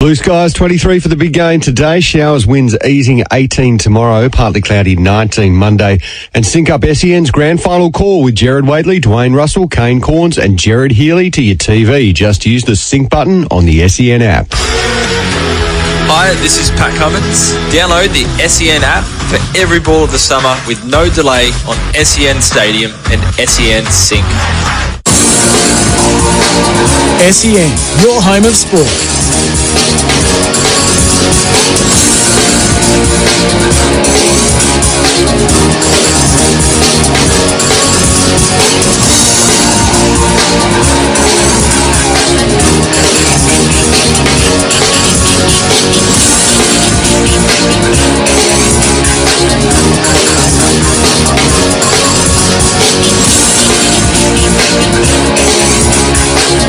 Blue skies, 23 for the big game today. Showers, winds easing 18 tomorrow. Partly cloudy 19 Monday. And sync up SEN's grand final call with Jared Waitley, Dwayne Russell, Kane Corns and Jared Healy to your TV. Just use the sync button on the SEN app. Hi, this is Pat Cummins. Download the SEN app for every ball of the summer with no delay on SEN Stadium and SEN Sync. SEN, your home of sport.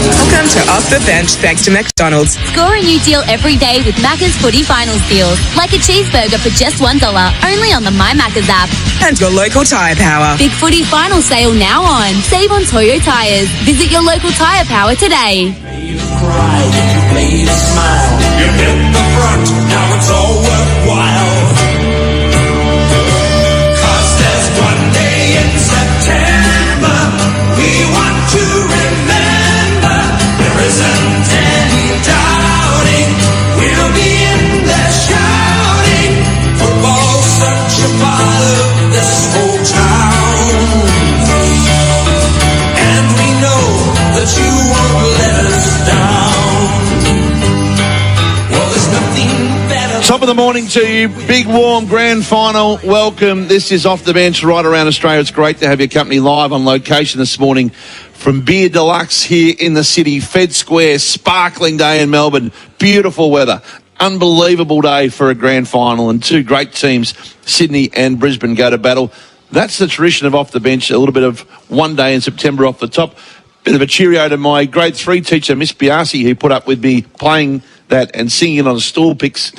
Welcome to Off the Bench thanks to McDonald's. Score a new deal every day with Macca's Footy Finals deals. Like a cheeseburger for just $1, only on the My Macca's app. And your local tyre power. Big Footy Final sale now on. Save on Toyo tyres. Visit your local tyre power today. You cried, you made a smile. You hit the front, now it's all worthwhile. 'Cause there's one day in September we want to remember. There isn't any doubting we'll be in there shouting. Football's such a part of this whole town, and we know that you won't let us down. Well, there's nothing better. Top of the morning to you. Big, warm grand final. Welcome. This is Off the Bench right around Australia. It's great to have your company live on location this morning from Beer Deluxe here in the city. Fed Square, sparkling day in Melbourne. Beautiful weather. Unbelievable day for a grand final, and two great teams, Sydney and Brisbane, go to battle. That's the tradition of Off the Bench. A little bit of one day in September off the top. Bit of a cheerio to my grade 3 teacher, Miss Biasi, who put up with me playing that and singing it on stool picks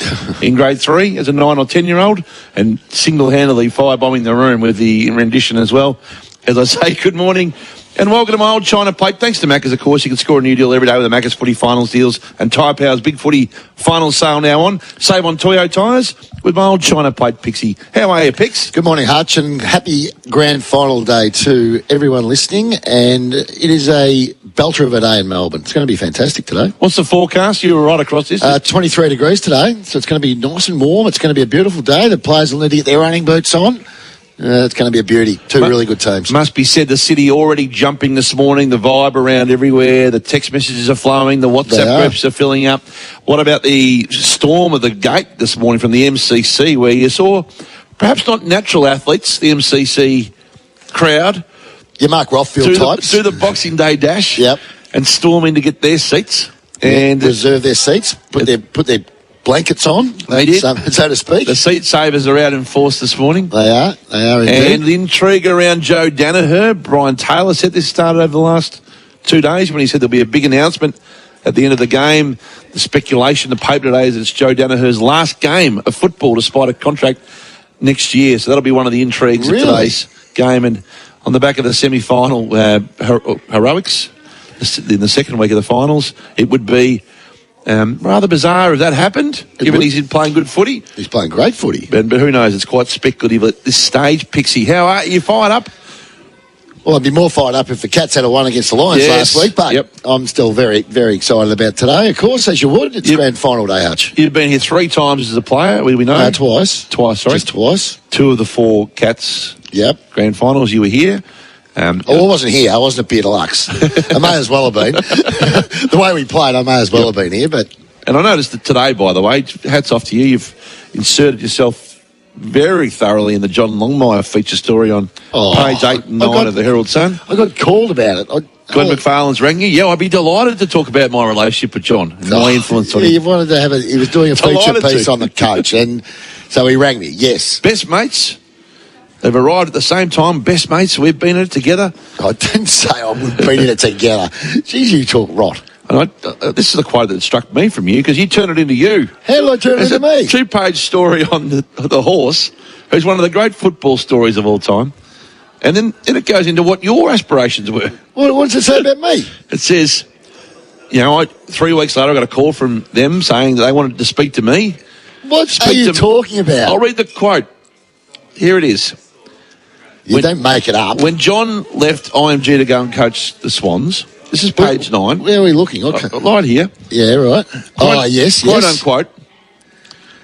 in grade 3 as a 9 or 10-year-old, and single-handedly firebombing the room with the rendition as well. As I say, good morning and welcome to my old China plate. Thanks to Macca's, of course. You can score a new deal every day with the Macca's Footy Finals deals, and Tyre Power's Big Footy Finals sale now on. Save on Toyo tyres with my old China plate, Pixie. How are you, Pix? Good morning, Hutch, and happy grand final day to everyone listening. And it is a belter of a day in Melbourne. It's going to be fantastic today. What's the forecast? You were right across this. 23 degrees today, so it's going to be nice and warm. It's going to be a beautiful day. The players will need to get their running boots on. It's going to be a beauty. Two really good teams. Must be said, the city already jumping this morning. The vibe around everywhere. The text messages are flowing. The WhatsApp groups are filling up. What about the storm of the gate this morning from the MCC, where you saw perhaps not natural athletes, the MCC crowd, Your Mark Rothfield types. Do the Boxing Day dash. Yep. And storm in to get their seats. And reserve their seats. Put their blankets on. They did. So to speak. The seat savers are out in force this morning. They are indeed. And the intrigue around Joe Danaher. Brian Taylor said this started over the last 2 days when he said there'll be a big announcement at the end of the game. The speculation, the paper today is it's Joe Danaher's last game of football despite a contract next year. So that'll be one of the intrigues of today's game. And on the back of the semi-final heroics in the second week of the finals, it would be rather bizarre if that happened, given he's playing good footy. He's playing great footy. But who knows, it's quite speculative at this stage. Pixie, how are you? Fired up? Well, I'd be more fired up if the Cats had a win against the Lions last week, but I'm still very, very excited about today. Of course, as you would. It's grand final day, Hutch. You've been here 3 times as a player, we know? Twice. Twice, sorry. Just twice. 2 of the 4 Cats grand finals, you were here. I wasn't here. I wasn't at Beer Deluxe. I may as well have been. The way we played, I may as well have been here. And I noticed that today, by the way, hats off to you, you've inserted yourself very thoroughly in the John Longmire feature story on page 8 and 9 of the Herald Sun. I got called about it. Glenn McFarlane's rang you. Yeah, I'd be delighted to talk about my relationship with John and my influence on him. You wanted to have he was doing a feature piece on the coach, and so he rang me, yes. Best mates. They've arrived at the same time. Best mates. We've been in it together. I didn't say I would be in it together. Jeez, you talk rot. And this is the quote that struck me from you, because you turned it into you. How did I turn it into me? 2-page story on the horse, who's one of the great football stories of all time. And then it goes into what your aspirations were. What does it say about me? It says, 3 weeks later, I got a call from them saying that they wanted to speak to me. What are you talking about? I'll read the quote. Here it is. You don't make it up. When John left IMG to go and coach the Swans, this is page 9. Where are we looking? Okay. Right here. Yeah, right. Yes. Quote unquote.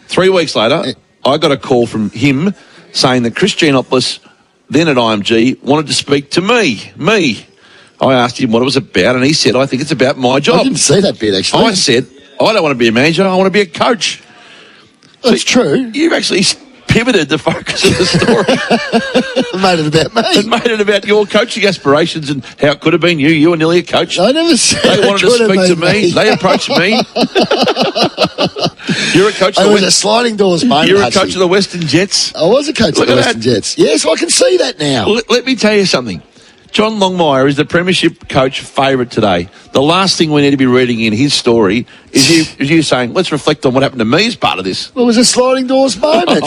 3 weeks later, I got a call from him saying that Chris Giannopoulos, then at IMG, wanted to speak to me. I asked him what it was about, and he said, I think it's about my job. I didn't see that bit, actually. I said, I don't want to be a manager, I want to be a coach. That's true. You've actually pivoted the focus of the story. Made it about me. And made it about your coaching aspirations and how it could have been you. You were nearly a coach. I never said they wanted to speak to me. They approached me. You're a coach. It was a sliding doors moment. You're a coach of the Western Jets. I was a coach of the Western Jets. Yes, I can see that now. Let me tell you something. John Longmire is the premiership coach favourite today. The last thing we need to be reading in his story is you saying, let's reflect on what happened to me as part of this. Well, it was a sliding doors moment.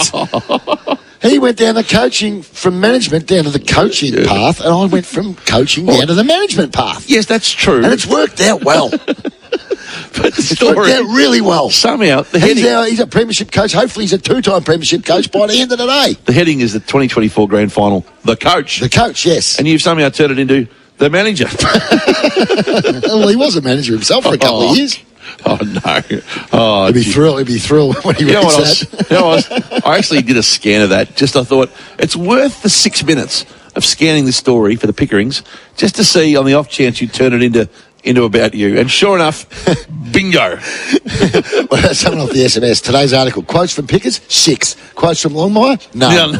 He went down the coaching from management down to the coaching path, and I went from coaching down to the management path. Yes, that's true. And it's worked out well. But the story, it's worked out really well. Somehow, he's a premiership coach. Hopefully he's a 2-time premiership coach by the end of the day. The heading is the 2024 grand final. The coach. The coach, yes. And you've somehow turned it into the manager. Well, he was a manager himself for a couple of years. Oh, no. Oh, He'd be thrilled when he reads that. I actually did a scan of that. I thought, it's worth the 6 minutes of scanning this story for the Pickerings just to see on the off chance you turn it into about you. And sure enough, bingo. Well, something off the SMS. Today's article, quotes from Pickers, 6. Quotes from Longmire, none.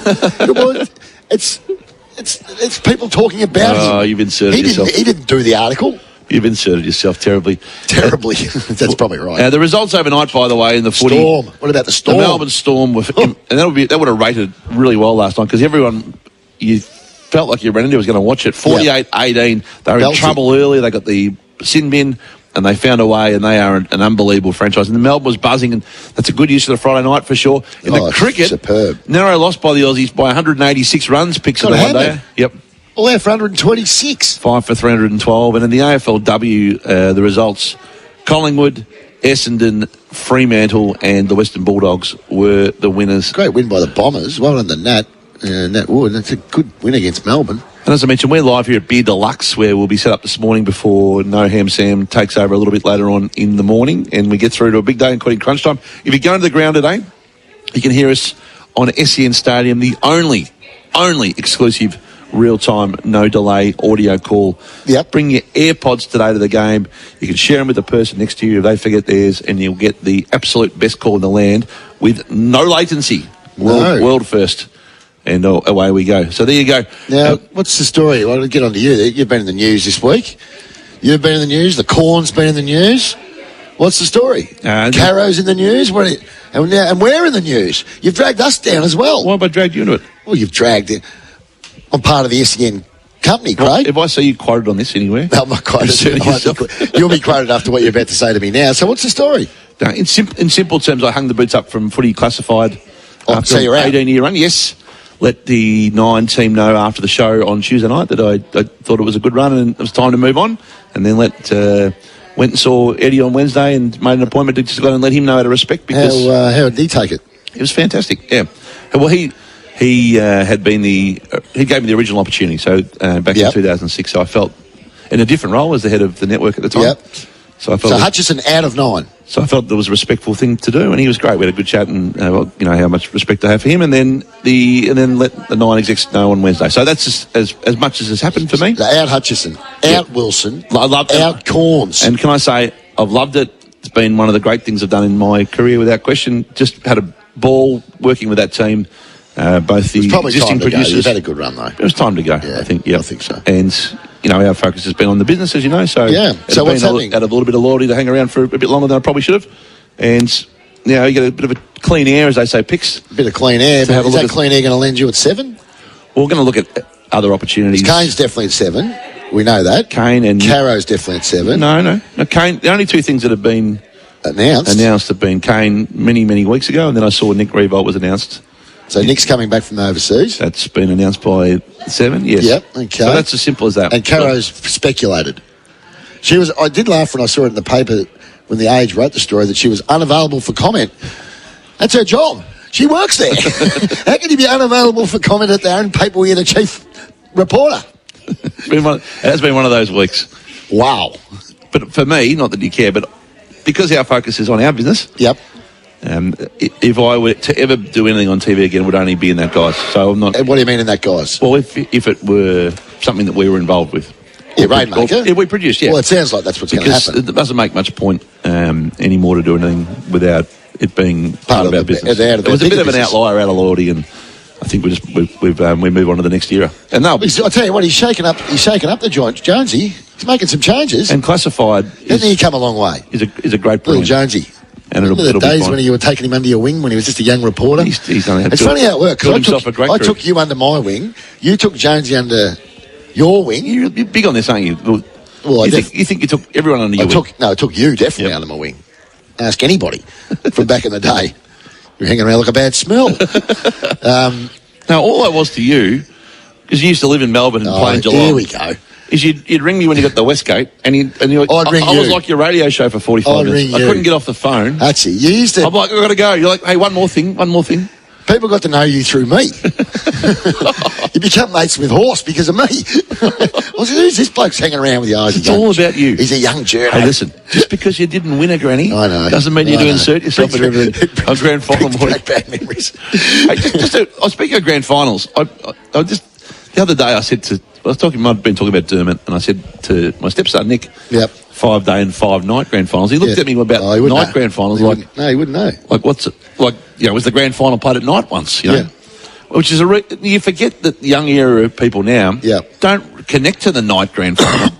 Well, it's people talking about him. Oh, you've inserted yourself. He didn't do the article. You've inserted yourself terribly. Terribly. That's probably right. The results overnight, by the way, in the footy. Storm. What about the Storm? The Melbourne Storm. And that would have rated really well last night because everyone, you felt like you ran into was going to watch it. 48-18. They were in trouble early. They got the sin bin and they found a way, and they are an unbelievable franchise. And the Melbourne was buzzing, and that's a good use of the Friday night for sure. In the cricket, superb. Narrow loss by the Aussies by 186 runs. Picks of the one day. Yep. All out for 126. 5 for 312. And in the AFLW, the results, Collingwood, Essendon, Fremantle and the Western Bulldogs were the winners. Great win by the Bombers. Well done to Nat Wood. That's a good win against Melbourne. And as I mentioned, we're live here at Beer Deluxe, where we'll be set up this morning before No Ham Sam takes over a little bit later on in the morning, and we get through to a big day, including crunch time. If you're going to the ground today, you can hear us on SEN Stadium, the only exclusive real-time, no delay audio call. Yep. Bring your AirPods today to the game. You can share them with the person next to you if they forget theirs, and you'll get the absolute best call in the land with no latency. World first. And away we go. So there you go. Now, what's the story? Well, I'll get on to you. You've been in the news this week. You've been in the news. The Corn's been in the news. What's the story? Caro's in the news. And we're in the news. You've dragged us down as well. Why have I dragged you into it? Well, you've dragged it. I'm part of the SEN company, Craig. Well, if I see you quoted on this anywhere... No, I'm not quoted. You'll be quoted after what you're about to say to me now. So what's the story? No, in simple terms, I hung the boots up from Footy Classified after an 18-year run. Yes. Let the 9 team know after the show on Tuesday night that I thought it was a good run and it was time to move on. And then went and saw Eddie on Wednesday and made an appointment to just go and let him know out of respect. Because how did he take it? It was fantastic. Yeah. Well, he had been he gave me the original opportunity. So back in 2006, so I felt in a different role as the head of the network at the time. Yep. So I felt Hutchison out of 9. So I felt it was a respectful thing to do, and he was great. We had a good chat, and how much respect I have for him. And then let the 9 execs know on Wednesday. So that's just as much as has happened for me. Out Hutchison, out Wilson, I loved out Corns. And can I say I've loved it? It's been one of the great things I've done in my career, without question. Just had a ball working with that team. Both the existing producers. You've had a good run though. It was time to go. Yeah, I think. Yeah, I think so. And our focus has been on the business, as you know. So So what's happening? Out of a little bit of loyalty to hang around for a bit longer than I probably should have. And you get a bit of a clean air, as they say, Picks. A bit of clean air. But is that clean air going to lend you at 7? Well, we're going to look at other opportunities. Kane's definitely at 7. We know that. Kane and Caro's definitely at 7. No. Kane. The only 2 things that have been announced have been Kane many, many weeks ago, and then I saw Nick Revolt was announced. So Nick's coming back from overseas. That's been announced by 7. Yes. Yep. Okay. So that's as simple as that. And Caro's speculated. She was. I did laugh when I saw it in the paper when The Age wrote the story that she was unavailable for comment. That's her job. She works there. How can you be unavailable for comment at their own paper where you're the chief reporter? It has been one of those weeks. Wow. But for me, not that you care, but because our focus is on our business. Yep. If I were to ever do anything on TV again, it would only be in that guise. So I'm not. What do you mean in that guise? Well, if it were something that we were involved with. Yeah, Rainmaker? We produced, yeah. Well, it sounds like that's what's going to happen. Because it doesn't make much point anymore to do anything without it being part of our business. It was a bit of an outlier out of loyalty, and I think we move on to the next era. And I'll tell you what, he's shaking up the joint, Jonesy. He's making some changes. And Classified. Hasn't he come a long way? Is a great little Jonesy. And remember the days when you were taking him under your wing when he was just a young reporter? He's done it's funny how it works. I took you under my wing. You took Jonesy under your wing. You're big on this, aren't you? Well, you think you took everyone under your wing? I took you definitely under my wing. Ask anybody from back in the day. You're hanging around like a bad smell. Now, all I was to you, because you used to live in Melbourne and play in Geelong. Here we go. Is you'd ring me when you got the Westgate, and I'd ring you. I was like your radio show for 45 minutes. I couldn't get off the phone. That's it. You used to. I'm like, I've got to go. You're like, hey, one more thing. People got to know you through me. You become mates with Horse because of me. I was who's this bloke's hanging around with the eyes? It's all about you. He's a young journalist. Hey, listen, just because you didn't win a granny, I know, doesn't mean you do insert yourself in everything. On grand final morning. Bad memories. Hey, speaking of grand finals, I the other day I'd been talking about Dermot, and I said to my stepson Nick, 5-day and 5-night grand finals. He looked at me about night grand finals. He wouldn't know. Like, what's it? Like, was the grand final played at night once? You know? Which is you forget that the young era of people now don't connect to the night grand final.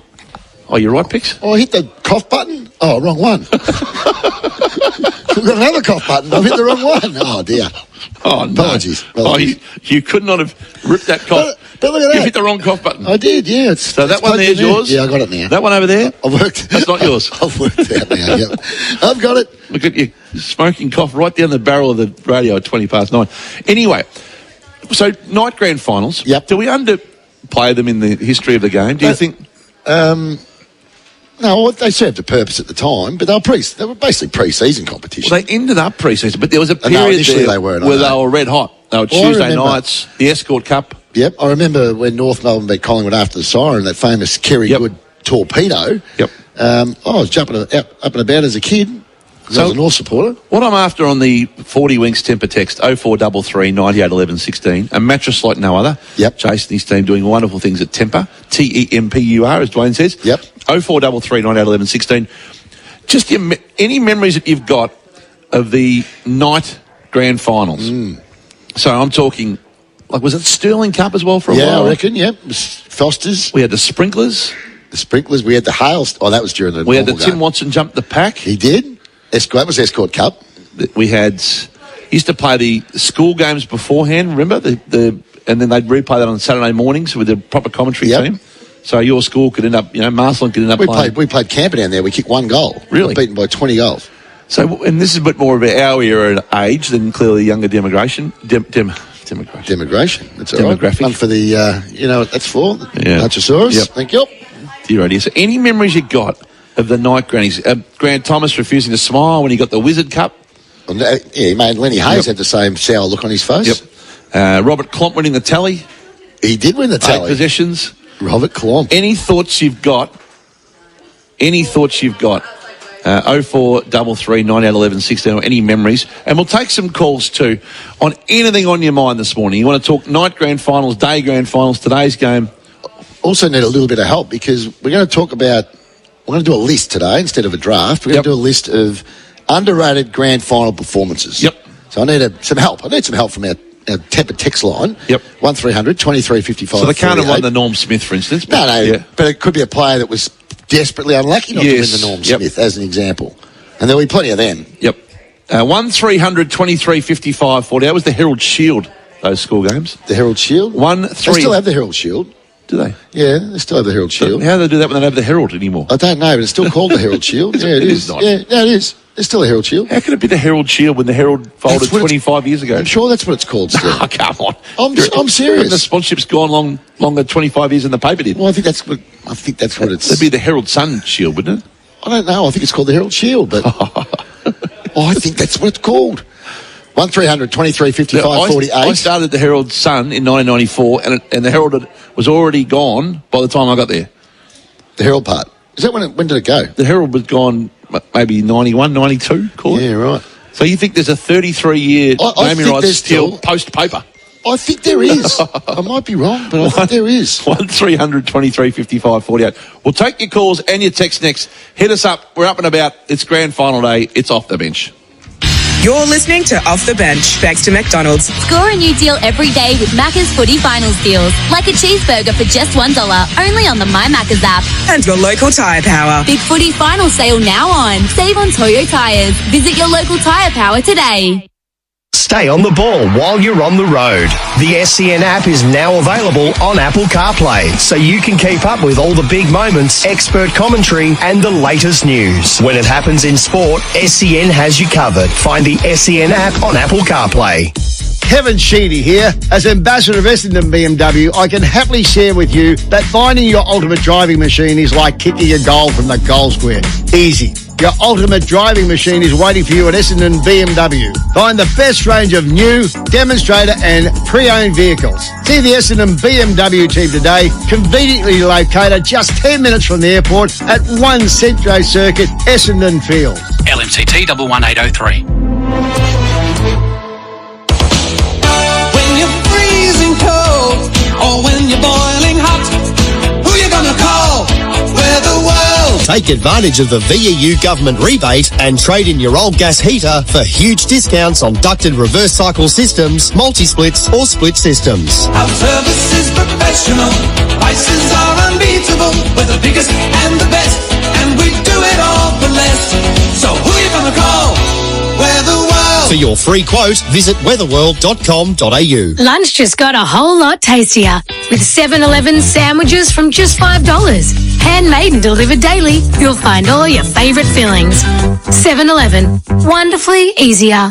Oh, you're right, Pix? Oh, I hit the cough button. Oh, wrong one. We've got another cough button. I've hit the wrong one. Oh, dear. Oh, no. Apologies. Oh, you could not have ripped that cough. But look at that. You hit the wrong cough button. I did, yeah. So that one there's yours? Yeah, I got it now. That one over there? I've worked. That's not yours. I've worked out now, yeah. I've got it. Look at you smoking cough right down the barrel of the radio at 9:20. Anyway, so night grand finals. Yep. Do we underplay them in the history of the game? Do you think? No, they served a purpose at the time, but they were basically pre-season competition. Well, they ended up pre-season, but there was a period they were red hot. They were Tuesday nights, the Escort Cup. Yep, I remember when North Melbourne beat Collingwood after the siren, that famous Kerry Good torpedo. Yep. I was jumping up and about as a kid. I was a North supporter. What I'm after on the 40 Winks temper text, 0433 98 11 16, a mattress like no other. Yep. Jason and his team doing wonderful things at Tempur, TEMPUR, as Dwayne says. Yep. 0433 98 11 16. Just any memories that you've got of the night grand finals. So I'm talking, like, was it Sterling Cup as well for a while? Yeah, I reckon, yep. It was Foster's. We had the sprinklers. We had the hail. Oh, that was during the We had the Tim Watson jump the pack. He did. That was Escort Cup. We used to play the school games beforehand, remember? And then they'd replay that on Saturday mornings with a proper commentary team. So your school could end up, Marsland could end up playing. We played Camperdown there. We kicked one goal. Really? Beaten by 20 goals. So, and this is a bit more of our era and age than clearly younger demographic. Demographic. That's all Demographic. Right. One for the, you know what that's for? Yeah. Luchasaurus. Yep. Thank you. Dear idea. So any memories you got of the night grannies? Grant Thomas refusing to smile when he got the Wizard Cup. Yeah, he made Lenny Hayes had the same sour look on his face. Yep. Robert Klomp winning the tally. He did win the tally. 8 possessions. Robert Klomp. Any thoughts you've got? 0433 98 11 16, or any memories, and we'll take some calls too on anything on your mind this morning. You want to talk night grand finals, day grand finals, today's game? Also need a little bit of help because we're going to do a list today instead of a draft. We're going to do a list of underrated grand final performances. Yep. So I need some help. I need some help from our Temper text line. Yep. 1300 23 55. So they can't have won the Norm Smith, for instance. But but it could be a player that was desperately unlucky not to win the Norm Smith, as an example. And there'll be plenty of them. Yep. 1300 23 55 40. That was the Herald Shield, those school games. The Herald Shield? They still have the Herald Shield. Do they? Yeah, they still have the Herald Shield. How do they do that when they don't have the Herald anymore? I don't know, but it's still called the Herald Shield. Yeah, it is. Not. Yeah, it is. There's still a Herald Shield. How can it be the Herald Shield when the Herald folded 25 years ago? I'm sure that's what it's called still. Oh, come on. I'm serious. The sponsorship's gone longer 25 years than the paper did. Well, I think that's what it's... That'd be the Herald Sun Shield, wouldn't it? I don't know. I think it's called the Herald Shield, but... I think that's what it's called. 1300 23 55 48. I started the Herald Sun in 1994, and the Herald was already gone by the time I got there. The Herald part. Is that when did it go? The Herald was gone maybe 91, 92, call it. Yeah, right. So you think there's a 33-year naming rights still post-paper? I think there is. I might be wrong, but I think there is. 1300 23 55 48. We'll take your calls and your texts next. Hit us up. We're up and about. It's grand final day. It's Off the Bench. You're listening to Off the Bench, thanks to McDonald's. Score a new deal every day with Macca's Footy Finals deals. Like a cheeseburger for just $1, only on the My Macca's app. And your local tyre power. Big Footy Final sale now on. Save on Toyo tyres. Visit your local tyre power today. Stay on the ball while you're on the road. The SEN app is now available on Apple CarPlay, so you can keep up with all the big moments, expert commentary, and the latest news. When it happens in sport, SEN has you covered. Find the SEN app on Apple CarPlay. Kevin Sheedy here. As ambassador of Essendon BMW, I can happily share with you that finding your ultimate driving machine is like kicking a goal from the goal square. Easy. Your ultimate driving machine is waiting for you at Essendon BMW. Find the best range of new, demonstrator and pre-owned vehicles. See the Essendon BMW team today, conveniently located just 10 minutes from the airport at 1 Centro Circuit, Essendon Field. LMCT 11803. When you're freezing cold or when you're boiling hot, who you gonna call? We're the world. Take advantage of the VEU government rebate and trade in your old gas heater for huge discounts on ducted reverse cycle systems, multi-splits or split systems. Our service is professional, prices are unbeatable. We're the biggest and the best, and we do it all for less. So who you gonna call? We're the world. For your free quote, visit weatherworld.com.au. Lunch just got a whole lot tastier with 7-Eleven sandwiches from just $5. Handmade and delivered daily, you'll find all your favourite fillings. 7-Eleven. Wonderfully easier.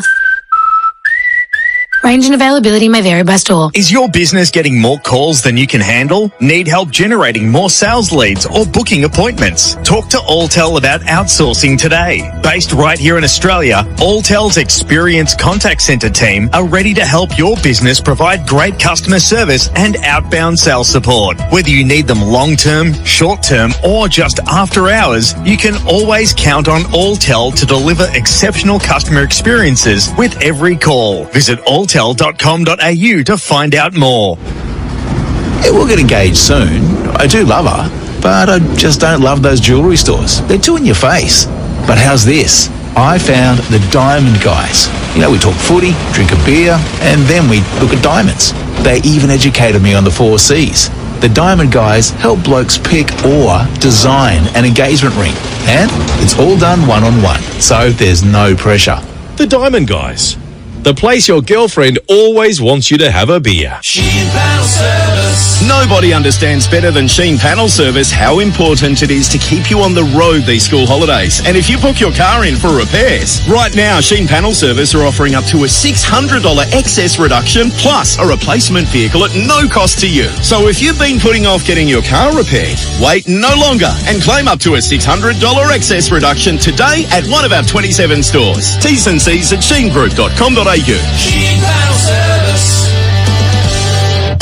Range and availability may vary by store. Is your business getting more calls than you can handle? Need help generating more sales leads or booking appointments? Talk to Alltel about outsourcing today. Based right here in Australia, Alltel's experienced contact centre team are ready to help your business provide great customer service and outbound sales support. Whether you need them long-term, short-term or just after hours, you can always count on Alltel to deliver exceptional customer experiences with every call. Visit alltel.com.au to find out more. Yeah, we'll get engaged soon. I do love her, but I just don't love those jewellery stores. They're too in your face. But how's this? I found the Diamond Guys. You know, we talk footy, drink a beer, and then we look at diamonds. They even educated me on the 4 C's. The Diamond Guys help blokes pick or design an engagement ring. And it's all done one-on-one, so there's no pressure. The Diamond Guys. The place your girlfriend always wants you to have a beer. Sheen Panel Service. Nobody understands better than Sheen Panel Service how important it is to keep you on the road these school holidays. And if you book your car in for repairs, right now Sheen Panel Service are offering up to a $600 excess reduction plus a replacement vehicle at no cost to you. So if you've been putting off getting your car repaired, wait no longer and claim up to a $600 excess reduction today at one of our 27 stores. T's and C's at sheengroup.com.au. Sheen Panel Service.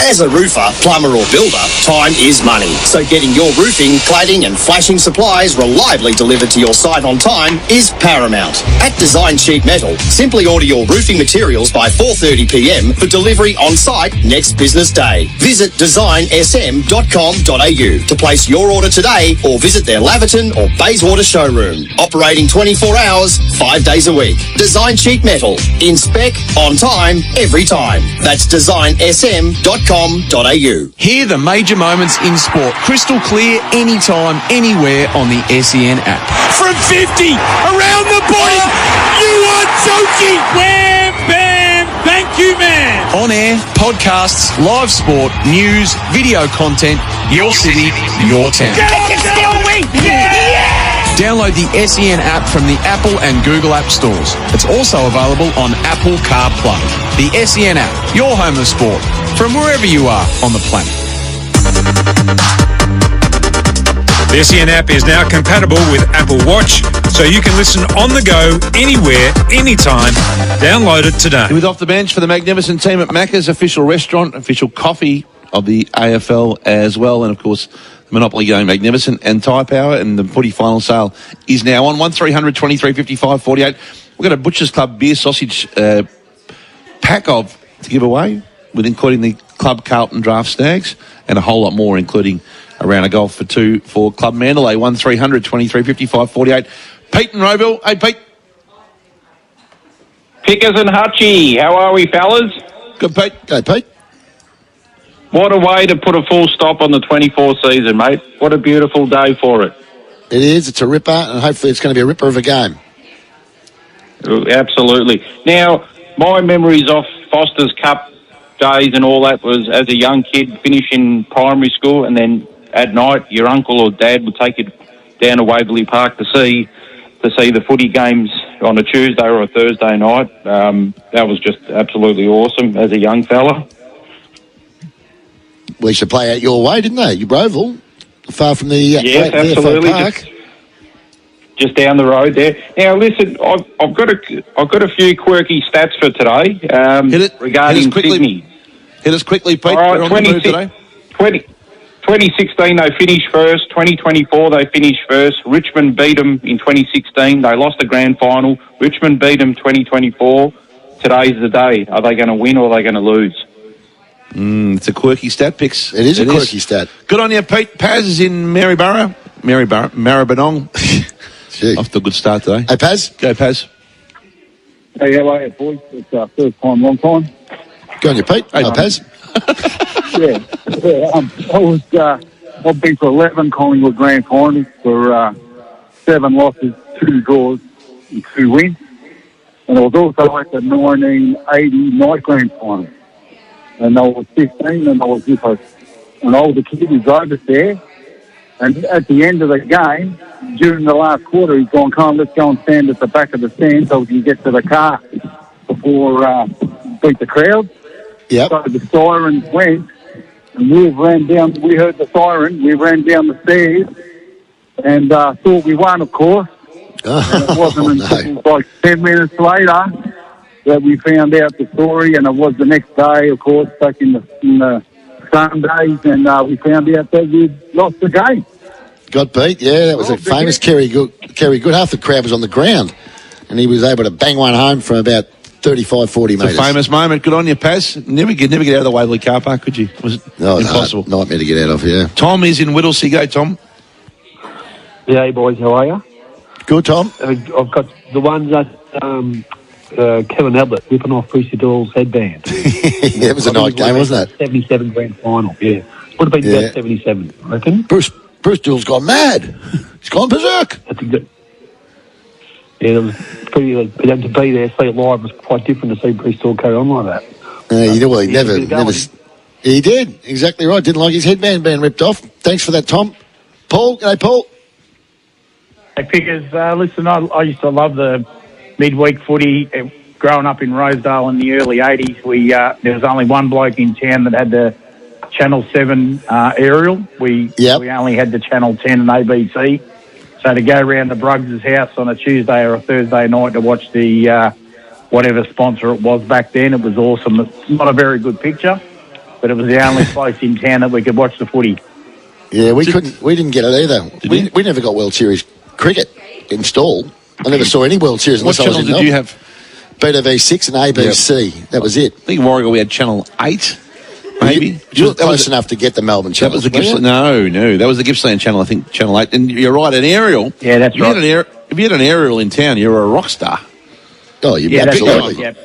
As a roofer, plumber or builder, time is money. So getting your roofing, cladding and flashing supplies reliably delivered to your site on time is paramount. At Design Sheet Metal, simply order your roofing materials by 4:30 p.m. for delivery on site next business day. Visit designsm.com.au to place your order today or visit their Laverton or Bayswater showroom. Operating 24 hours, 5 days a week. Design Sheet Metal. In spec, on time, every time. That's designsm.com.au. Hear the major moments in sport crystal clear anytime, anywhere on the SEN app. From 50, around the body, you are joking! Wham, bam, thank you, man! On air, podcasts, live sport, news, video content, your city, your town. Get on, still wing! Yeah! Download the SEN app from the Apple and Google App Stores. It's also available on Apple CarPlay. The SEN app, your home of sport, from wherever you are on the planet. The SEN app is now compatible with Apple Watch, so you can listen on the go, anywhere, anytime. Download it today. With Off the Bench for the magnificent team at Macca's, official restaurant, official coffee of the AFL as well, and of course the Monopoly game Magnificent and Tyre Power, and the footy final sale is now on 1300 23 55 48. We've got a Butchers Club beer sausage pack of to give away, with including the Club Carlton Draft Stags and a whole lot more, including a round of golf for two for Club Mandalay. 1300 23 55 48. Pete and Roeville. Hey, Pete. Pickers and Hutchie, how are we, fellas? Good, Pete. Go, Pete. What a way to put a full stop on the 24 season, mate. What a beautiful day for it. It is. It's a ripper, and hopefully it's going to be a ripper of a game. Absolutely. Now, my memories of Foster's Cup days and all that was as a young kid, finishing primary school, and then at night your uncle or dad would take you down to Waverley Park to see the footy games on a Tuesday or a Thursday night. That was just absolutely awesome as a young fella. We should play out your way, didn't they? You Broville, far from the yes, absolutely. Park. Just down the road there. Now, listen, I've got a few quirky stats for today. Regarding Sydney. Hit us quickly, Pete. All right, 2016 they finished first. 2024 they finished first. Richmond beat them in 2016. They lost the grand final. Richmond beat them 2024. Today's the day. Are they going to win or are they going to lose? It's a quirky stat, Pix. It is a quirky stat. Good on you, Pete. Paz is in Maryborough, Maribyrnong. Off to a good start today. Hey, Paz. Go, Paz. Hey, how are you, boys? It's first time, long time. Go on you, Pete. Hey, Paz. I've been to 11 Collingwood grand finals for 7 losses, 2 draws, and 2 wins. And I was also at the 1980 night grand final. And I was 15, and I was with an older kid who drove us there. And at the end of the game, during the last quarter, he's gone, "Come on, let's go and stand at the back of the stand so we can get to the car before beat the crowd." Yep. So the sirens went, and we heard the siren, we ran down the stairs, and thought we won, of course. And it wasn't until like 10 minutes later that we found out the story, and it was the next day, of course, back in the Sundays, and we found out that we'd lost the game. Got beat, yeah. That was a famous Kerry Good. Half the crowd was on the ground, and he was able to bang one home from about 35, 40 metres. It's a famous moment. Good on you, Paz. Never get out of the Waverley car park, could you? Was it impossible? No, nightmare to get out of, yeah. Tom is in Whittlesea. Go, Tom. Yeah, hey, boys, how are you? Good, Tom. I've got the ones that Kevin Ablett ripping off Brucey Doyle's headband. Yeah, it was a night game, wasn't it? 77 grand final, yeah. Would have been about 77, I reckon. Bruce Doyle's gone mad. He's gone berserk. Yeah, it was pretty. To be there, see it live was quite different to see Bruce Doyle carry on like that. You know, well, he never. He did exactly right. Didn't like his headband being ripped off. Thanks for that, Tom. Paul, Paul. Hey, Pickers, listen, I used to love the midweek footy. Growing up in Rosedale in the early 80s, there was only one bloke in town that had the Channel 7 aerial. We only had the Channel 10 and ABC. So to go around to Bruggs' house on a Tuesday or a Thursday night to watch the whatever sponsor it was back then, it was awesome. It's not a very good picture, but it was the only place in town that we could watch the footy. Yeah, we didn't get it either. We never got World Series cricket installed. I never saw any World Series unless I was in What channels did you have? BTV6 and ABC. Yep. That was it. I think in Warragul we had Channel 8, maybe. You were close enough to get the Melbourne channel. That was the Gippsland. No. That was the Gippsland channel, I think, Channel 8. And you're right, an aerial. Yeah, that's right. If you had an aerial in town, you were a rock star. Oh, absolutely. Right,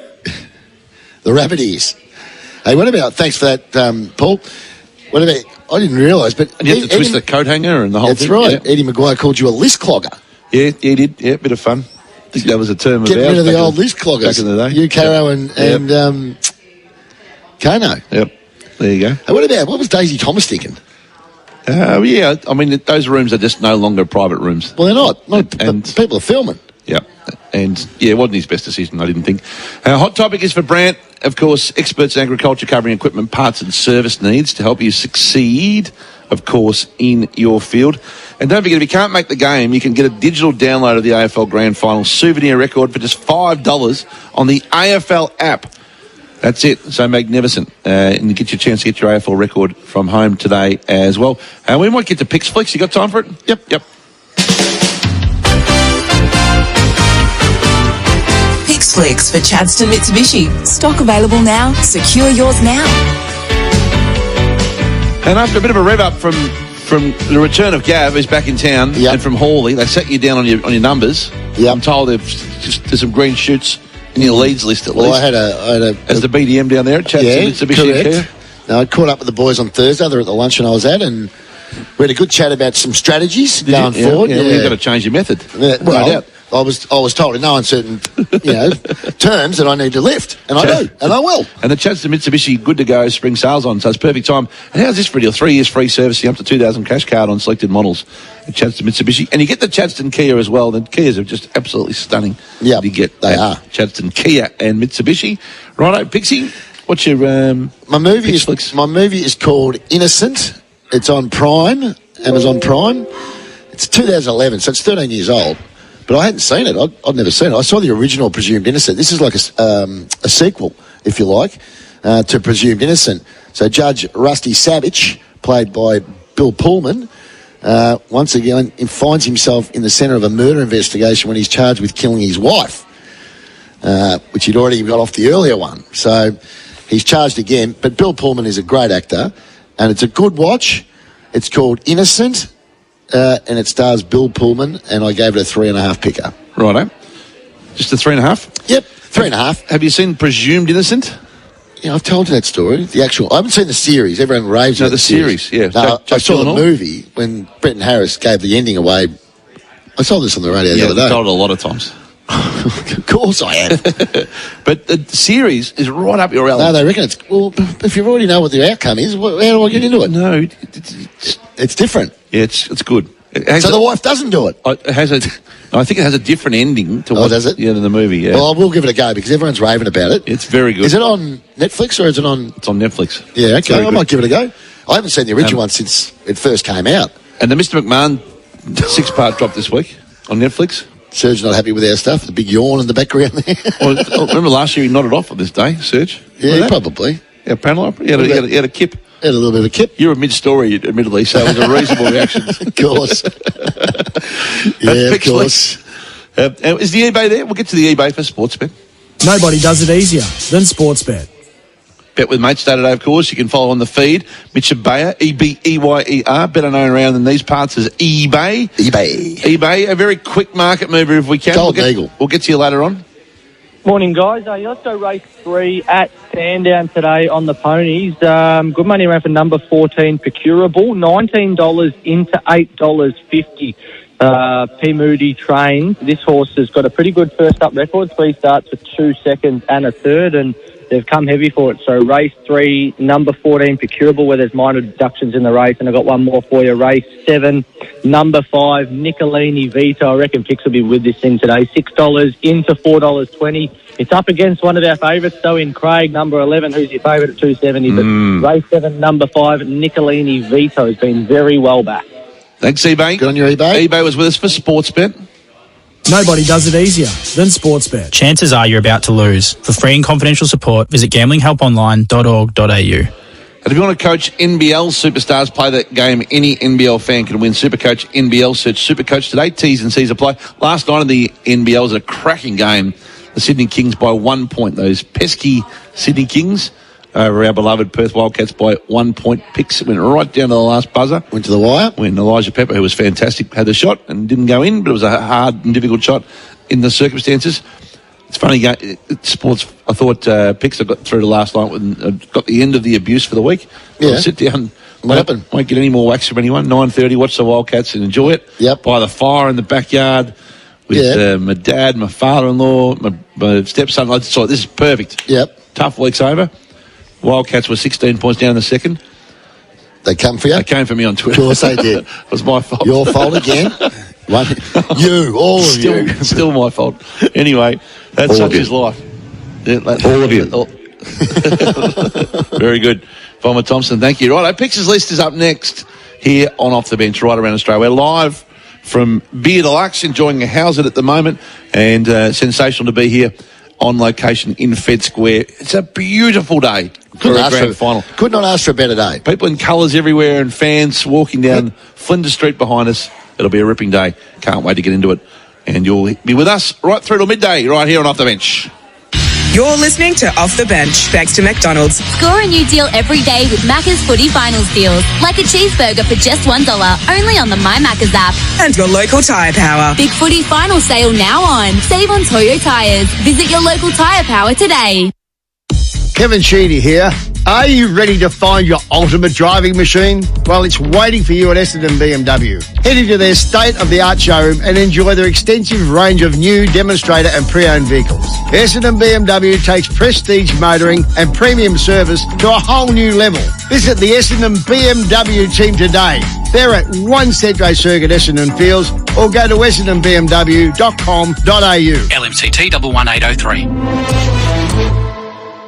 the rabbit ears. Hey, what about, thanks for that, Paul. What about, I didn't realise, but... And you have to twist the coat hanger and the whole thing. That's right. Yeah. Eddie Maguire called you a list clogger. Yeah, he did. Yeah, bit of fun. I think that was a term of ours. Get rid of the old list cloggers. Back in the day. You, Caro, and Kano. Yep. There you go. Hey, what was Daisy Thomas thinking? Yeah, I mean, those rooms are just no longer private rooms. Well, they're not. And people are filming. Yeah. And, yeah, it wasn't his best decision, I didn't think. Hot topic is for Brant, of course, experts in agriculture covering equipment, parts and service needs to help you succeed, of course, in your field. And don't forget, if you can't make the game, you can get a digital download of the AFL Grand Final souvenir record for just $5 on the AFL app. That's it. So magnificent. And you get your chance to get your AFL record from home today as well. We might get to Picks Flicks. You got time for it? Yep. Picks Flicks for Chadstone Mitsubishi. Stock available now. Secure yours now. And after a bit of a rev up from the return of Gav, who's back in town, and from Hawley, they set you down on your numbers. Yeah, I'm told there's some green shoots in your leads list at least. Well, I had a as the BDM down there at Chadstone Mitsubishi. Correct. Now, I caught up with the boys on Thursday. They're at the luncheon I was at, and we had a good chat about some strategies going forward. Yeah, you've got to change your method. Well, I was told in no uncertain terms that I need to lift, and I do, and I will. And the Chadstone Mitsubishi good to go spring sales on, so it's perfect time. And how's this for a deal? 3 years free servicing, up to 2,000 cash card on selected models at Chadstone Mitsubishi, and you get the Chadstone Kia as well. The Kias are just absolutely stunning. Yeah, you get they are Chadstone Kia and Mitsubishi. Righto, Pixie, what's your my movie is called Innocent. It's on Prime, Amazon Prime. It's 2011, so it's 13 years old. But I hadn't seen it. I'd never seen it. I saw the original Presumed Innocent. This is like a sequel, if you like, to Presumed Innocent. So Judge Rusty Savage, played by Bill Pullman, once again finds himself in the centre of a murder investigation when he's charged with killing his wife, which he'd already got off the earlier one. So he's charged again. But Bill Pullman is a great actor, and it's a good watch. It's called Innocent. And it stars Bill Pullman, and I gave it a 3.5 picker. Righto. Just a 3.5? Yep, 3.5. Have you seen Presumed Innocent? Yeah, I've told you that story. I haven't seen the series. Everyone raves about the series. Yeah. No, I saw the movie when Brett and Harris gave the ending away. I told this on the radio the other day. I've told it a lot of times. Of course I have. But the series is right up your alley. No, they reckon it's... Well, if you already know what the outcome is, how do I get into it? No. It's different. Yeah, it's good. So the wife doesn't do it? I think it has a different ending to what does it? Yeah, than the movie, yeah. Well, I will give it a go because everyone's raving about it. It's very good. Is it on Netflix or is it on... It's on Netflix. Yeah, okay. I might give it a go. I haven't seen the original one since it first came out. And the Mr. McMahon 6-part dropped this week on Netflix. Serge's not happy with our stuff. The big yawn in the background there. Well, remember last year he nodded off on this day, Serge? Yeah, probably. Yeah, panel up. He had a kip. Had a little bit of a kip. You were mid-story, admittedly, so it was a reasonable reaction. Of course. Yeah, of course. Is the eBay there? We'll get to the eBay for Sportsbet. Nobody does it easier than Sportsbet. Bet with Mates Day today, of course. You can follow on the feed. Mitch Ebeyer, E-B-E-Y-E-R, better known around in these parts as eBay. eBay, a very quick market mover if we can. Eagle. We'll get to you later on. Morning, guys. Let's go race 3 at Sandown today on the ponies. Good money around for number 14, Procurable. $19 into $8.50. P. Moody trains. This horse has got a pretty good first up record. 3 starts for 2 seconds and a third, and they've come heavy for it. So race 3, number 14, Procurable, where there's minor deductions in the race. And I've got one more for you. Race 7, number 5, Nicolini Vito. I reckon Pix will be with this thing today. $6 into $4.20. It's up against one of our favourites, though, in Craig, number 11, who's your favourite at $2.70. But race 7, number 5, Nicolini Vito has been very well back. Thanks, eBay. Good on your eBay. eBay was with us for Sportsbet. Nobody does it easier than Sportsbet. Chances are you're about to lose. For free and confidential support, visit gamblinghelponline.org.au. And if you want to coach NBL superstars, play that game. Any NBL fan can win Supercoach NBL. Search Supercoach today. T's and C's apply. Last night in the NBL was a cracking game. The Sydney Kings by 1 point. Those pesky Sydney Kings over our beloved Perth Wildcats by 1 point. Picks went right down to the last buzzer. Went to the wire. When Elijah Pepper, who was fantastic, had the shot and didn't go in, but it was a hard and difficult shot in the circumstances. It's funny, sports, I thought Picks got through to last night and got the end of the abuse for the week. Yeah. I'll sit down. What happened? Won't get any more wax from anyone. 9:30, watch the Wildcats and enjoy it. Yep. By the fire in the backyard with my dad, my father-in-law, my stepson. I thought, this is perfect. Yep. Tough week's over. Wildcats were 16 points down in the second. They come for you? They came for me on Twitter. Of course they did. It was my fault. Your fault again. All of you. Still my fault. Anyway, that's All such of you. his life. Yeah, All of you. Very good. Bomber Thompson, thank you. Right, our Pictures List is up next here on Off the Bench right around Australia. We're live from Beer Deluxe, enjoying a house at the moment, and sensational to be here on location in Fed Square. It's a beautiful day for a grand final. Could not ask for a better day. People in colours everywhere and fans walking down Flinders Street behind us. It'll be a ripping day. Can't wait to get into it. And you'll be with us right through till midday right here on Off the Bench. You're listening to Off the Bench, thanks to McDonald's. Score a new deal every day with Macca's Footy Finals deals. Like a cheeseburger for just $1, only on the My Macca's app. And your local tyre power. Big Footy Final sale now on. Save on Toyo tyres. Visit your local tyre power today. Kevin Sheedy here. Are you ready to find your ultimate driving machine? Well, it's waiting for you at Essendon BMW. Head into their state-of-the-art showroom and enjoy their extensive range of new demonstrator and pre-owned vehicles. Essendon BMW takes prestige motoring and premium service to a whole new level. Visit the Essendon BMW team today. They're at 1 Centro Circuit, Essendon Fields, or go to essendonbmw.com.au. LMCT 11803.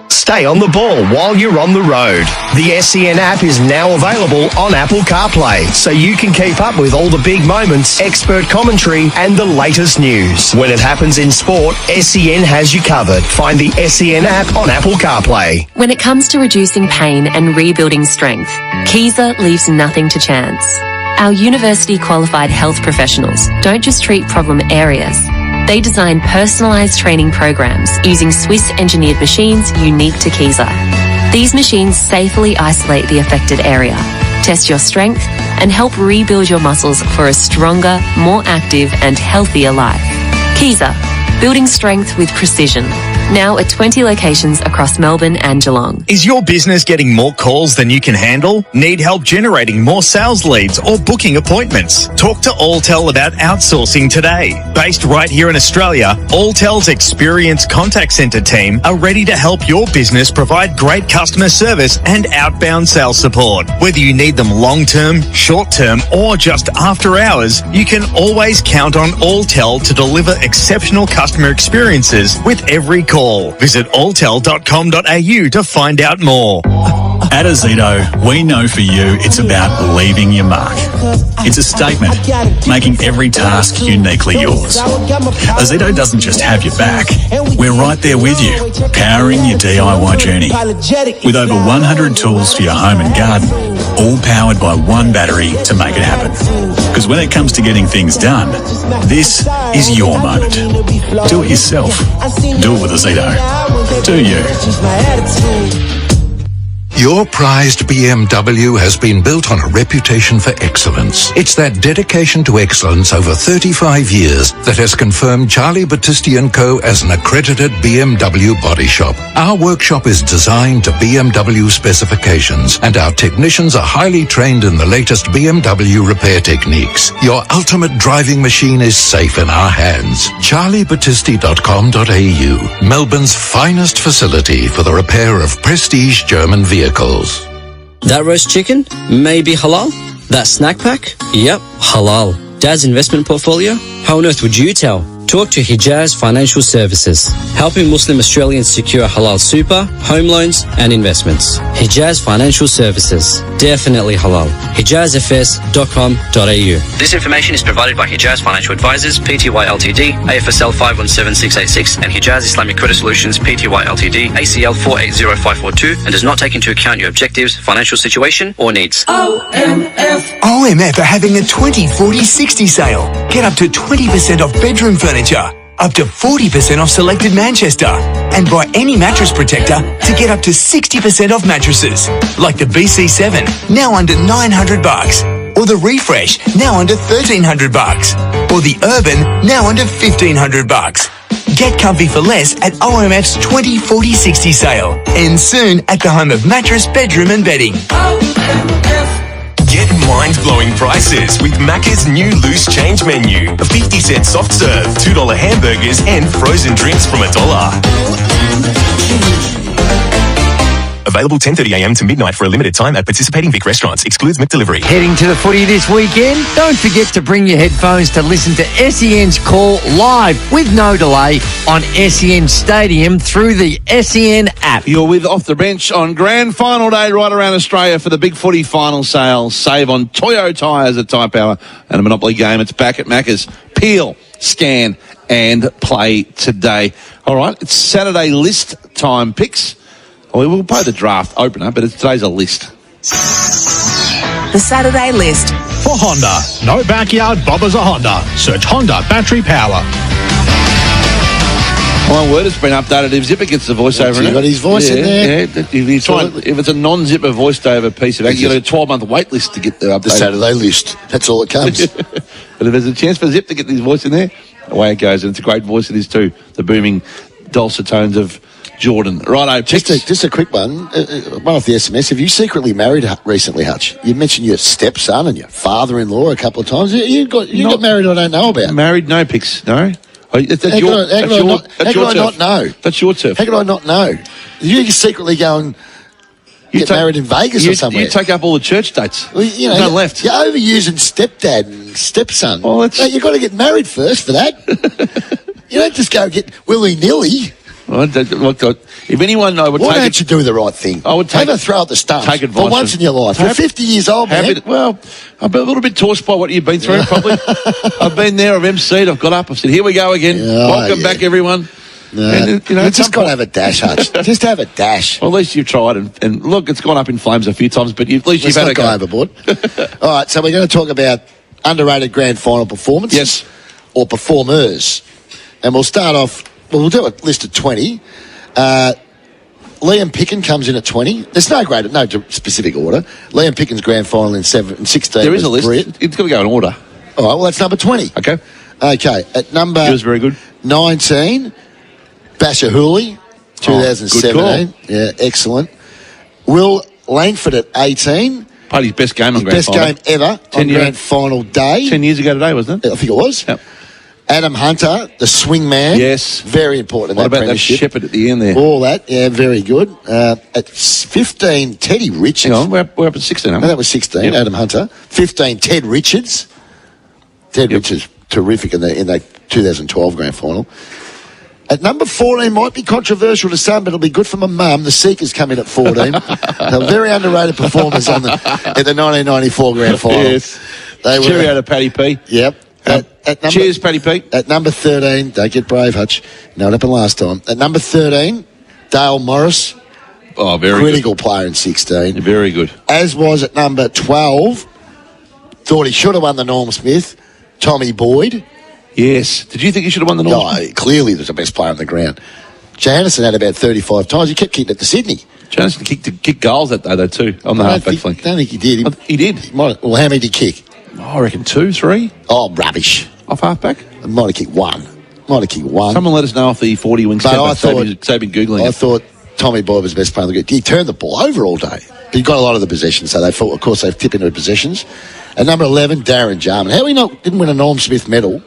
Stay on the ball while you're on the road. The SEN app is now available on Apple CarPlay, so you can keep up with all the big moments, expert commentary, and the latest news. When it happens in sport, SEN has you covered. Find the SEN app on Apple CarPlay. When it comes to reducing pain and rebuilding strength, Kiesa leaves nothing to chance. Our university-qualified health professionals don't just treat problem areas. They design personalised training programs using Swiss-engineered machines unique to Kiesa. These machines safely isolate the affected area, test your strength, and help rebuild your muscles for a stronger, more active and healthier life. Kiesa, building strength with precision. Now at 20 locations across Melbourne and Geelong. Is your business getting more calls than you can handle? Need help generating more sales leads or booking appointments? Talk to Alltel about outsourcing today. Based right here in Australia, Alltel's experienced contact centre team are ready to help your business provide great customer service and outbound sales support. Whether you need them long-term, short-term, or just after hours, you can always count on Alltel to deliver exceptional customer experiences with every call. Visit alltel.com.au to find out more. At Azito, we know for you it's about leaving your mark. It's a statement, making every task uniquely yours. Azito doesn't just have your back, we're right there with you, powering your DIY journey. With over 100 tools for your home and garden, all powered by one battery to make it happen. Because when it comes to getting things done, this is your moment. Do it yourself. Do it with Azito. Do you? Your prized BMW has been built on a reputation for excellence. It's that dedication to excellence over 35 years that has confirmed Charlie Battisti & Co. as an accredited BMW body shop. Our workshop is designed to BMW specifications, and our technicians are highly trained in the latest BMW repair techniques. Your ultimate driving machine is safe in our hands. CharlieBattisti.com.au, Melbourne's finest facility for the repair of prestige German vehicles. That roast chicken? Maybe halal? That snack pack? Yep, halal. Dad's investment portfolio? How on earth would you tell? Talk to Hijaz Financial Services, helping Muslim Australians secure halal super, home loans and investments. Hijaz Financial Services. Definitely halal. HijazFS.com.au. This information is provided by Hijaz Financial Advisors, Pty Ltd, AFSL 517686, and Hijaz Islamic Credit Solutions, Pty Ltd, ACL 480542, and does not take into account your objectives, financial situation, or needs. OMF are having a 20-40-60 sale. Get up to 20% off bedroom furniture, up to 40% off selected Manchester, and buy any mattress protector to get up to 60% off mattresses, like the BC7, now under $900, or the Refresh, now under $1,300, or the Urban, now under $1,500. Get comfy for less at OMF's 20-40-60 sale, and soon at the home of mattress, bedroom and bedding. Get mind-blowing prices with Macca's new loose change menu. 50-cent soft serve, $2 hamburgers and frozen drinks from $1. Available 10:30am to midnight for a limited time at participating Vic restaurants. Excludes McDelivery. Heading to the footy this weekend? Don't forget to bring your headphones to listen to SEN's call live with no delay on SEN Stadium through the SEN app. You're with Off the Bench on Grand Final Day right around Australia for the big footy final sale. Save on Toyo tyres at Tyre Power and a Monopoly game. It's back at Macca's. Peel, scan and play today. All right, it's Saturday list time picks. Well, we'll play the draft opener, but today's a list. The Saturday list. For Honda, no backyard bothers a Honda. Search Honda battery power. My word, it's been updated. If Zipper gets the voiceover in it. Got his voice in there. Yeah, if it's a non-Zipper voiced over piece of act, you've got a 12-month wait list to get the update. The Saturday list. That's all it comes. But if there's a chance for Zip to get his voice in there, away it goes. And it's a great voice it is too. The booming dulcet tones of Jordan. Righto, just a quick one. One off the SMS. Have you secretly married recently, Hutch? You mentioned your stepson and your father-in-law a couple of times. You got married I don't know about. Married, no pics, no. How could I not know? That's your turf. How could I not know? You secretly go and get married in Vegas or somewhere. You take up all the church dates. Well, you know, none left. You're overusing stepdad and stepson. Well, you've got to get married first for that. You don't just go get willy-nilly. Well, look, if anyone I would why take don't you do the right thing? I would have a throw at the stumps take advice for once in your life. You're 50 years old, man. Well, I'm a little bit torched by what you've been through, probably. I've been there, I've MC'd, I've got up, I've said, here we go again. Welcome back, everyone. No, and, you just got to have a dash, Hutch. Just have a dash. Well, at least you've tried, and look, it's gone up in flames a few times, but at least you've had a go. Overboard. All right, so we're going to talk about underrated grand final performances. Yes. Or performers. And we'll start off, we'll do a list of 20. Liam Picken comes in at 20. There's no specific order. Liam Picken's grand final in 16. There is a list. It's got to go in order. All right, well, that's number 20. Okay. At number he was very good. 19, Basher Hooley, 2017. Yeah, excellent. Will Langford at 18. Played his best game on grand final. Best game ever on grand final day. 10 years ago today, wasn't it? I think it was. Yep. Adam Hunter, the swing man. Yes. Very important in what that about that Shepherd at the end there? All that, yeah, very good. At 15, Teddy Richards. Hang on, we're up at 16, aren't we? No, that was 16, yep. Adam Hunter. 15, Ted Richards. Richards, terrific in that 2012 grand final. At number 14, might be controversial to some, but it'll be good for my mum. The Seekers come in at 14. They're very underrated performers at the 1994 grand final. Yes. Cheerio to Paddy P. Yep. Cheers, Paddy P. At number 13, don't get brave, Hutch. No, it happened last time. At number 13, Dale Morris. Oh, very critical player in 16. Very good. As was at number 12, thought he should have won the Norm Smith, Tommy Boyd. Yes. Did you think he should have won the Norm Smith? No, clearly he was the best player on the ground. Johannesson had about 35 times. He kept kicking it to Sydney. Johannesson kicked goals that day, though, too, on the halfback flank. I don't think he did. He did? Well, how many did he kick? I reckon 2, 3. Oh, rubbish. Off halfback? Might have kicked one. Someone let us know off the 40 wing step. I've been Googling it. I thought Tommy Boyd was the best player on the ground. He turned the ball over all day. He got a lot of the possessions, so they thought, of course, they've tipped into possessions. At number 11, Darren Jarman. How didn't win a Norm Smith medal?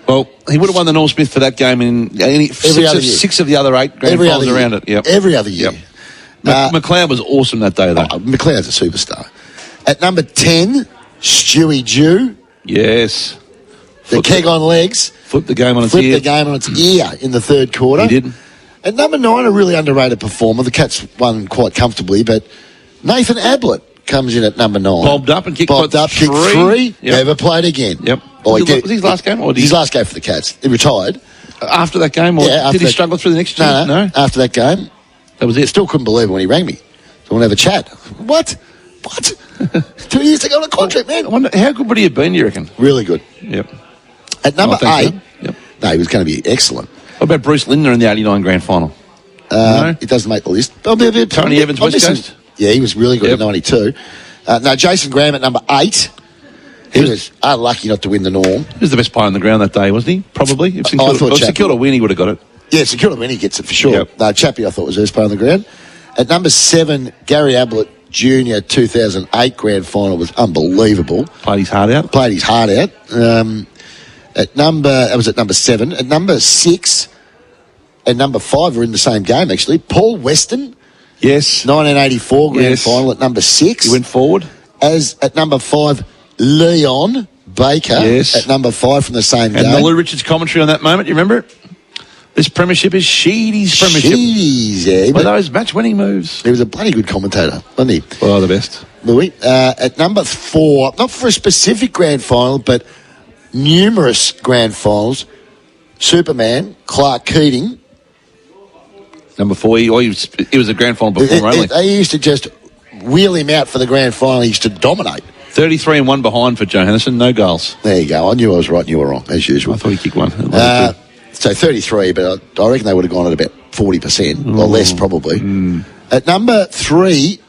Well, he would have won the Norm Smith for that game in six of the other 8 grand finals around it. Yep. Every other year. Yep. McLeod was awesome that day, though. McLeod's a superstar. At number 10, Stewie Jew. Yes. The keg on legs. Flipped the game on its ear in the third quarter. He did. At number 9, a really underrated performer. The Cats won quite comfortably, but Nathan Ablett comes in at number 9. Bobbed up and kicked kicked 3. Yep. Never played again. Yep. Was his last game? His last game for the Cats. He retired. After that game? Or did he struggle through the next year? No. After that game. That was it. Still couldn't believe it when he rang me. So I want to have a chat. What? 2 years ago on a contract, man. I wonder, how good would he have been, you reckon? Really good. Yep. At number 8, Yep. No, he was going to be excellent. What about Bruce Lindner in the 89 grand final? No? It doesn't make the list. Tony Evans, West Coast? Yeah, he was really good at 92. No, Jason Graham at number 8. He was unlucky not to win the Norm. He was the best player on the ground that day, wasn't he? Probably. If St Kilda win, he would have got it. Yeah, St Kilda win, he gets it for sure. Yep. No, Chappie, I thought, was the best player on the ground. At number 7, Gary Ablett Jr. 2008 grand final was unbelievable. Played his heart out. At number 7. At number 6 and number 5 were in the same game, actually. Paul Weston Yes. 1984 grand final at number 6. He went forward. As at number 5, Leon Baker at number 5 from the same game. And the Lou Richards commentary on that moment, you remember it? This premiership is Sheedy's premiership. Sheedy's, yeah. With those match-winning moves. He was a bloody good commentator, wasn't he? Well, the best. Louis. At number 4, not for a specific grand final, but numerous grand finals, Superman, Clark Keating. Number 4, he was a grand final performer only. They used to just wheel him out for the grand final. He used to dominate. 33 and 1 behind for Johannesson, no goals. There you go. I knew I was right and you were wrong, as usual. I thought he kicked one. So 33, but I reckon they would have gone at about 40%, or less probably. At number 3,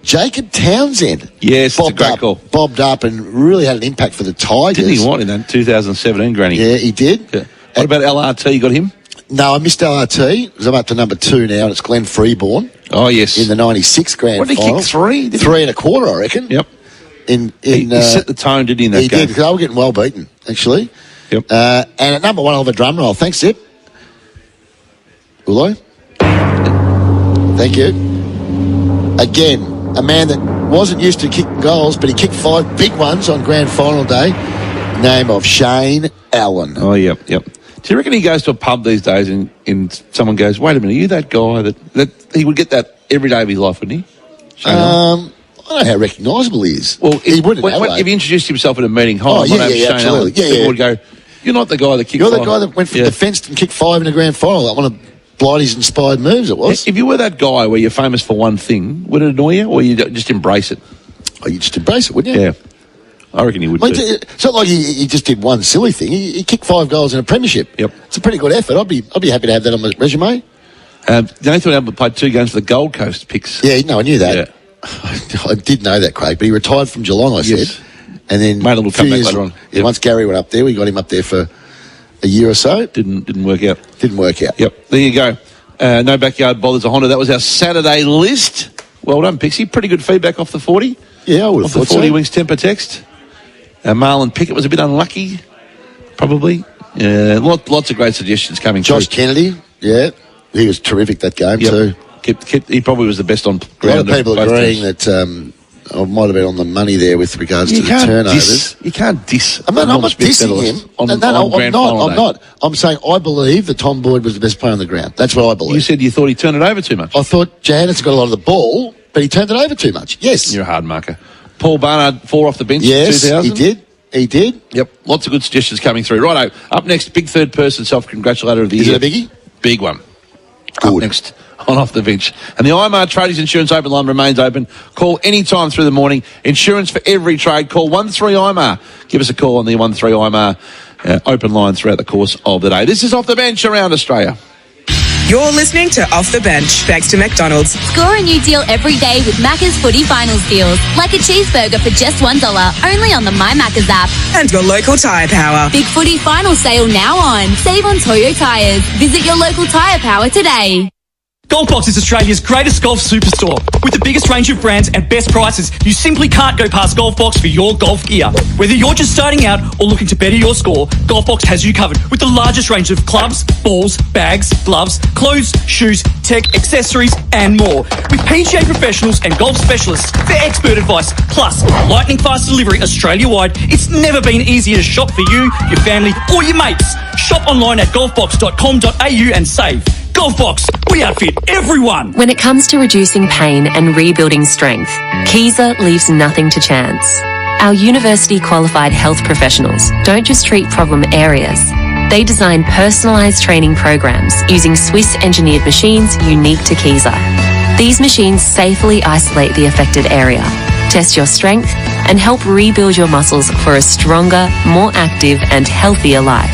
Jacob Townsend. Yes, it's a great call. Bobbed up and really had an impact for the Tigers. Didn't he want in that 2017 granny? Yeah, he did. Yeah. What about LRT? You got him? No, I missed LRT because I'm up to number 2 now, and it's Glenn Freeborn. Oh, yes. In the 96 grand final. What did he kick, 3? 3 and a quarter, I reckon. Yep. He set the tone, didn't he, in that game? He did, because they were getting well beaten, actually. Yep. And at number 1, I'll have a drum roll. Thanks, Zip. Ulo. Thank you. Again, a man that wasn't used to kicking goals, but he kicked 5 big ones on grand final day. Name of Shane Allen. Oh, yep. Do you reckon he goes to a pub these days and someone goes, wait a minute, are you that guy that he would get that every day of his life, wouldn't he? I don't know how recognisable he is. Well, he wouldn't. If he introduced himself at a meeting, absolutely. People would go, you're not the guy that kicked 5. You're the guy that went from defence and kicked 5 in a grand final. Like one of Blighty's inspired moves, it was. If you were that guy where you're famous for one thing, would it annoy you, or you just embrace it? Oh, you just embrace it, wouldn't you? Yeah. I reckon he would too. It's not like he just did one silly thing. He kicked 5 goals in a premiership. Yep. It's a pretty good effort. I'd be happy to have that on my resume. Nathan Albert played 2 games for the Gold Coast Picks. Yeah, no, I knew that. Yeah. I did know that, Craig, but he retired from Geelong, I said. And then made a little comeback later on. Yeah, once Gary went up there, we got him up there for a year or so. Didn't work out. Didn't work out. Yep. There you go. No backyard bothers a Honda. That was our Saturday list. Well done, Pixie. Pretty good feedback off the 40. Yeah, I would have thought the 40 Wings temper text. Marlon Pickett was a bit unlucky, probably. Lots of great suggestions coming through. Josh Kennedy, yeah. He was terrific that game too. He probably was the best on ground. A lot of people agreeing that I might have been on the money there with regards to the turnovers. You can't diss. I'm not dissing him. I'm not. I'm saying I believe that Tom Boyd was the best player on the ground. That's what I believe. You said you thought he turned it over too much. I thought Johannes got a lot of the ball, but he turned it over too much. Yes. You're a hard marker. Paul Barnard, 4 off the bench in 2000. He did. Yep. Lots of good suggestions coming through. Righto. Up next, big third person self-congratulator of the year. Is it a biggie? Big one. Good. Up next on Off the Bench. And the IMAR Tradies Insurance open line remains open. Call any time through the morning. Insurance for every trade. Call 13IMAR. Give us a call on the 13IMAR open line throughout the course of the day. This is Off the Bench around Australia. You're listening to Off the Bench, thanks to McDonald's. Score a new deal every day with Macca's Footy Finals deals. Like a cheeseburger for just $1, only on the My Macca's app. And your local tyre power. Big Footy Final sale now on. Save on Toyo tyres. Visit your local tyre power today. Golfbox is Australia's greatest golf superstore. With the biggest range of brands and best prices, you simply can't go past Golfbox for your golf gear. Whether you're just starting out or looking to better your score, Golfbox has you covered with the largest range of clubs, balls, bags, gloves, clothes, shoes, tech, accessories, and more. With PGA professionals and golf specialists for expert advice, plus lightning fast delivery Australia-wide, it's never been easier to shop for you, your family, or your mates. Shop online at golfbox.com.au and save. Golfbox, we outfit everyone. When it comes to reducing pain and rebuilding strength, Kiza leaves nothing to chance. Our university-qualified health professionals don't just treat problem areas. They design personalised training programs using Swiss-engineered machines unique to Kiza. These machines safely isolate the affected area, test your strength, and help rebuild your muscles for a stronger, more active and healthier life.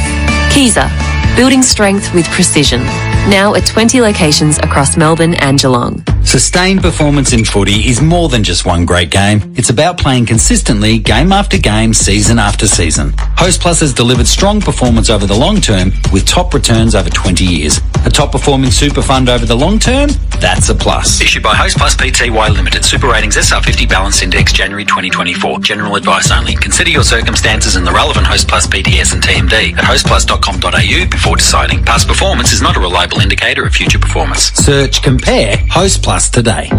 Kiza, building strength with precision. Now at 20 locations across Melbourne and Geelong. Sustained performance in footy is more than just one great game. It's about playing consistently, game after game, season after season. Host Plus has delivered strong performance over the long term with top returns over 20 years. A top performing super fund over the long term? That's a plus. Issued by Host Plus Pty Limited. Super Ratings SR50 Balance Index January 2024. General advice only. Consider your circumstances and the relevant Host Plus PTS and TMD at hostplus.com.au before deciding. Past performance is not a reliable indicator of future performance. Search Compare Host Plus today.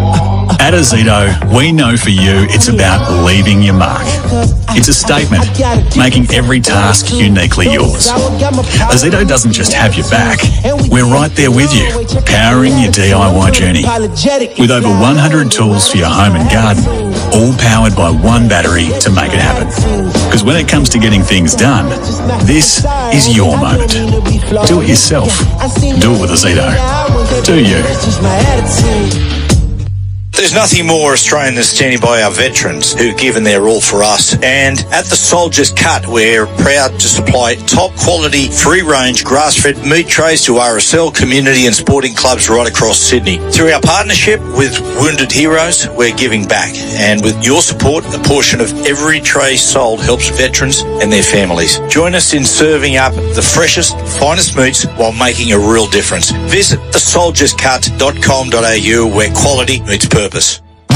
At Ozito, we know for you it's about leaving your mark. It's a statement, making every task uniquely yours. Ozito doesn't just have your back, we're right there with you, powering your DIY journey. With over 100 tools for your home and garden, all powered by one battery to make it happen. Because when it comes to getting things done, this is your moment. Do it yourself. Do it with Ozito. Do you? There's nothing more Australian than standing by our veterans who've given their all for us. And at the Soldier's Cut, we're proud to supply top quality, free-range, grass-fed meat trays to RSL community and sporting clubs right across Sydney. Through our partnership with Wounded Heroes, we're giving back. And with your support, a portion of every tray sold helps veterans and their families. Join us in serving up the freshest, finest meats while making a real difference. Visit thesoldierscut.com.au where quality meets purpose.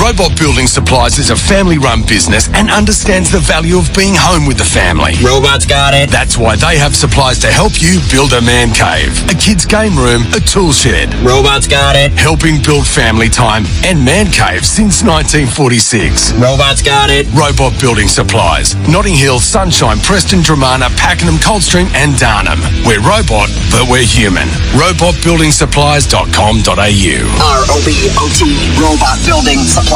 Robot Building Supplies is a family-run business and understands the value of being home with the family. Robots got it. That's why they have supplies to help you build a man cave, a kid's game room, a tool shed. Robots got it. Helping build family time and man caves since 1946. Robots got it. Robot Building Supplies. Notting Hill, Sunshine, Preston, Dramana, Pakenham, Coldstream and Darnham. We're robot, but we're human. robotbuildingsupplies.com.au. ROBOT, Robot Building Supplies.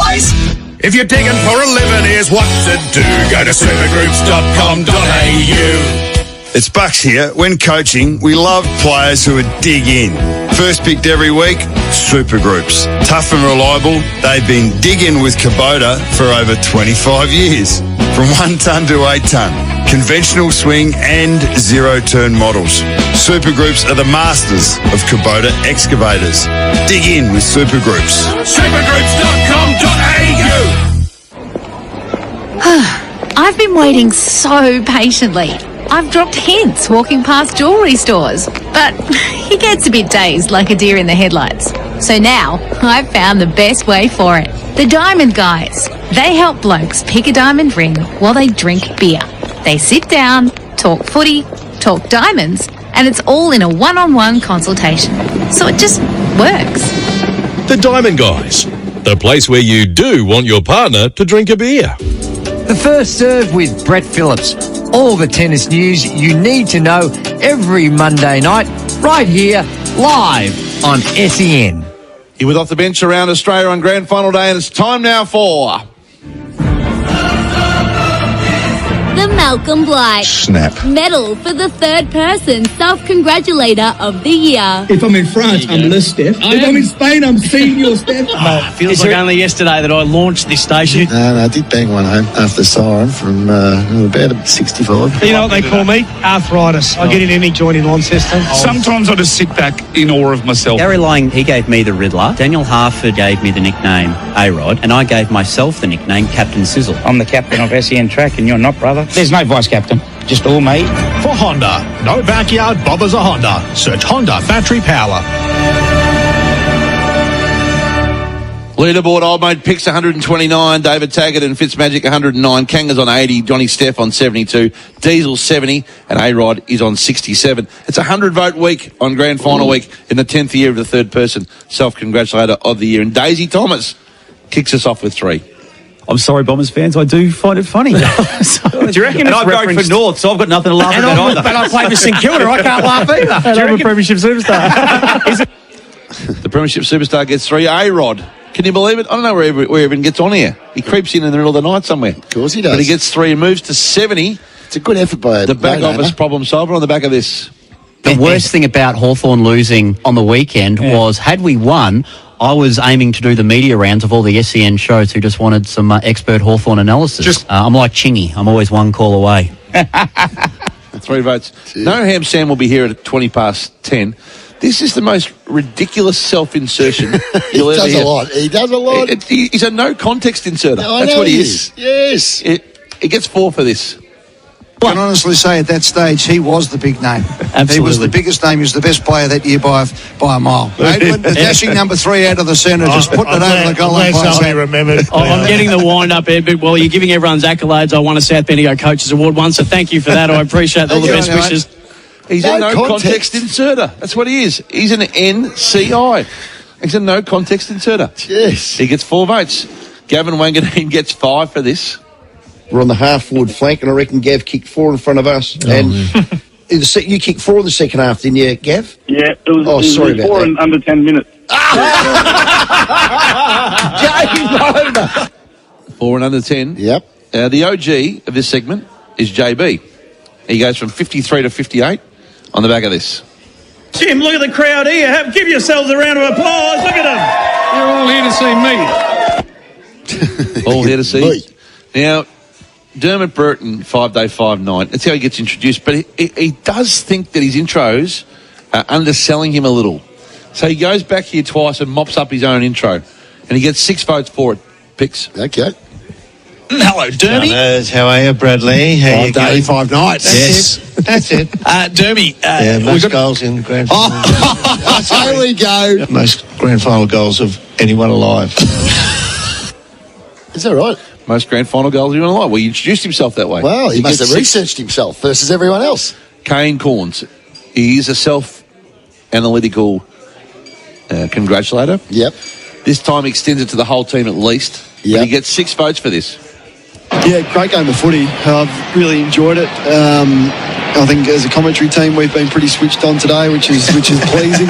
If you're digging for a living, here's what to do. Go to supergroups.com.au. It's Bucks here. When coaching, we love players who would dig in. First picked every week, Supergroups. Tough and reliable, they've been digging with Kubota for over 25 years. From 1 tonne to 8 tonne. Conventional swing and zero-turn models. Supergroups are the masters of Kubota excavators. Dig in with Supergroups. Supergroups.com.au. I've been waiting so patiently. I've dropped hints walking past jewellery stores, but he gets a bit dazed like a deer in the headlights. So now I've found the best way for it. The Diamond Guys. They help blokes pick a diamond ring while they drink beer. They sit down, talk footy, talk diamonds, and it's all in a one-on-one consultation. So it just works. The Diamond Guys. The place where you do want your partner to drink a beer. The First Serve with Brett Phillips. All the tennis news you need to know every Monday night, right here, live on SEN. You're with Off the Bench around Australia on Grand Final Day, and it's time now for... The Malcolm Blight Snap. Medal for the third person self-congratulator of the year. If I'm in France, I'm Le Steph. If I'm in Spain, I'm Senior Steph. Feels like only yesterday that I launched this station. No, I did bang one home after the siren from about 65. You know what they call me? Arthritis. I get in any joint in Launceston. Sometimes I just sit back in awe of myself. Gary Lang, he gave me the Riddler. Daniel Harford gave me the nickname A-Rod, and I gave myself the nickname Captain Sizzle. I'm the captain of SEN Track, and you're not, brother. There's no vice captain, just all me. For Honda, no backyard bothers a Honda. Search Honda Battery Power. Leaderboard, old mate Picks 129, David Taggart and Fitzmagic 109, Kanga's on 80, Johnny Steph on 72, Diesel 70, and A-Rod is on 67. It's a 100-vote week on Grand Final week in the 10th year of the third person self-congratulator of the year. And Daisy Thomas kicks us off with 3. I'm sorry, Bombers fans, I do find it funny. Do you reckon and it's I vote for North, so I've got nothing to laugh at either. But I play for St Kilda, I can't laugh either. And I'm a premiership superstar. The premiership superstar gets 3. A-Rod, can you believe it? I don't know where he even gets on here. He creeps in the middle of the night somewhere. Of course he does. But he gets 3 and moves to 70. It's a good effort by the back office problem solver on the back of this. The worst thing about Hawthorn losing on the weekend was, had we won, I was aiming to do the media rounds of all the SEN shows who just wanted some expert Hawthorn analysis. I'm like Chingy. I'm always one call away. 3 votes. No Ham Sam will be here at 20 past 10. This is the most ridiculous self-insertion you'll ever hear. He does a lot. He's a no-context inserter. No, That's what he is. Yes. He gets 4 for this. I can honestly say at that stage he was the big name. Absolutely. He was the biggest name. He was the best player that year by a mile. Edwin, the dashing number 3 out of the centre, just putting it over the goal line. I'm getting the wind up, Ed, but while you're giving everyone's accolades, I won a South Bendigo Coaches Award once, so thank you for that. I appreciate all the best wishes. He's a no context inserter. That's what he is. He's an NCI. He's a no context inserter. Yes. He gets 4 votes. Gavin Wanganeen gets 5 for this. We're on the half-forward flank, and I reckon Gav kicked 4 in front of us. You kicked 4 in the second half, didn't you, Gav? Yeah, it was, sorry about 4 that. in under 10 minutes. Game over. 4 and under 10. Yep. The OG of this segment is JB. He goes from 53 to 58 on the back of this. Jim, look at the crowd here. Give yourselves a round of applause. Look at them. You're all here to see me. All here to see. Now, Dermot Burton, 5-day, 5-night. That's how he gets introduced. But he does think that his intros are underselling him a little. So he goes back here twice and mops up his own intro. And he gets 6 votes for it. Picks. Okay. Hello, Derby. How are you, Bradley? How you 5 day, going? 5 nights. Yes. That's it. Derby. Most goals in grand final. Here we go. Most grand final goals of anyone alive. Is that right? Most grand final goals of anyone alive. Well, he introduced himself that way. Well, he must gets have 6. researched himself versus everyone else. Kane Corns. He is a self-analytical congratulator. Yep. This time extends it to the whole team at least. Yep. But he gets 6 votes for this. Yeah, great game of footy. I've really enjoyed it. I think as a commentary team we've been pretty switched on today, which is pleasing.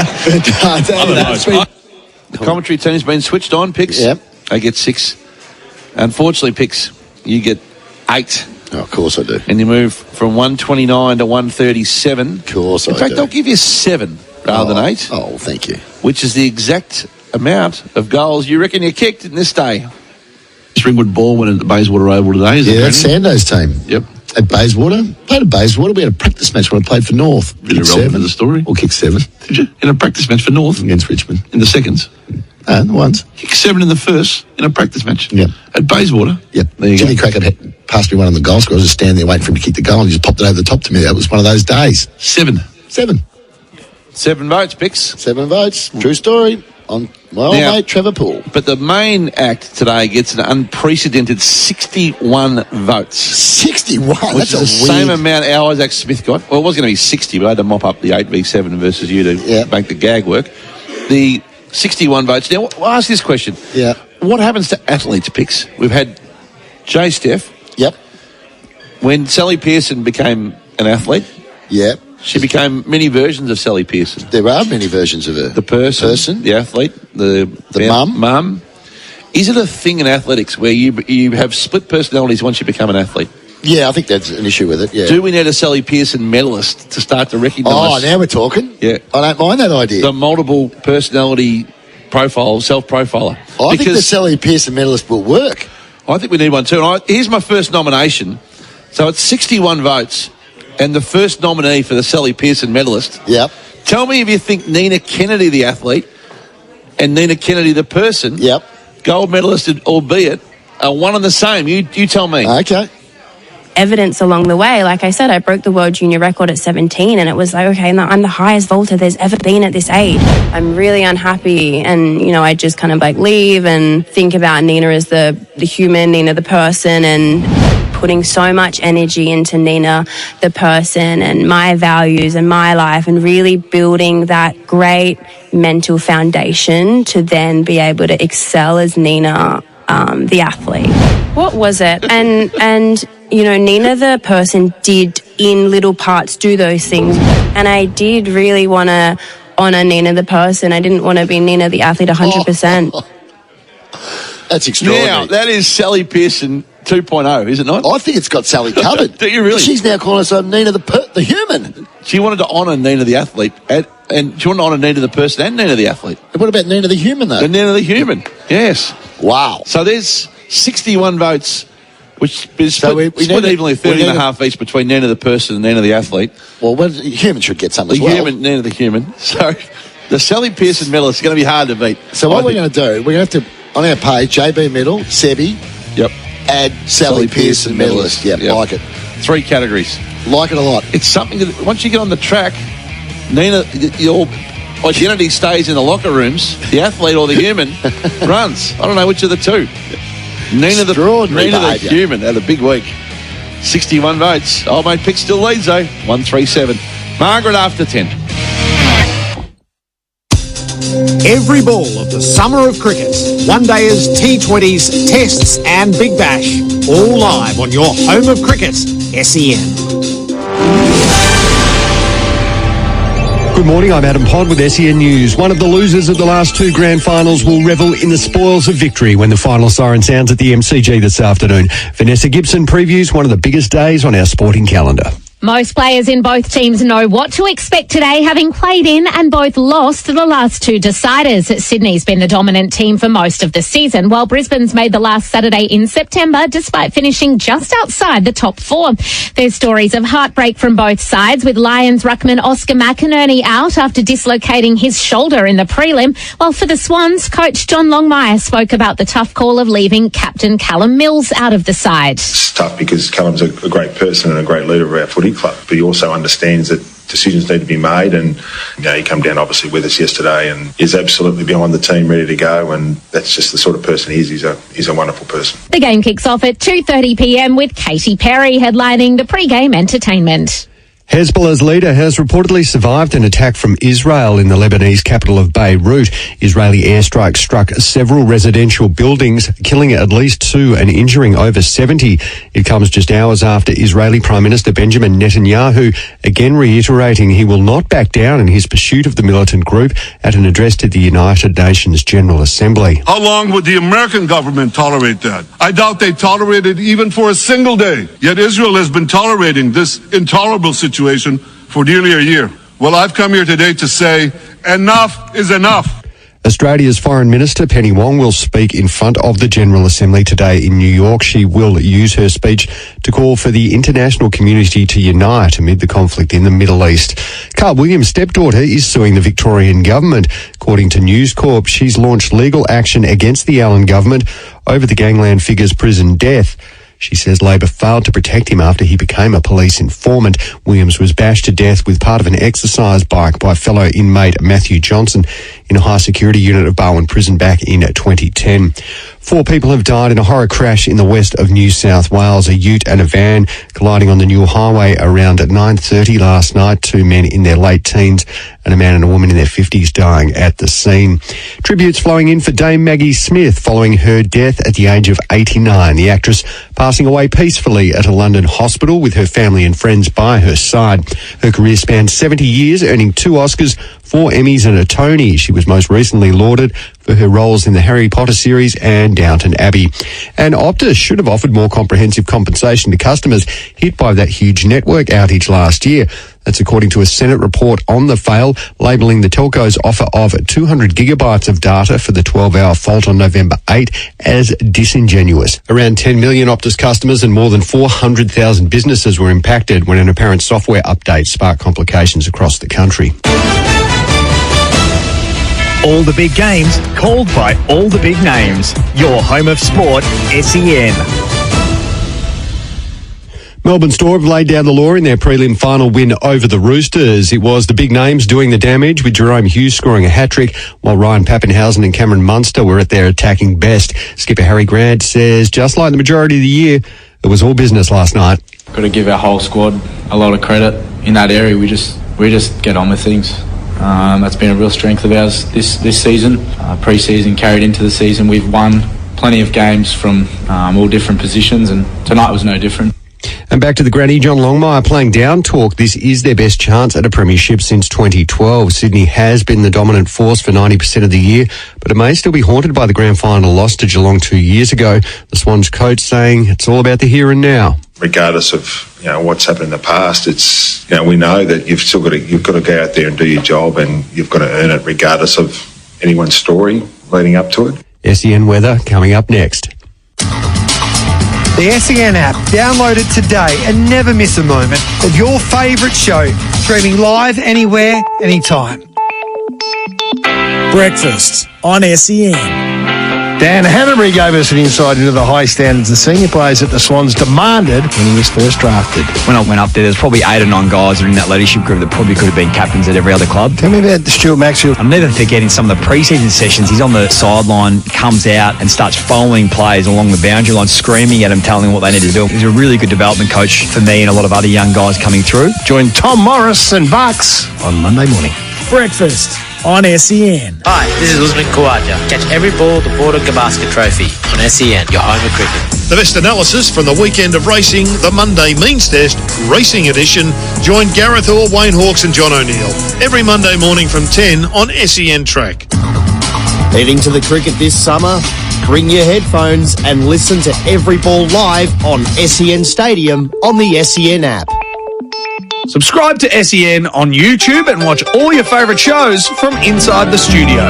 The commentary team's been switched on. Picks. Yep. They get 6. Unfortunately, Picks, you get 8. Oh, of course I do. And you move from 129 to 137. Of course I do. In fact, they'll give you 7 rather than 8. Oh, thank you. Which is the exact amount of goals you reckon you kicked in this day. Ringwood ball went at the Bayswater Oval today. That's Sando's team. Yep. At Bayswater. Played at Bayswater. We had a practice match when I played for North. Really relevant to the story. Or kicked 7. Did you? In a practice match for North? Against Richmond. In the seconds? Once. Kicked 7 in the first in a practice match. Yep. At Bayswater? Yep. There you Jimmy go. Crackett passed me one on the goal score. I was just standing there waiting for him to kick the goal and he just popped it over the top to me. That was one of those days. 7. 7 votes, Picks. 7 votes. True story. On my old mate Trevor Poole. But the main act today gets an unprecedented 61 votes. 61? Which That's is the same amount Isaac Smith got. Well, it was going to be 60, but I had to mop up the 8v7 versus you to make the gag work. The 61 votes. Now, I'll ask this question. Yeah. What happens to athletes, Picks? We've had Jay Steph. Yep. When Sally Pearson became an athlete. Yep. She became many versions of Sally Pearson. There are many versions of her. The person, the athlete, the mum. Is it a thing in athletics where you have split personalities once you become an athlete? Yeah, I think that's an issue with it, yeah. Do we need a Sally Pearson medalist to start to recognise? Oh, now we're talking? Yeah. I don't mind that idea. The multiple personality profile, self-profiler. I think the Sally Pearson medalist will work. I think we need one too. And here's my first nomination. So it's 61 votes. And the first nominee for the Sally Pearson medalist. Yep. Tell me if you think Nina Kennedy, the athlete, and Nina Kennedy, the person, gold medalist, albeit, are one and the same. You tell me. Okay. Evidence along the way. Like I said, I broke the world junior record at 17 and it was like, okay, I'm the highest vaulter there's ever been at this age. I'm really unhappy and, I just kind of leave and think about Nina as the human, Nina the person, and putting so much energy into Nina the person and my values and my life and really building that great mental foundation to then be able to excel as Nina the athlete. What was it? And Nina the person did in little parts do those things. And I did really want to honour Nina the person. I didn't want to be Nina the athlete 100%. That's extraordinary. Now, that is Sally Pearson 2.0, is it not? I think it's got Sally covered. Do you really? She's now calling herself Nina the human. She wanted to honour Nina the athlete, and she wanted to honour Nina the person and Nina the athlete. And what about Nina the human, though? And Nina the human, yes. Wow. So there's 61 votes, which is split evenly 30.5 each between Nina the person and Nina the athlete. Well, the human should get some as well. Nina the human. So the Sally Pearson medalist is going to be hard to beat. So what we're going to do, we're going to have to, on our page, JB medal, Sebi. Yep. Add Sally Pearson medalist. Yep, like it. 3 categories. Like it a lot. It's something that once you get on the track, Nina, your identity stays in the locker rooms. The athlete or the human runs. I don't know which of the two. Nina the human had a big week. 61 votes. Old mate Pick still leads though. 137. Margaret after 10. Every ball of the summer of cricket. One-dayers, T20s, tests and Big Bash. All live on your home of cricket, SEN. Good morning, I'm Adam Pod with SEN News. One of the losers of the last 2 grand finals will revel in the spoils of victory when the final siren sounds at the MCG this afternoon. Vanessa Gibson previews one of the biggest days on our sporting calendar. Most players in both teams know what to expect today, having played in and both lost the last 2 deciders. Sydney's been the dominant team for most of the season, while Brisbane's made the last Saturday in September despite finishing just outside the top 4. There's stories of heartbreak from both sides, with Lions ruckman Oscar McInerney out after dislocating his shoulder in the prelim, while for the Swans, coach John Longmire spoke about the tough call of leaving captain Callum Mills out of the side. It's tough because Callum's a great person and a great leader of our footy club, but he also understands that decisions need to be made, and he came down obviously with us yesterday and is absolutely behind the team, ready to go, and that's just the sort of person he is. He's a wonderful person. The game kicks off at 2:30 p.m. with Katy Perry headlining the pre-game entertainment. Hezbollah's leader has reportedly survived an attack from Israel in the Lebanese capital of Beirut. Israeli airstrikes struck several residential buildings, killing at least 2 and injuring over 70. It comes just hours after Israeli Prime Minister Benjamin Netanyahu again reiterating he will not back down in his pursuit of the militant group at an address to the United Nations General Assembly. How long would the American government tolerate that? I doubt they tolerate it even for a single day. Yet Israel has been tolerating this intolerable situation for nearly a year. Well, I've come here today to say enough is enough. Australia's Foreign Minister Penny Wong will speak in front of the General Assembly today in New York. She will use her speech to call for the international community to unite amid the conflict in the Middle East. Carl Williams' stepdaughter is suing the Victorian government. According to News Corp, she's launched legal action against the Allen government over the gangland figure's prison death. She says Labor failed to protect him after he became a police informant. Williams was bashed to death with part of an exercise bike by fellow inmate Matthew Johnson in a high-security unit of Barwon Prison back in 2010. 4 people have died in a horror crash in the west of New South Wales. A ute and a van colliding on the Newell Highway around 9:30 last night. 2 men in their late teens and a man and a woman in their 50s dying at the scene. Tributes flowing in for Dame Maggie Smith following her death at the age of 89. The actress passing away peacefully at a London hospital with her family and friends by her side. Her career spanned 70 years, earning 2 Oscars, 4 Emmys and a Tony. She was most recently lauded for her roles in the Harry Potter series and Downton Abbey. And Optus should have offered more comprehensive compensation to customers hit by that huge network outage last year. That's according to a Senate report on the fail, labelling the telco's offer of 200 gigabytes of data for the 12-hour fault on November 8 as disingenuous. Around 10 million Optus customers and more than 400,000 businesses were impacted when an apparent software update sparked complications across the country. All the big games, called by all the big names. Your home of sport, SEN. Melbourne Storm have laid down the law in their prelim final win over the Roosters. It was the big names doing the damage, with Jerome Hughes scoring a hat-trick, while Ryan Pappenhausen and Cameron Munster were at their attacking best. Skipper Harry Grant says, just like the majority of the year, it was all business last night. Got to give our whole squad a lot of credit in that area. We just get on with things. That's been a real strength of ours this season. Pre-season carried into the season. We've won plenty of games from all different positions, and tonight was no different. And back to the granny, John Longmire playing down talk. This is their best chance at a premiership since 2012. Sydney has been the dominant force for 90% of the year, but it may still be haunted by the grand final loss to Geelong 2 years ago. The Swans coach saying it's all about the here and now. Regardless of what's happened in the past, it's we know that you've got to go out there and do your job, and you've got to earn it regardless of anyone's story leading up to it. SEN weather coming up next. The SEN app. Download it today and never miss a moment of your favourite show, streaming live anywhere, anytime. Breakfast on SEN. Dan Hanbury gave us an insight into the high standards the senior players at the Swans demanded when he was first drafted. When I went up there, there's probably 8 or 9 guys that are in that leadership group that probably could have been captains at every other club. Tell me about Stuart Maxfield. I'm never forgetting some of the pre-season sessions. He's on the sideline, comes out and starts following players along the boundary line, screaming at them, telling them what they need to do. He's a really good development coach for me and a lot of other young guys coming through. Join Tom Morris and Bucks on Monday morning. Breakfast on SEN. Hi, this is Usman Khawaja. Catch every ball the Border Gavaskar Trophy on SEN, your home of cricket. The best analysis from the weekend of racing, the Monday Means Test Racing Edition. Join Gareth Orr, Wayne Hawkes and John O'Neill every Monday morning from 10 on SEN Track. Heading to the cricket this summer? Bring your headphones and listen to every ball live on SEN Stadium on the SEN app. Subscribe to SEN on YouTube and watch all your favourite shows from inside the studio.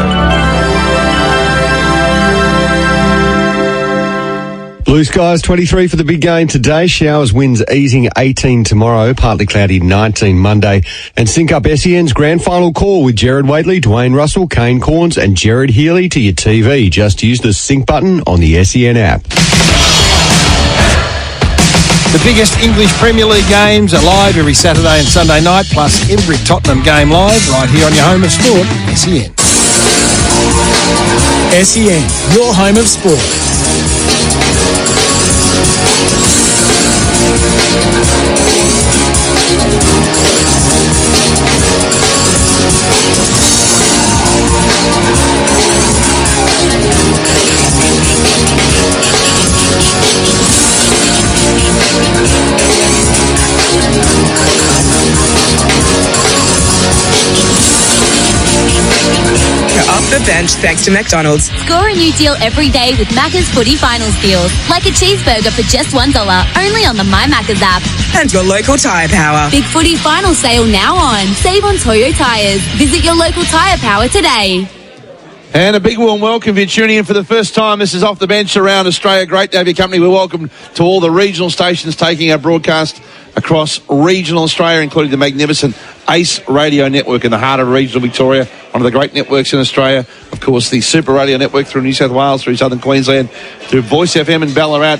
Blue skies 23 for the big game today. Showers, winds easing 18 tomorrow. Partly cloudy 19 Monday. And sync up SEN's grand final call with Gerard Whateley, Dwayne Russell, Kane Corns and Gerard Healy to your TV. Just use the sync button on the SEN app. The biggest English Premier League games are live every Saturday and Sunday night, plus every Tottenham game live right here on your home of sport, SEN. SEN, your home of sport. Off the bench thanks to McDonald's. Score a new deal every day with Macca's Footy Finals deals. Like a cheeseburger for just $1, only on the My Macca's app. And your local Tyre Power. Big Footy Final sale now on. Save on Toyo tyres. Visit your local Tyre Power today. And a big warm welcome if you're tuning in for the first time. This is Off the Bench around Australia. Great to have your company. We're welcome to all the regional stations taking our broadcast across regional Australia, including the magnificent ACE Radio Network in the heart of regional Victoria, one of the great networks in Australia. Of course, the Super Radio Network through New South Wales, through Southern Queensland, through Voice FM in Ballarat,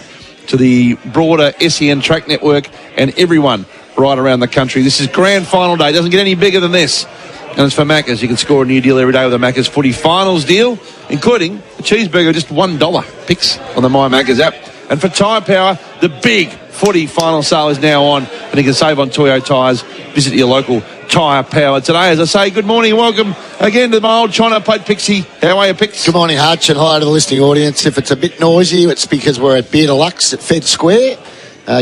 to the broader SEN Track Network, and everyone right around the country. This is grand final day. It doesn't get any bigger than this. And it's for Macca's. You can score a new deal every day with a Macca's Footy Finals deal, including a cheeseburger, just $1 picks on the My Macca's app. And for Tyre Power, the big Footy Final sale is now on, and you can save on Toyo tyres. Visit your local Tyre Power today. As I say, good morning and welcome again to my old China Plate Pixie. How are you, Pix? Good morning, Hutch, and hi to the listening audience. If it's a bit noisy, it's because we're at Beer Deluxe at Fed Square,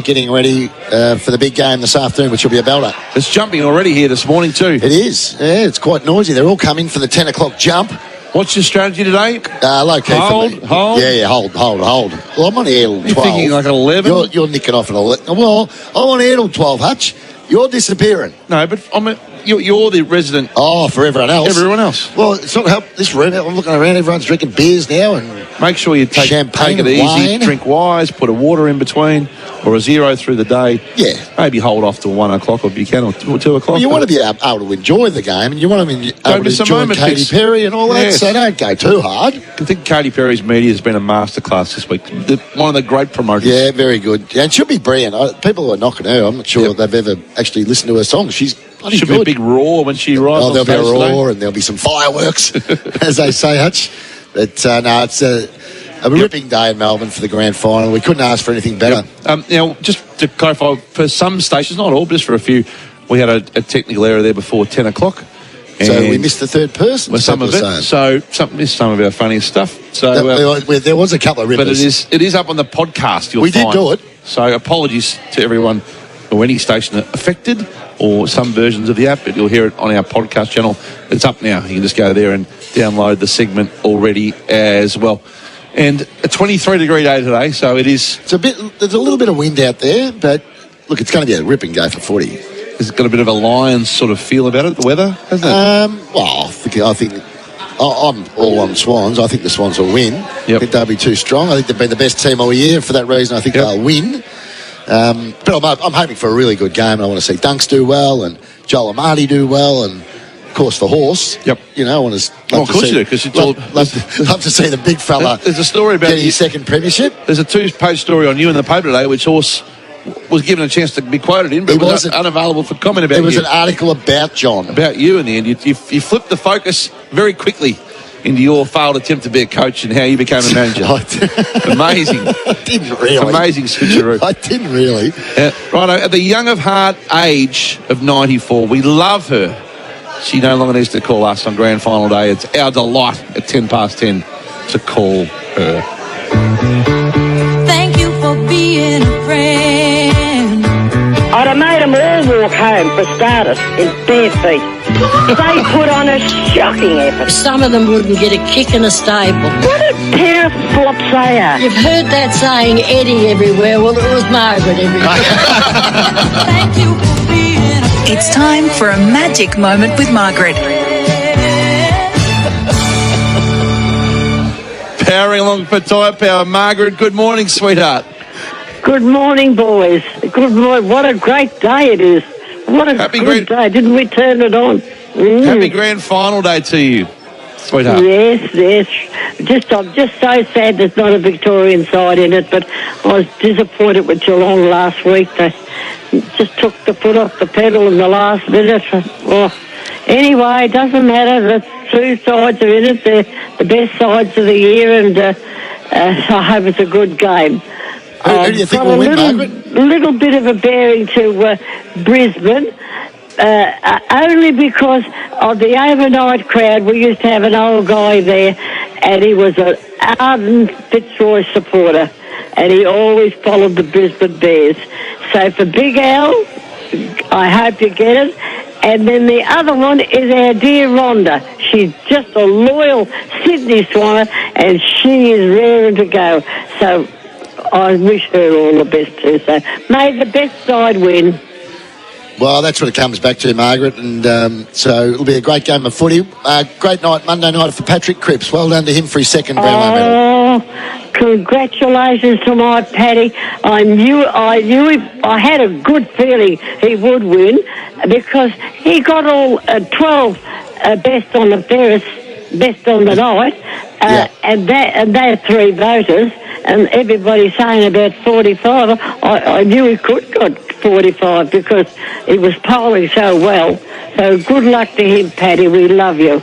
getting ready for the big game this afternoon, which will be a belter. It's jumping already here this morning too. It is. Yeah, it's quite noisy. They're all coming for the 10 o'clock jump. What's your strategy today? Low key for me. Hold? Yeah, hold. Well, I'm on air till 12. You're thinking like at 11? You're nicking off at 11. Well, I'm on air till 12, Hutch. You're disappearing. No, but you're the resident. Oh, for everyone else. Everyone else. Well, it's not help. This room, I'm looking around, everyone's drinking beers now. And make sure you take it easy, wine. Drink wise, put a water in between, or a zero through the day. Yeah. Maybe hold off till 1 o'clock if you can, or 2 o'clock. Well, you want to be able to enjoy the game, and you want to be able to enjoy Katy Perry and all that, yes. So don't go too hard. I think Katy Perry's media has been a masterclass this week. One of the great promoters. Yeah, very good. Yeah, and she'll be brilliant. People who are knocking her, I'm not sure they've ever actually listened to her songs. She's should be a big roar when she arrives. Oh, there'll be a roar and there'll be some fireworks, as they say, Hutch. But no, it's a ripping day in Melbourne for the grand final. We couldn't ask for anything better. Now, just to clarify, for some stations, not all, but just for a few, we had a technical error there before 10 o'clock. So we missed the third person. Some of it. So missed some of our funniest stuff. So there was a couple of rippers. But it is up on the podcast. We did do it. So apologies to everyone or any station affected, or some versions of the app, but you'll hear it on our podcast channel. It's up now. You can just go there and download the segment already as well. And a 23-degree day today, so it is. There's a little bit of wind out there, but look, it's going to be a ripping day for footy. It's got a bit of a Lions sort of feel about it, the weather, hasn't it? Well, I think I'm all on Swans. I think the Swans will win. I think they'll be too strong. I think they've been the best team all year. For that reason, I think they'll win. But I'm hoping for a really good game. I want to see Dunks do well and Joel Amati do well and of course, the horse. Yep. You know, I want to. Well, of course you do, because it's all. Love to see the big fella. There's a story about getting his second premiership. There's a 2-page story on you in the paper today, which horse was given a chance to be quoted in, but was unavailable for comment about you. It was an article about John. About you in the end. You flipped the focus very quickly into your failed attempt to be a coach and how you became a manager. Amazing. I didn't really. Amazing switcheroo. I didn't really. Right, at the young of heart age of 94, we love her. She no longer needs to call us on grand final day. It's our delight at 10:10 to call her. Thank you for being a friend. I'd have made them all walk home, for starters, in bare feet. They put on a shocking effort. Some of them wouldn't get a kick in a stable. What a pair of flops they are. You've heard that saying, Eddie everywhere. Well, it was Margaret everywhere. Thank you for being a friend. It's time for a magic moment with Margaret. Powering along for Tyre Power. Margaret, good morning, sweetheart. Good morning, boys. Good morning. What a great day it is. What a good day. Didn't we turn it on? Happy grand final day to you, sweetheart. Yes. I'm just so sad there's not a Victorian side in it, but I was disappointed with Geelong last week. They just took the foot off the pedal in the last minute. Well, anyway, it doesn't matter. The two sides are in it. They're the best sides of the year, and I hope it's a good game. Who do you think will win, Margaret? A little bit of a bearing to Brisbane, only because of the overnight crowd. We used to have an old guy there, and he was an ardent Fitzroy supporter, and he always followed the Brisbane Bears. So for Big Al, I hope you get it. And then the other one is our dear Rhonda. She's just a loyal Sydney Swanner, and she is raring to go. So I wish her all the best too. So may the best side win. Well, that's what it comes back to, Margaret. And so it'll be a great game of footy. Great night, Monday night for Patrick Cripps. Well done to him for his second Brownlow medal. Oh, congratulations to my Paddy. I had a good feeling he would win because he got all 12 best on the Ferris, best on the night, and they're 3 voters. And everybody's saying about 45. I knew he could got 45 because he was polling so well. So good luck to him, Paddy. We love you.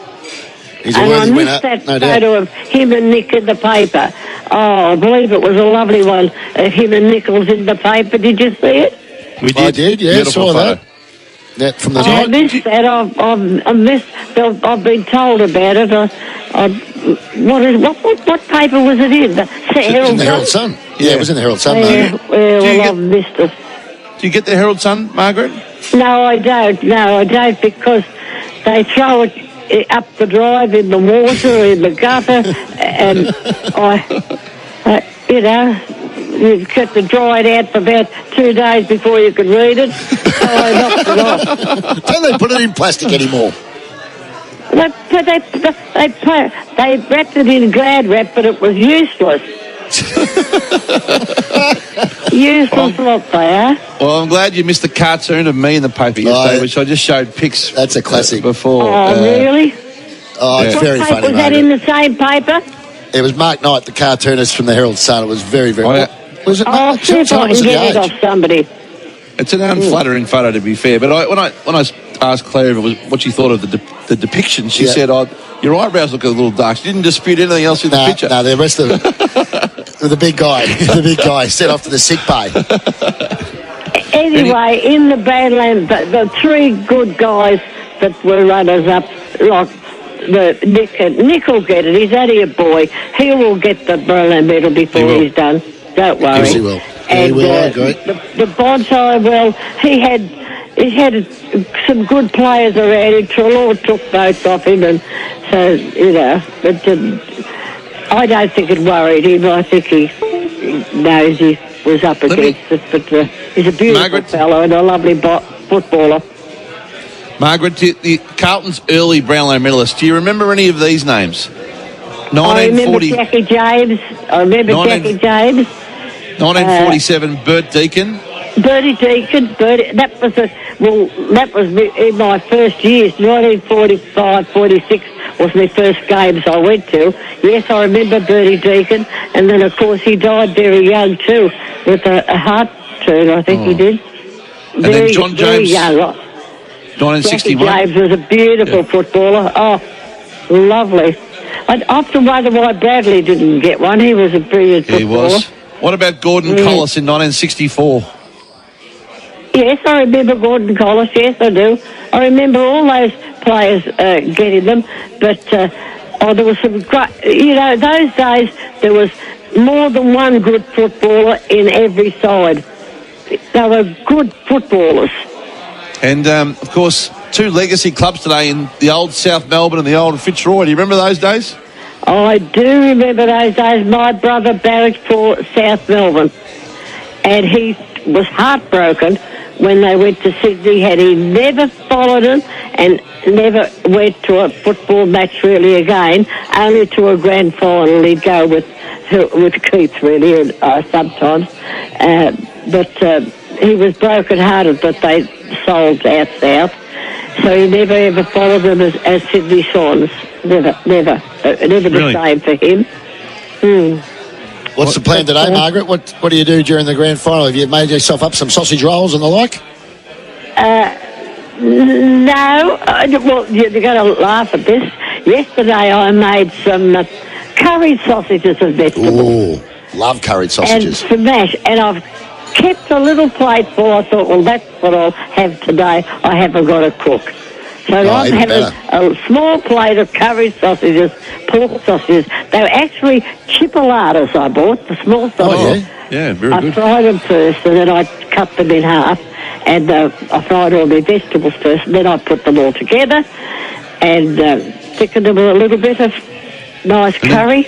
He's a worthy winner, I missed that no photo of him and Nick in the paper. Oh, I believe it was a lovely one of him and Nichols in the paper. Did you see it? We did. I did, yeah, saw that. Yeah, from the I missed that. I've been told about it. What paper was it in? The Herald Sun. Yeah, it was in the Herald Sun. I've missed it. Do you get the Herald Sun, Margaret? No, I don't. Because they throw it up the drive in the water, in the gutter, and you've got to dry it out for about 2 days before you could read it. So I knocked it off. Don't they put it in plastic anymore? They wrapped it in Glad wrap, but it was useless. Useless lot they are. Well, I'm glad you missed the cartoon of me in the paper yesterday, which I just showed pics. That's a classic. Before. Oh, really? Oh, it's very funny, Was that in the same paper? It was Mark Knight, the cartoonist from the Herald Sun. It was very, very... Was it I'll see if I can get it off somebody. It's an unflattering photo, to be fair. But when I asked Claire if it was what she thought of the depiction, she said, your eyebrows look a little dark. She didn't dispute anything else in the picture. No, the rest of the big guy. The big guy set off to the sick bay. Anyway, in the Badland, the 3 good guys that were runners-up, like Nick will get it. He's only a boy. He will get the Brownlow medal before he's done. Don't worry. Yes, he will. And he will, I agree. The Bonsai, well, he had some good players around him. Trelaw took votes off him, and so, but I don't think it worried him. I think he knows he was up against it, but he's a beautiful fellow and a lovely footballer. Margaret, the Carlton's early Brownlow medalists, do you remember any of these names? I remember Jackie James. 1947, Bert Deacon. Bertie Deacon, that was in my first years, 1945, 46 was my first games I went to. Yes, I remember Bertie Deacon, and then of course he died very young too, with a heart turn, I think he did. And then John very James, young. 1961. James was a beautiful footballer. Oh, lovely. I often wonder why Bradley didn't get one. He was a brilliant footballer. He was. What about Gordon Collis in 1964? Yes, I remember Gordon Collis. Yes, I do. I remember all those players getting them. But, there was some great... those days there was more than one good footballer in every side. They were good footballers. And, of course, two legacy clubs today in the old South Melbourne and the old Fitzroy. Do you remember those days? I do remember those days. My brother barracked for South Melbourne, and he was heartbroken when they went to Sydney. Had he never followed them and never went to a football match really again, only to a grand final he'd go with Keith really sometimes. But he was broken-hearted that they sold out south, so he never ever followed them as Sydney Swans. Never really? The same for him. What's the plan today, Margaret? What do you do during the grand final? Have you made yourself up some sausage rolls and the like? No. Well, you're going to laugh at this. Yesterday I made some curried sausages and vegetables. Ooh, love curried sausages. And some mash. And I've kept a little plate full. I thought, well, that's what I'll have today. I haven't got to cook. So I'm having a small plate of curried sausages, pork sausages. They were actually chipolatas I bought, the small sausages. Yeah, very good. I fried them first, and then I cut them in half, and I fried all the vegetables first, and then I put them all together, and thickened them with a little bit of nice curry.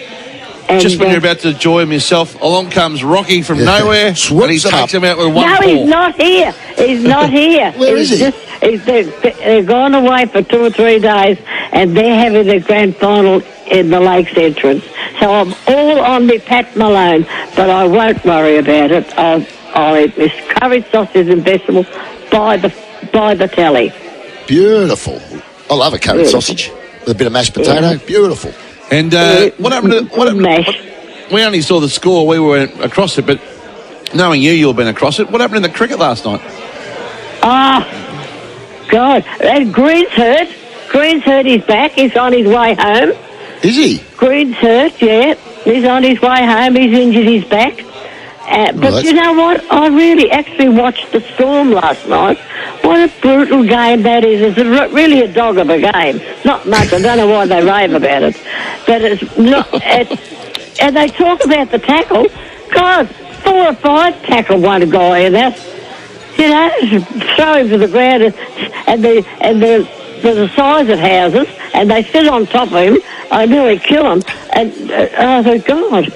And, just when you're about to enjoy them yourself, along comes Rocky from nowhere, and he takes him out with one paw. No, he's not here. He's not here. Where is he? They're gone away for 2 or 3 days, and they're having the grand final in the Lakes entrance. So I'm all on my Pat Malone, but I won't worry about it. I'll eat this curried sausage and vegetables by the telly. Beautiful. I love a curried sausage with a bit of mashed potato. Beautiful. And what happened to mash? We only saw the score. We were across it, but knowing you've been across it. What happened in the cricket last night? God, Green's hurt. Green's hurt his back. He's on his way home. Is he? Green's hurt, yeah. He's on his way home. He's injured his back. But you know what? I really actually watched the Storm last night. What a brutal game that is. It's really a dog of a game. Not much. I don't know why they rave about it. But it's not... and they talk about the tackle. God, 4 or 5 tackled one guy in that. You know, throw him to the ground, and they're the size of houses, and they sit on top of him. I nearly kill him. And I thought, God...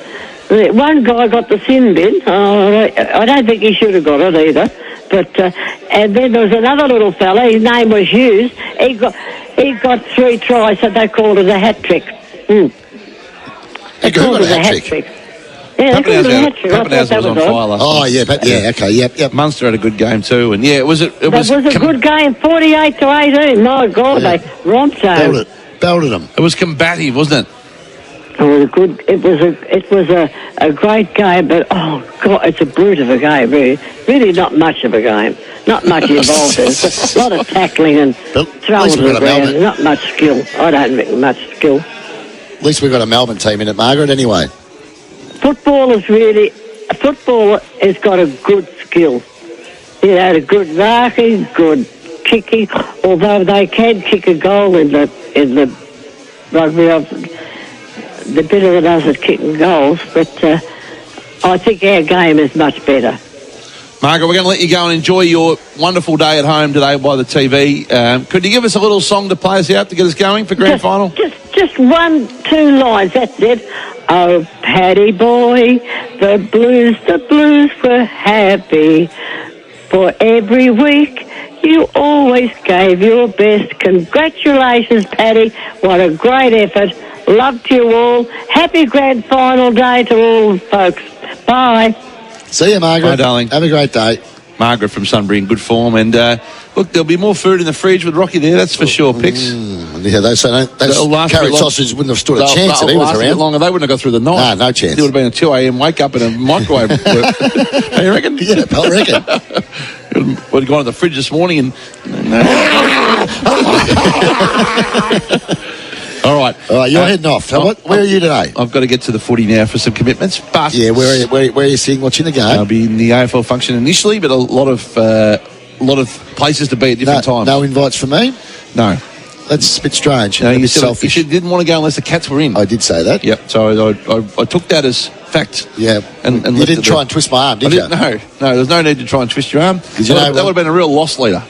One guy got the sin bin. I don't think he should have got it either. But and then there was another little fella. His name was Hughes. He got 3 tries, so they called it a hat trick. They called it a hat trick. Yeah, they called it a hat trick. Pappenhausen was on fire last night. Okay, yep. Munster had a good game too, and it was a good game, 48-18. My God, they romped home. Belted them. It was combative, wasn't it? It was a great game, but oh God, it's a brute of a game. Really not much of a game. Not much involved. There's a lot of tackling and throwing to the ground. Not much skill. I don't think much skill. At least we've got a Melbourne team in it, Margaret. Anyway, football has got a good skill. You know, a good marking, good kicking. Although they can kick a goal in the rugby. The better than us at kicking goals, but I think our game is much better. Margaret, we're going to let you go and enjoy your wonderful day at home today by the TV. Could you give us a little song to play us out to get us going for grand final? Just 1, 2 lines, that's it. Oh, Paddy boy, the blues were happy. For every week, you always gave your best. Congratulations, Paddy. What a great effort. Love to you all. Happy grand final day to all folks. Bye. See you, Margaret. Bye, darling. Have a great day. Margaret from Sunbury in good form. And look, there'll be more food in the fridge with Rocky there, that's for sure, Picks. Yeah, those carrot sausages wouldn't have stood a chance if he was around. Longer. They wouldn't have got through the night. No chance. It would have been a 2 a.m. wake up and a microwave. You reckon? Yeah, I reckon. Would have gone to the fridge this morning and... All right, you're heading off. Where are you today? I've got to get to the footy now for some commitments. But yeah, where are you seeing watching the game? I'll be in the AFL function initially, but a lot of places to be at different times. No invites for me? No. That's a bit strange. No, a bit selfish. You didn't want to go unless the Cats were in. I did say that. Yep. So I took that as fact. Yeah. And you didn't try and twist my arm, did you? No. There's no need to try and twist your arm. That would have been a real loss leader.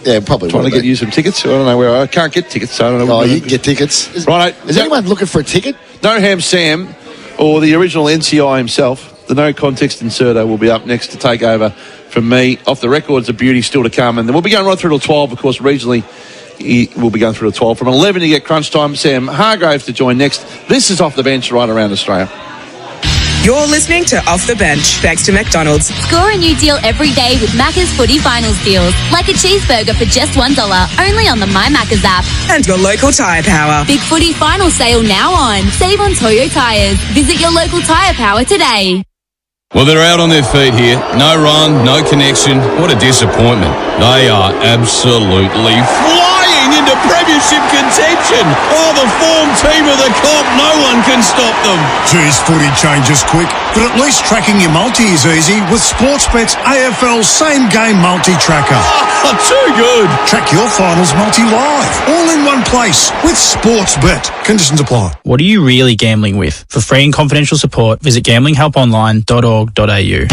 Yeah, probably. Trying to get you some tickets. I don't know where I can't get tickets. So I don't know. Oh, you can get tickets. Right. Is anyone looking for a ticket? No Ham Sam, or the original NCI himself. The no context inserter will be up next to take over from me. Off the records, a beauty still to come, and then we'll be going right through till 12. Of course, regionally, we'll be going through till 12. From 11 you get crunch time. Sam Hargrave to join next. This is Off the Bench right around Australia. You're listening to Off the Bench, thanks to McDonald's. Score a new deal every day with Macca's Footy Finals deals, like a cheeseburger for just $1, only on the My Macca's app. And your local tyre power. Big Footy Final sale now on. Save on Toyo tyres. Visit your local tyre power today. Well, they're out on their feet here. No run, no connection. What a disappointment. They are absolutely flying into premiership contention. Oh, the form team of the comp. No one can stop them. Geez, footy changes quick, but at least tracking your multi is easy with Sportsbet's AFL same-game multi-tracker. Oh, too good. Track your finals multi-live, all in one place with Sportsbet. Conditions apply. What are you really gambling with? For free and confidential support, visit gamblinghelponline.org.au.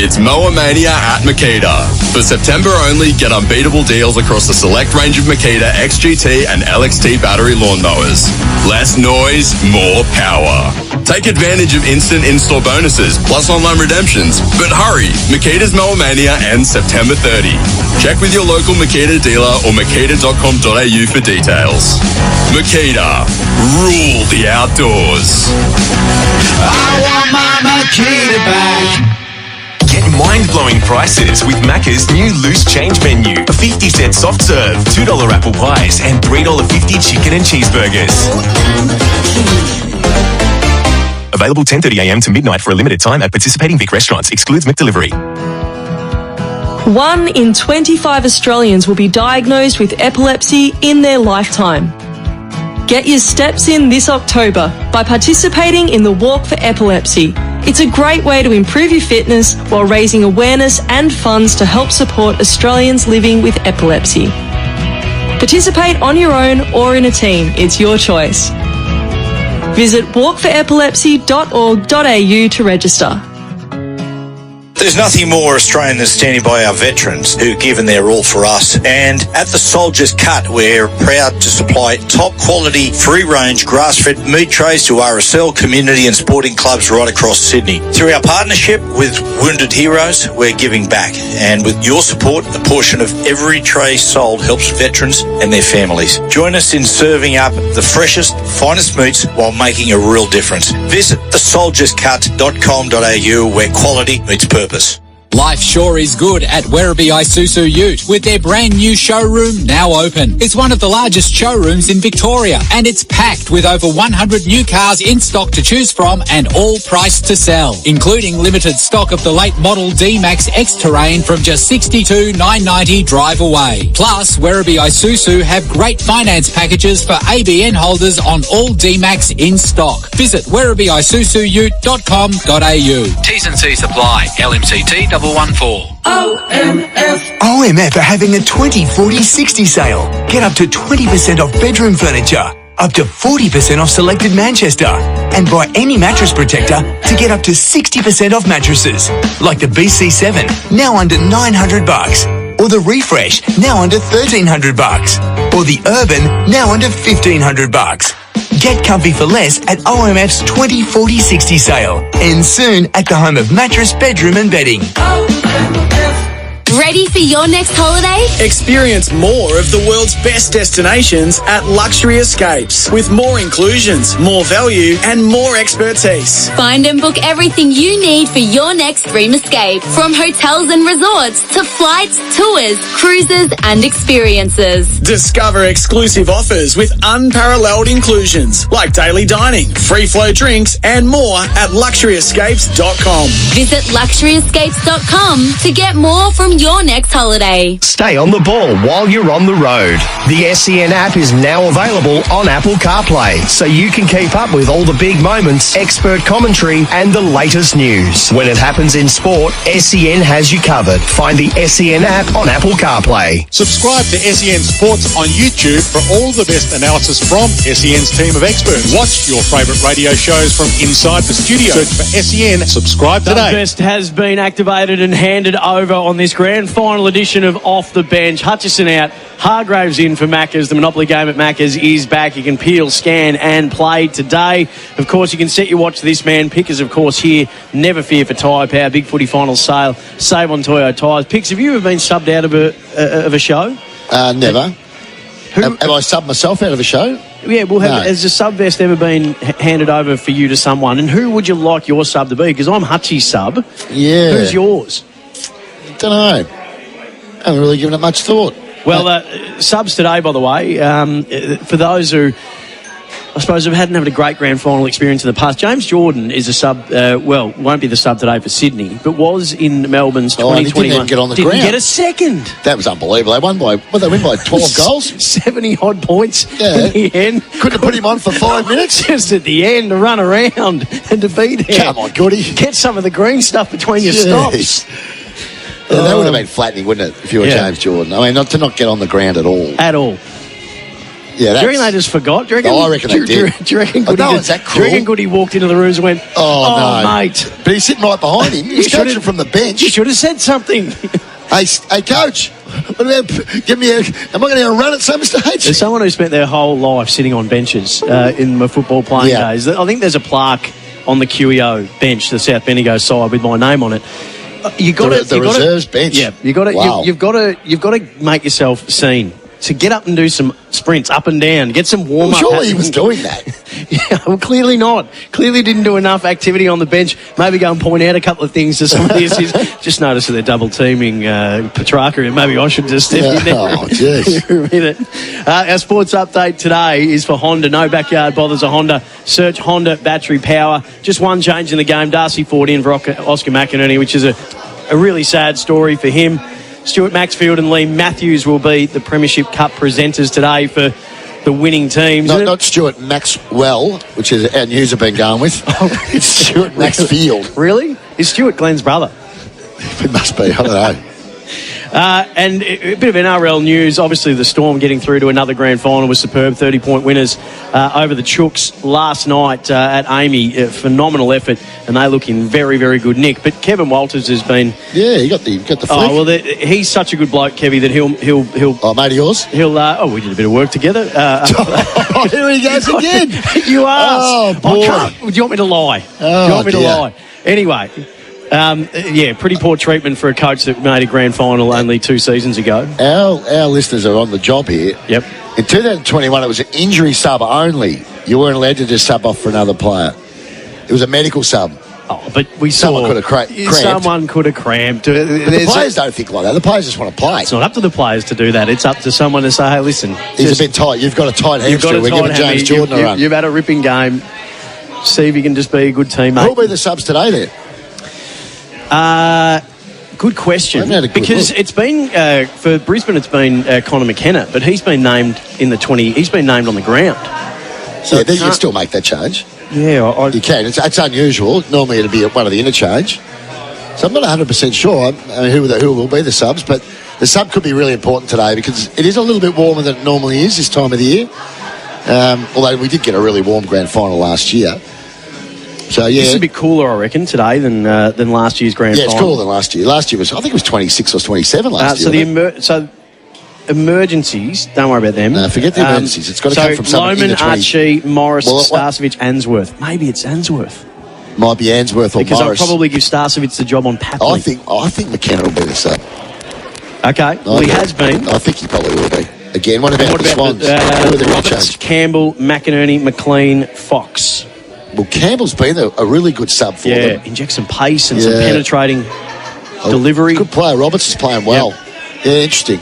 It's Mower Mania at Makita. For September only, get unbeatable deals across a select range of Makita XGT and LXT battery lawnmowers. Less noise, more power. Take advantage of instant in-store bonuses, plus online redemptions. But hurry, Makita's Mower Mania ends September 30. Check with your local Makita dealer or makita.com.au for details. Makita, rule the outdoors. I want my Makita back. Get mind-blowing prices with Macca's new loose change menu. A 50-cent soft serve, $2 apple pies, and $3.50 chicken and cheeseburgers. Available 10:30 a.m. to midnight for a limited time at participating Vic restaurants. Excludes McDelivery. 1 in 25 Australians will be diagnosed with epilepsy in their lifetime. Get your steps in this October by participating in the Walk for Epilepsy. It's a great way to improve your fitness while raising awareness and funds to help support Australians living with epilepsy. Participate on your own or in a team. It's your choice. Visit walkforepilepsy.org.au to register. There's nothing more Australian than standing by our veterans who've given their all for us. And at the Soldier's Cut, we're proud to supply top quality, free-range, grass-fed meat trays to RSL, community and sporting clubs right across Sydney. Through our partnership with Wounded Heroes, we're giving back. And with your support, a portion of every tray sold helps veterans and their families. Join us in serving up the freshest, finest meats while making a real difference. Visit thesoldierscut.com.au where quality meets purpose. Life sure is good at Werribee Isuzu Ute with their brand new showroom now open. It's one of the largest showrooms in Victoria and it's packed with over 100 new cars in stock to choose from and all priced to sell, including limited stock of the late model D-Max X-Terrain from just $62,990 drive away. Plus, Werribee Isuzu have great finance packages for ABN holders on all D-Max in stock. Visit werribeeisuzuute.com.au. T's and C's apply. LMCT 114. OMF are having a 20-40-60 sale. Get up to 20% off bedroom furniture, up to 40% off selected Manchester, and buy any mattress protector to get up to 60% off mattresses, like the BC7, now under $900, or the Refresh, now under $1,300, or the Urban, now under $1,500. Get comfy for less at OMF's 20-40-60 sale. And soon at the home of mattress, bedroom and bedding. Ready for your next holiday? Experience more of the world's best destinations at Luxury Escapes, with more inclusions, more value, and more expertise. Find and book everything you need for your next dream escape, from hotels and resorts to flights, tours, cruises, and experiences. Discover exclusive offers with unparalleled inclusions like daily dining, free flow drinks, and more at luxuryescapes.com. Visit luxuryescapes.com to get more from your next holiday. Stay on the ball while you're on the road. The SEN app is now available on Apple CarPlay, so you can keep up with all the big moments, expert commentary, and the latest news. When it happens in sport, SEN has you covered. Find the SEN app on Apple CarPlay. Subscribe to SEN Sports on YouTube for all the best analysis from SEN's team of experts. Watch your favourite radio shows from inside the studio. Search for SEN. Subscribe today. Best has been activated and handed over on this grand final edition of Off the Bench. Hutchison out, Hargraves in for Macca's. The Monopoly game at Macca's is back. You can peel, scan and play today. Of course, you can set your watch to this man. Pickers, of course, here. Never fear for tyre power. Big footy final sale. Save on Toyo tyres. Picks, have you ever been subbed out of a show? Never. Have I subbed myself out of a show? Yeah, well, has the sub vest ever been handed over for you to someone? And who would you like your sub to be? Because I'm Hutchie's sub. Yeah. Who's yours? Don't know. Haven't really given it much thought. Well, subs today, by the way, for those who, I suppose, hadn't had a great grand final experience in the past, James Jordan is a sub, won't be the sub today for Sydney, but was in Melbourne's 2021. He didn't even get on the ground. Didn't get a second. That was unbelievable. They win by 12 goals? 70 odd points in the end. Couldn't have put him on for 5 minutes? Just at the end to run around and to be there. Come on, Goody. Get some of the green stuff between your stops. Yeah, that would have been flattening, wouldn't it, if you were James Jordan? I mean, not to get on the ground at all. At all. Yeah, do you reckon they just forgot? Do you reckon, I reckon they did. Do you reckon Goody, that cruel. Do you reckon Goody walked into the rooms and went, no. mate. But he's sitting right behind him. He's coaching from the bench. You should have said something. Hey, coach, am I going to run at some stage? As someone who spent their whole life sitting on benches in my football playing days, I think there's a plaque on the QEO bench, the South Bendigo side, with my name on it. You got the reserves bench. Yeah, you got to. Wow. You've got to make yourself seen. To get up and do some sprints up and down, get some warm up. Surely he was doing that. Yeah, well, clearly not. Clearly didn't do enough activity on the bench. Maybe go and point out a couple of things to some of the assists. Just noticed that they're double teaming Petrarca, and maybe I should just step in there. Oh, jeez. For a minute. Our sports update today is for Honda. No backyard bothers a Honda. Search Honda battery power. Just one change in the game. Darcy Ford in for Oscar McInerney, which is a really sad story for him. Stuart Maxfield and Lee Matthews will be the Premiership Cup presenters today for the winning teams. Not Stuart Maxwell, which is our news have been going with. It's Stuart Maxfield. Really? Is Stuart Glenn's brother? It must be. I don't know. And a bit of NRL news. Obviously, the Storm getting through to another grand final was superb. 30-point winners over the Chooks last night at Amy. Phenomenal effort, and they look in very, very good nick. But Kevin Walters has been. Yeah, he got the flick. Oh well, he's such a good bloke, Kevy, that he'll. Oh, mate of yours? He'll. We did a bit of work together. Here he goes again. You asked. Oh boy. Do you want me to lie? Oh, do you want me to lie? Anyway. Pretty poor treatment for a coach that made a grand final only 2 seasons ago. Our listeners are on the job here. Yep. In 2021, it was an injury sub only. You weren't allowed to just sub off for another player. It was a medical sub. Oh, but someone could have cramped. Someone could have cramped. But the players don't think like that. The players just want to play. It's not up to the players to do that. It's up to someone to say, hey, listen. He's a bit tight. You've got a tight hamstring. We're giving James Jordan a run. You've had a ripping game. See if you can just be a good teammate. Who'll be the subs today then? Good question. Because it's been for Brisbane, it's been Connor McKenna, but he's been named in the 20. He's been named on the ground. So you can still make that change. Yeah, you can. It's unusual. Normally it'd be one of the interchange. So I'm not 100% sure who will be the subs, but the sub could be really important today because it is a little bit warmer than it normally is this time of the year. Although we did get a really warm grand final last year. So yeah, it's a bit cooler, I reckon, today than last year's grand final. Yeah, it's cooler than last year. Last year I think it was 26 or 27 last year. So emergencies, don't worry about them. No, forget the emergencies. It's got to come from someone in the 20s. Archie, Morris, Starcevic, Answorth. Maybe it's Answorth. Might be Answorth or because Morris. I'll probably give Starcevic the job on Papley. I think McKenna will be the sub. Okay, well, he has been. I think he probably will be. Again, what about the Swans? Who are they going to Roberts, change? Campbell, McInerney, McLean, Fox. Well, Campbell's been a really good sub for them. Inject some pace and some penetrating delivery. Good player. Roberts is playing well. Yeah, interesting.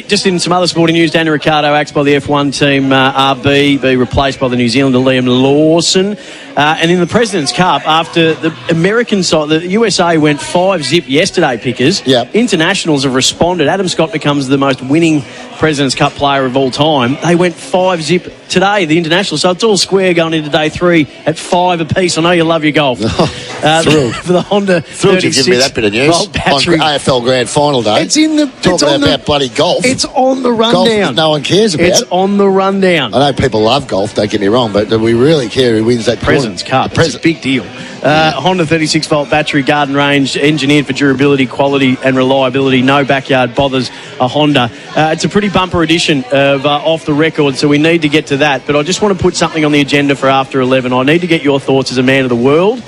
Just in some other sporting news, Daniel Ricciardo axed by the F1 team RB, be replaced by the New Zealander Liam Lawson. And in the President's Cup, after the American side, the USA went 5-0 yesterday, Pickers. Internationals have responded. Adam Scott becomes the most winning President's Cup player of all time. They went 5-0 today, the international. So it's all square going into day 3 at 5 apiece. I know you love your golf. Thrilled. For the Honda Thrilled you give me that bit of news on AFL Grand Final day. It's in the... Talking about bloody golf. It's on the rundown. Golf that no one cares about. It's on the rundown. I know people love golf, don't get me wrong, but do we really care who wins that President's Cup? It's a big deal. Honda 36-volt battery, garden range, engineered for durability, quality and reliability. No backyard bothers a Honda. It's a pretty bumper edition of Off the Record, so we need to get to that. But I just want to put something on the agenda for after 11. I need to get your thoughts as a man of the world.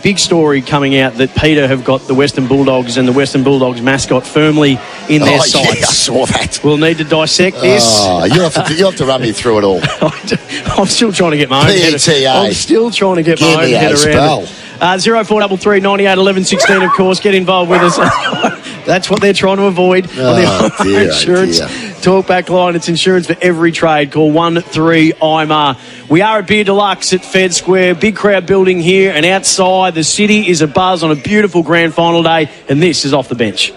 Big story coming out that Peter have got the Western Bulldogs and the Western Bulldogs mascot firmly in their sights. Yeah, I saw that. We'll need to dissect this. You have to run me through it all. I'm still trying to get my own head. I'm still trying to get my own head around it. 0433 98 11 16, of course. Get involved with us. That's what they're trying to avoid on the insurance talkback line. It's insurance for every trade. Call 13IMR. We are at Beer Deluxe at Fed Square. Big crowd building here, and outside the city is abuzz on a beautiful grand final day, and this is Off the Bench.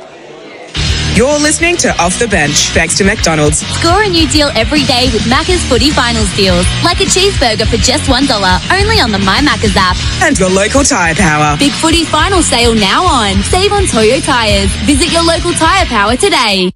You're listening to Off the Bench, thanks to McDonald's. Score a new deal every day with Macca's Footy Finals deals. Like a cheeseburger for just $1, only on the My Macca's app. And your local tyre power. Big Footy Final sale now on. Save on Toyo tyres. Visit your local tyre power today.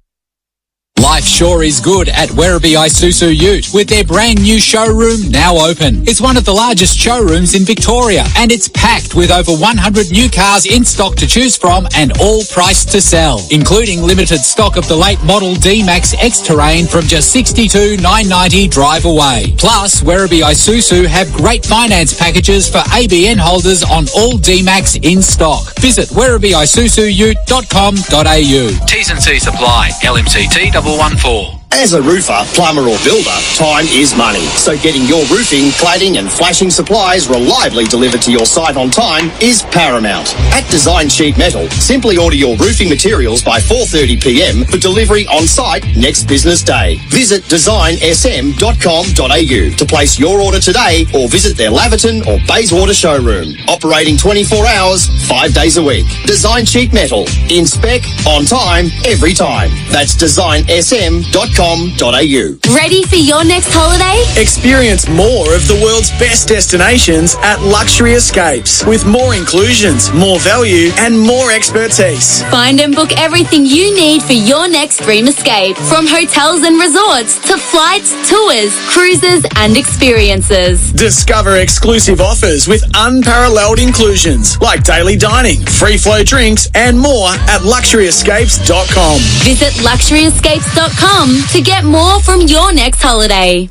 Life sure is good at Werribee Isuzu Ute with their brand new showroom now open. It's one of the largest showrooms in Victoria and it's packed with over 100 new cars in stock to choose from and all priced to sell, including limited stock of the late model D-Max X-Terrain from just $62,990 drive away. Plus, Werribee Isuzu have great finance packages for ABN holders on all D-Max in stock. Visit werribeeisuzuute.com.au. T's and C's apply. LMCT 114. As a roofer, plumber or builder, time is money. So getting your roofing, cladding and flashing supplies reliably delivered to your site on time is paramount. At Design Sheet Metal, simply order your roofing materials by 4:30 p.m. for delivery on site next business day. Visit designsm.com.au to place your order today or visit their Laverton or Bayswater showroom. Operating 24 hours, 5 days a week. Design Sheet Metal. In spec, on time, every time. That's designsm.com.au. Ready for your next holiday? Experience more of the world's best destinations at Luxury Escapes with more inclusions, more value and more expertise. Find and book everything you need for your next dream escape. From hotels and resorts to flights, tours, cruises and experiences. Discover exclusive offers with unparalleled inclusions like daily dining, free flow drinks and more at luxuryescapes.com. Visit luxuryescapes.com to get more from your next holiday.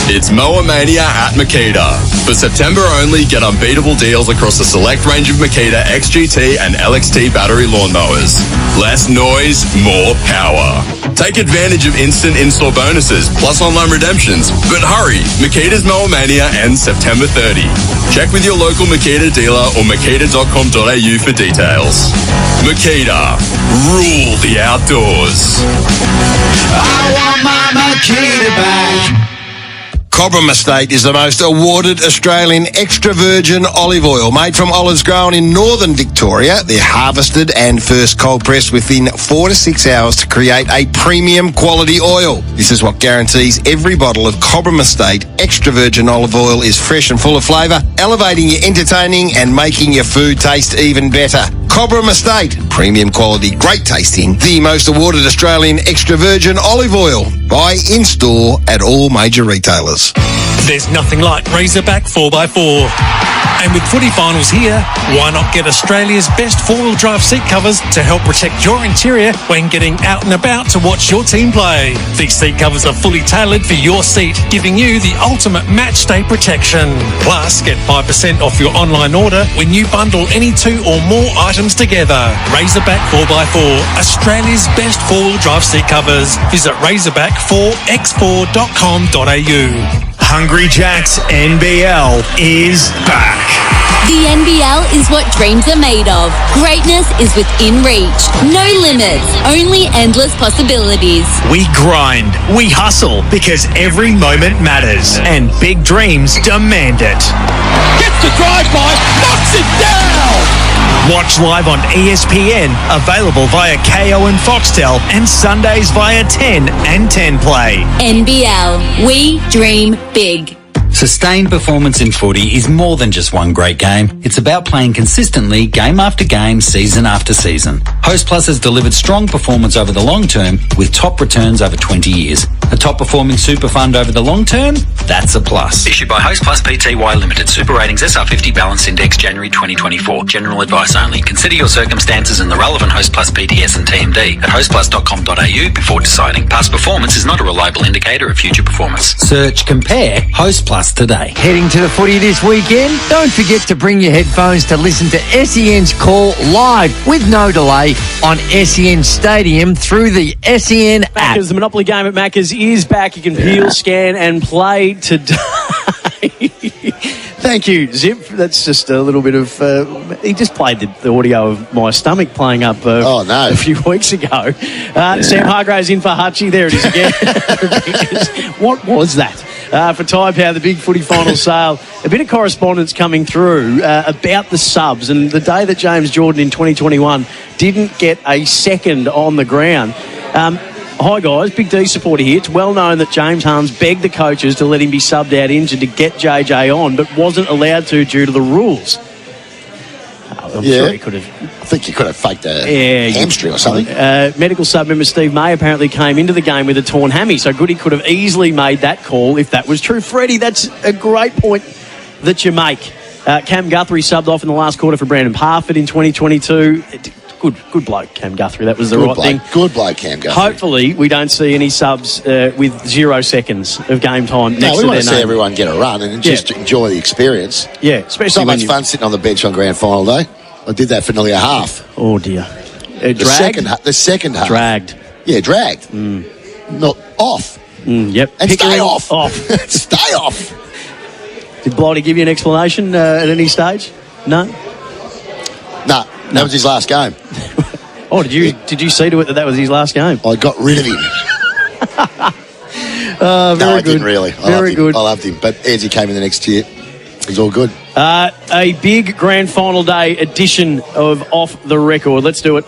It's Mower Mania at Makita. For September only, get unbeatable deals across a select range of Makita XGT and LXT battery lawnmowers. Less noise, more power. Take advantage of instant in-store bonuses, plus online redemptions. But hurry, Makita's Mower Mania ends September 30. Check with your local Makita dealer or makita.com.au for details. Makita, rule the outdoors. I want my Makita back. Cobram Estate is the most awarded Australian extra virgin olive oil made from olives grown in northern Victoria. They're harvested and first cold pressed within 4 to 6 hours to create a premium quality oil. This is what guarantees every bottle of Cobram Estate extra virgin olive oil is fresh and full of flavour, elevating your entertaining and making your food taste even better. Cobram Estate, premium quality, great tasting, the most awarded Australian extra virgin olive oil. Buy in-store at all major retailers. There's nothing like Razorback 4x4. And with footy finals here, why not get Australia's best four-wheel drive seat covers to help protect your interior when getting out and about to watch your team play? These seat covers are fully tailored for your seat, giving you the ultimate match day protection. Plus, get 5% off your online order when you bundle any 2 or more items together. Razorback 4x4, Australia's best four-wheel drive seat covers. Visit razorback4x4.com.au. Hungry Jack's NBL is back. The NBL is what dreams are made of. Greatness is within reach. No limits, only endless possibilities. We grind, we hustle, because every moment matters, and big dreams demand it. Gets the drive-by, knocks it down! Watch live on ESPN, available via KO and Foxtel, and Sundays via 10 and 10 Play. NBL, we dream big. Sustained performance in footy is more than just one great game. It's about playing consistently, game after game, season after season. Host Plus has delivered strong performance over the long term with top returns over 20 years. A top-performing super fund over the long term? That's a plus. Issued by Host Plus Pty Limited. Super Ratings SR50 Balance Index January 2024. General advice only. Consider your circumstances and the relevant Host Plus PTS and TMD at hostplus.com.au before deciding. Past performance is not a reliable indicator of future performance. Search Compare Host Plus today. Heading to the footy this weekend? Don't forget to bring your headphones to listen to SEN's call live with no delay on SEN Stadium through the SEN app. Macca's, the Monopoly game at Macca's is back. You can peel, scan and play today. Thank you, Zip. That's just a little bit of... he just played the audio of my stomach playing up a few weeks ago. Sam Hargrave's in for Hutchie. There it is again. What was that? For Tyre Power, the big footy final sale. A bit of correspondence coming through about the subs, and the day that James Jordan in 2021 didn't get a second on the ground. Hi guys, Big D supporter here. It's well known that James Harms begged the coaches to let him be subbed out injured to get JJ on, but wasn't allowed to due to the rules. I'm sure he could have. I think he could have faked a hamstring or something. Medical sub-member Steve May apparently came into the game with a torn hammy, so Goody could have easily made that call if that was true. Freddie, that's a great point that you make. Cam Guthrie subbed off in the last quarter for Brandon Parfitt in 2022. Good bloke, Cam Guthrie. That was the right thing. Good bloke, Cam Guthrie. Hopefully, we don't see any subs with 0 seconds of game time next to their name. We want to see everyone get a run and just enjoy the experience. Yeah, especially it's not much fun sitting on the bench on grand final day. I did that for nearly a half. Oh, dear. The second half. Dragged. Yeah, dragged. Not off. Yep. And stay off. Stay off. Did Blighty give you an explanation at any stage? No? No. That was his last game. Oh, did you see to it that was his last game? I got rid of him. Very I didn't really. Very good. I loved him. But as he came in the next year, it was all good. A big grand final day edition of Off the Record. Let's do it.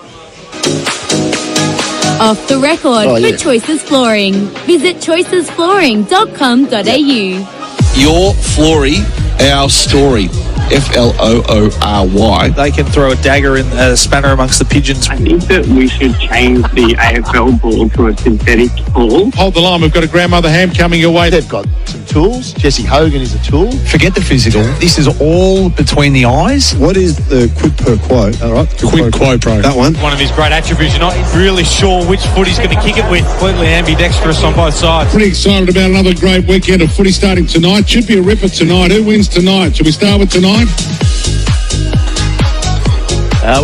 Off the Record for Choices Flooring. Visit choicesflooring.com.au. Your Flory, our story. FLOORY. They can throw a dagger in a spanner amongst the pigeons. I think that we should change the AFL ball to a synthetic ball. Hold the line. We've got a grandmother ham coming your way. They've got some tools. Jesse Hogan is a tool. Forget the physical. This is all between the eyes. What is the quid pro quo? All right. Quid quo pro. That one. One of his great attributes. You're not really sure which foot he's going to kick it with. Completely ambidextrous on both sides. Pretty excited about another great weekend of footy starting tonight. Should be a ripper tonight. Who wins tonight? Should we start with tonight?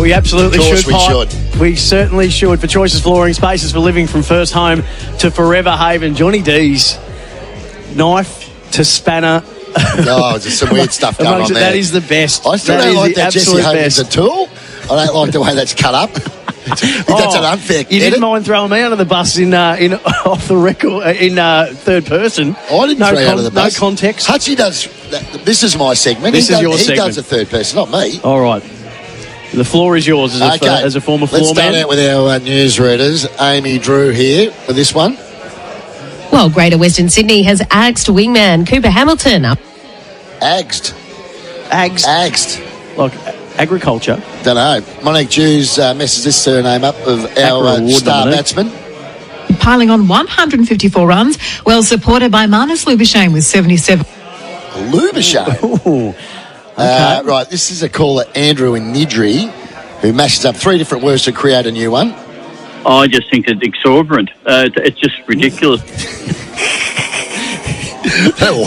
We absolutely should. We should. We certainly should. For Choices Flooring, spaces for living from first home to forever haven. Johnny D's knife to spanner. Oh, there's some weird stuff going on there. That is the best. I still don't like that Jesse Hogan's a tool. I don't like the way that's cut up. That's an unfair. You didn't mind throwing me under the bus in Off the Record in third person. I didn't throw you under the bus. No context. Hutchie does. This is my segment. This is your segment. He does the third person, not me. All right. The floor is yours as a former floor man. Let's start out with our newsreaders. Amy Drew here for this one. Well, Greater Western Sydney has axed wingman Cooper Hamilton up. Axed. Like agriculture. Don't know. Monique Jews messes this surname up of our star batsman. Piling on 154 runs, well supported by Marnus Lubishane with 77. Lubishane? Right, this is a caller, Andrew in Nidri, who mashes up 3 different words to create a new one. I just think it's exorbitant. It's just ridiculous.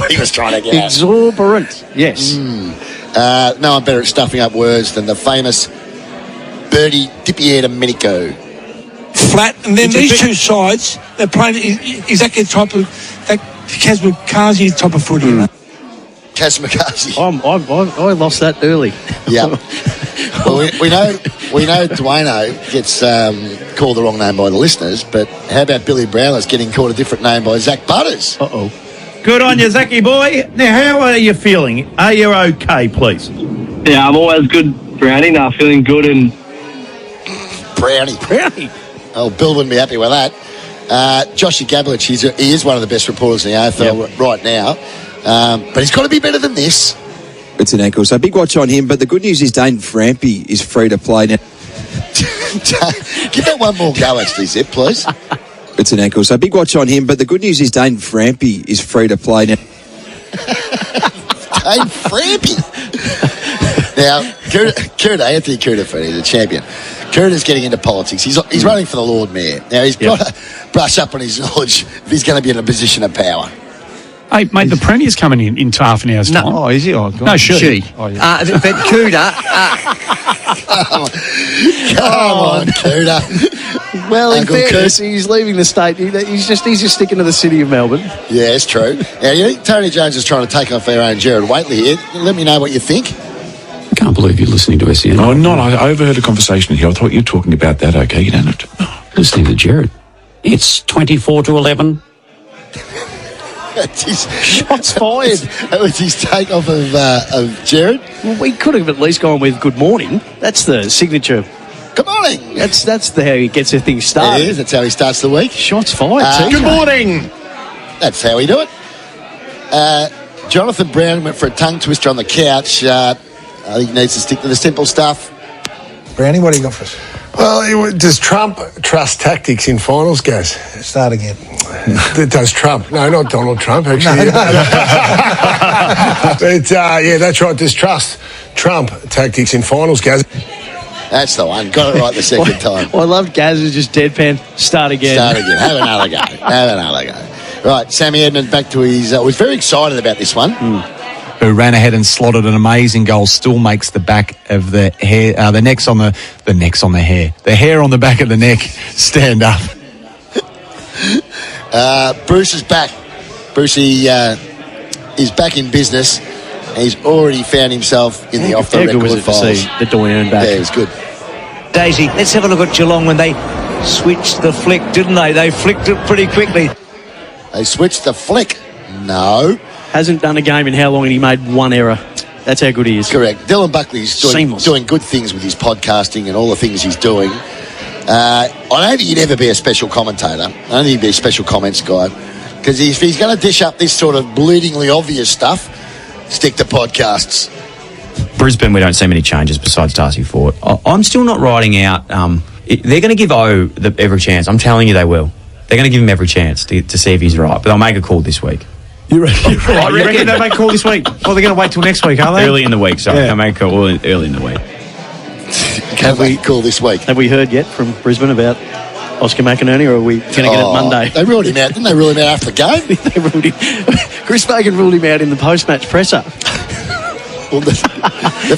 He was trying to get out. Exorbitant, yes. No one better at stuffing up words than the famous Bertie Di Domenico. Flat, and then these two sides, they're playing exactly the type of that Kazmikazi type of footy. Kazmikazi. I lost that early. Yeah. Well, we know Duano gets called the wrong name by the listeners, but how about Billy Brownless getting called a different name by Zach Butters? Uh-oh. Good on you, Zachy boy. Now, how are you feeling? Are you okay, please? Yeah, I'm always good, Brownie. Now feeling good and... Brownie. Oh, Bill wouldn't be happy with that. Joshy Gablich, he is one of the best reporters in the AFL right now, but he's got to be better than this. It's an ankle, so big watch on him. But the good news is Dane Frampy is free to play now. Give that one more go, actually, Zip, please. It's an ankle, so big watch on him. But the good news is Dane Frampy is free to play now. Dane Frampy. Now, Kuda, Anthony Kuda, he's a champion. Kuda's getting into politics. He's running for the Lord Mayor. Now, he's got to brush up on his knowledge if he's going to be in a position of power. Hey, mate, the Premier's coming in half an hour's time. Oh, is he? Oh, God. No, she. Oh, yeah. But Kuda... Come on, Kuda. Well, in fairness, he's leaving the state. He's just sticking to the city of Melbourne. Yeah, it's true. Now, you think Tony Jones is trying to take off our own Gerard Whateley here. Let me know what you think. I can't believe you're listening to SEN. Oh, no, I overheard a conversation here. I thought you were talking about that, okay? You don't have to... Listening to Gerard. It's 24-11. Shots fired. That was his takeoff of Gerard. Well, we could have at least gone with good morning. That's the signature. Good morning. That's how he gets the thing started. It is. That's how he starts the week. Shots fired. Good morning. That's how we do it. Jonathan Brown went for a tongue twister on the couch. I think he needs to stick to the simple stuff. Brownie, what do you got for us? Well, does Trump trust tactics in finals, Gaz? Start again. Does Trump? No, not Donald Trump, actually. But, yeah, that's right. Does trust Trump tactics in finals, Gaz? That's the one. Got it right the second time. I loved Gaz's just deadpan. Start again. Have another go. Right, Sammy Edmund back to his... was very excited about this one. Who ran ahead and slotted an amazing goal, still makes the back of the hair, the hair on the back of the neck stand up. Bruce is back. Brucey is back in business. He's already found himself in the off-the-record files. The Doyen back. Yeah, it was good. Daisy, let's have a look at Geelong when they switched the flick, didn't they? They flicked it pretty quickly. They switched the flick. No. Hasn't done a game in how long, and he made one error. That's how good he is. Correct. Dylan Buckley's doing good things with his podcasting and all the things he's doing. I don't think he'd ever be a special commentator. I don't think he'd be a special comments guy. Because if he's going to dish up this sort of bleedingly obvious stuff, stick to podcasts. Brisbane, we don't see many changes besides Darcy Ford. I'm still not writing out... they're going to give O every chance. I'm telling you they will. They're going to give him every chance to see if he's right. But they'll make a call this week. You reckon they make a call this week? Or they're going to wait till next week, are they? Early in the week, sorry. They'll make a call early in the week. Have we call this week? Have we heard yet from Brisbane about Oscar McInerney, or are we going to get it Monday? They ruled him out. Didn't they rule him out after the game? They ruled him. Chris Fagan ruled him out in the post-match presser. Well, the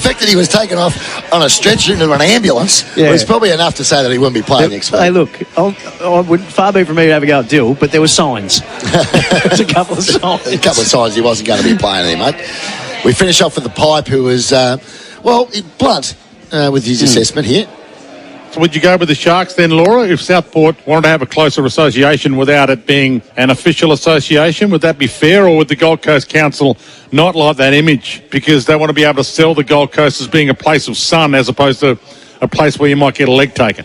fact that he was taken off on a stretcher into an ambulance was probably enough to say that he wouldn't be playing next week. Hey, look, I would far be from me to have a go at Dill, but there were signs. There's a couple of signs. A couple of signs he wasn't going to be playing there, mate. We finish off with the Pipe, who was, blunt with his assessment here. So would you go with the Sharks then, Laura? If Southport wanted to have a closer association without it being an official association, would that be fair, or would the Gold Coast Council not like that image because they want to be able to sell the Gold Coast as being a place of sun as opposed to a place where you might get a leg taken?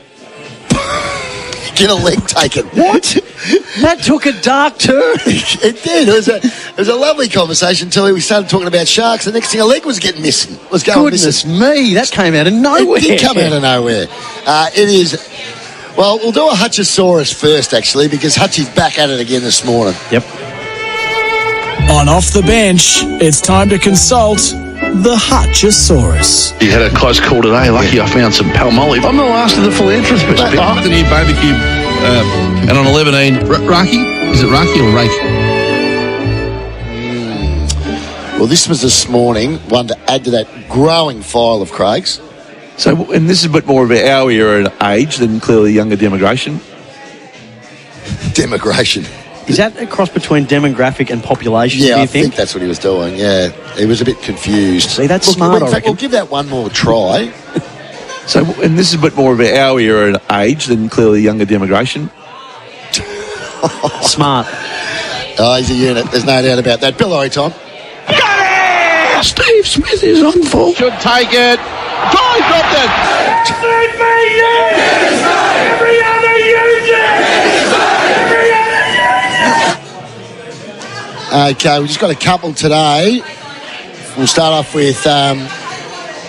Get a leg taken. What? That took a dark turn. It did. It was a lovely conversation until we started talking about Sharks. The next thing, a leg was getting missing. Goodness me, that came out of nowhere. It did come out of nowhere. It is... Well, we'll do a Hutchosaurus first, actually, because Hutchie's back at it again this morning. Yep. On Off the Bench, it's time to consult the Hutchosaurus. You had a close call today. Lucky I found some palmolive. I'm the last of the philanthropists. The new barbecue, and on 11, Raki? Is it Raki or Rake? Well, this was this morning, one to add to that growing file of Craig's. So, and this is a bit more of our era and age than clearly younger demographic. Is that a cross between demographic and population, Yeah, do you I think that's what he was doing, yeah. He was a bit confused. See, that's smart, In I fact, reckon. we'll give that one more try. So, and this is a bit more of our era and age than clearly younger demographic. Smart. Oh, he's a unit. There's no doubt about that. Bill Laurie time. Steve Smith is on full. Should take it. Try dropped it. Every other Okay, we've just got a couple today. We'll start off with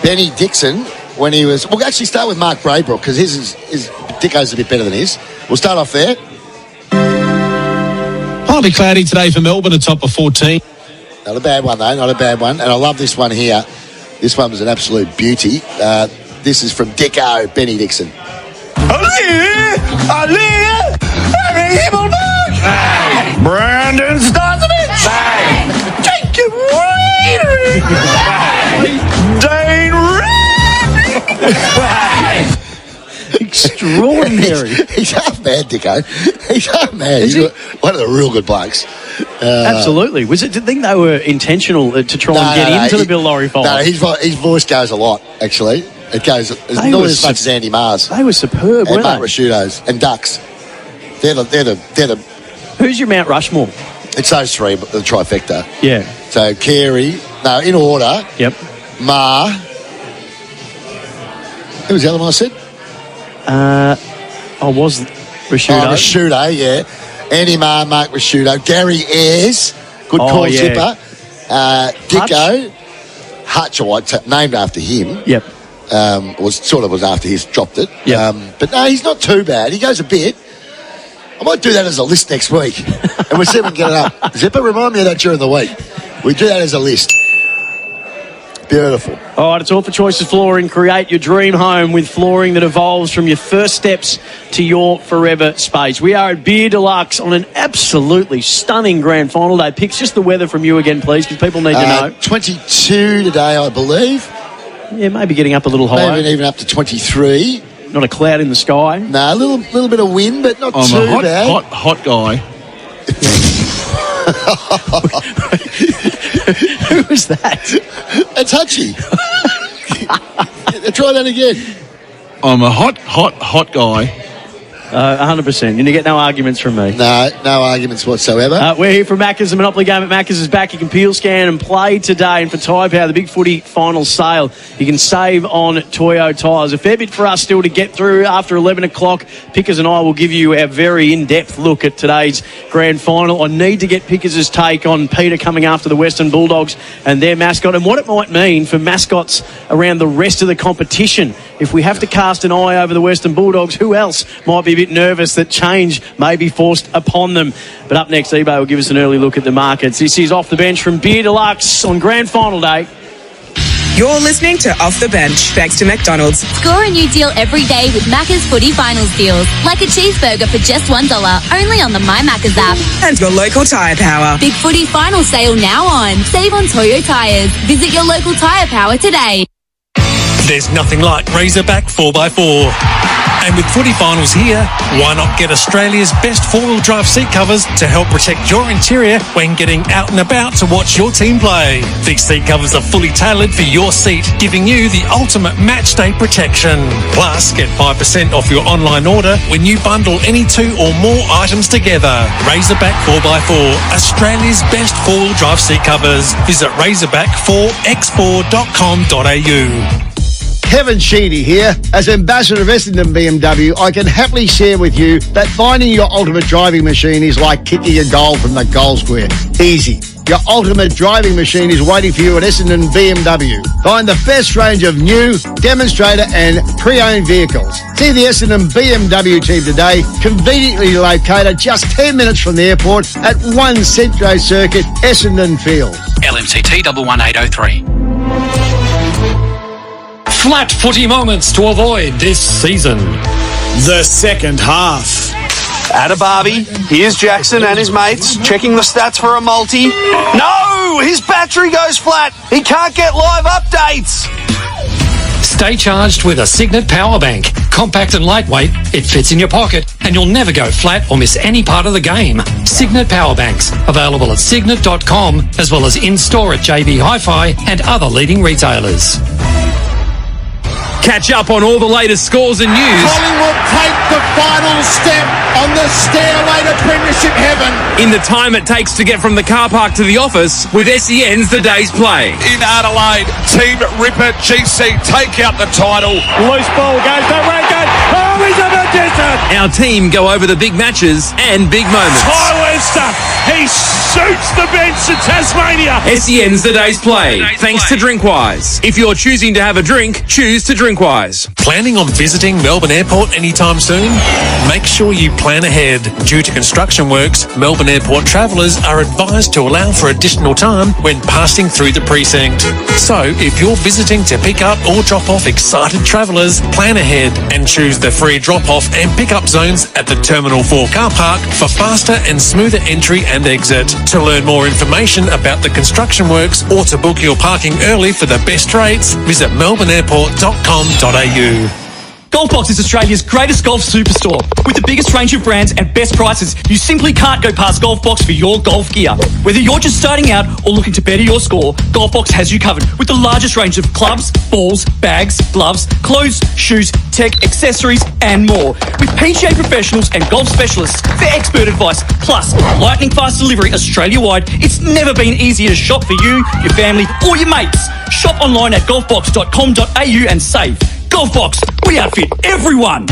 Benny Dixon when he was... We'll actually start with Mark Braybrook because his Dicko's a bit better than his. We'll start off there. Partly cloudy today for Melbourne, a top of 14. Not a bad one, though. Not a bad one. And I love this one here. This one was an absolute beauty. This is from Dicko, Benny Dixon. Brandon Starcevich! Jacob Wade! Dane Extraordinary. He's half mad, Dicko. He's half mad. He's one of the real good blokes. Absolutely. Did you think they were intentional to try and get into the Bill Laurie fold? No, his voice goes a lot, actually. It goes not as much as Andy Mars. They were superb, and weren't Mark they? Rasciutos and Ducks. They're the. Who's your Mount Rushmore? It's those three, the trifecta. Yeah. So Carey, no, in order. Yep. Ma. Who was the other one I said? I was Rasciuto. Oh, Rasciuto, yeah. Andy Marr, Mark Rasciuto. Gary Ayres, good call, Zipper. Dicko. Hutch, named after him. Yep. Was after he's dropped it. Yep. But no, he's not too bad. He goes a bit. I might do that as a list next week. And we'll see if we can get it up. Zipper, remind me of that during the week. We do that as a list. Beautiful. All right, it's all for Choices Flooring. Create your dream home with flooring that evolves from your first steps to your forever space. We are at Beer Deluxe on an absolutely stunning grand final day. Picks just the weather from you again, please, because people need to know. 22 today, I believe. Yeah, maybe getting up a little higher. Maybe even up to 23. Not a cloud in the sky. No, a little bit of wind, but not too bad. I'm a hot guy. Who was that? It's Hutchie. Try that again. I'm a hot guy. 100%. You get no arguments from me. No arguments whatsoever. We're here from Macca's. The Monopoly game at Macca's is back. You can peel, scan and play today. And for Tyre Power, the Big Footy final sale, you can save on Toyo tyres. A fair bit for us still to get through after 11 o'clock. Pickers and I will give you our very in-depth look at today's grand final. I need to get Pickers' take on Peter coming after the Western Bulldogs and their mascot and what it might mean for mascots around the rest of the competition. If we have to cast an eye over the Western Bulldogs, who else might be a bit nervous that change may be forced upon them? But up next, eBay will give us an early look at the markets. This is Off the Bench from Beer Deluxe on grand final day. You're listening to Off the Bench, thanks to McDonald's. Score a new deal every day with Macca's Footy Finals deals. Like a cheeseburger for just $1, only on the My Macca's app. And your local Tyre Power. Big Footy Final sale now on. Save on Toyo tyres. Visit your local Tyre Power today. There's nothing like Razorback 4x4. And with footy finals here, why not get Australia's best four-wheel drive seat covers to help protect your interior when getting out and about to watch your team play? These seat covers are fully tailored for your seat, giving you the ultimate match day protection. Plus, get 5% off your online order when you bundle any two or more items together. Razorback 4x4, Australia's best four-wheel drive seat covers. Visit razorback4x4.com.au. Kevin Sheedy here. As Ambassador of Essendon BMW, I can happily share with you that finding your ultimate driving machine is like kicking a goal from the goal square. Easy. Your ultimate driving machine is waiting for you at Essendon BMW. Find the best range of new, demonstrator and pre-owned vehicles. See the Essendon BMW team today, conveniently located just 10 minutes from the airport at 1 Centro Circuit, Essendon Field. LMCT 11803. Flat footy moments to avoid this season. The second half. At a barbie, here's Jackson and his mates checking the stats for a multi. No! His battery goes flat. He can't get live updates. Stay charged with a Signet power bank. Compact and lightweight, it fits in your pocket and you'll never go flat or miss any part of the game. Signet power banks, available at signet.com as well as in-store at JB Hi-Fi and other leading retailers. Catch up on all the latest scores and news. Collingwood take the final step on the stairway to Premiership heaven. In the time it takes to get from the car park to the office with SEN's The Day's Play. In Adelaide, Team Ripper GC take out the title. Loose ball goes that way, oh, he's on a distance. Our team go over the big matches and big moments. Wester, he shoots the bench to Tasmania. SEN's The Day's Play, thanks to Drinkwise. If you're choosing to have a drink, choose to Drinkwise. Planning on visiting Melbourne Airport anytime soon? Make sure you plan ahead. Due to construction works, Melbourne Airport travellers are advised to allow for additional time when passing through the precinct. So, if you're visiting to pick up or drop off excited travellers, plan ahead and choose the free drop-off and pick-up zones at the Terminal 4 car park for faster and smoother entry and exit. To learn more information about the construction works or to book your parking early for the best rates, visit melbourneairport.com.au. Golfbox is Australia's greatest golf superstore. With the biggest range of brands and best prices, you simply can't go past Golfbox for your golf gear. Whether you're just starting out or looking to better your score, Golfbox has you covered with the largest range of clubs, balls, bags, gloves, clothes, shoes, tech, accessories, and more. With PGA professionals and golf specialists for expert advice, plus lightning fast delivery Australia-wide, it's never been easier to shop for you, your family, or your mates. Shop online at golfbox.com.au and save. Golfbox, we outfit everyone.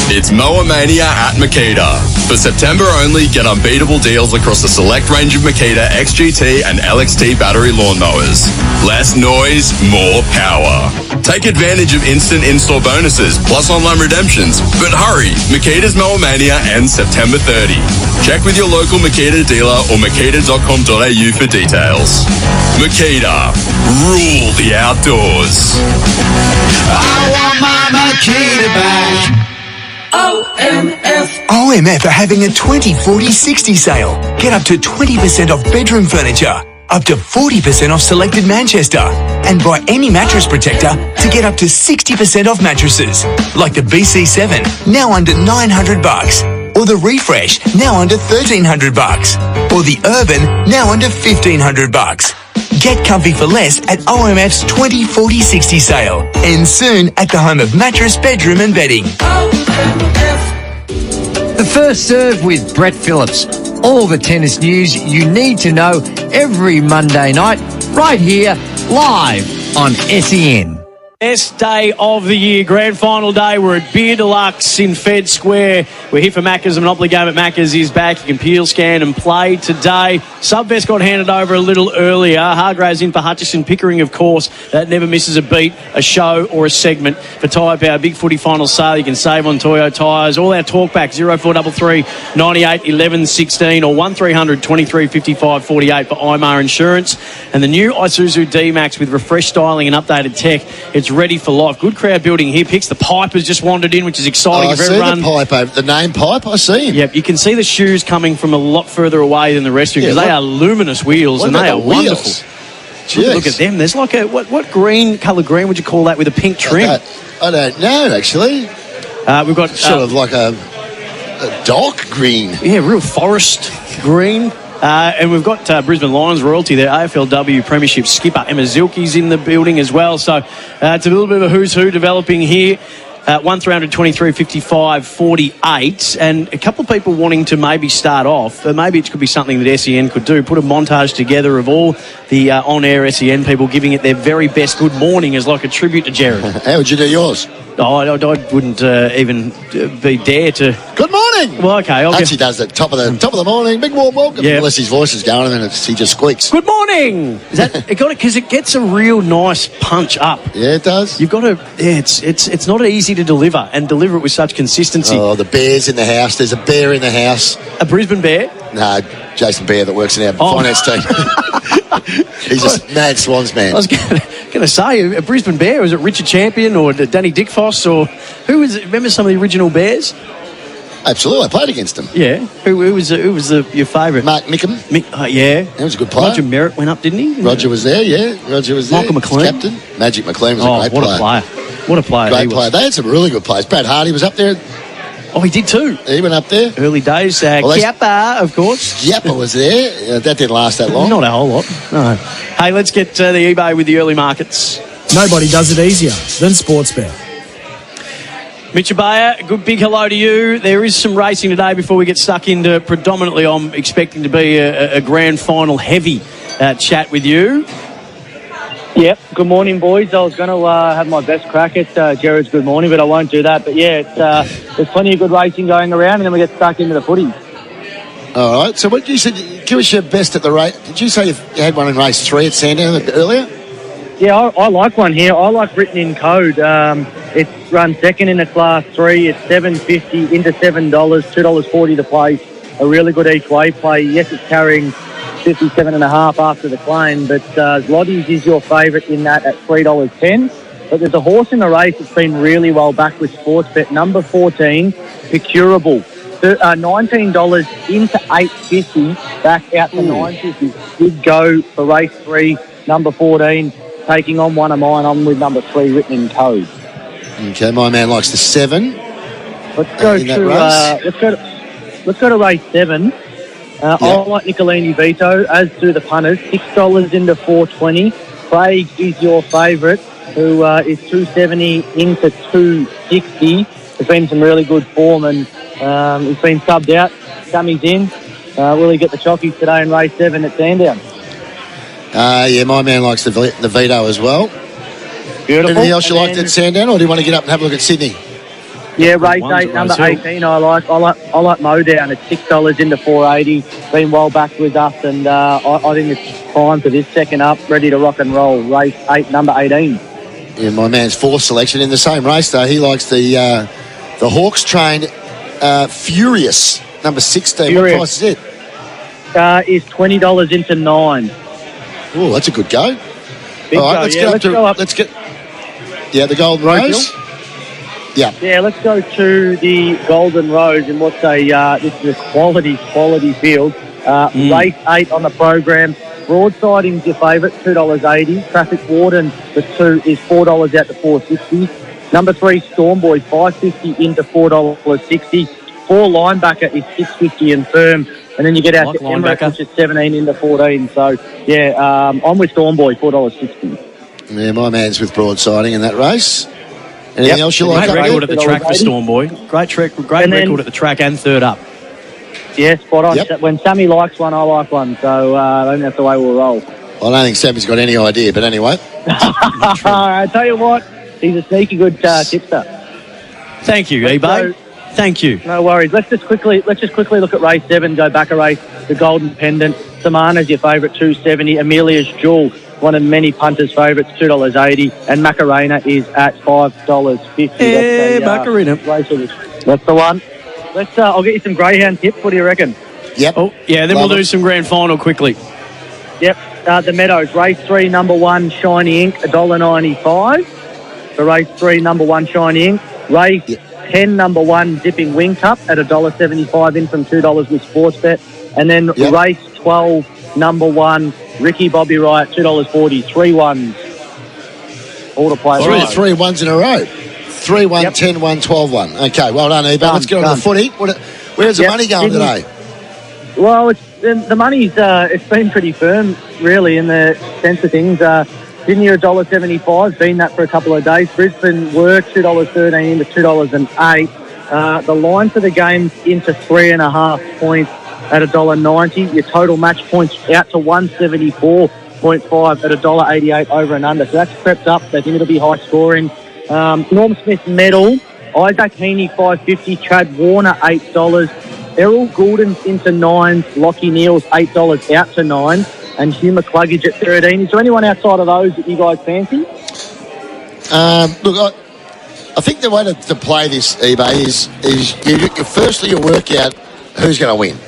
It's Mower Mania at Makita. For September only, get unbeatable deals across a select range of Makita XGT and LXT battery lawnmowers. Less noise, more power. Take advantage of instant in-store bonuses, plus online redemptions. But hurry, Makita's Mower Mania ends September 30. Check with your local Makita dealer or makita.com.au for details. Makita, rule the outdoors. I want my Makita back. OMF are having a 20-40-60 sale. Get up to 20% off bedroom furniture, up to 40% off selected Manchester, and buy any mattress protector to get up to 60% off mattresses, like the BC7, now under $900, or the Refresh, now under $1,300, or the Urban, now under $1,500. Get comfy for less at OMF's 20-40-60 sale. Ends soon at the home of mattress, bedroom and bedding. The First Serve with Brett Phillips. All the tennis news you need to know every Monday night, right here, live on SEN. Best day of the year, grand final day. We're at Beer Deluxe in Fed Square. We're here for Macca's. The Monopoly game at Macca's is back. You can peel, scan and play today. Sub-best got handed over a little earlier. Hargraves in for Hutchison. Pickering, of course. That never misses a beat, a show or a segment. For Tyre Power, big footy final sale. You can save on Toyo tyres. All our talkback, 0433 98 11 16 or 1300 23 55 48 for IMAR Insurance. And the new Isuzu D-Max with refreshed styling and updated tech. It's ready for life. Good crowd building here. Picks. The pipe has just wandered in, which is exciting. I see the pipe over the name pipe. I see him. Yep, you can see the shoes coming from a lot further away than the rest of them because they are luminous wheels and they are wonderful. Look at them. There's like a what green colour green would you call that with a pink trim? I don't know actually. We've got sort of like a dark green. Yeah, real forest green. And we've got Brisbane Lions royalty there, AFLW Premiership skipper Emma Zilke's in the building as well. So it's a little bit of a who's who developing here. 1323 55 48, and a couple of people wanting to maybe start off. Maybe it could be something that SEN could do. Put a montage together of all the on-air SEN people giving it their very best good morning as like a tribute to Jared. How would you do yours? Oh, I wouldn't even be dare to. Good morning. Well, okay. Actually, does the top of the morning. Big warm welcome. Yeah. Unless his voice is going, and then he just squeaks. Good morning. Is that it? Got it because it gets a real nice punch up. Yeah, it does. You've got to. Yeah, it's not easy to deliver and deliver it with such consistency. Oh, the bear's in the house. There's a bear in the house. A Brisbane bear? No, Jason Bear that works in our finance team. He's a mad Swans man. I was going going to say, a Brisbane Bear, was it Richard Champion or Danny Dickfoss, or who was it? Remember some of the original Bears? Absolutely, I played against him. Yeah. Who was your favourite? Mark Mickham. Yeah. He was a good player. Roger Merritt went up, didn't he? Roger was there, yeah. Roger was there. Michael McLean. Captain. Magic McLean was a great player. What a player. Great player. They had some really good players. Brad Hardy was up there. Oh, he did too. He went up there. Early days. Kiappa, of course. Kiappa was there. That didn't last that long. Not a whole lot. No. Hey, let's get the eBay with the early markets. Nobody does it easier than Sportsbet. Mitch Abaya, good big hello to you. There is some racing today before we get stuck into predominantly, I'm expecting to be a grand final heavy chat with you. Yep, good morning, boys. I was going to have my best crack at Jared's good morning, but I won't do that. But yeah, there's plenty of good racing going around, and then we get stuck into the footy. All right, so what you said, give us your best at the race. Did you say you had one in race 3 at Sandown earlier? Yeah, I like one here. I like Written in Code. It's run second in the Class 3. It's $7.50 into $7, $2.40 to place. A really good each way play. Yes, it's carrying 57.5 after the claim, but Lottie's is your favourite in that at $3.10. But there's a horse in the race that's been really well back with Sportsbet, number 14, Procurable. $19 into $8.50, back out to $9.50. Good go for race 3, number 14. Taking on one of mine, I'm with number 3, Written in Code. Okay, my man likes the 7. Let's go to race 7. I like Nicolini Vito, as do the punters. $6 into $4.20. Craig is your favourite, who is $2.70 into $2.60. There's been some really good form, and he's been subbed out. Sammy's in. Will he get the chockies today in race 7 at Sandown? Yeah, my man likes the Vito as well. Beautiful. Anything else you liked at Sandown, or do you want to get up and have a look at Sydney? Yeah, race 8, number 18. I like Mo down at $6 into $4.80. Been well back with us, and I think it's time for this second up, ready to rock and roll. Race 8, number 18. Yeah, my man's 4th selection in the same race though. He likes the Hawks trained Furious, number 16. Furious. What price is it? Is $20 into $9. Oh, that's a good go. Big all right, go, let's yeah. get up Let's to. go up. Let's get. Yeah, the Golden Rose. Yeah. Yeah, let's go to the Golden Rose in what's this is a quality field. Race 8 on the program. Broadsiding's your favourite, $2.80. Traffic Warden, the 2 is $4 out to $4.60. Number 3, Stormboy, $5.50 into $4.60. 4 linebacker is $6.50 and firm. And then you get out to Emirates, which is $17 into $14. So, yeah, I'm with Stormboy, $4.60. Yeah, my man's with Broadsiding in that race. Anything else you like? Great record at the track for Stormboy. Great record at the track and third up. Yeah, spot on. Yep. When Sammy likes one, I like one. So I think that's the way we'll roll. Well, I don't think Sammy's got any idea, but anyway. I tell you what, he's a sneaky good tipster. Thank you, eBay. Thank you. No worries. Let's just quickly look at race 7. Go back a race. The Golden Pendant. Samana's your favourite, $2.70. Amelia's Jewel, one of many punters' favourites, $2.80. And Macarena is at $5.50. Hey, Macarena. That's the one. I'll get you some greyhound tips. What do you reckon? Yep. Oh, yeah, then we'll do some grand final quickly. Yep. The Meadows, race 3, number 1, Shiny Ink, $1.95. For race 3, number 1, Shiny Ink. Race 10, number 1, Dipping Wing Cup at $1.75 in from $2 with Sportsbet. And then race 12, number 1, Ricky Bobby Wright, $2.40. 3 ones. All to play. 3 ones in a row. 3, 1, 10, 1, 12, 1. Okay, well done, eBay. Let's get on to the footy. Where's the money going today? Well, the money's it's been pretty firm, really, in the sense of things. Sydney $1.75, been that for a couple of days. Brisbane were $2.13 into $2.08. The line for the game's into 3.5 points at $1.90. Your total match points out to 174.5 at $1.88 over and under. So that's crept up. They think it'll be high scoring. Norm Smith medal, Isaac Heaney $5.50, Chad Warner $8, Errol Goulden's into 9s, Lockie Neal's $8 out to 9, and Hugh McCluggage at 13. Is there anyone outside of those that you guys fancy? Look, I think the way to play this, eBay, is firstly you work out who's going to win.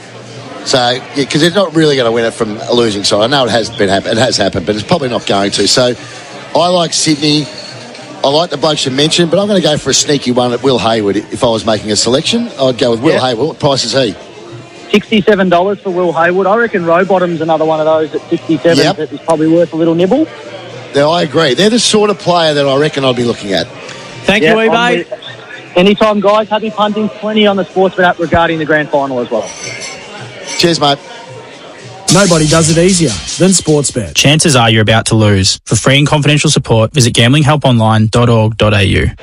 So, because they're not really going to win it from a losing side. I know it has happened, but it's probably not going to. So, I like Sydney. I like the blokes you mentioned, but I'm going to go for a sneaky one at Will Hayward. If I was making a selection, I'd go with Will Hayward. What price is he? $67 for Will Hayward. I reckon Rowbottom's another one of those at 67 that is probably worth a little nibble. Yeah, I agree. They're the sort of player that I reckon I'd be looking at. Thank you, eBay. Anytime, guys. Happy punting. Plenty on the Sportsbet app regarding the grand final as well. Cheers, mate. Nobody does it easier than Sportsbet. Chances are you're about to lose. For free and confidential support, visit gamblinghelponline.org.au.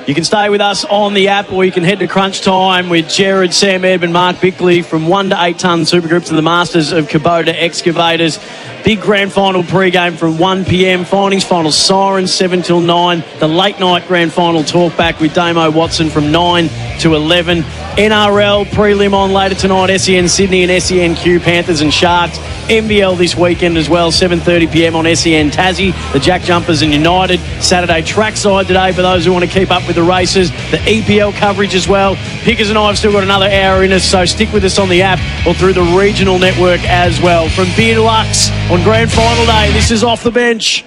You can stay with us on the app, or you can head to Crunch Time with Jared, Sam Ebb and Mark Bickley from 1 to 8 tonne supergroups and the Masters of Kubota Excavators. Big grand final pre-game from 1 p.m. Findings final sirens 7 till 9. The late night grand final talkback with Damo Watson from 9 to 11. NRL prelim on later tonight. SEN Sydney and SENQ Panthers and Sharks. NBL this weekend as well. 7:30 p.m. on SEN Tassie. The Jack Jumpers and United. Saturday trackside today for those who want to keep up with the races. The EPL coverage as well. Pickers and I have still got another hour in us, so stick with us on the app or through the regional network as well. From Beer Deluxe on grand final day, this is Off the Bench.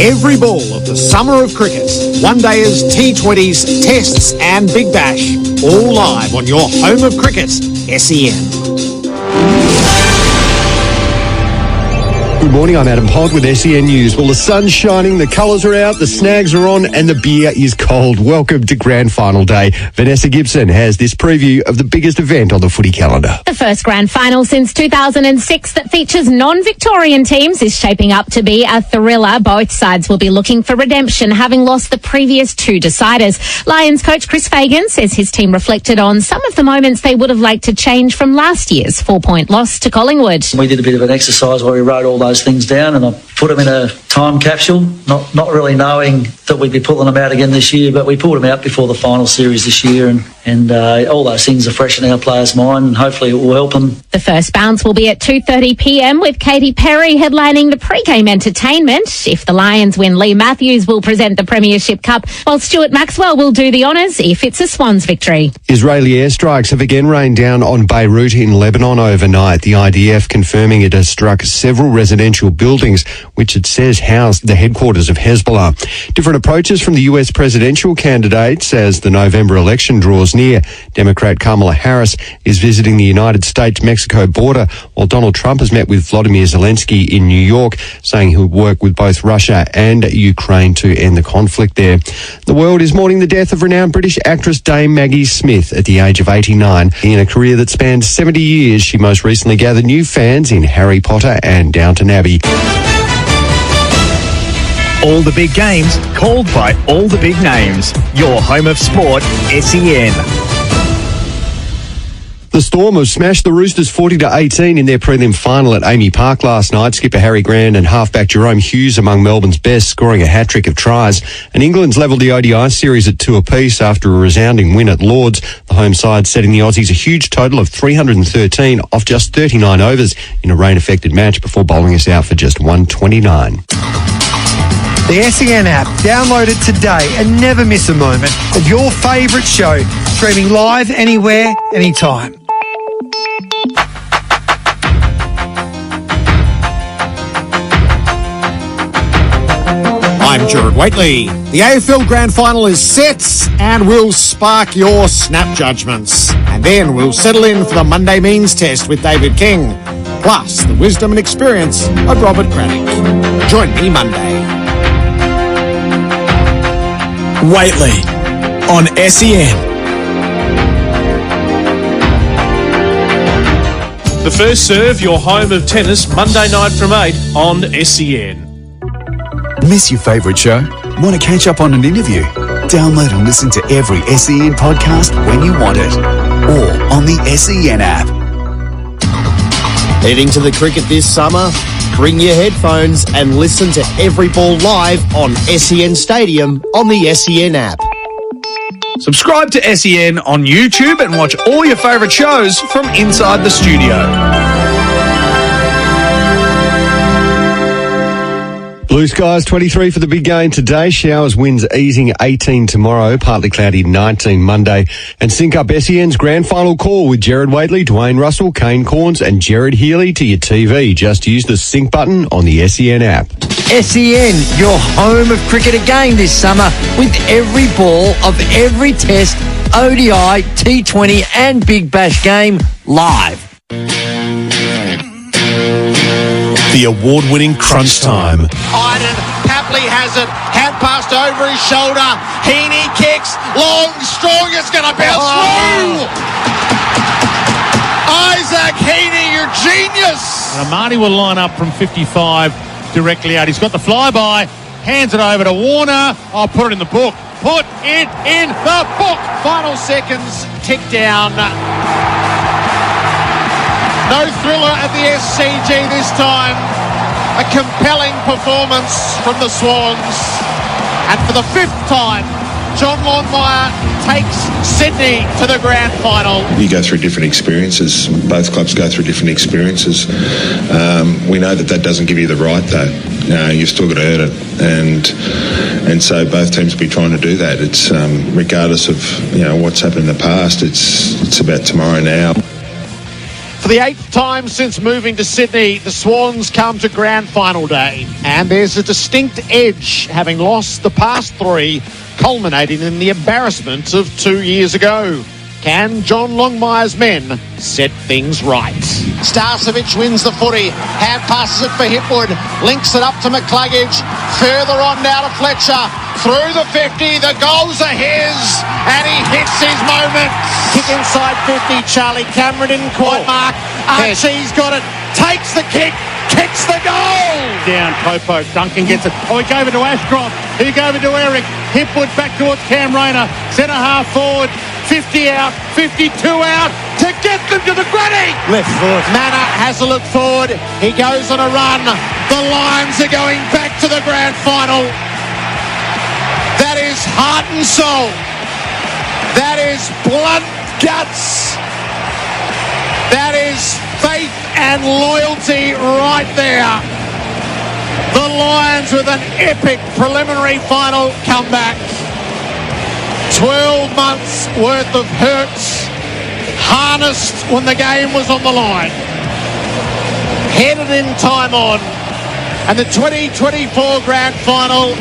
Every ball of the summer of cricket, one-dayers, T20s, tests and Big Bash, all live on your home of cricket, SEN. Good morning, I'm Adam Hogg with SEN News. Well, the sun's shining, the colours are out, the snags are on and the beer is cold. Welcome to Grand Final Day. Vanessa Gibson has this preview of the biggest event on the footy calendar. The first Grand Final since 2006 that features non-Victorian teams is shaping up to be a thriller. Both sides will be looking for redemption, having lost the previous two deciders. Lions coach Chris Fagan says his team reflected on some of the moments they would have liked to change from last year's 4-point loss to Collingwood. We did a bit of an exercise where we wrote all those things down and I put them in a time capsule, not really knowing that we'd be pulling them out again this year, but we pulled them out before the final series this year and all those things are fresh in our players' mind and hopefully it will help them. The first bounce will be at 2:30 p.m. with Katy Perry headlining the pre-game entertainment. If the Lions win, Lee Matthews will present the Premiership Cup, while Stuart Maxwell will do the honours if it's a Swans victory. Israeli airstrikes have again rained down on Beirut in Lebanon overnight. The IDF confirming it has struck several residential buildings, which it says house the headquarters of Hezbollah. Different approaches from the US presidential candidates as the November election draws near. Democrat Kamala Harris is visiting the United States-Mexico border, while Donald Trump has met with Vladimir Zelensky in New York, saying he'll work with both Russia and Ukraine to end the conflict there. The world is mourning the death of renowned British actress Dame Maggie Smith at the age of 89. In a career that spanned 70 years, she most recently gathered new fans in Harry Potter and Downton Abbey. All the big games, called by all the big names. Your home of sport, SEN. The Storm have smashed the Roosters 40-18 in their prelim final at Amy Park last night. Skipper Harry Grant and halfback Jerome Hughes among Melbourne's best, scoring a hat-trick of tries. And England's levelled the ODI series at 2 apiece after a resounding win at Lords. The home side setting the Aussies a huge total of 313 off just 39 overs in a rain-affected match before bowling us out for just 129. The SEN app. Download it today and never miss a moment of your favourite show. Streaming live anywhere, anytime. I'm Jared Waitley. The AFL Grand Final is set and will spark your snap judgments. And then we'll settle in for the Monday Means Test with David King, plus the wisdom and experience of Robert Craddock. Join me Monday. Waitley on SEN. The First Serve, your home of tennis, Monday night from 8 on SEN. Miss your favourite show? Want to catch up on an interview? Download and listen to every SEN podcast when you want it. Or on the SEN app. Heading to the cricket this summer? Bring your headphones and listen to every ball live on SEN Stadium on the SEN app. Subscribe to SEN on YouTube and watch all your favourite shows from inside the studio. Blue skies, 23 for the big game today. Showers, winds easing 18 tomorrow. Partly cloudy 19 Monday. And sync up SEN's grand final call with Gerard Whateley, Dwayne Russell, Kane Corns and Gerard Healy to your TV. Just use the sync button on the SEN app. SEN, your home of cricket again this summer with every ball of every test, ODI, T20 and Big Bash game live. The award-winning Crunch Time. Iden Papley has it. Hand passed over his shoulder. Heaney kicks. Long, strong. It's going to bounce through. Isaac Heaney, you're genius. And Marty will line up from 55 directly out. He's got the flyby. Hands it over to Warner. I'll put it in the book. Put it in the book. Final seconds tick down. No thriller at the SCG this time. A compelling performance from the Swans. And for the 5th time, John Longmire takes Sydney to the grand final. You go through different experiences. Both clubs go through different experiences. We know that doesn't give you the right, though. You've still got to earn it. And so both teams will be trying to do that. It's regardless of what's happened in the past, it's about tomorrow now. For the 8th time since moving to Sydney, the Swans come to grand final day. And there's a distinct edge, having lost the past 3, culminating in the embarrassment of 2 years ago. Can John Longmire's men set things right? Starcevic wins the footy. Hand passes it for Hipwood. Links it up to McCluggage. Further on now to Fletcher. Through the 50. The goals are his. And he hits his moment. Kick inside 50. Charlie Cameron didn't quite mark. Archie's got it. Takes the kick. Kicks the goal. Down, Popo. Duncan gets it. Oh, he gave it to Ashcroft. He gave it to Eric. Hipwood back towards Cam Rayner. Centre half forward. 50 out. 52 out. To get them to the granny. Left foot. Manor has a look forward. He goes on a run. The Lions are going back to the grand final. That is heart and soul. That is blood, guts. That is faith and loyalty right there. The Lions with an epic preliminary final comeback. 12 months worth of hurts harnessed when the game was on the line. Headed in time on. And the 2024 grand final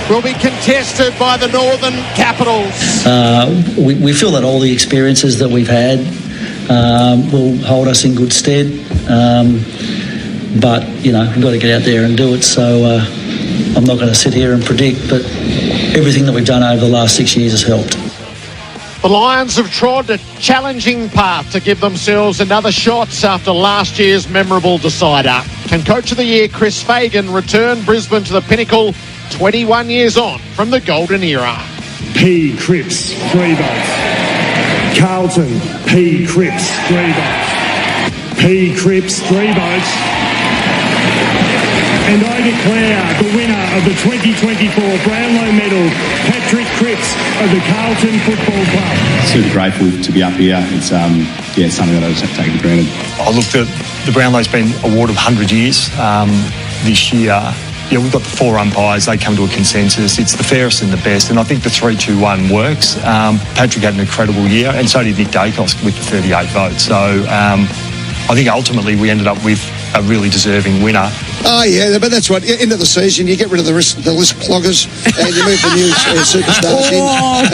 will be contested by the Northern Capitals. We feel that all the experiences that we've had will hold us in good stead. But, we've got to get out there and do it. So I'm not going to sit here and predict, but everything that we've done over the last 6 years has helped. The Lions have trod a challenging path to give themselves another shot after last year's memorable decider. Can Coach of the Year Chris Fagan return Brisbane to the pinnacle 21 years on from the golden era? P. Cripps, 3 votes. Carlton, P. Cripps, 3 votes. P. Cripps, 3 votes. And I declare the winner of the 2024 Brownlow medal, Patrick Cripps of the Carlton Football Club. Super grateful to be up here. It's something that I just have taken for granted. I looked at the Brownlow's been awarded 100 years. This year, we've got the 4 umpires. They come to a consensus. It's the fairest and the best, and I think the 3-2-1 works. Patrick had an incredible year, and so did Nick Dacos with the 38 votes. So I think ultimately we ended up with a really deserving winner. Oh, yeah, but that's right. End of the season, you get rid of the list cloggers and you move the new superstars in.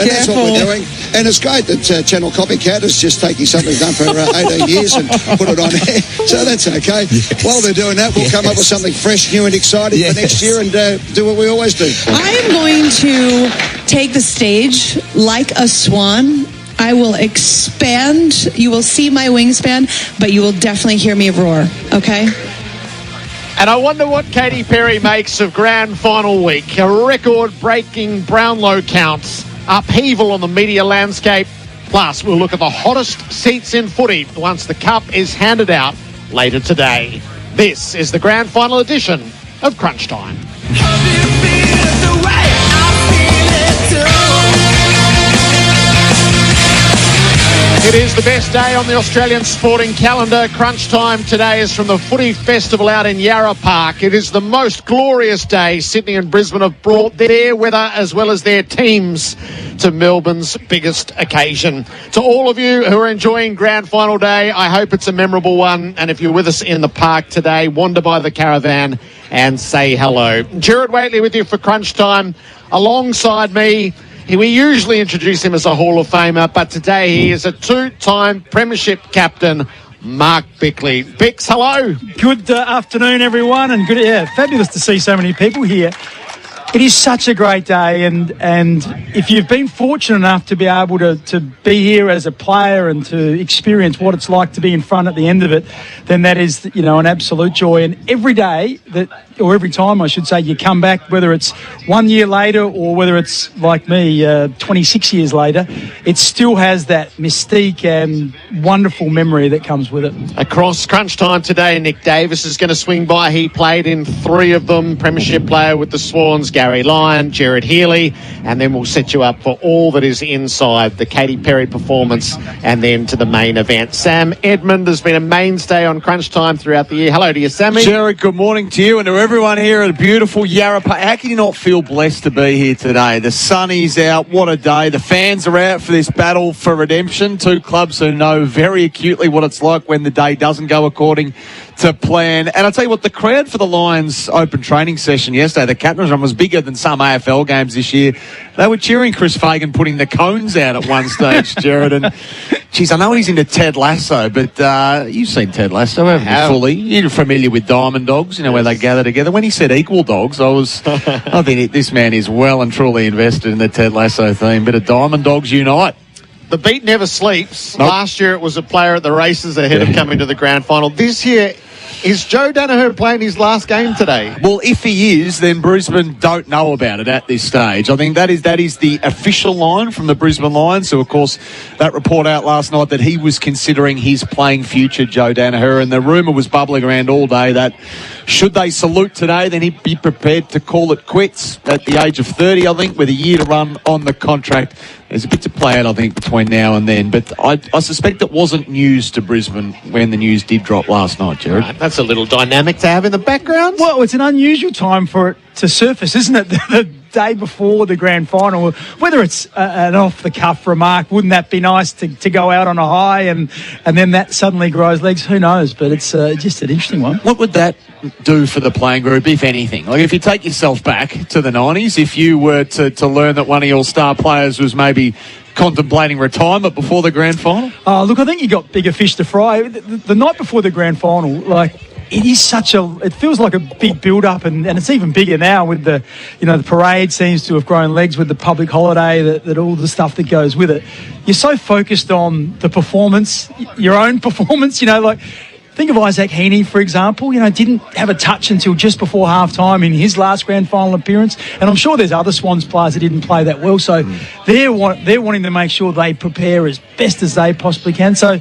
And that's what we're doing. And it's great that Channel Copycat is just taking something done for 18 years and put it on air. So that's okay. Yes. While they're doing that, we'll come up with something fresh, new and exciting for next year and do what we always do. I am going to take the stage like a swan. I will expand. You will see my wingspan, but you will definitely hear me roar, okay? And I wonder what Katy Perry makes of grand final week. A record-breaking Brownlow count, upheaval on the media landscape. Plus, we'll look at the hottest seats in footy once the cup is handed out later today. This is the grand final edition of Crunch Time. It is the best day on the Australian sporting calendar. Crunch time today is from the Footy Festival out in Yarra Park. It is the most glorious day. Sydney and Brisbane have brought their weather as well as their teams to Melbourne's biggest occasion. To all of you who are enjoying Grand Final Day, I hope it's a memorable one. And if you're with us in the park today, wander by the caravan and say hello. Gerard Whateley with you for Crunch Time. Alongside me, we usually introduce him as a Hall of Famer, but today he is a two-time Premiership captain, Mark Bickley. Bix, hello. Good afternoon, everyone, and fabulous to see so many people here. It is such a great day, and if you've been fortunate enough to be able to be here as a player and to experience what it's like to be in front at the end of it, then that is, an absolute joy. And every day every time I should say, you come back, whether it's 1 year later or whether it's like me, 26 years later, it still has that mystique and wonderful memory that comes with it. Across Crunch Time today, Nick Davis is going to swing by. He played in 3 of them, Premiership player with the Swans, Gary Lyon, Jared Healy, and then we'll set you up for all that is inside the Katy Perry performance and then to the main event. Sam Edmund has been a mainstay on Crunch Time throughout the year. Hello to you, Sammy. Jared, good morning to you and to everyone here at a beautiful Yarra Park. How can you not feel blessed to be here today? The sun is out. What a day. The fans are out for this battle for redemption. 2 clubs who know very acutely what it's like when the day doesn't go according to plan. And I'll tell you what, the crowd for the Lions open training session yesterday, the captain's run, was bigger than some AFL games this year. They were cheering Chris Fagan putting the cones out at one stage, Jared. And, geez, I know he's into Ted Lasso, but you've seen Ted Lasso, haven't you, fully? You're familiar with Diamond Dogs, where they gather together. When he said equal dogs, I think this man is well and truly invested in the Ted Lasso theme. Bit of Diamond Dogs unite. The beat never sleeps. Nope. Last year it was a player at the races ahead of coming to the grand final. This year, is Joe Danaher playing his last game today? Well, if he is, then Brisbane don't know about it at this stage. I think that is the official line from the Brisbane Lions. So, of course, that report out last night that he was considering his playing future, Joe Danaher, and the rumour was bubbling around all day that should they salute today, then he'd be prepared to call it quits at the age of 30, I think, with a year to run on the contract. There's a bit to play out, I think, between now and then. But I suspect it wasn't news to Brisbane when the news did drop last night, Jared. Right, that's a little dynamic to have in the background. Well, it's an unusual time for it to surface, isn't it? The day before the grand final, whether it's an off-the-cuff remark, wouldn't that be nice to go out on a high and then that suddenly grows legs? Who knows? But it's just an interesting one. What would that do for the playing group, if anything? Like, if you take yourself back to the 90s, if you were to learn that one of your star players was maybe contemplating retirement before the grand final? Look, I think you got bigger fish to fry. The night before the grand final, it feels like a big build-up, and it's even bigger now with the parade seems to have grown legs with the public holiday, that all the stuff that goes with it. You're so focused on the performance, your own performance, think of Isaac Heaney, for example, didn't have a touch until just before half-time in his last grand final appearance. And I'm sure there's other Swans players that didn't play that well. So they're wanting to make sure they prepare as best as they possibly can. So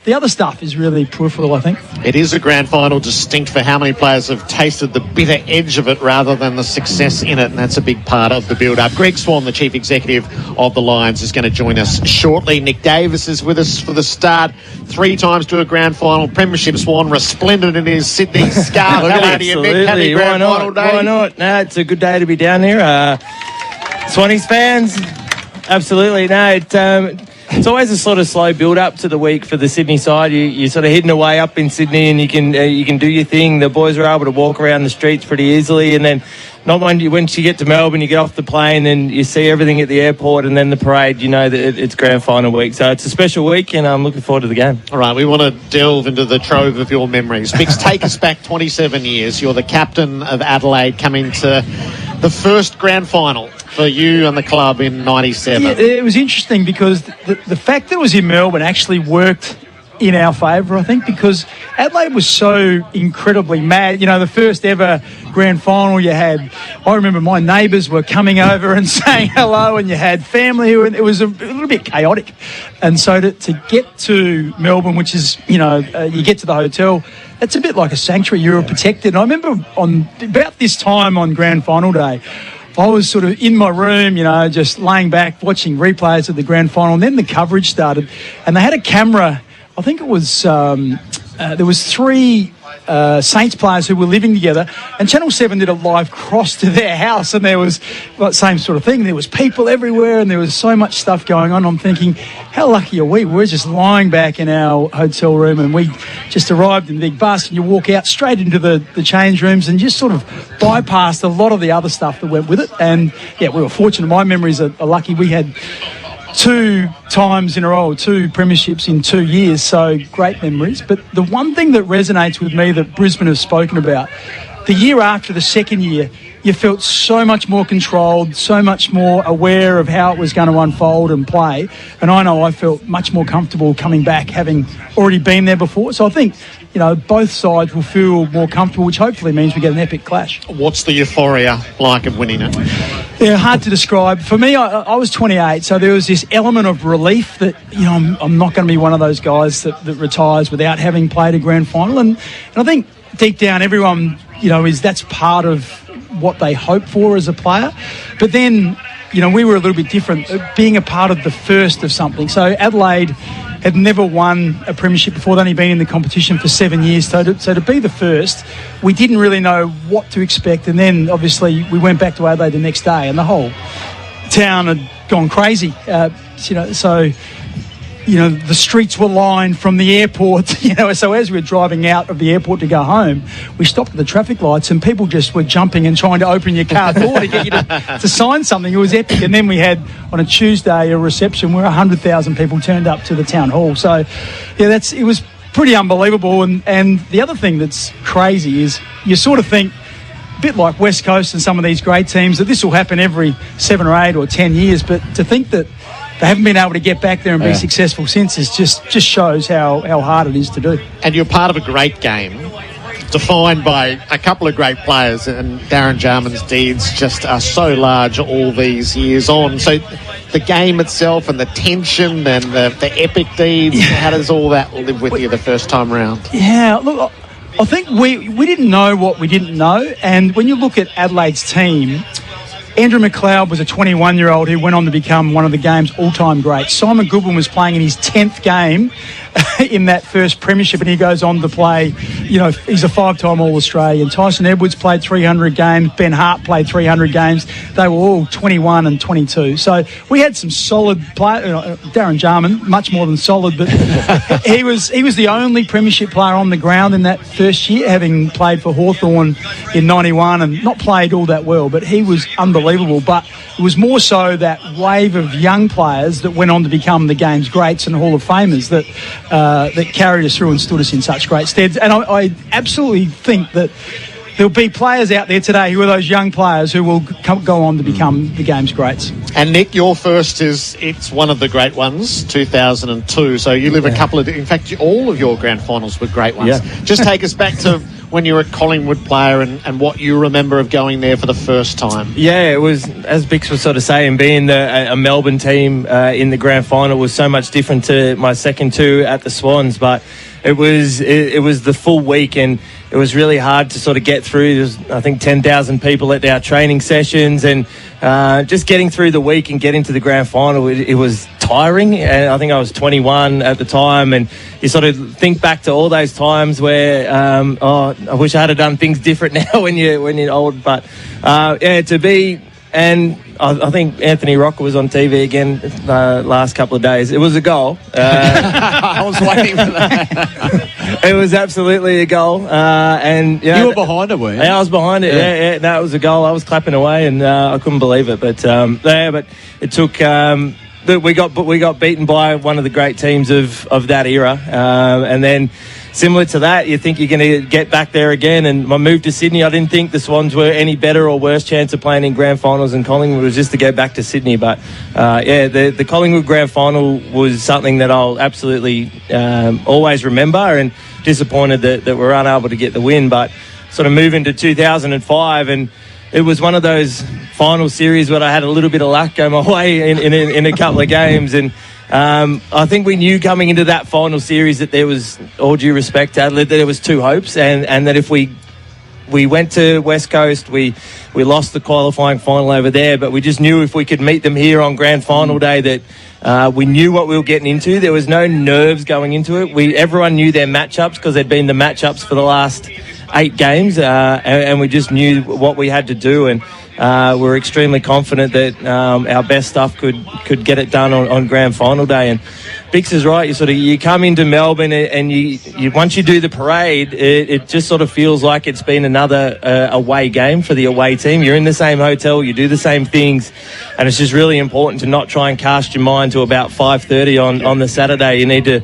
the other stuff is really peripheral, I think. It is a grand final distinct for how many players have tasted the bitter edge of it rather than the success in it, and that's a big part of the build-up. Greg Swan, the Chief Executive of the Lions, is going to join us shortly. Nick Davis is with us for the start. 3 times to a grand final. Premiership Swan, resplendent in his Sydney scarf. Hello to you, Nick. Happy grand final day. Why not? No, it's a good day to be down here. Swannies fans, absolutely. No, it's always a sort of slow build-up to the week for the Sydney side. You're sort of hidden away up in Sydney, and you can do your thing. The boys are able to walk around the streets pretty easily, and then once you get to Melbourne, you get off the plane, and you see everything at the airport, and then the parade. You know that it's grand final week, so it's a special week, and I'm looking forward to the game. All right, we want to delve into the trove of your memories. Bix, take us back 27 years. You're the captain of Adelaide, coming to the first grand final for you and the club in 97. Yeah, it was interesting because the fact that it was in Melbourne actually worked in our favour, I think, because Adelaide was so incredibly mad. The first ever grand final I remember my neighbours were coming over and saying hello, and you had family, and it was a little bit chaotic. And so to get to Melbourne, which is, you get to the hotel, it's a bit like a sanctuary. You're protected. And I remember about this time on grand final day, I was sort of in my room, just laying back, watching replays of the grand final, and then the coverage started, and they had a camera. I think it was there was 3 Saints players who were living together, and Channel 7 did a live cross to their house, and there was the same sort of thing. There was people everywhere, and there was so much stuff going on. I'm thinking, how lucky are we? We're just lying back in our hotel room, and we just arrived in the big bus, and you walk out straight into the change rooms and just sort of bypassed a lot of the other stuff that went with it. And, yeah, we were fortunate. My memories are lucky. We had 2 times in a row, 2 premierships in 2 years, so great memories. But the one thing that resonates with me that Brisbane has spoken about, the year after the second year, you felt so much more controlled, so much more aware of how it was going to unfold and play. And I know I felt much more comfortable coming back, having already been there before. So I think, both sides will feel more comfortable, which hopefully means we get an epic clash. What's the euphoria like of winning it? Yeah, hard to describe. For me, I was 28, so there was this element of relief that, I'm not going to be one of those guys that retires without having played a grand final. And I think deep down everyone, that's part of what they hope for as a player. But then, we were a little bit different, being a part of the first of something. So Adelaide had never won a premiership before. They'd only been in the competition for 7 years. So to be the first, we didn't really know what to expect. And then, obviously, we went back to Adelaide the next day, and the whole town had gone crazy. The streets were lined from the airport, so as we were driving out of the airport to go home, we stopped at the traffic lights and people just were jumping and trying to open your car door to get you to sign something. It was epic. And then we had, on a Tuesday, a reception where 100,000 people turned up to the town hall. So, yeah, it was pretty unbelievable. And the other thing that's crazy is you sort of think, a bit like West Coast and some of these great teams, that this will happen every 7 or 8 or 10 years, but to think that they haven't been able to get back there and be successful since is just shows how hard it is to do. And you're part of a great game defined by a couple of great players, and Darren Jarman's deeds just are so large all these years on. So the game itself and the tension and the epic deeds, how does all that live with you the first time round? Yeah, look, I think we didn't know what we didn't know. And when you look at Adelaide's team, Andrew McLeod was a 21-year-old who went on to become one of the game's all-time greats. Simon Goodwin was playing in his 10th game in that first premiership, and he goes on to play, he's a 5-time All-Australian. Tyson Edwards played 300 games. Ben Hart played 300 games. They were all 21 and 22. So we had some solid players. Darren Jarman, much more than solid, but he was the only premiership player on the ground in that first year, having played for Hawthorn in 91 and not played all that well, but he was unbelievable. But it was more so that wave of young players that went on to become the game's greats and Hall of Famers that carried us through and stood us in such great stead. And I absolutely think that there'll be players out there today who are those young players who will go on to become the game's greats. And Nick, your first it's one of the great ones, 2002. So you live a couple of, in fact, all of your grand finals were great ones. Yeah. Just take us back to when you were a Collingwood player and what you remember of going there for the first time. Yeah, it was, as Bix was sort of saying, being a Melbourne team in the grand final was so much different to my second 2 at the Swans, but it was the full week, and it was really hard to sort of get through. There was, I think, 10,000 people at our training sessions, and just getting through the week and getting to the grand final, it was tiring. And I think I was 21 at the time, and you sort of think back to all those times where, I wish I had done things different now when you're old. But to be, and I think Anthony Rocker was on TV again the last couple of days. It was a goal. I was waiting for that. It was absolutely a goal. And you were behind it, were you? I was behind it. Yeah. No, it was a goal. I was clapping away, and I couldn't believe it. But but it took. We got beaten by one of the great teams of that era, and then. Similar to that, you think you're going to get back there again. And my move to Sydney, I didn't think the Swans were any better or worse chance of playing in grand finals than Collingwood. It was just to go back to Sydney. But, the Collingwood grand final was something that I'll absolutely always remember, and disappointed that we were unable to get the win. But sort of moving to 2005, and it was one of those final series where I had a little bit of luck go my way in a couple of games. And I think we knew coming into that final series that there was, all due respect to Adelaide, that there was 2 hopes, and that if we we went to West Coast. We lost the qualifying final over there, but we just knew if we could meet them here on grand final day that we knew what we were getting into. There was no nerves going into it. Everyone knew their matchups because they'd been the matchups for the last 8 games, and we just knew what we had to do, and we're extremely confident that our best stuff could get it done on grand final day. And Bix is right. You come into Melbourne and you once you do the parade, it just sort of feels like it's been another away game for the away team. You're in the same hotel, you do the same things, and it's just really important to not try and cast your mind to about 5:30 on the Saturday. You need to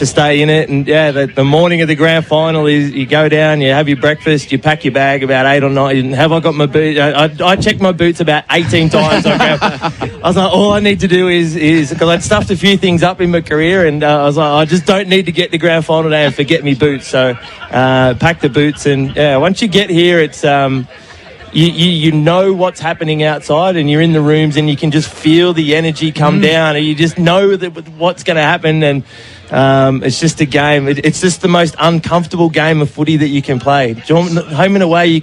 stay in it. And the morning of the grand final is you go down, you have your breakfast, you pack your bag about 8 or 9. Have I got my boots? I checked my boots about 18 times. I was like, all I need to do is because I'd stuffed a few things up in my career, and I was like, I just don't need to get to grand final day and forget me boots. So pack the boots, and once you get here, it's you know what's happening outside, and you're in the rooms, and you can just feel the energy come down, and you just know that what's going to happen. And it's just a game. It's just the most uncomfortable game of footy that you can play. Home and away,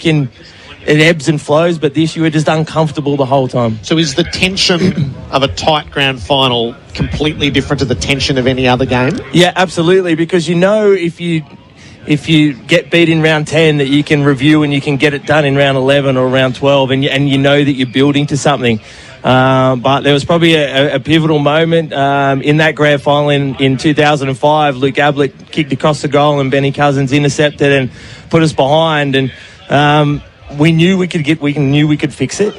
it ebbs and flows, but this year, just uncomfortable the whole time. So is the tension of a tight grand final completely different to the tension of any other game? Yeah, absolutely, because you know if you get beat in round 10 that you can review and you can get it done in round 11 or round 12, and you know that you're building to something. But there was probably a pivotal moment in that grand final in 2005. Luke Ablett kicked across the goal and Benny Cousins intercepted and put us behind. And we knew we could fix it.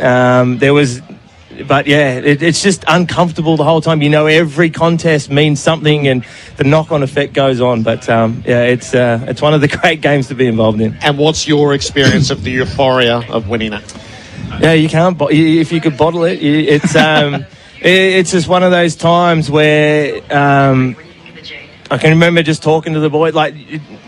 It's just uncomfortable the whole time. You know, every contest means something, and the knock-on effect goes on. But it's one of the great games to be involved in. And what's your experience of the euphoria of winning it? Yeah, you can't. If you could bottle it, it's just one of those times where I can remember just talking to the boy, like,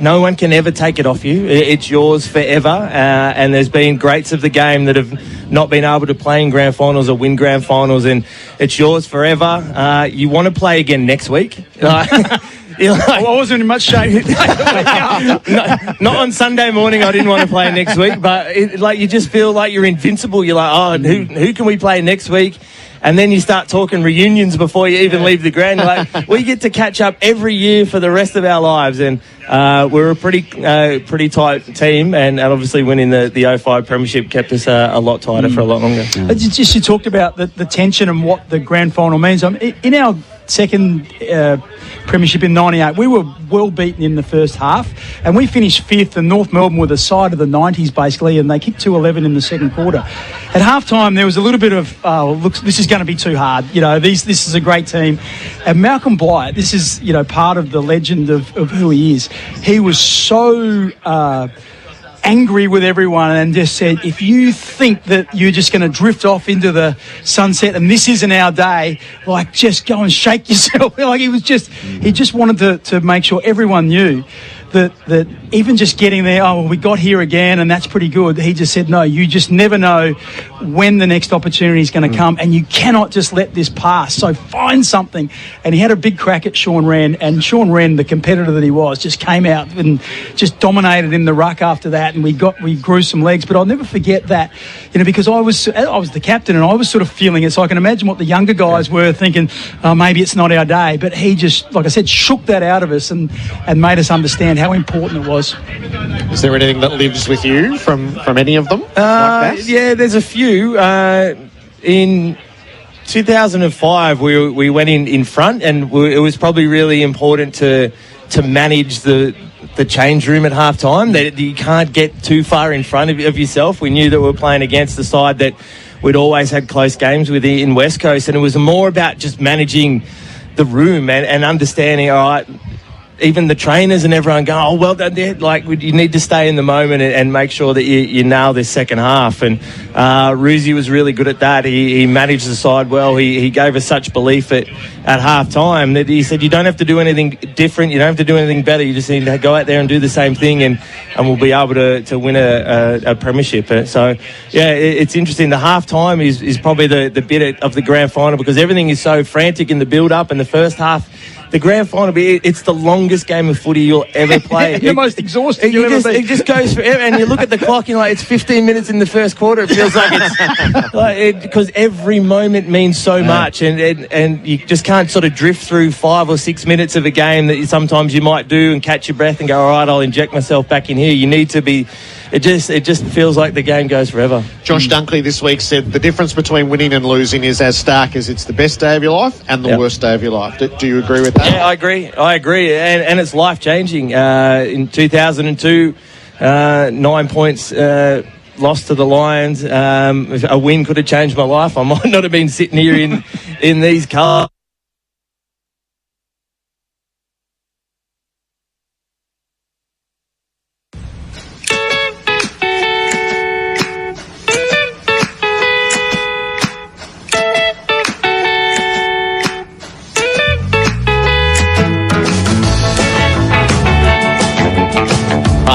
no one can ever take it off you. It's yours forever. And there's been greats of the game that have not been able to play in grand finals or win grand finals, and it's yours forever. You want to play again next week. I wasn't in much shape. Not on Sunday morning. I didn't want to play next week, but you just feel like you're invincible. You're like, who can we play next week? And then you start talking reunions before you even leave the ground. You're like, we get to catch up every year for the rest of our lives. And we're a pretty tight team. And obviously winning the 05 premiership kept us a lot tighter for a lot longer. Just you talked about the tension and what the grand final means. In our second premiership in 98, we were well beaten in the first half, and we finished 5th, and North Melbourne were the side of the 90s basically, and they kicked 2-11 in the second quarter. At half-time, there was a little bit of, look, this is going to be too hard. This is a great team. And Malcolm Blight, this is, part of the legend of who he is. He was so angry with everyone and just said, if you think that you're just going to drift off into the sunset and this isn't our day, just go and shake yourself. He just wanted to make sure everyone knew that even just getting there, we got here again and that's pretty good. He just said, no, you just never know when the next opportunity is going to come, and you cannot just let this pass. So find something. And he had a big crack at Sean Wren, and Sean Wren, the competitor that he was, just came out and just dominated in the ruck after that, and we grew some legs. But I'll never forget that, because I was the captain and I was sort of feeling it. So I can imagine what the younger guys were thinking, maybe it's not our day. But he just, like I said, shook that out of us and made us understand how important it was. Is there anything that lives with you from any of them? Like that? Yeah, there's a few. In 2005, we went in front, and it was probably really important to manage the change room at half time, that you can't get too far in front of yourself. We knew that we were playing against the side that we'd always had close games with in West Coast, and it was more about just managing the room and understanding, all right, even the trainers and everyone going, well done, Dad. You need to stay in the moment and make sure that you nail this second half. And Ruzi was really good at that. He managed the side well. He gave us such belief at half time that he said, you don't have to do anything different. You don't have to do anything better. You just need to go out there and do the same thing, and we'll be able to win a premiership. So, yeah, it's interesting. The half time is probably the bit of the grand final, because everything is so frantic in the build-up, and the first half the grand final, it's the longest game of footy you'll ever play. The most exhausting you'll ever be. It just goes forever, and you look at the clock and you're like, it's 15 minutes in the first quarter. It feels like it's because every moment means so much, and you just can't sort of drift through 5 or 6 minutes of a game that sometimes you might do and catch your breath and go, all right, I'll inject myself back in here. You need to be. It just feels like the game goes forever. Josh Dunkley this week said the difference between winning and losing is as stark as it's the best day of your life and the worst day of your life. Do you agree with that? Yeah, I agree. And it's life-changing. In 2002, 9 points lost to the Lions. If a win could have changed my life, I might not have been sitting here in these cars.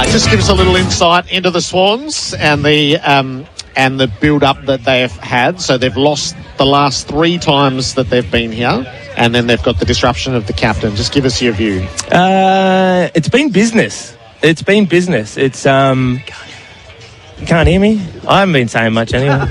Just give us a little insight into the Swans and the build-up that they've had. So they've lost the last 3 times that they've been here, and then they've got the disruption of the captain. Just give us your view. It's been business. It's can't hear me? I haven't been saying much anyway.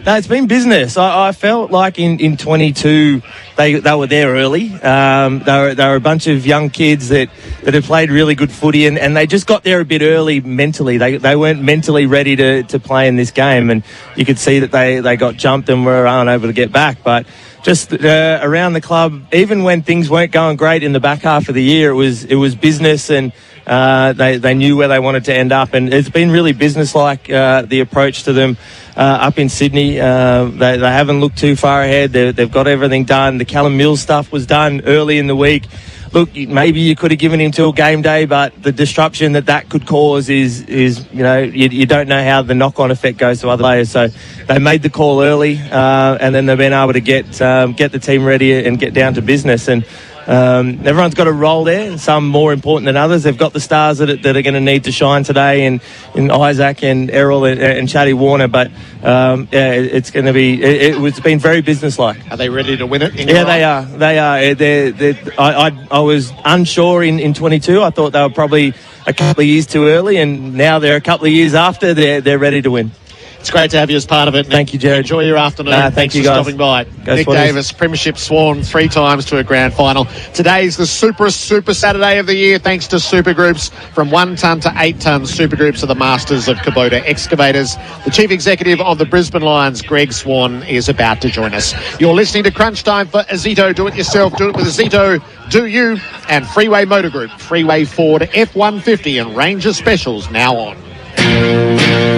No, it's been business. I felt like in 22 they were there early. They were a bunch of young kids that had played really good footy, and they just got there a bit early mentally. They weren't mentally ready to play in this game, and you could see that they got jumped and were unable to get back. But just around the club, even when things weren't going great in the back half of the year, it was business, and they knew where they wanted to end up, and it's been really business-like, the approach to them up in Sydney. They haven't looked too far ahead. They've got everything done. The Callum Mills stuff was done early in the week. Look, maybe you could have given him till game day, but the disruption that could cause is you don't know how the knock-on effect goes to other players. So they made the call early, and then they've been able to get the team ready and get down to business. And everyone's got a role there, some more important than others. They've got the stars that are going to need to shine today in Isaac and Errol and Chatty Warner, but it's going to be it's been very businesslike. Are they ready to win it? Yeah, they are. I was unsure in 22. I thought they were probably a couple of years too early, and now they're a couple of years after. They're ready to win. It's great to have you as part of it. Thank you, Jared. Enjoy your afternoon. Thanks for guys. stopping by. Nick Swans. Davis, Premiership Swan, 3 times to a grand final. Today's the Super Saturday of the year, thanks to Super Groups. From 1 tonne to 8 tonnes, Super Groups are the masters of Kubota excavators. The Chief Executive of the Brisbane Lions, Greg Swan, is about to join us. You're listening to Crunch Time for Azito. Do it yourself. Do it with Azito. Do you. And Freeway Motor Group, Freeway Ford, F-150 and Ranger Specials now on.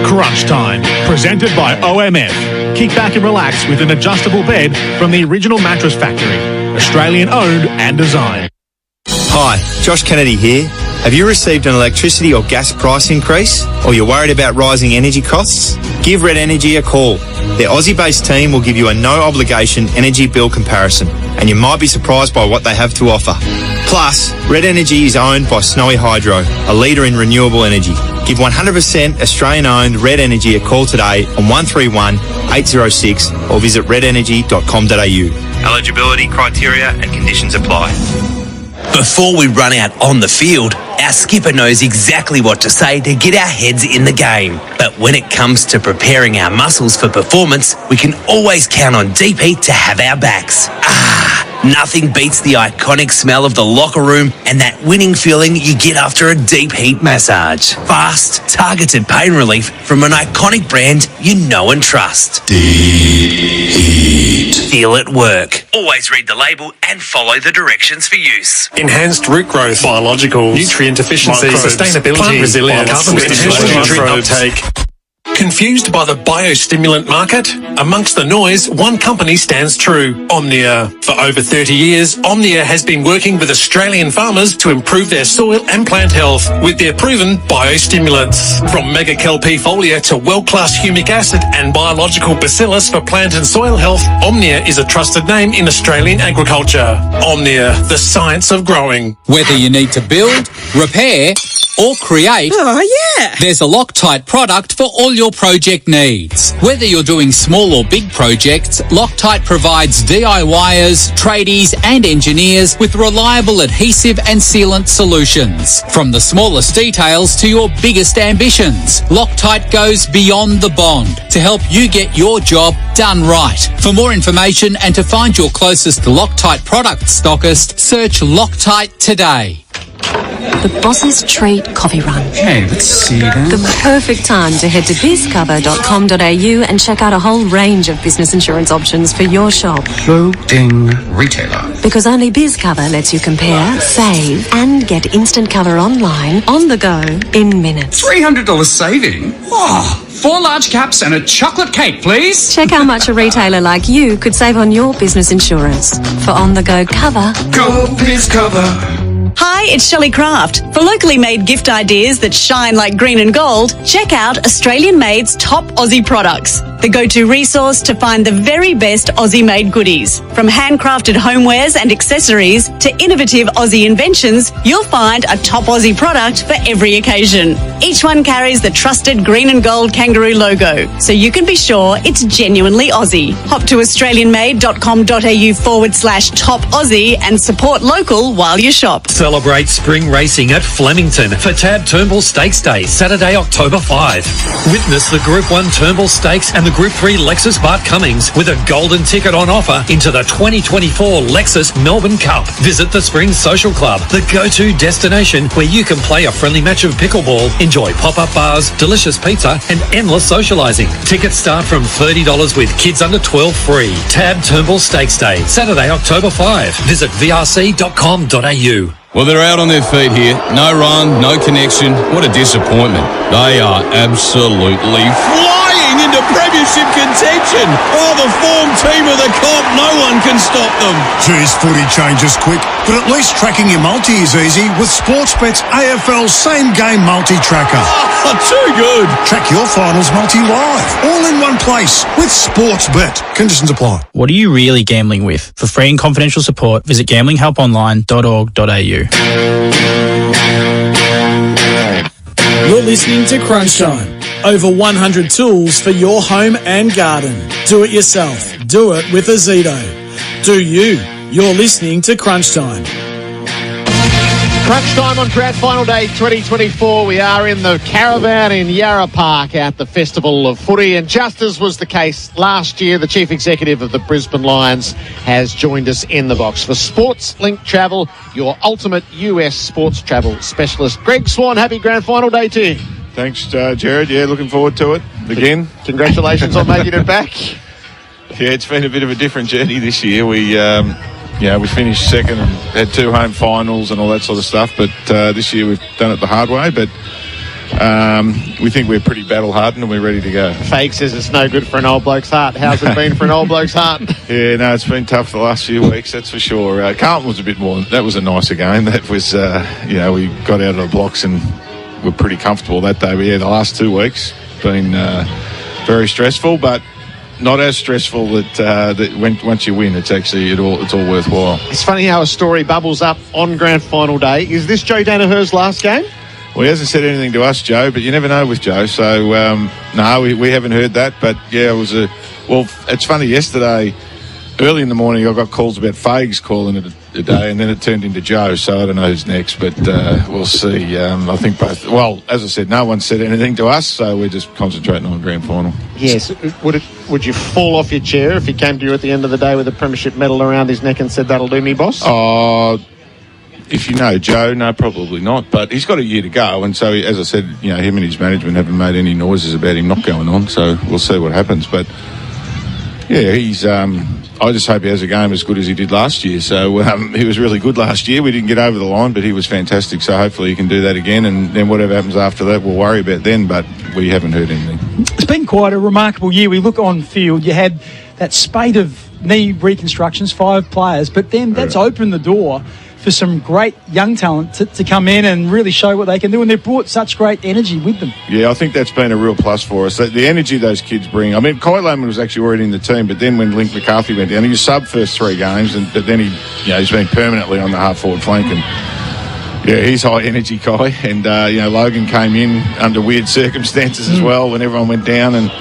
Crunch Time, presented by OMF. Kick back and relax with an adjustable bed from the Original Mattress Factory. Australian owned and designed. Hi, Josh Kennedy here. Have you received an electricity or gas price increase? Or you're worried about rising energy costs? Give Red Energy a call. Their Aussie-based team will give you a no-obligation energy bill comparison, and you might be surprised by what they have to offer. Plus, Red Energy is owned by Snowy Hydro, a leader in renewable energy. Give 100% Australian-owned Red Energy a call today on 131 806 or visit redenergy.com.au. Eligibility criteria and conditions apply. Before we run out on the field, our skipper knows exactly what to say to get our heads in the game. But when it comes to preparing our muscles for performance, we can always count on Deep Heat to have our backs. Nothing beats the iconic smell of the locker room and that winning feeling you get after a Deep Heat massage. Fast, targeted pain relief from an iconic brand you know and trust. Deep Heat. Feel it work. Always read the label and follow the directions for use. Enhanced root growth, biologicals, nutrient efficiency, sustainability, plant resilience, nutrient uptake. Confused by the biostimulant market? Amongst the noise, one company stands true, Omnia. For over 30 years, Omnia has been working with Australian farmers to improve their soil and plant health with their proven biostimulants. From Mega Kelp foliar to world-class humic acid and biological bacillus for plant and soil health, Omnia is a trusted name in Australian agriculture. Omnia, the science of growing. Whether you need to build, repair, or create, there's a Loctite product for all your project needs. Whether you're doing small or big projects, Loctite provides DIYers, tradies and engineers with reliable adhesive and sealant solutions. From the smallest details to your biggest ambitions, Loctite goes beyond the bond to help you get your job done right. For more information and to find your closest Loctite product stockist, search Loctite today. The Boss's Treat Coffee Run. Hey, let's see that. The perfect time to head to bizcover.com.au and check out a whole range of business insurance options for your shop. Loading retailer. Because only BizCover lets you compare, save, and get instant cover online, on the go, in minutes. $300 saving? Oh, 4 large caps and a chocolate cake, please. Check how much a retailer like you could save on your business insurance. For on-the-go cover, go BizCover. Hi, it's Shelley Craft. For locally made gift ideas that shine like green and gold, check out Australian Made's top Aussie products, the go-to resource to find the very best Aussie-made goodies. From handcrafted homewares and accessories to innovative Aussie inventions, you'll find a top Aussie product for every occasion. Each one carries the trusted green and gold kangaroo logo, so you can be sure it's genuinely Aussie. Hop to australianmade.com.au/top Aussie and support local while you shop. Celebrate spring racing at Flemington for Tab Turnbull Stakes Day, Saturday, October 5. Witness the Group 1 Turnbull Stakes and the Group 3 Lexus Bart Cummings with a golden ticket on offer into the 2024 Lexus Melbourne Cup. Visit the Spring Social Club, the go-to destination where you can play a friendly match of pickleball, enjoy pop-up bars, delicious pizza and endless socialising. Tickets start from $30 with kids under 12 free. Tab Turnbull Stakes Day, Saturday, October 5. Visit vrc.com.au. Well, they're out on their feet here. No run, no connection. What a disappointment. They are absolutely flying into premiership contention. Oh, the form team of the comp. No one can stop them. Geez, footy changes quick, but at least tracking your multi is easy with Sportsbet's AFL same-game multi-tracker. Oh, too good. Track your finals multi-live, all in one place with Sportsbet. Conditions apply. What are you really gambling with? For free and confidential support, visit gamblinghelponline.org.au. You're listening to Crunch Time. Over 100 tools for your home and garden. Do it yourself. Do it with Azito. Do you. You're listening to Crunch Time. Crunch time on Grand Final Day 2024. We are in the caravan in Yarra Park at the Festival of Footy. And just as was the case last year, the Chief Executive of the Brisbane Lions has joined us in the box for Sports Link Travel, your ultimate US sports travel specialist. Greg Swan, happy Grand Final Day to you. Thanks, Jared. Yeah, looking forward to it again. Congratulations on making it back. Yeah, it's been a bit of a different journey this year. We finished second and had 2 home finals and all that sort of stuff. But this year we've done it the hard way. But we think we're pretty battle-hardened and we're ready to go. Fake says it's no good for an old bloke's heart. How's it been for an old bloke's heart? Yeah, no, it's been tough the last few weeks, that's for sure. Carlton was a bit more. That was a nicer game. That was, we got out of the blocks and were pretty comfortable that day. But yeah, the last 2 weeks been very stressful, but not as stressful that once you win, it's all worthwhile. It's funny how a story bubbles up on Grand Final Day. Is this Joe Danaher's last game? Well, he hasn't said anything to us, Joe, but you never know with Joe. So, no, we haven't heard that. But, yeah, it's funny. Yesterday, early in the morning, I got calls about Fags calling it a day, and then it turned into Joe. So I don't know who's next, but we'll see. I think both. Well, as I said, no one said anything to us, so we're just concentrating on Grand Final. Yes. Would you fall off your chair if he came to you at the end of the day with a premiership medal around his neck and said, "That'll do me, boss"? If you know Joe, no, probably not. But he's got a year to go, and so, as I said, him and his management haven't made any noises about him not going on. So we'll see what happens. But yeah, he's. I just hope he has a game as good as he did last year. So he was really good last year. We didn't get over the line, but he was fantastic. So hopefully he can do that again. And then whatever happens after that, we'll worry about then. But we haven't heard anything. It's been quite a remarkable year. We look on field. You had that spate of knee reconstructions, 5 players, but then that's opened the door for some great young talent to come in and really show what they can do, and they've brought such great energy with them. Yeah, I think that's been a real plus for us. The energy those kids bring. I mean, Kai Lohmann was actually already in the team, but then when Link McCarthy went down, he was sub first 3 games, but then he's been permanently on the half-forward flank, and Yeah, he's high energy, Kai, and Logan came in under weird circumstances as well when everyone went down, and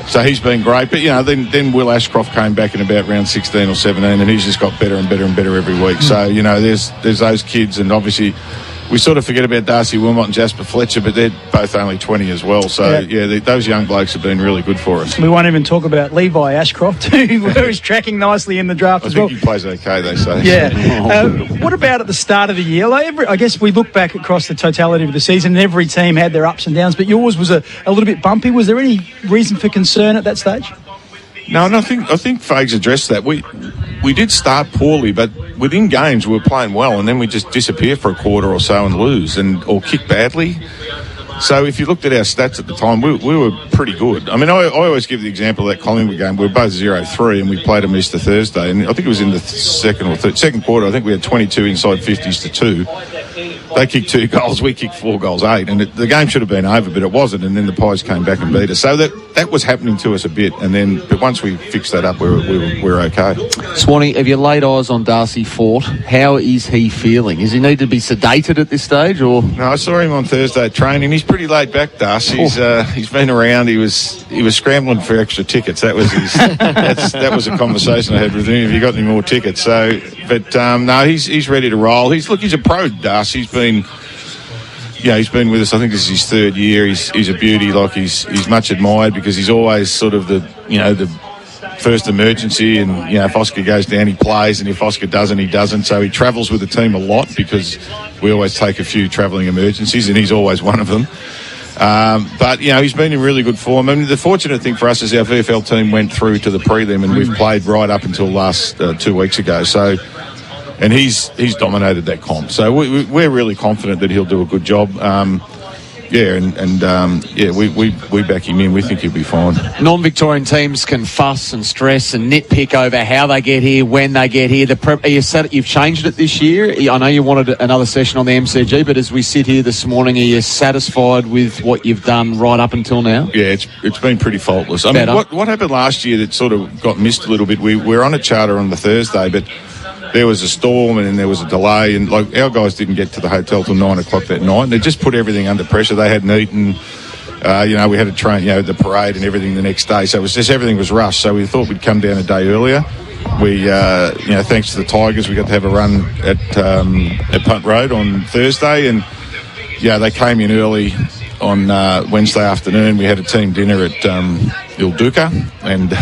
so he's been great. But then Will Ashcroft came back in about round 16 or 17, and he's just got better and better and better every week. So there's those kids, and obviously we sort of forget about Darcy Wilmot and Jasper Fletcher, but they're both only 20 as well. So, those young blokes have been really good for us. We won't even talk about Levi Ashcroft, who's tracking nicely in the draft as well. I think he plays okay, they say. Yeah. What about at the start of the year? I guess we look back across the totality of the season, and every team had their ups and downs, but yours was a little bit bumpy. Was there any reason for concern at that stage? No, and I think Fags addressed that. We did start poorly, but within games we were playing well, and then we just disappear for a quarter or so and lose, or kick badly. So if you looked at our stats at the time, we were pretty good. I mean, I always give the example of that Collingwood game. We were both 0-3, and we played them Easter Thursday, and I think it was in the second quarter. I think we had 22 inside 50s to 2. They kicked 2 goals, we kicked 4 goals, 8, and the game should have been over, but it wasn't. And then the Pies came back and beat us. So that was happening to us a bit, but once we fixed that up, we were okay. Swanee, have you laid eyes on Darcy Fort? How is he feeling? Does he need to be sedated at this stage, or? No, I saw him on Thursday at training. He's pretty laid back, Darcy. He's been around. He was scrambling for extra tickets. That was his. that was a conversation I had with him. Have you got any more tickets? So, but no, he's ready to roll. He's a pro, Darcy. He's been with us. I think this is his 3rd year. He's a beauty. Like he's much admired because he's always sort of the first emergency. And if Oscar goes down, he plays, and if Oscar doesn't, he doesn't. So he travels with the team a lot because we always take a few travelling emergencies, and he's always one of them. But he's been in really good form. I mean, the fortunate thing for us is our VFL team went through to the prelim, and we've played right up until last 2 weeks ago. So. And he's dominated that comp. So we're really confident that he'll do a good job. We back him in. We think he'll be fine. Non-Victorian teams can fuss and stress and nitpick over how they get here, when they get here. You've changed it this year. I know you wanted another session on the MCG, but as we sit here this morning, are you satisfied with what you've done right up until now? Yeah, it's been pretty faultless. I mean, what happened last year that sort of got missed a little bit, we were on a charter on the Thursday, but there was a storm and then there was a delay, and our guys didn't get to the hotel till 9 o'clock that night, and they just put everything under pressure. They hadn't eaten, we had to train, the parade and everything the next day, so it was just everything was rushed. So we thought we'd come down a day earlier. We, thanks to the Tigers, we got to have a run at Punt Road on Thursday, and they came in early on Wednesday afternoon. We had a team dinner at Il Duca, and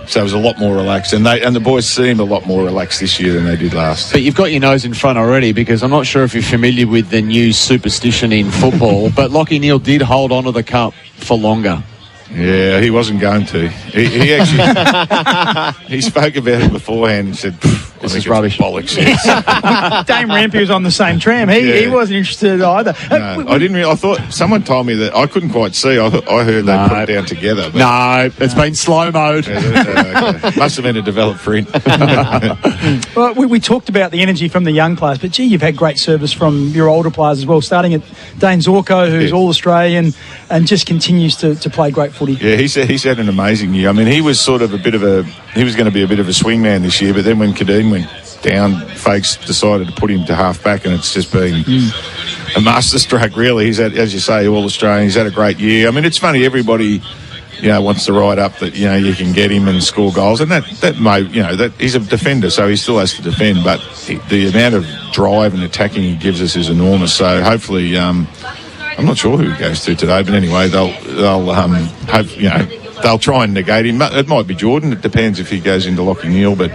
so it was a lot more relaxed, and the boys seem a lot more relaxed this year than they did last. But you've got your nose in front already, because I'm not sure if you're familiar with the new superstition in football, but Lachie Neale did hold on to the cup for longer. Yeah, he wasn't going to. He actually he spoke about it beforehand and said, "This is rubbish, bollocks." Yes. Dame Rampy was on the same tram. He wasn't interested either. No, I didn't. I thought someone told me that I couldn't quite see. I heard they put it down together. But no, it's been slow mode. Okay. Must have been a developed print. Well, we talked about the energy from the young players, but gee, you've had great service from your older players as well. Starting at Dane Zorko, who's all Australian and just continues to play great footy. Yeah, he's had an amazing year. I mean, he was sort of he was going to be a bit of a swingman this year, but then when Kadeen went down, Fakes decided to put him to half back, and it's just been a masterstroke, really. He's had, as you say, all Australian. He's had a great year. I mean, it's funny, everybody wants to ride up that you can get him and score goals, and that he's a defender, so he still has to defend, but the amount of drive and attacking he gives us is enormous. So hopefully, I'm not sure who he goes to today, but anyway, they'll try and negate him. It might be Jordan. It depends if he goes into Lachie Neale, but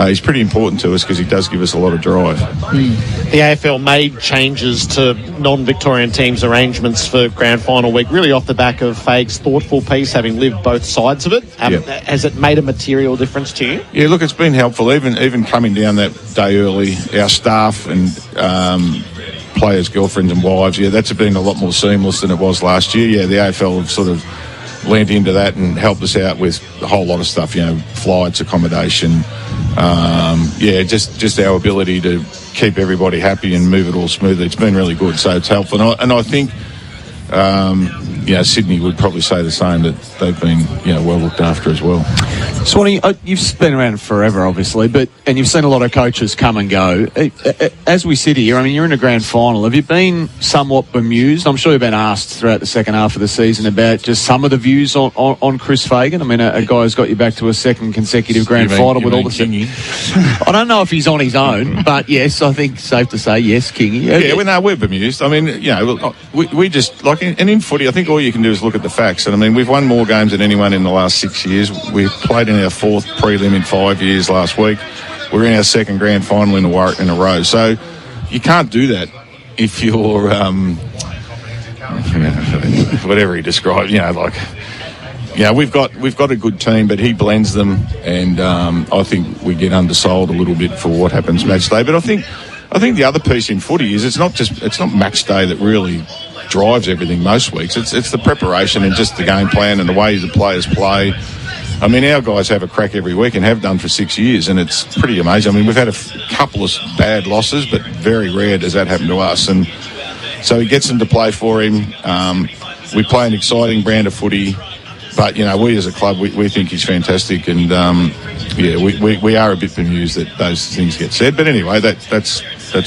he's pretty important to us because he does give us a lot of drive. The AFL made changes to non-Victorian teams' arrangements for grand final week, really off the back of Fage's thoughtful piece, having lived both sides of it. Has it made a material difference to you? Yeah, look, it's been helpful. Even coming down that day early, our staff and players' girlfriends and wives, that's been a lot more seamless than it was last year. Yeah, the AFL have sort of lent into that and helped us out with a whole lot of stuff, flights, accommodation, just our ability to keep everybody happy and move it all smoothly. It's been really good, so it's helpful. And I think, Sydney would probably say the same, that they've been, well looked after as well. Swanee, you've been around forever, obviously, and you've seen a lot of coaches come and go. As we sit here, I mean, you're in a grand final. Have you been somewhat bemused? I'm sure you've been asked throughout the second half of the season about just some of the views on Chris Fagan. I mean, a guy who's got you back to a second consecutive grand final with all the... Kingy? I don't know if he's on his own, but yes, I think safe to say yes, Kingy. Yeah, we're bemused. I mean, we just, like, and in footy, I think all you can do is look at the facts. And I mean, we've won more games than anyone in the last 6 years. We played in our fourth prelim in 5 years last week. We're in our second grand final in a row. So you can't do that if you're, whatever he described, we've got a good team, but he blends them, and I think we get undersold a little bit for what happens match day. But I think the other piece in footy is it's not match day that really drives everything most weeks. It's the preparation and just the game plan and the way the players play. I mean, our guys have a crack every week and have done for 6 years, and it's pretty amazing. I mean, we've had a couple of bad losses, but very rare does that happen to us. And so he gets them to play for him. We play an exciting brand of footy, but, we as a club, we think he's fantastic. And, we are a bit bemused that those things get said. But anyway, that's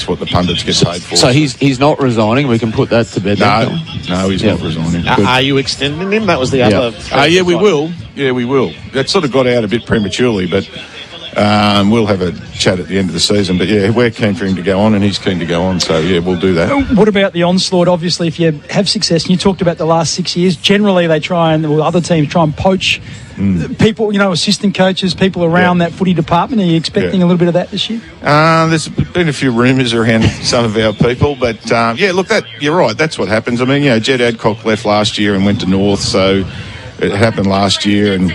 what the pundits get paid for. So he's not resigning. We can put that to bed. No, he's not resigning. Are you extending him? That was the other. Yeah, we will. Yeah, we will. That sort of got out a bit prematurely, but we'll have a chat at the end of the season. But yeah, we're keen for him to go on, and he's keen to go on. So yeah, we'll do that. What about the onslaught? Obviously, if you have success, and you talked about the last 6 years, generally they other teams try and poach people, assistant coaches, people around that footy department. Are you expecting a little bit of that this year? There's been a few rumours around some of our people, but you're right. That's what happens. I mean, Jed Adcock left last year and went to North, so it happened last year, and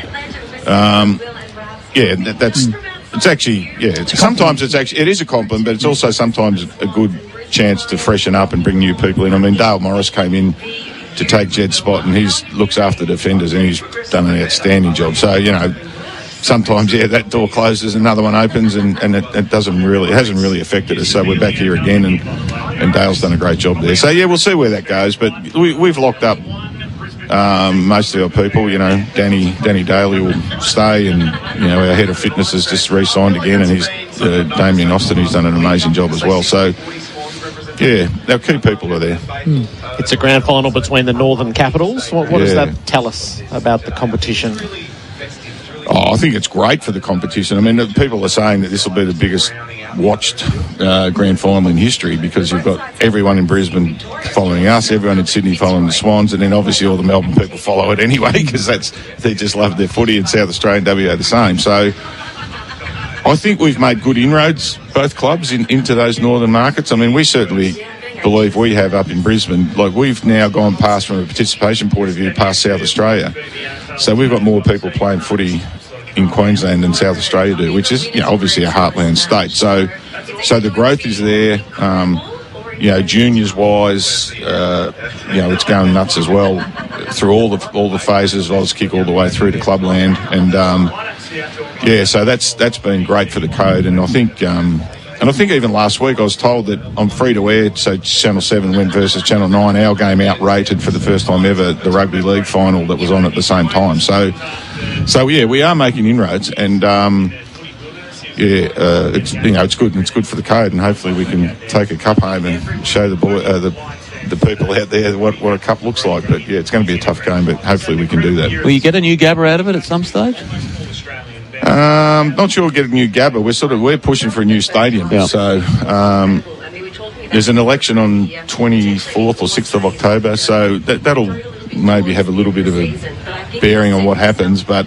that's. It's actually, sometimes it is a compliment, but it's also sometimes a good chance to freshen up and bring new people in. I mean, Dale Morris came in to take Jed's spot, and he looks after defenders, and he's done an outstanding job. So, sometimes, that door closes, another one opens, and it hasn't really affected us. So we're back here again, and Dale's done a great job there. So, we'll see where that goes. But we've locked up most of our people. Danny Daly will stay, and our head of fitness has just re-signed again, and he's Damien Austin. He's done an amazing job as well. So our key people are there. It's a grand final between the Northern Capitals. What does that tell us about the competition? I think it's great for the competition. I mean, people are saying that this will be the biggest watched grand final in history, because you've got everyone in Brisbane following us, everyone in Sydney following the Swans, and then obviously all the Melbourne people follow it anyway, because they just love their footy, and South Australia and WA the same. So I think we've made good inroads, both clubs, into those northern markets. I mean, we certainly believe we have up in Brisbane. Like, we've now gone past, from a participation point of view, past South Australia. So we've got more people playing footy in Queensland than South Australia do, which is, obviously a heartland state. So the growth is there. Juniors wise, it's going nuts as well through all the phases. Oz kick all the way through to clubland, and so that's been great for the code. And I think even last week I was told that on free to air, so Channel 7 went versus Channel 9, our game outrated for the first time ever the rugby league final that was on at the same time. So we are making inroads, and it's good, and it's good for the code, and hopefully we can take a cup home and show the people out there what a cup looks like. But it's going to be a tough game, but hopefully we can do that. Will you get a new Gabba out of it at some stage? Not sure we'll get a new Gabba. We're pushing for a new stadium. Yep. So there's an election on 24th or 6th of October, so that'll maybe have a little bit of a bearing on what happens. But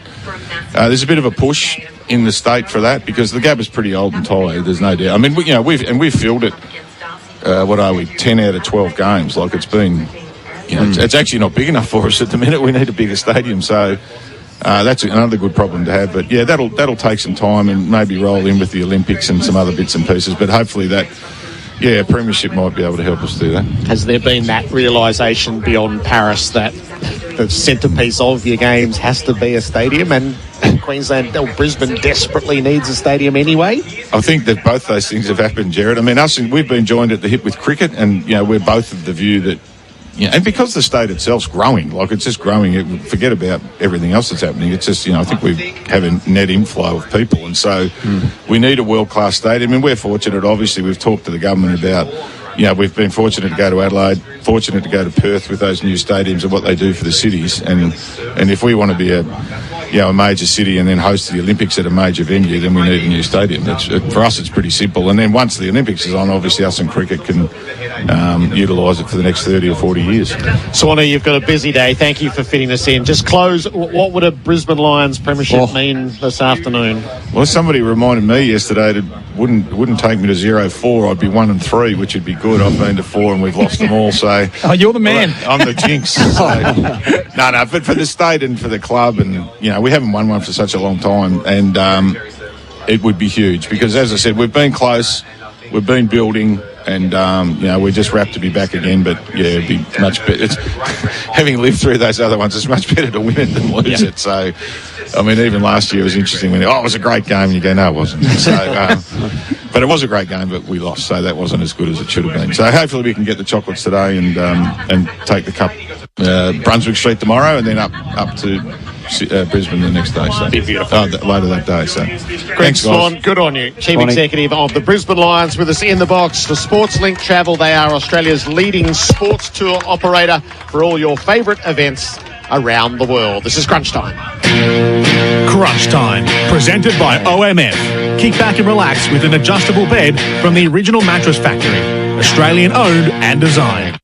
there's a bit of a push in the state for that, because the Gabba's pretty old and tired. There's no doubt. I mean, we've filled it. 10 out of 12 games. Like, it's been, it's actually not big enough for us at the minute. We need a bigger stadium. So. That's another good problem to have, but that'll take some time, and maybe roll in with the Olympics and some other bits and pieces. But hopefully Premiership might be able to help us do that. Has there been that realisation beyond Paris that the centrepiece of your games has to be a stadium, and Queensland or Brisbane desperately needs a stadium anyway? I think that both those things have happened, Jared. I mean, we've been joined at the hip with cricket, and we're both of the view that and because the state itself's growing, like it's just growing, forget about everything else that's happening. It's just, I think we have a net inflow of people, and so we need a world-class stadium. I mean, we're fortunate, obviously, we've talked to the government about, we've been fortunate to go to Adelaide, fortunate to go to Perth with those new stadiums and what they do for the cities, and if we want to be a major city and then host the Olympics at a major venue, then we need a new stadium. For us, it's pretty simple. And then once the Olympics is on, obviously us in cricket can utilise it for the next 30 or 40 years. Swanee, you've got a busy day. Thank you for fitting us in. Just close, what would a Brisbane Lions premiership mean this afternoon? Well, somebody reminded me yesterday that wouldn't take me to 0-4. I'd be 1-3, which would be good. I've been to 4 and we've lost them all. So you're the man. I'm the jinx. So, no, but for the state and for the club, and we haven't won one for such a long time, and it would be huge because, as I said, we've been close, we've been building, and we're just wrapped to be back again. But it'd be much better. Having lived through those other ones, it's much better to win it than lose it. So, I mean, even last year was interesting when it was a great game, and you go, no, it wasn't. So, but it was a great game, but we lost, so that wasn't as good as it should have been. So hopefully we can get the chocolates today and take the cup Brunswick Street tomorrow, and then up to Brisbane the next day. So. Be beautiful. Later that day. So, Greg Swan, good on you. Chief Executive of the Brisbane Lions with us in the box. For SportsLink Travel, they are Australia's leading sports tour operator for all your favourite events around the world. This is Crunch Time. Crunch Time, presented by OMF. Kick back and relax with an adjustable bed from the original Mattress Factory. Australian owned and designed.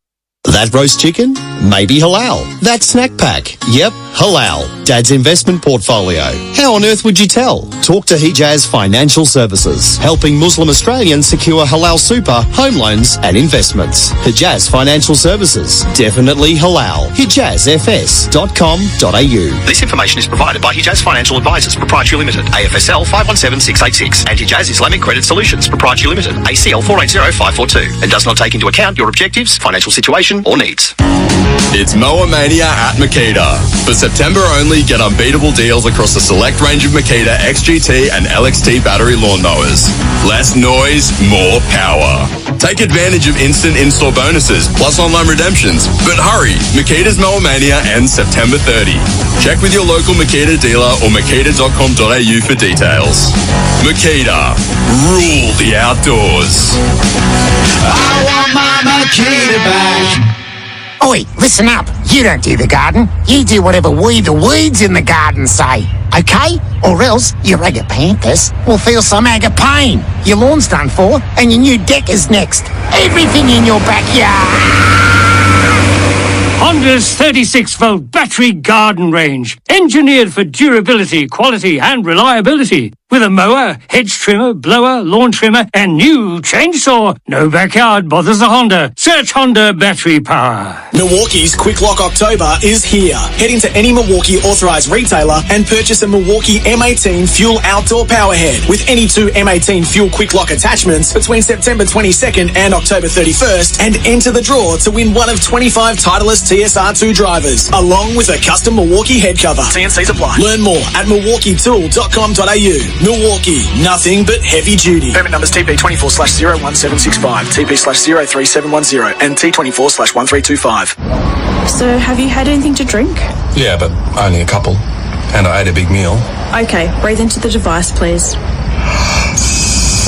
That roast chicken? Maybe halal. That snack pack? Yep, halal. Dad's investment portfolio. How on earth would you tell? Talk to Hijaz Financial Services, helping Muslim Australians secure halal super, home loans and investments. Hijaz Financial Services. Definitely halal. HijazFS.com.au. This information is provided by Hijaz Financial Advisors, Proprietary Limited, AFSL 517686, and Hijaz Islamic Credit Solutions, Proprietary Limited, ACL 480542, and does not take into account your objectives, financial situation, or needs. It's Mower Mania at Makita. For September only, get unbeatable deals across a select range of Makita XGT and LXT battery lawnmowers. Less noise, more power. Take advantage of instant in-store bonuses, plus online redemptions. But hurry, Makita's Mower Mania ends September 30. Check with your local Makita dealer or makita.com.au for details. Makita, rule the outdoors. I want my Makita back. Oi, listen up. You don't do the garden. You do whatever we, the weeds in the garden, say. Okay? Or else your agapanthus will feel some pain. Your lawn's done for, and your new deck is next. Everything in your backyard. Honda's 36-volt battery garden range. Engineered for durability, quality and reliability. With a mower, hedge trimmer, blower, lawn trimmer and new chainsaw. No backyard bothers a Honda. Search Honda battery power. Milwaukee's Quick Lock October is here. Head into any Milwaukee authorised retailer and purchase a Milwaukee M18 Fuel Outdoor Powerhead with any 2 M18 Fuel Quick Lock attachments between September 22nd and October 31st and enter the draw to win one of 25 Titleist TSR2 drivers, along with a custom Milwaukee head cover. T&Cs apply. Learn more at milwaukeetool.com.au. Milwaukee, nothing but heavy duty. Permit numbers TP24/01765, TP/03710, and T24/1325. So, have you had anything to drink? Yeah, but only a couple. And I ate a big meal. Okay, breathe into the device, please.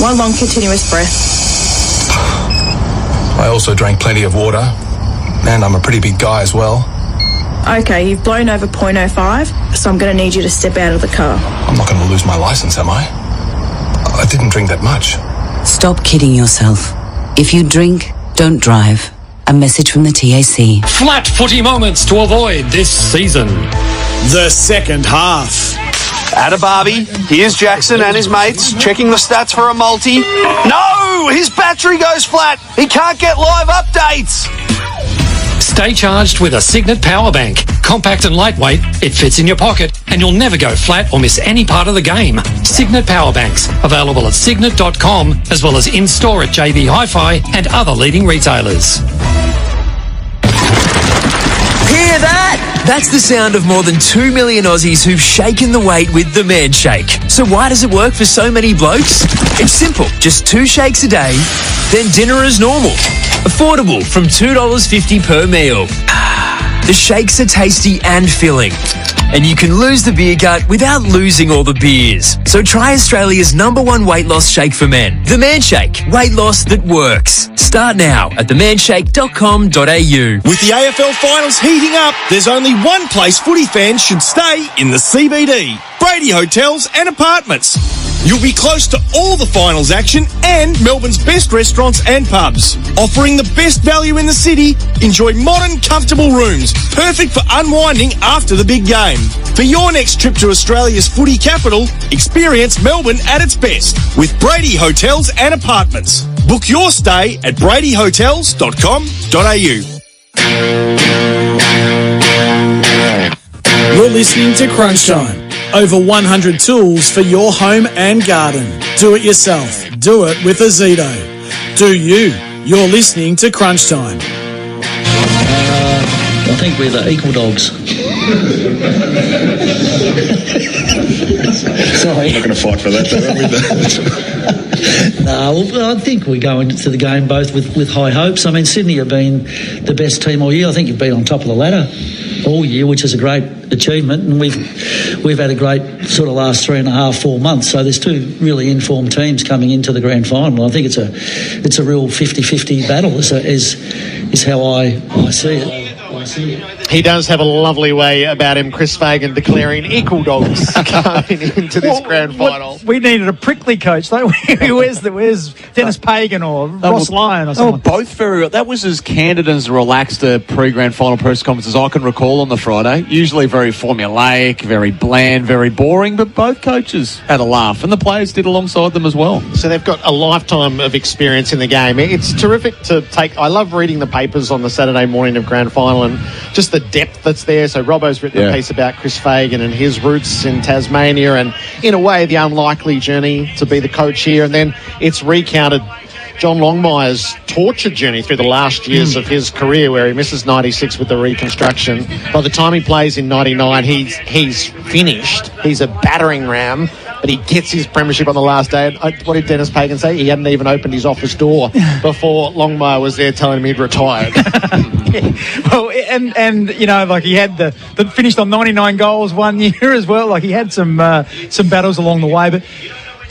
One long continuous breath. I also drank plenty of water. And I'm a pretty big guy as well. Okay, you've blown over 0.05, so I'm going to need you to step out of the car. I'm not going to lose my license, am I? I didn't drink that much. Stop kidding yourself. If you drink, don't drive. A message from the TAC. Flat footy moments to avoid this season. The second half. At a barbie, here's Jackson and his mates checking the stats for a multi. No! His battery goes flat! He can't get live updates! Stay charged with a Signet Power Bank. Compact and lightweight, it fits in your pocket, and you'll never go flat or miss any part of the game. Signet Power Banks, available at signet.com, as well as in-store at JB Hi-Fi and other leading retailers. Hear that? That's the sound of more than 2 million Aussies who've shaken the weight with the Man Shake. So why does it work for so many blokes? It's simple. Just 2 shakes a day, then dinner as normal. Affordable from $2.50 per meal. The shakes are tasty and filling. And you can lose the beer gut without losing all the beers. So try Australia's #1 weight loss shake for men. The Man Shake. Weight loss that works. Start now at themanshake.com.au. With the AFL finals heating up, there's only one place footy fans should stay in the CBD. Brady Hotels and Apartments. You'll be close to all the finals action and Melbourne's best restaurants and pubs. Offering the best value in the city, enjoy modern, comfortable rooms, perfect for unwinding after the big game. For your next trip to Australia's footy capital, experience Melbourne at its best with Brady Hotels and Apartments. Book your stay at bradyhotels.com.au. You're listening to Crunch Time. Over 100 tools for your home and garden. Do it yourself. Do it with Azito. Do you. You're listening to Crunch Time. I think we're the equal dogs. Sorry. I'm not going to fight for that, though, are we? No, well, I think we go into the game both with high hopes. I mean, Sydney have been the best team all year. I think you've been on top of the ladder all year, which is a great achievement, and we've had a great sort of last 3.5, 4 months. So there's 2 really informed teams coming into the grand final. I think it's a real 50-50 battle. Is how I see it. He does have a lovely way about him, Chris Fagan, declaring equal dogs going into this grand final. We needed a prickly coach, don't we? Where's Dennis Pagan or Ross Lyon or someone? Both very. That was as candid and as relaxed a pre-grand final press conference as I can recall on the Friday. Usually very formulaic, very bland, very boring, but both coaches had a laugh, and the players did alongside them as well. So they've got a lifetime of experience in the game. It's terrific to take. I love reading the papers on the Saturday morning of grand final and just the depth that's there. So Robbo's written a piece about Chris Fagan and his roots in Tasmania and, in a way, the unlikely journey to be the coach here. And then it's recounted John Longmire's tortured journey through the last years of his career, where he misses 96 with the reconstruction. By the time he plays in 99, he's finished. He's a battering ram, but he gets his premiership on the last day. What did Dennis Pagan say? He hadn't even opened his office door before Longmire was there telling him he'd retired. Well, and you know, like he had the finished on 99 goals one year as well. Like he had some battles along the way, but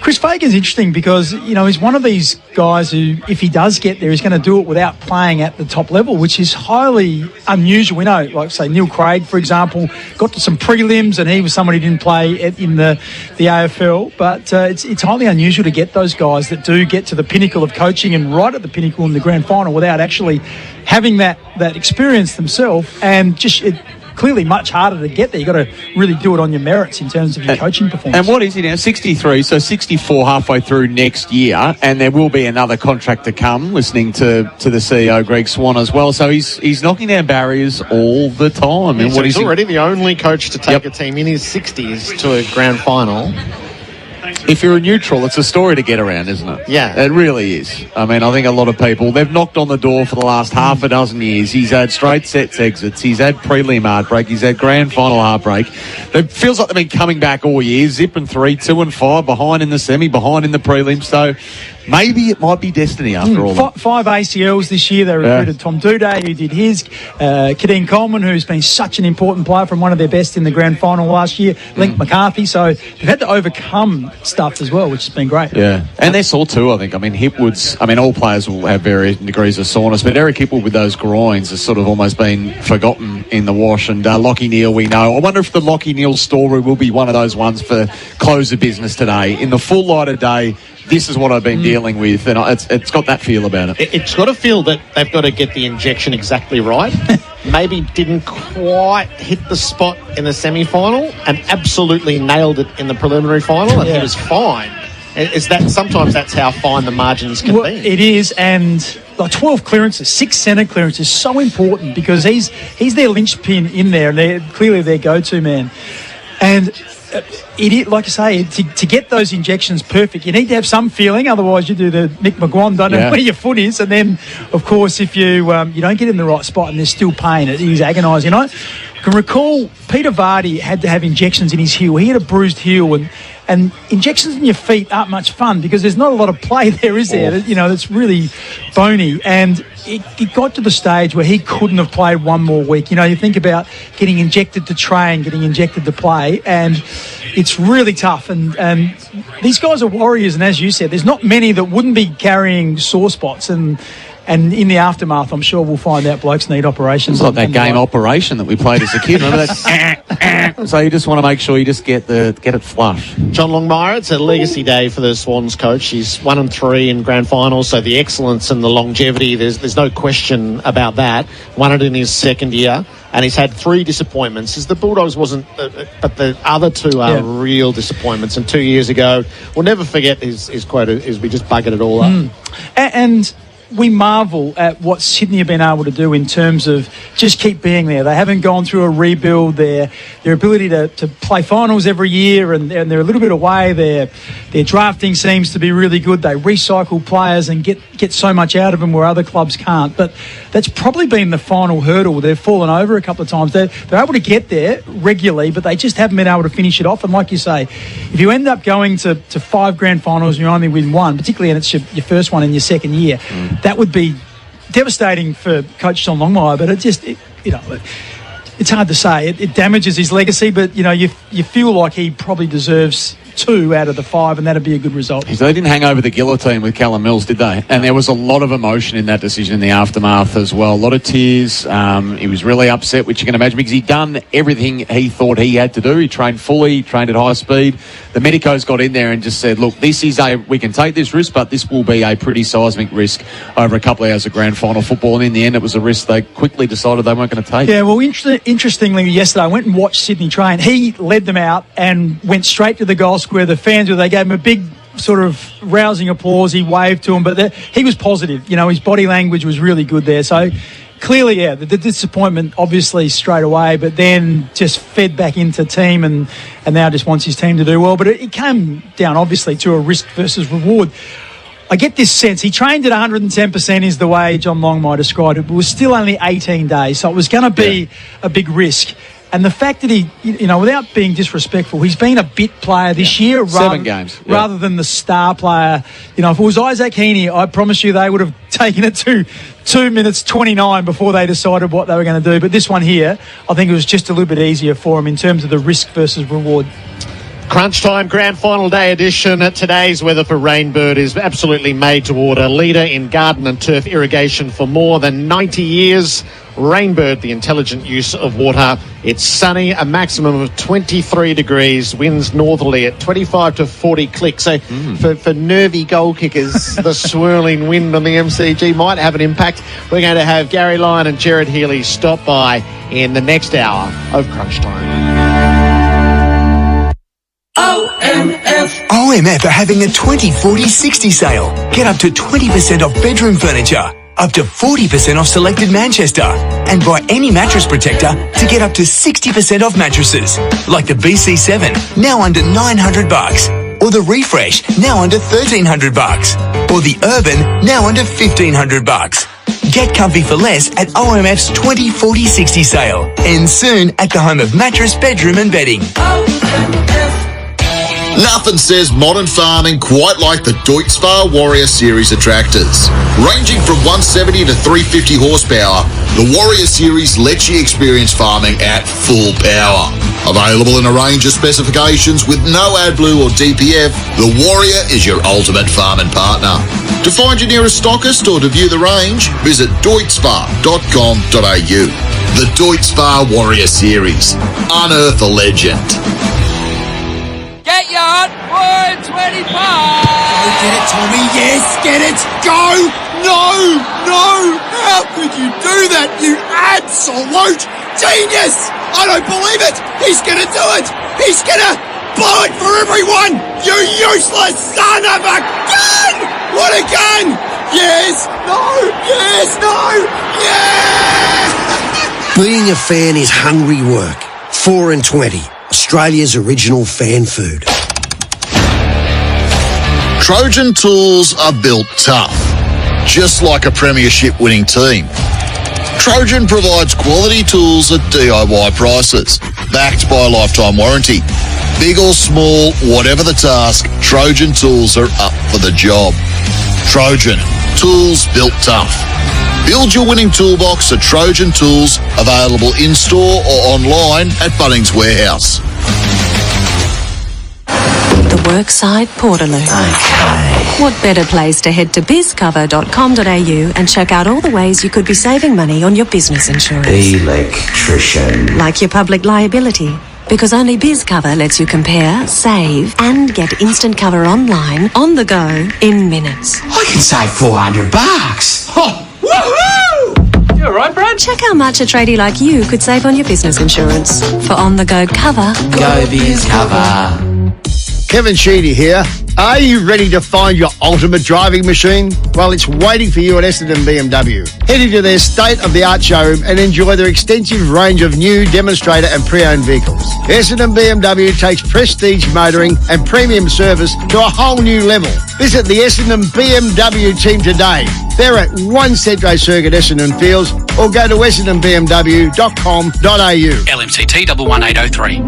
Chris Fagan's interesting because, you know, he's one of these guys who, if he does get there, he's going to do it without playing at the top level, which is highly unusual. We know, like, say, Neil Craig, for example, got to some prelims and he was someone who didn't play in the AFL, but it's highly unusual to get those guys that do get to the pinnacle of coaching and right at the pinnacle in the grand final without actually having that experience themselves, and just clearly much harder to get there. You've got to really do it on your merits in terms of your coaching performance. And what is he now? 63, so 64 halfway through next year, and there will be another contract to come, listening to the CEO, Greg Swan, as well. So he's knocking down barriers all the time. Yeah, so he's already the only coach to take a team in his 60s to a grand final. If you're a neutral, it's a story to get around, isn't it? Yeah. It really is. I mean, I think a lot of people, they've knocked on the door for the last half a dozen years. He's had straight sets exits. He's had prelim heartbreak. He's had grand final heartbreak. It feels like they've been coming back all year, zipping 3, 2 and 5, behind in the semi, behind in the prelim. So maybe it might be destiny after all that. 5 ACLs this year. They recruited Tom Duday, who did his. Kadeen Coleman, who's been such an important player from one of their best in the grand final last year. Link McCarthy. So they've had to overcome stuff as well, which has been great. Yeah. And they're sore too, I think. I mean, Hipwood's, all players will have various degrees of soreness, but Eric Hipwood with those groins has sort of almost been forgotten in the wash. And Lockie Neal, we know. I wonder if the Lockie Neal story will be one of those ones for close of business today. In the full light of day, this is what I've been dealing with, and it's got that feel about it. It's got a feel that they've got to get the injection exactly right. Maybe didn't quite hit the spot in the semi-final and absolutely nailed it in the preliminary final, and he was fine. Is that sometimes that's how fine the margins can be? It is, and like 12 clearances, 6 centre clearances is so important because he's their linchpin in there, and they're clearly their go-to man. And like I say, to get those injections perfect, you need to have some feeling. Otherwise, you do the Mick McGuan, don't know where your foot is, and then, of course, if you don't get in the right spot and there's still pain, it is agonising. I can recall Peter Vardy had to have injections in his heel. He had a bruised heel, and injections in your feet aren't much fun because there's not a lot of play there, is there? It's really bony. And it got to the stage where he couldn't have played one more week. You think about getting injected to train, getting injected to play, and it's really tough. And these guys are warriors, and as you said, there's not many that wouldn't be carrying sore spots. And in the aftermath, I'm sure we'll find out blokes need operations. It's like that game Operation that we played as a kid. Remember that? So you just want to make sure you just get it flush. John Longmire, it's a legacy day for the Swans coach. He's 1-3 in grand finals, so the excellence and the longevity, there's no question about that. Won it in his second year, and he's had 3 disappointments. The Bulldogs wasn't, but the other 2 are real disappointments. And 2 years ago, we'll never forget his quote is, "We just buggered it all up." And we marvel at what Sydney have been able to do in terms of just keep being there. They haven't gone through a rebuild. Their ability to play finals every year, and they're a little bit away. Their drafting seems to be really good. They recycle players and get so much out of them where other clubs can't. But that's probably been the final hurdle. They've fallen over a couple of times. They're able to get there regularly, but they just haven't been able to finish it off. And like you say, if you end up going to 5 grand finals and you only win 1, particularly and it's your first one in your second year, that would be devastating for Coach John Longmire. But it's hard to say. It damages his legacy, but you feel like he probably deserves 2 out of the 5, and that'd be a good result. They didn't hang over the guillotine with Callum Mills, did they? And there was a lot of emotion in that decision in the aftermath as well. A lot of tears. He was really upset, which you can imagine, because he'd done everything he thought he had to do. He trained fully, trained at high speed. The medicos got in there and just said, look, we can take this risk, but this will be a pretty seismic risk over a couple of hours of grand final football. And in the end, it was a risk they quickly decided they weren't going to take. Yeah, well, interestingly, yesterday I went and watched Sydney train. He led them out and went straight to the goal square. The fans they gave him a big sort of rousing applause. He waved to him, but he was positive. His body language was really good there. So clearly, the disappointment obviously straight away, but then just fed back into team and now just wants his team to do well. But it came down obviously to a risk versus reward. I get this sense he trained at 110% is the way John Longmire described it, but it was still only 18 days, so it was going to be a big risk. And the fact that he, without being disrespectful, he's been a bit player this year 7 games rather than the star player. If it was Isaac Heaney, I promise you they would have taken it to 2 minutes 29 before they decided what they were going to do. But this one here, I think it was just a little bit easier for him in terms of the risk versus reward. Crunch time, grand final day edition. Today's weather for Rainbird is absolutely made to order. Leader in garden and turf irrigation for more than 90 years. Rainbird, the intelligent use of water. It's sunny, a maximum of 23 degrees, winds northerly at 25 to 40 clicks. So for nervy goal kickers, the swirling wind on the MCG might have an impact. We're going to have Gary Lyon and Jared Healy stop by in the next hour of Crunch Time. OMF are having a 20-40-60 sale. Get up to 20% off bedroom furniture, up to 40% off selected Manchester, and buy any mattress protector to get up to 60% off mattresses, like the BC7, now under $900, or the Refresh, now under $1,300, or the Urban, now under $1,500. Get comfy for less at OMF's 20-40-60 sale. Ends soon at the home of mattress, bedroom and bedding. Nothing says modern farming quite like the Deutz-Fahr Warrior Series of tractors. Ranging from 170 to 350 horsepower, the Warrior Series lets you experience farming at full power. Available in a range of specifications with no AdBlue or DPF, the Warrior is your ultimate farming partner. To find your nearest stockist or to view the range, visit deutzfahr.com.au. The Deutz-Fahr Warrior Series. Unearth a legend. Get yard, 125! Go get it, Tommy, yes, get it, go! No! How could you do that, you absolute genius! I don't believe it! He's gonna do it! He's gonna blow it for everyone! You useless son of a gun! What a gun! Yes! No! Yes! No! Yes! Being a fan is hungry work. 4 and 20. Australia's original fan food. Trojan tools are built tough, just like a premiership winning team. Trojan provides quality tools at DIY prices, backed by a lifetime warranty. Big or small, whatever the task, Trojan tools are up for the job. Trojan, tools built tough. Build your winning toolbox at Trojan Tools, available in-store or online at Bunnings Warehouse. The Workside Portaloo. Okay. What better place to head to bizcover.com.au and check out all the ways you could be saving money on your business insurance. Electrician. Like your public liability. Because only BizCover lets you compare, save, and get instant cover online, on the go, in minutes. I can save $400. Oh, woohoo! You all right, Brad? Check how much a tradie like you could save on your business insurance. For on-the-go cover, Go BizCover. Kevin Sheedy here. Are you ready to find your ultimate driving machine? Well, it's waiting for you at Essendon BMW. Head into their state-of-the-art showroom and enjoy their extensive range of new demonstrator and pre-owned vehicles. Essendon BMW takes prestige motoring and premium service to a whole new level. Visit the Essendon BMW team today. They're at 1 Centro Circuit, Essendon Fields, or go to essendonbmw.com.au. LMCT 11803.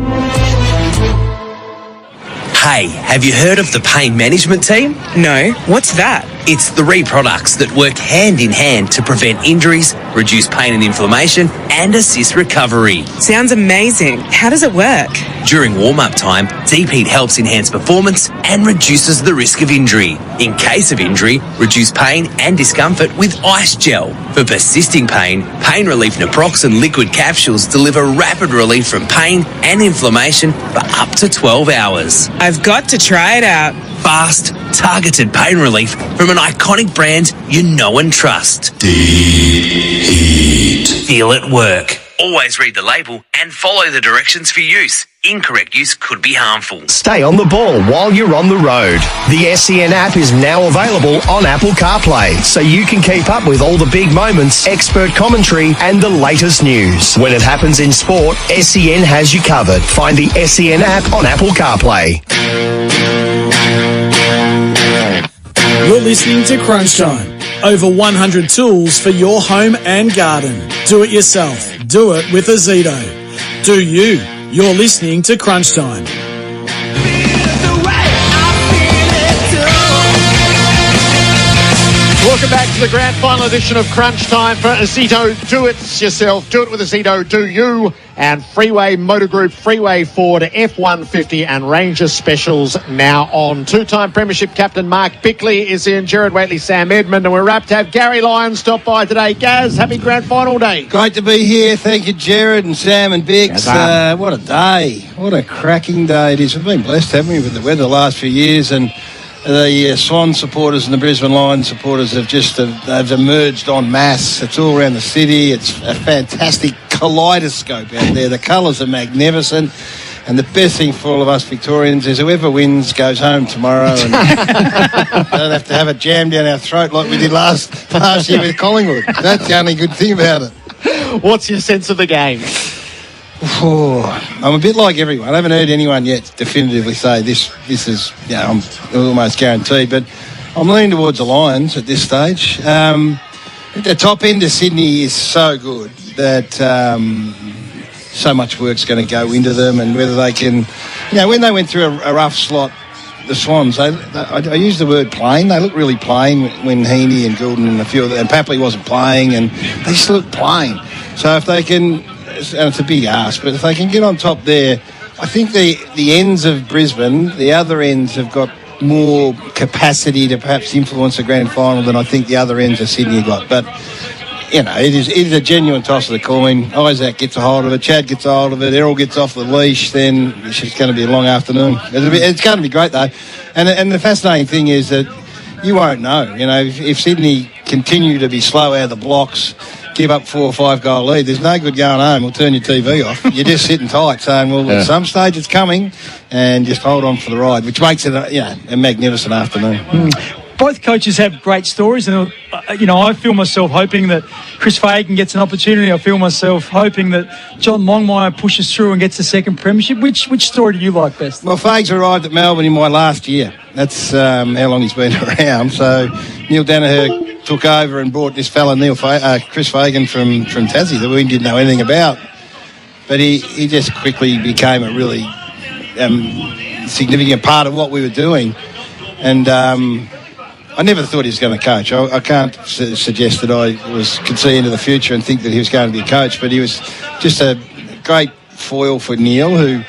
Hey, have you heard of the Pain Management Team? No, what's that? It's 3 products that work hand in hand to prevent injuries, reduce pain and inflammation, and assist recovery. Sounds amazing. How does it work? During warm-up time, Deep Heat helps enhance performance and reduces the risk of injury. In case of injury, reduce pain and discomfort with Ice Gel. For persisting pain, Pain Relief Naproxen liquid capsules deliver rapid relief from pain and inflammation for up to 12 hours. I've got to try it out. Fast, targeted pain relief from an iconic brand you know and trust. Deep Heat. Feel it work. Always read the label and follow the directions for use. Incorrect use could be harmful. Stay on the ball while you're on the road. The SEN app is now available on Apple CarPlay, so you can keep up with all the big moments, expert commentary, and the latest news. When it happens in sport, SEN has you covered. Find the SEN app on Apple CarPlay. You're listening to Crunch Time. Over 100 tools for your home and garden. Do it yourself. Do it with Azito. Do you. You're listening to Crunch Time. Welcome back to the grand final edition of Crunch Time for Azito. Do it yourself. Do it with Azito. Do you. And Freeway Motor Group, Freeway Ford, F-150 and Ranger specials now on. Two-time Premiership captain Mark Bickley is in. Gerard Waitley, Sam Edmund. And we're wrapped to have Gary Lyons stop by today. Gaz, happy grand final day. Great to be here. Thank you, Gerard and Sam and Bix. What a day. What a cracking day it is. We've been blessed, haven't we, with the weather the last few years. And the Swans supporters and the Brisbane Lions supporters have emerged en masse. It's all around the city. It's a fantastic kaleidoscope out there. The colours are magnificent. And the best thing for all of us Victorians is whoever wins goes home tomorrow and don't have to have it jammed down our throat like we did last year with Collingwood. That's the only good thing about it. What's your sense of the game? I'm a bit like everyone. I haven't heard anyone yet definitively say this is, I'm almost guaranteed, but I'm leaning towards the Lions at this stage. The top end of Sydney is so good that so much work's going to go into them, and whether they can, when they went through a rough slot, the Swans, I use the word plain. They look really plain when Heaney and Goulden and a few of them, and Papley wasn't playing, and they just look plain. So if they can, and it's a big ask, but if they can get on top there, I think the ends of Brisbane, the other ends have got more capacity to perhaps influence the grand final than I think the other ends of Sydney got. But, it is a genuine toss of the coin. Isaac gets a hold of it, Chad gets a hold of it, Errol gets off the leash, then it's just going to be a long afternoon. It's going to be great, though. And the fascinating thing is that you won't know. If Sydney continue to be slow out of the blocks, give up 4 or 5 goal lead, there's no good going home or turn your TV off. You're just sitting tight saying, at some stage it's coming, and just hold on for the ride, which makes it a magnificent afternoon. Both coaches have great stories, and I feel myself hoping that Chris Fagan gets an opportunity. I feel myself hoping that John Longmire pushes through and gets the second premiership. Which story do you like best? Well, Fags arrived at Melbourne in my last year. That's how long he's been around. So Neil Danaher took over and brought this fella, Chris Fagan from Tassie, that we didn't know anything about. But he just quickly became a really significant part of what we were doing. And I never thought he was going to coach. I can't suggest that I could see into the future and think that he was going to be a coach, but he was just a great foil for Neil, who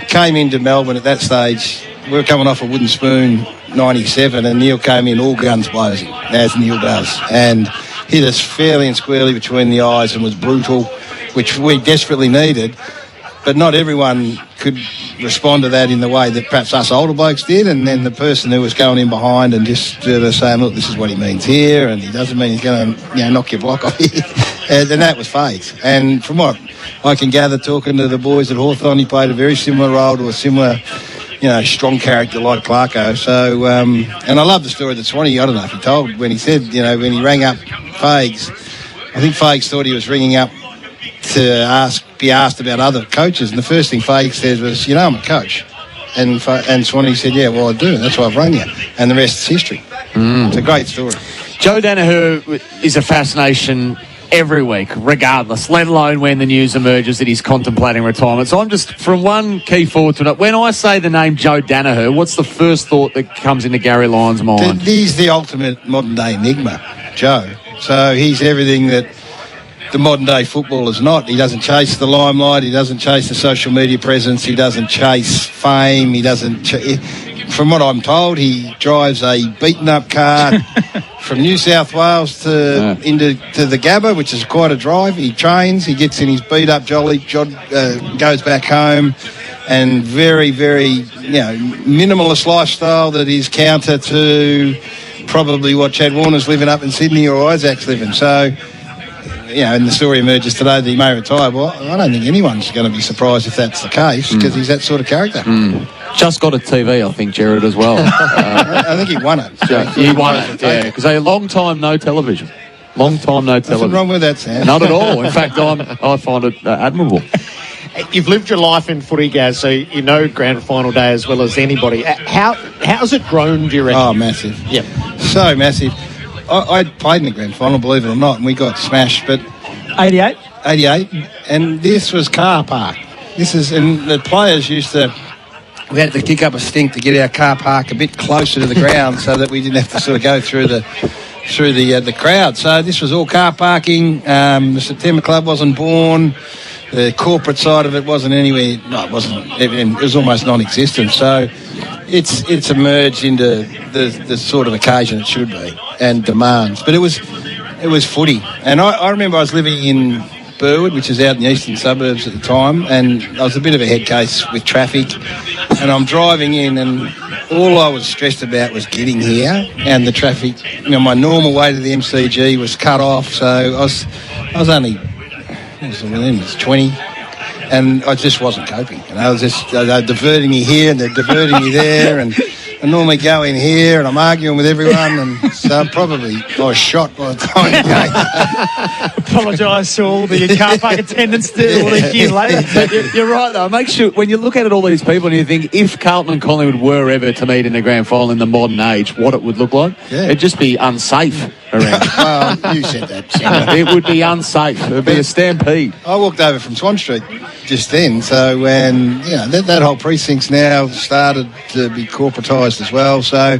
came into Melbourne at that stage. We were coming off a wooden spoon 97, and Neil came in all guns blazing, as Neil does, and hit us fairly and squarely between the eyes and was brutal, which we desperately needed. But not everyone could respond to that in the way that perhaps us older blokes did, and then the person who was going in behind and just saying, look, this is what he means here, and he doesn't mean he's going to knock your block off here. And that was Fags. And from what I can gather, talking to the boys at Hawthorn, he played a very similar role to a similar, strong character like Clarko. So, and I love the story that Swanee, I don't know if he told, when he said, when he rang up Fags, I think Fags thought he was ringing up to be asked about other coaches, and the first thing Fags said was, I'm a coach. And Swanee said, yeah, well, I do. That's why I've rung you. And the rest is history. It's a great story. Joe Danaher is a fascination every week, regardless, let alone when the news emerges that he's contemplating retirement. So I'm just, from one key forward to another, when I say the name Joe Danaher, what's the first thought that comes into Gary Lyon's mind? He's the ultimate modern-day enigma, Joe. So he's everything that the modern-day football is not. He doesn't chase the limelight. He doesn't chase the social media presence. He doesn't chase fame. He doesn't... From what I'm told, he drives a beaten-up car from New South Wales to the Gabba, which is quite a drive. He trains. He gets in his beat-up jolly, goes back home, and very, very, minimalist lifestyle that is counter to probably what Chad Warner's living up in Sydney or Isaac's living. So... and the story emerges today that he may retire. Well, I don't think anyone's going to be surprised if that's the case, because he's that sort of character. Just got a TV, I think, Jared, as well. I think he won it. He won it, yeah, because a long time no television. Long time no television. Nothing wrong with that, Sam. Not at all. In fact, I find it admirable. You've lived your life in footy, Gaz, so you know grand final day as well as anybody. How's it grown, do you reckon? Oh, massive. Yep. So massive. I played in the grand final, believe it or not, and we got smashed, but... 88? 88, and this was car park. And the players used to... We had to kick up a stink to get our car park a bit closer to the ground so that we didn't have to sort of go through the crowd. So this was all car parking. The September Club wasn't born. The corporate side of it wasn't anywhere... No, it wasn't. It was almost non-existent. So it's emerged into the sort of occasion it should be and demands. But it was footy. And I remember I was living in Burwood, which is out in the eastern suburbs at the time, and I was a bit of a head case with traffic, and I'm driving in, and all I was stressed about was getting here, and the traffic, my normal way to the MCG was cut off, so I was only, I was 20, and I just wasn't coping. I was just, they're diverting me here, and they're diverting me there, and I normally go in here and I'm arguing with everyone, and so I was shot by the time the game. Apologise to all the car park attendants all these years later. You're right, though. Make sure, when you look at all these people and you think, if Carlton and Collingwood were ever to meet in the grand final in the modern age, what it would look like, it'd just be unsafe around. Well, you said that. It would be unsafe. It would be a stampede. I walked over from Swan Street just then, so when that whole precinct's now started to be corporatised as well, so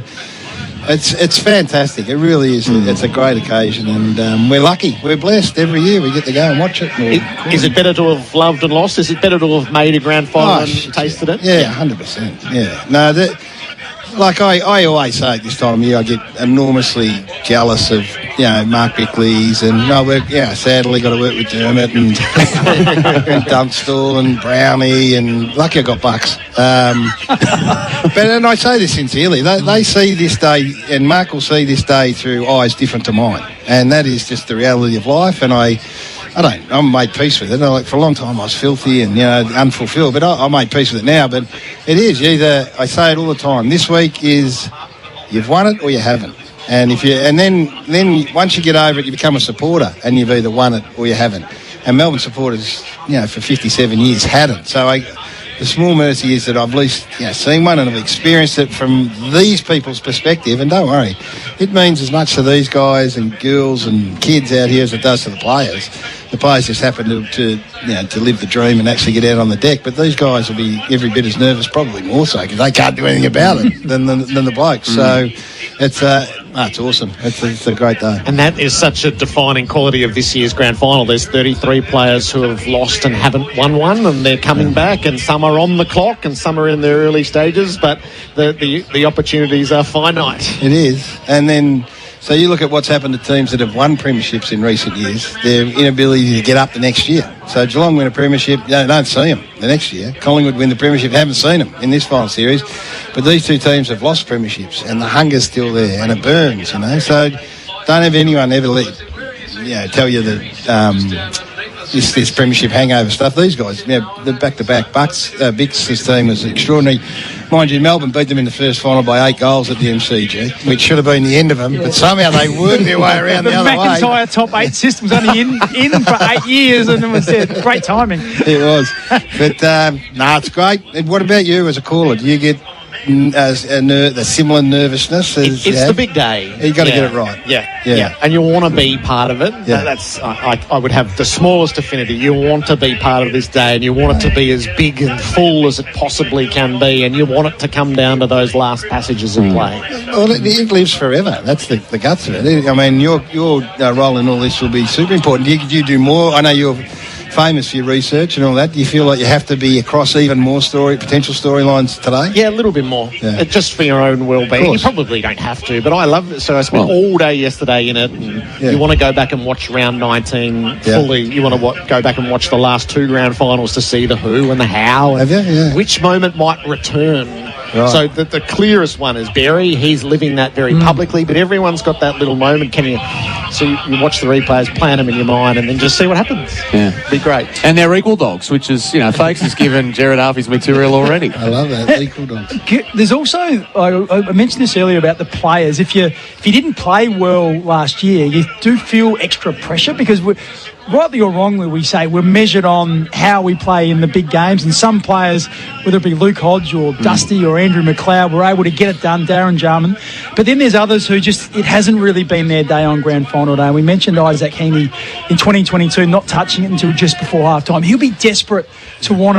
it's fantastic. It really is. It's a great occasion, and we're lucky. We're blessed. Every year we get to go and watch it. Is it better to have loved and lost? Is it better to have made a grand final and tasted it? Yeah, 100%. Yeah. No, like I always say at this time of year, I get enormously jealous of, Mark Bickley's, and sadly got to work with Dermot and Dunstall and Brownie, and lucky I got Bucks. And I say this sincerely, they see this day, and Mark will see this day through eyes different to mine, and that is just the reality of life, and I'm made peace with it. For a long time I was filthy and, unfulfilled, but I made peace with it now. But it is, I say it all the time, this week is you've won it or you haven't. And then once you get over it, you become a supporter, and you've either won it or you haven't. And Melbourne supporters, for 57 years hadn't. So the small mercy is that I've at least seen one and I've experienced it from these people's perspective. And don't worry, it means as much to these guys and girls and kids out here as it does to the players. The players just happen to live the dream and actually get out on the deck. But these guys will be every bit as nervous, probably more so, because they can't do anything about it than the blokes. So it's awesome. It's a great day. And that is such a defining quality of this year's grand final. There's 33 players who have lost and haven't won one, and they're coming back, and some are on the clock and some are in their early stages, but the opportunities are finite. It is. And then, so you look at what's happened to teams that have won premierships in recent years, their inability to get up the next year. So Geelong win a premiership, don't see them the next year. Collingwood win the premiership, haven't seen them in this final series. But these two teams have lost premierships, and the hunger's still there, and it burns, So don't have anyone ever tell you that this premiership hangover stuff. These guys, the back-to-back Bix' team was extraordinary. Mind you, Melbourne beat them in the first final by 8 goals at the MCG, which should have been the end of them, but somehow they worked their way around the other way. The McIntyre top 8 system was only in for 8 years, and it was great timing. It was. But, it's great. And what about you as a caller? Do you get the similar nervousness? It's the big day. You've got to get it right. Yeah. And you want to be part of it. Yeah. I would have the smallest affinity. You want to be part of this day, and you want it to be as big and full as it possibly can be, and you want it to come down to those last passages of play. Well, it lives forever. That's the guts of it. I mean, your role in all this will be super important. Do you do more? I know you're famous for your research and all that. Do you feel like you have to be across even more potential storylines today? Yeah, a little bit more. Yeah. Just for your own well-being. You probably don't have to, but I love it. So I spent all day yesterday in it, and you want to go back and watch round 19 fully. You want to go back and watch the last 2 grand finals to see the who and the how, and which moment might return. Right. So the clearest one is Berry. He's living that very publicly, but everyone's got that little moment. So you watch the replays, plan them in your mind, and then just see what happens. Yeah, be great. And they're equal dogs, which is, Fakes has given Jared Harvey's material already. I love that, equal dogs. There's also, I mentioned this earlier about the players. If you didn't play well last year, you do feel extra pressure, because rightly or wrongly, we say we're measured on how we play in the big games, and some players, whether it be Luke Hodge or Dusty or Andrew McLeod, were able to get it done, Darren Jarman. But then there's others who it hasn't really been their day on grand final day. We mentioned Isaac Heaney in 2022 not touching it until just before half-time. He'll be desperate to want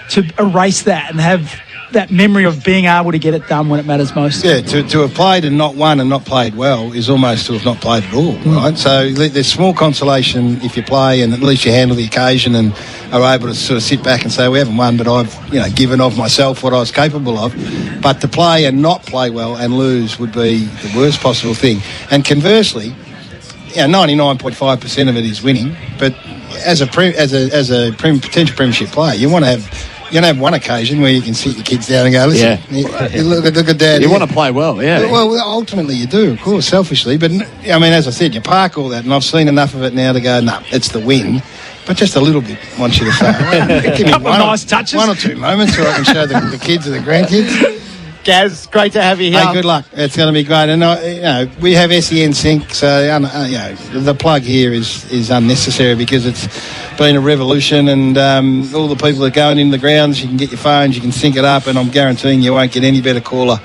to erase that and have that memory of being able to get it done when it matters most. Yeah, to have played and not won and not played well is almost to have not played at all, right? So there's small consolation if you play and at least you handle the occasion and are able to sort of sit back and say, we haven't won, but I've given of myself what I was capable of. But to play and not play well and lose would be the worst possible thing. And conversely, 99.5% of it is winning, but as a potential premiership player, you want to have one occasion where you can sit your kids down and go, listen, look at Dad. You want to play well, yeah. Well, ultimately you do, of course, selfishly. But, as I said, you park all that, and I've seen enough of it now to go, it's the win. But just a little bit, I want you to say. Give me nice touches. 1 or 2 moments so I can show the kids and the grandkids. Gaz, great to have you here. Hey, good luck. It's going to be great. And, we have SEN Sync, so, the plug here is unnecessary because it's been a revolution, and all the people that are going into the grounds, you can get your phones, you can sync it up, and I'm guaranteeing you won't get any better caller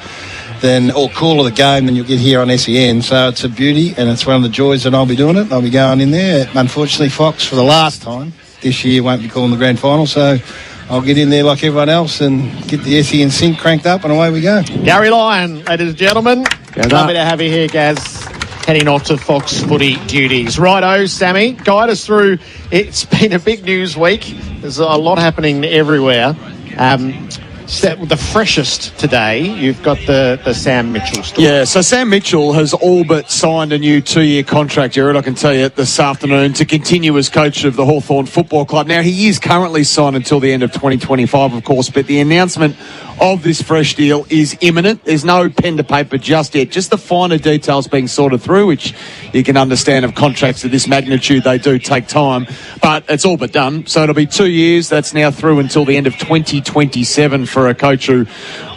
of the game than you'll get here on SEN. So it's a beauty, and it's one of the joys that I'll be doing it. I'll be going in there. Unfortunately, Fox, for the last time this year, won't be calling the grand final, so I'll get in there like everyone else and get the SEN Sync cranked up, and away we go. Gary Lyon, ladies and gentlemen. Lovely to have you here, Gaz. Heading off to Fox footy duties. Righto, Sammy, guide us through. It's been a big news week. There's a lot happening everywhere. The freshest today, you've got the Sam Mitchell story. Yeah, so Sam Mitchell has all but signed a new 2-year contract, Jared, I can tell you, this afternoon, to continue as coach of the Hawthorn Football Club. Now, he is currently signed until the end of 2025, of course, but the announcement of this fresh deal is imminent. There's no pen to paper just yet, just the finer details being sorted through, which you can understand of contracts of this magnitude, they do take time, but it's all but done. So it'll be 2 years. That's now through until the end of 2027 for for a coach who,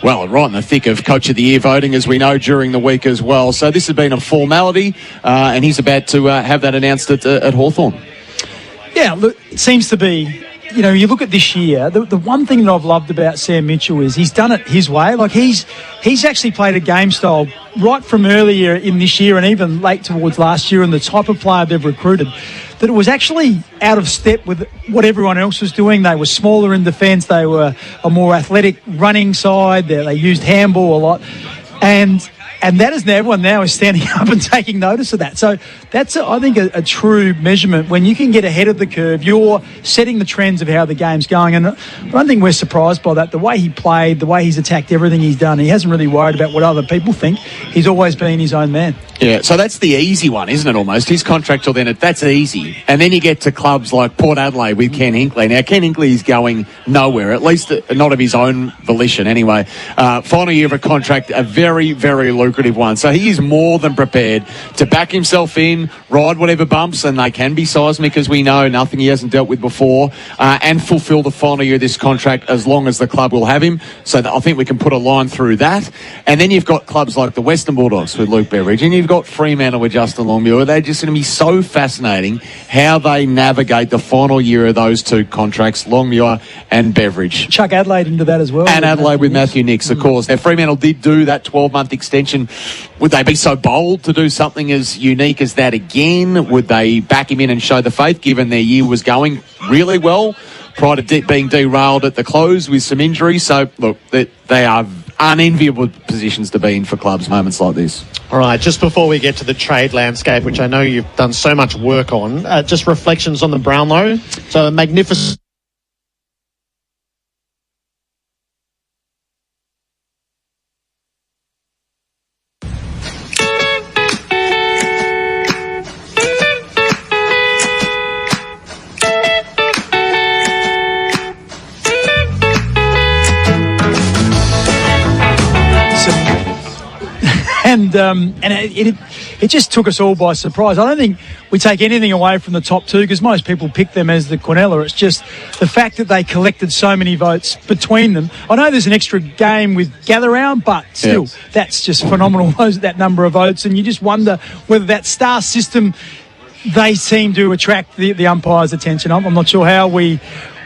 well, right in the thick of Coach of the Year voting, as we know, during the week as well. So this has been a formality, and he's about to have that announced at Hawthorn. Yeah, look, it seems to be, you know, you look at this year, the one thing that I've loved about Sam Mitchell is he's done it his way. Like, he's actually played a game style right from earlier in this year and even late towards last year, and the type of player they've recruited, that it was actually out of step with what everyone else was doing. They were smaller in defence. They were a more athletic running side. They used handball a lot. And that is now, everyone now is standing up and taking notice of that. So that's, I think, a true measurement. When you can get ahead of the curve, you're setting the trends of how the game's going. And I don't think we're surprised by that. The way he played, the way he's attacked everything he's done, he hasn't really worried about what other people think. He's always been his own man. Yeah, so that's the easy one, isn't it, almost? His contract till then, that's easy. And then you get to clubs like Port Adelaide with Ken Hinkley. Now, Ken Hinkley is going nowhere, at least not of his own volition anyway. Final year of a contract, a very, very lucrative one. So he is more than prepared to back himself in, ride whatever bumps, and they can be seismic, as we know, nothing he hasn't dealt with before, and fulfil the final year of this contract as long as the club will have him. So I think we can put a line through that. And then you've got clubs like the Western Bulldogs with Luke Beveridge, and you've got Fremantle with Justin Longmuir. They're just going to be so fascinating how they navigate the final year of those two contracts, Longmuir and Beveridge. Chuck Adelaide into that as well. And Adelaide with Matthew Nicks, of course. Now, Fremantle did do that 12-month extension. Would they be so bold to do something as unique as that again? Would they back him in and show the faith, given their year was going really well prior to being derailed at the close with some injuries? So, look, they are unenviable positions to be in for clubs, moments like this. All right, just before we get to the trade landscape, which I know you've done so much work on, just reflections on the Brownlow. So a magnificent... And it just took us all by surprise. I don't think we take anything away from the top two, because most people pick them as the Quinella. It's just the fact that they collected so many votes between them. I know there's an extra game with gather round, but still, that's just phenomenal, that number of votes. And you just wonder whether that star system, they seem to attract the umpire's attention. I'm not sure how we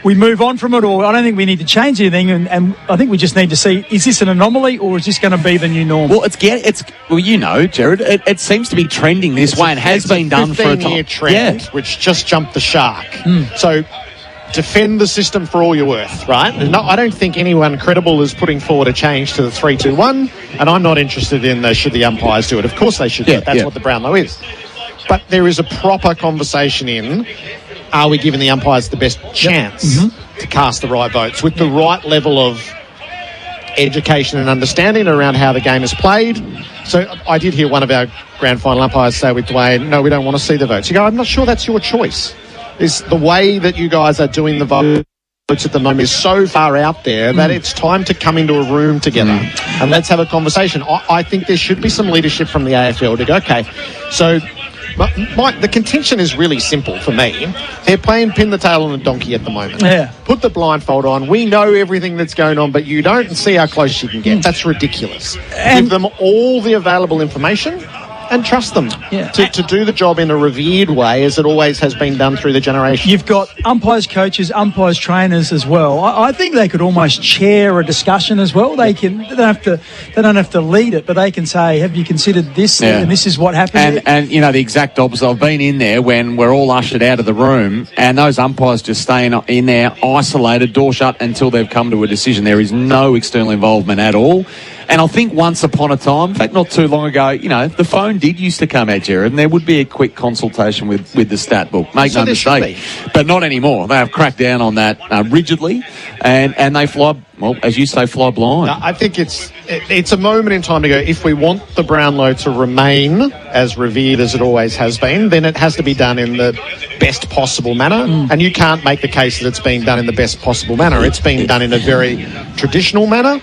move on from it, or I don't think we need to change anything, and I think we just need to see, is this an anomaly or is this going to be the new norm? Well, well, you know, Jared, it seems to be trending this way and has been done for a 15-year trend, which just jumped the shark. So defend the system for all you're worth, right? No, I don't think anyone credible is putting forward a change to the 3-2-1, and I'm not interested in should the umpires do it. Of course they should do it. That's what the Brownlow is. But there is a proper conversation in, are we giving the umpires the best chance to cast the right votes with the right level of education and understanding around how the game is played? So I did hear one of our grand final umpires say with Dwayne, no, we don't want to see the votes. You go, I'm not sure that's your choice. Is the way that you guys are doing the votes at the moment is so far out there that it's time to come into a room together and let's have a conversation. I think there should be some leadership from the AFL to go, okay, so... Mike, the contention is really simple for me. They're playing pin the tail on a donkey at the moment. Yeah. Put the blindfold on. We know everything that's going on, but you don't see how close you can get. That's ridiculous. Give them all the available information and trust them to do the job in a revered way, as it always has been done through the generations. You've got umpires, coaches, umpires, trainers as well. I think they could almost chair a discussion as well. They don't have to lead it, but they can say, "Have you considered this?" And this is what happened. And you know, the exact opposite. I've been in there when we're all ushered out of the room, and those umpires just stay in there, isolated, door shut, until they've come to a decision. There is no external involvement at all. And I think once upon a time, in fact, not too long ago, you know, the phone did used to come out, Jared, and there would be a quick consultation with the stat book. Make no mistake. But not anymore. They have cracked down on that rigidly, and they fly, well, as you say, fly blind. I think it's a moment in time to go, if we want the Brownlow to remain as revered as it always has been, then it has to be done in the best possible manner. And you can't make the case that it's being done in the best possible manner. It's being done in a very traditional manner,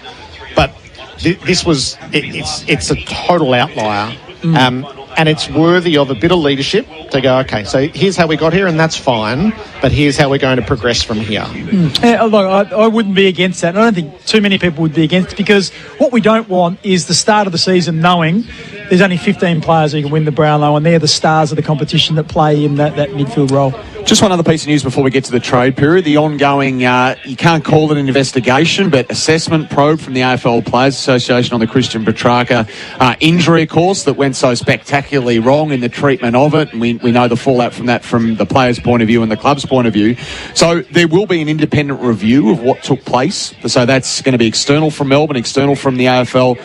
but this was it's a total outlier. And it's worthy of a bit of leadership to go, okay, so here's how we got here, and that's fine, but here's how we're going to progress from here. Yeah, look, I wouldn't be against that. I don't think too many people would be against it, because what we don't want is the start of the season knowing there's only 15 players who can win the Brownlow, and they're the stars of the competition that play in that midfield role. Just one other piece of news before we get to the trade period. The ongoing, you can't call it an investigation, but assessment probe from the AFL Players Association on the Christian Petrarca injury, of course, that went so spectacularly wrong in the treatment of it. And we know the fallout from that from the players' point of view and the club's point of view. So there will be an independent review of what took place. So that's going to be external from Melbourne, external from the AFL,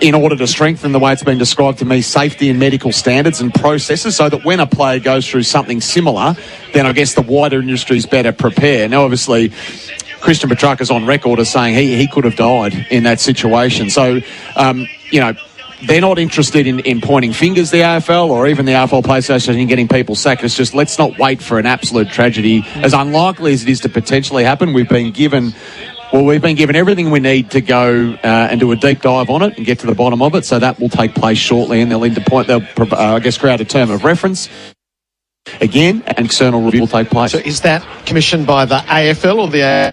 in order to strengthen the way it's been described to me, safety and medical standards and processes, so that when a player goes through something similar, then I guess the wider industry is better prepared. Now, obviously, Christian Petrarca's on record as saying he could have died in that situation. So, they're not interested in pointing fingers, the AFL, or even the AFL Players Association, in getting people sacked. It's just, let's not wait for an absolute tragedy. As unlikely as it is to potentially happen, we've been given everything we need to go and do a deep dive on it and get to the bottom of it. So that will take place shortly, and they'll create a term of reference. Again, an external review will take place. So is that commissioned by the AFL or the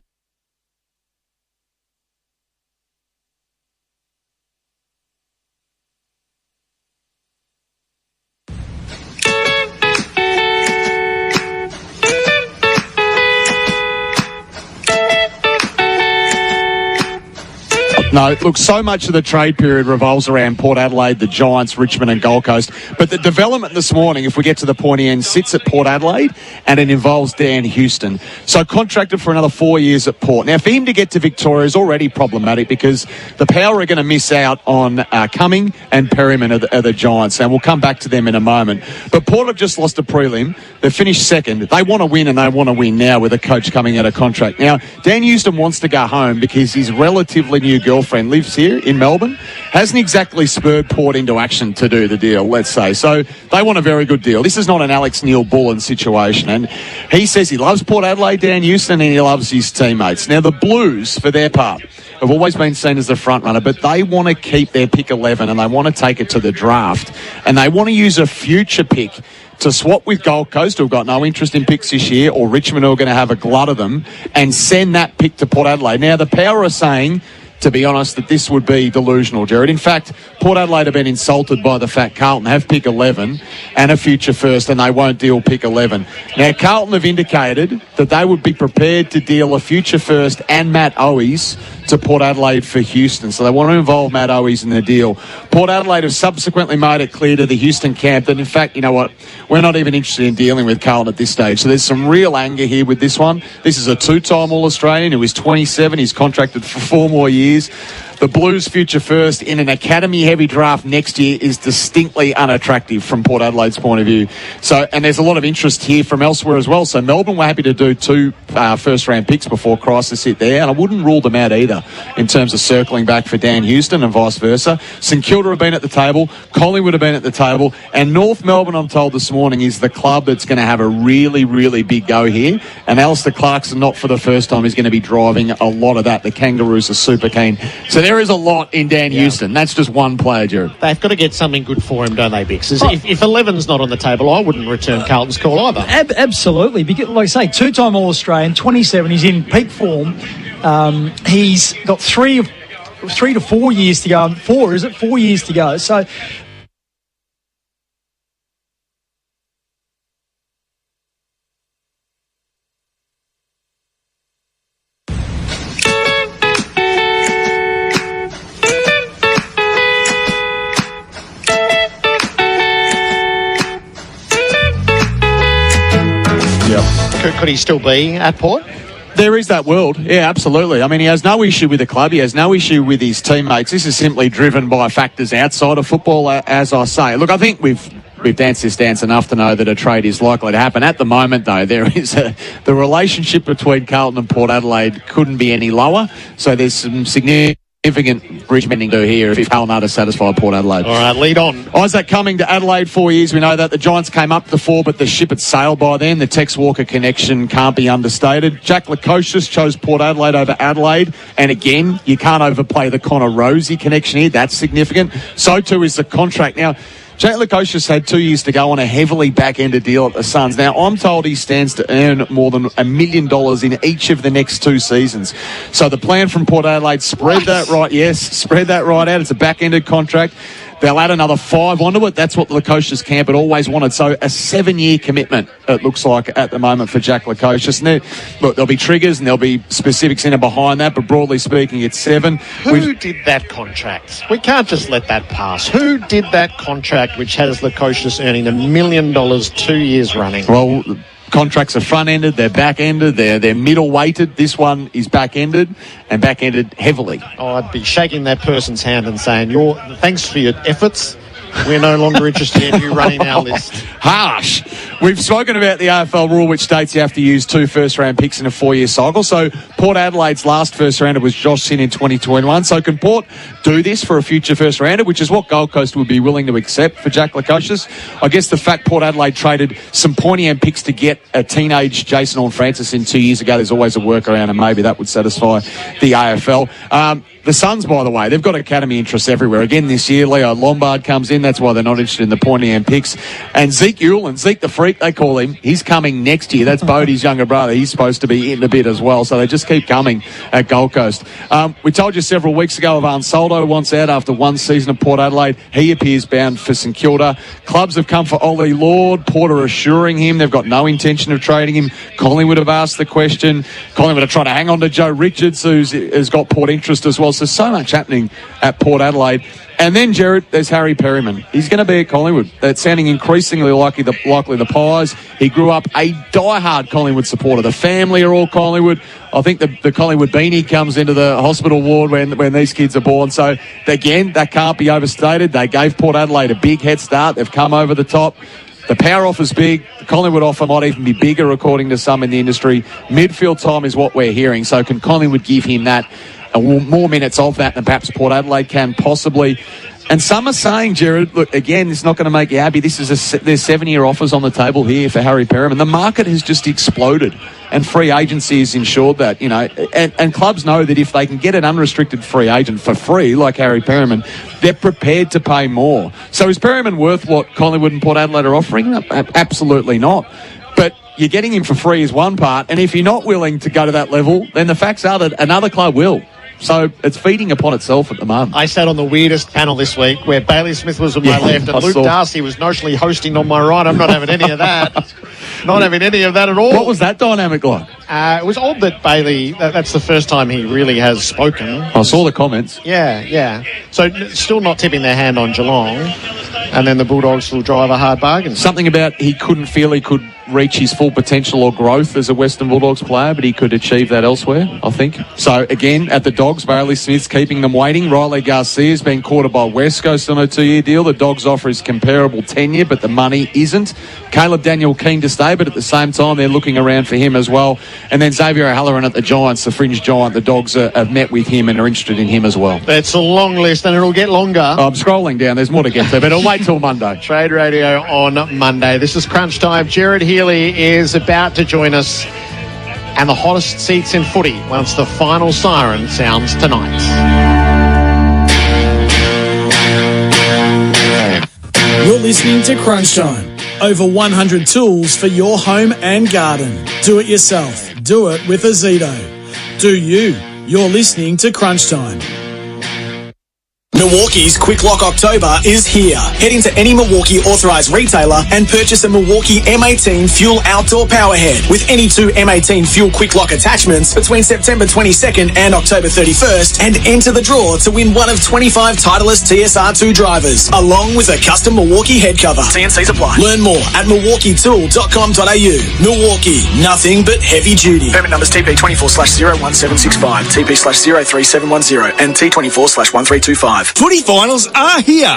No, look, so much of the trade period revolves around Port Adelaide, the Giants, Richmond and Gold Coast. But the development this morning, if we get to the pointy end, sits at Port Adelaide, and it involves Dan Houston. So contracted for another 4 years at Port. Now, for him to get to Victoria is already problematic, because the Power are going to miss out on Cumming and Perryman of the Giants. And we'll come back to them in a moment. But Port have just lost a prelim. They've finished second. They want to win, and they want to win now with a coach coming out of contract. Now, Dan Houston wants to go home because his relatively new girlfriend lives here in Melbourne. Hasn't exactly spurred Port into action to do the deal, let's say. So they want a very good deal. This is not an Alex Neil-Bullen situation. And he says he loves Port Adelaide, Dan Houston, and he loves his teammates. Now, the Blues, for their part, have always been seen as the front runner, but they want to keep their pick 11 and they want to take it to the draft. And they want to use a future pick to swap with Gold Coast, who've got no interest in picks this year, or Richmond, who are going to have a glut of them, and send that pick to Port Adelaide. Now, the Power are saying, to be honest, that this would be delusional, Jared. In fact, Port Adelaide have been insulted by the fact Carlton have pick 11 and a future first, and they won't deal pick 11. Now, Carlton have indicated that they would be prepared to deal a future first and Matt Owies to Port Adelaide for Houston. So they want to involve Matt Owies in the deal. Port Adelaide have subsequently made it clear to the Houston camp that, in fact, you know what, we're not even interested in dealing with Carlton at this stage. So there's some real anger here with this one. This is a two-time All-Australian who is 27. He's contracted for 4 more years. The Blues' future first in an academy-heavy draft next year is distinctly unattractive from Port Adelaide's point of view. So, and there's a lot of interest here from elsewhere as well. So Melbourne were happy to do 2 first-round picks before crisis hit there, and I wouldn't rule them out either in terms of circling back for Dan Houston and vice versa. St Kilda have been at the table, Collingwood have been at the table, and North Melbourne, I'm told this morning, is the club that's going to have a really, really big go here. And Alistair Clarkson, not for the first time, is going to be driving a lot of that. The Kangaroos are super keen. So there is a lot in Dan Houston. That's just one player, Jared. They've got to get something good for him, don't they, Bix? If 11's not on the table, I wouldn't return Carlton's call either. Absolutely. Because, like I say, 2-time All-Australian, 27, he's in peak form. He's got 3 to 4 years to go. 4 years to go. So could he still be at Port? There is that world. Yeah, absolutely. I mean, he has no issue with the club. He has no issue with his teammates. This is simply driven by factors outside of football, as I say. Look, I think we've danced this dance enough to know that a trade is likely to happen. At the moment, though, there is the relationship between Carlton and Port Adelaide couldn't be any lower. So there's some significant bridge mending to do here if Carlton are to satisfy Port Adelaide. All right, lead on. Isaac Cumming to Adelaide 4 years. We know that the Giants came up to 4, but the ship had sailed by then. The Tex Walker connection can't be understated. Jack Lukosius chose Port Adelaide over Adelaide. And again, you can't overplay the Connor Rosie connection here. That's significant. So too is the contract. Now, Jake Lukosius had 2 years to go on a heavily back-ended deal at the Suns. Now, I'm told he stands to earn more than $1 million in each of the next 2 seasons. So the plan from Port Adelaide, spread that right out. It's a back-ended contract. They'll add another 5 onto it. That's what the Lukosius camp had always wanted. So a 7-year commitment, it looks like, at the moment for Jack Lukosius. And look, there'll be triggers and there'll be specifics in and behind that, but broadly speaking, it's 7. Who did that contract? We can't just let that pass. Who did that contract which has Lukosius earning $1 million 2 years running? Well, contracts are front-ended, they're back-ended, they're middle-weighted. This one is back-ended, and back-ended heavily. Oh, I'd be shaking that person's hand and saying, thanks for your efforts. We're no longer interested in you running our list. Harsh. We've spoken about the AFL rule, which states you have to use 2 first-round picks in a 4-year cycle. So Port Adelaide's last first-rounder was Josh Sin in 2021. So can Port do this for a future first-rounder, which is what Gold Coast would be willing to accept for Jack Lukosius? I guess the fact Port Adelaide traded some pointy-end picks to get a teenage Jason Horne-Francis in 2 years ago, there's always a workaround, and maybe that would satisfy the AFL. The Suns, by the way, they've got academy interests everywhere. Again this year, Leo Lombard comes in. That's why they're not interested in the pointy-end picks. And Zeke Ewell, Zeke the Freak, they call him, he's coming next year. That's Bodie's younger brother. He's supposed to be in a bit as well. So they just keep coming at Gold Coast. We told you several weeks ago Ivan Soldo wants out after 1 season at Port Adelaide. He appears bound for St Kilda. Clubs have come for Ollie Lord. Port are assuring him they've got no intention of trading him. Collingwood have asked the question. Collingwood are trying to hang on to Joe Richards, who's got Port interest as well. So much happening at Port Adelaide. And then, Jared, there's Harry Perryman. He's going to be at Collingwood. That's sounding increasingly likely the Pies. He grew up a diehard Collingwood supporter. The family are all Collingwood. I think the Collingwood beanie comes into the hospital ward when these kids are born. So, again, that can't be overstated. They gave Port Adelaide a big head start. They've come over the top. The power offer's big. The Collingwood offer might even be bigger, according to some in the industry. Midfield time is what we're hearing. So can Collingwood give him that? More minutes of that than perhaps Port Adelaide can possibly. And some are saying, Jared, look, again, it's not going to make you happy. There's 7-year offers on the table here for Harry Perryman. The market has just exploded, and free agency has ensured that, and clubs know that if they can get an unrestricted free agent for free, like Harry Perryman, they're prepared to pay more. So is Perryman worth what Collingwood and Port Adelaide are offering? Absolutely not. But you're getting him for free is one part, and if you're not willing to go to that level, then the facts are that another club will. So it's feeding upon itself at the moment. I sat on the weirdest panel this week where Bailey Smith was on my left and Luke Darcy was notionally hosting on my right. I'm not having any of that. Not having any of that at all. What was that dynamic like? It was odd that Bailey, that's the first time he really has spoken. I saw the comments. Yeah. So still not tipping their hand on Geelong. And then the Bulldogs will drive a hard bargain. Something about he couldn't feel he could reach his full potential or growth as a Western Bulldogs player, but he could achieve that elsewhere, I think. So, again, at the Dogs, Bailey Smith's keeping them waiting. Riley Garcia's been quartered by West Coast on a 2-year deal. The Dogs offer is comparable tenure, but the money isn't. Caleb Daniel keen to stay, but at the same time, they're looking around for him as well. And then Xavier O'Halloran at the Giants, the fringe giant. The Dogs have met with him and are interested in him as well. It's a long list, and it'll get longer. I'm scrolling down. There's more to get to, but I'll wait till Monday. Trade Radio on Monday. This is Crunch Time. Jared Healy is about to join us, and the hottest seats in footy once the final siren sounds tonight. You're listening to Crunch Time. Over 100 tools for your home and garden. Do it yourself. Do it with Azito. Do you. You're listening to Crunch Time. Milwaukee's Quick Lock October is here. Head into any Milwaukee authorised retailer and purchase a Milwaukee M18 Fuel Outdoor Powerhead with any 2 M18 Fuel Quick Lock attachments between September 22nd and October 31st and enter the draw to win one of 25 Titleist TSR2 drivers, along with a custom Milwaukee head cover. TNCs apply. Learn more at milwaukeetool.com.au. Milwaukee, nothing but heavy duty. Permit numbers TP24/01765, TP/03710 and T24/1325. Footy finals are here.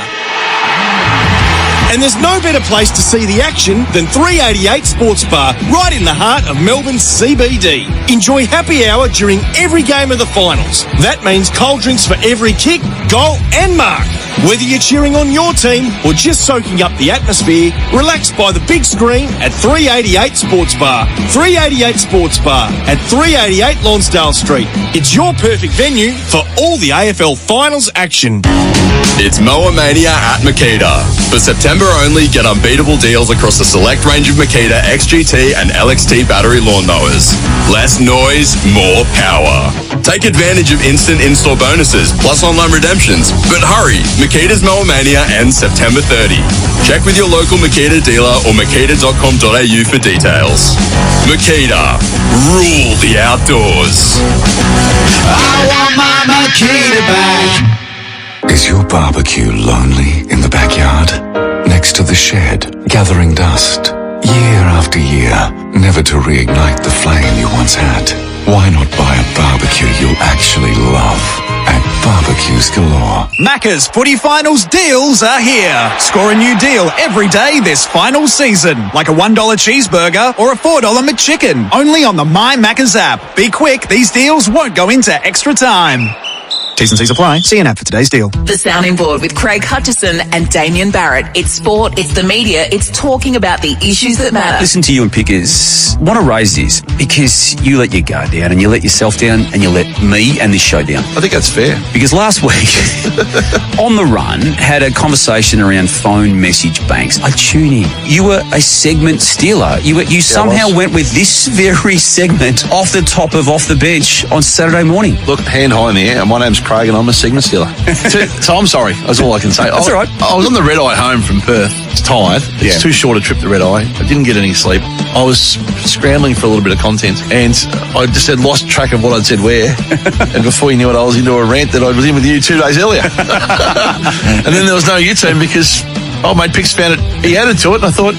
And there's no better place to see the action than 388 Sports Bar, right in the heart of Melbourne's CBD. Enjoy happy hour during every game of the finals. That means cold drinks for every kick, goal and mark. Whether you're cheering on your team or just soaking up the atmosphere, relax by the big screen at 388 Sports Bar. 388 Sports Bar at 388 Lonsdale Street. It's your perfect venue for all the AFL finals action. It's Mower Mania at Makita. For September only, get unbeatable deals across a select range of Makita XGT and LXT battery lawnmowers. Less noise, more power. Take advantage of instant in-store bonuses, plus online redemptions. But hurry, Makita's Mower Mania ends September 30. Check with your local Makita dealer or makita.com.au for details. Makita, rule the outdoors. I want my Makita back. Is your barbecue lonely in the backyard? Next to the shed, gathering dust? Year after year, never to reignite the flame you once had? Why not buy a barbecue you'll actually love at Barbecues Galore? Macca's Footy Finals deals are here. Score a new deal every day this final season, like a $1 cheeseburger or a $4 McChicken, only on the My Macca's app. Be quick, these deals won't go into extra time. T's and C's apply. See an app for today's deal. The Sounding Board with Craig Hutchison and Damien Barrett. It's sport, it's the media, it's talking about the issues that matter. Listen to you and Pickers. Want to raise this because you let your guard down and you let yourself down and you let me and this show down. I think that's fair. Because last week, On the Run had a conversation around phone message banks. I tune in. You were a segment stealer. You somehow went with this very segment off the top of Off the Bench on Saturday morning. Look, hand high in the air. My name's Craig and I'm a segment stealer. So I'm sorry. That's all I can say. That's all right. I was on the red eye home from Perth. It's tired. It's too short a trip to red eye. I didn't get any sleep. I was scrambling for a little bit of content and I just had lost track of what I'd said where. And before you knew it, I was into a rant that I was in with you 2 days earlier. And then there was no U-turn because old mate Pix found it. He added to it and I thought,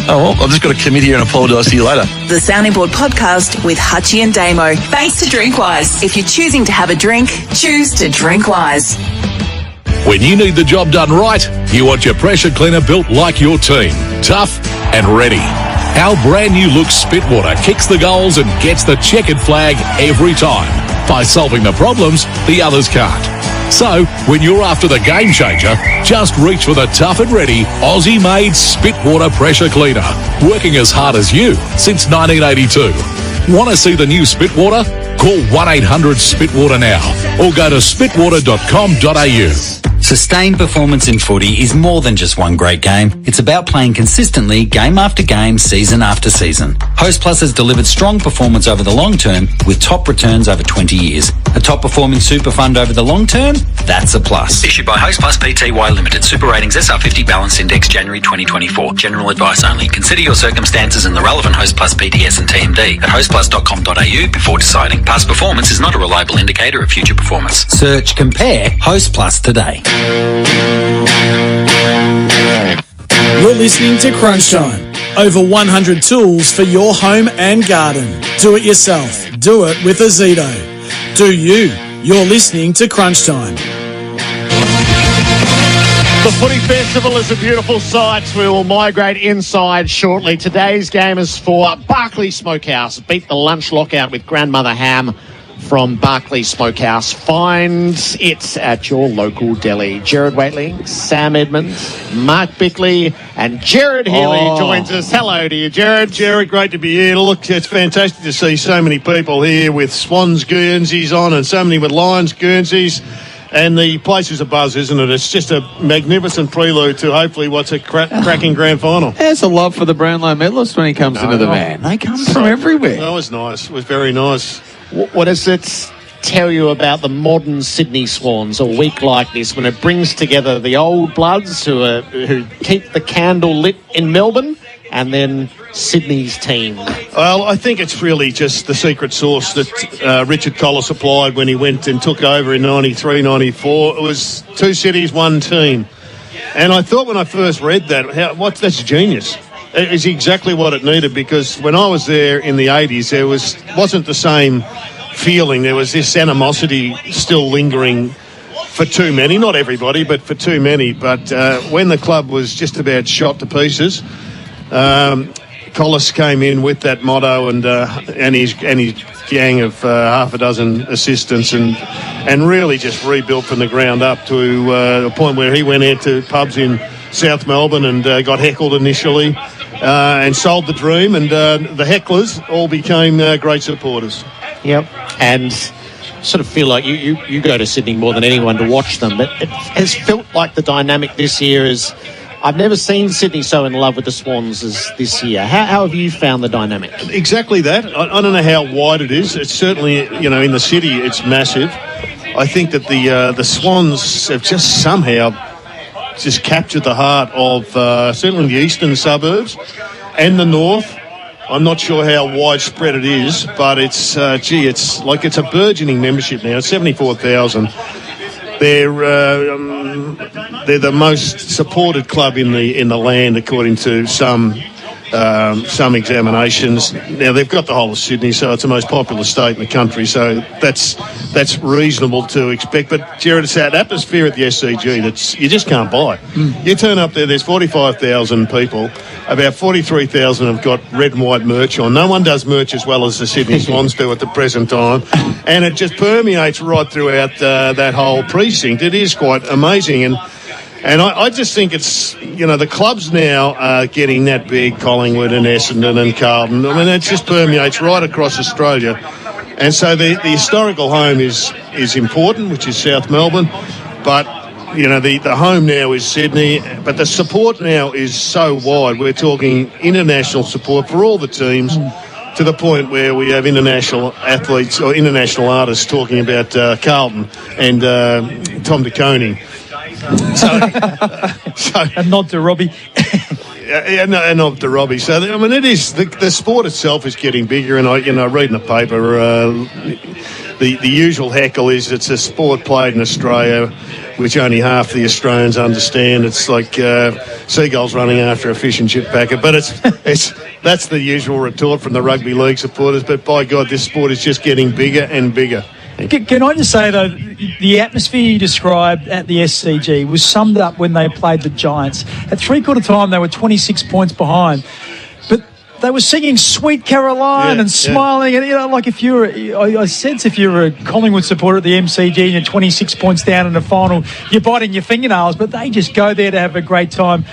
oh, well, I've just got to commit here and apologise to you later. The Sounding Board podcast with Hutchie and Damo. Thanks to Drinkwise. If you're choosing to have a drink, choose to drink wise. When you need the job done right, you want your pressure cleaner built like your team. Tough and ready. Our brand new look Spitwater kicks the goals and gets the checkered flag every time by solving the problems the others can't. So, when you're after the game changer, just reach for the tough and ready Aussie-made Spitwater pressure cleaner, working as hard as you since 1982. Want to see the new Spitwater? Call 1-800-SPITWATER now or go to spitwater.com.au. Sustained performance in footy is more than just one great game. It's about playing consistently, game after game, season after season. Host Plus has delivered strong performance over the long term with top returns over 20 years. A top performing super fund over the long term? That's a plus. Issued by Host Plus Pty Limited. Super Ratings SR50 Balance Index January 2024. General advice only. Consider your circumstances and the relevant Host Plus PTS and TMD at hostplus.com.au before deciding. Past performance is not a reliable indicator of future performance. Search Compare Host Plus today. You're listening to Crunch Time. Over 100 tools for your home and garden. Do it yourself. Do it with Azito. Do you. You're listening to Crunch Time. The Footy Festival is a beautiful sight. We will migrate inside shortly. Today's game is for Barclay Smokehouse. Beat the lunch lockout with Grandmother Ham from Barclay Smokehouse. Find it at your local deli. Gerard Waitley, Sam Edmonds, Mark Bickley and Gerard Healy joins us. Hello to you, Gerard. Gerard, great to be here. Look, it's fantastic to see so many people here with Swans Guernseys on and so many with Lions Guernseys. And the place is a buzz, isn't it? It's just a magnificent prelude to hopefully what's a cracking grand final. There's a love for the Brownlow medalist when he comes into the van. They come from everywhere. That was nice. It was very nice. What does it tell you about the modern Sydney Swans, a week like this, when it brings together the old bloods who keep the candle lit in Melbourne and then Sydney's team? Well, I think it's really just the secret sauce that Richard Collar supplied when he went and took over in 93, 94. It was two cities, one team. And I thought when I first read that, that's genius. It's exactly what it needed, because when I was there in the 80s, there wasn't the same feeling. There was this animosity still lingering for too many, not everybody, but for too many. But when the club was just about shot to pieces, Collis came in with that motto and his gang of half a dozen assistants and really just rebuilt from the ground up to a point where he went out to pubs in South Melbourne and got heckled initially and sold the dream, and the hecklers all became great supporters. Yep. And sort of feel like you go to Sydney more than anyone to watch them, but it has felt like the dynamic this year is... I've never seen Sydney so in love with the Swans as this year. How have you found the dynamic? Exactly that. I don't know how wide it is. It's certainly, in the city, it's massive. I think that the Swans have just somehow just captured the heart of certainly the eastern suburbs and the north. I'm not sure how widespread it is, but it's it's a burgeoning membership now. 74,000. They're the most supported club in the land, according to some examinations. Now they've got the whole of Sydney, so it's the most popular state in the country. So that's reasonable to expect. But Jared, it's that atmosphere at the SCG that you just can't buy. You turn up there. There's 45,000 people. About 43,000 have got red and white merch on. No one does merch as well as the Sydney Swans do at the present time, and it just permeates right throughout that whole precinct. It is quite amazing, and I just think it's, the clubs now are getting that big, Collingwood and Essendon and Carlton. I mean, it just permeates right across Australia. And so the historical home is important, which is South Melbourne. But, the home now is Sydney. But the support now is so wide. We're talking international support for all the teams, to the point where we have international athletes or international artists talking about Carlton and Tom De Koning. A nod to Robbie. A nod to Robbie. So, I mean, it is the sport itself is getting bigger, and I read in the paper the usual heckle is it's a sport played in Australia, which only half the Australians understand. It's like seagulls running after a fish and chip packet. But that's the usual retort from the rugby league supporters. But by God, this sport is just getting bigger and bigger. Can I just say, though, the atmosphere you described at the SCG was summed up when they played the Giants. At three-quarter time, they were 26 points behind. But they were singing Sweet Caroline and smiling. And, like if you were, I sense if you're a Collingwood supporter at the MCG and you're 26 points down in the final, you're biting your fingernails. But they just go there to have a great time.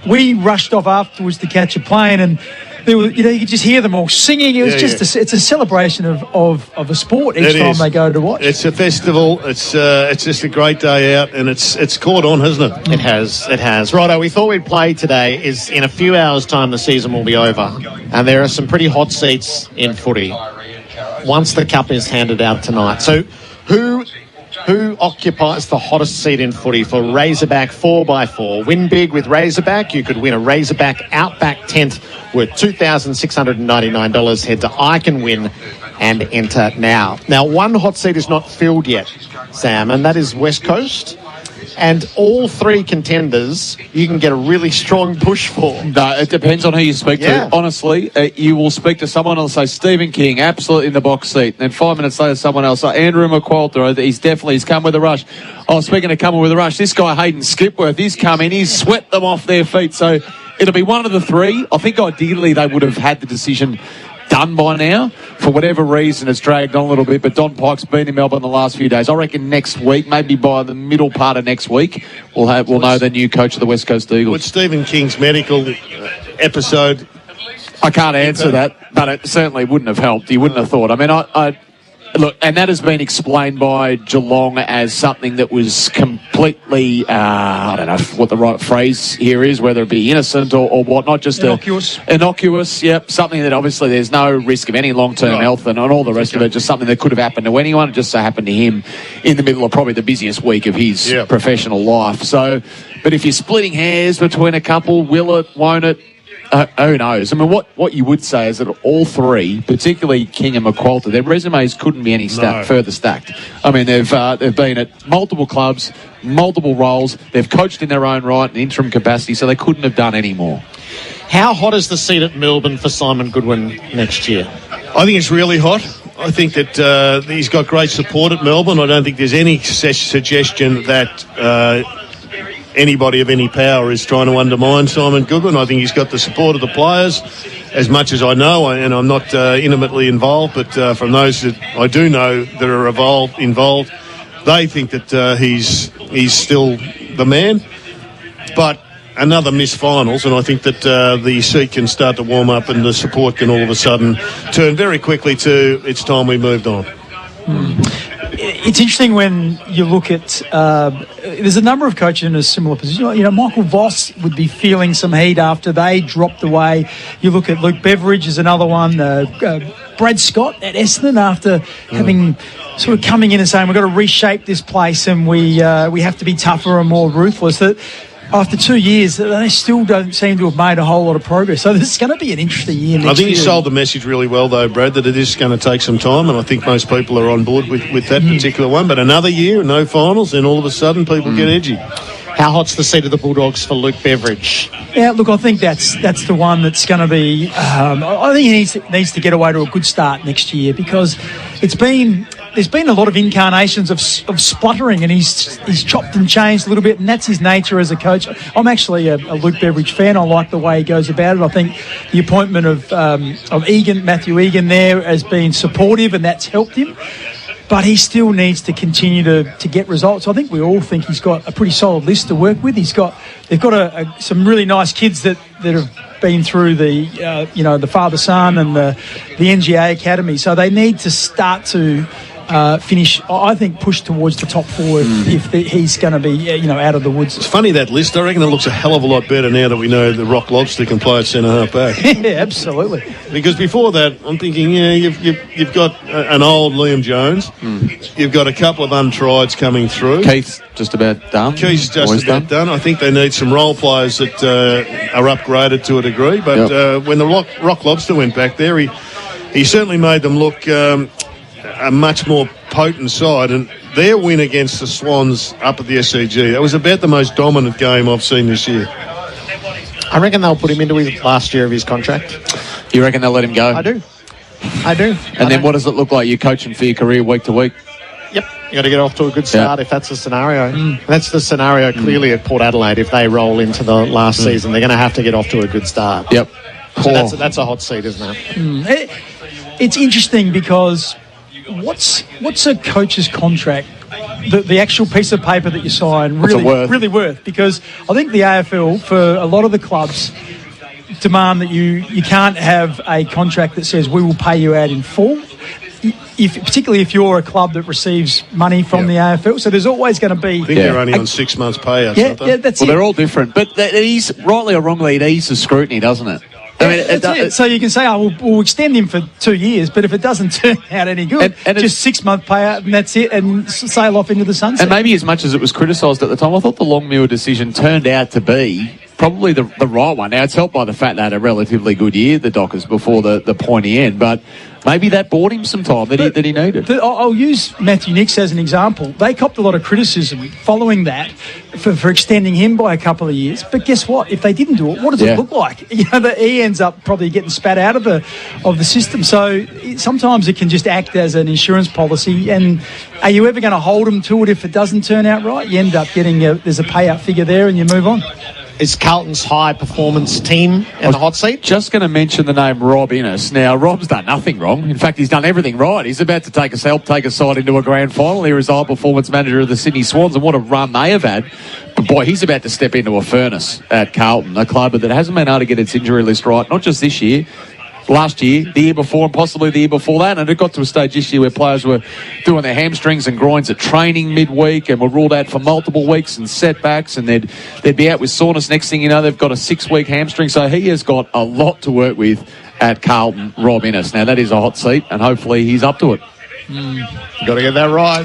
We rushed off afterwards to catch a plane, and there was, you could just hear them all singing. It was it's a celebration of a sport each time they go to watch. It's a festival. It's just a great day out, and it's caught on, hasn't it? It has. Righto, we thought we'd play today. Is in a few hours' time the season will be over, and there are some pretty hot seats in footy once the cup is handed out tonight. So who occupies the hottest seat in footy for Razorback 4x4? Win big with Razorback. You could win a Razorback Outback tent worth $2,699. Head to I Can Win and enter now. Now, one hot seat is not filled yet, Sam, and that is West Coast. And all three contenders, you can get a really strong push for. No, it depends on who you speak to. Honestly, you will speak to someone else, say Stephen King, absolutely in the box seat. Then 5 minutes later, someone else, Andrew McQualter, he's come with a rush. Oh, speaking of coming with a rush, this guy Hayden Skipworth, he's come in, he's swept them off their feet. So it'll be one of the three. I think ideally they would have had the decision done by now. For whatever reason, it's dragged on a little bit, but Don Pike's been in Melbourne the last few days. I reckon next week, maybe by the middle part of next week, we'll know the new coach of the West Coast Eagles. With Stephen King's medical episode, I can't answer that, but it certainly wouldn't have helped. You wouldn't have thought. I mean, I look, and that has been explained by Geelong as something that was completely, I don't know what the right phrase here is, whether it be innocent or what, not just innocuous, yep, something that obviously there's no risk of any long-term health and all the rest of it, just something that could have happened to anyone. It just so happened to him in the middle of probably the busiest week of his professional life. So, but if you're splitting hairs between a couple, will it, won't it? Who knows? I mean, what you would say is that all three, particularly King and McQualter, their resumes couldn't be any further stacked. I mean, they've been at multiple clubs, multiple roles. They've coached in their own right in interim capacity, so they couldn't have done any more. How hot is the seat at Melbourne for Simon Goodwin next year? I think it's really hot. I think that he's got great support at Melbourne. I don't think there's any suggestion that anybody of any power is trying to undermine Simon Goodwin. I think he's got the support of the players, as much as I know, and I'm not intimately involved, but from those that I do know that are involved, they think that he's still the man. But another missed finals, and I think that the seat can start to warm up and the support can all of a sudden turn very quickly to it's time we moved on. It's interesting when you look at, there's a number of coaches in a similar position. You know, Michael Voss would be feeling some heat after they dropped away. You look at Luke Beveridge is another one. Brad Scott at Essendon after having sort of coming in and saying we've got to reshape this place and we have to be tougher and more ruthless. That after 2 years, they still don't seem to have made a whole lot of progress. So this is going to be an interesting year next year. I think you sold the message really well, though, Brad, that it is going to take some time, and I think most people are on board with that particular one. But another year, no finals, and all of a sudden people get edgy. How hot's the seat of the Bulldogs for Luke Beveridge? Yeah, look, I think that's the one that's going to be. I think he needs to get away to a good start next year because there's been a lot of incarnations of spluttering, and he's chopped and changed a little bit, and that's his nature as a coach. I'm actually a Luke Beveridge fan. I like the way he goes about it. I think the appointment of Matthew Egan there has been supportive, and that's helped him. But he still needs to continue to get results. I think we all think he's got a pretty solid list to work with. They've got some really nice kids that have been through the father-son and the NGA Academy. So they need to start to finish, I think, push towards the top four if he's going to be, out of the woods. It's funny, that list. I reckon it looks a hell of a lot better now that we know the Rock Lobster can play at centre-half back. Yeah, absolutely. Because before that, I'm thinking, you've got an old Liam Jones. You've got a couple of untrieds coming through. Keith's just about done. I think they need some role players that are upgraded to a degree. But when the Rock Lobster went back there, he certainly made them look a much more potent side, and their win against the Swans up at the SCG, that was about the most dominant game I've seen this year. I reckon they'll put him into his last year of his contract. You reckon they'll let him go? I do. And then what does it look like? You're coaching for your career week to week? Yep. You got to get off to a good start if that's the scenario. That's the scenario clearly at Port Adelaide. If they roll into the last season, they're going to have to get off to a good start. Yep. So that's a hot seat, isn't it? It's interesting because what's a coach's contract, the actual piece of paper that you sign, really worth? Because I think the AFL, for a lot of the clubs, demand that you can't have a contract that says we will pay you out in full, particularly if you're a club that receives money from the AFL. So there's always going to be... I think they're only on 6 months payouts, aren't they? Yeah, that's they're all different. But it is, rightly or wrongly, it eases scrutiny, doesn't it? I mean, so you can say, we'll extend him for 2 years, but if it doesn't turn out any good, and just 6 month payout and that's it, and sail off into the sunset. And maybe as much as it was criticised at the time, I thought the Longmuir decision turned out to be probably the right one. Now, it's helped by the fact they had a relatively good year, the Dockers, before the pointy end, but maybe that bought him some time that he needed. I'll use Matthew Nicks as an example. They copped a lot of criticism following that for extending him by a couple of years. But guess what? If they didn't do it, what does it look like? He ends up probably getting spat out of the system. So sometimes it can just act as an insurance policy. And are you ever going to hold them to it if it doesn't turn out right? You end up getting there's a payout figure there and you move on. Is Carlton's high-performance team in the hot seat? Just going to mention the name Rob Innes. Now, Rob's done nothing wrong. In fact, he's done everything right. He's about to help take a side into a grand final. He was high-performance manager of the Sydney Swans, and what a run they have had. But boy, he's about to step into a furnace at Carlton, a club that hasn't been able to get its injury list right, not just this year, last year, the year before, and possibly the year before that. And it got to a stage this year where players were doing their hamstrings and groins at training midweek and were ruled out for multiple weeks and setbacks, and they'd be out with soreness. Next thing you know, they've got a 6-week hamstring. So he has got a lot to work with at Carlton, Rob Innes. Now, that is a hot seat, and hopefully he's up to it. Got to get that right.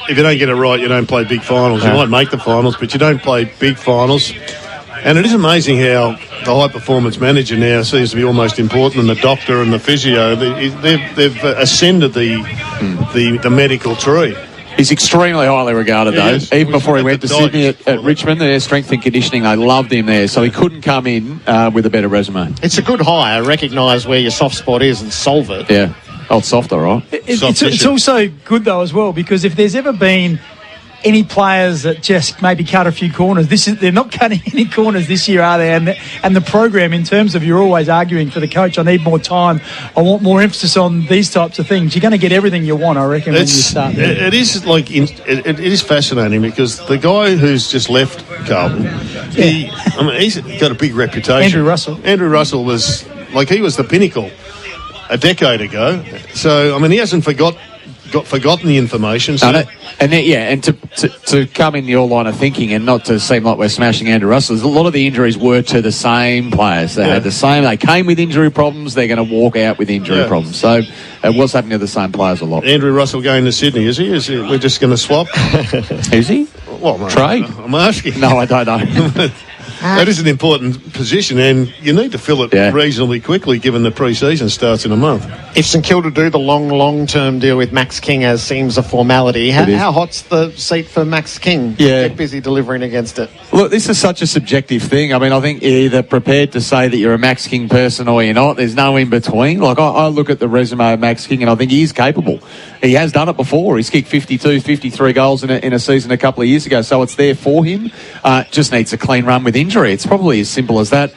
If you don't get it right, you don't play big finals. You might make the finals, but you don't play big finals. And it is amazing how the high-performance manager now seems to be almost important than the doctor and the physio. They've ascended the medical tree. He's extremely highly regarded, though. Even before he went to Sydney at Richmond, their strength and conditioning, they loved him there. So he couldn't come in with a better resume. It's a good hire. Recognise where your soft spot is and solve it. Yeah. Oh, it's soft, all right. It's also good, though, as well, because if there's ever been any players that just maybe cut a few corners, they're not cutting any corners this year, are they? And the program, in terms of you're always arguing for the coach, I need more time, I want more emphasis on these types of things. You're going to get everything you want, I reckon, when you start. It is fascinating because the guy who's just left Carlton, he's got a big reputation. Andrew Russell was he was the pinnacle a decade ago. So, he hasn't forgot forgotten the information. So And to come in your line of thinking and not to seem like we're smashing Andrew Russell, a lot of the injuries were to the same players. They had the same. They came with injury problems. They're going to walk out with injury problems. So it was happening to the same players a lot. Andrew Russell going to Sydney, is he? We're just going to swap? Is he? Well, mate, trade? I'm asking. No, I don't know. That is an important position, and you need to fill it reasonably quickly, given the pre-season starts in a month. If St Kilda do the long-term deal with Max King, as seems a formality, how hot's the seat for Max King? Yeah. Get busy delivering against it. Look, this is such a subjective thing. I mean, I think you're either prepared to say that you're a Max King person or you're not. There's no in between. Like, I look at the resume of Max King and I think he is capable. He has done it before. He's kicked 52, 53 goals in a season a couple of years ago, so it's there for him. Just needs a clean run with injury. It's probably as simple as that.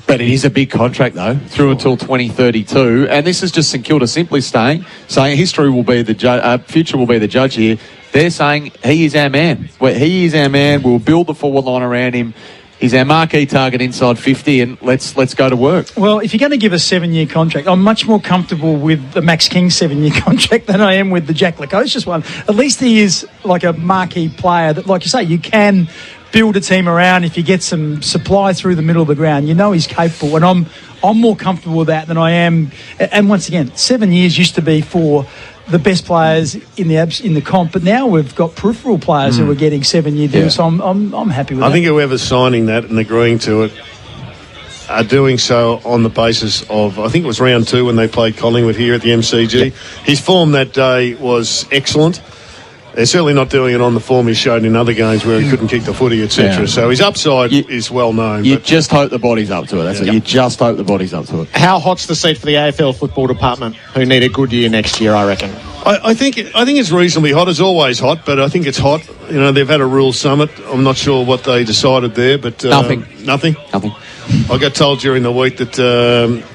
But it is a big contract, though, through until 2032. And this is just St Kilda simply saying history will be the judge, future will be the judge here. They're saying he is our man. He is our man. We'll build the forward line around him. He's our marquee target inside 50, and let's go to work. Well, if you're going to give a 7-year contract, I'm much more comfortable with the Max King 7-year contract than I am with the Jack Lukosius one. At least he is like a marquee player that, like you say, you can build a team around if you get some supply through the middle of the ground. You know he's capable, and I'm more comfortable with that than I am. And once again, 7 years used to be for the best players in the comp, but now we've got peripheral players who are getting 7-year deals. So I'm happy with that. I think whoever's signing that and agreeing to it are doing so on the basis of, I think it was round 2 when they played Collingwood here at the MCG. His form that day was excellent. They're certainly not doing it on the form he showed in other games where he couldn't kick the footy, etc. Yeah. So his upside is well known. You just hope the body's up to it. That's it. You just hope the body's up to it. How hot's the seat for the AFL football department, who need a good year next year, I reckon? I think it's reasonably hot. It's always hot, but I think it's hot. You know, they've had a rules summit. I'm not sure what they decided there, but Nothing. I got told during the week that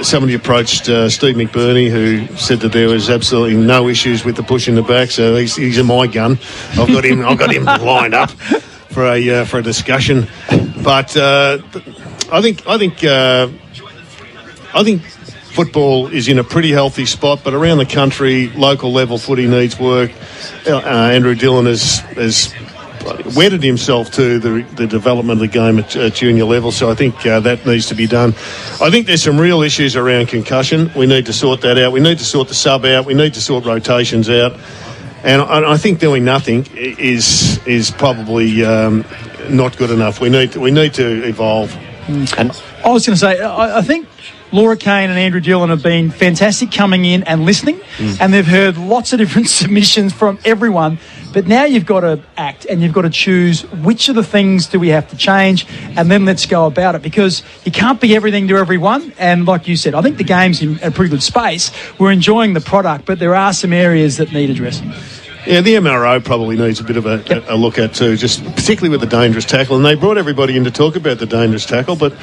somebody approached Steve McBurney, who said that there was absolutely no issues with the push in the back. So he's a my gun. I've got him lined up for a discussion. But I think football is in a pretty healthy spot, but around the country, local level footy needs work. Andrew Dillon has wedded himself to the development of the game at junior level, so I think that needs to be done. I think there's some real issues around concussion. We need to sort that out. We need to sort the sub out. We need to sort rotations out. And I think doing nothing is probably not good enough. We need to evolve. And I was going to say, I think Laura Kane and Andrew Dillon have been fantastic coming in and listening, and they've heard lots of different submissions from everyone. But now you've got to act and you've got to choose which of the things do we have to change, and then let's go about it, because you can't be everything to everyone. And like you said, I think the game's in a pretty good space. We're enjoying the product, but there are some areas that need addressing. Yeah, the MRO probably needs a bit of a look at too, just particularly with the dangerous tackle. And they brought everybody in to talk about the dangerous tackle, but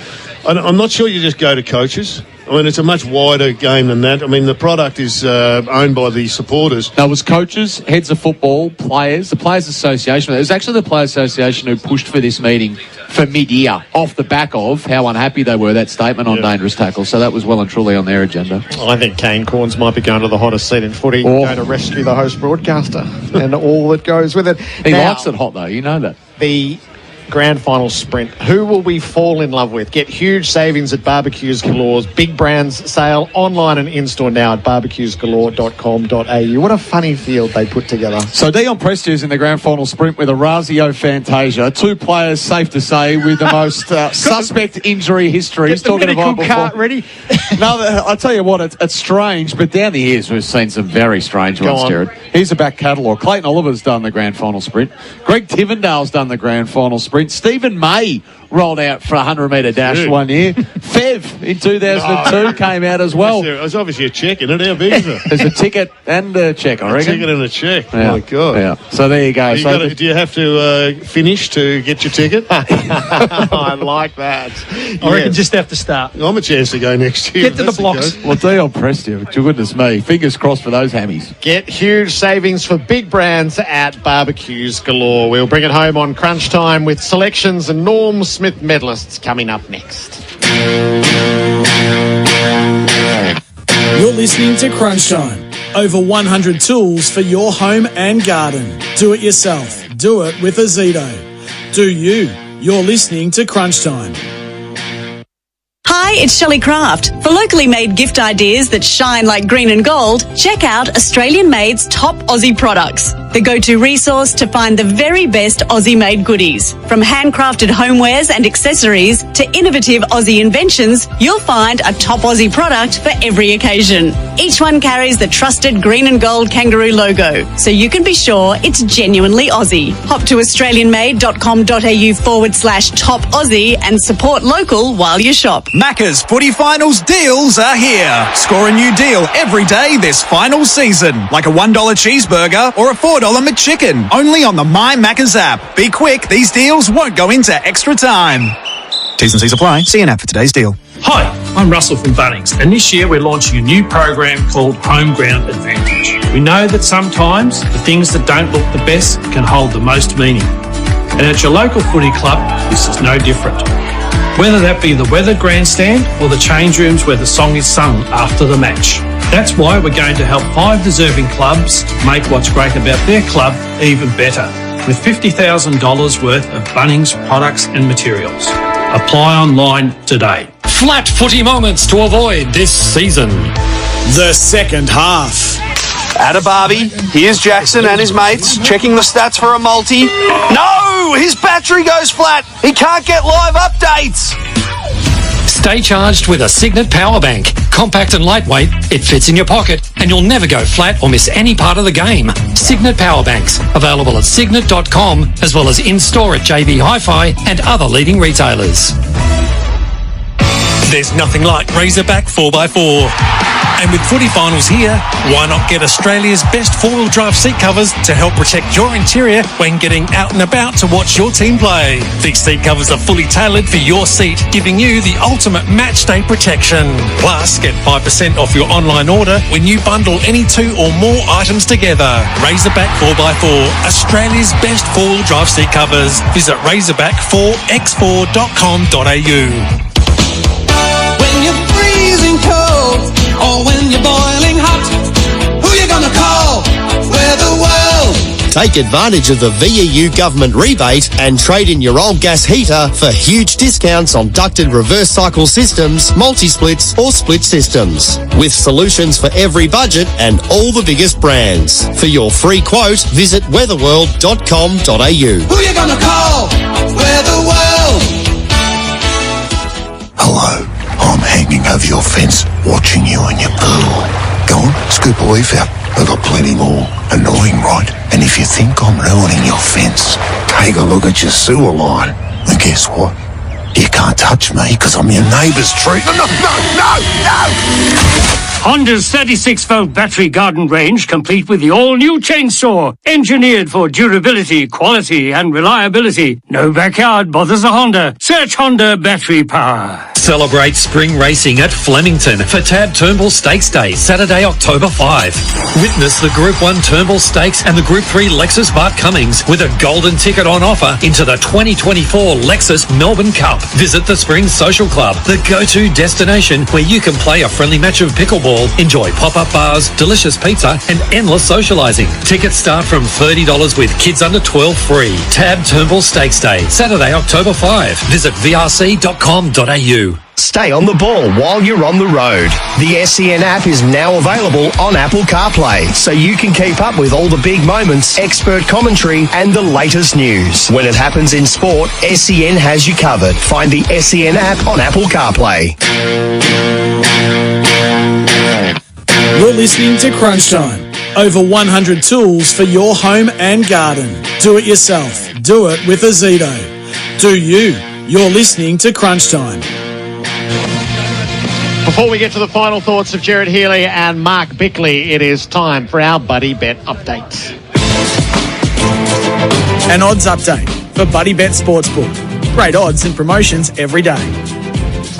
I'm not sure you just go to coaches. I mean, it's a much wider game than that. I mean, the product is owned by the supporters. No, it was coaches, heads of football, players, the Players Association. It was actually the Players Association who pushed for this meeting for mid-year, off the back of how unhappy they were, that statement on dangerous tackle. So that was well and truly on their agenda. I think Kane Corns might be going to the hottest seat in footy, going to rescue the host broadcaster and all that goes with it. He likes it hot, though. You know that. The grand final sprint. Who will we fall in love with? Get huge savings at Barbecues Galore's Big Brands sale online and in-store now at barbecuesgalore.com.au. What a funny field they put together. So Dion Prestio's in the grand final sprint with a Razio Fantasia. 2 players, safe to say, with the most suspect injury history. Get the medical cart ready. No, I'll tell you what, it's strange, but down the years we've seen some very strange ones, Jared. Here's the back catalogue. Clayton Oliver's done the grand final sprint. Greg Tivendale's done the grand final sprint. Stephen May rolled out for a 100-metre dash one year. Fev in 2002 came out as well. There's obviously a check in it. How big is it? There's a ticket and a check, I reckon. A ticket and a check. Yeah. Oh, my God. Yeah. So there you go. Do you have to finish to get your ticket? I like that. I reckon just have to start. I'm a chance to go next year. Get to the blocks. Well, Dion Prestio, goodness me. Fingers crossed for those hammies. Get huge savings for big brands at Barbecues Galore. We'll bring it home on Crunch Time with selections and Norm Smith medalists coming up next. You're listening to Crunch Time Over 100 tools for your home and garden. Do it yourself. Do it with Azito. Do you. You're listening to Crunch Time. Hi, it's Shelley Craft. For locally made gift ideas that shine like green and gold, check out Australian Made's top Aussie products, the go-to resource to find the very best Aussie-made goodies. From handcrafted homewares and accessories to innovative Aussie inventions, you'll find a top Aussie product for every occasion. Each one carries the trusted green and gold kangaroo logo, so you can be sure it's genuinely Aussie. Hop to australianmade.com.au/top Aussie and support local while you shop. Macca's Footy Finals deals are here. Score a new deal every day this final season, like a $1 cheeseburger or a $4 McChicken, only on the My Macca's app. Be quick, these deals won't go into extra time. T's and C's apply. See an app for today's deal. Hi, I'm Russell from Bunnings, and this year we're launching a new program called Home Ground Advantage. We know that sometimes the things that don't look the best can hold the most meaning. And at your local footy club, this is no different. Whether that be the weather grandstand or the change rooms where the song is sung after the match. That's why we're going to help 5 deserving clubs make what's great about their club even better, with $50,000 worth of Bunnings products and materials. Apply online today. Flat footy moments to avoid this season. The second half. At a barbie, here's Jackson and his mates checking the stats for a multi. No! His battery goes flat! He can't get live updates! Stay charged with a Signet power bank. Compact and lightweight, it fits in your pocket and you'll never go flat or miss any part of the game. Signet power banks, available at signet.com as well as in-store at JB Hi-Fi and other leading retailers. There's nothing like Razorback 4x4. And with footy finals here, why not get Australia's best four-wheel drive seat covers to help protect your interior when getting out and about to watch your team play? These seat covers are fully tailored for your seat, giving you the ultimate match day protection. Plus, get 5% off your online order when you bundle any 2 or more items together. Razorback 4x4, Australia's best four-wheel drive seat covers. Visit razorback4x4.com.au. When you're freezing cold or when you're boiling hot, who you gonna call? We're the world. Take advantage of the VEU government rebate and trade in your old gas heater for huge discounts on ducted reverse cycle systems, multi-splits or split systems. With solutions for every budget and all the biggest brands. For your free quote, visit weatherworld.com.au. Who you gonna call? We're the world. Hello, I'm hanging over your fence, watching you and your pool. Go on, scoop a leaf out. I've got plenty more. Annoying, right? And if you think I'm ruining your fence, take a look at your sewer line. And guess what? You can't touch me because I'm your neighbour's tree. No! Honda's 36-volt battery garden range, complete with the all-new chainsaw, engineered for durability, quality and reliability. No backyard bothers a Honda. Search Honda battery power. Celebrate spring racing at Flemington for Tab Turnbull Stakes Day, Saturday, October 5. Witness the Group 1 Turnbull Stakes and the Group 3 Lexus Bart Cummings with a golden ticket on offer into the 2024 Lexus Melbourne Cup. Visit the Spring Social Club, the go-to destination where you can play a friendly match of pickleball, enjoy pop-up bars, delicious pizza and endless socialising. Tickets start from $30 with kids under 12 free. Tab Turnbull Stakes Day, Saturday, October 5. Visit vrc.com.au. Stay on the ball while you're on the road. The SEN app is now available on Apple CarPlay, so you can keep up with all the big moments, expert commentary, and the latest news. When it happens in sport, SEN has you covered. Find the SEN app on Apple CarPlay. You're listening to Crunch Time. Over 100 tools for your home and garden. Do it yourself. Do it with Azito. Do you. You're listening to Crunch Time. Before we get to the final thoughts of Gerard Healy and Mark Bickley, it is time for our Buddy Bet update. An odds update for Buddy Bet Sportsbook. Great odds and promotions every day.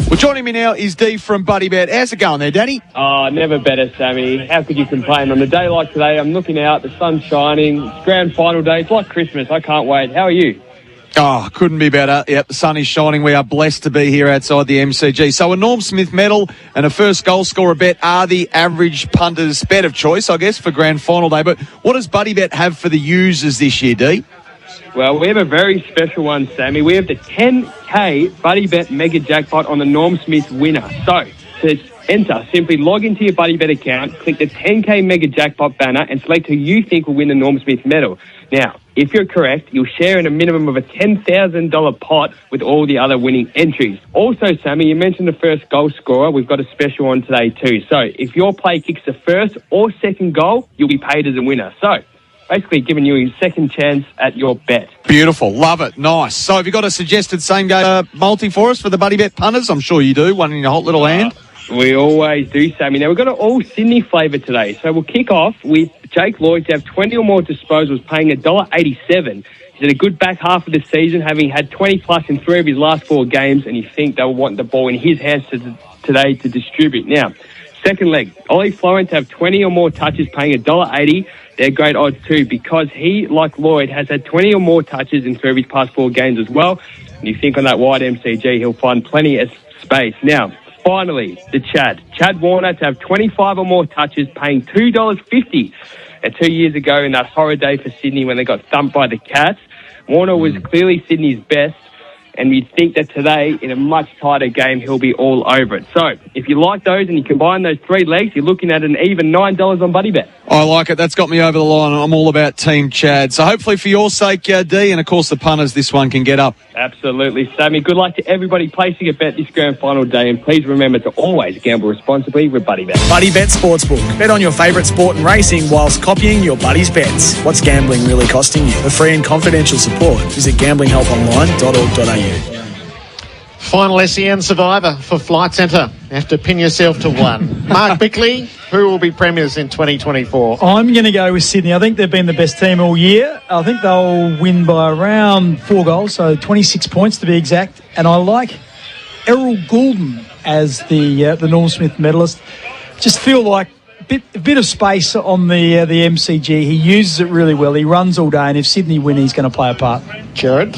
Well, joining me now is Dee from Buddy Bet. How's it going there, Danny? Oh, never better, Sammy. How could you complain? On a day like today, I'm looking out, the sun's shining, it's grand final day. It's like Christmas. I can't wait. How are you? Oh, couldn't be better. Yep, the sun is shining. We are blessed to be here outside the MCG. So a Norm Smith medal and a first goal scorer bet are the average punter's bet of choice, I guess, for grand final day. But what does Buddy Bet have for the users this year, D? Well, we have a very special one, Sammy. We have the 10K Buddy Bet Mega Jackpot on the Norm Smith winner. So, to enter, simply log into your Buddy Bet account, click the 10K Mega Jackpot banner and select who you think will win the Norm Smith medal. Now, if you're correct, you'll share in a minimum of a $10,000 pot with all the other winning entries. Also, Sammy, you mentioned the first goal scorer. We've got a special on today too. So, if your play kicks the first or second goal, you'll be paid as a winner. So, basically giving you a second chance at your bet. Beautiful. Love it. Nice. So have you got a suggested same-game multi for us for the Buddy Bet punters? I'm sure you do. One in your hot little hand. We always do, Sammy. Now, we've got an all-Sydney flavour today. So we'll kick off with Jake Lloyd to have 20 or more disposals, paying $1.87. He's had a good back half of the season, having had 20-plus in 3 of his last 4 games, and you think they'll want the ball in his hands today to distribute. Now, second leg, Ollie Florent to have 20 or more touches, paying $1.80. They're great odds too, because he, like Lloyd, has had 20 or more touches in 3 of his past 4 games as well. And you think on that wide MCG, he'll find plenty of space. Now, finally, the Chad Warner to have 25 or more touches, paying $2.50. 2 years ago in that horror day for Sydney when they got thumped by the Cats, Warner was clearly Sydney's best. And we think that today, in a much tighter game, he'll be all over it. So, if you like those and you combine those 3 legs, you're looking at an even $9 on Buddy Bet. I like it. That's got me over the line. I'm all about Team Chad. So hopefully for your sake, D, and of course the punters, this one can get up. Absolutely, Sammy. Good luck to everybody placing a bet this grand final day. And please remember to always gamble responsibly with Buddy Bet. Buddy Bet Sportsbook. Bet on your favourite sport and racing whilst copying your buddy's bets. What's gambling really costing you? For free and confidential support, visit gamblinghelponline.org.au. Final SEN survivor for Flight Centre. You have to pin yourself to one. Mark Bickley, who will be premiers in 2024? I'm going to go with Sydney. I think they've been the best team all year. I think they'll win by around 4 goals, so 26 points to be exact. And I like Errol Goulden as the Norm Smith medalist. Just feel like a bit of space on the MCG. He uses it really well. He runs all day, and if Sydney win, he's going to play a part. Jared?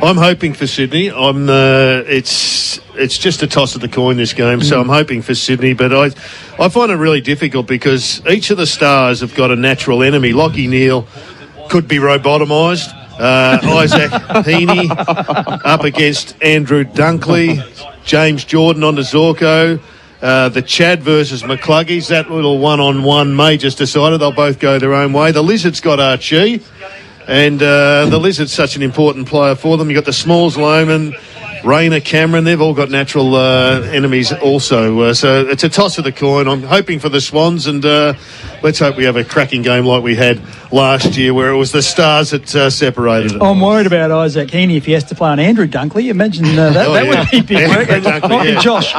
I'm hoping for Sydney. It's just a toss of the coin, this game, so I'm hoping for Sydney. But I find it really difficult because each of the stars have got a natural enemy. Lockie Neal could be robotomised. Isaac Heaney up against Andrew Dunkley. James Jordan on to Zorko. The Chad versus McCluggies. That little one-on-one may just decided they'll both go their own way. The Lizards got Archie. And the Lizard's such an important player for them. You've got the Smalls, Lohman, Rayner, Cameron. They've all got natural enemies also. So it's a toss of the coin. I'm hoping for the Swans, and let's hope we have a cracking game like we had last year where it was the stars that separated it. I'm worried about Isaac Heaney if he has to play on Andrew Dunkley. Imagine that would be big work. Might be Josh.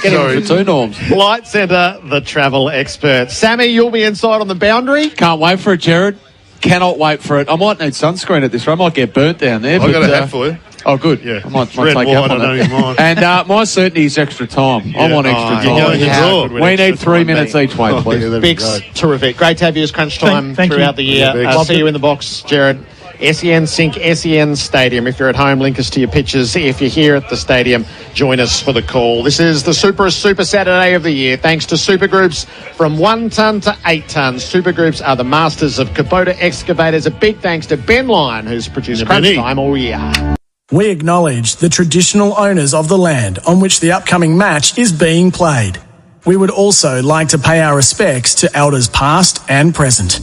Sorry, for 2 Norms. Flight Centre, the travel expert. Sammy, you'll be inside on the boundary. Can't wait for it, Jared. Cannot wait for it. I might need sunscreen at this run. I might get burnt down there. I've got a hat for you. Oh, good. Yeah. I might Red, take white, up on I know it. you mind. And my certainty is extra time. I want extra time. We need 3 minutes each way, please. Biggs, terrific. Great to have you as crunch time Thank throughout the year. Yeah, I'll see you in the box, Jared. SEN Sync, SEN Stadium. If you're at home, link us to your pictures. If you're here at the stadium, join us for the call. This is the Super Saturday of the year. Thanks to Super Groups from 1 tonne to 8 tonnes. Super Groups are the masters of Kubota excavators. A big thanks to Ben Lyon, who's produced Crunch Time all year. We acknowledge the traditional owners of the land on which the upcoming match is being played. We would also like to pay our respects to elders past and present.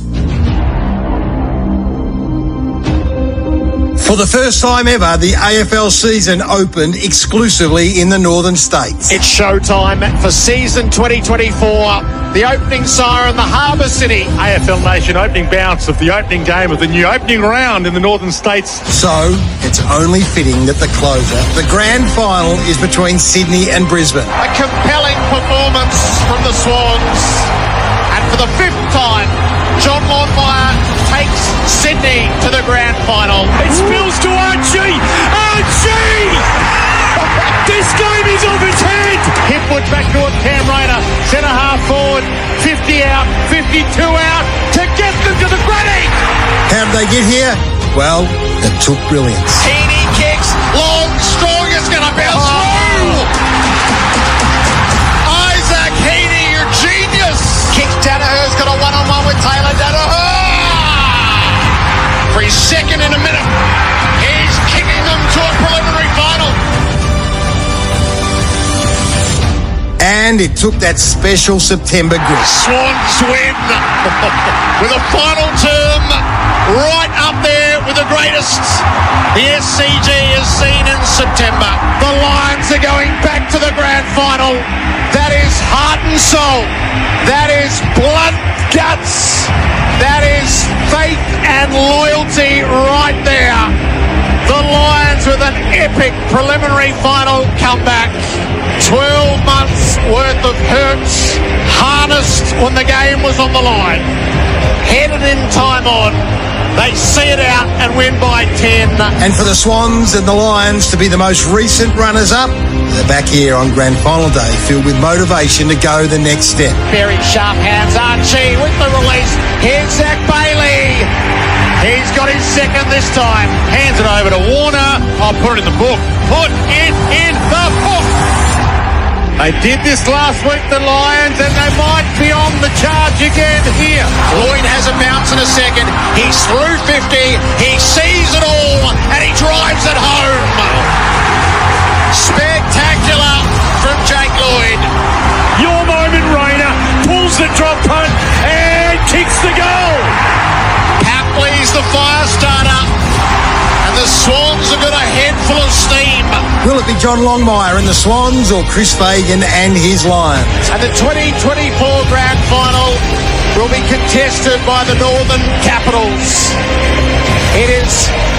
For the first time ever, the AFL season opened exclusively in the northern states. It's showtime for season 2024. The opening siren, the Harbour City. AFL Nation opening bounce of the opening game of the new opening round in the northern states. So, it's only fitting that the closer, the grand final, is between Sydney and Brisbane. A compelling performance from the Swans. And for the 5th time, John Longmire takes Sydney to the grand final. It spills to Archie! Archie! This game is off its head! Hipwood back to it, Cam Rayner, centre half forward, 50 out, 52 out, to get them to the granny! How did they get here? Well, it took brilliance. Heaney bounce through. Isaac Heaney, your genius. Kick Danaher's got a one-on-one with Taylor Danaher. For his second in a minute, he's kicking them to a preliminary final. And it took that special September grip. Swans win with a final term right up there with the greatest the SCG has seen in September. The Lions are going back to the grand final. That is heart and soul. That is blood, guts. That is faith and loyalty right there. The Lions with an epic preliminary final comeback. 12 months worth of hurts harnessed when the game was on the line. Headed in time on. They see it out and win by 10. And for the Swans and the Lions to be the most recent runners-up, they're back here on Grand Final Day, filled with motivation to go the next step. Very sharp hands, Archie with the release. Here's Zach Bailey. He's got his second this time. Hands it over to Warner. I'll put it in the book. Put it in the book. They did this last week, the Lions, and they might be on the charge again here. Lloyd has a bounce in a second. He's through 50. He sees it all, and he drives it home. Spectacular from Jake Lloyd. Your moment, Rayner. Pulls the drop punt and kicks the goal. Papley's the fire starter. And the Swans have got a head full of steam. Will it be John Longmire and the Swans or Chris Fagan and his Lions? And the 2024 Grand Final will be contested by the Northern Capitals. It is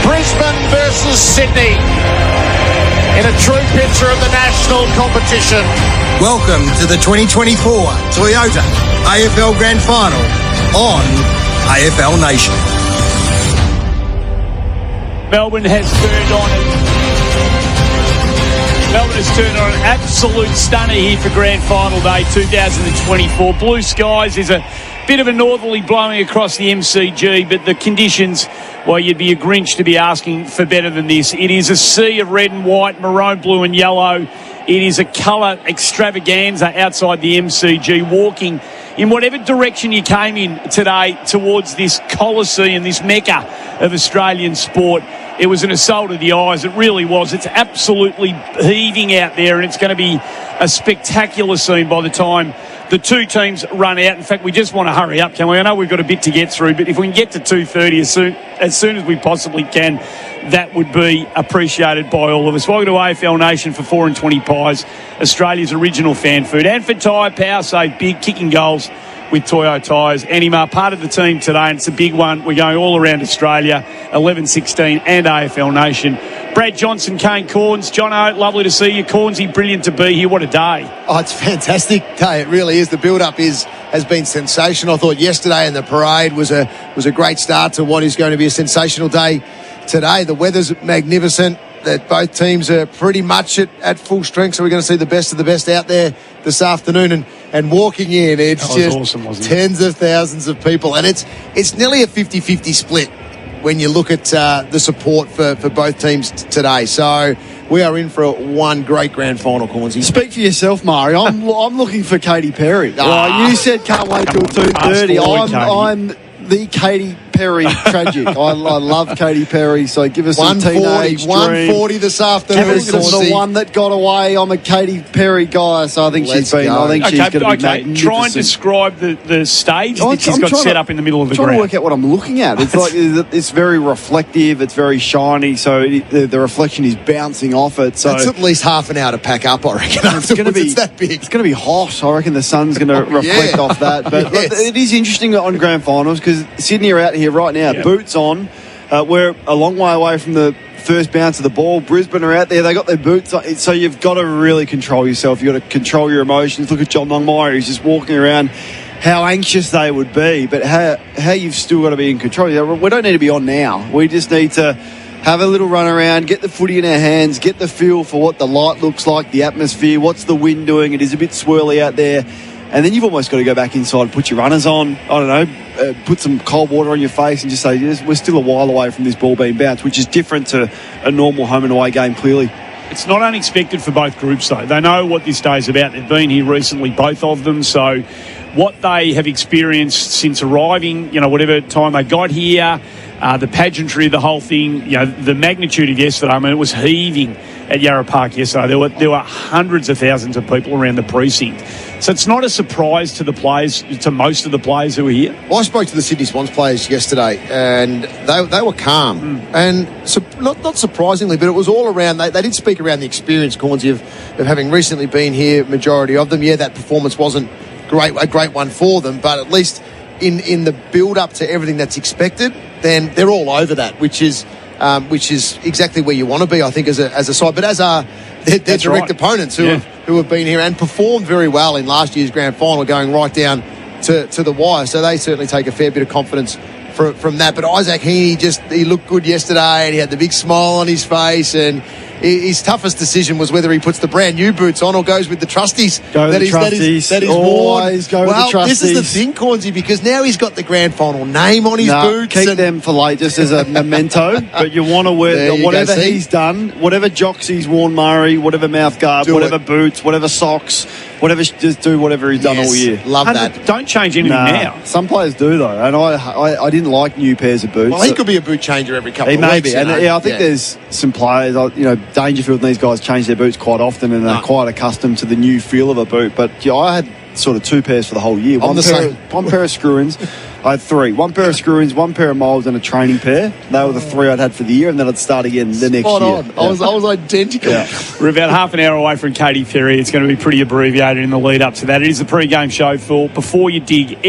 Brisbane versus Sydney in a true picture of the national competition. Welcome to the 2024 Toyota AFL Grand Final on AFL Nation. Melbourne has turned on an absolute stunner here for Grand Final Day 2024. Blue skies. There's a bit of a northerly blowing across the MCG, but the conditions, well, you'd be a Grinch to be asking for better than this. It is a sea of red and white, maroon, blue and yellow. It is a colour extravaganza outside the MCG, walking in whatever direction you came in today towards this Colosseum, this mecca of Australian sport. It was an assault of the eyes. It really was. It's absolutely heaving out there, and it's going to be a spectacular scene by the time the two teams run out. In fact, we just want to hurry up, can we? I know we've got a bit to get through, but if we can get to 2:30 as soon as we possibly can, that would be appreciated by all of us. Welcome to AFL Nation for 4 and 20 pies, Australia's original fan food. And for Tyre, Power Save Big, kicking goals with Toyo Tyres. Anima, part of the team today, and it's a big one. We're going all around Australia, 11-16 and AFL Nation. Brad Johnson, Kane Corns. Jono, lovely to see you. Cornsy, brilliant to be here. What a day. Oh, it's a fantastic day. It really is. The build-up has been sensational. I thought yesterday in the parade was a great start to what is going to be a sensational day today. The weather's magnificent. That both teams are pretty much at full strength, so we're going to see the best of the best out there this afternoon. And walking in, it's just awesome, tens of thousands of people, and it's nearly a 50-50 split when you look at the support for both teams today. So we are in for one great grand final, Cornsey. Speak for yourself, Murray. I'm looking for Katy Perry. You said can't wait till 2:30. I'm the Katy Perry tragic. I love Katy Perry, so give us some teenage 140 this afternoon. Give us the one that got away. I'm a Katy Perry guy, so I think she's going to be magnificent. Try and describe the stage that she's got set up in the middle of the ground. I'm trying to work out what I'm looking at. It's like it's very reflective. It's very shiny, so the reflection is bouncing off it. So it's at least half an hour to pack up, I reckon. It's going to be that big. It's going to be hot. I reckon the sun's going to reflect off that. But it is interesting on grand finals because Sydney are out here right now, boots on. We're a long way away from the first bounce of the ball. Brisbane are out there. They got their boots on. So you've got to really control yourself. You've got to control your emotions. Look at John Longmire. He's just walking around. How anxious they would be, but how you've still got to be in control. We don't need to be on now. We just need to have a little run around, get the footy in our hands, get the feel for what the light looks like, the atmosphere, what's the wind doing. It is a bit swirly out there. And then you've almost got to go back inside and put your runners on. I don't know, put some cold water on your face and just say, yes, we're still a while away from this ball being bounced, which is different to a normal home and away game, clearly. It's not unexpected for both groups, though. They know what this day's about. They've been here recently, both of them. So what they have experienced since arriving, whatever time they got here, the pageantry of the whole thing, the magnitude of yesterday, I mean, it was heaving at Yarra Park yesterday. There were hundreds of thousands of people around the precinct. So it's not a surprise to the players, to most of the players who are here. Well, I spoke to the Sydney Swans players yesterday, and they were calm. And not surprisingly, but it was all around. They did speak around the experience, Cornsey, of having recently been here, majority of them. Yeah, that performance wasn't a great one for them, but at least in the build-up to everything that's expected, then they're all over that, which is exactly where you want to be, I think, as a side. But as are their direct opponents who have been here and performed very well in last year's grand final, going right down to the wire. So they certainly take a fair bit of confidence from that. But Isaac Heaney, he looked good yesterday, and he had the big smile on his face, and his toughest decision was whether he puts the brand new boots on or goes with the trusties. That he's always go with the trusties. This is the thing, Cornsey, because now he's got the grand final name on his boots. Keep them for late, just as a memento. But you want to wear whatever he's done, whatever jocks he's worn, Murray, whatever mouth guard, whatever boots, whatever socks, just do whatever he's done all year. Love that. Don't change anything now. Some players do though, and I didn't like new pairs of boots. Well, he could be a boot changer every couple of weeks. He may be, and I think there's some players, Dangerfield and these guys change their boots quite often, and they're quite accustomed to the new feel of a boot. But I had sort of two pairs for the whole year. One pair of screw-ins. I had three. One pair of screw-ins, one pair of molds, and a training pair. They were the three I'd had for the year, and then I'd start again the next year. I was identical. Yeah. We're about half an hour away from Katy Perry. It's going to be pretty abbreviated in the lead up to that. It is the pre-game show for before you dig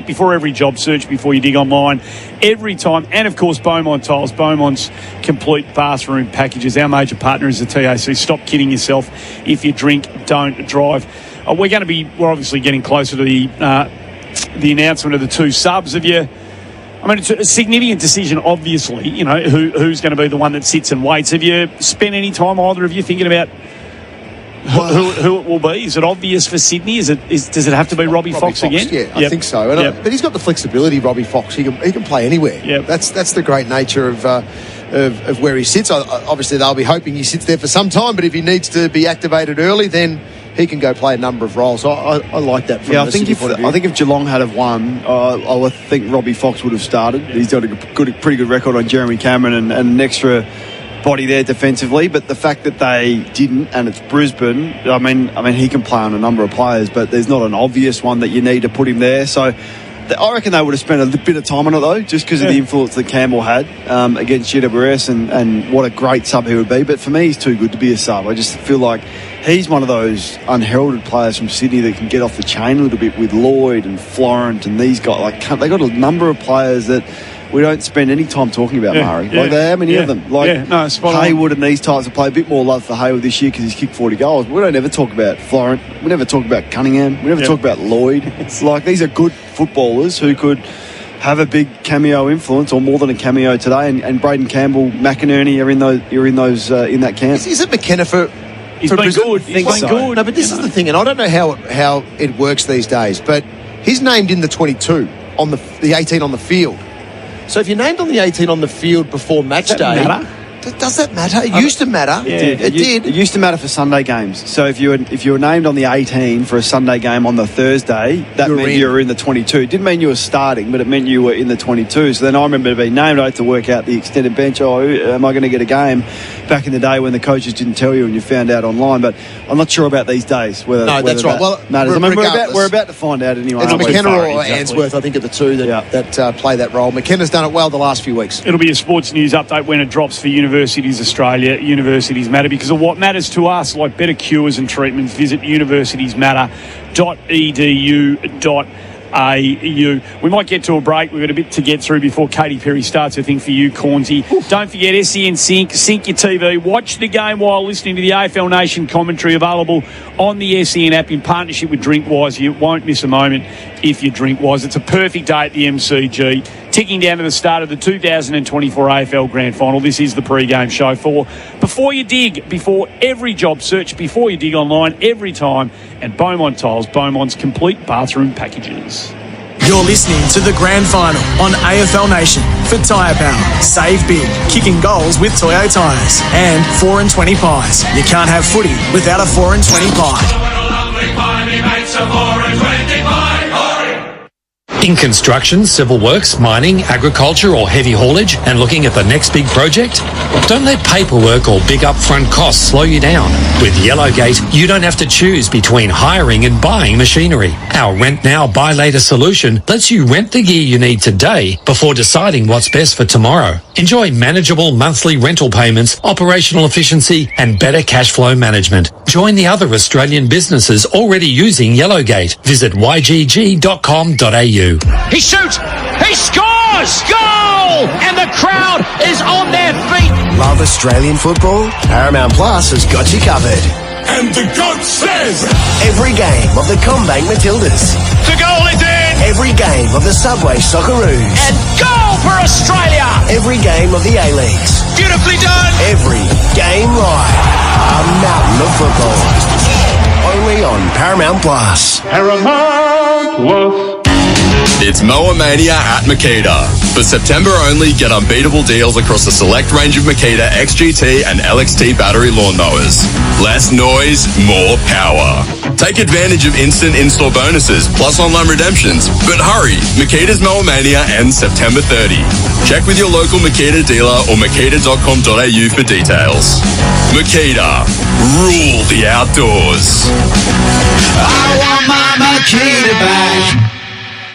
before every job search, before you dig online, every time. And of course, Beaumont Tiles, Beaumont's complete bathroom packages. Our major partner is the TAC. Stop kidding yourself. If you drink, don't drive. We're obviously getting closer to the announcement of the two subs. It's a significant decision, obviously, who's going to be the one that sits and waits. Have you spent any time, either of you, thinking about who it will be? Is it obvious for Sydney? Does it have to be Robbie Fox again? Yeah, I think so. But he's got the flexibility, Robbie Fox. He can play anywhere. Yep. That's the great nature of where he sits. Obviously, they'll be hoping he sits there for some time, but if he needs to be activated early, then he can go play a number of roles. So I like that from I think if Geelong had have won, I would think Robbie Fox would have started. He's got a pretty good record on Jeremy Cameron and an extra body there defensively. But the fact that they didn't, and it's Brisbane, I mean he can play on a number of players, but there's not an obvious one that you need to put him there. So I reckon they would have spent a bit of time on it though, just because of the influence that Campbell had against GWS and what a great sub he would be. But for me, he's too good to be a sub. I just feel like he's one of those unheralded players from Sydney that can get off the chain a little bit with Lloyd and Florent and these guys. They got a number of players that we don't spend any time talking about, Murray. There are many of them. Hayward and these types of play. A bit more love for Hayward this year because he's kicked 40 goals. We don't ever talk about Florent. We never talk about Cunningham. We never talk about Lloyd. It's like these are good footballers who could have a big cameo influence, or more than a cameo today. And Braden Campbell, McInerney are in that camp. Is it McKenna for? He's been good. He's been good. No, but this is the thing, and I don't know how it works these days, but he's named in the 22 on the 18 on the field. So if you're named on the 18 on the field before match day, does that matter? It used to matter. Yeah. It did. It used to matter for Sunday games. So if you were named on the 18 for a Sunday game on the Thursday, that meant you were in the 22. It didn't mean you were starting, but it meant you were in the 22. So then I remember being named. I had to work out the extended bench. Am I going to get a game? Back in the day when the coaches didn't tell you and you found out online. But I'm not sure about these days. Whether that's right. Well, matters. We're about to find out anyway. It's McKenna or Answorth, I think, are the two that play that role. McKenna's done it well the last few weeks. It'll be a sports news update when it drops for Universities Australia. Universities matter because of what matters to us, like better cures and treatments. Visit universitiesmatter.edu.au. We might get to a break. We've got a bit to get through before Katy Perry starts her thing for you, Cornsey. Don't forget SEN Sync your TV. Watch the game while listening to the AFL Nation commentary, available on the SEN app in partnership with Drinkwise. You won't miss a moment if you Drinkwise. It's a perfect day at the MCG. Ticking down to the start of the 2024 AFL Grand Final. This is the pre-game show for Before You Dig, before every job search, before you dig online, every time. And Beaumont Tiles, Beaumont's complete bathroom packages. You're listening to the Grand Final on AFL Nation for Tyre Power. Save big, kicking goals with Toyo tyres. And 4 and 20 pies. You can't have footy without a 4 and 20 pie. In construction, civil works, mining, agriculture or heavy haulage and looking at the next big project? Don't let paperwork or big upfront costs slow you down. With Yellowgate, you don't have to choose between hiring and buying machinery. Our Rent Now, Buy Later solution lets you rent the gear you need today before deciding what's best for tomorrow. Enjoy manageable monthly rental payments, operational efficiency and better cash flow management. Join the other Australian businesses already using Yellowgate. Visit ygg.com.au. He shoots! He scores! Goal! And the crowd is on their feet! Love Australian football? Paramount Plus has got you covered. And the goat says, Every game of the Combank Matildas. the goal is in! Every game of the Subway Socceroos. And goal for Australia! Every game of the A-Leagues. Beautifully done! Every game live. A mountain of football. Only on Paramount Plus. Paramount Plus. It's Mower Mania at Makita. For September only, get unbeatable deals across a select range of Makita XGT and LXT battery lawnmowers. Less noise, more power. Take advantage of instant in-store bonuses plus online redemptions. But hurry, Makita's Mower Mania ends September 30. Check with your local Makita dealer or makita.com.au for details. Makita, rule the outdoors. I want my Makita back.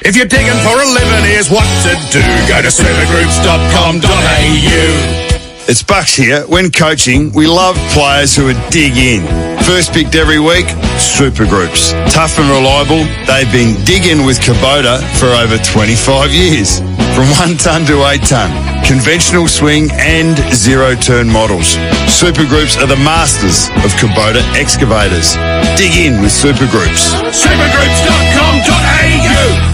If you're digging for a living, here's what to do. Go to supergroups.com.au. It's Bucks here. When coaching, we love players who would dig in. First picked every week, Supergroups. Tough and reliable, they've been digging with Kubota for over 25 years. From 1 tonne to 8 tonne, conventional swing and zero-turn models. Supergroups are the masters of Kubota excavators. Dig in with Supergroups. Supergroups.com.au.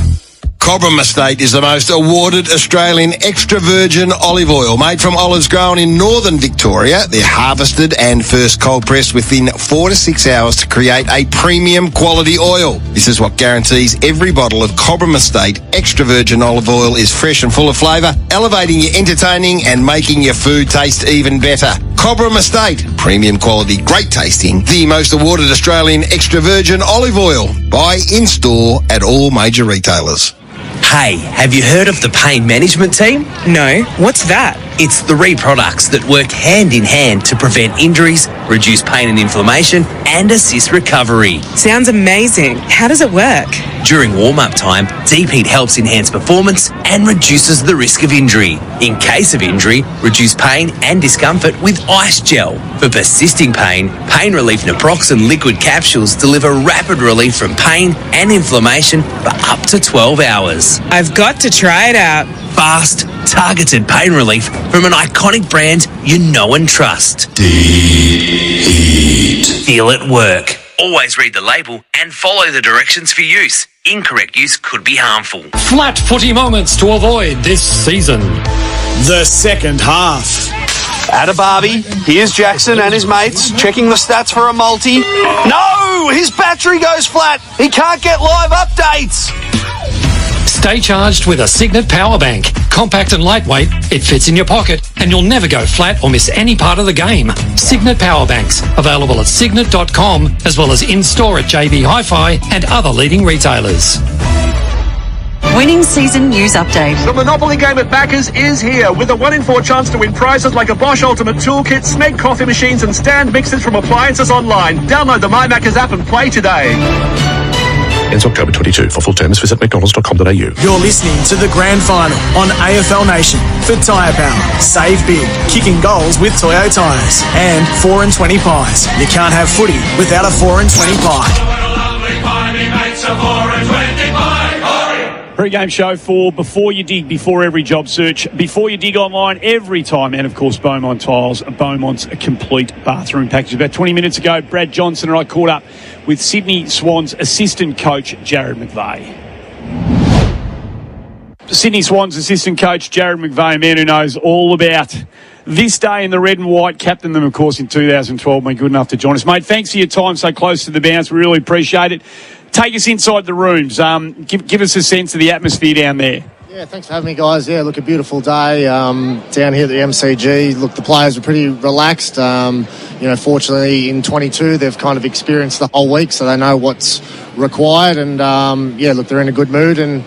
Cobram Estate is the most awarded Australian extra virgin olive oil made from olives grown in northern Victoria. They're harvested and first cold pressed within 4 to 6 hours to create a premium quality oil. This is what guarantees every bottle of Cobram Estate extra virgin olive oil is fresh and full of flavour, elevating your entertaining and making your food taste even better. Cobram Estate, premium quality, great tasting, the most awarded Australian extra virgin olive oil. Buy in-store at all major retailers. Hey, have you heard of the pain management team? No, what's that? It's 3 products that work hand in hand to prevent injuries, reduce pain and inflammation, and assist recovery. Sounds amazing. How does it work? During warm-up time, Deep Heat helps enhance performance and reduces the risk of injury. In case of injury, reduce pain and discomfort with ice gel. For persisting pain, Pain Relief Naproxen liquid capsules deliver rapid relief from pain and inflammation for up to 12 hours. I've got to try it out. Fast, targeted pain relief from an iconic brand you know and trust. Deep Heat. Feel it work. Always read the label and follow the directions for use. Incorrect use could be harmful. Flat footy moments to avoid this season. The second half. At a barbie, here's Jackson and his mates checking the stats for a multi. No! His battery goes flat. He can't get live updates. Stay charged with a Signet Power Bank. Compact and lightweight, it fits in your pocket, and you'll never go flat or miss any part of the game. Signet Power Banks, available at signet.com, as well as in-store at JB Hi-Fi and other leading retailers. Winning season news update. The Monopoly game at Backers is here with a 1 in 4 chance to win prizes like a Bosch Ultimate Toolkit, Snake coffee machines and stand mixers from appliances online. Download the MyMaccas app and play today. Ends October 22. For full terms, visit mcdonalds.com.au. You're listening to the Grand Final on AFL Nation for Tyre Power. Save big, kicking goals with Toyo tyres. And 4 and 20 pies. You can't have footy without a 4 and 20 pie. Pre-game show for Before You Dig, before every job search, before you dig online, every time, and of course Beaumont Tiles, Beaumont's complete bathroom package. About 20 minutes ago, Brad Johnson and I caught up with Sydney Swans assistant coach Jared McVeigh. Sydney Swans assistant coach Jared McVeigh, a man who knows all about this day in the red and white, captained them of course in 2012, been good enough to join us. Mate, thanks for your time so close to the bounce, we really appreciate it. Take us inside the rooms. Give us a sense of the atmosphere down there. Yeah, thanks for having me, guys. Yeah, look, a beautiful day down here at the MCG. Look, the players were pretty relaxed. Fortunately, in 22, they've kind of experienced the whole week, so they know what's required. And, look, they're in a good mood and,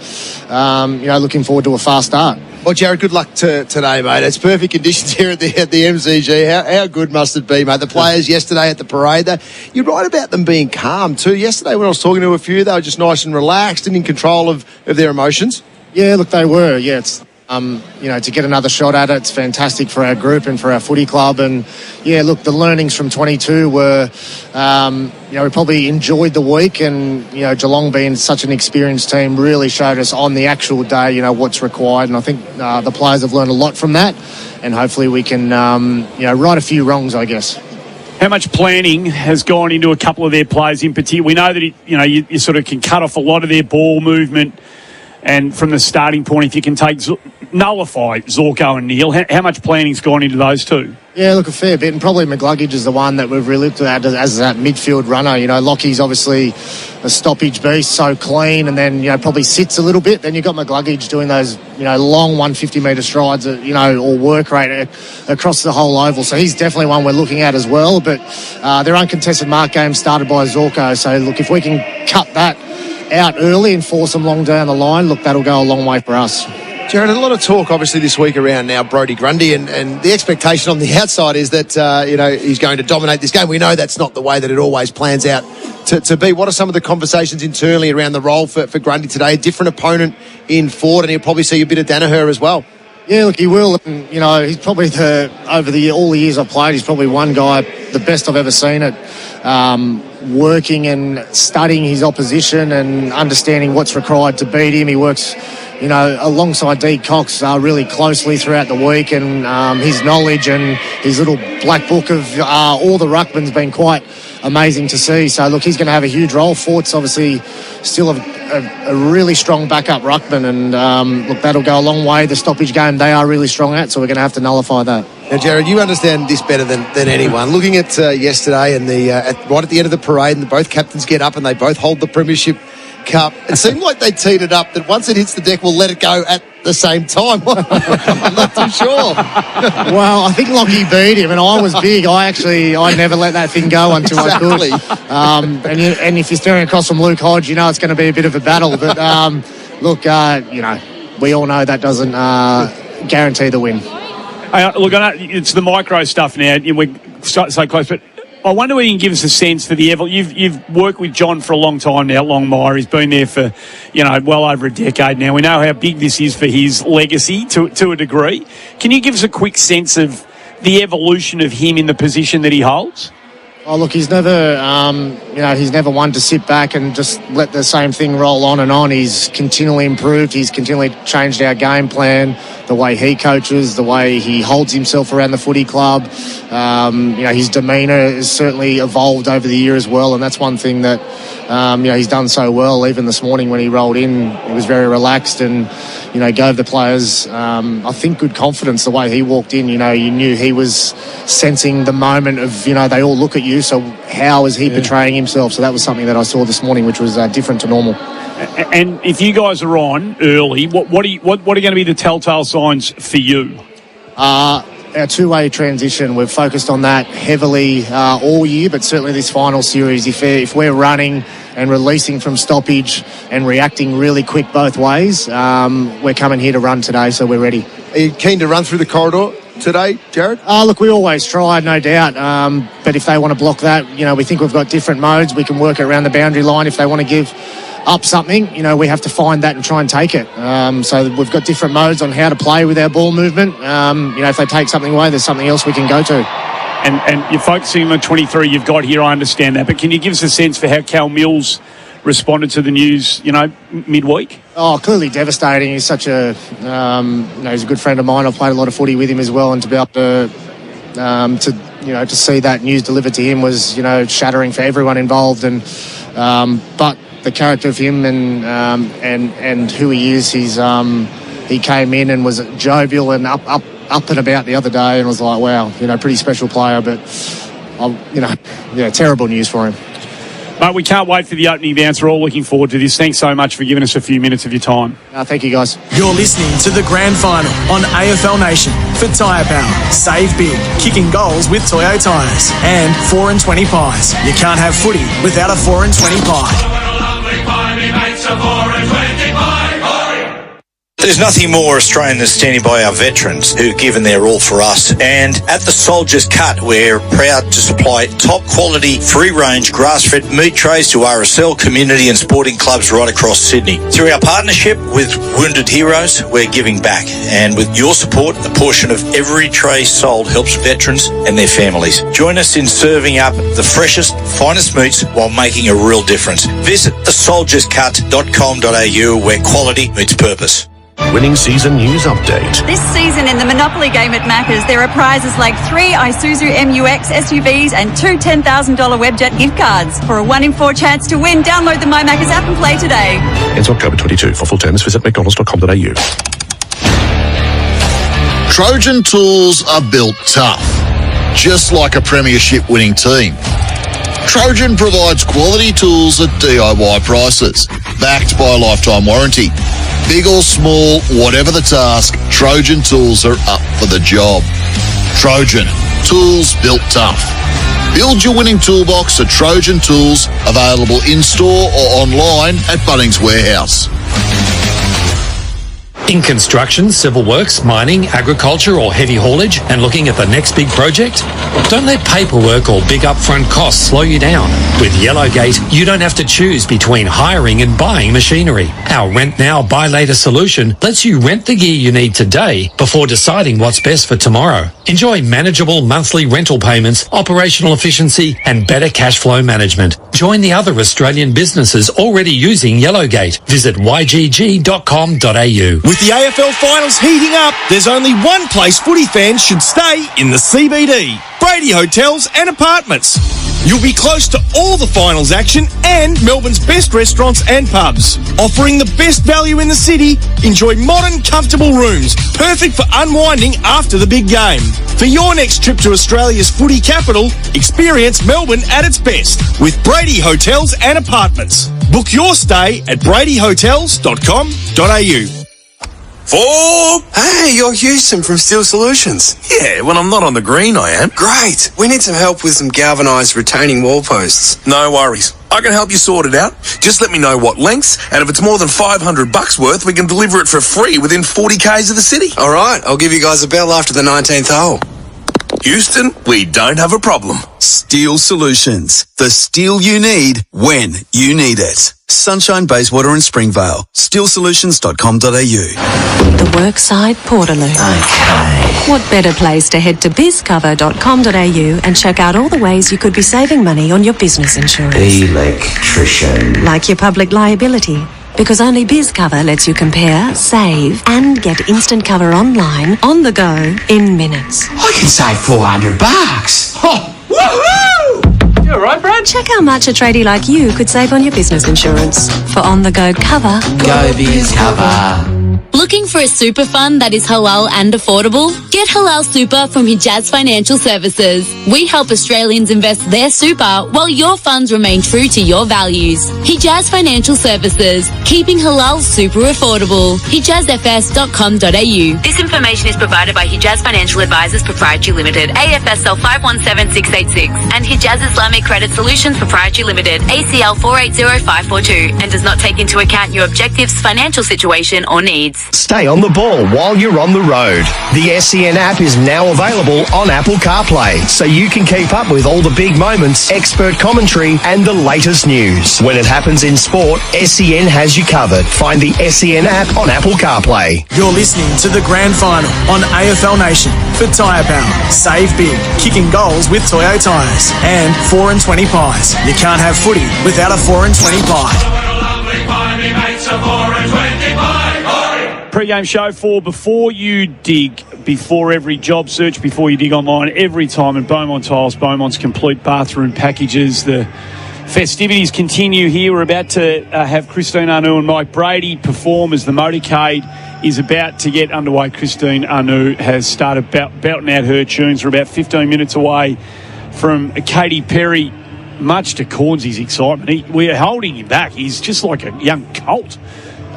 looking forward to a fast start. Well, Jared, good luck today, mate. It's perfect conditions here at the MCG. How good must it be, mate? The players yesterday at the parade, you're right about them being calm too. Yesterday when I was talking to a few, they were just nice and relaxed and in control of their emotions. Yeah, look, they were. Yeah, it's to get another shot at it, it's fantastic for our group and for our footy club. And yeah, look, the learnings from 22 were, we probably enjoyed the week, and Geelong being such an experienced team really showed us on the actual day, what's required. And I think the players have learned a lot from that, and hopefully we can, right a few wrongs, I guess. How much planning has gone into a couple of their players in particular? We know that you sort of can cut off a lot of their ball movement. And from the starting point, if you can nullify Zorko and Neil, how much planning's gone into those two? Yeah, look, a fair bit. And probably McGluggage is the one that we've really looked at as that midfield runner. Lockie's obviously a stoppage beast, so clean, and then, probably sits a little bit. Then you've got McGluggage doing those, long 150-metre strides, or work rate across the whole oval. So he's definitely one we're looking at as well. But their uncontested mark game started by Zorko. So, look, if we can cut that out early and force them long down the line, look, that'll go a long way for us. Jared, a lot of talk obviously this week around now Brodie Grundy, and the expectation on the outside is that he's going to dominate this game. We know that's not the way that it always plans out to be. What are some of the conversations internally around the role for Grundy today? A different opponent in Ford, and he'll probably see a bit of Danaher as well. Yeah, look, he will. And, he's probably all the years I've played, he's probably one guy, the best I've ever seen it, working and studying his opposition and understanding what's required to beat him. He works, alongside Dee Cox really closely throughout the week, and his knowledge and his little black book of all the ruckman's been quite amazing to see. So, look, he's going to have a huge role. Fort's obviously still a really strong backup ruckman, and look, that'll go a long way. The stoppage game they are really strong at, so we're going to have to nullify that. Now, Jared, you understand this better than anyone. Looking at yesterday and right at the end of the parade, and both captains get up and they both hold the Premiership Cup. It seemed like they teed it up that once it hits the deck, we'll let it go at the same time. I'm not too sure. Well, I think Lockie beat him, and I was big. I never let that thing go until I could. And if you're staring across from Luke Hodge, it's going to be a bit of a battle. But look, we all know that doesn't guarantee the win. Look, it's the micro stuff now. We're so close, but I wonder whether you can give us a sense for the You've worked with John for a long time now, Longmire. He's been there for, well over a decade now. We know how big this is for his legacy to a degree. Can you give us a quick sense of the evolution of him in the position that he holds? Oh, look, he's never one to sit back and just let the same thing roll on and on. He's continually improved. He's continually changed our game plan, the way he coaches, the way he holds himself around the footy club. His demeanour has certainly evolved over the year as well, and that's one thing that he's done so well. Even this morning when he rolled in, he was very relaxed and gave the players, I think, good confidence. The way he walked in, you knew he was sensing the moment of, they all look at you. So how is he portraying himself? So that was something that I saw this morning, which was different to normal. And if you guys are on early, what are going to be the telltale signs for you? Our two-way transition. We've focused on that heavily all year, but certainly this final series. If we're running and releasing from stoppage and reacting really quick both ways, we're coming here to run today, so we're ready. Are you keen to run through the corridor today, Jared? Look, we always try, no doubt. But if they want to block that, we think we've got different modes. We can work it around the boundary line. If they want to give up something, we have to find that and try and take it. So we've got different modes on how to play with our ball movement. If they take something away, there's something else we can go to. And you're focusing on 23 you've got here, I understand that. But can you give us a sense for how Cal Mills responded to the news, midweek? Oh, clearly devastating. He's such a, he's a good friend of mine. I've played a lot of footy with him as well, and to be able to see that news delivered to him was, shattering for everyone involved. And but the character of him and who he is, he came in and was jovial and up and about the other day, and was like, wow, pretty special player. But terrible news for him. But we can't wait for the opening bounce. We're all looking forward to this. Thanks so much for giving us a few minutes of your time. Thank you, guys. You're listening to the Grand Final on AFL Nation for Tyre Power. Save big, kicking goals with Toyo Tyres. And 4 and 20 pies. You can't have footy without a 4 and 20 pie. There's nothing more Australian than standing by our veterans who've given their all for us. And at the Soldier's Cut, we're proud to supply top quality, free-range, grass-fed meat trays to RSL, community and sporting clubs right across Sydney. Through our partnership with Wounded Heroes, we're giving back. And with your support, a portion of every tray sold helps veterans and their families. Join us in serving up the freshest, finest meats while making a real difference. Visit thesoldierscut.com.au where quality meets purpose. Winning season news update. This season in the Monopoly game at Macca's, there are prizes like 3 Isuzu MUX SUVs and 2 $10,000 Webjet gift cards. For a 1 in 4 chance to win, download the My Macca's app and play today. Ends October 22. For full terms, visit mcdonalds.com.au. Trojan tools are built tough, just like a premiership winning team. Trojan provides quality tools at DIY prices, backed by a lifetime warranty. Big or small, whatever the task, Trojan tools are up for the job. Trojan, tools built tough. Build your winning toolbox at Trojan Tools, available in-store or online at Bunnings Warehouse. In construction, civil works, mining, agriculture or heavy haulage and looking at the next big project? Don't let paperwork or big upfront costs slow you down. With Yellowgate, you don't have to choose between hiring and buying machinery. Our Rent Now, Buy Later solution lets you rent the gear you need today before deciding what's best for tomorrow. Enjoy manageable monthly rental payments, operational efficiency and better cash flow management. Join the other Australian businesses already using Yellowgate. Visit ygg.com.au. With the AFL finals heating up, there's only one place footy fans should stay in the CBD. Brady Hotels and Apartments. You'll be close to all the finals action and Melbourne's best restaurants and pubs. Offering the best value in the city, enjoy modern, comfortable rooms, perfect for unwinding after the big game. For your next trip to Australia's footy capital, experience Melbourne at its best with Brady Hotels and Apartments. Book your stay at bradyhotels.com.au. Hey, you're Houston from Steel Solutions. Yeah, when I'm not on the green, I am. Great. We need some help with some galvanised retaining wall posts. No worries. I can help you sort it out. Just let me know what lengths, and if it's more than $500 worth, we can deliver it for free within 40 k's of the city. All right, I'll give you guys a bell after the 19th hole. Houston, we don't have a problem. Steel Solutions. The steel you need when you need it. Sunshine, Bayswater and Springvale. Steelsolutions.com.au. The Workside Portaloo. Okay. What better place to head to bizcover.com.au and check out all the ways you could be saving money on your business insurance. Electrician. Like your public liability. Because only BizCover lets you compare, save, and get instant cover online, on the go, in minutes. I can save $400. Oh, woohoo! You alright, Brad? Check how much a tradie like you could save on your business insurance. For on-the-go cover, Go BizCover. Looking for a super fund that is halal and affordable? Get Halal Super from Hijaz Financial Services. We help Australians invest their super while your funds remain true to your values. Hijaz Financial Services, keeping halal super affordable. HijazFS.com.au. This information is provided by Hijaz Financial Advisors Proprietary Limited, AFSL 517686, and Hijaz Islamic Credit Solutions Proprietary Limited, ACL 480542, and does not take into account your objectives, financial situation, or needs. Stay on the ball while you're on the road. The SEN app is now available on Apple CarPlay, so you can keep up with all the big moments, expert commentary, and the latest news. When it happens in sport, SEN has you covered. Find the SEN app on Apple CarPlay. You're listening to the Grand Final on AFL Nation for Tyre Power. Save big, kicking goals with Toyo Tyres. And 4 and 20 pies. You can't have footy without a 4 and 20 pie. Pre-game show for Before You Dig, before every job search, before you dig online, every time at Beaumont Tiles, Beaumont's complete bathroom packages. The festivities continue here. We're about to have Christine Anu and Mike Brady perform as the motorcade is about to get underway. Christine Anu has started belting out her tunes. We're about 15 minutes away from Katy Perry much to Cornsy's excitement, we're holding him back. He's just like a young colt,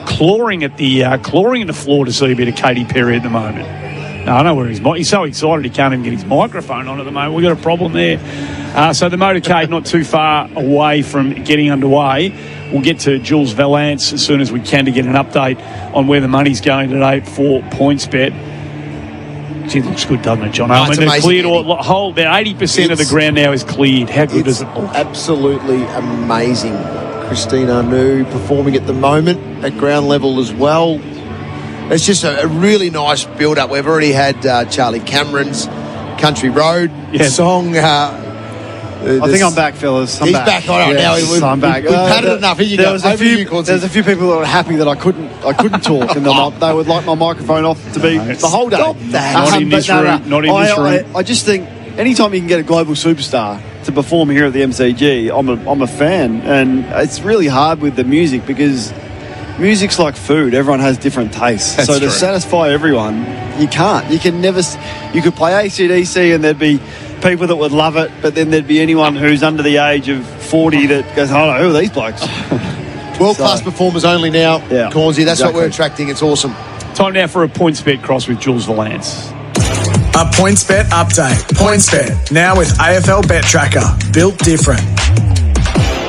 clawing at the floor to see a bit of Katy Perry at the moment. No, I know where he's so excited he can't even get his microphone on at the moment. We've got a problem there. So the motorcade not too far away from getting underway. We'll get to Jules Valance as soon as we can to get an update on where the money's going today for PointsBet. Gee, it looks good, doesn't it, John? It's they've amazing, cleared about 80% of the ground now is cleared. How good does it look? Absolutely amazing. Christine Arnoux performing at the moment at ground level as well. It's just a really nice build-up. We've already had Charlie Cameron's Country Road song. I think I'm back, fellas. He's back. All right, yes, now I'm back. We've patted enough. Here you go. There's a few people that were happy that I couldn't talk, and they would like my microphone off to be the whole day. Not in this room. I just think anytime you can get a global superstar to perform here at the MCG, I'm a fan, and it's really hard with the music because music's like food. Everyone has different tastes. That's so to true. satisfy everyone, you can't. You can never. You could play AC/DC and there'd be people that would love it, but then there'd be anyone who's under the age of 40 that goes, "Oh, who are these blokes?" World-class performers only now, Cornsey. That's what we're attracting. It's awesome. Time now for a PointsBet cross with Jules Valance. A PointsBet update. PointsBet, now with AFL Bet Tracker. Built different.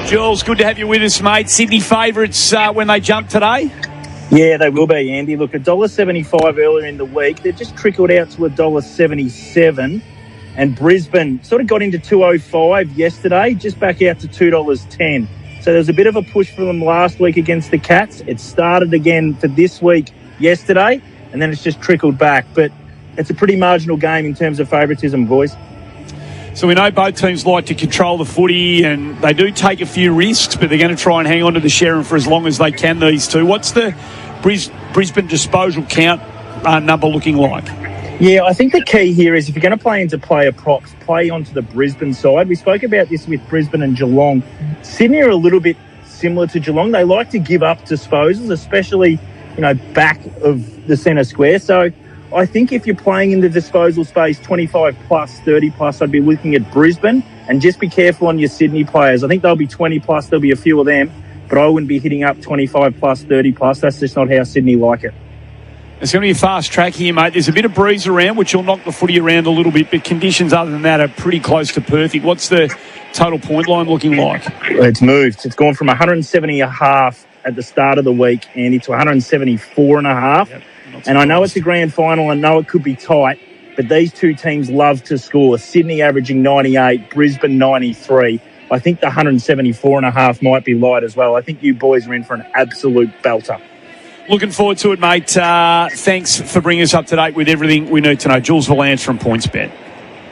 Jules, good to have you with us, mate. Sydney favourites when they jump today? Yeah, they will be, Andy. Look, $1.75 earlier in the week. They've just trickled out to $1.77. And Brisbane sort of got into $2.05 yesterday, just back out to $2.10. So there was a bit of a push for them last week against the Cats. It started again for this week yesterday, and then it's just trickled back. But it's a pretty marginal game in terms of favouritism, boys. So we know both teams like to control the footy, and they do take a few risks, but they're going to try and hang on to the Sherrin for as long as they can, these two. What's the Brisbane disposal count number looking like? Yeah, I think the key here is if you're going to play into player props, play onto the Brisbane side. We spoke about this with Brisbane and Geelong. Sydney are a little bit similar to Geelong. They like to give up disposals, especially, back of the centre square. So I think if you're playing in the disposal space 25 plus, 30 plus, I'd be looking at Brisbane, and just be careful on your Sydney players. I think they'll be 20 plus, there'll be a few of them, but I wouldn't be hitting up 25 plus, 30 plus. That's just not how Sydney like it. It's going to be a fast track here, mate. There's a bit of breeze around, which will knock the footy around a little bit, but conditions other than that are pretty close to perfect. What's the total point line looking like? It's moved. It's gone from 170.5 at the start of the week, Andy, to 174.5. Yep, and I know it's a grand final. I know it could be tight, but these two teams love to score. Sydney averaging 98, Brisbane 93. I think the 174.5 might be light as well. I think you boys are in for an absolute belter. Looking forward to it, mate. Thanks for bringing us up to date with everything we need to know. Jules Valance from PointsBet.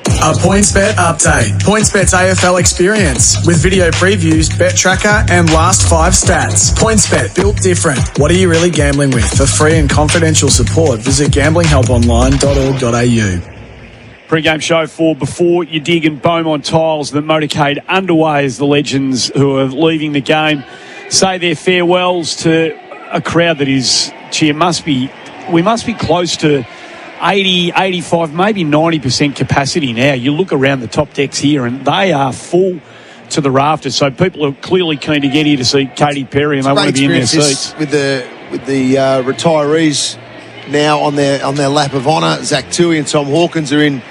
A PointsBet update. PointsBet's AFL experience with video previews, bet tracker, and last 5 stats. PointsBet, built different. What are you really gambling with? For free and confidential support, visit gamblinghelponline.org.au. Pre-game show for Before You Dig and Beaumont Tiles. The motorcade underway as the legends who are leaving the game say their farewells to a crowd that is, we must be close to 80, 85, maybe 90% capacity now. You look around the top decks here and they are full to the rafters. So people are clearly keen to get here to see Katy Perry, and they want to be in their seats. With the retirees now on their lap of honour. Zach Toohey and Tom Hawkins are in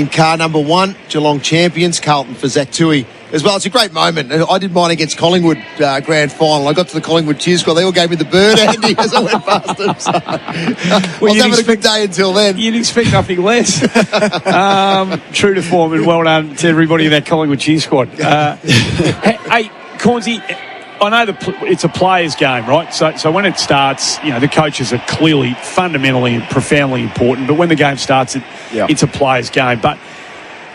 car number 1. Geelong champions, Carlton for Zach Toohey as well. It's a great moment. I did mine against Collingwood grand final. I got to the Collingwood cheer squad. They all gave me the bird, Andy, as I went past them. So, I was having a good day until then. You'd expect nothing less. True to form, and well done to everybody in that Collingwood cheer squad. Hey, Cornsey, I know it's a players' game, right? So when it starts, the coaches are clearly fundamentally and profoundly important. But when the game starts, it's a players' game. But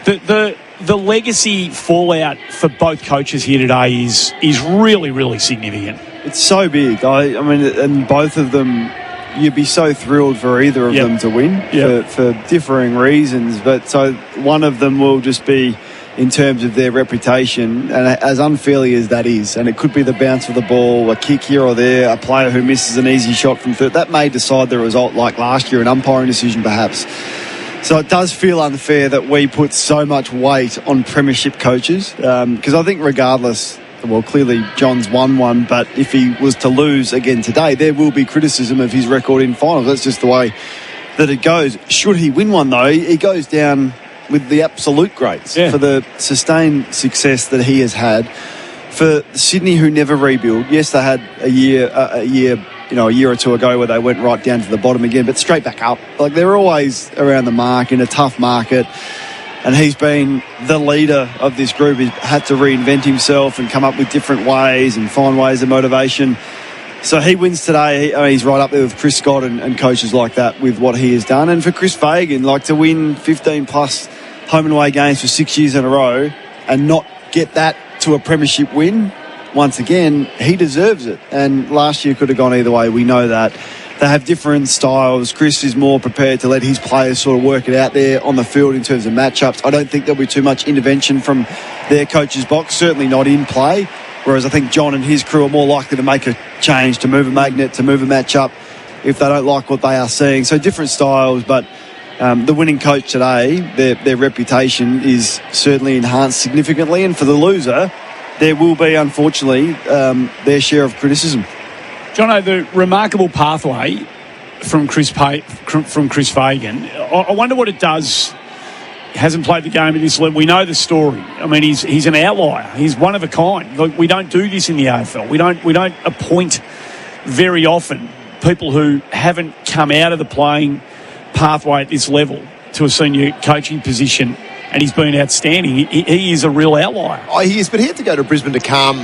the legacy fallout for both coaches here today is really, really significant. It's so big. I mean, and both of them, you'd be so thrilled for either of them to win for differing reasons. But so one of them will just be in terms of their reputation, and as unfairly as that is, and it could be the bounce of the ball, a kick here or there, a player who misses an easy shot from third, that may decide the result, like last year, an umpiring decision perhaps. So it does feel unfair that we put so much weight on premiership coaches, because I think regardless, well, clearly John's won one, but if he was to lose again today, there will be criticism of his record in finals. That's just the way that it goes. Should he win one, though, he goes down with the absolute greats for the sustained success that he has had. For Sydney, who never rebuild, yes, they had a year or two ago where they went right down to the bottom again, but straight back up. Like, they're always around the mark in a tough market, and he's been the leader of this group. He's had to reinvent himself and come up with different ways and find ways of motivation. So he wins today. He's right up there with Chris Scott and coaches like that with what he has done. And for Chris Fagan, like, to win 15-plus home and away games for 6 years in a row and not get that to a premiership win, once again, he deserves it. And last year could have gone either way. We know that. They have different styles. Chris is more prepared to let his players sort of work it out there on the field in terms of matchups. I don't think there'll be too much intervention from their coach's box, certainly not in play. Whereas I think John and his crew are more likely to make a change, to move a magnet, to move a matchup if they don't like what they are seeing. So different styles, but the winning coach today, their reputation is certainly enhanced significantly. And for the loser, there will be, unfortunately, their share of criticism. Jono, the remarkable pathway from Chris Fagan, I wonder what it does. He hasn't played the game at this level. We know the story. I mean, he's an outlier. He's one of a kind. Like, we don't do this in the AFL. We don't appoint very often people who haven't come out of the playing pathway at this level to a senior coaching position, and he's been outstanding. He is a real outlier. Oh, he is, but he had to go to Brisbane to calm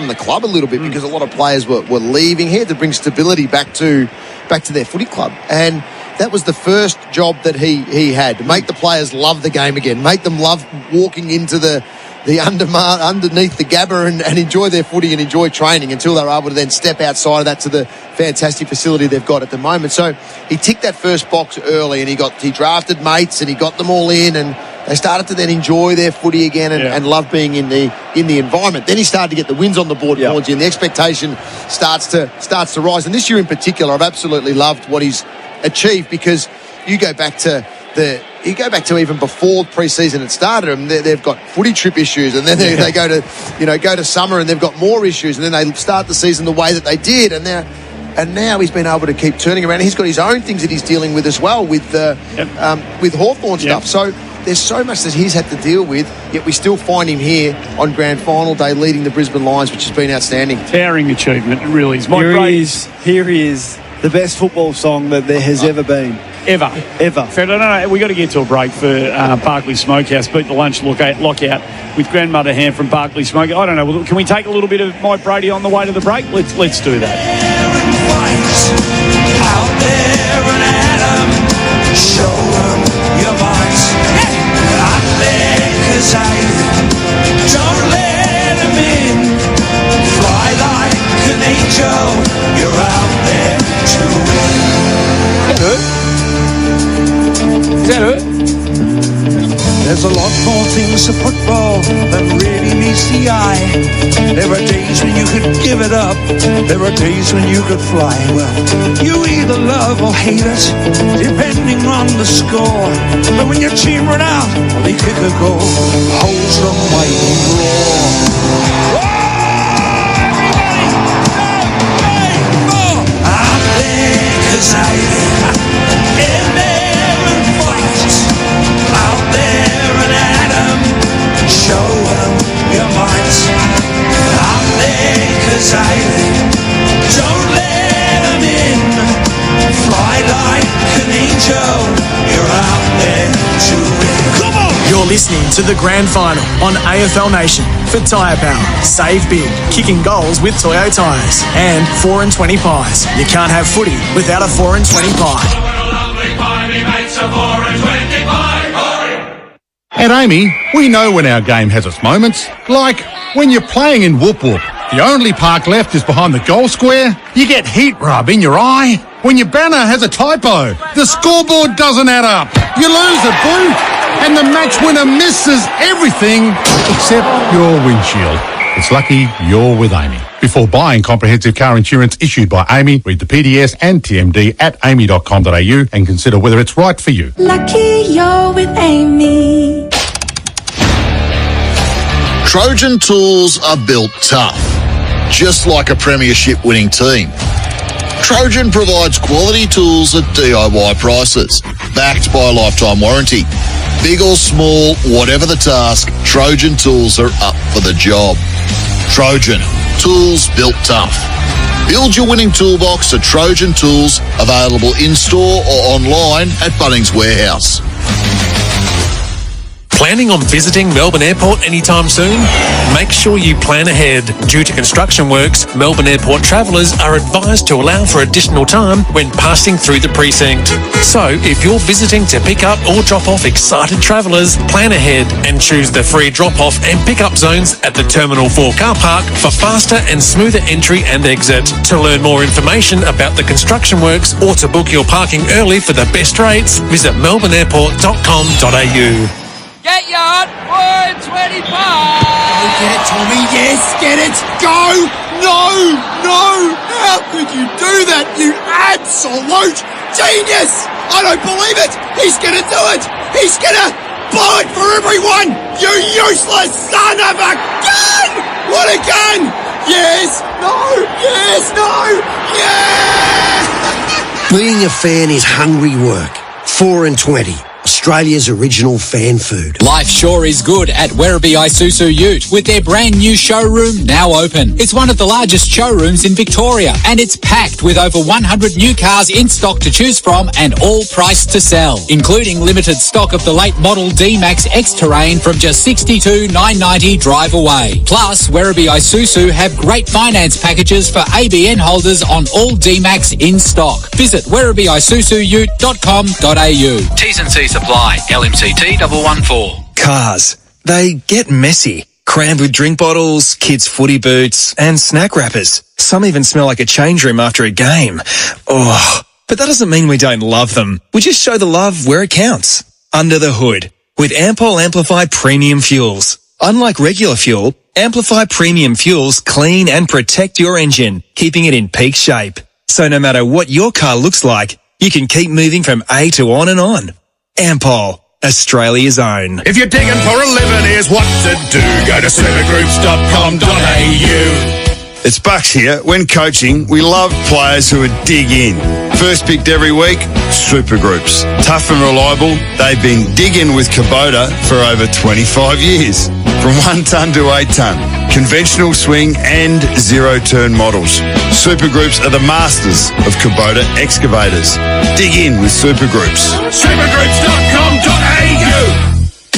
the club a little bit because a lot of players were leaving. He had to bring stability back to their footy club, and that was the first job that he had, to make the players love the game again, make them love walking into the underneath the Gabba and enjoy their footy and enjoy training until they're able to then step outside of that to the fantastic facility they've got at the moment. So he ticked that first box early, and he drafted mates and he got them all in, and they started to then enjoy their footy again and love being in the environment. Then he started to get the wins on the board, and the expectation starts to rise. And this year in particular, I've absolutely loved what he's achieved, because you go back to even before pre-season had started, and they've got footy trip issues, and then they go to summer and they've got more issues, and then they start the season the way that they did, and now he's been able to keep turning around. He's got his own things that he's dealing with as well with Hawthorn stuff. So there's so much that he's had to deal with, yet we still find him here on grand final day leading the Brisbane Lions, which has been outstanding. Towering achievement, it really is. Here he is, the best football song that there has ever been. Ever. Fair, no, we got to get to a break for Barclay Smokehouse. Beat the lunch lockout with Grandmother Ham from Barclay Smokehouse. I don't know. Can we take a little bit of Mike Brady on the way to the break? Let's do that. Out there and Adam, show them your minds. Out there, 'cause I don't let them in. Fly like an angel, you're out there to win. Is that it? There's a lot more things to football than really meets the eye. There are days when you could give it up. There are days when you could fly. Well, you either love or hate it, depending on the score. But when your team run out, they kick a goal. Holds the mighty roar. I'm there 'cause I in there and fight. Out there and Adam, show them your might. I'm there 'cause I don't let them in. Fly like an angel, you're out there to win. Come on! You're listening to the Grand Final on AFL Nation for Tyre Power. Save big, kicking goals with Toyo Tyres. And 4 and 20 pies. You can't have footy without a 4 and 20 pie. At Amy, we know when our game has its moments. Like when you're playing in Whoop Whoop. The only park left is behind the goal square. You get heat rub in your eye. When your banner has a typo. The scoreboard doesn't add up. You lose a boot. And the match winner misses everything except your windshield. It's lucky you're with Amy. Before buying comprehensive car insurance issued by Amy, read the PDS and TMD at amy.com.au and consider whether it's right for you. Lucky you're with Amy. Trojan tools are built tough, just like a premiership winning team. Trojan provides quality tools at DIY prices, backed by a lifetime warranty. Big or small, whatever the task, Trojan tools are up for the job. Trojan, tools built tough. Build your winning toolbox at Trojan Tools, available in-store or online at Bunnings Warehouse. Planning on visiting Melbourne Airport anytime soon? Make sure you plan ahead. Due to construction works, Melbourne Airport travellers are advised to allow for additional time when passing through the precinct. So, if you're visiting to pick up or drop off excited travellers, plan ahead and choose the free drop-off and pick-up zones at the Terminal 4 car park for faster and smoother entry and exit. To learn more information about the construction works or to book your parking early for the best rates, visit melbourneairport.com.au. Get yard, 125. Go get it, Tommy. Yes, get it. Go. No. How could you do that, you absolute genius? I don't believe it. He's going to do it. He's going to blow it for everyone. You useless son of a gun. What a gun. Yes. No. Yes. No. Yeah. Being a fan is hungry work. 4 and 20. Australia's original fan food. Life sure is good at Werribee Isuzu Ute with their brand new showroom now open. It's one of the largest showrooms in Victoria and it's packed with over 100 new cars in stock to choose from and all priced to sell, including limited stock of the late model D-Max X-Terrain from just $62,990 drive away. Plus, Werribee Isuzu have great finance packages for ABN holders on all D-Max in stock. Visit werribeeisuzuute.com.au. T's and C's apply. LMCT 114. Cars. They get messy. Crammed with drink bottles, kids' footy boots, and snack wrappers. Some even smell like a change room after a game. Oh, but that doesn't mean we don't love them. We just show the love where it counts. Under the hood. With Ampol Amplify Premium Fuels. Unlike regular fuel, Amplify Premium Fuels clean and protect your engine, keeping it in peak shape. So no matter what your car looks like, you can keep moving from A to on and on. Ampol, Australia's own. If you're digging for a living, here's what to do. Go to supergroups.com.au. It's Bucks here. When coaching, we love players who would dig in. First picked every week, Supergroups. Tough and reliable, they've been digging with Kubota for over 25 years. From 1 tonne to 8 tonne. Conventional swing and zero-turn models. Supergroups are the masters of Kubota excavators. Dig in with Supergroups. Supergroups.com.au.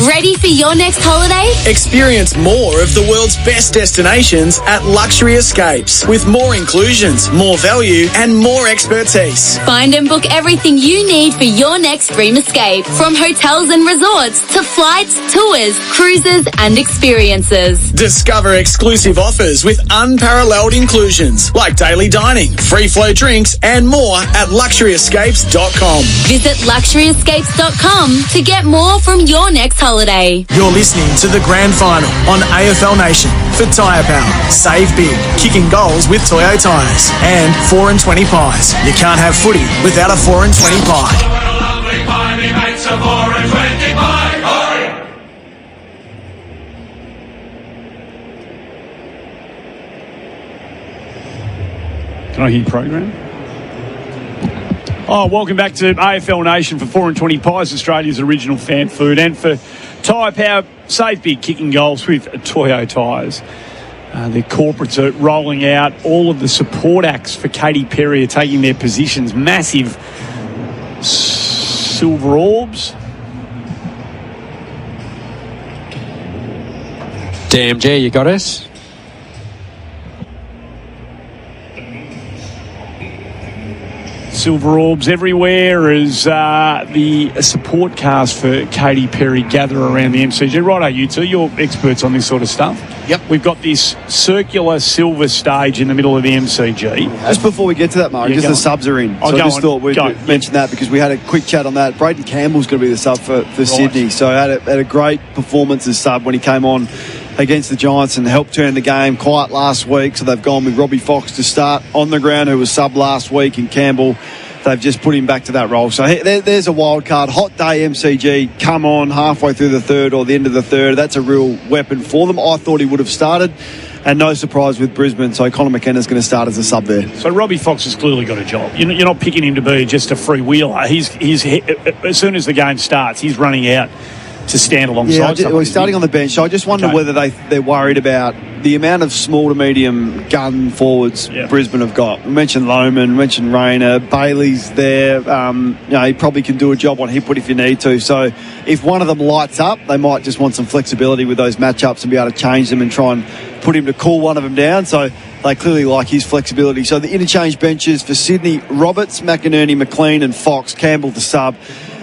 Ready for your next holiday? Experience more of the world's best destinations at Luxury Escapes with more inclusions, more value and more expertise. Find and book everything you need for your next dream escape. From hotels and resorts to flights, tours, cruises and experiences. Discover exclusive offers with unparalleled inclusions like daily dining, free flow drinks and more at luxuryescapes.com. Visit luxuryescapes.com to get more from your next holiday. You're listening to the Grand Final on AFL Nation for Tyre Power. Save big, kicking goals with Toyo Tyres. And 4 and 20 pies. You can't have footy without a 4 and 20 pie. Can I hear your program? Oh, welcome back to AFL Nation for 4 and 20 pies, Australia's original fan food, and for Tyre Power, save big, kicking goals with Toyo Tyres. The corporates are rolling out all of the support acts for Katy Perry are taking their positions. Massive silver orbs. DMG, you got us? Silver orbs everywhere as the support cast for Katy Perry gather around the MCG. Righto, you two, you're experts on this sort of stuff. Yep. We've got this circular silver stage in the middle of the MCG. Just before we get to that, Mark, just the subs are in. So I just thought we'd mention that because we had a quick chat on that. Braden Campbell's going to be the sub for Sydney. So had a great performance as sub when he came on against the Giants and helped turn the game quiet last week. So they've gone with Robbie Fox to start on the ground, who was sub last week, and Campbell, they've just put him back to that role. So there's a wild card. Hot day MCG, come on halfway through the third or the end of the third. That's a real weapon for them. I thought he would have started. And no surprise with Brisbane, so Connor McKenna's going to start as a sub there. So Robbie Fox has clearly got a job. You're not picking him to be just a freewheeler. He's as soon as the game starts, he's running out to stand alongside. Yeah, he's starting on the bench. So I just wonder whether they're worried about the amount of small to medium gun forwards Brisbane have got. We mentioned Lohman, we mentioned Rayner, Bailey's there. He probably can do a job on Hipwood if you need to. So if one of them lights up, they might just want some flexibility with those matchups and be able to change them and try and put him to cool one of them down. So they clearly like his flexibility. So the interchange benches for Sydney: Roberts, McInerney, McLean and Fox. Campbell the sub.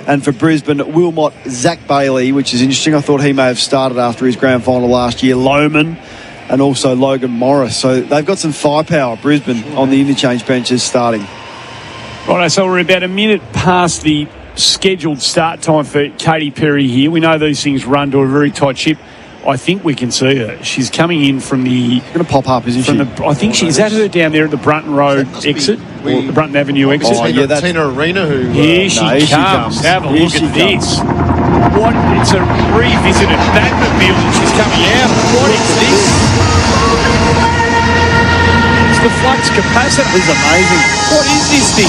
And for Brisbane, Wilmot, Zach Bailey, which is interesting. I thought he may have started after his grand final last year. Lohman and also Logan Morris. So they've got some firepower, Brisbane, on the interchange benches starting. Right, so we're about a minute past the scheduled start time for Katy Perry here. We know these things run to a very tight ship. I think we can see her. She's coming in from the... Going to pop up, isn't she? I think she's at her down there at the Brunton Road exit, or the Brunton Avenue exit. Tina Arena, who... Here she comes. Have a look at this. What? It's a revisited Batmobile and she's coming out. What is this? It's the flux capacitor. This is amazing. What is this thing?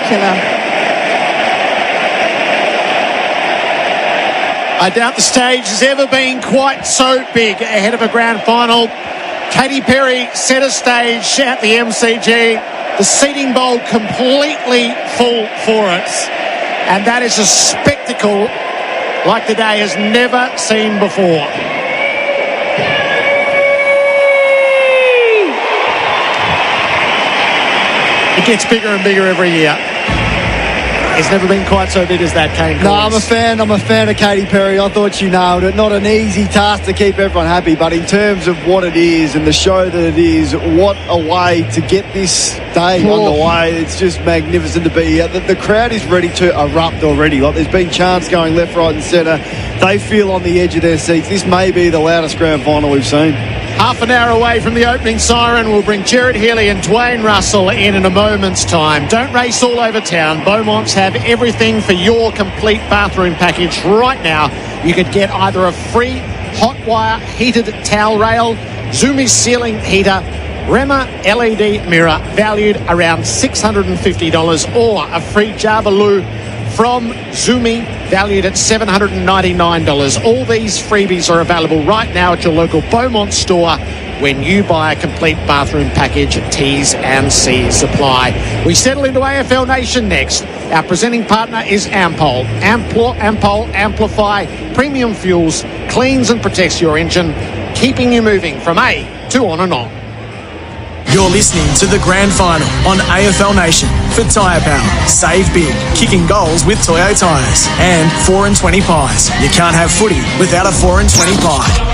spectacular. I doubt the stage has ever been quite so big ahead of a grand final. Katy Perry set a stage at the MCG. The seating bowl completely full for us. And that is a spectacle like the day has never seen before. It gets bigger and bigger every year. It's never been quite so big as that, Kane. No, I'm a fan of Katy Perry. I thought she nailed it. Not an easy task to keep everyone happy, but in terms of what it is and the show that it is, what a way to get this day underway. It's just magnificent to be here. The crowd is ready to erupt already. Like, there's been chants going left, right and centre. They feel on the edge of their seats. This may be the loudest grand final we've seen. Half an hour away from the opening siren, we'll bring Jared Healy and Dwayne Russell in a moment's time. Don't race all over town. Beaumont's have everything for your complete bathroom package right now. You could get either a free hot wire heated towel rail, Zoomy ceiling heater, Rema LED mirror valued around $650, or a free Jabaloo from Zoomy valued at $799. All these freebies are available right now at your local Beaumont store when you buy a complete bathroom package. T's and C's apply. We settle into AFL Nation next. Our presenting partner is Ampol. Ampol Amplify Premium Fuels cleans and protects your engine, keeping you moving from A to on and on. You're listening to the Grand Final on AFL Nation for Tyre Power. Save big, kicking goals with Toyo tyres. And 4 and 20 pies. You can't have footy without a 4 and 20 pie.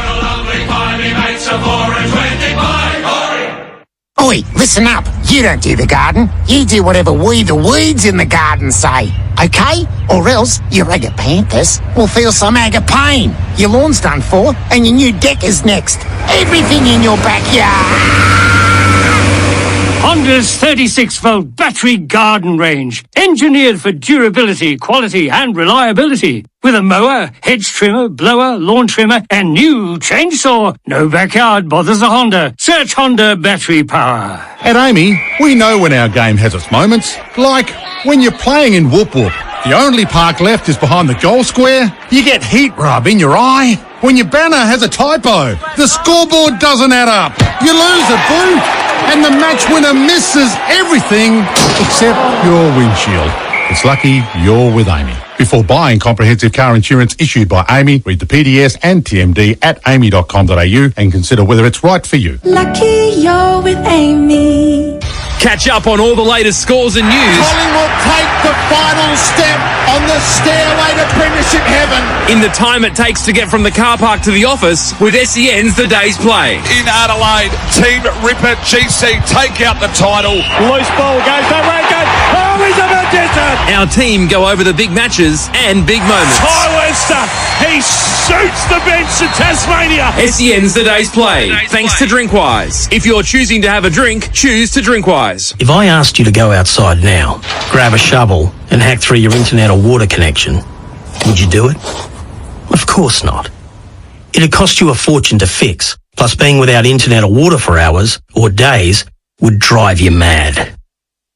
Oi, listen up. You don't do the garden. You do whatever we, the weeds in the garden, say. Okay? Or else your agapanthus will feel some pain. Your lawn's done for and your new deck is next. Everything in your backyard. Honda's 36-volt battery garden range, engineered for durability, quality and reliability. With a mower, hedge trimmer, blower, lawn trimmer and new chainsaw. No backyard bothers a Honda. Search Honda battery power. At Amy, we know when our game has its moments. Like when you're playing in Whoop Whoop. The only park left is behind the goal square. You get heat rub in your eye. When your banner has a typo. The scoreboard doesn't add up. You lose a boot. And the match winner misses everything except your windshield. It's lucky you're with Amy. Before buying comprehensive car insurance issued by Amy, read the PDS and TMD at amy.com.au and consider whether it's right for you. Lucky you're with Amy. Catch up on all the latest scores and news. Collingwood take the final step on the stairway to Premiership heaven. In the time it takes to get from the car park to the office with SEN's The Day's Play. In Adelaide, Team Ripper GC take out the title. Loose ball goes that way, oh, he's about to get it. Our team go over the big matches and big moments. Ty Webster, he shoots the bench to Tasmania. SEN's The Day's Play. Thanks to Drinkwise. If you're choosing to have a drink, choose to Drinkwise. If I asked you to go outside now, grab a shovel and hack through your internet or water connection, would you do it? Of course not. It'd cost you a fortune to fix, plus being without internet or water for hours or days would drive you mad.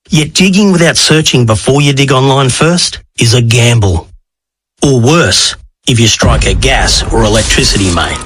Yet digging without searching before you dig online first is a gamble. Or worse, if you strike a gas or electricity main.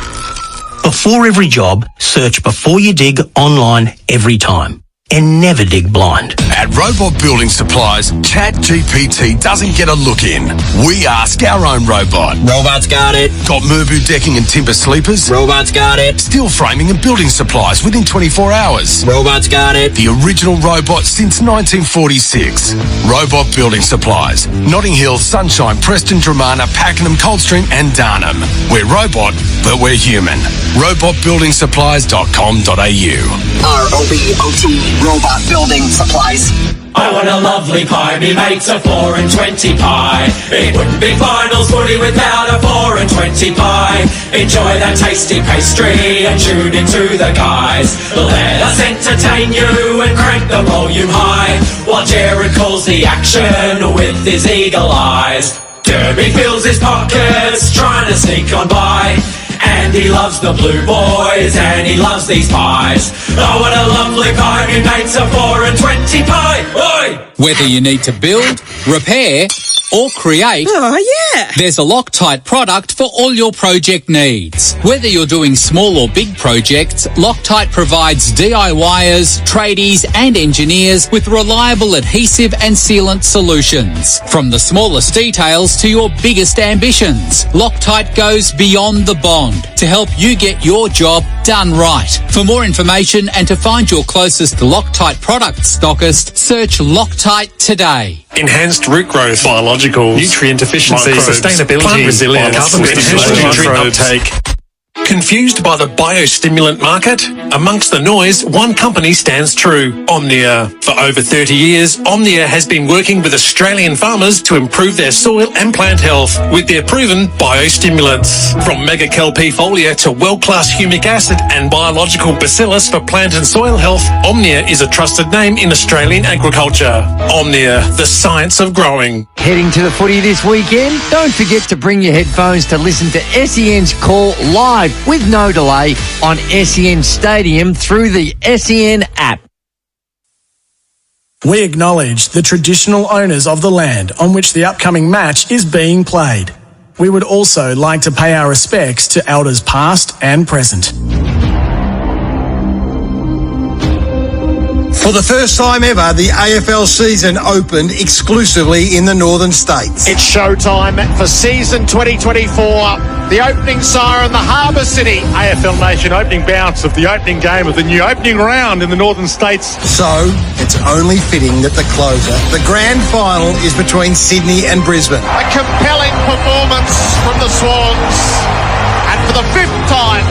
Before every job, search before you dig online every time. And never dig blind. At Robot Building Supplies, ChatGPT doesn't get a look in. We ask our own robot. Robot's got it. Got Murbu decking and timber sleepers? Robot's got it. Steel framing and building supplies within 24 hours? Robot's got it. The original robot since 1946. Robot Building Supplies. Notting Hill, Sunshine, Preston, Dramana, Pakenham, Coldstream and Darnham. We're robot, but we're human. robotbuildingsupplies.com.au. ROBOT Robot Building Supplies. I want a lovely pie, me mates a 4 and 20 pie. It wouldn't be finals footy without a 4 and 20 pie. Enjoy that tasty pastry and tune into the guys. Let us entertain you and crank the volume high, while Jared calls the action with his eagle eyes. Derby fills his pockets, trying to sneak on by. And he loves the blue boys, and he loves these pies. Oh, what a lovely pie, me mates a 4 and 20 pie. Oi! Whether you need to build, repair, or create, there's a Loctite product for all your project needs. Whether you're doing small or big projects, Loctite provides DIYers, tradies and engineers with reliable adhesive and sealant solutions. From the smallest details to your biggest ambitions, Loctite goes beyond the bond to help you get your job done right. For more information and to find your closest Loctite product stockist, search Loctite today. Enhanced root growth, biological, nutrient efficiency, microbes, sustainability, plant resilience, enhanced nutrient uptake. Confused by the biostimulant market? Amongst the noise, one company stands true, Omnia. For over 30 years, Omnia has been working with Australian farmers to improve their soil and plant health with their proven biostimulants. From Mega Kelp foliar to world-class humic acid and biological bacillus for plant and soil health, Omnia is a trusted name in Australian agriculture. Omnia, the science of growing. Heading to the footy this weekend? Don't forget to bring your headphones to listen to SEN's call live with no delay on SEN Stadium through the SEN app. We acknowledge the traditional owners of the land on which the upcoming match is being played. We would also like to pay our respects to elders past and present. For the first time ever, the AFL season opened exclusively in the northern states. It's showtime for season 2024. The opening siren, the Harbour City. AFL Nation opening bounce of the opening game of the new opening round in the northern states. So, it's only fitting that the closer, the grand final, is between Sydney and Brisbane. A compelling performance from the Swans. And for the fifth time,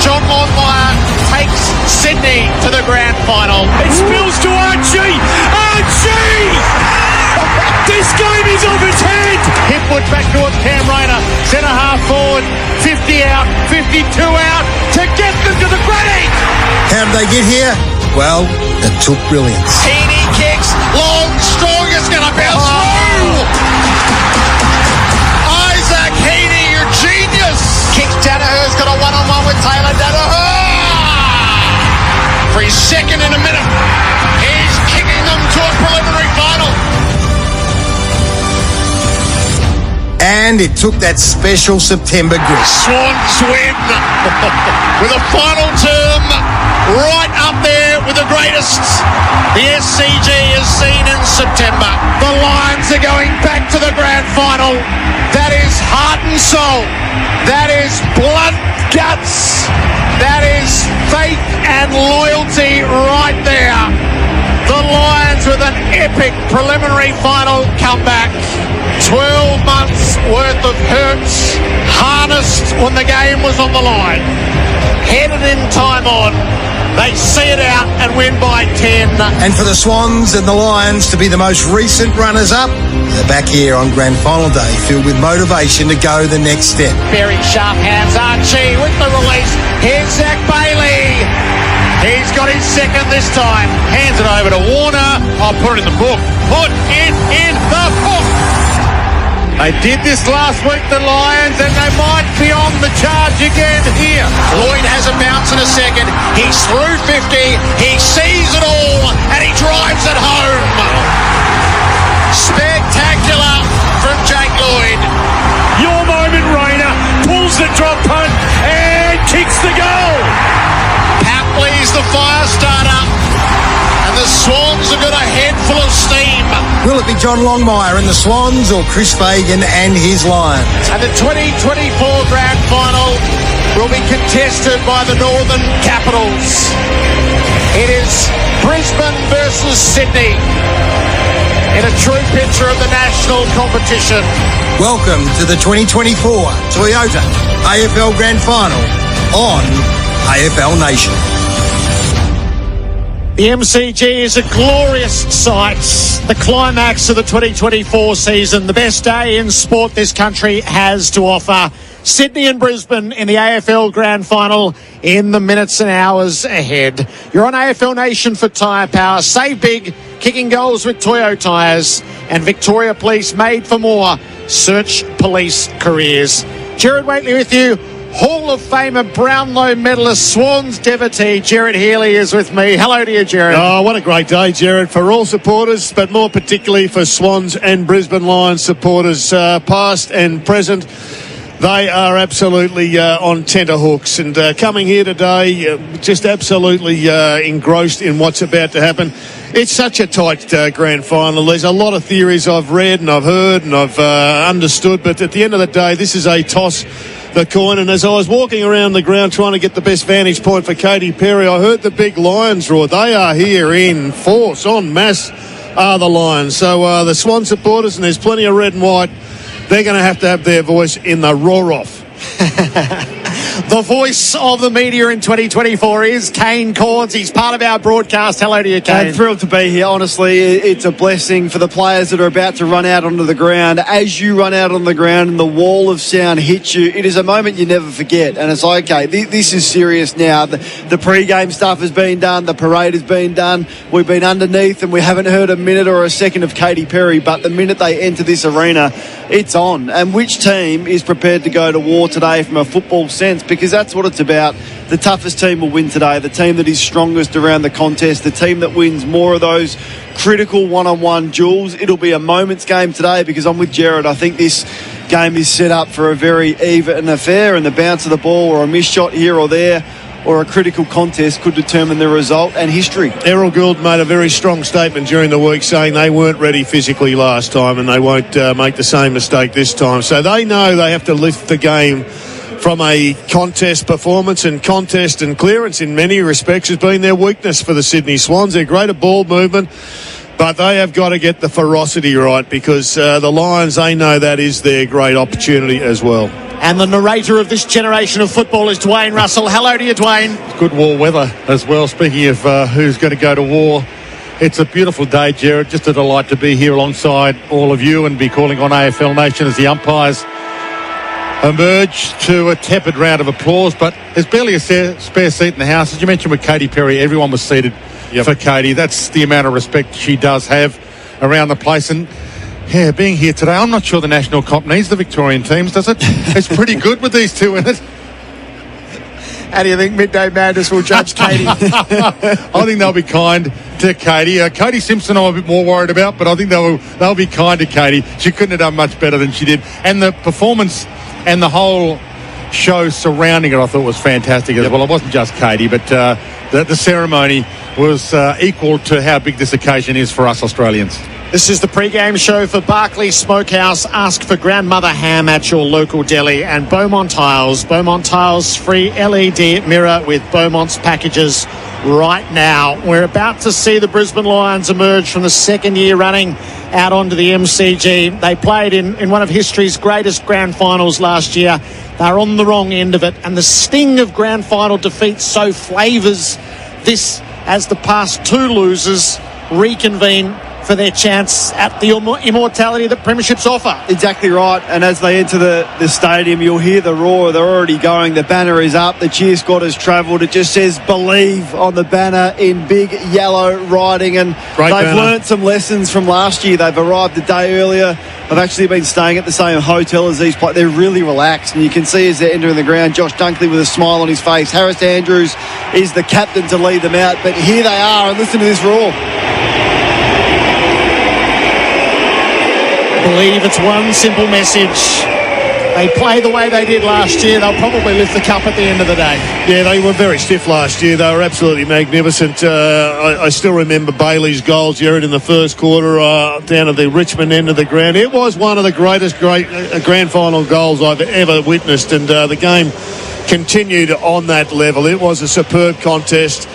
John Longmire takes Sydney to the grand final. It spills to Archie! Archie! This game is off its head! Hipwood back to it, Cam Rayner, centre half forward, 50 out, 52 out, to get them to the granny! How did they get here? Well, it took brilliance. Heaney kicks, long, strong, it's going to bounce through! Isaac Heaney, your genius! Kicks Danaher's got a one-on-one with Taylor Danaher! For his second in a minute, he's kicking them to a preliminary final. And it took that special September grip. Swans win with a final term right up there with the greatest the SCG has seen in September. The Lions are going back to the grand final. That is heart and soul. That is blood, guts. That is faith and loyalty right there. The Lions with an epic preliminary final comeback. 12 months worth of hurts harnessed when the game was on the line. Headed in time on. They see it out and win by 10. And for the Swans and the Lions to be the most recent runners-up, they're back here on grand final day, filled with motivation to go the next step. Very sharp hands, Archie with the release. Here's Zach Bailey. He's got his second this time. Hands it over to Warner. I'll put it in the book. Put it in the book. They did this last week, the Lions, and they might be on the charge again here. Lloyd has a bounce in a second. He's through 50. He sees it all, and he drives it home. Spectacular from Jake Lloyd. Your moment, Rayner. Pulls the drop punt and kicks the goal. Papley's the fire starter. And the Swans have got a head full of steam. Will it be John Longmire and the Swans or Chris Fagan and his Lions? And the 2024 grand final will be contested by the Northern Capitals. It is Brisbane versus Sydney in a true picture of the national competition. Welcome to the 2024 Toyota AFL Grand Final on AFL Nation. The MCG is a glorious sight. The climax of the 2024 season. The best day in sport this country has to offer. Sydney and Brisbane in the AFL Grand Final in the minutes and hours ahead. You're on AFL Nation for Tyre Power. Save big, kicking goals with Toyo Tyres. And Victoria Police made for more. Search police careers. Jared Waitley with you Hall of Famer Brownlow medalist Swans devotee Gerard Healy is with me. Hello to you, Gerard. Oh, what a great day, Gerard, for all supporters, but more particularly for Swans and Brisbane Lions supporters, past and present. They are absolutely on tenterhooks, and coming here today, just absolutely engrossed in what's about to happen. It's such a tight grand final. There's a lot of theories I've read and I've heard and I've understood, but at the end of the day, this is a toss the coin. And as I was walking around the ground trying to get the best vantage point for Katy Perry, I heard the big Lions roar. They are here in force, en masse are the Lions. So the Swan supporters, and there's plenty of red and white, they're going to have their voice in the roar-off. The voice of the media in 2024 is Kane Corns. He's part of our broadcast. Hello to you, Kane. I'm thrilled to be here. Honestly, it's a blessing for the players that are about to run out onto the ground. As you run out on the ground and the wall of sound hits you, it is a moment you never forget. And it's like, okay, this is serious now. The pre-game stuff has been done. The parade has been done. We've been underneath and we haven't heard a minute or a second of Katy Perry. But the minute they enter this arena, it's on. And which team is prepared to go to war today from a football sense? Because that's what it's about. The toughest team will win today. The team that is strongest around the contest. The team that wins more of those critical one-on-one duels. It'll be a moment's game today because I'm with Gerard. I think this game is set up for a very even affair, and the bounce of the ball or a missed shot here or there or a critical contest could determine the result and history. Errol Gould made a very strong statement during the week saying they weren't ready physically last time and they won't make the same mistake this time. So they know they have to lift the game from a contest performance, and contest and clearance in many respects has been their weakness for the Sydney Swans. They're great at ball movement, but they have got to get the ferocity right because the Lions, they know that is their great opportunity as well. And the narrator of this generation of football is Dwayne Russell. Hello to you, Dwayne. Good war weather as well. Speaking of who's going to go to war, it's a beautiful day, Gerard. Just a delight to be here alongside all of you and be calling on AFL Nation as the umpires emerge to a tepid round of applause. But there's barely a spare seat in the house. As you mentioned with Katy Perry, everyone was seated for Katy. That's the amount of respect she does have around the place. And yeah, being here today, I'm not sure the national comp needs the Victorian teams, does it? It's pretty good with these two in it. How do you think Midday Madness will judge Katy? I think they'll be kind to Katy. Katie Simpson I'm a bit more worried about, but I think they'll be kind to Katy. She couldn't have done much better than she did. And the performance and the whole show surrounding it I thought was fantastic as well. It wasn't just Katy, but the ceremony was equal to how big this occasion is for us Australians. This is the pre-game show for Barclay Smokehouse. Ask for grandmother ham at your local deli. And Beaumont Tiles. Beaumont Tiles, free LED mirror with Beaumont's packages right now. We're about to see the Brisbane Lions emerge from the second year running out onto the MCG. They played in one of history's greatest grand finals last year. They're on the wrong end of it. And the sting of grand final defeat so flavours this as the past two losers reconvene for their chance at the immortality that premierships offer. Exactly right. And as they enter the stadium, you'll hear the roar. They're already going. The banner is up. The cheer squad has travelled. It just says "Believe" on the banner in big yellow writing. And they've learnt some lessons from last year. They've arrived a day earlier. They've actually been staying at the same hotel as these players. They're really relaxed. And you can see as they're entering the ground, Josh Dunkley with a smile on his face. Harris Andrews is the captain to lead them out. But here they are. And listen to this roar. Believe it's one simple message. They play the way they did last year, they'll probably lift the cup at the end of the day. Yeah, they were very stiff last year. They were absolutely magnificent. I still remember Bailey's goals, Jared, in the first quarter down at the Richmond end of the ground. It was one of the great grand final goals I've ever witnessed, and the game continued on that level. It was a superb contest.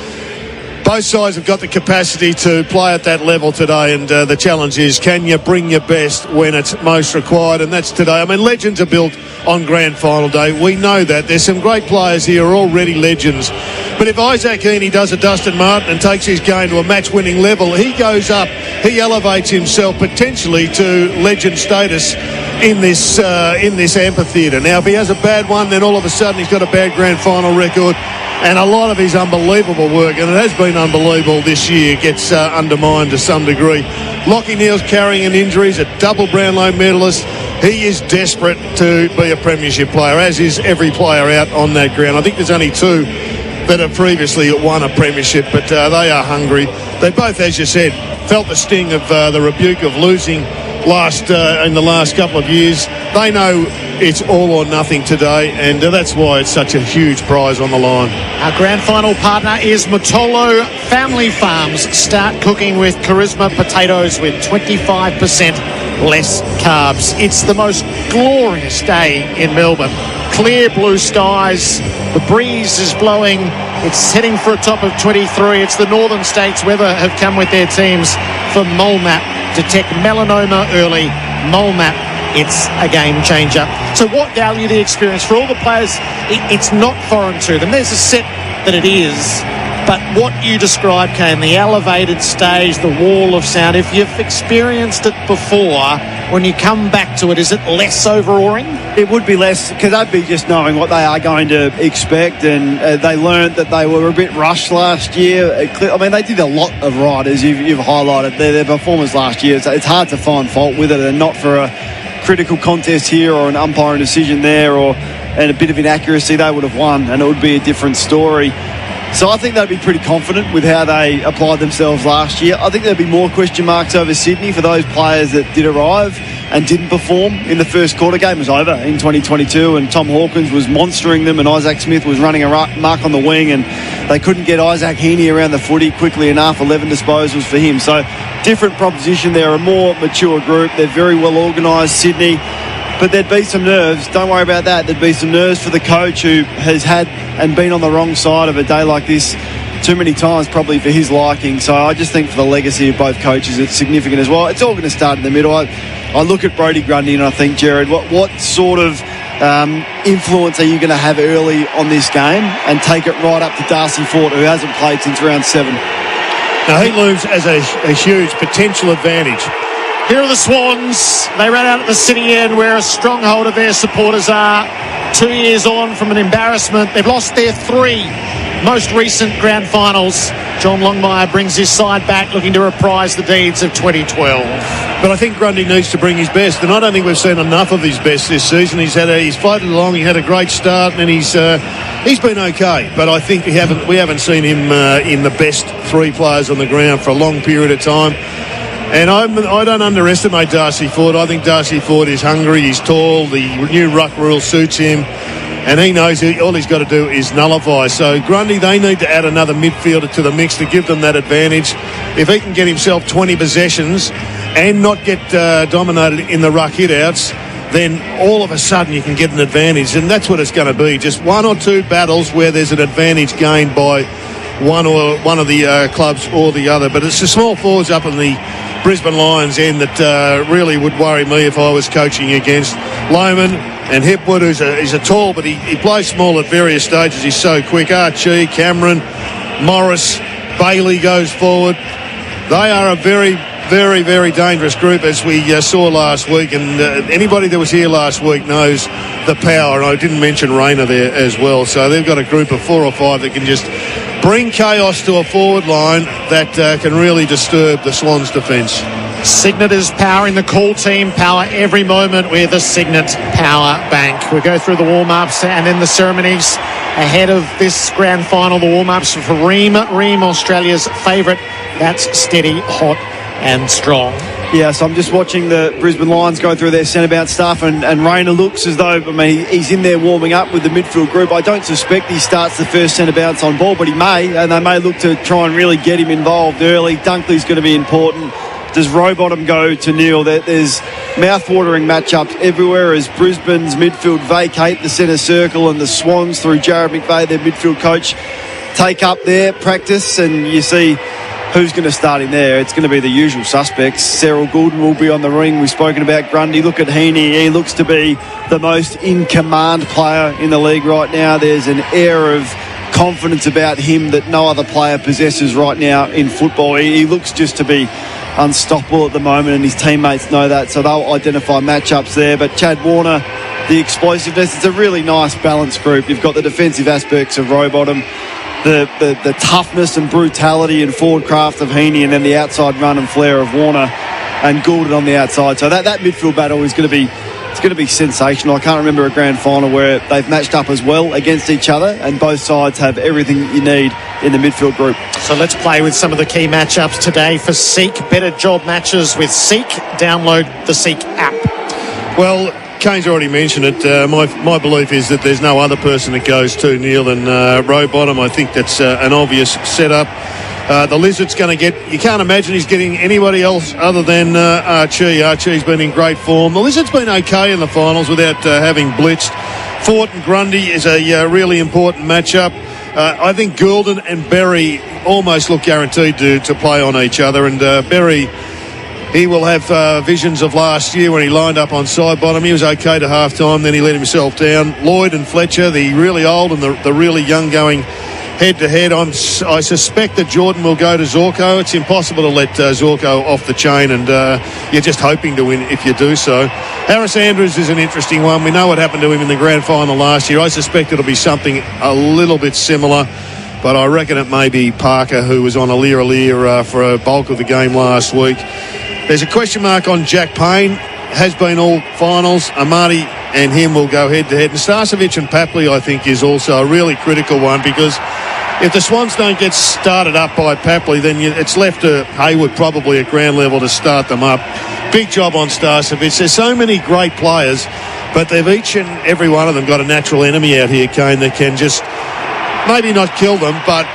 Both sides have got the capacity to play at that level today, and the challenge is, can you bring your best when it's most required? And that's today. I mean, legends are built on grand final day. We know that. There's some great players here who are already legends. But if Isaac Heaney does a Dustin Martin and takes his game to a match-winning level, he goes up, he elevates himself potentially to legend status in this amphitheatre. Now, if he has a bad one, then all of a sudden he's got a bad grand final record. And a lot of his unbelievable work, and it has been unbelievable this year, gets undermined to some degree. Lockie Neal's carrying an injury. He's a double Brownlow medalist. he is desperate to be a premiership player, as is every player out on that ground. I think there's only two that have previously won a premiership, but they are hungry. They both, as you said, felt the sting of the rebuke of losing in the last couple of years. They know it's all or nothing today, and that's why it's such a huge prize on the line. Our grand final partner is Matolo Family Farms. Start cooking with Charisma potatoes with 25% less carbs. It's the most glorious day in Melbourne. Clear blue skies, the breeze is blowing, it's heading for a top of 23. It's the Northern States weather have come with their teams for MoleMap. Detect melanoma early. MoleMap, it's a game changer. So what value the experience for all the players? It's not foreign to them. There's a set that it is, but what you described, Kane, the elevated stage, the wall of sound, if you've experienced it before, when you come back to it, is it less overawing? It would be less, because they'd be just knowing what they are going to expect, and they learned that they were a bit rushed last year. I mean, they did a lot of right, as you've highlighted their performance last year. So it's hard to find fault with it, and not for a critical contest here or an umpiring decision there and a bit of inaccuracy, they would have won, and it would be a different story. So I think they'd be pretty confident with how they applied themselves last year. I think there'd be more question marks over Sydney for those players that did arrive and didn't perform in the first quarter. Game was over in 2022, and Tom Hawkins was monstering them, and Isaac Smith was running a mark on the wing, and they couldn't get Isaac Heaney around the footy quickly enough. 11 disposals for him. So different proposition. They're a more mature group. They're very well organised, Sydney. But there'd be some nerves. Don't worry about that. There'd be some nerves for the coach, who has had and been on the wrong side of a day like this too many times, probably for his liking. So I just think for the legacy of both coaches, it's significant as well. It's all going to start in the middle. I look at Brodie Grundy and I think, Jared, what sort of influence are you going to have early on this game, and take it right up to Darcy Fort, who hasn't played since round 7? Now, he looms as a huge potential advantage. Here are the Swans. They ran out at the City End, where a stronghold of their supporters are. 2 years on from an embarrassment. They've lost their 3 most recent grand finals. John Longmire brings his side back, looking to reprise the deeds of 2012. But I think Grundy needs to bring his best, and I don't think we've seen enough of his best this season. He's floated along. He had a great start, and he's been okay. But I think we haven't seen him in the best 3 players on the ground for a long period of time. And I don't underestimate Darcy Ford. I think Darcy Ford is hungry. He's tall. The new ruck rule suits him. And he knows all he's got to do is nullify. So Grundy, they need to add another midfielder to the mix to give them that advantage. If he can get himself 20 possessions and not get dominated in the ruck hit-outs, then all of a sudden you can get an advantage. And that's what it's going to be. Just 1 or 2 battles where there's an advantage gained by one of the clubs or the other. But it's the small forwards up in the Brisbane Lions end that really would worry me if I was coaching against Lohman and Hipwood, who's a tall, but he plays small at various stages. He's so quick. Archie, Cameron, Morris, Bailey goes forward. They are a very, very, very dangerous group, as we saw last week. And anybody that was here last week knows the power. And I didn't mention Rayner there as well. So they've got a group of 4 or 5 that can just bring chaos to a forward line that can really disturb the Swans' defence. Signet is powering the call team. Power every moment with a Signet Power Bank. We go through the warm-ups and then the ceremonies ahead of this grand final. The warm-ups for Ream, Australia's favourite. That's steady, hot and strong. Yeah, so I'm just watching the Brisbane Lions go through their centre-bounce stuff, and Rayner looks as though, he's in there warming up with the midfield group. I don't suspect he starts the first centre-bounce on ball, but he may, and they may look to try and really get him involved early. Dunkley's going to be important. Does Rowbottom go to Neil? There's mouth-watering matchups everywhere as Brisbane's midfield vacate the centre circle, and the Swans, through Jared McVeigh, their midfield coach, take up their practice, and you see who's going to start in there. It's going to be the usual suspects. Cyril Goulden will be on the ring. We've spoken about Grundy. Look at Heaney. He looks to be the most in-command player in the league right now. There's an air of confidence about him that no other player possesses right now in football. He looks just to be unstoppable at the moment, and his teammates know that, so they'll identify matchups there. But Chad Warner, the explosiveness, it's a really nice balanced group. You've got the defensive aspects of Rowbottom, the toughness and brutality and forward craft of Heaney, and then the outside run and flair of Warner and Goulden on the outside. So that midfield battle is going to be it's going to be sensational. I can't remember a grand final where they've matched up as well against each other, and both sides have everything you need in the midfield group. So let's play with some of the key matchups today for Seek. Better job matches with Seek. Download the Seek app. Well, Kane's already mentioned it. My belief is that there's no other person that goes 2-0 than Rowbottom. I think that's an obvious setup. The Lizard's going to get... You can't imagine he's getting anybody else other than Archie. Archie's been in great form. The Lizard's been okay in the finals without having blitzed. Fort and Grundy is a really important matchup. I think Goulden and Berry almost look guaranteed to play on each other. And Berry... He will have visions of last year when he lined up on side bottom. He was okay to half-time, then he let himself down. Lloyd and Fletcher, the really old and the really young, going head-to-head. I suspect that Jordan will go to Zorko. It's impossible to let Zorko off the chain, and you're just hoping to win if you do so. Harris Andrews is an interesting one. We know what happened to him in the grand final last year. I suspect it'll be something a little bit similar, but I reckon it may be Parker, who was on a for a bulk of the game last week. There's a question mark on Jack Payne. Has been all finals. Amati and him will go head-to-head. And Starcevic and Papley, I think, is also a really critical one, because if the Swans don't get started up by Papley, then it's left to Hayward probably at ground level to start them up. Big job on Starcevic. There's so many great players, but they've each and every one of them got a natural enemy out here, Kane, that can just maybe not kill them, but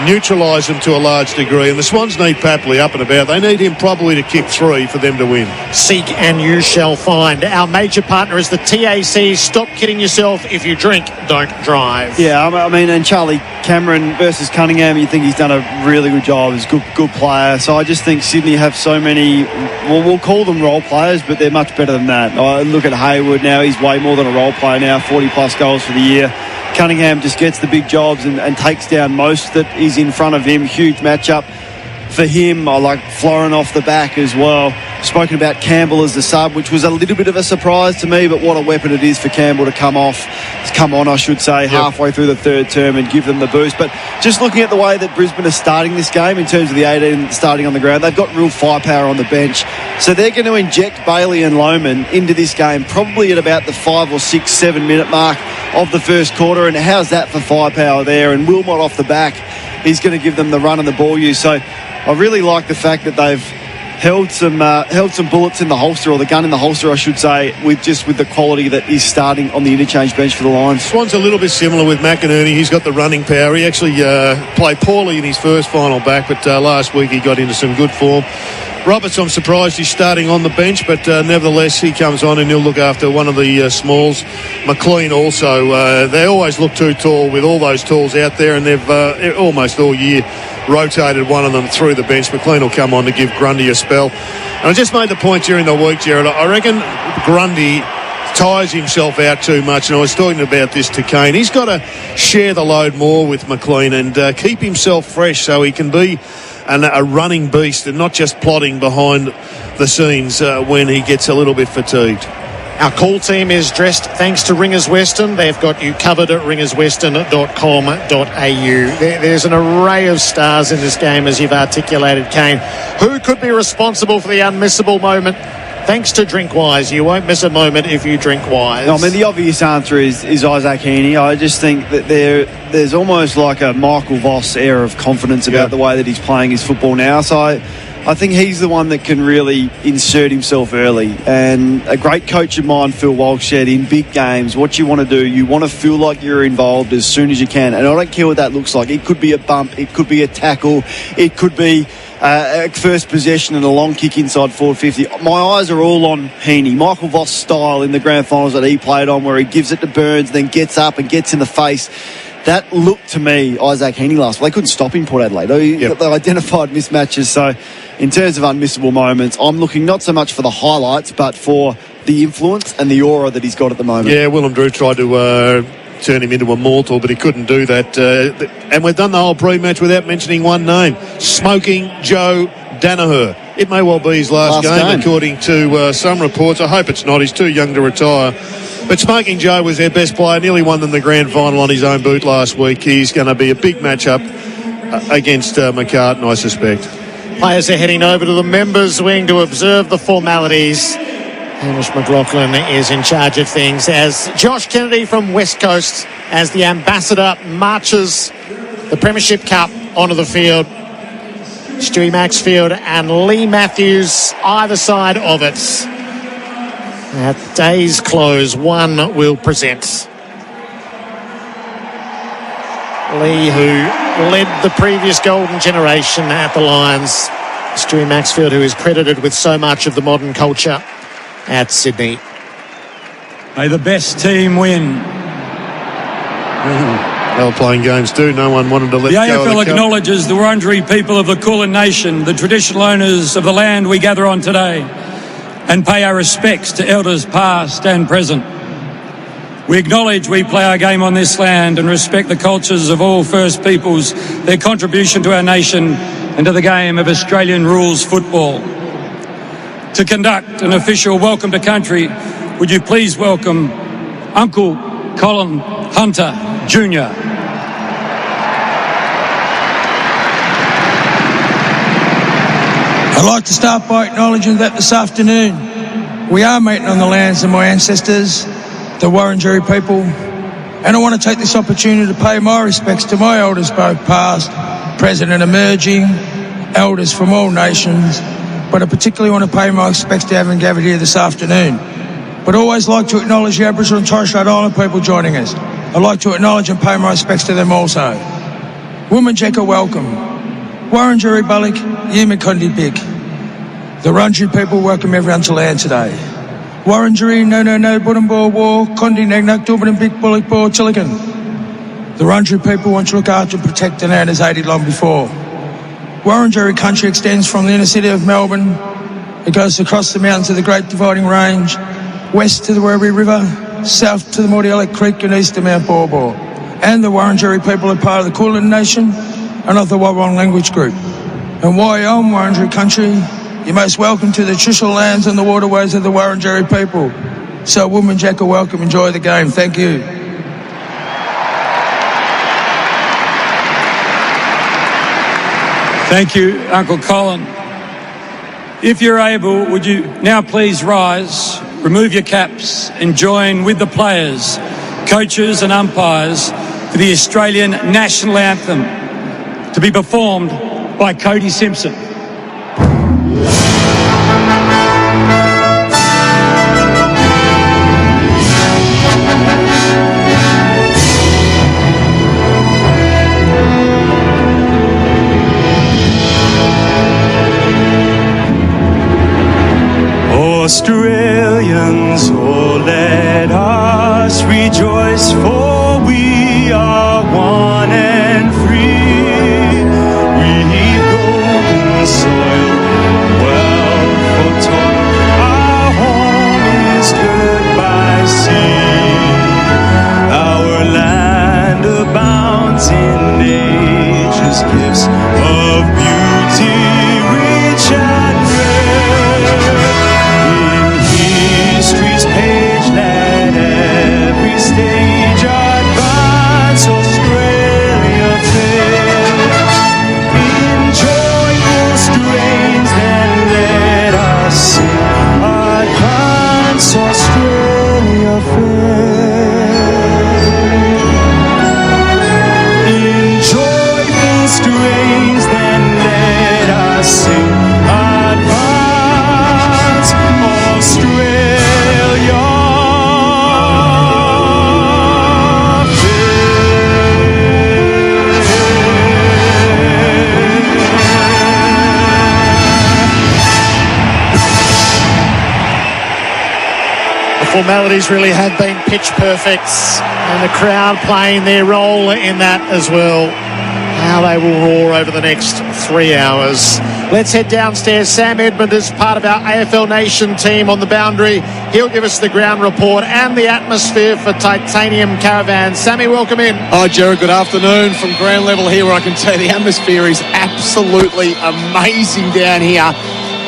neutralise them to a large degree. And the Swans need Papley up and about. They need him probably to kick 3 for them to win. Seek and you shall find. Our major partner is the TAC. Stop kidding yourself. If you drink, don't drive. Yeah, I mean, and Charlie Cameron versus Cunningham, you think he's done a really good job. He's a good player. So I just think Sydney have so many, well, we'll call them role players, but they're much better than that. I look at Hayward now. He's way more than a role player now, 40-plus goals for the year. Cunningham just gets the big jobs and takes down most that is in front of him. Huge matchup for him. I like Florin off the back as well. Spoken about Campbell as the sub, which was a little bit of a surprise to me, but what a weapon it is for Campbell to come on, I should say, halfway through the third term and give them the boost. But just looking at the way that Brisbane are starting this game in terms of the 18 starting on the ground, they've got real firepower on the bench. So they're going to inject Bailey and Lohman into this game probably at about the 5 or 6, 7 minute mark of the first quarter. And how's that for firepower there? And Wilmot off the back, he's going to give them the run and the ball use. So I really like the fact that they've held some bullets in the holster, or the gun in the holster, I should say, with the quality that is starting on the interchange bench for the Lions. Swan's a little bit similar with McInerney. He's got the running power. He actually played poorly in his first final back, but last week he got into some good form. Roberts, I'm surprised he's starting on the bench, but nevertheless he comes on and he'll look after one of the smalls. McLean also, they always look too tall with all those talls out there, and they've almost all year rotated one of them through the bench. McLean will come on to give Grundy a spell. And I just made the point during the week, Jared, I reckon Grundy tires himself out too much, and I was talking about this to Kane. He's got to share the load more with McLean and keep himself fresh so he can be a running beast and not just plodding behind the scenes when he gets a little bit fatigued. Our call team is dressed thanks to Ringers Western. They've got you covered at ringerswestern.com.au. There's an array of stars in this game, as you've articulated, Kane. Who could be responsible for the unmissable moment? Thanks to Drinkwise. You won't miss a moment if you drink wise. No, I mean, the obvious answer is Isaac Heaney. I just think that there's almost like a Michael Voss air of confidence about the way that he's playing his football now. So I think he's the one that can really insert himself early. And a great coach of mine, Phil Walsh, said in big games, what you want to do, you want to feel like you're involved as soon as you can. And I don't care what that looks like. It could be a bump. It could be a tackle. It could be a first possession and a long kick inside forward 50. My eyes are all on Heaney. Michael Voss style in the grand finals that he played on, where he gives it to Burns, then gets up and gets in the face. That looked to me Isaac Heaney last week. They couldn't stop him, Port Adelaide. They identified mismatches. So in terms of unmissable moments, I'm looking not so much for the highlights, but for the influence and the aura that he's got at the moment. Yeah, Willem Drew tried to turn him into a mortal, but he couldn't do that. And we've done the whole pre-match without mentioning one name: Smoking Joe Danaher. It may well be his last game, according to some reports. I hope it's not. He's too young to retire. But Smoking Joe was their best player, nearly won them the grand final on his own boot last week. He's going to be a big matchup against McCartan, I suspect. Players are heading over to the members' wing to observe the formalities Hamish McLaughlin is in charge of things as Josh Kennedy from West Coast, as the ambassador, marches the Premiership Cup onto the field. Stewie Maxfield and Lee Matthews either side of it. At day's close, one will present. Lee, who led the previous golden generation at the Lions. Stewie Maxfield, who is credited with so much of the modern culture at Sydney. May the best team win. They were playing games too. No one wanted to let The go of the AFL cup. acknowledges the Wurundjeri people of the Kulin Nation, the traditional owners of the land we gather on today, and pay our respects to elders past and present. We acknowledge we play our game on this land and respect the cultures of all First Peoples, their contribution to our nation and to the game of Australian rules football. To conduct an official welcome to country, would you please welcome Uncle Colin Hunter Jr. I'd like to start by acknowledging that this afternoon we are meeting on the lands of my ancestors, the Wurundjeri people, and I want to take this opportunity to pay my respects to my elders, both past, present and emerging, elders from all nations, but I particularly want to pay my respects to having gathered here this afternoon. But I always like to acknowledge the Aboriginal and Torres Strait Island people joining us. I'd like to acknowledge and pay my respects to them also. Wominjeka welcome. Wurundjeri Balik, Yimikondi Bik. The Wurundjeri people welcome everyone to land today. Wurundjeri no Budumbo War, Kondi Nagnak Duban Bik Bullock Bor Chilikan. The Wurundjeri people want to look after and protect the land as they did long before. Wurundjeri country extends from the inner city of Melbourne. It goes across the mountains of the Great Dividing Range, west to the Werribee River, south to the Mordialloc Creek and east to Mount Borbor. And the Wurundjeri people are part of the Kulin Nation and of the Wurrung language group. And while you're on Wurundjeri country, you're most welcome to the traditional lands and the waterways of the Wurundjeri people. So Wominjeka welcome, enjoy the game. Thank you. Thank you, Uncle Colin. If you're able, would you now please rise, remove your caps and join with the players, coaches and umpires for the Australian National Anthem to be performed by Cody Simpson. Australians, oh let us rejoice, for we are one and free. We've golden soil, well foretold. Our home is good by sea. Our land abounds in nature's gifts of beauty, rich and rare. History's page, let every stage advance Australia fair. In joyful strains, then let us sing, advance Australia fair. In joyful strains, then let us sing, advance Australia. Formalities really have been pitch perfect, and the crowd playing their role in that as well. How they will roar over the next 3 hours. Let's head downstairs. Sam Edmund is part of our AFL Nation team on the boundary. He'll give us the ground report and the atmosphere for Titanium Caravan. Sammy, welcome in. Hi, Jared. Good afternoon from ground level here, where I can tell you the atmosphere is absolutely amazing down here.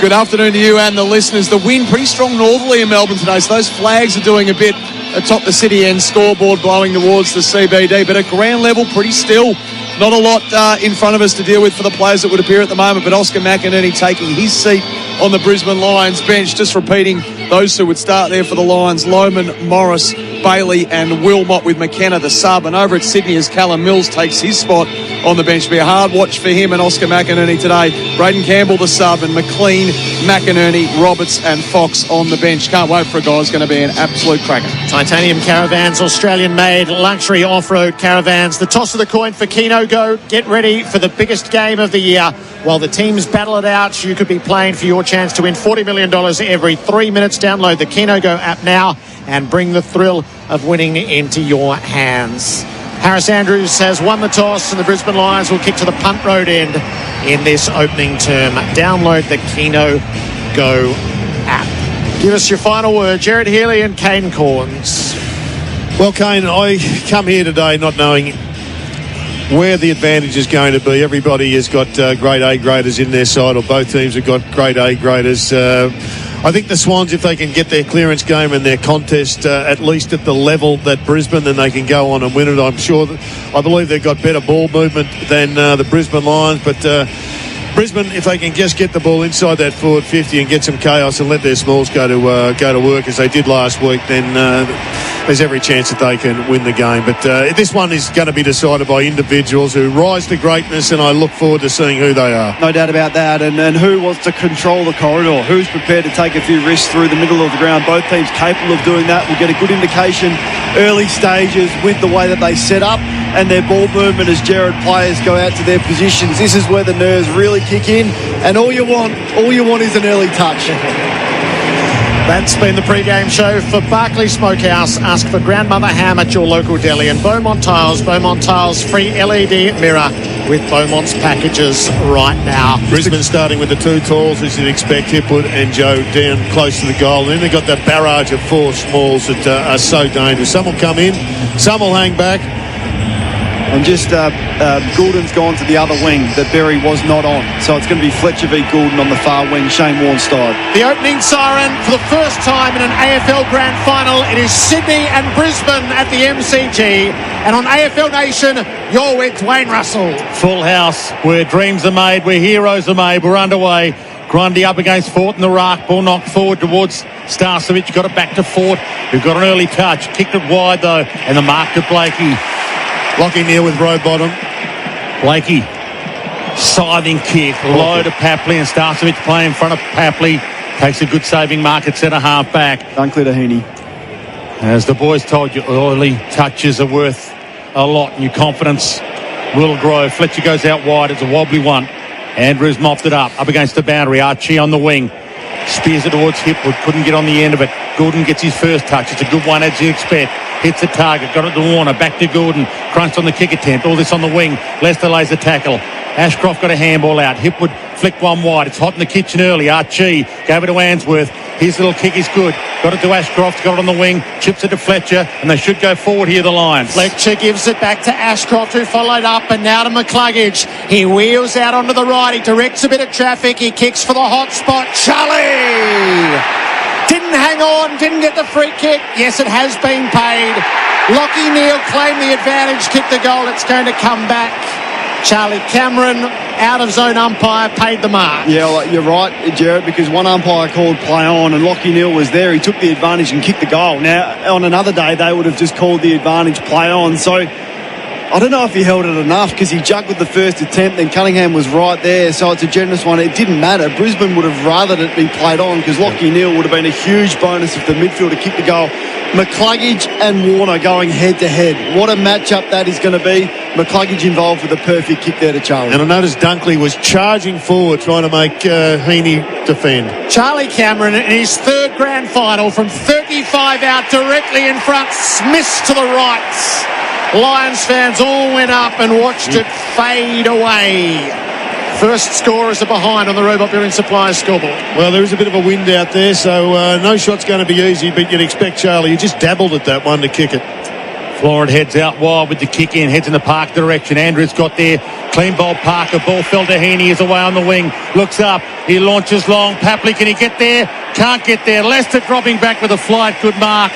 Good afternoon to you and the listeners. The wind pretty strong northerly in Melbourne today, so those flags are doing a bit atop the city end scoreboard blowing towards the CBD, but at ground level pretty still. Not a lot in front of us to deal with for the players that would appear at the moment, but Oscar McInerney taking his seat on the Brisbane Lions bench. Just repeating those who would start there for the Lions: Lohman, Morris, Bailey and Wilmot, with McKenna the sub. And over at Sydney, as Callum Mills takes his spot on the bench, be a hard watch for him and Oscar McInerney today. Braden Campbell the sub, and McLean, McInerney, Roberts and Fox on the bench. Can't wait for a guy who's going to be an absolute cracker. Titanium Caravans, Australian-made luxury off-road caravans. The toss of the coin for Keno Go. Get ready for the biggest game of the year. While the teams battle it out, you could be playing for your chance to win $40 million every 3 minutes. Download the Keno Go app now and bring the thrill of winning into your hands. Harris Andrews has won the toss, and the Brisbane Lions will kick to the punt road end in this opening term. Download the Keno Go app. Give us your final word, Jared Healy and Kane Corns. Well, Kane, I come here today not knowing where the advantage is going to be. Everybody has got grade A graders in their side, or both teams have got grade A graders. I think the Swans, if they can get their clearance game and their contest at least at the level that Brisbane, then they can go on and win it. I believe they've got better ball movement than the Brisbane Lions, but Brisbane, if they can just get the ball inside that forward 50 and get some chaos and let their smalls go to work as they did last week, then there's every chance that they can win the game. But this one is going to be decided by individuals who rise to greatness, and I look forward to seeing who they are. No doubt about that. And who wants to control the corridor? Who's prepared to take a few risks through the middle of the ground? Both teams capable of doing that. We'll get a good indication early stages with the way that they set up and their ball movement as Jared players go out to their positions. This is where the nerves really kick in, and all you want is an early touch. That's been the pre-game show for Barclay Smokehouse. Ask for Grandmother Ham at your local deli, and Beaumont Tiles free LED mirror with Beaumont's packages right now. Brisbane starting with the two talls, as you'd expect, Hipwood and Joe down close to the goal. And then they've got that barrage of four smalls that are so dangerous. Some will come in, some will hang back. And just Goulden's gone to the other wing that Berry was not on. So it's going to be Fletcher v Goulden on the far wing, Shane Warne's style. The opening siren for the first time in an AFL Grand Final. It is Sydney and Brisbane at the MCG. And on AFL Nation, you're with Dwayne Russell. Full house, where dreams are made, where heroes are made. We're underway. Grundy up against Fort in the rack. Ball knocked forward towards Starcevic. Got it back to Fort, who got an early touch. Kicked it wide, though. And the mark to Blakey. Lockie Neal with road bottom. Blakey, scything kick, low to Papley, and Starcevic playing in front of Papley. Takes a good saving mark at centre half back. Dunkley to Heaney. As the boys told you, early touches are worth a lot, and your confidence will grow. Fletcher goes out wide. It's a wobbly one. Andrews mopped it up against the boundary. Archie on the wing. Spears it towards Hipwood. Couldn't get on the end of it. Goulden gets his first touch. It's a good one, as you expect. Hits the target. Got it to Warner. Back to Goulden. Crunched on the kick attempt. All this on the wing. Lester lays the tackle. Ashcroft got a handball out. Hipwood flicked one wide. It's hot in the kitchen early. Archie gave it to Answorth. His little kick is good. Got it to Ashcroft. Got it on the wing. Chips it to Fletcher. And they should go forward here, the Lions. Fletcher gives it back to Ashcroft, who followed up, and now to McCluggage. He wheels out onto the right. He directs a bit of traffic. He kicks for the hot spot. Charlie! Didn't hang on. Didn't get the free kick. Yes, it has been paid. Lockie Neal claimed the advantage. Kicked the goal. It's going to come back. Charlie Cameron, out of zone umpire, paid the mark. Yeah, well, you're right, Jared, because one umpire called play on and Lockie Neal was there. He took the advantage and kicked the goal. Now, on another day, they would have just called the advantage play on. So I don't know if he held it enough, because he juggled the first attempt, then Cunningham was right there, so it's a generous one. It didn't matter. Brisbane would have rathered it be played on, because Lockie Neal would have been a huge bonus if the midfielder kicked the goal. McCluggage and Warner going head-to-head. What a matchup that is going to be. McCluggage involved with a perfect kick there to Charlie. And I noticed Dunkley was charging forward, trying to make Heaney defend. Charlie Cameron in his third grand final from 35 out directly in front. Smiths to the right. Lions fans all went up and watched it fade away. First scorers are behind on the Robot Building Supplies scoreboard. Well, there is a bit of a wind out there, so no shot's going to be easy, but you'd expect Charlie. You just dabbled at that one to kick it. Florent heads out wide with the kick in, heads in the Park direction. Andrews got there. Clean ball, Parker. Ball fell to Heaney. Is away on the wing. Looks up. He launches long. Papley, can he get there? Can't get there. Lester dropping back with a flight. Good mark.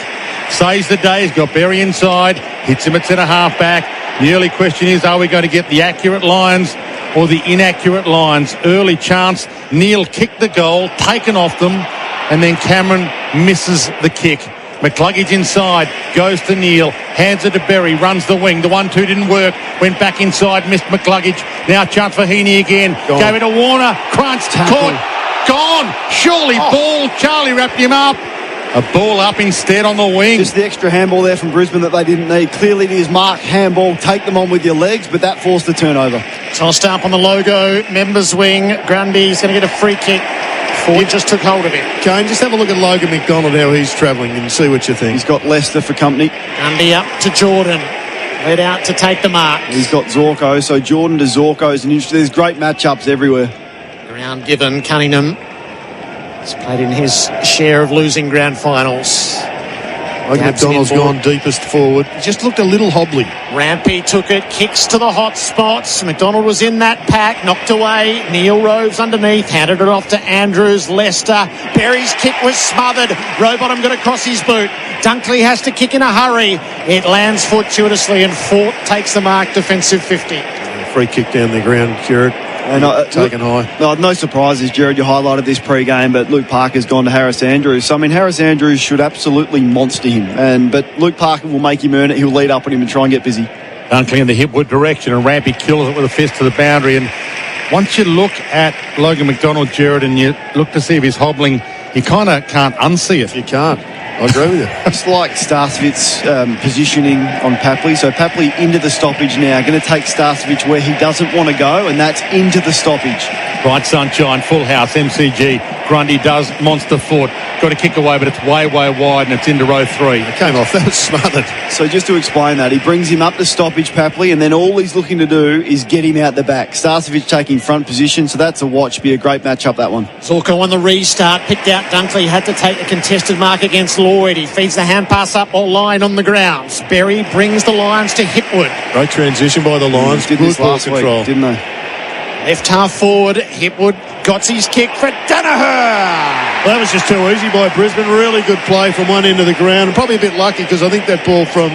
Saves the day. He's got Berry inside. Hits him at centre half back. The early question is, are we going to get the accurate Lions or the inaccurate lines. Early chance. Neil kicked the goal, taken off them, and then Cameron misses the kick. McCluggage inside, goes to Neil, hands it to Berry, runs the wing. The 1-2 didn't work, went back inside, missed McCluggage. Now chance for Heaney again. Gave it to Warner, crunched, caught, gone. Surely ball. Charlie wrapped him up. A ball up instead on the wing. Just the extra handball there from Brisbane that they didn't need. Clearly it is marked handball, take them on with your legs, but that forced the turnover. Tossed up on the logo, members wing. Grundy's going to get a free kick. Ford just took hold of it. Kane, just have a look at Logan McDonald, how he's travelling, and see what you think. He's got Leicester for company. Grundy up to Jordan. Led out to take the mark. He's got Zorko, so Jordan to Zorko is an interesting. There's great matchups everywhere. Ground given, Cunningham. He's played in his share of losing grand finals. Logan McDonald's gone deepest forward. He just looked a little hobbly. Rampy took it, kicks to the hot spots. McDonald was in that pack, knocked away. Neil Roves underneath, handed it off to Andrews. Leicester. Berry's kick was smothered. Rowbottom got across his boot. Dunkley has to kick in a hurry. It lands fortuitously and Fort takes the mark, defensive 50. Free kick down the ground, Jared. And taken high. No surprises, Jared. You highlighted this pre-game, but Luke Parker's gone to Harris Andrews. So, I mean, Harris Andrews should absolutely monster him. But Luke Parker will make him earn it. He'll lead up on him and try and get busy. Dunkley in the Hipwood direction, and Rampy kills it with a fist to the boundary. And once you look at Logan McDonald, Jared, and you look to see if he's hobbling, you kind of can't unsee it. You can't. I agree with you. It's like Starcevic's positioning on Papley. So Papley into the stoppage now. Going to take Starcevic where he doesn't want to go, and that's into the stoppage. Bright sunshine, full house, MCG. Grundy does monster foot. Got to kick away, but it's way, way wide, and it's into row 3. It came off. That was smothered. So just to explain that, he brings him up to stoppage, Papley, and then all he's looking to do is get him out the back. Starcevic taking front position, so that's a watch. Be a great matchup, that one. Zorko on the restart, picked out Dunkley, had to take a contested mark against Lloyd. He feeds the hand pass up or line on the grounds. Berry brings the Lions to Hipwood. Great transition by the Lions. Did this last control. week, didn't they? Left half forward, Hipwood got his kick for Danaher. That was just too easy by Brisbane. Really good play from one end of the ground. And probably a bit lucky because I think that ball from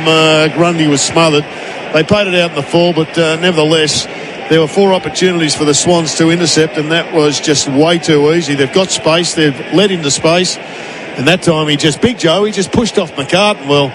Grundy was smothered. They played it out in the fall, but nevertheless, there were 4 opportunities for the Swans to intercept, and that was just way too easy. They've got space. They've led into space. And that time Big Joe, he just pushed off McCartan. Well,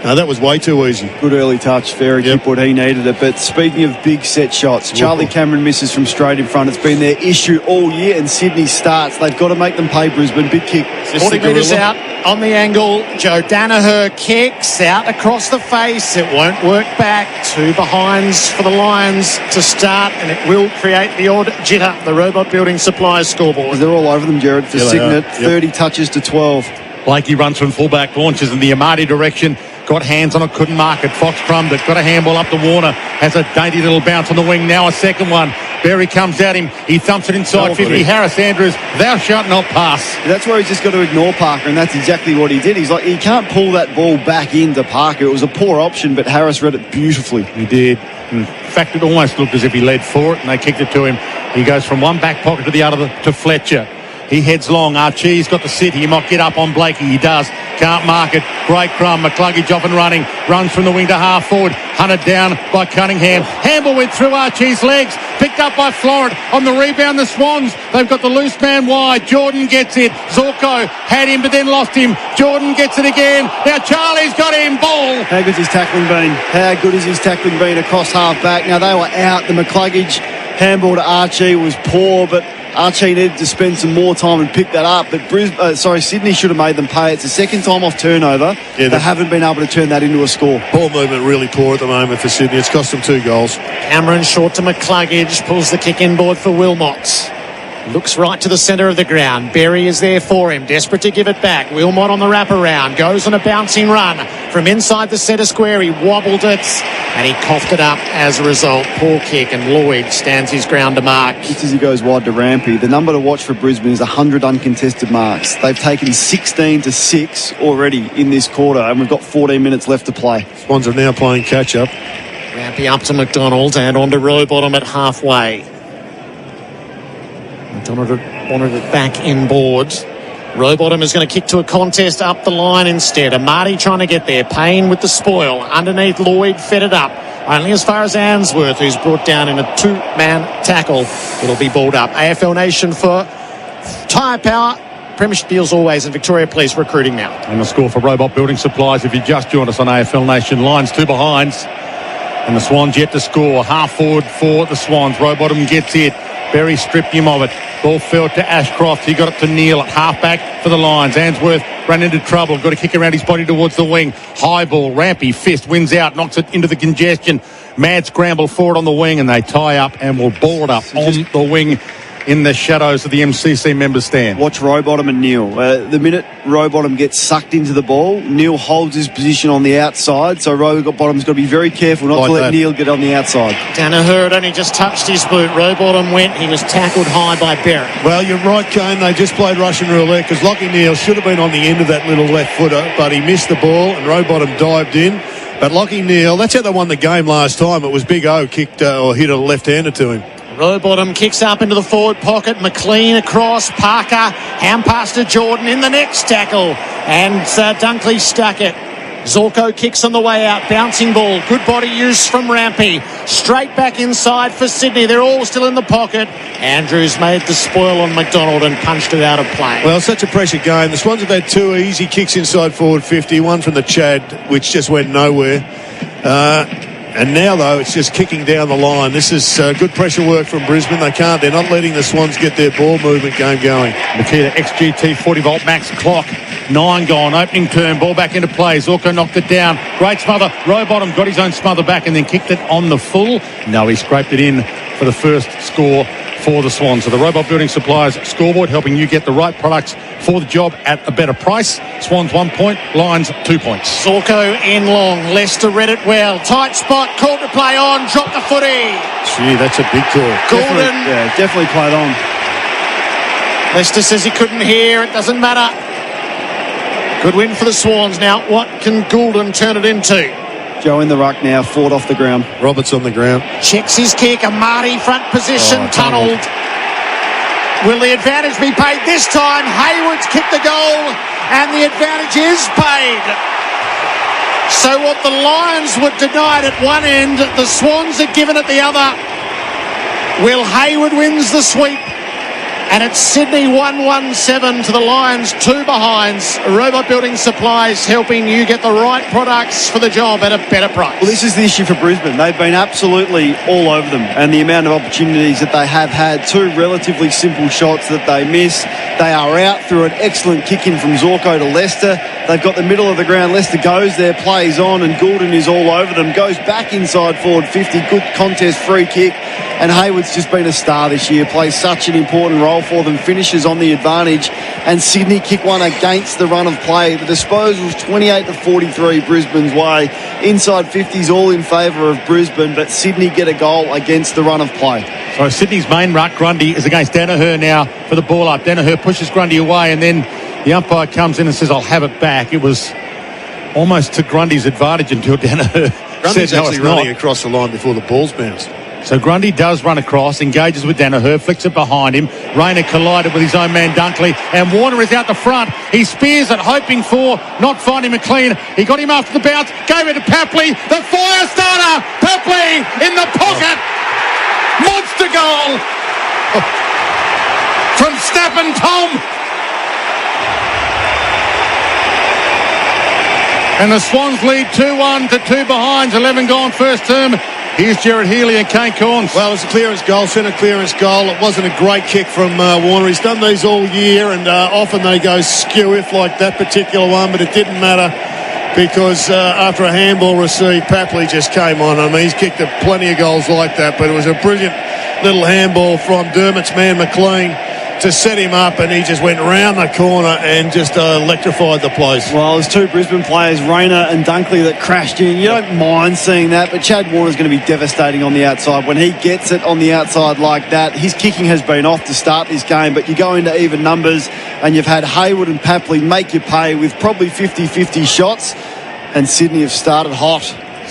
no, that was way too easy. Good early touch, very Hipwood, he needed it. But speaking of big set shots, Charlie Cameron misses from straight in front. It's been their issue all year, and Sydney starts. They've got to make them pay Brisbane. Big kick. 40 metres out on the angle. Joe Danaher kicks out across the face. It won't work back. 2 behinds for the Lions to start, and it will create the odd jitter. The Robot Building Supplies scoreboard. They're all over them, Jared, for Signet. 30 touches to 12. Blakey runs from fullback, launches in the Amati direction. Got hands on it, couldn't mark it. Fox crumbed it, got a handball up to Warner. Has a dainty little bounce on the wing. Now a second one. Berry comes at him. He thumps it inside 50. Harris Andrews, thou shalt not pass. That's where he's just got to ignore Parker, and that's exactly what he did. He's like, he can't pull that ball back into Parker. It was a poor option, but Harris read it beautifully. He did. In fact, it almost looked as if he led for it, and they kicked it to him. He goes from one back pocket to the other to Fletcher. He heads long. Archie's got the sit. He might get up on Blakey. He does. Can't mark it. Great crumb. McCluggage off and running. Runs from the wing to half forward. Hunted down by Cunningham. Handball went through Archie's legs. Picked up by Florent. On the rebound, the Swans. They've got the loose man wide. Jordan gets it. Zorko had him but then lost him. Jordan gets it again. Now Charlie's got him. Ball. How good's his tackling been? How good is his tackling been across half back? Now they were out. The McCluggage handball to Archie was poor, but Archie needed to spend some more time and pick that up, but Sydney should have made them pay. It's the second time off turnover. They haven't been able to turn that into a score. Ball movement really poor at the moment for Sydney. It's cost them 2 goals. Cameron short to McCluggage, pulls the kick inboard for Wilmot. Looks right to the centre of the ground. Berry is there for him, desperate to give it back. Wilmot on the wraparound, goes on a bouncing run. From inside the centre square, he wobbled it, and he coughed it up as a result. Poor kick, and Lloyd stands his ground to mark. Just as he goes wide to Rampy, the number to watch for Brisbane is 100 uncontested marks. They've taken 16 to 6 already in this quarter, and we've got 14 minutes left to play. Swans are now playing catch-up. Rampy up to McDonald and on to Rowbottom at halfway. Wanted it back inboard. Rowbottom is going to kick to a contest up the line instead. Amati trying to get there. Payne with the spoil. Underneath Lloyd, fed it up. Only as far as Answorth, who's brought down in a two-man tackle. It'll be balled up. AFL Nation for Tyre Power. Premiership deals always, and Victoria Police recruiting now. And the score for Robot Building Supplies, if you just joined us on AFL Nation. Lions 2 behinds. And the Swans yet to score. Half forward for the Swans. Rowbottom gets it. Berry stripped him of it. Ball fell to Ashcroft. He got it to Neil at half-back for the Lions. Answorth ran into trouble. Got to kick around his body towards the wing. High ball. Rampy fist wins out. Knocks it into the congestion. Mad scramble forward on the wing, and they tie up and will ball it up on the wing in the shadows of the MCC members stand. Watch Rowbottom and Neil. The minute Rowbottom gets sucked into the ball, Neil holds his position on the outside, so Rowbottom's got to be very careful not to let Neil get on the outside. Danaher had only just touched his boot. Rowbottom went. He was tackled high by Berry. Well, you're right, Kane. They just played Russian roulette because Lockie Neal should have been on the end of that little left footer, but he missed the ball and Rowbottom dived in. But Lockie Neal, that's how they won the game last time. It was Big O kicked or hit a left-hander to him. Rowbottom kicks up into the forward pocket. McLean across. Parker. Hand pass to Jordan in the next tackle. And Dunkley stuck it. Zorko kicks on the way out. Bouncing ball. Good body use from Rampy. Straight back inside for Sydney. They're all still in the pocket. Andrews made the spoil on McDonald and punched it out of play. Well, such a pressure game. The Swans have had 2 easy kicks inside forward 50. One from the Chad, which just went nowhere. And now, though, it's just kicking down the line. This is good pressure work from Brisbane. They're not letting the Swans get their ball movement game going. Makita XGT 40-volt max clock. 9 gone. Opening turn. Ball back into play. Zorko knocked it down. Great smother. Rowbottom got his own smother back and then kicked it on the full. No, he scraped it in for the first score for the Swans. So the Robot Building Supplies scoreboard helping you get the right products for the job at a better price. Swans 1 point, Lions 2 points. Zorko in long. Leicester read it well. Tight spot. Called to play on. Dropped the footy. Gee, that's a big call. Gordon. Definitely played on. Leicester says he couldn't hear. It doesn't matter. Good win for the Swans. Now, what can Goulden turn it into? Joe in the ruck now, Ford off the ground. Roberts on the ground. Checks his kick. Amati front position, tunnelled. Will the advantage be paid this time? Hayward's kicked the goal, and the advantage is paid. So what the Lions were denied at one end, the Swans are given at the other. Will Hayward wins the sweep. And it's Sydney 1-1-7 to the Lions 2 behinds. Robot Building Supplies helping you get the right products for the job at a better price. Well, this is the issue for Brisbane. They've been absolutely all over them, and the amount of opportunities that they have had. 2 relatively simple shots that they miss. They are out through an excellent kick in from Zorko to Leicester. They've got the middle of the ground. Leicester goes there, plays on, and Goulden is all over them. Goes back inside forward 50. Good contest, free kick. And Hayward's just been a star this year. Plays such an important role for them. Finishes on the advantage. And Sydney kick one against the run of play. The disposal was 28-43 Brisbane's way. Inside 50s all in favour of Brisbane, but Sydney get a goal against the run of play. So Sydney's main ruck, Grundy, is against Danaher now for the ball up. Danaher pushes Grundy away, and then the umpire comes in and says, I'll have it back. It was almost to Grundy's advantage until Danaher Grundy's said, no, actually it's running not. across the line before the ball's bounced. So Grundy does run across, engages with Danaher, flicks it behind him. Rayner collided with his own man Dunkley, and Warner is out the front. He spears it, hoping for not finding McLean. He got him after the bounce, gave it to Papley, the fire starter. Papley in the pocket. Monster goal from Stappen Tom. And the Swans lead 2-1 to 2 behinds, 11 gone first term. Here's Gerard Healy and Kane Corns. Well, it was a clearance goal, centre clearance goal. It wasn't a great kick from Warner. He's done these all year, and often they go skew-if like that particular one, but it didn't matter because after a handball receive, Papley just came on. I mean, he's kicked plenty of goals like that, but it was a brilliant little handball from Dermott's man McLean to set him up, and he just went round the corner and just electrified the place. Well, there's 2 Brisbane players, Rayner and Dunkley, that crashed in. You don't mind seeing that, but Chad Warner's going to be devastating on the outside. When he gets it on the outside like that, his kicking has been off to start this game, but you go into even numbers and you've had Hayward and Papley make you pay with probably 50-50 shots, and Sydney have started hot.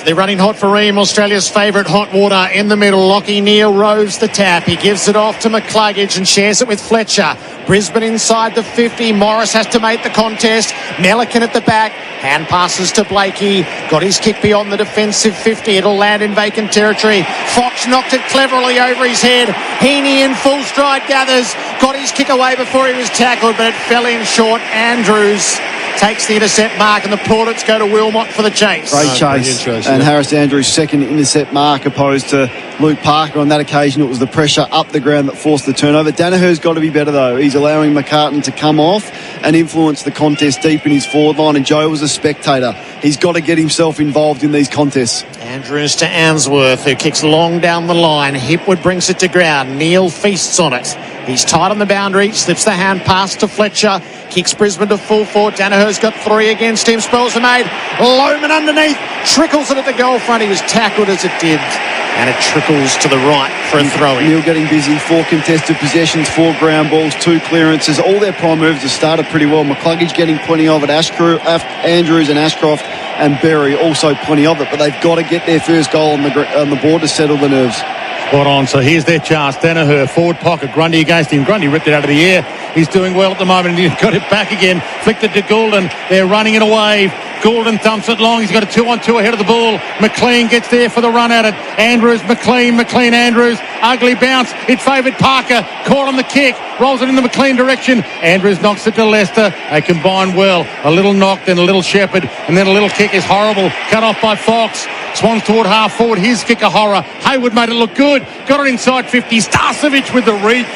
They're running hot for Ream, Australia's favourite hot water in the middle. Lockie Neal roves the tap. He gives it off to McCluggage and shares it with Fletcher. Brisbane inside the 50. Morris has to make the contest. Melican at the back. Hand passes to Blakey. Got his kick beyond the defensive 50. It'll land in vacant territory. Fox knocked it cleverly over his head. Heaney in full stride gathers. Got his kick away before he was tackled, but it fell in short. Andrews takes the intercept mark, and the plaudits go to Wilmot for the chase. Great chase. And Harris Andrews' second intercept mark opposed to Luke Parker. On that occasion, it was the pressure up the ground that forced the turnover. Danaher's got to be better, though. He's allowing McCartan to come off and influence the contest deep in his forward line, and Joe was a spectator. He's got to get himself involved in these contests. Andrews to Answorth, who kicks long down the line. Hipwood brings it to ground. Neal feasts on it. He's tight on the boundary, slips the hand pass to Fletcher, kicks Brisbane to full forward. Danaher's got 3 against him. Spells are made. Lohman underneath, trickles it at the goal front. He was tackled as it did, and it trickles to the right for a throw-in. Neal getting busy. 4 contested possessions, 4 ground balls, 2 clearances. All their prime moves have started pretty well. McCluggage getting plenty of it. Andrews and Ashcroft and Berry also plenty of it, but they've got to get their first goal on the board to settle the nerves. Spot on. So here's their chance. Danaher, forward pocket. Grundy against him. Grundy ripped it out of the air. He's doing well at the moment. He's got it back again. Flicked it to Goulden. They're running in a wave. Goulden thumps it long. He's got a 2-on-2 ahead of the ball. McLean gets there for the run at it. Andrews, McLean, Andrews. Ugly bounce. It favoured Parker. Caught on the kick. Rolls it in the McLean direction. Andrews knocks it to Leicester. They combine well. A little knock, then a little Shepherd, and then a little kick is horrible. Cut off by Fox. Swans toward half forward. His kick a horror. Hayward made it look good. Got it inside 50. Starcevic with the reach.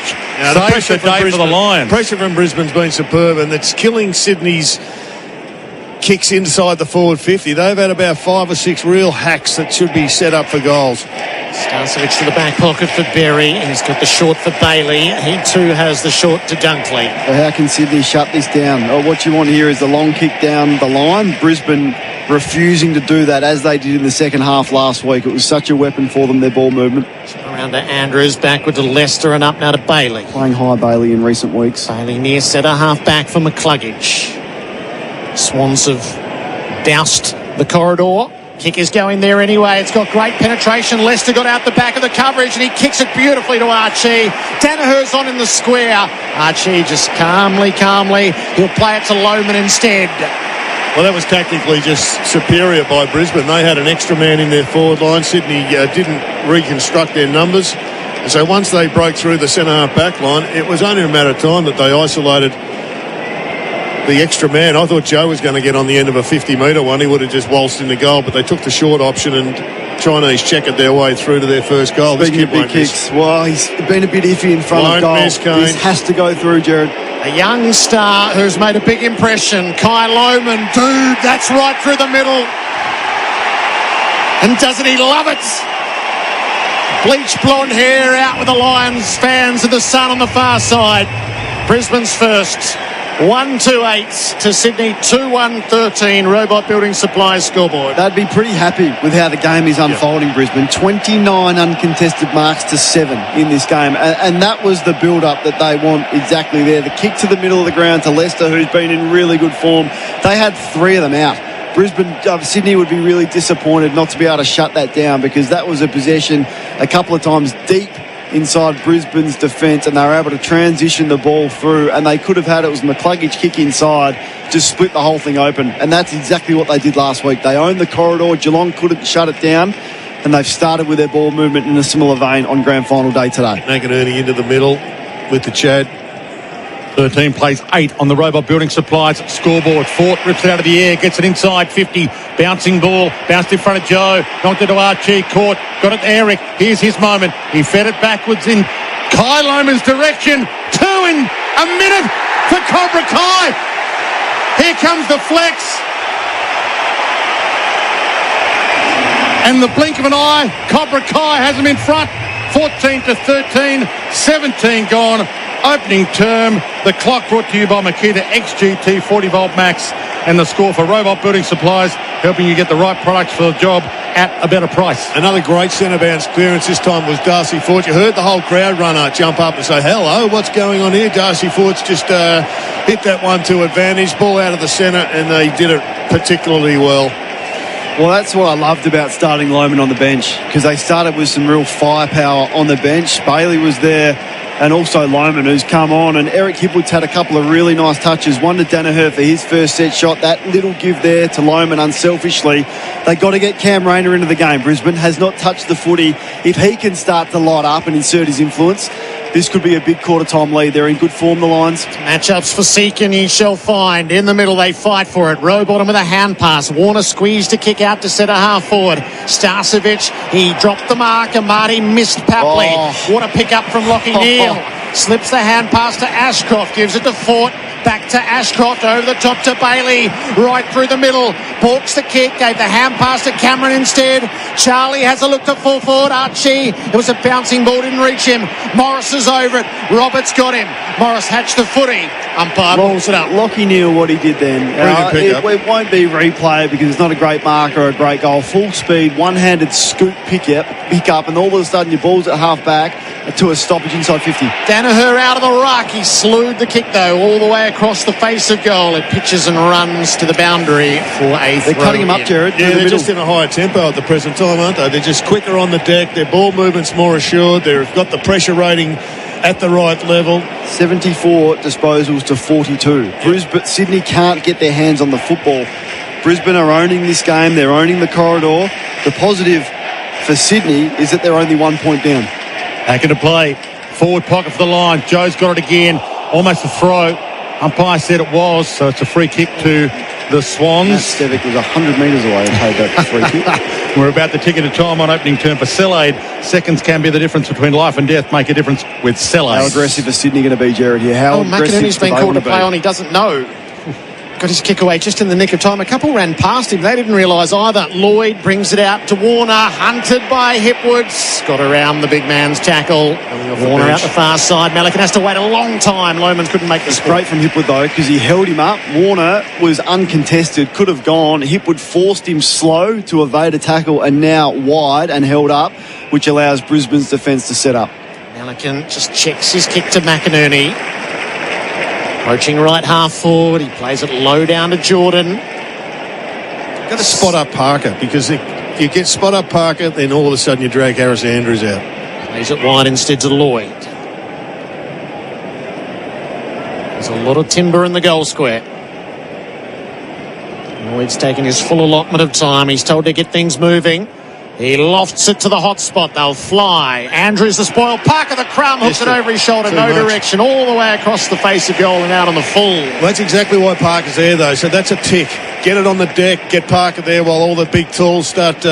Saves the day for the Lions. Pressure from Brisbane's been superb, and it's killing Sydney's kicks inside the forward 50. They've had about 5 or 6 real hacks that should be set up for goals. Starcevic to the back pocket for Berry. He's got the short for Bailey. He too has the short to Dunkley. So how can Sydney shut this down? What you want here is the long kick down the line. Brisbane refusing to do that as they did in the second half last week. It was such a weapon for them, their ball movement. Around to Andrews, backward to Leicester, and up now to Bailey. Playing high Bailey in recent weeks. Bailey near centre, half back for McCluggage. Swans have doused the corridor. Kick is going there anyway. It's got great penetration. Leicester got out the back of the coverage, and he kicks it beautifully to Archie. Danaher's on in the square. Archie just calmly. He'll play it to Lohman instead. Well, that was tactically just superior by Brisbane. They had an extra man in their forward line. Sydney didn't reconstruct their numbers. And so once they broke through the centre-half back line, it was only a matter of time that they isolated the extra man. I thought Joe was going to get on the end of a 50-metre one. He would have just waltzed in the goal, but they took the short option, and Chinese checkered their way through to their first goal. Speaking of big kicks, well, he's been a bit iffy in front of goal. This has to go through, Jared. A young star who's made a big impression, Kai Lohman. Dude, that's right through the middle. And doesn't he love it? Bleached blonde hair out with the Lions fans and the sun on the far side. Brisbane's first. 1-2-8 to Sydney, 2-1-13. Robot Building Supplies scoreboard. They'd be pretty happy with how the game is unfolding, Brisbane. 29 uncontested marks to 7 in this game. And that was the build-up that they want exactly there. The kick to the middle of the ground to Leicester, who's been in really good form. They had 3 of them out. Sydney would be really disappointed not to be able to shut that down, because that was a possession a couple of times deep inside Brisbane's defence, and they were able to transition the ball through, and they could have had it was McCluggage kick inside to split the whole thing open, and that's exactly what they did last week. They owned the corridor. Geelong couldn't shut it down, and they've started with their ball movement in a similar vein on grand final day today. McInerney into the middle with the Chad. 13 plays 8 on the Robot Building Supplies scoreboard. Fort rips it out of the air, gets it inside 50. Bouncing ball, bounced in front of Joe, knocked it to Archie, caught, got it to Eric. Here's his moment. He fed it backwards in Kai Lohman's direction. 2 in a minute for Cobra Kai. Here comes the flex. And the blink of an eye, Cobra Kai has him in front. 14-13, 17 gone. Opening term. The clock brought to you by Makita XGT 40-volt max, and the score for Robot Building Supplies, helping you get the right products for the job at a better price. Another great centre bounce clearance this time was Darcy Fort. You heard the whole crowd runner jump up and say, hello, what's going on here? Darcy Fort's just hit that one to advantage, ball out of the centre, and they did it particularly well. Well, that's what I loved about starting Lohmann on the bench, because they started with some real firepower on the bench. Bailey was there, and also Lohmann, who's come on, and Eric Hipwood's had a couple of really nice touches. One to Danaher for his first set shot. That little give there to Lohmann unselfishly. They got to get Cam Rayner into the game. Brisbane has not touched the footy. If he can start to light up and insert his influence, this could be a big quarter-time lead. They're in good form, the Lions. Matchups for Seekin, he shall find. In the middle, they fight for it. Rowbottom with a hand pass. Warner squeezed to kick out to centre half forward. Starcevic, he dropped the mark, and Marty missed Papley. What a pick up from Lockie Neal. Slips the hand pass to Ashcroft, gives it to Fort. Back to Ashcroft, over the top to Bailey, right through the middle. Balks the kick, gave the hand pass to Cameron instead. Charlie has a look to full forward. Archie, it was a bouncing ball, didn't reach him. Morris is over it. Roberts got him. Morris hatched the footy. Umpire balls it up. Lockie Neal, what he did then. It won't be replay because it's not a great mark or a great goal. Full speed, one-handed scoop pick up, and all of a sudden your ball's at half back to a stoppage inside 50. Danaher out of the ruck. He slewed the kick, though, all the way across the face of goal. It pitches and runs to the boundary for a throw. They're cutting him up, Jared. Yeah, they're just in a higher tempo at the present time, aren't they? They're just quicker on the deck. Their ball movement's more assured. They've got the pressure rating at the right level. 74 disposals to 42. Brisbane, Sydney can't get their hands on the football. Brisbane are owning this game. They're owning the corridor. The positive for Sydney is that they're only 1 point down. Back into play. Forward pocket for the line. Joe's got it again. Almost a throw. Umpire said it was, so it's a free kick to the Swans. Matt Stevic was 100 metres away and paid that free kick. We're about to tick into time on opening turn for Selade. Seconds can be the difference between life and death. Make a difference with Selade. How aggressive is Sydney going to be, Jared, here? How aggressive McInerney's been called to play on. He doesn't know. Got his kick away just in the nick of time. A couple ran past him. They didn't realise either. Lloyd brings it out to Warner. Hunted by Hipwoods. Got around the big man's tackle. Warner out the far side. Melican has to wait a long time. Lohmann couldn't make the score. Great from Hipwood, though, because he held him up. Warner was uncontested. Could have gone. Hipwood forced him slow to evade a tackle and now wide and held up, which allows Brisbane's defence to set up. Melican just checks his kick to McInerney. Approaching right half forward. He plays it low down to Jordan. Got to spot up Parker, because if you get spot up Parker, then all of a sudden you drag Harris Andrews out. Plays it wide instead to Lloyd. There's a lot of timber in the goal square. Lloyd's taking his full allotment of time. He's told to get things moving. He lofts it to the hot spot. They'll fly. Andrews the spoil. Parker the crumb hooks it over his shoulder. No direction. All the way across the face of goal and out on the full. Well, that's exactly why Parker's there, though. So that's a tick. Get it on the deck. Get Parker there while all the big tools start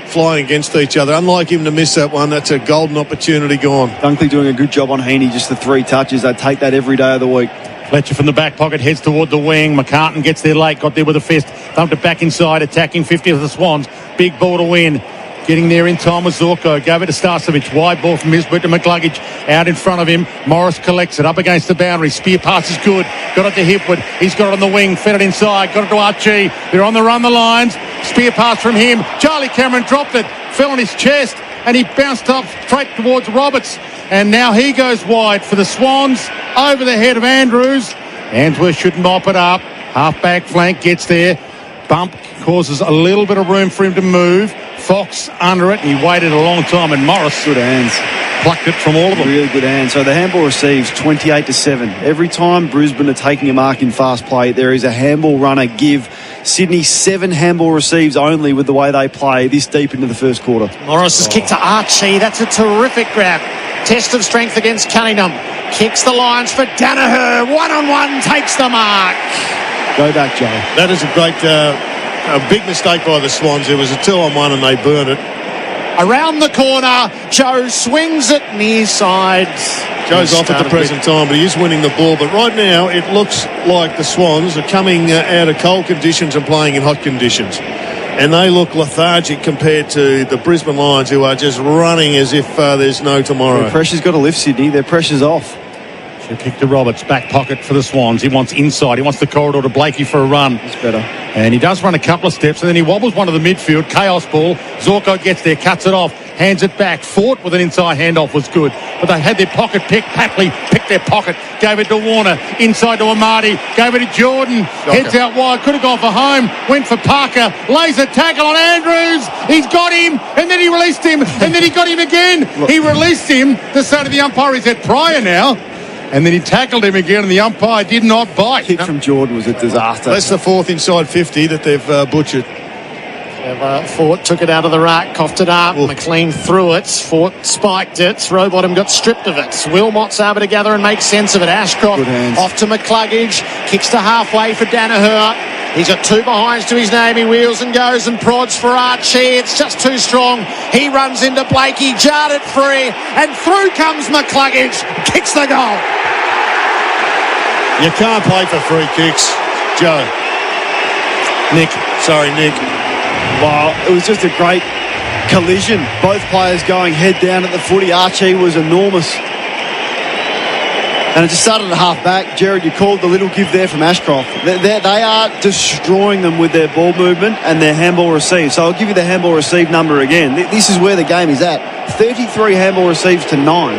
flying against each other. Unlike him to miss that one, that's a golden opportunity gone. Dunkley doing a good job on Heaney. Just the 3 touches. They'd take that every day of the week. Fletcher from the back pocket heads toward the wing. McCartan gets there late. Got there with a fist. Thumped it back inside. Attacking 50 of the Swans. Big ball to win. Getting there in time with Zorko. Gave it to Starcevic. Wide ball from Misbert to McCluggage. Out in front of him. Morris collects it. Up against the boundary. Spear pass is good. Got it to Hipwood. He's got it on the wing. Fed it inside. Got it to Archie. They're on the run the lines. Spear pass from him. Charlie Cameron dropped it. Fell on his chest. And he bounced up straight towards Roberts. And now he goes wide for the Swans. Over the head of Andrews. Answorth should mop it up. Half-back flank gets there. Bump causes a little bit of room for him to move. Fox under it. He waited a long time, and Morris, good hands, plucked it from all of them. Really good hands. So the handball receives 28-7. Every time Brisbane are taking a mark in fast play, there is a handball runner give. Sydney 7 handball receives only with the way they play this deep into the first quarter. Morris's kick to Archie. That's a terrific grab. Test of strength against Cunningham. Kicks the lines for Danaher. 1-on-1 takes the mark. Go back, Joe. That is a great, a big mistake by the Swans. There was a 2-on-1 and they burned it. Around the corner, Joe swings it near side. Joe's off at the present time, but he is winning the ball. But right now, it looks like the Swans are coming out of cold conditions and playing in hot conditions. And they look lethargic compared to the Brisbane Lions, who are just running as if there's no tomorrow. Their pressure's got to lift, Sydney. Their pressure's off. She'll kick to Roberts, back pocket for the Swans. He wants inside. He wants the corridor to Blakey for a run. It's better. And he does run a couple of steps, and then he wobbles one to the midfield. Chaos ball. Zorko gets there, cuts it off. hands it back. Fort with an inside handoff was good, but they had their pocket picked. Papley picked their pocket, gave it to Warner, inside to Amati, gave it to Jordan, heads out wide, could have gone for home, went for Parker, lays a tackle on Andrews, he's got him, and then he released him, and then he got him again. He released him to say to the umpire, he's at Pryor now. And then he tackled him again, and the umpire did not bite. Kick from Jordan was a disaster. That's the fourth inside 50 that they've butchered. Fort took it out of the rack, coughed it up. McLean threw it. Fort spiked it. Rowbottom got stripped of it. Wilmot's able to gather and make sense of it. Ashcroft off to McCluggage. Kicks to halfway for Danaher. He's got two behinds to his name. He wheels and goes and prods for Archie. It's just too strong. He runs into Blakey, jarred it free, and through comes McCluggage. Kicks the goal. You can't play for free kicks, Joe. Nick. Wow, it was just a great collision. Both players going head down at the footy. Archie was enormous. And it just started at half back. Jared, you called the little give there from Ashcroft. They are destroying them with their ball movement and their handball receive. So I'll give you the handball receive number again. This is where the game is at. 33 handball receives to 9.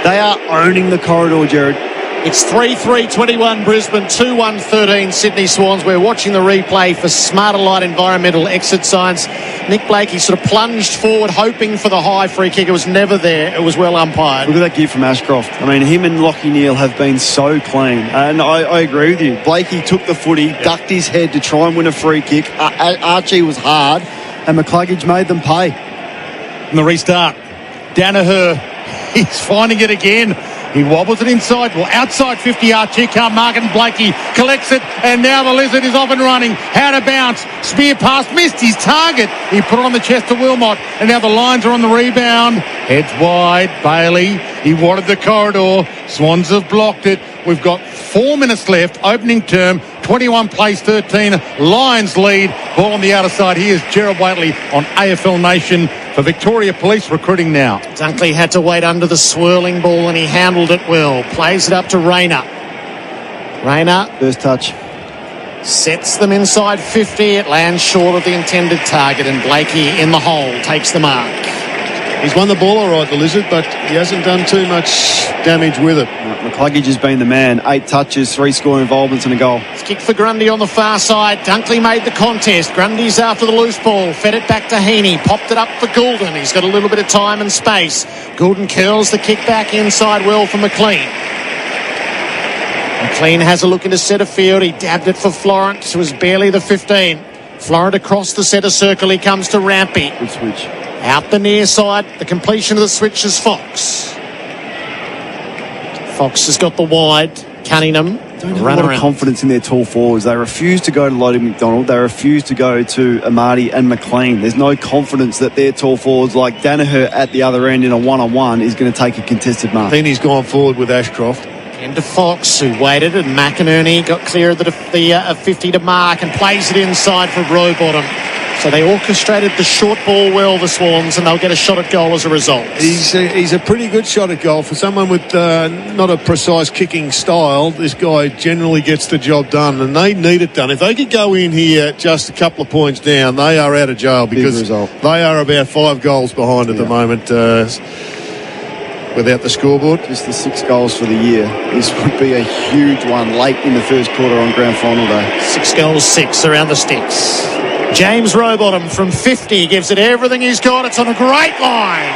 They are owning the corridor, Jared. It's 3-3-21 Brisbane, 2-1-13 Sydney Swans. We're watching the replay for Smarter Light Environmental exit signs. Nick Blakey sort of plunged forward, hoping for the high free kick. It was never there. It was well umpired. Look at that give from Ashcroft. I mean, him and Lachie Neale have been so clean. And I agree with you. Blakey took the footy, ducked his head to try and win a free kick. Archie was hard, and McCluggage made them pay. And the restart. Danaher, he's finding it again. He wobbles it inside. Well, outside 50 Archie can't mark it, and Blakey collects it, and now the Lizard is off and running. How to bounce. Spear pass, missed his target. He put it on the chest of Wilmot, and now the Lions are on the rebound. Heads wide. Bailey, he wanted the corridor. Swans have blocked it. We've got 4 minutes left. Opening term. 21 plays 13. Lions lead. Ball on the outer side. Here's Gerard Waitley on AFL Nation for Victoria Police recruiting now. Dunkley had to wait under the swirling ball, and he handled it well. Plays it up to Rayner. Rayner. First touch. Sets them inside 50. It lands short of the intended target, and Blakey in the hole takes the mark. He's won the ball all right, the Lizard, but he hasn't done too much damage with it. McCluggage has been the man. 8 touches, 3 score involvements and a goal. It's kick for Grundy on the far side. Dunkley made the contest. Grundy's after the loose ball. Fed it back to Heaney. Popped it up for Goulden. He's got a little bit of time and space. Goulden curls the kick back inside well for McLean. McLean has a look into centre field. He dabbed it for Florent. It was barely the 15. Florent across the centre circle. He comes to Rampy. Good switch. Out the near side, the completion of the switch is Fox. Fox has got the wide. Cunningham. Don't have a lot of confidence in their tall forwards. They refuse to go to Lottie McDonald. They refuse to go to Amati and McLean. There's no confidence that their tall forwards like Danaher at the other end in a one-on-one is going to take a contested mark. I think he's gone forward with Ashcroft. Into Fox, who waited, and McInerney got clear of the 50 to mark and plays it inside for Rowbottom. So they orchestrated the short ball well, the Swans, and they'll get a shot at goal as a result. He's a pretty good shot at goal. For someone with not a precise kicking style, this guy generally gets the job done, and they need it done. If they could go in here just a couple of points down, they are out of jail because they are about 5 goals behind at the moment without the scoreboard. Just the 6 goals for the year. This would be a huge one late in the first quarter on grand final day. 6 goals, 6 around the sticks. James Rowbottom from 50 gives it everything he's got. It's on a great line,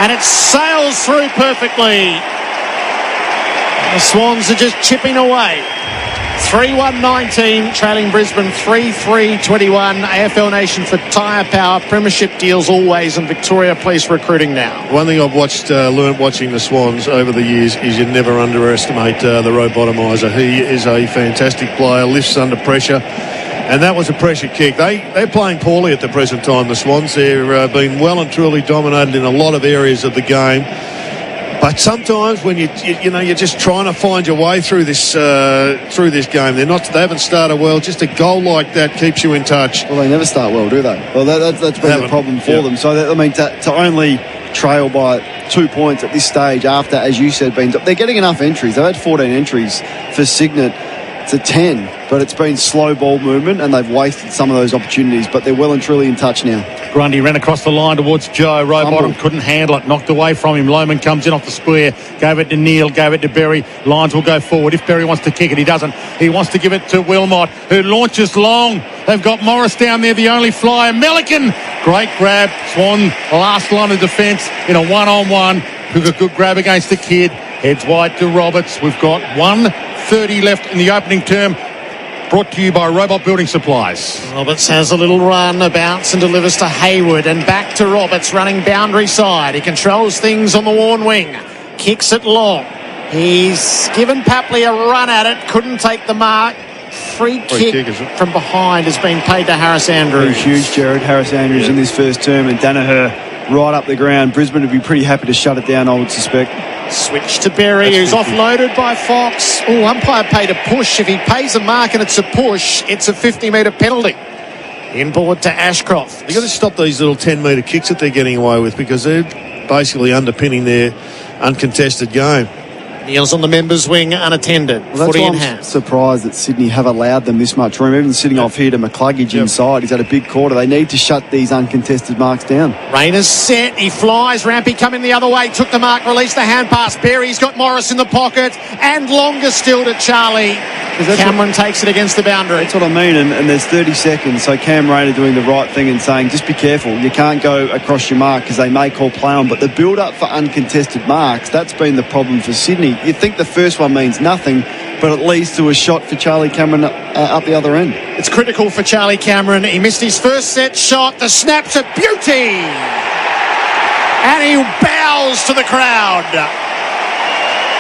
and it sails through perfectly. The Swans are just chipping away. 3-1-19, trailing Brisbane 3-3-21. AFL Nation for Tyre Power. Premiership deals always, and Victoria Police recruiting now. One thing I've learnt watching the Swans over the years is you never underestimate the Rowbottomizer. He is a fantastic player, lifts under pressure. And that was a pressure kick. They're playing poorly at the present time, the Swans. They're being well and truly dominated in a lot of areas of the game. But sometimes when you're just trying to find your way through this game, they haven't started well. Just a goal like that keeps you in touch. Well, they never start well, do they? Well, that's been the problem for them. So to only trail by 2 points at this stage after, as you said, they're getting enough entries. They've had 14 entries for Signet. It's a 10, but it's been slow ball movement and they've wasted some of those opportunities, but they're well and truly in touch now. Grundy ran across the line towards Joe. Rowbottom couldn't handle it. Knocked away from him. Lohman comes in off the square. Gave it to Neil. Gave it to Berry. Lyons will go forward. If Berry wants to kick it, he doesn't. He wants to give it to Wilmot, who launches long. They've got Morris down there, the only flyer. Melican. Great grab. Swan, last line of defence in a one-on-one. Took a good grab against the kid. Heads wide to Roberts. We've got 1:30 left in the opening term. Brought to you by Robot Building Supplies. Roberts has a little run, a bounce and delivers to Hayward, and back to Roberts running boundary side. He controls things on the worn wing, kicks it long. He's given Papley a run at it, couldn't take the mark. Free kick from behind has been paid to Harris Andrews. Huge, Jared. Harris Andrews in this first term, and Danaher right up the ground. Brisbane would be pretty happy to shut it down, I would suspect. Switch to Berry, who's offloaded by Fox. Oh, umpire paid a push. If he pays a mark and it's a push, it's a 50-metre penalty. Inboard to Ashcroft. You've got to stop these little 10-metre kicks that they're getting away with, because they're basically underpinning their uncontested game. Neil's on the members' wing unattended. Well, that's why I'm surprised that Sydney have allowed them this much room. Even sitting off here to McCluggage inside, he's had a big quarter. They need to shut these uncontested marks down. Rayner's set, he flies. Rampy coming the other way, took the mark, released the hand pass. Berry's got Morris in the pocket, and longer still to Charlie. Cameron takes it against the boundary. That's what I mean, and there's 30 seconds, so Cam Rayner doing the right thing and saying, just be careful, you can't go across your mark because they may call play on. But the build-up for uncontested marks, that's been the problem for Sydney. You'd think the first one means nothing, but it leads to a shot for Charlie Cameron up the other end. It's critical for Charlie Cameron. He missed his first set shot. The snap's a beauty. And he bows to the crowd.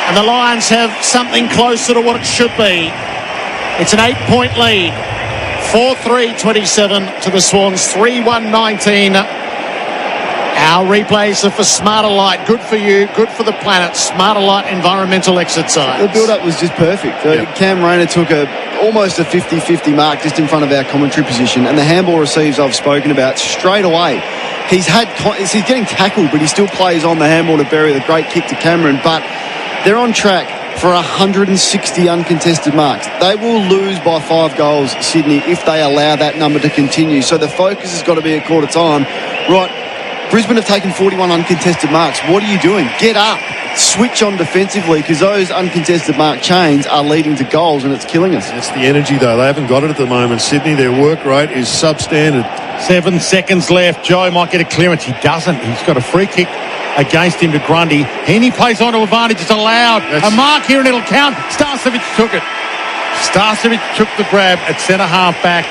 And the Lions have something closer to what it should be. It's an 8-point lead. 4-3-27 to the Swans. 3-1-19. Our replays are for Smarter Light. Good for you, good for the planet. Smarter Light environmental exercise. The build-up was just perfect. Cam Rayner took almost a 50-50 mark just in front of our commentary position, and the handball receives I've spoken about straight away. He's getting tackled, but he still plays on the handball to Berry, the great kick to Cameron. But they're on track for 160 uncontested marks. They will lose by 5 goals, Sydney, if they allow that number to continue. So the focus has got to be at quarter time. Right, Brisbane have taken 41 uncontested marks. What are you doing? Get up. Switch on defensively, because those uncontested mark chains are leading to goals and it's killing us. It's the energy, though. They haven't got it at the moment. Sydney, their work rate is substandard. 7 seconds left. Joe might get a clearance. He doesn't. He's got a free kick against him to Grundy. Henny plays on to advantage. It's allowed. A mark here and it'll count. Starcevic took it. Starcevic took the grab at centre-half back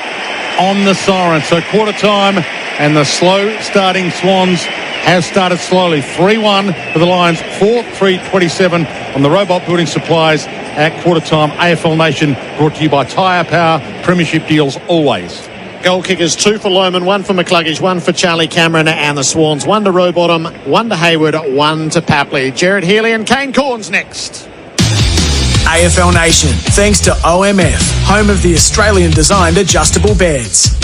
on the siren. So quarter time, and the slow starting Swans have started slowly. 3-1 for the Lions. 4-3-27 on the Robot Building Supplies at quarter time. AFL Nation brought to you by Tyre Power. Premiership deals always. Goal kickers, 2 for Lohman, 1 for McCluggage, 1 for Charlie Cameron and the Swans. 1 to Rowbottom, 1 to Hayward, 1 to Papley. Jared Healy and Kane Corns next. AFL Nation, thanks to OMF, home of the Australian-designed adjustable beds.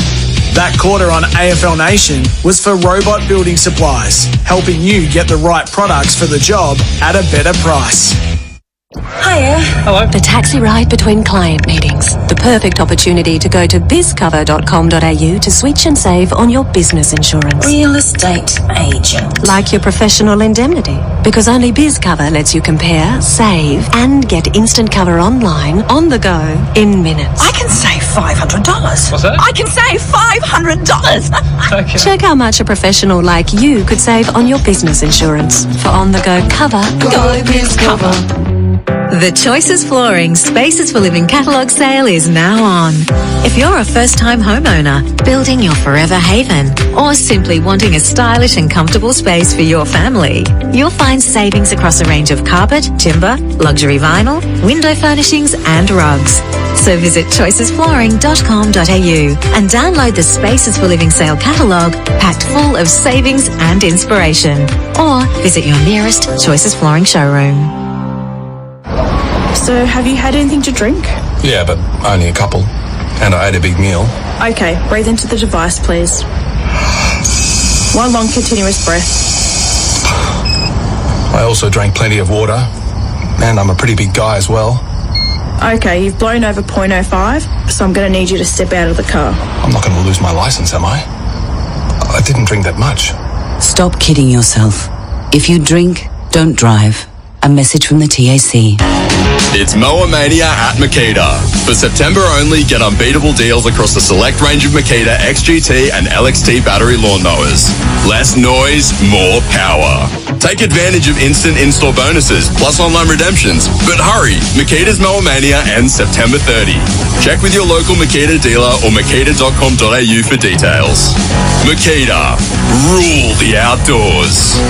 That quarter on AFL Nation was for Robot Building Supplies, helping you get the right products for the job at a better price. Hiya. Hello. The taxi ride between client meetings. The perfect opportunity to go to bizcover.com.au to switch and save on your business insurance. Real estate agent. Like your professional indemnity. Because only BizCover lets you compare, save, and get instant cover online, on the go, in minutes. I can save $500. What's that? I can save $500. Okay. Check how much a professional like you could save on your business insurance. For on-the-go cover, go BizCover. The Choices Flooring Spaces for Living catalogue sale is now on. If you're a first-time homeowner, building your forever haven, or simply wanting a stylish and comfortable space for your family, you'll find savings across a range of carpet, timber, luxury vinyl, window furnishings and rugs. So visit choicesflooring.com.au and download the Spaces for Living sale catalogue packed full of savings and inspiration. Or visit your nearest Choices Flooring showroom. So, have you had anything to drink? Yeah, but only a couple. And I ate a big meal. Okay, breathe into the device, please. 1 long continuous breath. I also drank plenty of water. And I'm a pretty big guy as well. Okay, you've blown over .05, so I'm going to need you to step out of the car. I'm not going to lose my license, am I? I didn't drink that much. Stop kidding yourself. If you drink, don't drive. A message from the TAC. It's Mower Mania at Makita. For September only, get unbeatable deals across the select range of Makita XGT and LXT battery lawnmowers. Less noise, more power. Take advantage of instant in-store bonuses, plus online redemptions. But hurry, Makita's Mower Mania ends September 30. Check with your local Makita dealer or makita.com.au for details. Makita, rule the outdoors.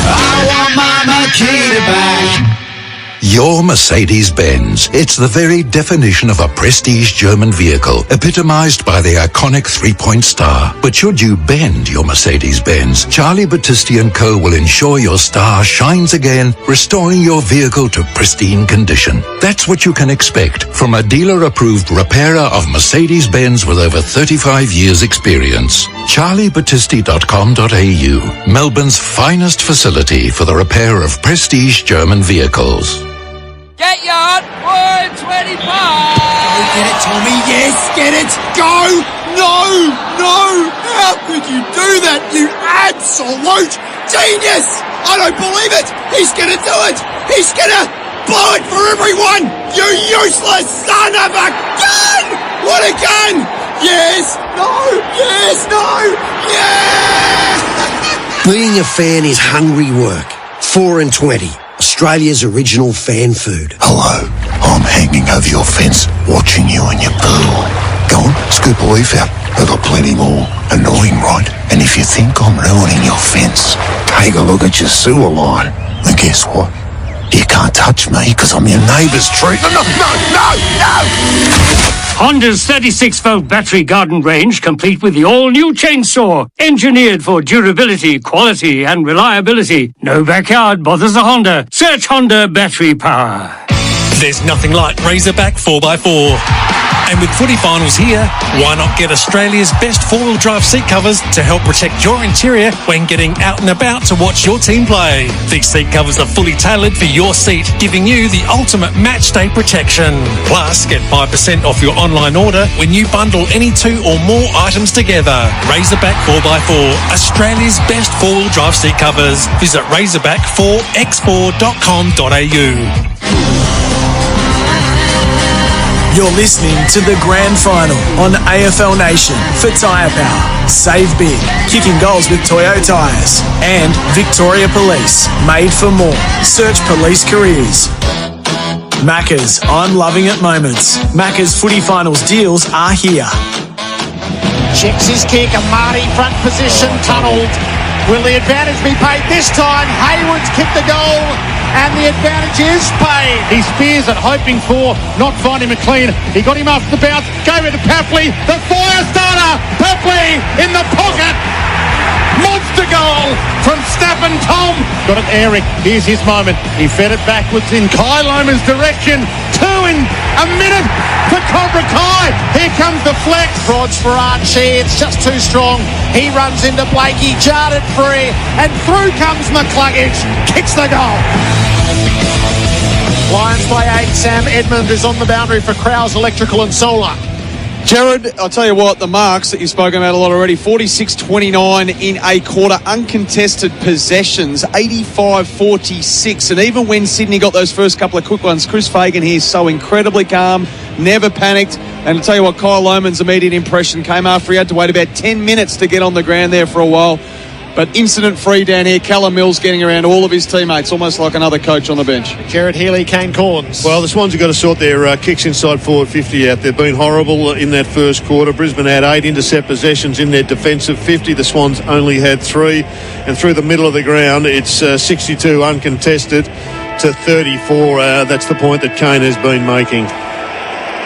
I want my Makita back. Your Mercedes-Benz. It's the very definition of a prestige German vehicle, epitomized by the iconic three-point star. But should you bend your Mercedes-Benz, Charlie Battisti & Co. will ensure your star shines again, restoring your vehicle to pristine condition. That's what you can expect from a dealer-approved repairer of Mercedes-Benz with over 35 years' experience. CharlieBattisti.com.au, Melbourne's finest facility for the repair of prestige German vehicles. Get yard, 125. Go get it, Tommy. Yes, get it. Go. No. How could you do that, you absolute genius? I don't believe it. He's going to do it. He's going to blow it for everyone. You useless son of a gun. What a gun. Yes. No. Yes. No. Yes. Being a fan is hungry work. 4 and 20. Australia's original fan food. Hello, I'm hanging over your fence, watching you in your pool. Go on, scoop a leaf out. I've got plenty more. Annoying, right? And if you think I'm ruining your fence, take a look at your sewer line. And guess what? You can't touch me because I'm your neighbour's tree. No! Honda's 36-volt battery garden range, complete with the all-new chainsaw, engineered for durability, quality and reliability. No backyard bothers a Honda. Search Honda battery power. There's nothing like Razorback 4x4. And with footy finals here, why not get Australia's best four-wheel drive seat covers to help protect your interior when getting out and about to watch your team play. These seat covers are fully tailored for your seat, giving you the ultimate match day protection. Plus, get 5% off your online order when you bundle any 2 or more items together. Razorback 4x4, Australia's best four-wheel drive seat covers. Visit razorback4x4.com.au. You're listening to the Grand Final on AFL Nation for Tyre Power. Save big, kicking goals with Toyo Tyres. And Victoria Police, made for more. Search police careers. Macca's, I'm loving it moments. Macca's footy finals deals are here. Checks his kick, a Marty front position, tunnelled. Will the advantage be paid this time? Hayward's kicked the goal. And the advantage is paid. He spears it, hoping for not finding McLean. He got him after the bounce, gave it to Papley. The fire starter, Papley in the pocket. Monster goal from Stappen Tom. Got it, Eric. Here's his moment. He fed it backwards in Kai Loma's direction. 2 in a minute for Cobra Kai. Here comes the flex. Rods for Archie. It's just too strong. He runs into Blakey, jarred it free, and through comes McCluggage. Kicks the goal. Lions play 8. Sam Edmund is on the boundary for Krause Electrical and Solar. Jared, I'll tell you what, the marks that you've spoken about a lot already, 46-29 in a quarter, uncontested possessions, 85-46. And even when Sydney got those first couple of quick ones, Chris Fagan here so incredibly calm, never panicked. And I'll tell you what, Kyle Loman's immediate impression came after he had to wait about 10 minutes to get on the ground there for a while. But incident-free down here, Callum Mills getting around all of his teammates, almost like another coach on the bench. Jared Healy, Kane Corns. Well, the Swans have got to sort their kicks inside forward 50 out. They've been horrible in that first quarter. Brisbane had 8 intercept possessions in their defensive 50. The Swans only had 3. And through the middle of the ground, it's 62 uncontested to 34. That's the point that Kane has been making.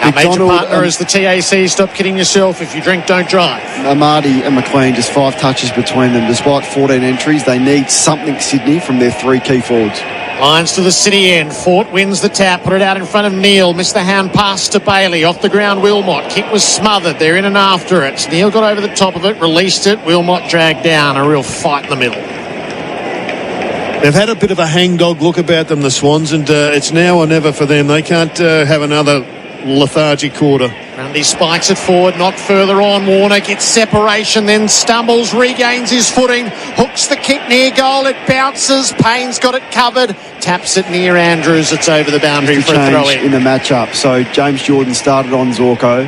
Our major partner is the TAC. Stop kidding yourself. If you drink, don't drive. Marty and McLean, just 5 touches between them. Despite 14 entries, they need something, Sydney, from their 3 key forwards. Lions to the city end. Fort wins the tap. Put it out in front of Neil. Missed the hand pass to Bailey. Off the ground, Wilmot. Kick was smothered. They're in and after it. Neil got over the top of it, released it. Wilmot dragged down. A real fight in the middle. They've had a bit of a hangdog look about them, the Swans, and it's now or never for them. They can't have another lethargic quarter. Grundy spikes it forward, not further on. Warner gets separation, then stumbles, regains his footing, hooks the kick near goal. It bounces. Payne's got it covered. Taps it near Andrews. It's over the boundary for a throw in the matchup. So James Jordan started on Zorko.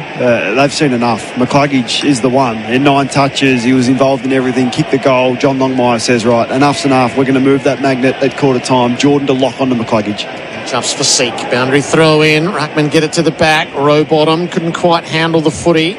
They've seen enough. McCluggage is the one. In 9 touches, he was involved in everything. Kicked the goal. John Longmire says, right, enough's enough. We're going to move that magnet at quarter time. Jordan to lock onto McCluggage. Jumps for Seek. Boundary throw in. Ruckman get it to the back. Row bottom. Couldn't quite handle the footy.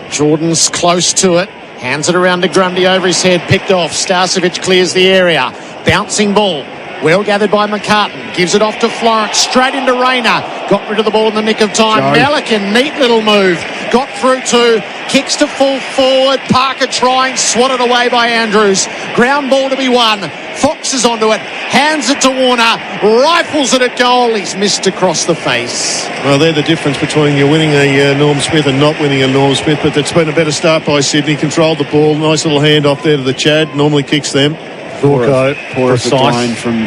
Jordan's close to it. Hands it around to Grundy over his head. Picked off. Starcevic clears the area. Bouncing ball. Well gathered by McCartan. Gives it off to Florence. Straight into Rayner. Got rid of the ball in the nick of time. Melican, neat little move. Got through to. Kicks to full forward. Parker trying. Swatted away by Andrews. Ground ball to be won. Fox is onto it. Hands it to Warner. Rifles it at goal. He's missed across the face. Well, they're the difference between you winning a Norm Smith and not winning a Norm Smith. But it's been a better start by Sydney. Controlled the ball. Nice little hand off there to the Chad. Normally kicks them. Poor line from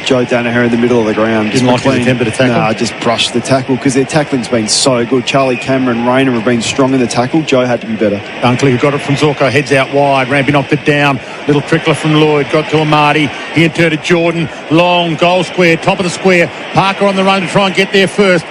Joe Danaher in the middle of the ground. Didn't like his attempt at a tackle? Nah, just brushed the tackle because their tackling's been so good. Charlie Cameron, Rayner have been strong in the tackle. Joe had to be better. Dunkley, who got it from Zorko, heads out wide. Rampy knocked it down. Little trickler from Lloyd. Got to Amati. He turned to Jordan. Long, goal square, top of the square. Parker on the run to try and get there first.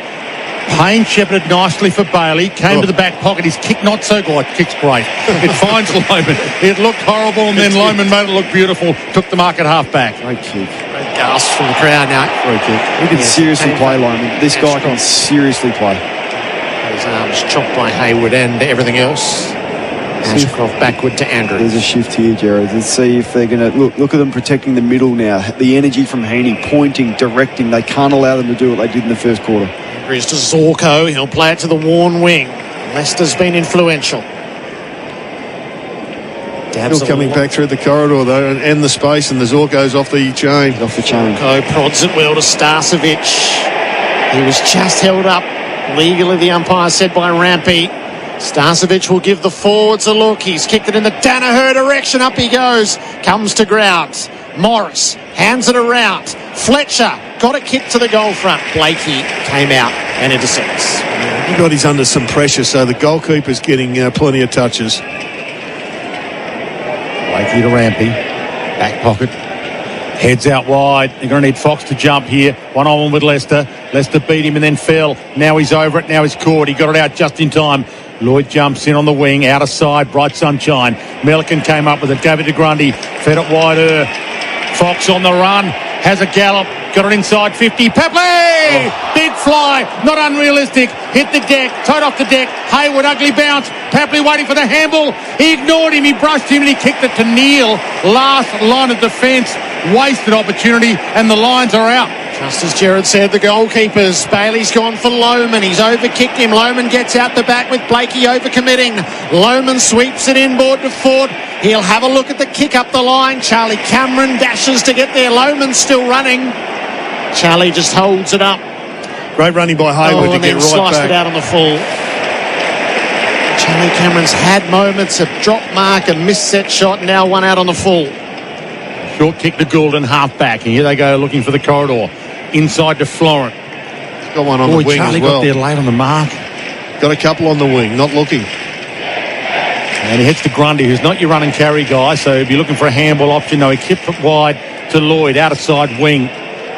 Payne shepherded nicely for Bailey. Came to the back pocket. His kick not so good. Kick's great. It finds Loman. It looked horrible, and then Loman made it look beautiful. Took the mark at half back. Great kick. Great gasp from the crowd now. Great kick. He can seriously play, Loman. This guy can seriously play. His arms chopped by Hayward and everything else. Ashcroft backward to Andrews. There's a shift here, Jared. Let's see if they're going to... Look at them protecting the middle now. The energy from Heaney, pointing, directing. They can't allow them to do what they did in the first quarter. Andrews to Zorko. He'll play it to the worn wing. Leicester's been influential. Still coming back through the corridor, though, and the space, and the Zorko's off the chain. Zorko prods it well to Starcevic. He was just held up legally, the umpire said, by Rampy. Starcevic will give the forwards a look. He's kicked it in the Danaher direction. Up he goes. Comes to ground. Morris hands it around. Fletcher got a kick to the goal front. Blakey came out and intercepts. Everybody's under some pressure, so the goalkeeper's getting plenty of touches. Blakey to Rampy. Back pocket. Heads out wide. They're going to need Fox to jump here. One-on-one with Leicester. Leicester beat him and then fell. Now he's over it. Now he's caught. He got it out just in time. Lloyd jumps in on the wing. Out of side. Bright sunshine. Melican came up with it. Gave it to Grundy. Fed it wider. Fox on the run. Has a gallop. Got it inside 50. Papley! Big fly. Not unrealistic. Hit the deck. Tied off the deck. Hayward, ugly bounce. Papley waiting for the handball. He ignored him. He brushed him and he kicked it to Neal. Last line of defence. Wasted opportunity and the lines are out. Just as Jared said, the goalkeepers. Bailey's gone for Loman. He's overkicked him. Loman gets out the back with Blakey overcommitting. Loman sweeps it inboard to Ford. He'll have a look at the kick up the line. Charlie Cameron dashes to get there. Loman's still running. Charlie just holds it up. Great running by Hayward to get right sliced back. it out on the full. Charlie Cameron's had moments, a drop mark, a missed set shot, now one out on the full. Short kick to Goulden, half back. And here they go looking for the corridor. Inside to Florent. Got one on the wing Charlie as well. got there late on the mark. Got a couple on the wing, not looking. And he heads to Grundy, who's not your run and carry guy, so if you're looking for a handball option, no, he kicked it wide to Lloyd, out of side wing.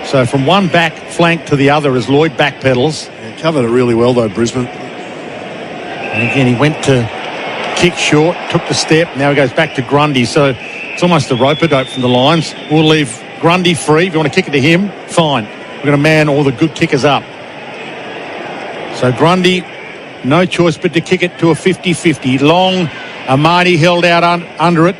So from one back flank to the other as Lloyd backpedals. Covered it really well, though, Brisbane. And again, he went to kick short, took the step, now he goes back to Grundy. So it's almost a rope-a-dope from the lines. We'll leave Grundy free. If you want to kick it to him, fine. We're going to man all the good kickers up. So Grundy, no choice but to kick it to a 50-50. Long, Amati held out under it.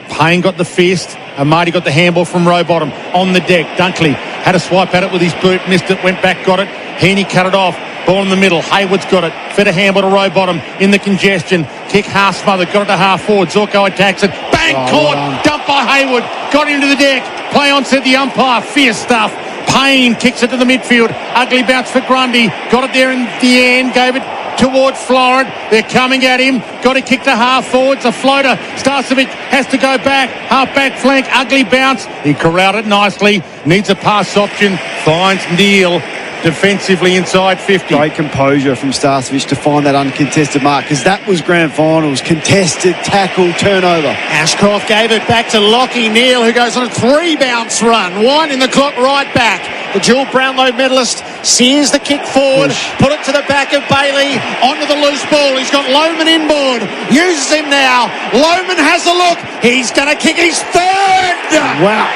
Payne got the fist. Amati got the handball from Rowbottom on the deck. Dunkley had a swipe at it with his boot, missed it, went back, got it. Heaney cut it off. Ball in the middle. Hayward's got it. Fed a handball to Rowbottom in the congestion. Kick half smothered. Got it to half forward. Zorko attacks it. Bang! Caught. Dumped by Hayward. Got into the deck. Play on, said the umpire. Fierce stuff. Payne kicks it to the midfield. Ugly bounce for Grundy. Got it there in the end. Gave it towards Florent. They're coming at him. Got to kick to half forward. It's a floater. Starcevic has to go back. Half back flank. Ugly bounce. He corralled it nicely. Needs a pass option. Finds Neil defensively inside 50. Great composure from Starcevic to find that uncontested mark, because that was grand finals. Contested, tackle, turnover. Ashcroft gave it back to Lockie Neal, who goes on a 3-bounce run. Winding the clock right back. The dual Brownlow medalist sears the kick forward, put it to the back of Bailey, onto the loose ball. He's got Lohman inboard, uses him now. Lohman has a look. He's going to kick his third. Wow.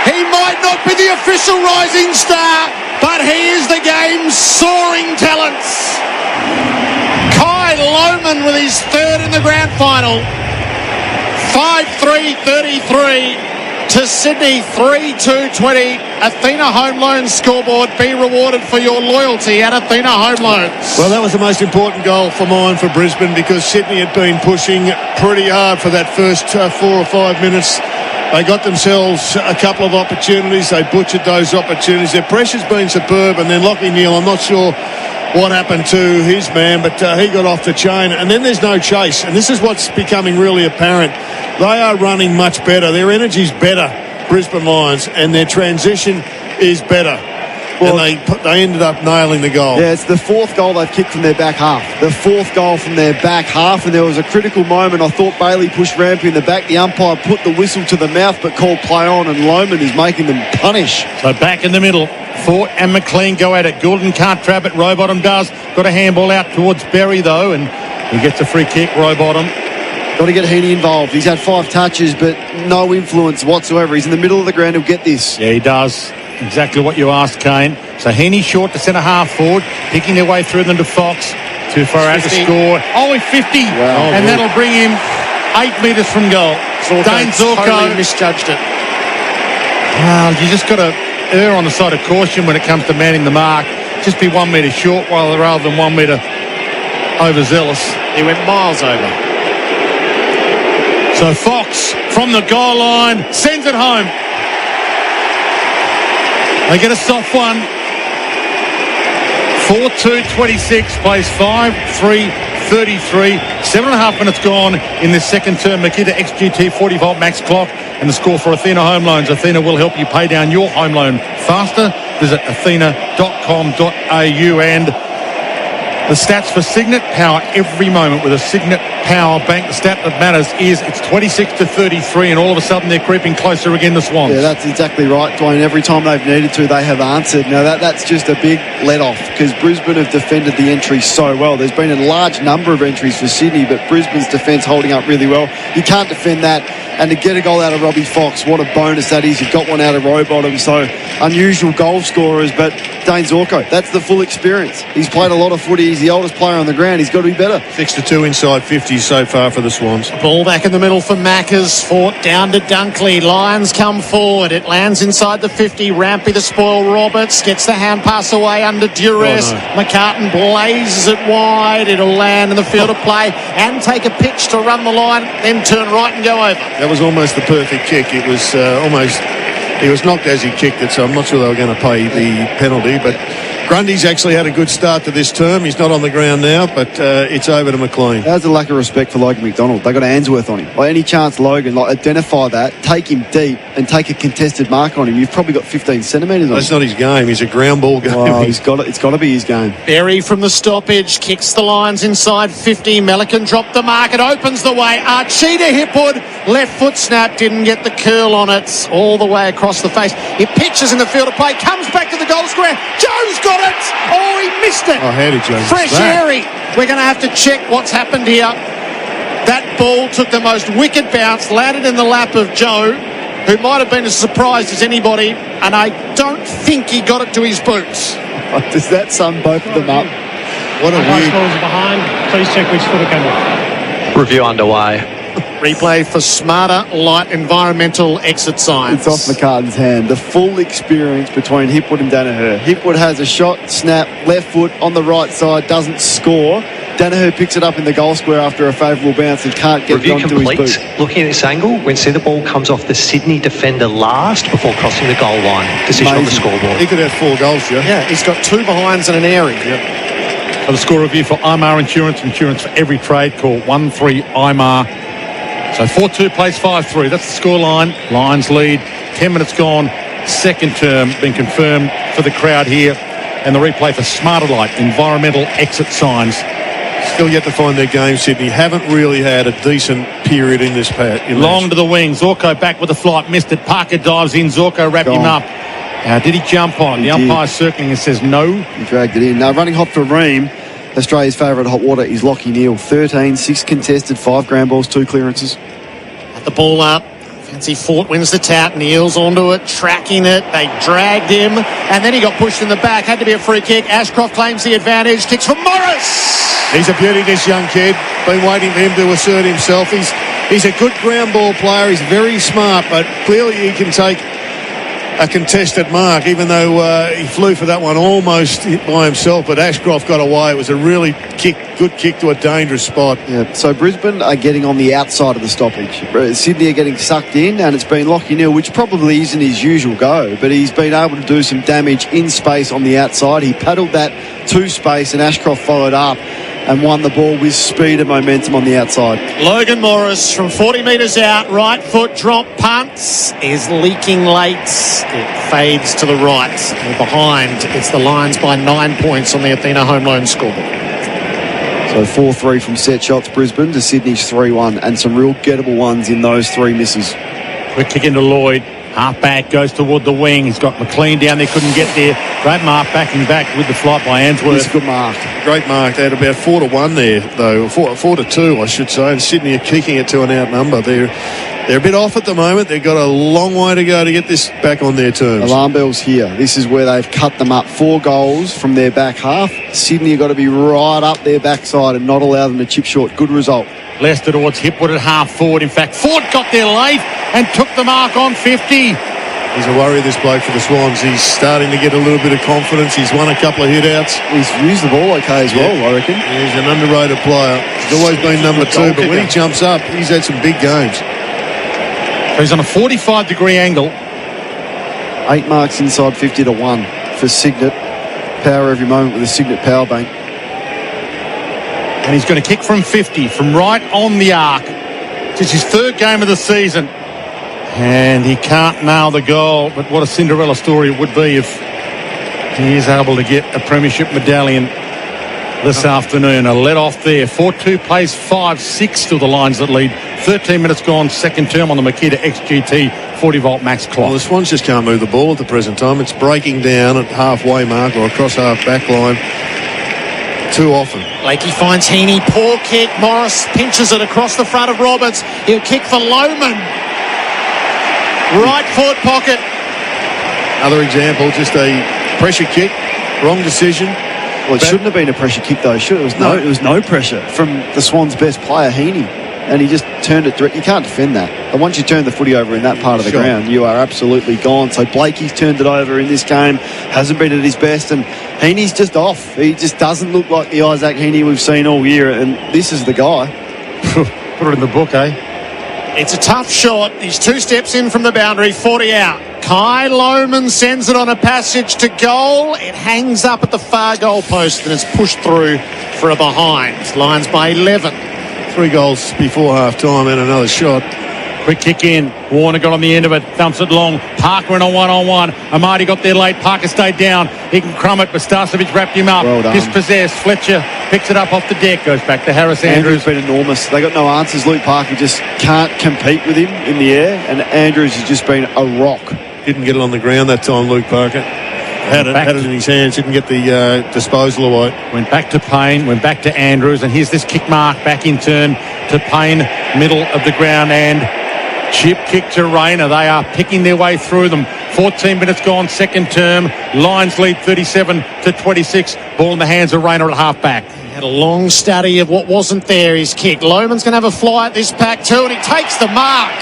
He might not be the official rising star, but he is the game's soaring talents. Kai Lohman with his third in the grand final. 5-3-33 to Sydney 3-2-20. Athena Home Loans scoreboard. Be rewarded for your loyalty at Athena Home Loans. Well, that was the most important goal for mine for Brisbane, because Sydney had been pushing pretty hard for that first 4 or 5 minutes. They got themselves a couple of opportunities. They butchered those opportunities. Their pressure's been superb. And then Lockie Neal, I'm not sure what happened to his man, but he got off the chain. And then there's no chase. And this is what's becoming really apparent. They are running much better. Their energy's better, Brisbane Lions, and their transition is better. Well, and they ended up nailing the goal. Yeah, it's the fourth goal they've kicked from their back half. The fourth goal from their back half, and there was a critical moment. I thought Bailey pushed Rampy in the back. The umpire put the whistle to the mouth but called play on, and Lohman is making them punish. So back in the middle, Fort and McLean go at it. Goulden can't trap it. Rowbottom does. Got a handball out towards Berry, though, and he gets a free kick, Rowbottom. Got to get Heaney involved. He's had 5 touches, but no influence whatsoever. He's in the middle of the ground. He'll get this. Yeah, he does. Exactly what you asked, Kane. So Heaney short to centre half forward, picking their way through them to Fox. Too far out to score. Oh, 50. Wow. And that'll bring him 8 metres from goal. Dane Zorko totally misjudged it. Well, you just got to err on the side of caution when it comes to manning the mark. Just be 1 metre short rather than 1 metre overzealous. He went miles over. So Fox from the goal line sends it home. They get a soft one. 4-2-26, plays 5-3-33. 7.5 minutes gone in this second term. Makita XGT 40-volt max clock. And the score for Athena Home Loans. Athena will help you pay down your home loan faster. Visit athena.com.au. And the stats for Signet, power every moment with a Signet Power Bank. The stat that matters is it's 26-33, and all of a sudden they're creeping closer again, the Swans. Yeah, that's exactly right, Dwayne. Every time they've needed to, they have answered. Now, that's just a big let-off, because Brisbane have defended the entry so well. There's been a large number of entries for Sydney, but Brisbane's defence holding up really well. You can't defend that. And to get a goal out of Robbie Fox, what a bonus that is. You've got one out of Rowbottom, so unusual goal scorers, but Dane Zorko, that's the full experience. He's played a lot of footy. He's the oldest player on the ground. He's got to be better. 6-2 inside 50 so far for the Swans. Ball back in the middle for Maccas. Fort down to Dunkley. Lions come forward. It lands inside the 50. Rampy, the spoil Roberts, gets the hand pass away under duress. Oh, no. McCartan blazes it wide. It'll land in the field of play and take a pitch to run the line, then turn right and go over. That was almost the perfect kick. It was almost... He was knocked as he kicked it, so I'm not sure they were going to pay the penalty. But Grundy's actually had a good start to this term. He's not on the ground now, but it's over to McLean. That's a lack of respect for Logan McDonald. They got Answorth on him. By any chance, Logan, identify that, take him deep, and take a contested mark on him. You've probably got 15 centimetres on him. That's not his game. He's a ground ball game. Well, it's got to be his game. Berry from the stoppage kicks the Lions inside 50. Melican dropped the mark. It opens the way. Archie to Hipwood. Left foot snap. Didn't get the curl on it. All the way across the face. It pitches in the field of play. Comes back to the goal square. Joe's got it. Oh, he missed it. Oh, how did Joe? Fresh airy. We're going to have to check what's happened here. That ball took the most wicked bounce. Landed in the lap of Joe, who might have been as surprised as anybody. And I don't think he got it to his boots. Does that sum both of them up? What a weird... behind. Please check which foot it came off. Review underway. Replay for smarter light environmental exit signs. It's off McCartan's hand. The full experience between Hipwood and Danaher. Hipwood has a shot, snap, left foot on the right side, doesn't score. Danaher picks it up in the goal square after a favourable bounce and can't get it onto his boot. Looking at this angle, we can see the ball comes off the Sydney defender last before crossing the goal line. Decision on the scoreboard. He could have 4 goals, Joe. Yeah, he's got 2 behinds and an airy. Yep. For the score review for IMAR Insurance for every trade, call 13IMAR. So 4-2 plays 5-3. That's the score line. Lions lead. 10 minutes gone. Second term being confirmed for the crowd here. And the replay for Smarter Light, environmental exit signs. Still yet to find their game, Sydney. Haven't really had a decent period in this patch. Long to the wing. Zorko back with the flight. Missed it. Parker dives in. Zorko wrapped him up. Did he jump on? The umpire circling and says no. He dragged it in. Now running hot for Ream. Australia's favourite hot water is Lockie Neal. 13, 6 contested, 5 ground balls, 2 clearances. At the ball up. Fancy Fort wins the tap, kneels onto it, tracking it. They dragged him, and then he got pushed in the back. Had to be a free kick. Ashcroft claims the advantage. Kicks for Morris. He's a beauty, this young kid. Been waiting for him to assert himself. He's a good ground ball player. He's very smart, but clearly he can take a contested mark, even though he flew for that one almost by himself, but Ashcroft got away. It was a really good kick to a dangerous spot. Yeah, so Brisbane are getting on the outside of the stoppage. Sydney are getting sucked in, and it's been Lockie Neal, which probably isn't his usual go, but he's been able to do some damage in space on the outside. He paddled that to space, and Ashcroft followed up and won the ball with speed and momentum on the outside. Logan Morris from 40 metres out, right foot drop, punts, is leaking late. It fades to the right. And behind, it's the Lions by 9 points on the Athena home loan scoreboard. So 4-3 from set shots, Brisbane, to Sydney's 3-1, and some real gettable ones in those 3 misses. Quick kick into Lloyd. Half back, goes toward the wing. He's got McLean down there, couldn't get there. Great mark, backing back with the flight by Answorth. It's a good mark. Great mark. They had about 4-1 there, though. 4-2, I should say. And Sydney are kicking it to an outnumber. They're a bit off at the moment. They've got a long way to go to get this back on their terms. Alarm bells here. This is where they've cut them up. 4 goals from their back half. Sydney have got to be right up their backside and not allow them to chip short. Good result. Leicester towards Hipwood at half forward. In fact, Ford got there late and took the mark on 50. He's a worry, this bloke, for the Swans. He's starting to get a little bit of confidence. He's won a couple of hit-outs. He's used the ball okay as well, I reckon. He's an underrated player. He's always been number 2, but when he jumps up, he's had some big games. So he's on a 45-degree angle. 8 marks inside 50 to 1 for Signet. Power every moment with a Signet power bank. And he's going to kick from 50, from right on the arc. It's his 3rd game of the season. And he can't nail the goal, but what a Cinderella story it would be if he is able to get a premiership medallion this afternoon. A let off there. 4-2 plays 5-6 to the Lions that lead. 13 minutes gone, second term on the Makita XGT 40-volt max clock. Well, the Swans just can't move the ball at the present time. It's breaking down at halfway mark or across half back line too often. Blakey finds Heaney. Poor kick. Morris pinches it across the front of Roberts. He'll kick for Lohman. Right forward pocket. Another example, just a pressure kick. Wrong decision. Well, it shouldn't have been a pressure kick, though. It was no pressure from the Swans' best player, Heaney. And he just turned it direct. You can't defend that. And once you turn the footy over in that part of the ground, you are absolutely gone. So Blakey's turned it over in this game. Hasn't been at his best. And Heaney's just off. He just doesn't look like the Isaac Heaney we've seen all year. And this is the guy. Put it in the book, eh? It's a tough shot. He's 2 steps in from the boundary, 40 out. Kai Lohman sends it on a passage to goal. It hangs up at the far goal post and it's pushed through for a behind. Lions by 11. 3 goals before half-time and another shot. Quick kick in. Warner got on the end of it. Thumps it long. Parker in a one-on-one. Amadi got there late. Parker stayed down. He can crumb it, but Starcevic wrapped him up. Well done. Dispossessed. Fletcher picks it up off the deck. Goes back to Harris Andrews. Been enormous. They got no answers. Luke Parker just can't compete with him in the air, and Andrews has just been a rock. Didn't get it on the ground that time, Luke Parker. Had it in his hands. Didn't get the disposal away. Went back to Payne. Went back to Andrews. And here's this kick mark back in turn to Payne. Middle of the ground and chip kick to Rayner. They are picking their way through them. 14 minutes gone, second term. Lions lead 37-26. Ball in the hands of Rayner at half back. He had a long study of what wasn't there, his kick. Lohman's going to have a fly at this pack too, and he takes the mark.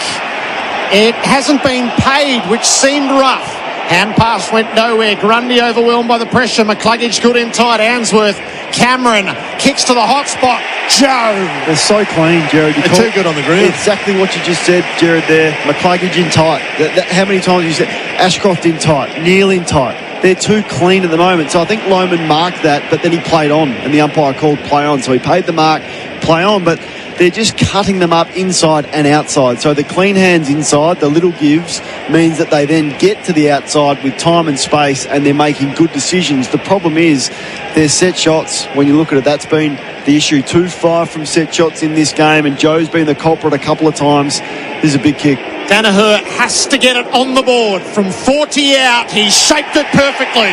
It hasn't been paid, which seemed rough. Hand pass went nowhere. Grundy overwhelmed by the pressure. McCluggage good in tight. Answorth. Cameron kicks to the hot spot. Joe. They're so clean, Jared. They're too good on the ground. Exactly what you just said, Jared, there. McCluggage in tight. How many times you said Ashcroft in tight, Neal in tight, they're too clean at the moment. So I think Lohmann marked that, but then he played on, and the umpire called play on. So he paid the mark, play on, but they're just cutting them up inside and outside. So the clean hands inside, the little gives, means that they then get to the outside with time and space, and they're making good decisions. The problem is their set shots. When you look at it, that's been the issue. 2-5 from set shots in this game, and Joe's been the culprit a couple of times. This is a big kick. Danaher has to get it on the board. From 40 out, he's shaped it perfectly.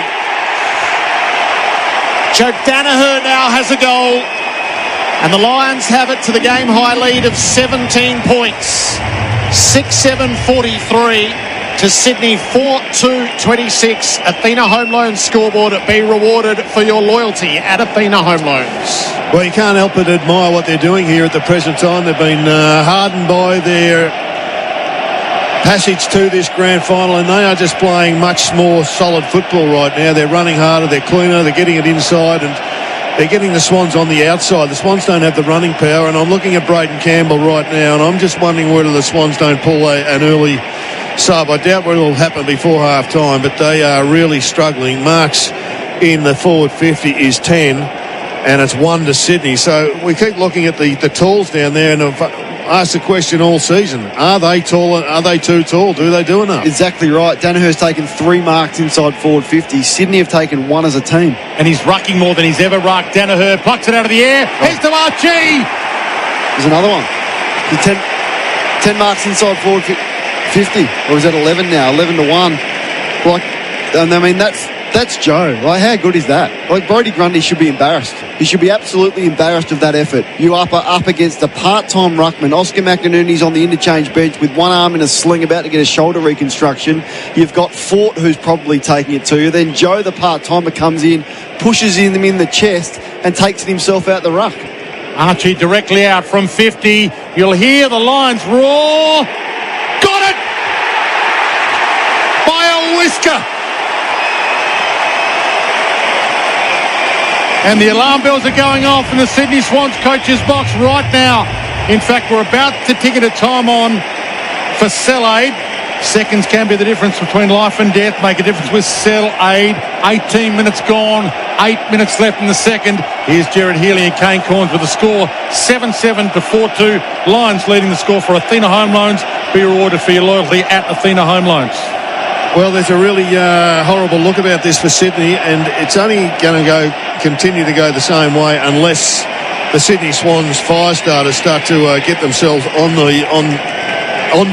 Joe Danaher now has a goal, and the Lions have it to the game-high lead of 17 points. 6-7-43 to Sydney, 4-2-26. Athena Home Loans scoreboard. Be rewarded for your loyalty at Athena Home Loans. Well, you can't help but admire what they're doing here at the present time. They've been hardened by their passage to this grand final, and they are just playing much more solid football right now. They're running harder, they're cleaner, they're getting it inside, and they're getting the Swans on the outside. The Swans don't have the running power, and I'm looking at Braden Campbell right now, and I'm just wondering whether the Swans don't pull an early sub. I doubt what will happen before half-time, but they are really struggling. Marks in the forward 50 is 10, and it's 1 to Sydney. So we keep looking at the talls down there, and I've asked the question all season. Are they tall? Are they too tall? Do they do enough? Exactly right. Danaher's taken 3 marks inside forward 50. Sydney have taken 1 as a team. And he's rucking more than he's ever rucked. Danaher plucks it out of the air. Here's to Archie. There's another one. 10 marks inside forward 50. Or is that 11 now? 11 to 1. Like, and I mean, that's Joe. Like, how good is that? Like, Brodie Grundy should be embarrassed. He should be absolutely embarrassed of that effort. You up against a part-time ruckman. Oscar McInerney's on the interchange bench with one arm in a sling about to get a shoulder reconstruction. You've got Fort, who's probably taking it to you. Then Joe, the part-timer, comes in, pushes him in the chest and takes it himself out the ruck. Archie directly out from 50. You'll hear the Lions roar. Got it! By a whisker! And the alarm bells are going off in the Sydney Swans coach's box right now. In fact, we're about to ticket a time on for Cell Aid. Seconds can be the difference between life and death. Make a difference with Cell Aid. 18 minutes gone. 8 minutes left in the second. Here's Jared Healy and Kane Corns with the score. 7-7 to 4-2. Lions leading the score for Athena Home Loans. Be rewarded for your loyalty at Athena Home Loans. Well, there's a really horrible look about this for Sydney, and it's only going to continue to go the same way unless the Sydney Swans fire starters start to get themselves on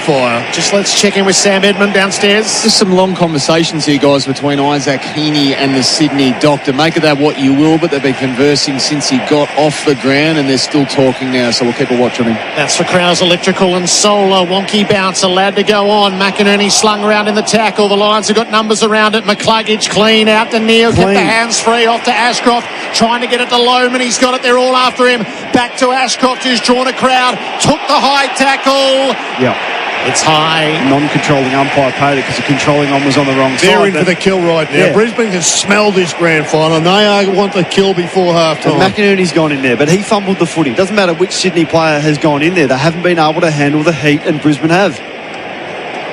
fire. Just let's check in with Sam Edmund downstairs. Just some long conversations here, guys, between Isaac Heaney and the Sydney doctor. Make of that what you will, but they've been conversing since he got off the ground, and they're still talking now, so we'll keep a watch on him. That's for Krause Electrical and Solar. Wonky bounce allowed to go on. McInerney slung around in the tackle. The Lions have got numbers around it. McCluggage clean out to Neil. Kept the hands free off to Ashcroft. Trying to get it to Lohmann. He's got it. They're all after him. Back to Ashcroft, who's drawn a crowd. Took the high tackle. Yeah. It's high. Non-controlling umpire paid it because the controlling one was on the wrong side. They're in for the kill right now. Yeah. Brisbane can smell this grand final, and they want the kill before half-time. McInerney's gone in there, but he fumbled the footy. Doesn't matter which Sydney player has gone in there. They haven't been able to handle the heat, and Brisbane have.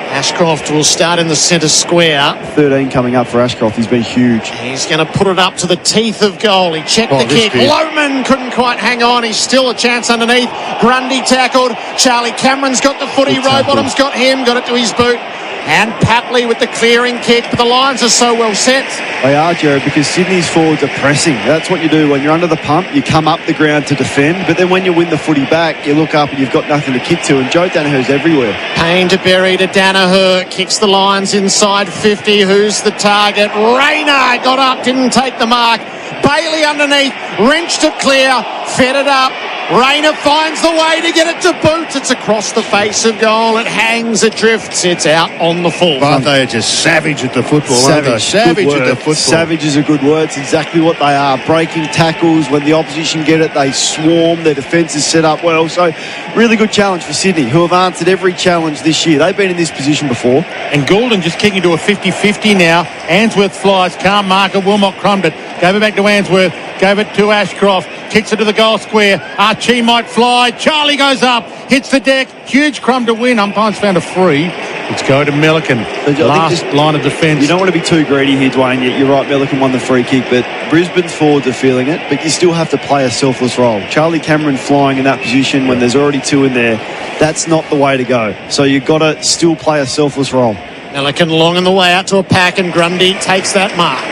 Ashcroft will start in the centre square. 13 coming up for Ashcroft. He's been huge. He's going to put it up to the teeth of goal. He checked the kick. Lohmann couldn't quite hang on. He's still a chance underneath. Grundy tackled. Charlie Cameron's got the footy. Rowbottom's got him. Got it to his boot. And Papley with the clearing kick. But the Lions are so well set. They are, Jared, because Sydney's forwards are pressing. That's what you do. When you're under the pump, you come up the ground to defend. But then when you win the footy back, you look up and you've got nothing to kick to. And Joe Danaher's everywhere. Payne to Berry to Danaher. Kicks the Lions inside 50. Who's the target? Rayner got up, didn't take the mark. Bailey underneath, wrenched it clear, fed it up. Rayner finds the way to get it to boot. It's across the face of goal. It hangs, it drifts. It's out on the full. But they are just savage at the football, aren't they? Savage at the football. Savage is a good word. It's exactly what they are. Breaking tackles. When the opposition get it, they swarm. Their defence is set up well. So, really good challenge for Sydney, who have answered every challenge this year. They've been in this position before. And Goulden just kicking to a 50-50 now. Answorth flies. Can't mark it. Wilmot crumbed it. Gave it back to Answorth. Gave it to Ashcroft. Kicks it to the goal square. Archie might fly. Charlie goes up. Hits the deck. Huge crumb to win. Umpires found a free. Let's go to Milliken. Last line of defence. You don't want to be too greedy here, Dwayne. You're right, Milliken won the free kick, but Brisbane's forwards are feeling it, but you still have to play a selfless role. Charlie Cameron flying in that position when there's already two in there, that's not the way to go. So you've got to still play a selfless role. Milliken long on the way out to a pack, and Grundy takes that mark.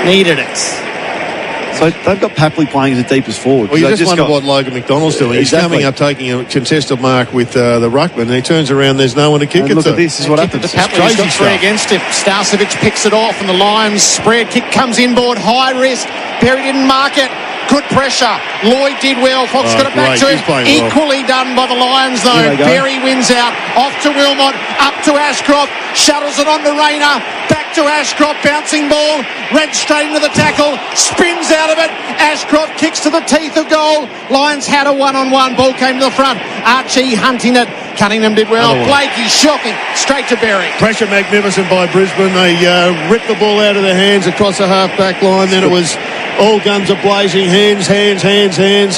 Needed it. So they've got Papley playing as the deepest forward. Well, you just wonder what Logan McDonald's doing. He's coming up, taking a contested mark with the ruckman, and he turns around, there's no one to kick it to. Look at this, is what happens. He's got three against him. Starcevic picks it off, and the Lions spread kick comes inboard, high risk. Berry didn't mark it. Good pressure. Lloyd did well. Fox got it back to him. Equally done by the Lions, though. Berry wins out. Off to Wilmot. Up to Ashcroft. Shuttles it on to Rayner. Back to Ashcroft. Bouncing ball. Red straight into the tackle. Spins out of it. Ashcroft kicks to the teeth of goal. Lions had a one-on-one. Ball came to the front. Archie hunting it. Cunningham did well. Blakey shocking. Straight to Berry. Pressure magnificent by Brisbane. They ripped the ball out of their hands across the half-back line. Then it was all guns are blazing. Hands.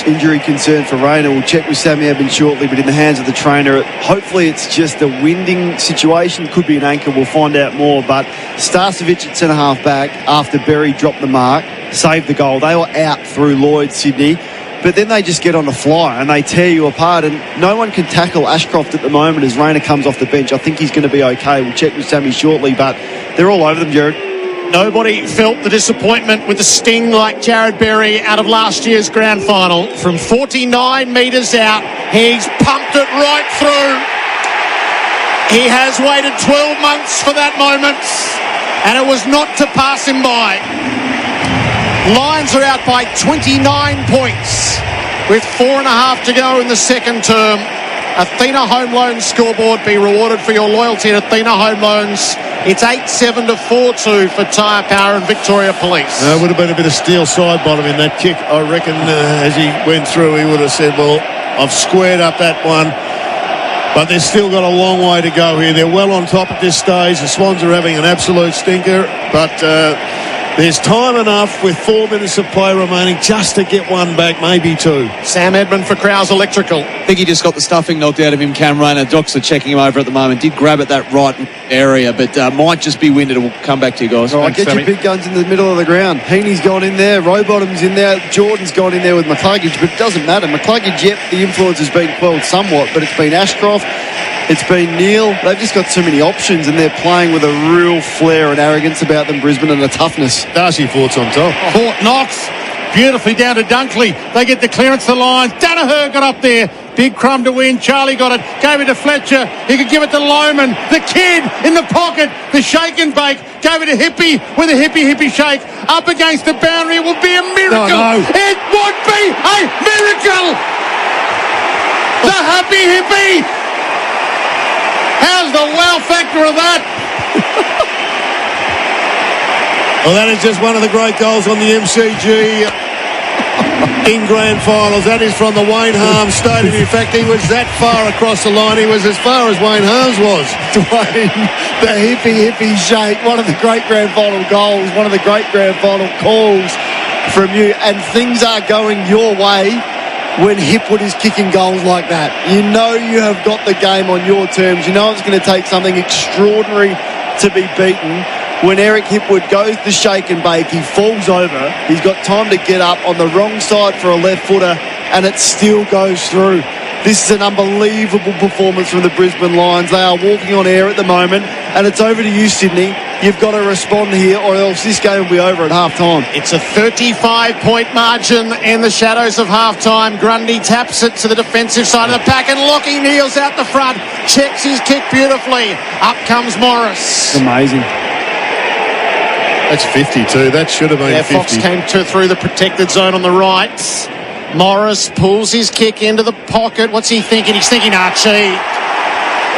Injury concern for Rayner. We'll check with Sammy Evans shortly, but in the hands of the trainer. Hopefully it's just a winding situation. Could be an ankle. We'll find out more. But Starcevic at centre-half back after Berry dropped the mark, saved the goal. They were out through Lloyd, Sydney. But then they just get on the fly and they tear you apart, and no one can tackle Ashcroft at the moment as Rayner comes off the bench. I think he's going to be okay. We'll check with Sammy shortly, but they're all over them, Jared. Nobody felt the disappointment with the sting like Jared Berry out of last year's grand final. From 49 metres out, he's pumped it right through. He has waited 12 months for that moment, and it was not to pass him by. Lions are out by 29 points with 4.5 to go in the second term. Athena Home Loans scoreboard. Be rewarded for your loyalty at Athena Home Loans. It's 8-7 to 4-2 for Tyre Power and Victoria Police. It would have been a bit of steel side bottom in that kick. I reckon as he went through, he would have said, well, I've squared up that one. But they've still got a long way to go here. They're well on top at this stage. The Swans are having an absolute stinker. But there's time enough with 4 minutes of play remaining just to get one back, maybe two. Sam Edmund for Crowes Electrical. I think he just got the stuffing knocked out of him, Cam Rayner. Docs are checking him over at the moment. Did grab at that right area, but might just be winded. We'll come back to you guys. All right, get your big guns in the middle of the ground. Heaney's gone in there. Rowbottom's in there. Jordan's gone in there with McCluggage, but it doesn't matter. McCluggage, yep, the influence has been quelled somewhat, but it's been Ashcroft. It's been Neil. They've just got so many options, and they're playing with a real flair and arrogance about them, Brisbane, and a toughness. Darcy Fort's on top. Fort knocks beautifully down to Dunkley. They get the clearance to the line. Danaher got up there. Big crumb to win. Charlie got it. Gave it to Fletcher. He could give it to Lohman. The kid in the pocket. The shake and bake. Gave it to Hippie with a hippie shake. Up against the boundary. It would be a miracle. No. It would be a miracle. The happy hippie. How's the wow factor of that? Well, that is just one of the great goals on the MCG in grand finals. That is from the Wayne Harms Stadium. In fact, he was that far across the line. He was as far as Wayne Harms was. Dwayne, the hippie shake. One of the great grand final goals. One of the great grand final calls from you. And things are going your way when Hipwood is kicking goals like that. You know you have got the game on your terms. You know it's going to take something extraordinary to be beaten. When Eric Hipwood goes to shake and bake, he falls over. He's got time to get up on the wrong side for a left footer, and it still goes through. This is an unbelievable performance from the Brisbane Lions. They are walking on air at the moment, and it's over to you, Sydney. You've got to respond here, or else this game will be over at half-time. It's a 35-point margin in the shadows of half-time. Grundy taps it to the defensive side of the pack, and Lockie kneels out the front, checks his kick beautifully. Up comes Morris. It's amazing. That's 52. That should have been 50. Fox came through the protected zone on the right. Morris pulls his kick into the pocket. What's he thinking? He's thinking Archie.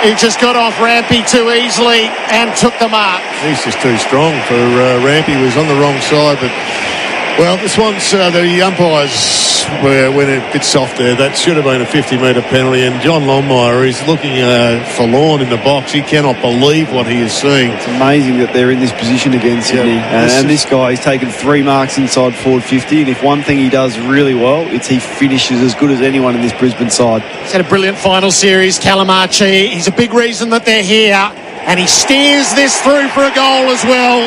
He just got off Rampy too easily and took the mark. He's just too strong for Rampy. He was on the wrong side, but Well, the Swans, the umpires went a bit soft there. That should have been a 50-metre penalty. And John Longmire is looking forlorn in the box. He cannot believe what he is seeing. It's amazing that they're in this position again, Sydney. And this guy, he's taken 3 marks inside forward 50. And if one thing he does really well, it's he finishes as good as anyone in this Brisbane side. He's had a brilliant final series, Calamarchi. He's a big reason that they're here. And he steers this through for a goal as well,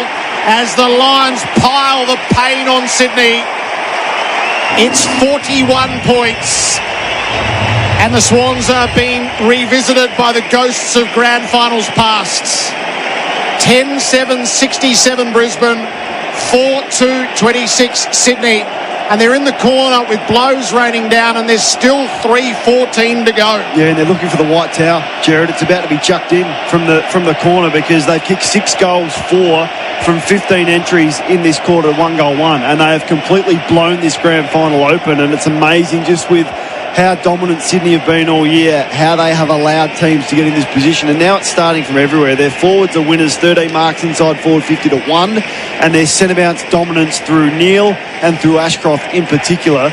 as the Lions pile the pain on Sydney. It's 41 points. And the Swans are being revisited by the ghosts of grand finals past. 10-7-67 Brisbane, 4-2-26 Sydney. And they're in the corner with blows raining down, and there's still 3:14 to go. Yeah, and they're looking for the white towel, Jared. It's about to be chucked in from the corner, because they've kicked 6 goals, 4 from 15 entries in this quarter, 1 goal, 1. And they have completely blown this grand final open. And it's amazing just with how dominant Sydney have been all year, how they have allowed teams to get in this position. And now it's starting from everywhere. Their forwards are winners, 13 marks inside forward 50 to 1. And their centre bounce dominance through Neil and through Ashcroft in particular.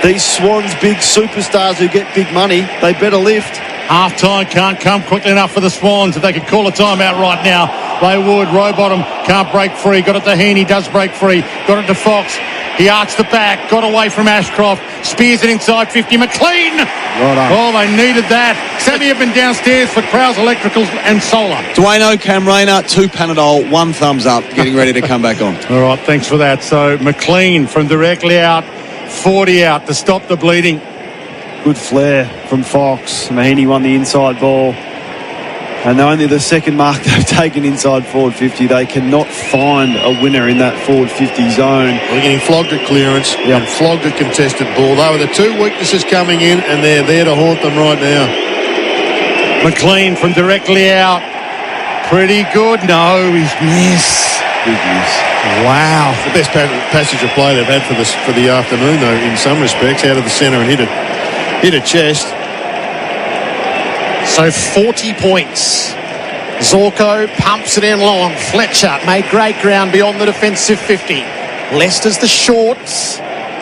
These Swans, big superstars who get big money, they better lift. Half-time can't come quickly enough for the Swans. If they could call a timeout right now, they would. Rowbottom can't break free. Got it to Heaney, does break free. Got it to Fox. He arcs the back, got away from Ashcroft, spears it inside 50. McLean! Right on. Oh, they needed that. Sammy have been downstairs for Krause Electricals and Solar. Dwayno, Cam Rayner, 2 Panadol, 1 thumbs up, getting ready to come back on. All right, thanks for that. So McLean from directly out, 40 out to stop the bleeding. Good flare from Fox. Mahini won the inside ball. And only the second mark they've taken inside forward 50. They cannot find a winner in that forward 50 zone. They're getting flogged at clearance and flogged at contested ball. They were the 2 weaknesses coming in, and they're there to haunt them right now. McLean from directly out. Pretty good. No, he's missed. Big miss. Wow. It's the best passage of play they've had for the afternoon, though, in some respects, out of the centre and hit a chest. So 40 points. Zorko pumps it in long. Fletcher made great ground beyond the defensive 50. Leicester's the shorts.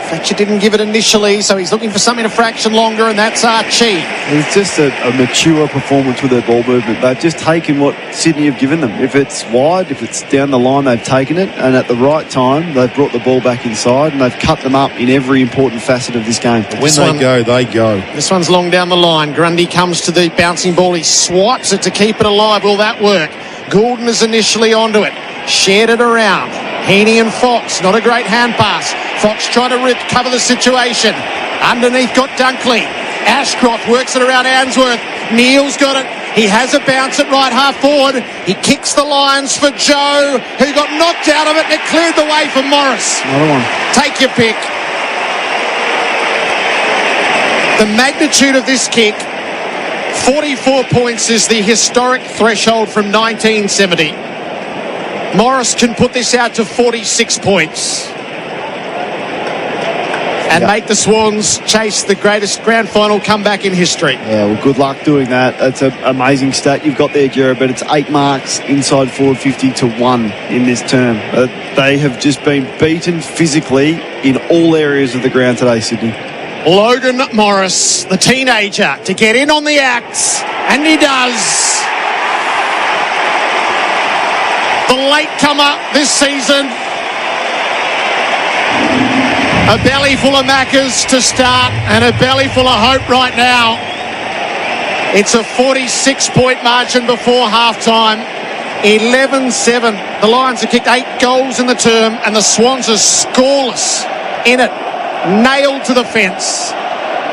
Fletcher didn't give it initially, so he's looking for something a fraction longer, and that's Archie. It's just a mature performance with their ball movement. They've just taken what Sydney have given them. If it's wide, if it's down the line, they've taken it, and at the right time, they've brought the ball back inside, and they've cut them up in every important facet of this game. When they go, they go. This one's long down the line. Grundy comes to the bouncing ball. He swipes it to keep it alive. Will that work? Goulden is initially onto it. Shared it around. Heaney and Fox, not a great hand pass. Fox trying to recover the situation. Underneath got Dunkley. Ashcroft works it around Answorth. Neil's got it. He has a bounce at right half forward. He kicks the Lions for Joe, who got knocked out of it, and it cleared the way for Morris. Another one. Take your pick. The magnitude of this kick, 44 points is the historic threshold from 1970. Morris can put this out to 46 points and make the Swans chase the greatest grand final comeback in history. Yeah, well, good luck doing that. That's an amazing stat you've got there, Jared, but it's 8 marks inside forward 50 to 1 in this term. They have just been beaten physically in all areas of the ground today, Sydney. Logan Morris, the teenager, to get in on the act, and he does. The latecomer this season. A belly full of Maccas to start and a belly full of hope right now. It's a 46-point margin before halftime. 11-7. The Lions have kicked 8 goals in the term, and the Swans are scoreless in it. Nailed to the fence.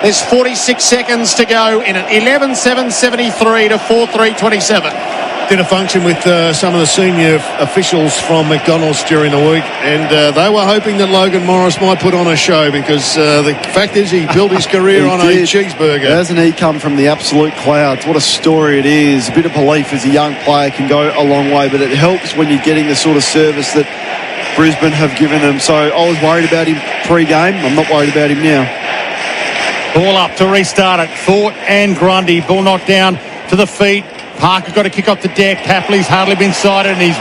There's 46 seconds to go in it. 11-7-73 to 4-3-27. Did a function with some of the senior officials from McDonald's during the week, and they were hoping that Logan Morris might put on a show, because the fact is he built his career on a cheeseburger. Hasn't he come from the absolute clouds? What a story it is. A bit of belief as a young player can go a long way, but it helps when you're getting the sort of service that Brisbane have given them. So I was worried about him pre-game. I'm not worried about him now. Ball up to restart it. Fort and Grundy. Ball knocked down to the feet. Parker got to kick off the deck. Tapley's hardly been sighted, and he's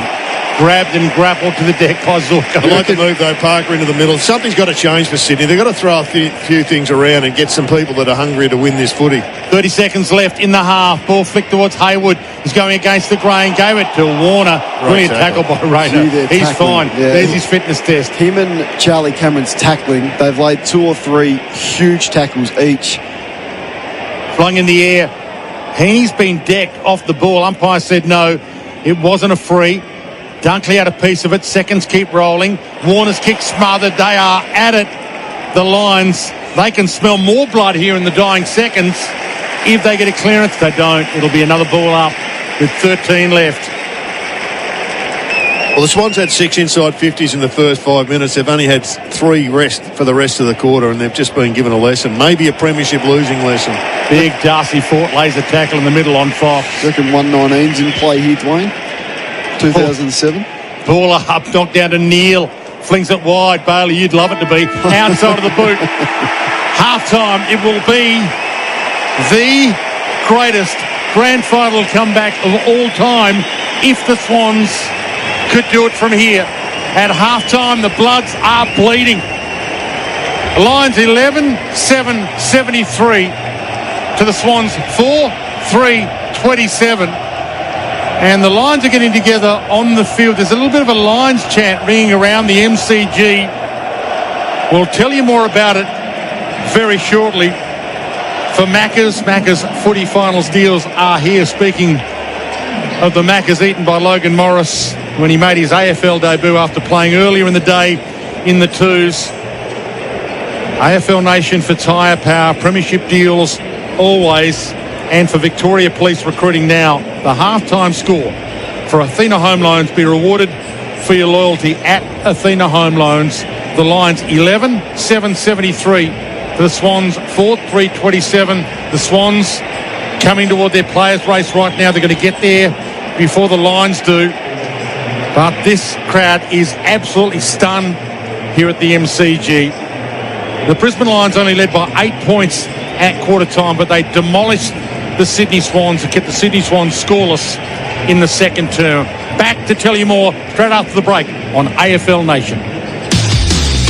grabbed and grappled to the deck by Zorko. I like the move, though, Parker into the middle. Something's got to change for Sydney. They've got to throw a few things around and get some people that are hungry to win this footy. 30 seconds left in the half. Ball flicked towards Hayward. He's going against the grain. Gave it to Warner. Brilliant tackle by Rayner. He's fine. Yeah. There's his fitness test. Him and Charlie Cameron's tackling. They've laid 2 or 3 huge tackles each. Flung in the air. Heaney's been decked off the ball. Umpire said no. It wasn't a free. Dunkley had a piece of it. Seconds keep rolling. Warner's kick smothered. They are at it. The Lions, they can smell more blood here in the dying seconds. If they get a clearance, they don't. It'll be another ball up with 13 left. Well, the Swans had 6 inside 50s in the first 5 minutes. They've only had 3 rest for the rest of the quarter, and they've just been given a lesson. Maybe a premiership losing lesson. Big Darcy Fort lays a tackle in the middle on Fox. Reckon 119's in play here, Dwayne. 2007. Ball up, knocked down to Neil. Flings it wide. Bailey, you'd love it to be. Outside of the boot. Half-time, it will be the greatest grand final comeback of all time if the Swans could do it from here. At half-time, the Bloods are bleeding. Lions 11-7-73 to the Swans 4-3-27. And the Lions are getting together on the field. There's a little bit of a Lions chant ringing around the MCG. We'll tell you more about it very shortly. For Macca's footy finals deals are here. Speaking of the Macca's eaten by Logan Morris when he made his AFL debut after playing earlier in the day in the twos. AFL Nation for tyre power, premiership deals always. And for Victoria Police recruiting now, the halftime score for Athena Home Loans. Be rewarded for your loyalty at Athena Home Loans. The Lions 11-7-73 to the Swans 4-3-27. The Swans coming toward their players' race right now. They're going to get there before the Lions do. But this crowd is absolutely stunned here at the MCG. The Brisbane Lions only led by 8 points at quarter time, but they demolished the Sydney Swans and kept the Sydney Swans scoreless in the second term. Back to tell you more straight after the break on AFL Nation.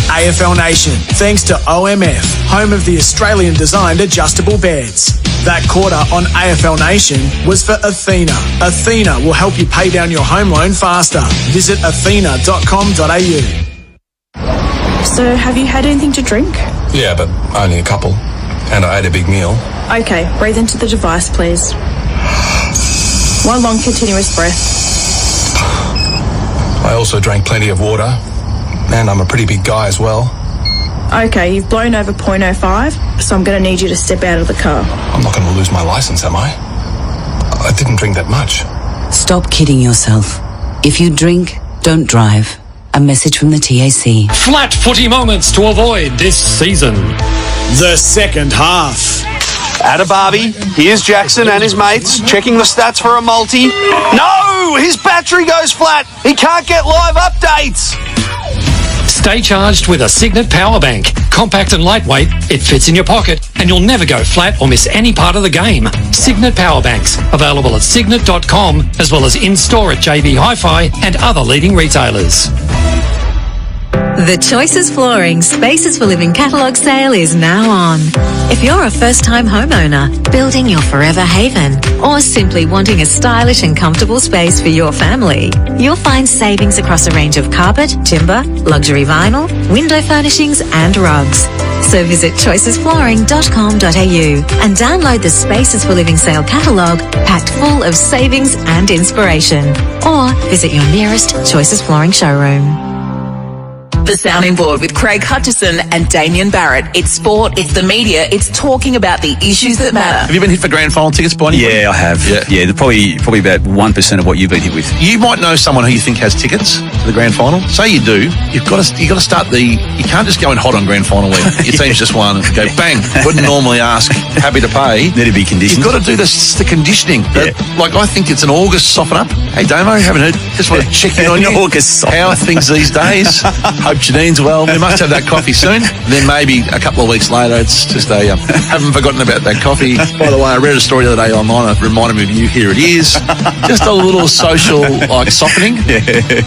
AFL Nation, thanks to OMF, home of the Australian-designed adjustable beds. That quarter on AFL Nation was for Athena. Athena will help you pay down your home loan faster. Visit athena.com.au. So, have you had anything to drink? Yeah, but only a couple. And I ate a big meal. Okay, breathe into the device, please. 1 long continuous breath. I also drank plenty of water. And I'm a pretty big guy as well. Okay, you've blown over 0.05, so I'm going to need you to step out of the car. I'm not going to lose my license, am I? I didn't drink that much. Stop kidding yourself. If you drink, don't drive. A message from the TAC. Flat footy moments to avoid this season. The second half. At a Barbie, here's Jackson and his mates checking the stats for a multi. No! His battery goes flat! He can't get live updates! Stay charged with a Signet Power Bank. Compact and lightweight, it fits in your pocket, and you'll never go flat or miss any part of the game. Signet Power Banks, available at signet.com, as well as in-store at JB Hi-Fi and other leading retailers. The Choices Flooring Spaces for Living catalogue sale is now on. If you're a first-time homeowner, building your forever haven, or simply wanting a stylish and comfortable space for your family, you'll find savings across a range of carpet, timber, luxury vinyl, window furnishings and rugs. So visit choicesflooring.com.au and download the Spaces for Living sale catalogue packed full of savings and inspiration. Or visit your nearest Choices Flooring showroom. The Sounding Board with Craig Hutchison and Damien Barrett. It's sport, it's the media, it's talking about the issues that matter. Have you been hit for grand final tickets, Bonnie? Yeah, I have. Yeah, they're probably about 1% of what you've been hit with. You might know someone who you think has tickets to the grand final. Say you do, you got to start you can't just go in hot on grand final week. Your team's just won and go bang. Wouldn't normally ask, happy to pay. Need to be conditioned. You've got to do the conditioning. Yeah. Like I think it's an August soften up. Hey Damo, haven't heard. Just want to check in on you. August soften How are things these days? Hope Janine's well. We must have that coffee soon. Then maybe a couple of weeks later, it's just a haven't forgotten about that coffee. By the way, I read a story the other day online. It reminded me of you. Here it is. Just a little social softening,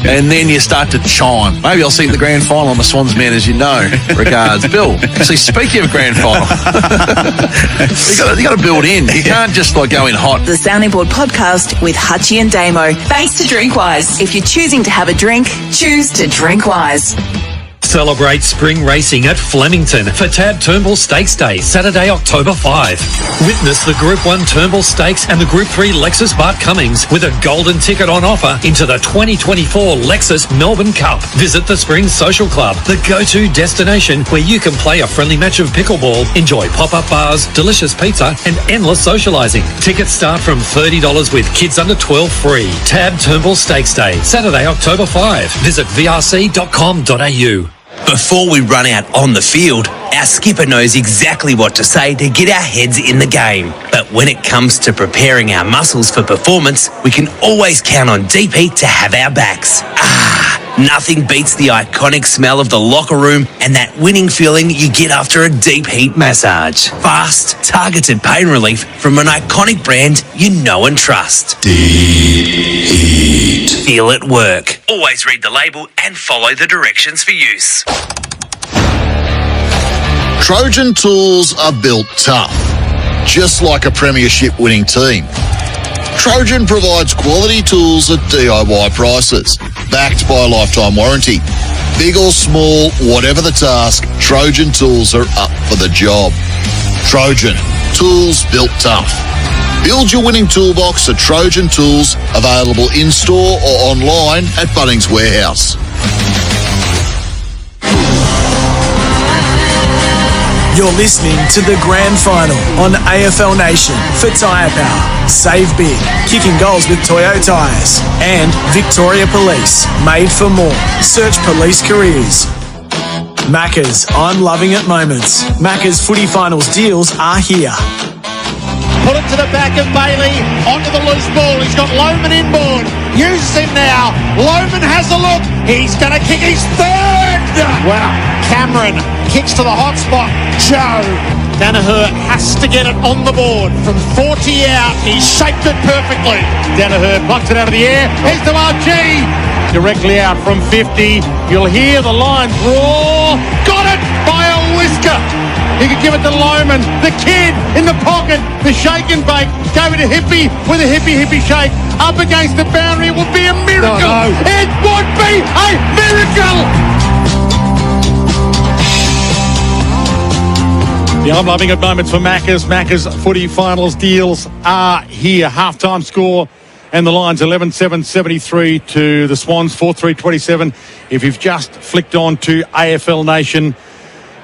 and then you start to chime. Maybe I'll see the grand final on the Swans man, as you know. Regards, Bill. Actually, speaking of grand final, you got to build in. You can't just go in hot. The Sounding Board podcast with Hutchie and Damo. Thanks to Drinkwise. If you're choosing to have a drink, choose to drink wise. Celebrate spring racing at Flemington for Tab Turnbull Stakes Day, Saturday, October 5. Witness the Group 1 Turnbull Stakes and the Group 3 Lexus Bart Cummings with a golden ticket on offer into the 2024 Lexus Melbourne Cup. Visit the Spring Social Club, the go-to destination where you can play a friendly match of pickleball, enjoy pop-up bars, delicious pizza and endless socialising. Tickets start from $30 with kids under 12 free. Tab Turnbull Stakes Day, Saturday, October 5. Visit vrc.com.au. Before we run out on the field, our skipper knows exactly what to say to get our heads in the game. But when it comes to preparing our muscles for performance, we can always count on Deep Heat to have our backs. Nothing beats the iconic smell of the locker room and that winning feeling you get after a Deep Heat massage. Fast, targeted pain relief from an iconic brand you know and trust. Deep Heat. Feel it work. Always read the label and follow the directions for use. Trojan tools are built tough, just like a premiership winning team. Trojan provides quality tools at DIY prices, backed by a lifetime warranty. Big or small, whatever the task, Trojan tools are up for the job. Trojan, tools built tough. Build your winning toolbox at Trojan Tools, available in-store or online at Bunnings Warehouse. You're listening to the Grand Final on AFL Nation for Tyre Power. Save big, kicking goals with Toyo Tyres. And Victoria Police, made for more. Search police careers. Macca's, I'm loving it moments. Macca's footy finals deals are here. Put it to the back of Bailey, onto the loose ball. He's got Lohman inboard. Uses him now. Lohman has a look. He's going to kick his third. Wow. Cameron kicks to the hot spot. Joe Danaher has to get it on the board. From 40 out, he shaped it perfectly. Danaher plucks it out of the air. Here's to RG. Directly out from 50. You'll hear the Lions roar. Got it by a whisker. He could give it to Lohman, the kid in the pocket, the shake and bake, gave it a hippie with a hippie shake, up against the boundary. It would be a miracle. No. It would be a miracle. The I'm loving it moments for Macca's. Macca's footy finals deals are here. Halftime score and the Lions 11-7-73 to the Swans 4-3-27. If you've just flicked on to AFL Nation,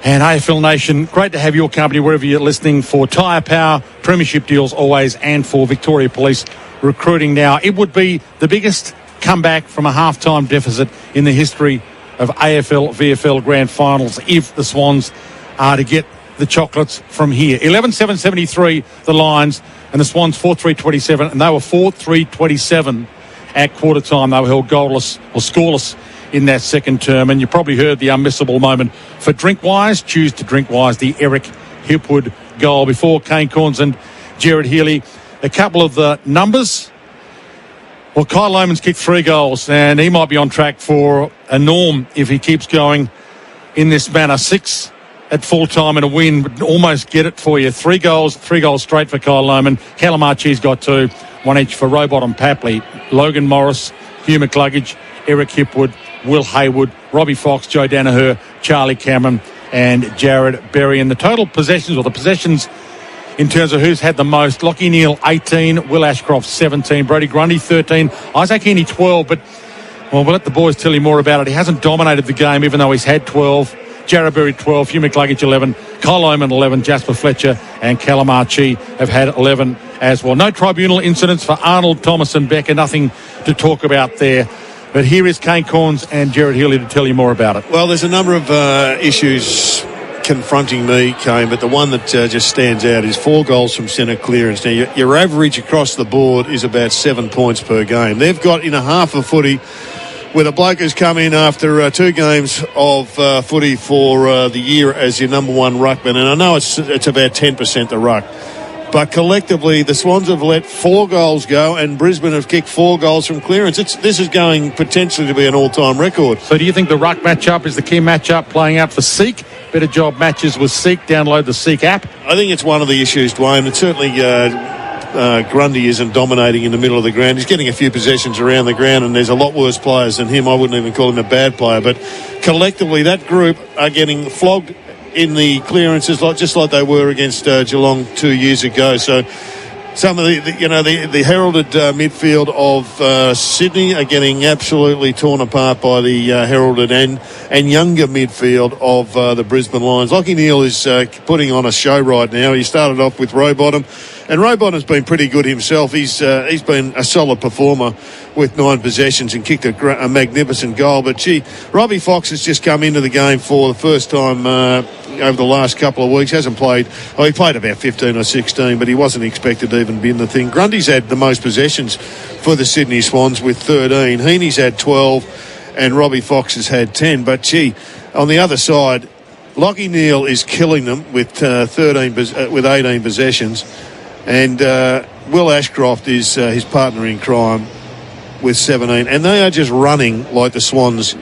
and AFL Nation, great to have your company wherever you're listening for Tyre Power, premiership deals always, and for Victoria Police recruiting now. It would be the biggest comeback from a halftime deficit in the history of AFL VFL grand finals if the Swans are to get the chocolates from here. 11-7-73 the Lions, and the Swans 4-3-27, and they were 4-3-27 at quarter time. They were held goalless or scoreless in that second term, and you probably heard the unmissable moment for Drinkwise. Choose to Drinkwise, the Eric Hipwood goal. Before Kane Corns and Jared Healy, a couple of the numbers. Well, Kyle Lohman's kicked 3 goals, and he might be on track for a norm if he keeps going in this manner. 6 at full time and a win would almost get it for you. 3 goals straight for Kyle Lohman. Calamarchi's got 2, 1 each for Robot and Papley. Logan Morris, Hugh McCluggage, Eric Hipwood, Will Haywood, Robbie Fox, Joe Danaher, Charlie Cameron and Jared Berry. And the total possessions, or the possessions in terms of who's had the most: Lachie Neale 18, Will Ashcroft 17, Brody Grundy 13, Isaac Heaney 12. But, well, we'll let the boys tell you more about it. He hasn't dominated the game, even though he's had 12. Jared Berry 12, Hugh McCluggage 11, Kyle Lohman 11, Jasper Fletcher and Calamarchi have had 11 as well. No tribunal incidents for Arnold, Thomas and Becker, nothing to talk about there. But here is Kane Corns and Jared Healy to tell you more about it. Well, there's a number of issues confronting me, Kane, but the one that just stands out is 4 goals from centre clearance. Now, your average across the board is about 7 points per game. They've got, in a half of footy, with a bloke who's come in after 2 games of footy for the year as your number one ruckman. And I know it's about 10% the ruck. But collectively, the Swans have let 4 goals go and Brisbane have kicked 4 goals from clearance. This is going potentially to be an all-time record. So do you think the ruck matchup is the key matchup playing out for Seek? Better job matches with Seek. Download the Seek app. I think it's one of the issues, Dwayne. It's certainly Grundy isn't dominating in the middle of the ground. He's getting a few possessions around the ground and there's a lot worse players than him. I wouldn't even call him a bad player. But collectively, that group are getting flogged in the clearances, just like they were against Geelong 2 years ago. So some of the heralded midfield of Sydney are getting absolutely torn apart by the heralded and younger midfield of the Brisbane Lions. Lachie Neale is putting on a show right now. He started off with Rowbottom, and Rowbottom's been pretty good himself. He's been a solid performer with 9 possessions and kicked a magnificent goal. But Robbie Fox has just come into the game for the first time over the last couple of weeks. Hasn't played. Oh, he played about 15 or 16, but he wasn't expected to even be in the thing. Grundy's had the most possessions for the Sydney Swans with 13. Heaney's had 12, and Robbie Fox has had 10. But on the other side, Lachie Neale is killing them with 18 possessions, and Will Ashcroft is his partner in crime with 17, and they are just running like the Swans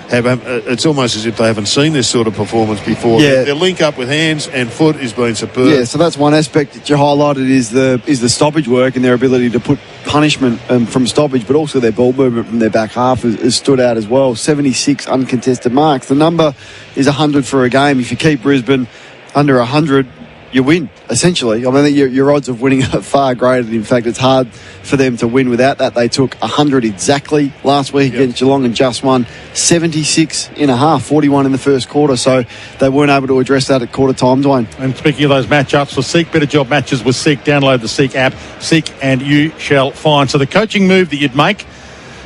have. It's almost as if they haven't seen this sort of performance before. Yeah. Their link up with hands and foot has been superb. Yeah, so that's one aspect that you highlighted is the stoppage work and their ability to put punishment from stoppage, but also their ball movement from their back half has stood out as well. 76 uncontested marks. The number is 100 for a game. If you keep Brisbane under 100, you win, essentially. I mean, your odds of winning are far greater. In fact, it's hard for them to win without that. They took 100 exactly last week against Geelong and just won 76 in a half, 41 in the first quarter. So they weren't able to address that at quarter time, Dwayne. And speaking of those matchups for Seek, better job matches with Seek. Download the Seek app. Seek and you shall find. So the coaching move that you'd make,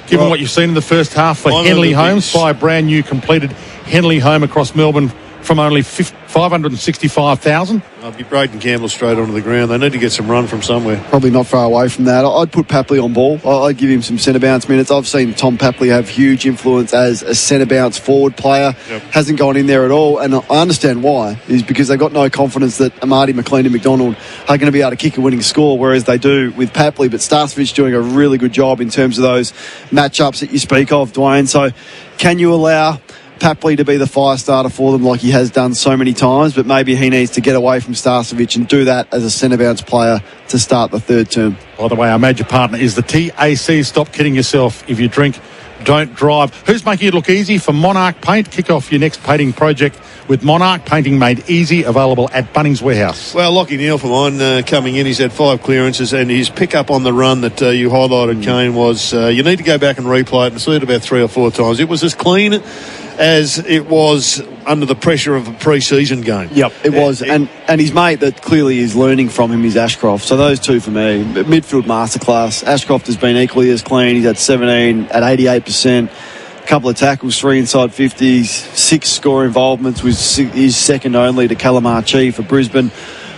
given what you've seen in the first half for Henley Homes, buy a brand new completed Henley home across Melbourne from only $565,000. I'd be Braden Campbell straight onto the ground. They need to get some run from somewhere. Probably not far away from that. I'd put Papley on ball. I'd give him some centre bounce minutes. I've seen Tom Papley have huge influence as a centre bounce forward player. Hasn't gone in there at all, and I understand why. Is because they've got no confidence that Amadi, McLean and McDonald are going to be able to kick a winning score, whereas they do with Papley. But Starcevich doing a really good job in terms of those matchups that you speak of, Dwayne. So can you allow Papley to be the fire starter for them like he has done so many times, but maybe he needs to get away from Starcevich and do that as a centre bounce player to start the third term. By the way, our major partner is the TAC. Stop kidding yourself. If you drink, don't drive. Who's making it look easy? For Monarch Paint, kick off your next painting project with Monarch Painting made easy, available at Bunnings Warehouse. Well, Lachie Neale for mine coming in, he's had 5 clearances, and his pick-up on the run that you highlighted, Kane, was you need to go back and replay it and see it about 3 or 4 times. It was as clean as it was under the pressure of a pre-season game. Yep, it was. And his mate that clearly is learning from him is Ashcroft. So those two for me, midfield masterclass. Ashcroft has been equally as clean. He's had 17 at 88%. A couple of tackles, 3 inside 50s, 6 score involvements, which is second only to Calamar for Brisbane.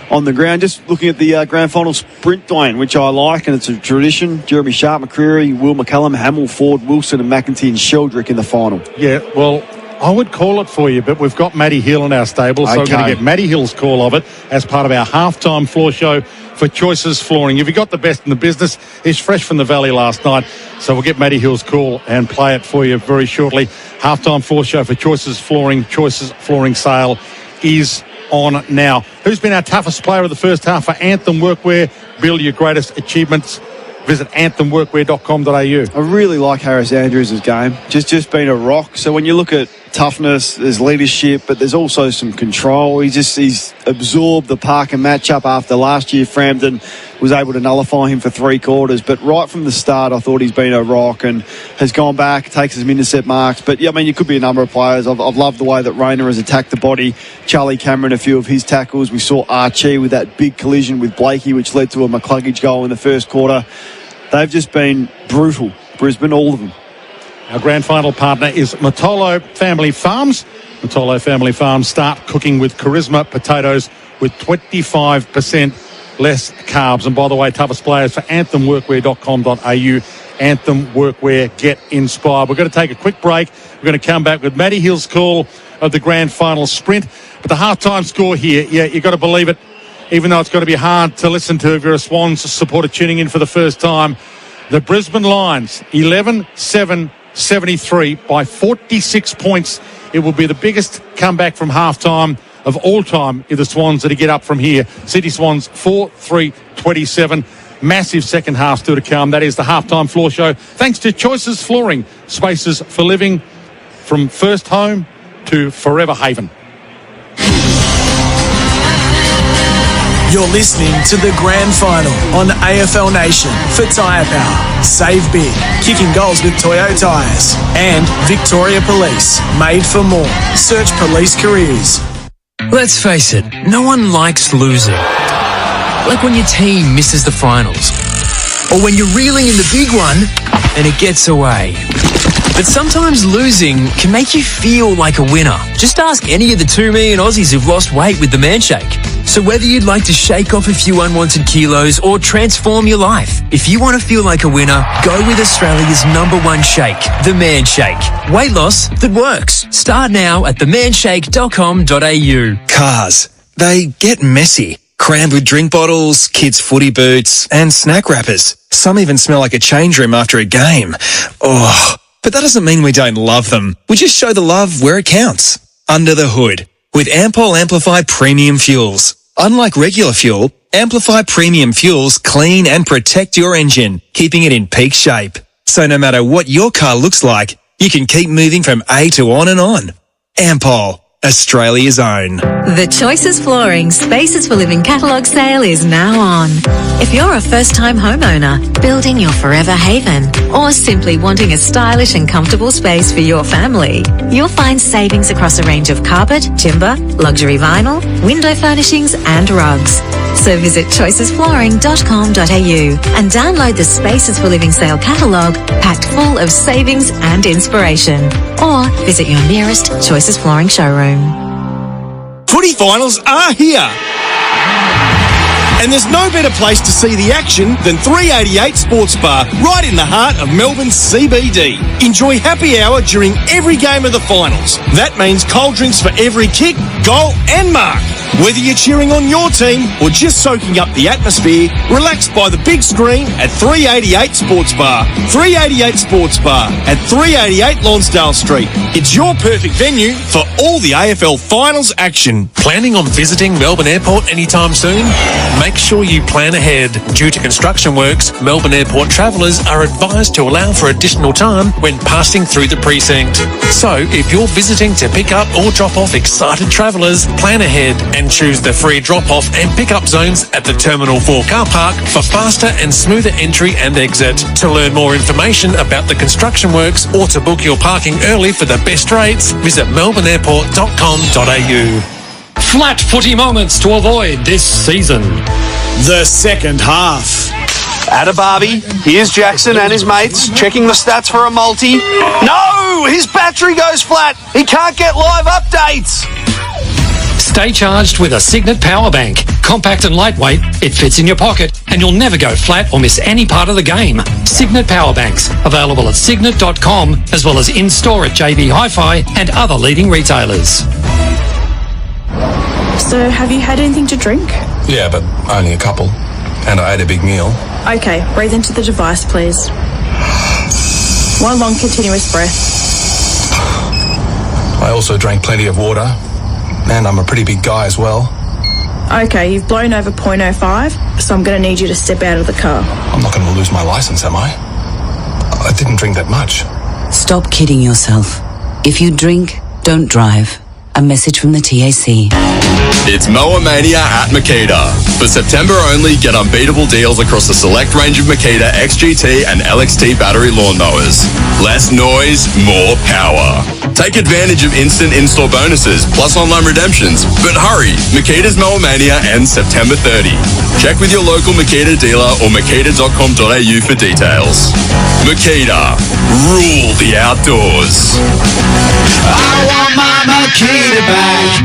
On the ground, just looking at the grand final sprint, Dwayne, which I like, and it's a tradition. Jeremy Sharp, McCreery, Will McCallum, Hamill, Ford, Wilson and McEntee and Sheldrick in the final. Yeah, well, I would call it for you, but we've got Matty Hill in our stable, so we're going to get Matty Hill's call of it as part of our halftime floor show for Choices Flooring. If you got the best in the business, he's fresh from the Valley last night, so we'll get Matty Hill's call and play it for you very shortly. Halftime floor show for Choices Flooring. Choices Flooring sale is on now. Who's been our toughest player of the first half for Anthem Workwear? Build your greatest achievements. Visit anthemworkwear.com.au. I really like Harris Andrews' game. Just been a rock. So when you look at toughness, there's leadership, but there's also some control. He's absorbed the Parker matchup after last year. Frampton was able to nullify him for 3 quarters. But right from the start, I thought he's been a rock and has gone back, takes some intercept marks. But, yeah, I mean, you could be a number of players. I've loved the way that Rayner has attacked the body. Charlie Cameron, a few of his tackles. We saw Archie with that big collision with Blakey, which led to a McCluggage goal in the first quarter. They've just been brutal, Brisbane, all of them. Our grand final partner is Matolo Family Farms. Matolo Family Farms start cooking with Charisma potatoes with 25% less carbs. And by the way, toughest players for anthemworkwear.com.au. anthem, workwear, get inspired. We're going to take a quick break. We're going to come back with Matty Hill's call of the grand final sprint. But the halftime score here, you've got to believe it, even though it's got to be hard to listen to if you're a Swans supporter tuning in for the first time. The Brisbane Lions, 11-7-73 by 46 points. It will be the biggest comeback from halftime of all time if the Swans are to get up from here. Sydney Swans 4-3-27. Massive second half still to come. That is the halftime floor show. Thanks to Choices Flooring, spaces for living from first home to forever haven. You're listening to the grand final on AFL Nation for Tyre Power. Save big, kicking goals with Toyo Tyres. And Victoria Police, made for more. Search police careers. Let's face it, no one likes losing. Like when your team misses the finals. Or when you're reeling in the big one and it gets away. But sometimes losing can make you feel like a winner. Just ask any of the 2 million Aussies who've lost weight with the Man Shake. So whether you'd like to shake off a few unwanted kilos or transform your life, if you want to feel like a winner, go with Australia's #1 shake, the Man Shake. Weight loss that works. Start now at themanshake.com.au. Cars, they get messy. Crammed with drink bottles, kids' footy boots, and snack wrappers. Some even smell like a change room after a game. Oh, but that doesn't mean we don't love them. We just show the love where it counts. Under the hood. With Ampol Amplify Premium Fuels. Unlike regular fuel, Amplify Premium Fuels clean and protect your engine, keeping it in peak shape. So no matter what your car looks like, you can keep moving from A to on and on. Ampol, Australia's own. The Choices Flooring Spaces for Living catalogue sale is now on. If you're a first-time homeowner, building your forever haven, or simply wanting a stylish and comfortable space for your family, you'll find savings across a range of carpet, timber, luxury vinyl, window furnishings and rugs. So visit choicesflooring.com.au and download the Spaces for Living sale catalogue packed full of savings and inspiration. Or visit your nearest Choices Flooring showroom. Footy finals are here. And there's no better place to see the action than 388 Sports Bar, right in the heart of Melbourne's CBD. Enjoy happy hour during every game of the finals. That means cold drinks for every kick, goal and mark. Whether you're cheering on your team or just soaking up the atmosphere, relax by the big screen at 388 Sports Bar. 388 Sports Bar at 388 Lonsdale Street. It's your perfect venue for all the AFL finals action. Planning on visiting Melbourne Airport anytime soon? Make sure you plan ahead. Due to construction works, Melbourne Airport travellers are advised to allow for additional time when passing through the precinct. So, if you're visiting to pick up or drop off excited travellers, plan ahead and choose the free drop-off and pick-up zones at the Terminal 4 car park for faster and smoother entry and exit. To learn more information about the construction works or to book your parking early for the best rates, visit melbourneairport.com.au. Flat footy moments to avoid this season. The second half. At a barbie, here's Jackson and his mates checking the stats for a multi. No! His battery goes flat! He can't get live updates! Stay charged with a Signet Power Bank. Compact and lightweight, it fits in your pocket, and you'll never go flat or miss any part of the game. Signet Power Banks, available at signet.com, as well as in-store at JB Hi-Fi and other leading retailers. So, have you had anything to drink? Yeah, but only a couple. And I ate a big meal. Okay, breathe into the device, please. One long continuous breath. I also drank plenty of water. And I'm a pretty big guy as well. Okay, you've blown over 0.05, so I'm going to need you to step out of the car. I'm not going to lose my license, am I? I didn't drink that much. Stop kidding yourself. If you drink, don't drive. A message from the TAC. It's Mower Mania at Makita. For September only, get unbeatable deals across a select range of Makita XGT and LXT battery lawnmowers. Less noise, more power. Take advantage of instant in-store bonuses, plus online redemptions. But hurry, Makita's Mower Mania ends September 30. Check with your local Makita dealer or makita.com.au for details. Makita, rule the outdoors. I want my Makita back.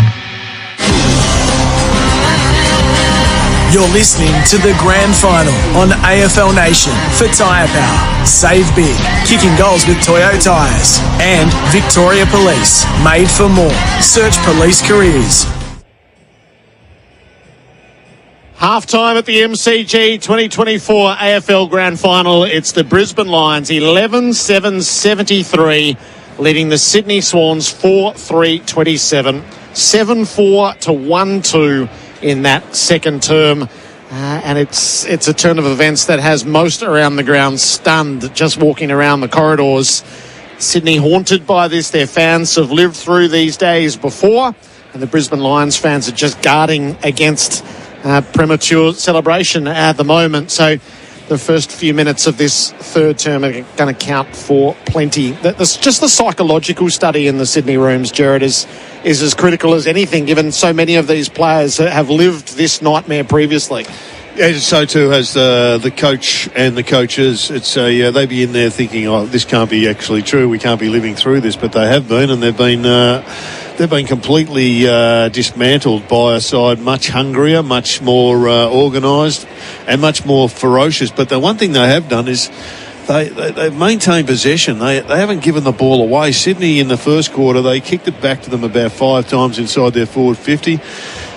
You're listening to the Grand Final on AFL Nation for Tyre Power. Save big, kicking goals with Toyo Tyres. And Victoria Police, made for more. Search police careers. Half-time at the MCG 2024 AFL Grand Final. It's the Brisbane Lions 11-7-73, leading the Sydney Swans 4-3-27, 7-4 to 1-2 in that second term. And it's a turn of events that has most around the ground stunned just walking around the corridors. Sydney haunted by this. Their fans have lived through these days before, and the Brisbane Lions fans are just guarding against premature celebration at the moment. So the first few minutes of this third term are going to count for plenty. Just the psychological study in the Sydney rooms, Jared, is as critical as anything, given so many of these players have lived this nightmare previously. Yeah, so too has the coach and the coaches. It's they be in there thinking, oh, this can't be actually true. We can't be living through this, but they have been, and they've been completely dismantled by a side much hungrier, much more organised, and much more ferocious. But the one thing they have done is they've maintained possession. They haven't given the ball away. Sydney in the first quarter, they kicked it back to them about 5 times inside their forward 50.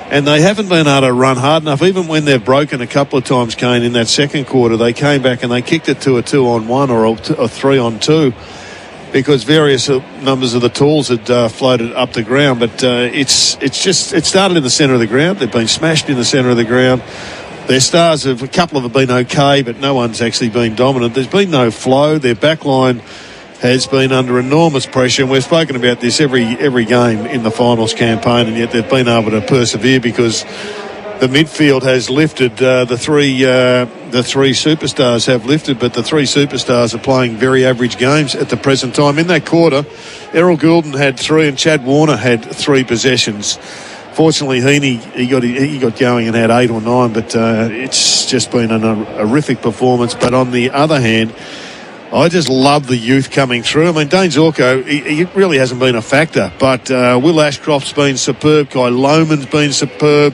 And they haven't been able to run hard enough. Even when they've broken a couple of times, Kane, in that second quarter, they came back and they kicked it to a 2-on-1 or a 3-on-2 because various numbers of the tools had floated up the ground. But it started in the centre of the ground. They've been smashed in the centre of the ground. Their stars, a couple of them have been okay, but no one's actually been dominant. There's been no flow. Their backline has been under enormous pressure, and we've spoken about this every game in the finals campaign, and yet they've been able to persevere because the midfield has lifted. The three superstars have lifted, but the three superstars are playing very average games at the present time. In that quarter, Errol Goulden had 3 and Chad Warner had 3 possessions. Fortunately, Heaney, he got going and had 8 or 9, but it's just been a horrific performance. But on the other hand, I just love the youth coming through. I mean, Dane Zorko, he really hasn't been a factor, but Will Ashcroft's been superb. Kai Lohman's been superb.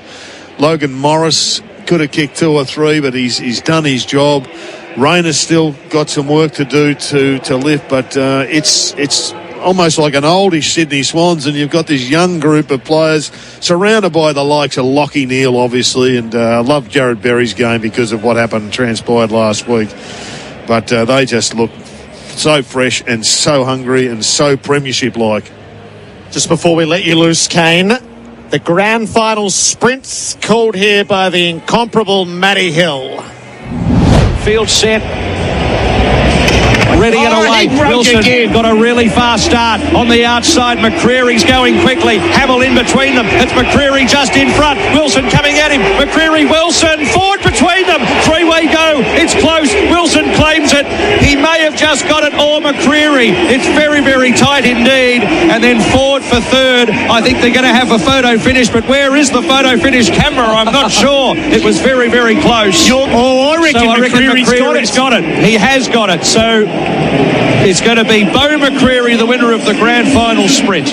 Logan Morris could have kicked 2 or 3, but he's done his job. Rayner's still got some work to do to lift, but it's almost like an oldish Sydney Swans, and you've got this young group of players surrounded by the likes of Lockie Neal, obviously, and I love Jared Berry's game because of what transpired last week. But they just look so fresh and so hungry and so premiership-like. Just before we let you loose, Kane, the grand final sprints called here by the incomparable Matty Hill. Field set. Ready and away. Wilson got a really fast start on the outside. McCreary's going quickly. Hamill in between them. It's McCreary just in front. Wilson coming at him. McCreary, Wilson, Ford between them. 3-way go. It's close. Wilson claims it. He may have just got it, or McCreary. It's very, very tight indeed. And then Ford for third. I think they're going to have a photo finish, but where is the photo finish camera? I'm not sure. It was very, very close. I reckon McCreary's got it. He has got it. So it's going to be Bo McCreary, the winner of the grand final sprint.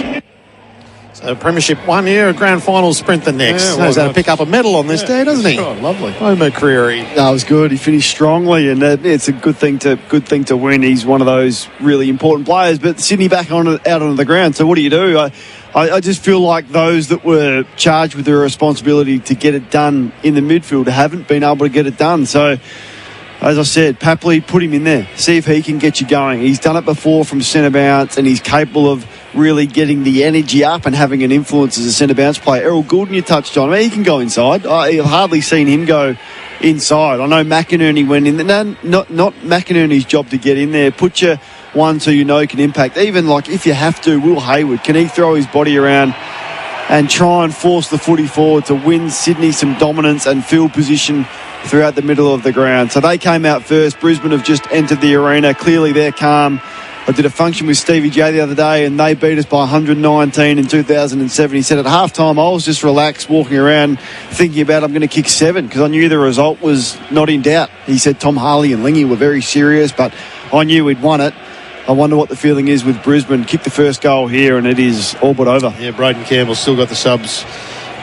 So Premiership 1 year, a grand final sprint the next. Yeah, He's going to pick up a medal on this day, doesn't he? Oh, lovely. Bo McCreary. That was good. He finished strongly, and it's a good thing to win. He's one of those really important players. But Sydney back out onto the ground. So what do? I just feel like those that were charged with the responsibility to get it done in the midfield haven't been able to get it done. So, as I said, Papley, put him in there. See if he can get you going. He's done it before from centre bounce, and he's capable of really getting the energy up and having an influence as a centre bounce player. Errol Goulden, you touched on. I mean, he can go inside. I've hardly seen him go inside. I know McInerney went in there. No, not McInerney's job to get in there. Put your ones who you know can impact. Even like if you have to, Will Hayward, can he throw his body around and try and force the footy forward to win Sydney some dominance and field position throughout the middle of the ground? So they came out first. Brisbane have just entered the arena. Clearly they're calm. I did a function with Stevie J the other day, and they beat us by 119 in 2007. He said at halftime, I was just relaxed, walking around, thinking about I'm going to kick 7 because I knew the result was not in doubt. He said Tom Harley and Lingy were very serious, but I knew we'd won it. I wonder what the feeling is with Brisbane. Kick the first goal here, and it is all but over. Yeah, Braden Campbell's still got the subs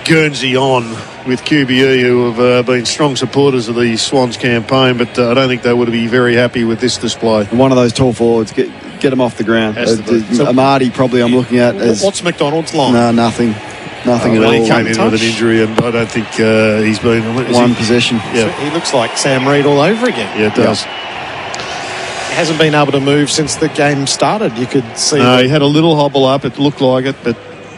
Guernsey on with QBE, who have been strong supporters of the Swans campaign, but I don't think they would be very happy with this display. One of those tall forwards, get them off the ground. Amadi probably I'm looking at. What's McDonald's line? No, nothing at all. He came in with an injury, and I don't think he's been... One possession. Yeah. He looks like Sam Reid all over again. Yeah, it does. He hasn't been able to move since the game started. You could see... No, he had a little hobble up. It looked like it, but...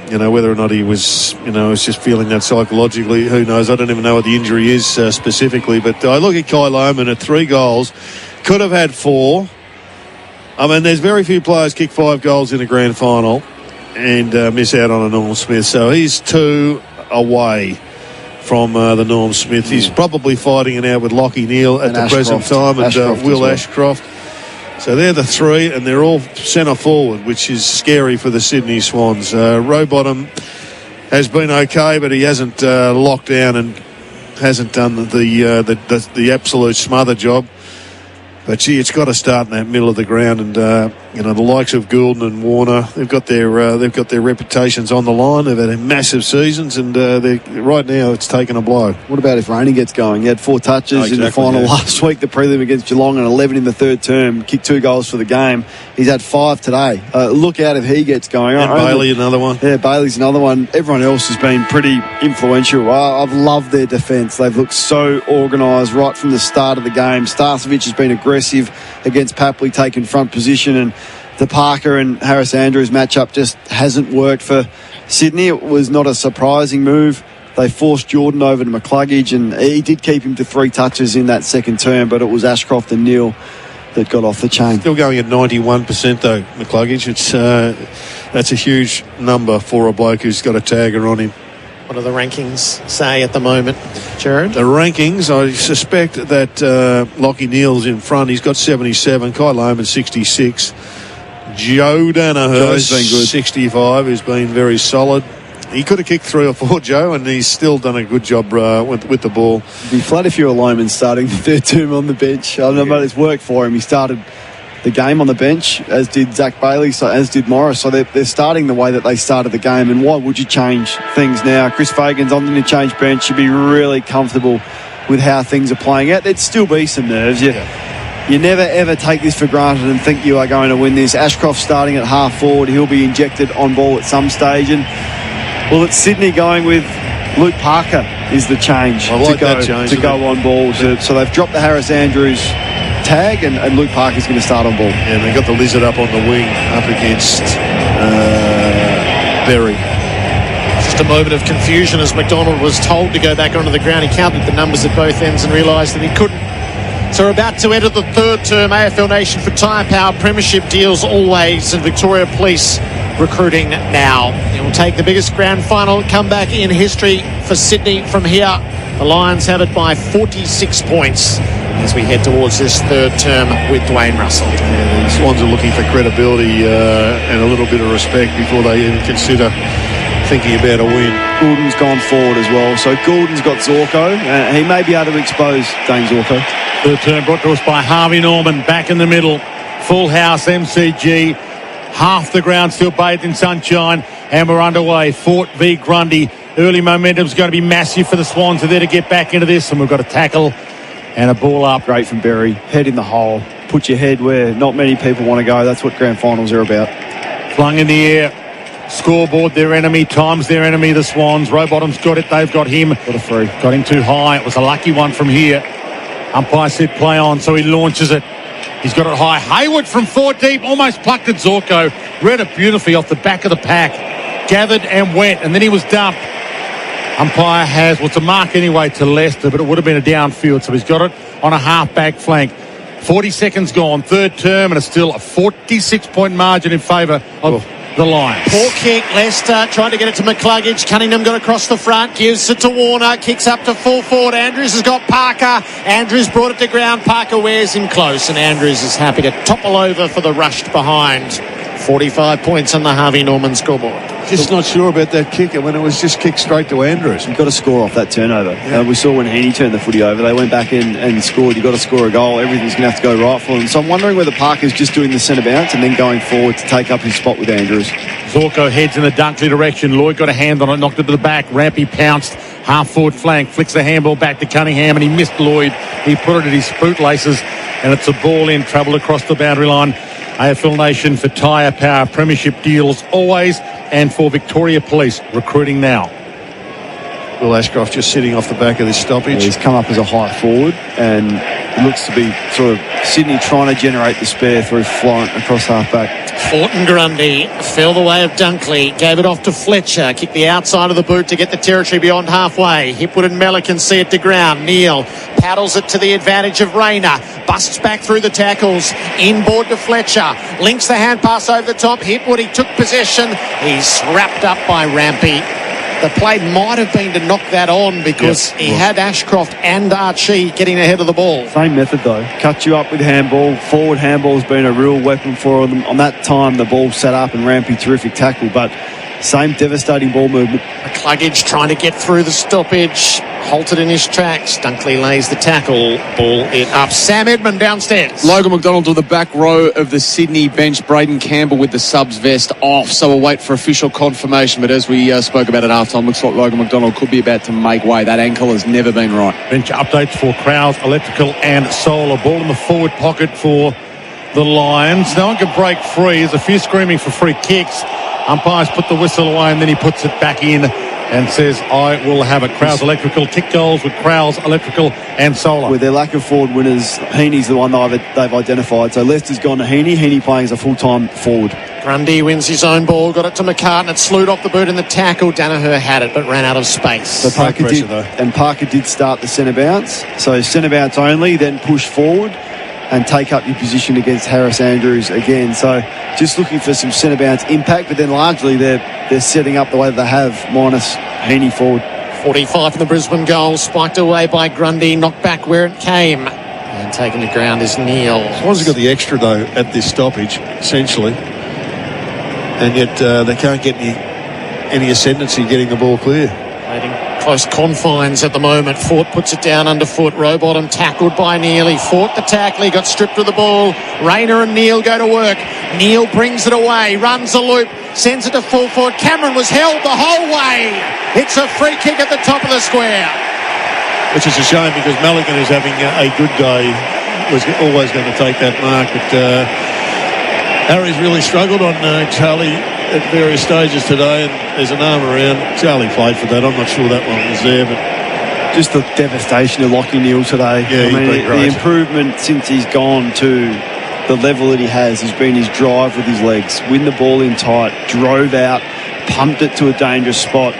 whether or not he was, was just feeling that psychologically, who knows? I don't even know what the injury is specifically. But I look at Kai Lohmann at 3 goals, could have had 4. I mean, there's very few players kick 5 goals in a grand final and miss out on a Norm Smith. So he's 2 away from the Norm Smith. He's probably fighting it out with Lachie Neale at the present time, and Will Ashcroft. So they're the 3, and they're all centre forward, which is scary for the Sydney Swans. Rowbottom has been okay, but he hasn't locked down and hasn't done the absolute smother job. But gee, it's got to start in that middle of the ground, and the likes of Goulden and Warner, they've got their reputations on the line. They've had massive seasons, and right now it's taken a blow. What about if Rainey gets going? He had 4 touches in the final last week, the prelim against Geelong, and 11 in the third term. Kicked 2 goals for the game. He's had 5 today. Look out if he gets going. And Bailey, another one. Yeah, Bailey's another one. Everyone else has been pretty influential. I've loved their defence. They've looked so organised right from the start of the game. Starcevic has been aggressive against Papley, taking front position, and the Parker and Harris Andrews matchup just hasn't worked for Sydney. It was not a surprising move. They forced Jordan over to McCluggage, and he did keep him to 3 touches in that second term, but it was Ashcroft and Neale that got off the chain. Still going at 91% though, McCluggage. That's a huge number for a bloke who's got a tagger on him. What do the rankings say at the moment, Jared? The rankings, I suspect that Lachie Neale's in front. He's got 77. Kai Lohmann 66. Joe Danaher's been good. 65. He's been very solid. He could have kicked 3 or 4, Joe, and he's still done a good job with the ball. It'd be flat if you were Lohmann starting the third term on the bench. I don't know, but it's worked for him. He started the game on the bench, as did Zach Bailey, as did Morris. So they're starting the way that they started the game. And why would you change things now? Chris Fagan's on the interchange bench. Should be really comfortable with how things are playing out. There'd still be some nerves. You never, ever take this for granted and think you are going to win this. Ashcroft starting at half forward. He'll be injected on ball at some stage. And, well, it's Sydney going with Luke Parker is the change, to go on ball. So they've dropped the Harris Andrews tag, and Luke Parker's going to start on ball. Yeah, and they got the Lizard up on the wing up against Berry. Just a moment of confusion as McDonald was told to go back onto the ground. He counted the numbers at both ends and realised that he couldn't. So we're about to enter the third term. AFL Nation for Tyre Power. Premiership deals always, and Victoria Police recruiting now. It will take the biggest grand final comeback in history for Sydney from here. The Lions have it by 46 points as we head towards this third term with Dwayne Russell. Yeah, the Swans are looking for credibility and a little bit of respect before they even consider thinking about a win. Goulden's gone forward as well. So Goulden's got Zorko. He may be able to expose Dane Zorko. Third term brought to us by Harvey Norman, back in the middle. Full house MCG. Half the ground still bathed in sunshine, and we're underway. Fort v Grundy. Early momentum's going to be massive for the Swans. They're there to get back into this, and we've got a tackle and a ball up. Great from Berry. Head in the hole. Put your head where not many people want to go. That's what grand finals are about. Flung in the air. Scoreboard their enemy. Time's their enemy, the Swans. Rowbottom's got it. They've got him. Got a free. Got him too high. It was a lucky one from here. Umpire said play on, so he launches it. He's got it high. Hayward from 4 deep. Almost plucked at Zorko. Read it beautifully off the back of the pack. Gathered and went, and then he was dumped. Umpire has, well, it's a mark anyway to Leicester, but it would have been a downfield, so he's got it on a half-back flank. 40 seconds gone, third term, and it's still a 46-point margin in favour of the Lions. Poor kick, Leicester trying to get it to McCluggage. Cunningham got across the front, gives it to Warner, kicks up to full forward. Andrews has got Parker. Andrews brought it to ground. Parker wears him close, and Andrews is happy to topple over for the rushed behind 45 points on the Harvey Norman scoreboard. Just not sure about that kicker when it was just kicked straight to Andrews. You've got to score off that turnover. We saw when Heaney turned the footy over, they went back in and scored. You've got to score a goal. Everything's going to have to go right for them. So I'm wondering whether Parker's just doing the centre bounce and then going forward to take up his spot with Andrews. Zorko heads in the Dunkley direction. Lloyd got a hand on it, knocked it to the back. Rampy pounced, half-forward flank, flicks the handball back to Cunningham, and he missed Lloyd. He put it at his boot laces, and it's a ball in, trouble across the boundary line. AFL Nation for Tyre Power Premiership deals always, and for Victoria Police recruiting now. Will Ashcroft just sitting off the back of this stoppage. He's come up as a high forward, and it looks to be sort of Sydney trying to generate the spare through Florent across half-back. Fortin Grundy fell the way of Dunkley, gave it off to Fletcher, kicked the outside of the boot to get the territory beyond halfway. Hipwood and Melican see it to ground. Neal paddles it to the advantage of Rayner, busts back through the tackles, inboard to Fletcher, links the hand pass over the top. Hipwood, he took possession, he's wrapped up by Rampy. The play might have been to knock that on because he had Ashcroft and Archie getting ahead of the ball. Same method though. Cut you up with handball. Forward handball's been a real weapon for them. On that time, the ball set up and Rampy, terrific tackle, but same devastating ball movement. McCluggage trying to get through the stoppage, halted in his tracks. Dunkley lays the tackle, ball it up. Sam Edmund downstairs. Logan McDonald to the back row of the Sydney bench. Braden Campbell with the subs vest off, so we'll wait for official confirmation. But as we spoke about at halftime, looks like Logan McDonald could be about to make way. That ankle has never been right. Bench updates for Crowds, Electrical and Solar. Ball in the forward pocket for the Lions. No one can break free. There's a few screaming for free kicks. Umpires put the whistle away and then he puts it back in and says, I will have it. Crowds Electrical kick goals with Crowds Electrical and Solar. With their lack of forward winners, Heaney's the one they've identified. So Leicester's gone to Heaney. Heaney playing as a full-time forward. Grundy wins his own ball, got it to McCartan. It slewed off the boot in the tackle. Danaher had it, but ran out of space. So Parker did start the centre bounce. So centre bounce only, then push forward and take up your position against Harris Andrews again. So just looking for some centre bounce impact, but then largely they're setting up the way that they have, minus Heaney forward. 45 in the Brisbane goal, spiked away by Grundy, knocked back where it came. And taken to ground is Neal. Swans have got the extra, though, at this stoppage, essentially. And yet they can't get any ascendancy getting the ball clear. Waiting close confines at the moment. Fort puts it down underfoot. Rowbottom tackled by Neal. He fought the tackle. He got stripped of the ball. Rayner and Neal go to work. Neal brings it away, runs a loop, sends it to full forward. Cameron was held the whole way. It's a free kick at the top of the square. Which is a shame because Melican, who's having a good day, was always going to take that mark. But Harry's really struggled on Charlie at various stages today, and there's an arm around. Charlie played for that. I'm not sure that one was there, but just the devastation of Lachie Neal today. Yeah, the improvement since he's gone to the level that he has been his drive with his legs. Win the ball in tight, drove out, pumped it to a dangerous spot.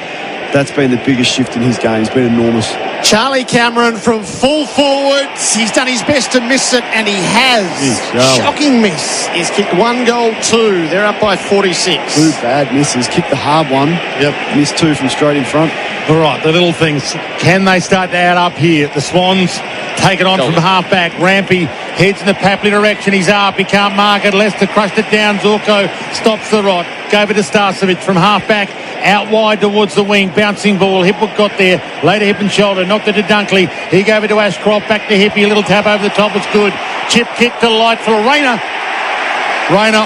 That's been the biggest shift in his game. It's been enormous. Charlie Cameron from full forwards. He's done his best to miss it, and he has. Shocking miss. He's kicked 1 goal, 2. They're up by 46. 2 bad misses. Kicked the hard one. Yep. Missed 2 from straight in front. All right, the little things. Can they start to add up here? The Swans take it on from half-back. Rampy heads in the Papley direction. He's up. He can't mark it. Leicester crushed it down. Zorko stops the rot. Gave it to Starcevic from half-back. Out wide towards the wing. Bouncing ball. Hipwood got there. Later hip and shoulder. Knocked it to Dunkley. He gave it to Ashcroft. Back to Hippie. A little tap over the top. It's good. Chip kick delightful. Rayner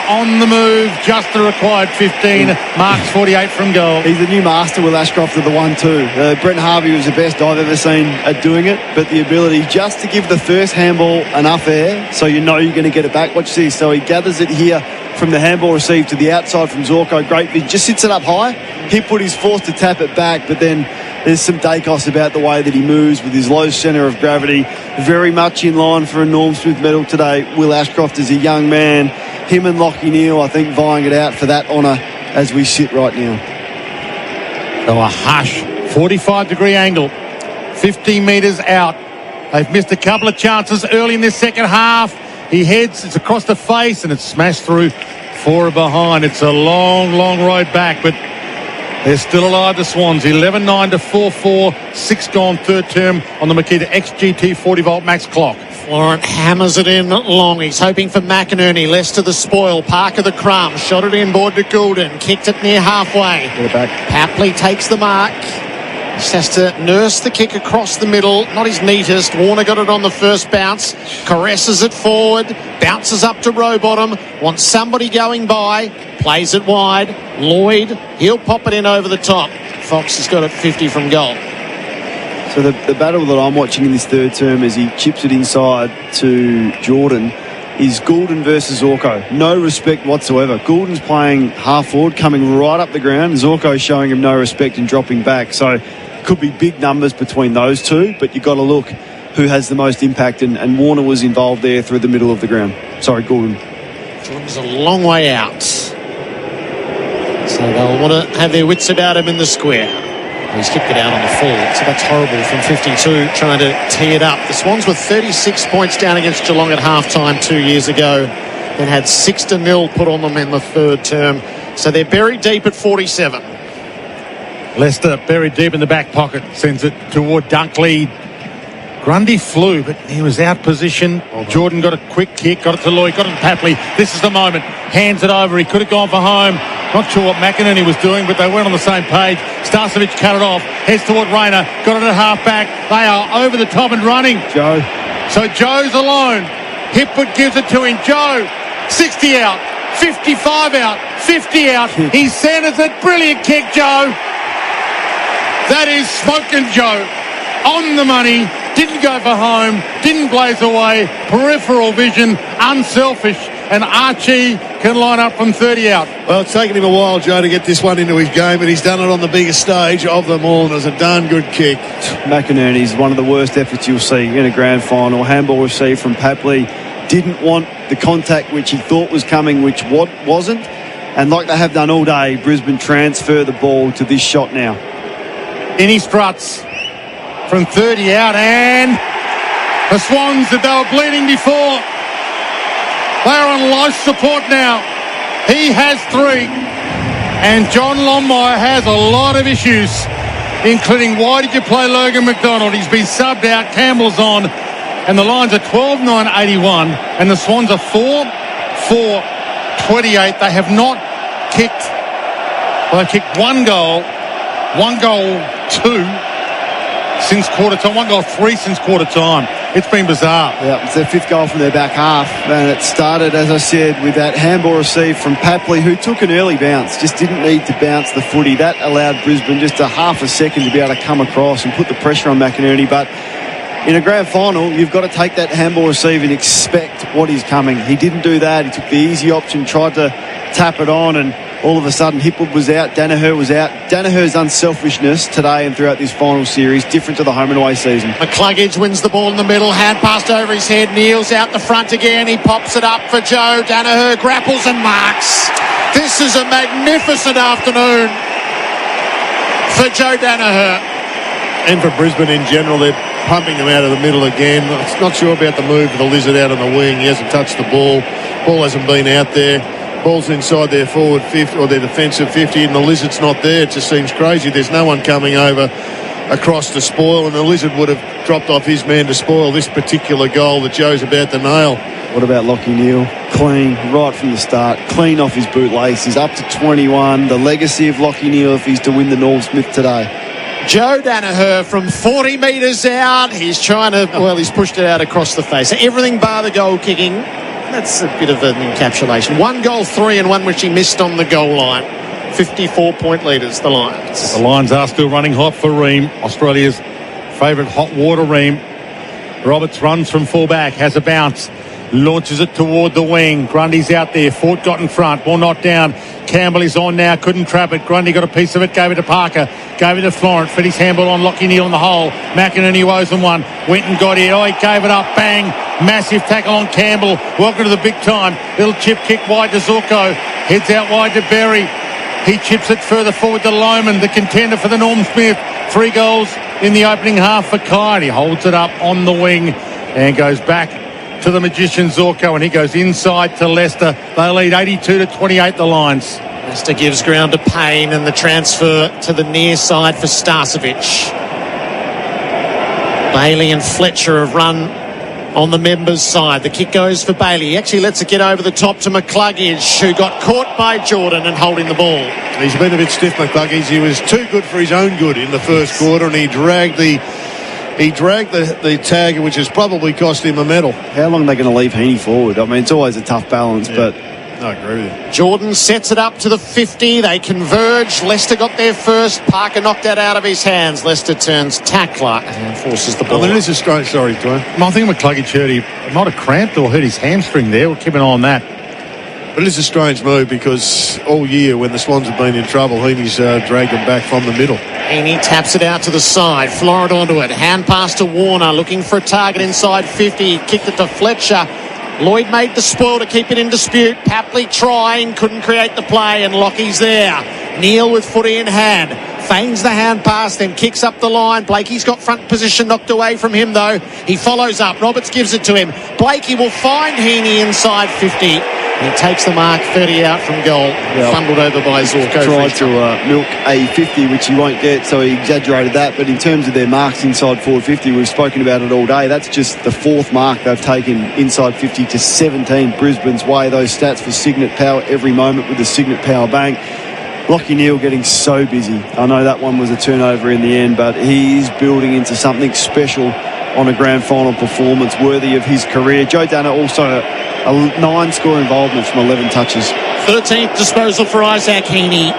on the move, just the required 15, marks 48 from goal. He's the new master, Will Ashcroft, of the 1-2. Brent Harvey was the best I've ever seen at doing it, but the ability just to give the first handball enough air so you know you're going to get it back. Watch this. So he gathers it here from the handball received to the outside from Zorko. Great. He just sits it up high. He's forced to tap it back, but then there's some Dacos about the way that he moves with his low centre of gravity. Very much in line for a Norm Smith medal today. Will Ashcroft is a young man. Him and Lachie Neal, I think, vying it out for that honour as we sit right now. Oh, a hush. 45-degree angle. 15 metres out. They've missed a couple of chances early in this second half. He heads, it's across the face, and it's smashed through 4 behind. It's a long, long road back, but They're still alive, the Swans. 11-9 to 4-4. 6 gone, third term on the Makita XGT 40-volt max clock. Florent hammers it in long. He's hoping for McInerney. Lester the spoil. Parker the crumb. Shot it inboard to Goulden. Kicked it near halfway. Get it back. Papley takes the mark. Just has to nurse the kick across the middle. Not his neatest. Warner got it on the first bounce. Caresses it forward. Bounces up to Rowbottom. Wants somebody going by. Plays it wide. Lloyd. He'll pop it in over the top. Fox has got it 50 from goal. So the battle that I'm watching in this third term as he chips it inside to Jordan is Goulden versus Zorko. No respect whatsoever. Goulden's playing half forward, coming right up the ground. Zorko's showing him no respect and dropping back. So could be big numbers between those two, but you've got to look who has the most impact, and Warner was involved there through the middle of the ground. Sorry, Goulden. Jordan's a long way out. So they'll want to have their wits about him in the square. He's kicked it out on the full, so that's horrible from 52, trying to tee it up. The Swans were 36 points down against Geelong at halftime 2 years ago, then had 6-0 put on them in the third term. So they're buried deep at 47. Leicester buried deep in the back pocket, sends it toward Dunkley. Grundy flew, but he was out position. Jordan got a quick kick, got it to Lloyd, got it to Papley. This is the moment. Hands it over. He could have gone for home. Not sure what McInerney was doing, but they weren't on the same page. Starcevic cut it off. Heads toward Rayner. Got it at half back. They are over the top and running. Joe. So Joe's alone. Hipwood gives it to him. Joe, 60 out, 55 out, 50 out. He centers it. Brilliant kick, Joe. That is smoking Joe. On the money. Didn't go for home. Didn't blaze away. Peripheral vision. Unselfish. And Archie can line up from 30 out. Well, it's taken him a while, Joe, to get this one into his game, but he's done it on the biggest stage of them all, and it was a darn good kick. McInerney's one of the worst efforts you'll see in a grand final. Handball received from Papley. Didn't want the contact which he thought was coming, which wasn't. And like they have done all day, Brisbane transfer the ball to this shot now. In he struts from 30 out, and the Swans that they were bleeding before, they're on life support now. He has 3, and John Longmire has a lot of issues, including why did you play Logan McDonald? He's been subbed out. Campbell's on, and the Lions are 12-9-81, and the Swans are 4-4-28. They have not kicked. Well, they kicked 1 goal, 2 since quarter time, 1 goal 3 since quarter time. It's been bizarre. Yeah, it's their 5th goal from their back half. And it started, as I said, with that handball receive from Papley, who took an early bounce, just didn't need to bounce the footy. That allowed Brisbane just a half a second to be able to come across and put the pressure on McInerney. But in a grand final, you've got to take that handball receive and expect what is coming. He didn't do that. He took the easy option, tried to tap it on, and all of a sudden Hipwood was out, Danaher was out. Danaher's unselfishness today and throughout this final series, different to the home and away season. McCluggage wins the ball in the middle, hand passed over his head, Neal's out the front again, he pops it up for Joe, Danaher grapples and marks. This is a magnificent afternoon for Joe Danaher. And for Brisbane in general, they're pumping them out of the middle again. I'm not sure about the move of the Lizard out on the wing. He hasn't touched the ball. Ball hasn't been out there. Ball's inside their forward 50 or their defensive 50, and the Lizard's not there. It just seems crazy. There's no one coming over across to spoil, and the Lizard would have dropped off his man to spoil this particular goal that Joe's about to nail. What about Lachie Neale? Clean right from the start, clean off his bootlace. He's up to 21. The legacy of Lachie Neale if he's to win the Norm Smith today. Joe Danaher from 40 metres out. He's trying to, he's pushed it out across the face. Everything bar the goal kicking. That's a bit of an encapsulation. 1 goal, 3, and 1 which he missed on the goal line. 54-point leaders, the Lions. The Lions are still running hot for Ream, Australia's favourite hot water Ream. Roberts runs from fullback, has a bounce, launches it toward the wing. Grundy's out there. Fort got in front. Ball not down. Campbell is on now. Couldn't trap it. Grundy got a piece of it. Gave it to Parker. Gave it to Florent. Fed his handball on Lachie Neale in the hole. McInerney woes and one. Went and got it. Oh, he gave it up. Bang. Massive tackle on Campbell. Welcome to the big time. Little chip kick wide to Zorko. Heads out wide to Berry. He chips it further forward to Lohman, the contender for the Norm Smith. 3 goals in the opening half for Kai. He holds it up on the wing and goes back to the magician Zorko, and he goes inside to Leicester. They lead 82-28, the Lions. Leicester gives ground to Payne, and the transfer to the near side for Starcevic. Bailey and Fletcher have run on the members' side. The kick goes for Bailey. He actually lets it get over the top to McCluggage, who got caught by Jordan and holding the ball. He's been a bit stiff, McCluggage. He was too good for his own good in the first quarter, and he dragged the tag, which has probably cost him a medal. How long are they going to leave Heaney forward? I mean, it's always a tough balance, but I agree with you. Jordan sets it up to the 50. They converge. Leicester got there first. Parker knocked that out of his hands. Leicester turns tackler and forces the ball. I mean, it is a strange. Sorry, Dwayne. I think McCluggage hurt him. Might have cramped or hurt his hamstring there. We'll keep an eye on that. But it is a strange move because all year when the Swans have been in trouble, Heaney's dragged them back from the middle. Heaney taps it out to the side. Florida onto it. Hand pass to Warner, looking for a target inside 50. Kicked it to Fletcher. Lloyd made the spoil to keep it in dispute. Papley trying, couldn't create the play, and Lockie's there. Neil with footy in hand. Feigns the hand pass, then kicks up the line. Blakey's got front position knocked away from him, though. He follows up. Roberts gives it to him. Blakey will find Heaney inside 50. He takes the mark, 30 out from goal. Fumbled over by Zorko. Tried to milk a 50, which he won't get, so he exaggerated that. But in terms of their marks inside forward 50, we've spoken about it all day. That's just the fourth mark they've taken inside 50 to 17 Brisbane's way. Those stats for Signet Power every moment with the Signet Power bank. Lachie Neale getting so busy. I know that one was a turnover in the end, but he is building into something special on a grand final performance worthy of his career. Joe Dana also 9 score involvements from 11 touches. 13th disposal for Isaac Heaney.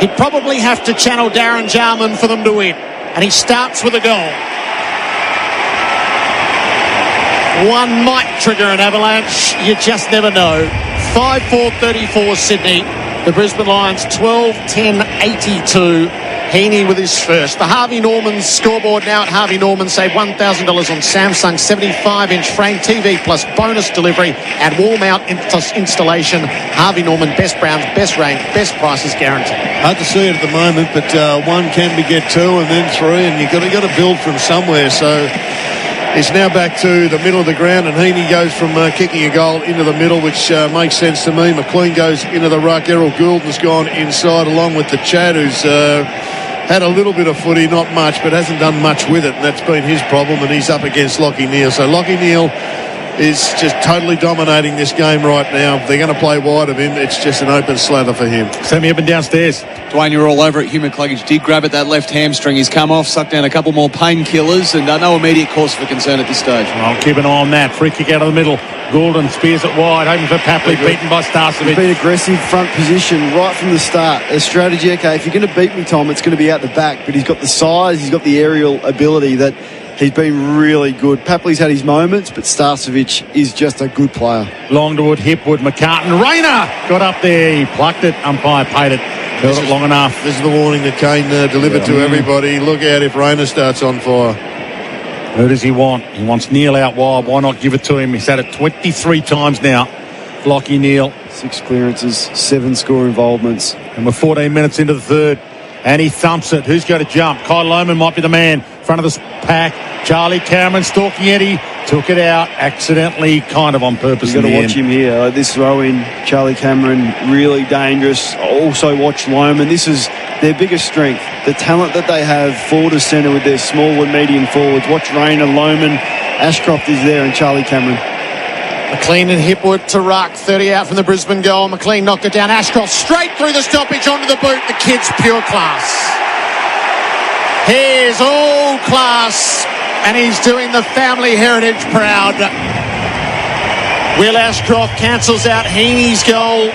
He'd probably have to channel Darren Jarman for them to win. And he starts with a goal. One might trigger an avalanche. You just never know. 5-4-34 Sydney. The Brisbane Lions 12-10-82. Heaney with his first. The Harvey Norman scoreboard now at Harvey Norman. Save $1,000 on Samsung 75-inch frame TV plus bonus delivery and wall mount installation. Harvey Norman, best brands, best range, best prices guaranteed. Hard to see it at the moment, but one can beget 2 and then 3, and you've got to build from somewhere. So it's now back to the middle of the ground, and Heaney goes from kicking a goal into the middle, which makes sense to me. McLean goes into the ruck. Errol Goulden's gone inside along with the Chad, who's had a little bit of footy, not much, but hasn't done much with it, and that's been his problem, and he's up against Lachie Neale. So Lachie Neale is just totally dominating this game right now. They're going to play wide of him. It's just an open slather for him. Sammy up and downstairs. Dwayne, you're all over it. Hugh McCluggage did grab at that left hamstring. He's come off, sucked down a couple more painkillers, and no immediate cause for concern at this stage. I'll keep an eye on that. Free kick out of the middle. Goulden spears it wide, hoping for Papley, beaten by Starcevic. He's been aggressive front position right from the start. A strategy, okay, if you're going to beat me, Tom, it's going to be out the back, but he's got the size, he's got the aerial ability that he's been really good. Papley's had his moments, but Starcevic is just a good player. Longwood, Hipwood, McCartan. Rayner got up there. He plucked it. Umpire paid it. Held it long enough. This is the warning that Kane delivered to everybody. Look out if Rayner starts on fire. Who does he want? He wants Neale out wide. Why not give it to him? He's had it 23 times now. Lachie Neale. 6 clearances, 7 score involvements. And we're 14 minutes into the third. And he thumps it. Who's going to jump? Kyle Lohman might be the man. Front of this pack. Charlie Cameron stalking Eddie. Took it out accidentally, kind of on purpose. You've got to watch him here. This throw in, Charlie Cameron, really dangerous. Also watch Lohman. This is their biggest strength. The talent that they have forward to centre with their small and medium forwards. Watch Rayner, Lohman. Ashcroft is there and Charlie Cameron. McLean and Hipwood to ruck. 30 out from the Brisbane goal. McLean knocked it down. Ashcroft straight through the stoppage onto the boot. The kid's pure class. Here's all class. And he's doing the family heritage proud. Will Ashcroft cancels out Heaney's goal.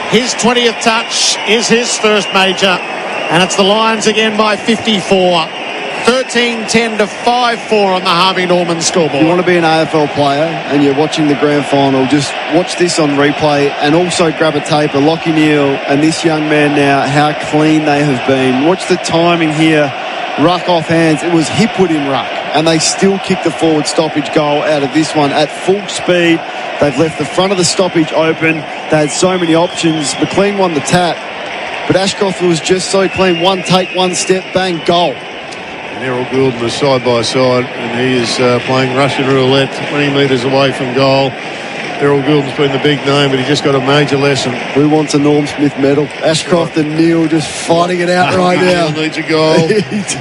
His 20th touch is his first major. And it's the Lions again by 54. 13-10 to 5-4 on the Harvey Norman scoreboard. If you want to be an AFL player and you're watching the grand final, just watch this on replay and also grab a tape of Lachie Neale and this young man now, how clean they have been. Watch the timing here. Ruck off hands. It was Hipwood in ruck. And they still kick the forward stoppage goal out of this one at full speed. They've left the front of the stoppage open. They had so many options. McLean won the tap. But Ashcroft was just so clean. One take, one step, bang, goal. And Errol Goulden is side by side, and he is playing Russian roulette 20 metres away from goal. Errol Gould's been the big name, but he just got a major lesson. Who wants a Norm Smith medal? Ashcroft and Neil just fighting it out right now. Neil needs a goal. Needs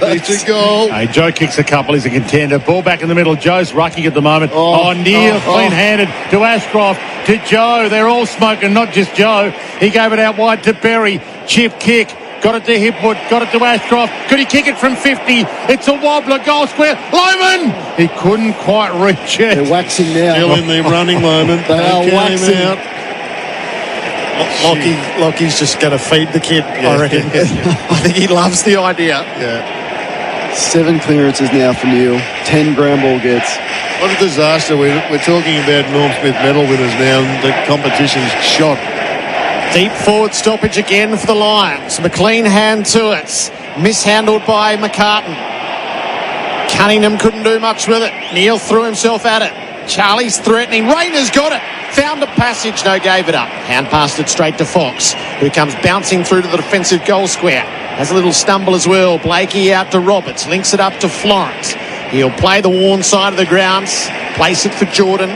a goal. Hey, Joe kicks a couple. He's a contender. Ball back in the middle. Joe's rucking at the moment. Neil clean-handed to Ashcroft, to Joe. They're all smoking, not just Joe. He gave it out wide to Berry. Chip kick. Got it to Hipwood, got it to Ashcroft. Could he kick it from 50? It's a wobbler, goal square. Loman! He couldn't quite reach it. They're waxing now. Still in the running moment. They are waxing. Out. Lockie's just going to feed the kid, I reckon. I think he loves the idea. Yeah. 7 clearances now for Neil. 10 ground ball gets. What a disaster. We're talking about Norm Smith medal winners now, and the competition's shot. Deep forward stoppage again for the Lions. McLean hand to it. Mishandled by McCartan. Cunningham couldn't do much with it. Neil threw himself at it. Charlie's threatening. Rayner's got it. Found a passage. No, gave it up. Hand passed it straight to Fox, who comes bouncing through to the defensive goal square. Has a little stumble as well. Blakey out to Roberts. Links it up to Florence. He'll play the worn side of the grounds. Place it for Jordan.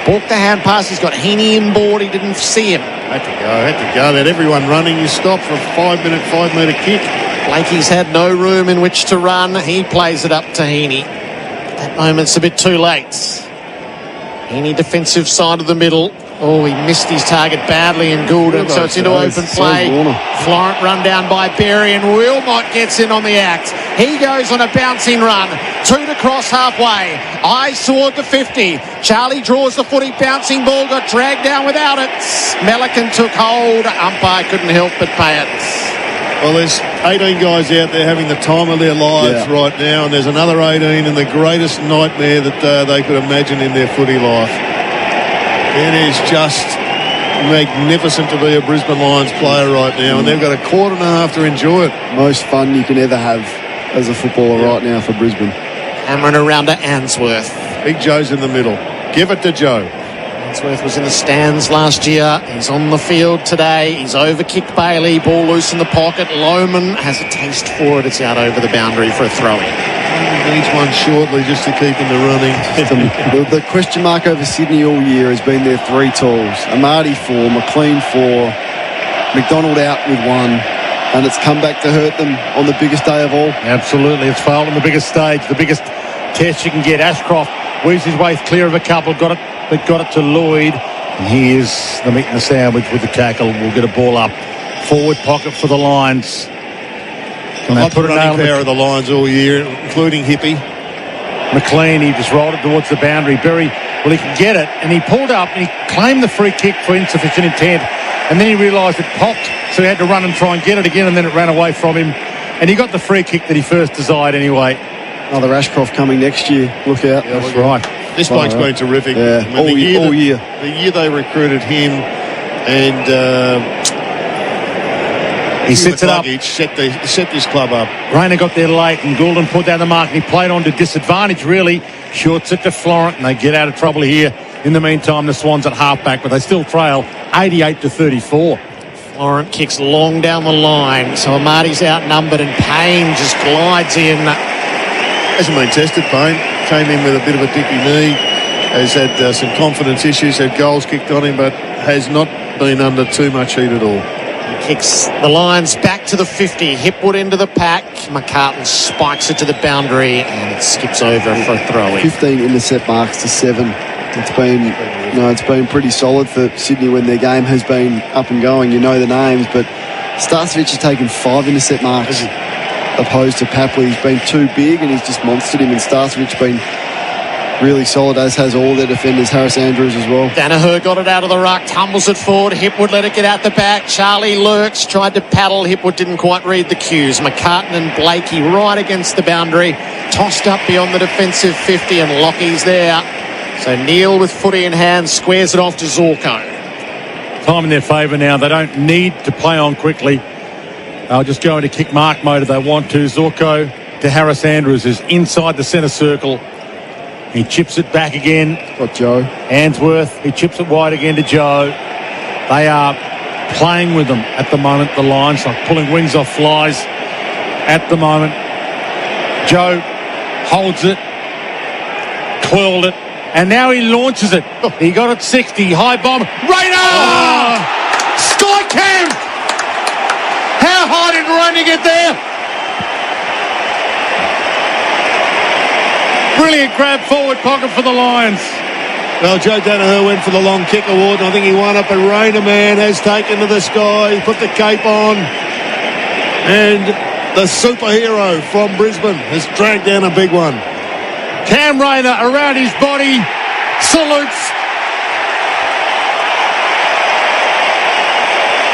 Balked the hand pass. He's got Heaney inboard. He didn't see him. Had to go. They had everyone running. You stop for a 5-metre kick. Blakey's had no room in which to run. He plays it up to Heaney. At that moment's a bit too late. Heaney defensive side of the middle. Oh, he missed his target badly in Goulden, so it's into open play. Florent run down by Berry, and Wilmot gets in on the act. He goes on a bouncing run. 2 to cross halfway. Eyes toward the 50. Charlie draws the footy. Bouncing ball got dragged down without it. Melican took hold. Umpire couldn't help but pay it. Well, there's 18 guys out there having the time of their lives right now, and there's another 18 in the greatest nightmare that they could imagine in their footy life. It is just magnificent to be a Brisbane Lions player right now, and they've got a quarter and a half to enjoy it. Most fun you can ever have as a footballer right now for Brisbane. Cameron around to Answorth. Big Joe's in the middle. Give it to Joe. Answorth was in the stands last year. He's on the field today. He's overkicked Bailey. Ball loose in the pocket. Loman has a taste for it. It's out over the boundary for a throw-in. Needs one shortly just to keep in the running. The question mark over Sydney all year has been their 3 tools. Amati 4, McLean 4, McDonald out with 1, and it's come back to hurt them on the biggest day of all. Absolutely, it's failed on the biggest stage, the biggest test you can get. Ashcroft weaves his way clear of a couple, got it to Lloyd, and he is the meat in the sandwich with the tackle. We'll get a ball up. Forward pocket for the Lions. Can they put a running power of the Lions all year, including Hippie. McLean, he just rolled it towards the boundary. Berry, well, he can get it, and he pulled up and he claimed the free kick for insufficient intent, and then he realised it popped, so he had to run and try and get it again, and then it ran away from him, and he got the free kick that he first desired anyway. Another Ashcroft coming next year. Look out. Yeah, that's right. This bloke's been terrific. Yeah, all year. The year they recruited him and... he sets it up. Set this club up. Rayner got there late, and Goulden pulled down the mark, and he played on to disadvantage, really. Shorts it to Florent, and they get out of trouble here. In the meantime, the Swans at halfback, but they still trail 88-34. Florent kicks long down the line, so Amati's outnumbered, and Payne just glides in. Hasn't been tested, Payne. Came in with a bit of a dippy knee. Has had some confidence issues, had goals kicked on him, but has not been under too much heat at all. Kicks the Lions back to the 50. Hipwood into the pack. McCartan spikes it to the boundary, and it skips over for a throw-in. 15 intercept marks to 7. It's been pretty solid for Sydney when their game has been up and going. You know the names, but Starcevich has taken 5 intercept marks opposed to Papley. He's been too big, and he's just monstered him, and Starcevich been really solid, as has all their defenders, Harris Andrews as well. Danaher got it out of the ruck, tumbles it forward. Hipwood let it get out the back. Charlie lurks, tried to paddle. Hipwood didn't quite read the cues. McCartan and Blakey right against the boundary, tossed up beyond the defensive 50, and Lockie's there. So Neil, with footy in hand, squares it off to Zorko. Time in their favour now. They don't need to play on quickly. They'll just go into kick mark mode if they want to. Zorko to Harris Andrews, who's inside the centre circle. He chips it back again. Got Joe. Answorth. He chips it wide again to Joe. They are playing with them at the moment, the Lions, like pulling wings off flies at the moment. Joe holds it, curled it, And now he launches it. He got it 60. High bomb. Rayner! Sky Cam! How high did Rayner get there? Brilliant grab forward pocket for the Lions. Well, Joe Danaher went for the long kick award, and I think he won up. But Rayner, man, has taken to the sky. He's put the cape on. And the superhero from Brisbane has dragged down a big one. Cam Rayner around his body. Salutes.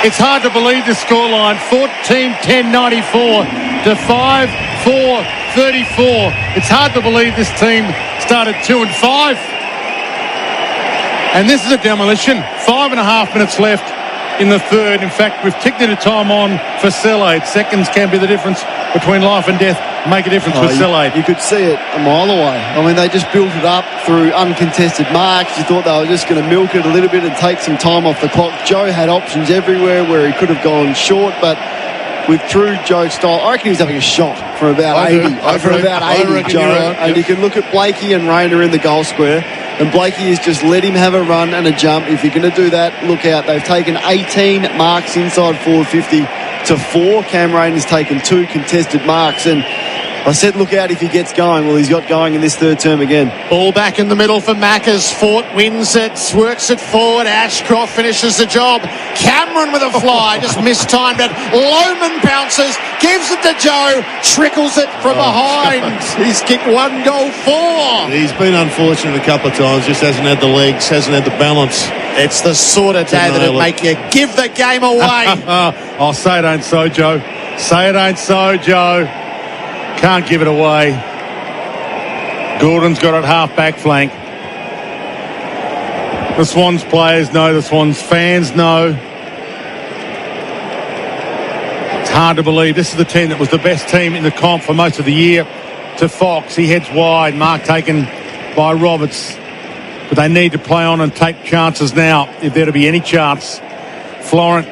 It's hard to believe the scoreline. 14-10-94 to 5-4-34. It's hard to believe this team started 2-5. And this is a demolition. 5.5 minutes left in the third. In fact, we've ticked into time on for Selade. Seconds can be the difference between life and death. Make a difference with Selade. You could see it a mile away. I mean, they just built it up through uncontested marks. You thought they were just going to milk it a little bit and take some time off the clock. Joe had options everywhere where he could have gone short, but with true Joe style, I reckon he was having a shot from about 80. Joe. And you can look at Blakey and Rayner in the goal square. And Blakey has just let him have a run and a jump. If you're going to do that, look out. They've taken 18 marks inside forward 50 to 4. Cam Rayner's taken 2 contested marks. And I said look out if he gets going. Well, he's got going in this third term again. Ball back in the middle for Maccas. Fort wins it, works it forward. Ashcroft finishes the job. Cameron with a fly, just mistimed it. Lohman bounces, gives it to Joe, trickles it from behind. He's kicked 1 goal 4. He's been unfortunate a couple of times, just hasn't had the legs, hasn't had the balance. It's the sort of day that'll make you give the game away. Oh, say it ain't so, Joe. Say it ain't so, Joe. Can't give it away. Gordon's got it half back flank. The Swans players know, the Swans fans know. It's hard to believe this is the team that was the best team in the comp for most of the year. To Fox, he heads wide, mark taken by Roberts. But they need to play on and take chances now if there to be any chance. Florent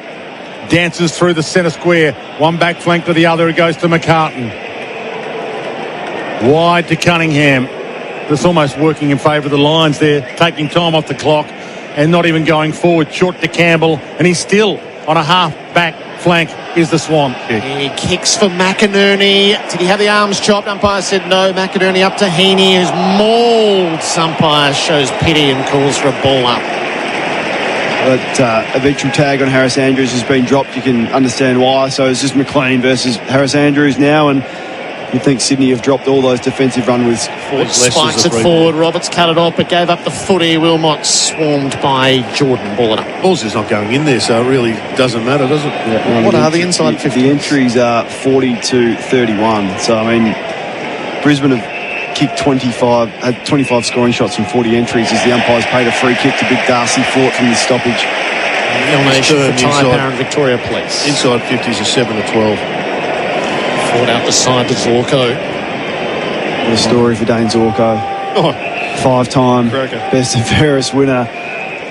dances through the centre square. One back flank to the other. It goes to McCartan. Wide to Cunningham. That's almost working in favour of the Lions there, taking time off the clock and not even going forward. Short to Campbell, and he's still on a half-back flank is the Swan kick. He kicks for McInerney. Did he have the arms chopped? Umpire said no. McInerney up to Heaney, who's mauled. Umpire shows pity and calls for a ball up. But a victory tag on Harris Andrews has been dropped. You can understand why. So it's just McLean versus Harris Andrews now, and you'd think Sydney have dropped all those defensive runners. Ford spikes it forward. Roberts cut it off, but gave up the footy. Wilmot swarmed by Jordan. Ball it up. Ball's just not going in there, so it really doesn't matter, does it? Yeah, what are the inside 50? The entries are 40-31. So, I mean, Brisbane have kicked 25, had 25 scoring shots from 40 entries as the umpires paid a free kick to Big Darcy Fort from the stoppage. Elimination for Taipan and Victoria Police. Inside 50s are 7-12. Ford out the side to Zorko. What a story for Dane Zorko. 5-time best and fairest winner.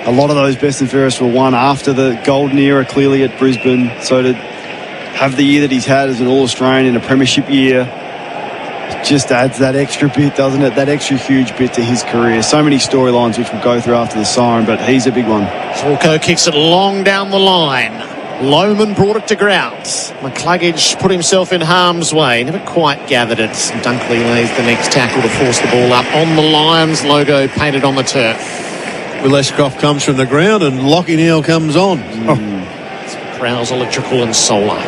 A lot of those best and fairest were won after the golden era, clearly at Brisbane. So to have the year that he's had as an All-Australian in a premiership year just adds that extra bit, doesn't it? That extra huge bit to his career. So many storylines which we'll go through after the siren, but he's a big one. Zorko kicks it long down the line. Lohman brought it to ground. McCluggage put himself in harm's way. Never quite gathered it. Dunkley lays the next tackle to force the ball up on the Lions logo painted on the turf. Will Ashcroft comes from the ground and Lockie Neal comes on. Krause, Electrical and Solar.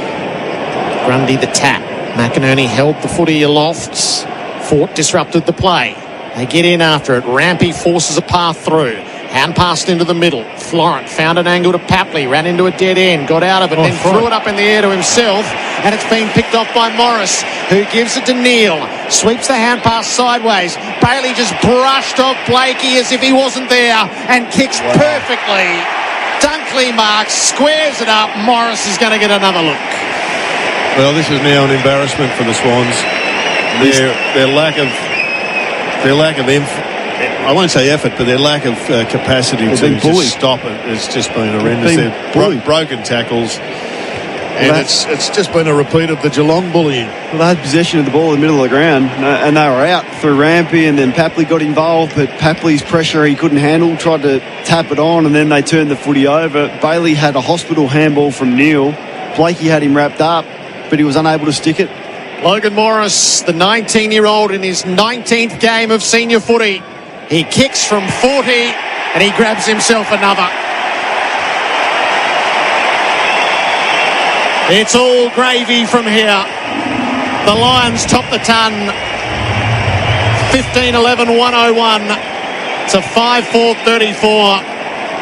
Grundy the tap. McInerney held the footy aloft. Fort disrupted the play. They get in after it. Rampy forces a path through. Hand passed into the middle. Florent found an angle to Papley, ran into a dead end, got out of it, then threw it up in the air to himself, and it's been picked off by Morris, who gives it to Neal. Sweeps the hand pass sideways. Bailey just brushed off Blakey as if he wasn't there and kicks perfectly. Dunkley marks, squares it up. Morris is going to get another look. Well, this is now an embarrassment for the Swans. Their lack of I won't say effort, but their lack of capacity to just stop it has just been horrendous. They've broken tackles, And it's just been a repeat of the Geelong bullying. Well, they had possession of the ball in the middle of the ground, and they were out through Rampy, and then Papley got involved, but Papley's pressure he couldn't handle, tried to tap it on, and then they turned the footy over. Bailey had a hospital handball from Neil. Blakey had him wrapped up, but he was unable to stick it. Logan Morris, the 19-year-old in his 19th game of senior footy. He kicks from 40 and he grabs himself another. It's all gravy from here. The Lions top the ton. 15-11-101 to 5-4-34.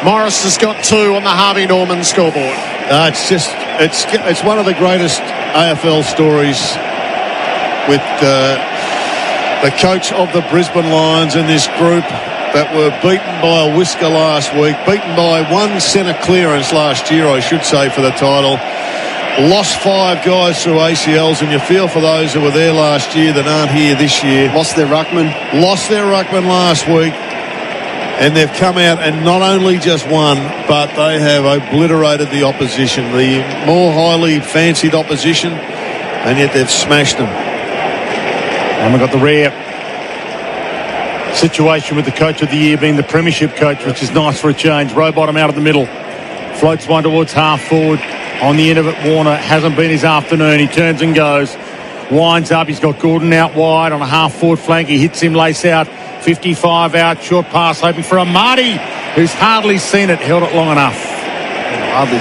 Morris has got 2 on the Harvey Norman scoreboard. It's one of the greatest AFL stories with the coach of the Brisbane Lions and this group that were beaten by a whisker last week, beaten by 1 centre clearance last year, I should say, for the title. Lost 5 guys through ACLs, and you feel for those who were there last year that aren't here this year. Lost their ruckman last week, and they've come out and not only just won, but they have obliterated the opposition, the more highly fancied opposition, and yet they've smashed them. And we've got the rare situation with the coach of the year being the premiership coach, which is nice for a change. Rowbottom out of the middle, floats one towards half forward. On the end of it, Warner hasn't been his afternoon. He turns and goes, winds up. He's got Gordon out wide on a half forward flank. He hits him lace out, 55 out, short pass, hoping for a Marty, who's hardly seen it, held it long enough. Hardly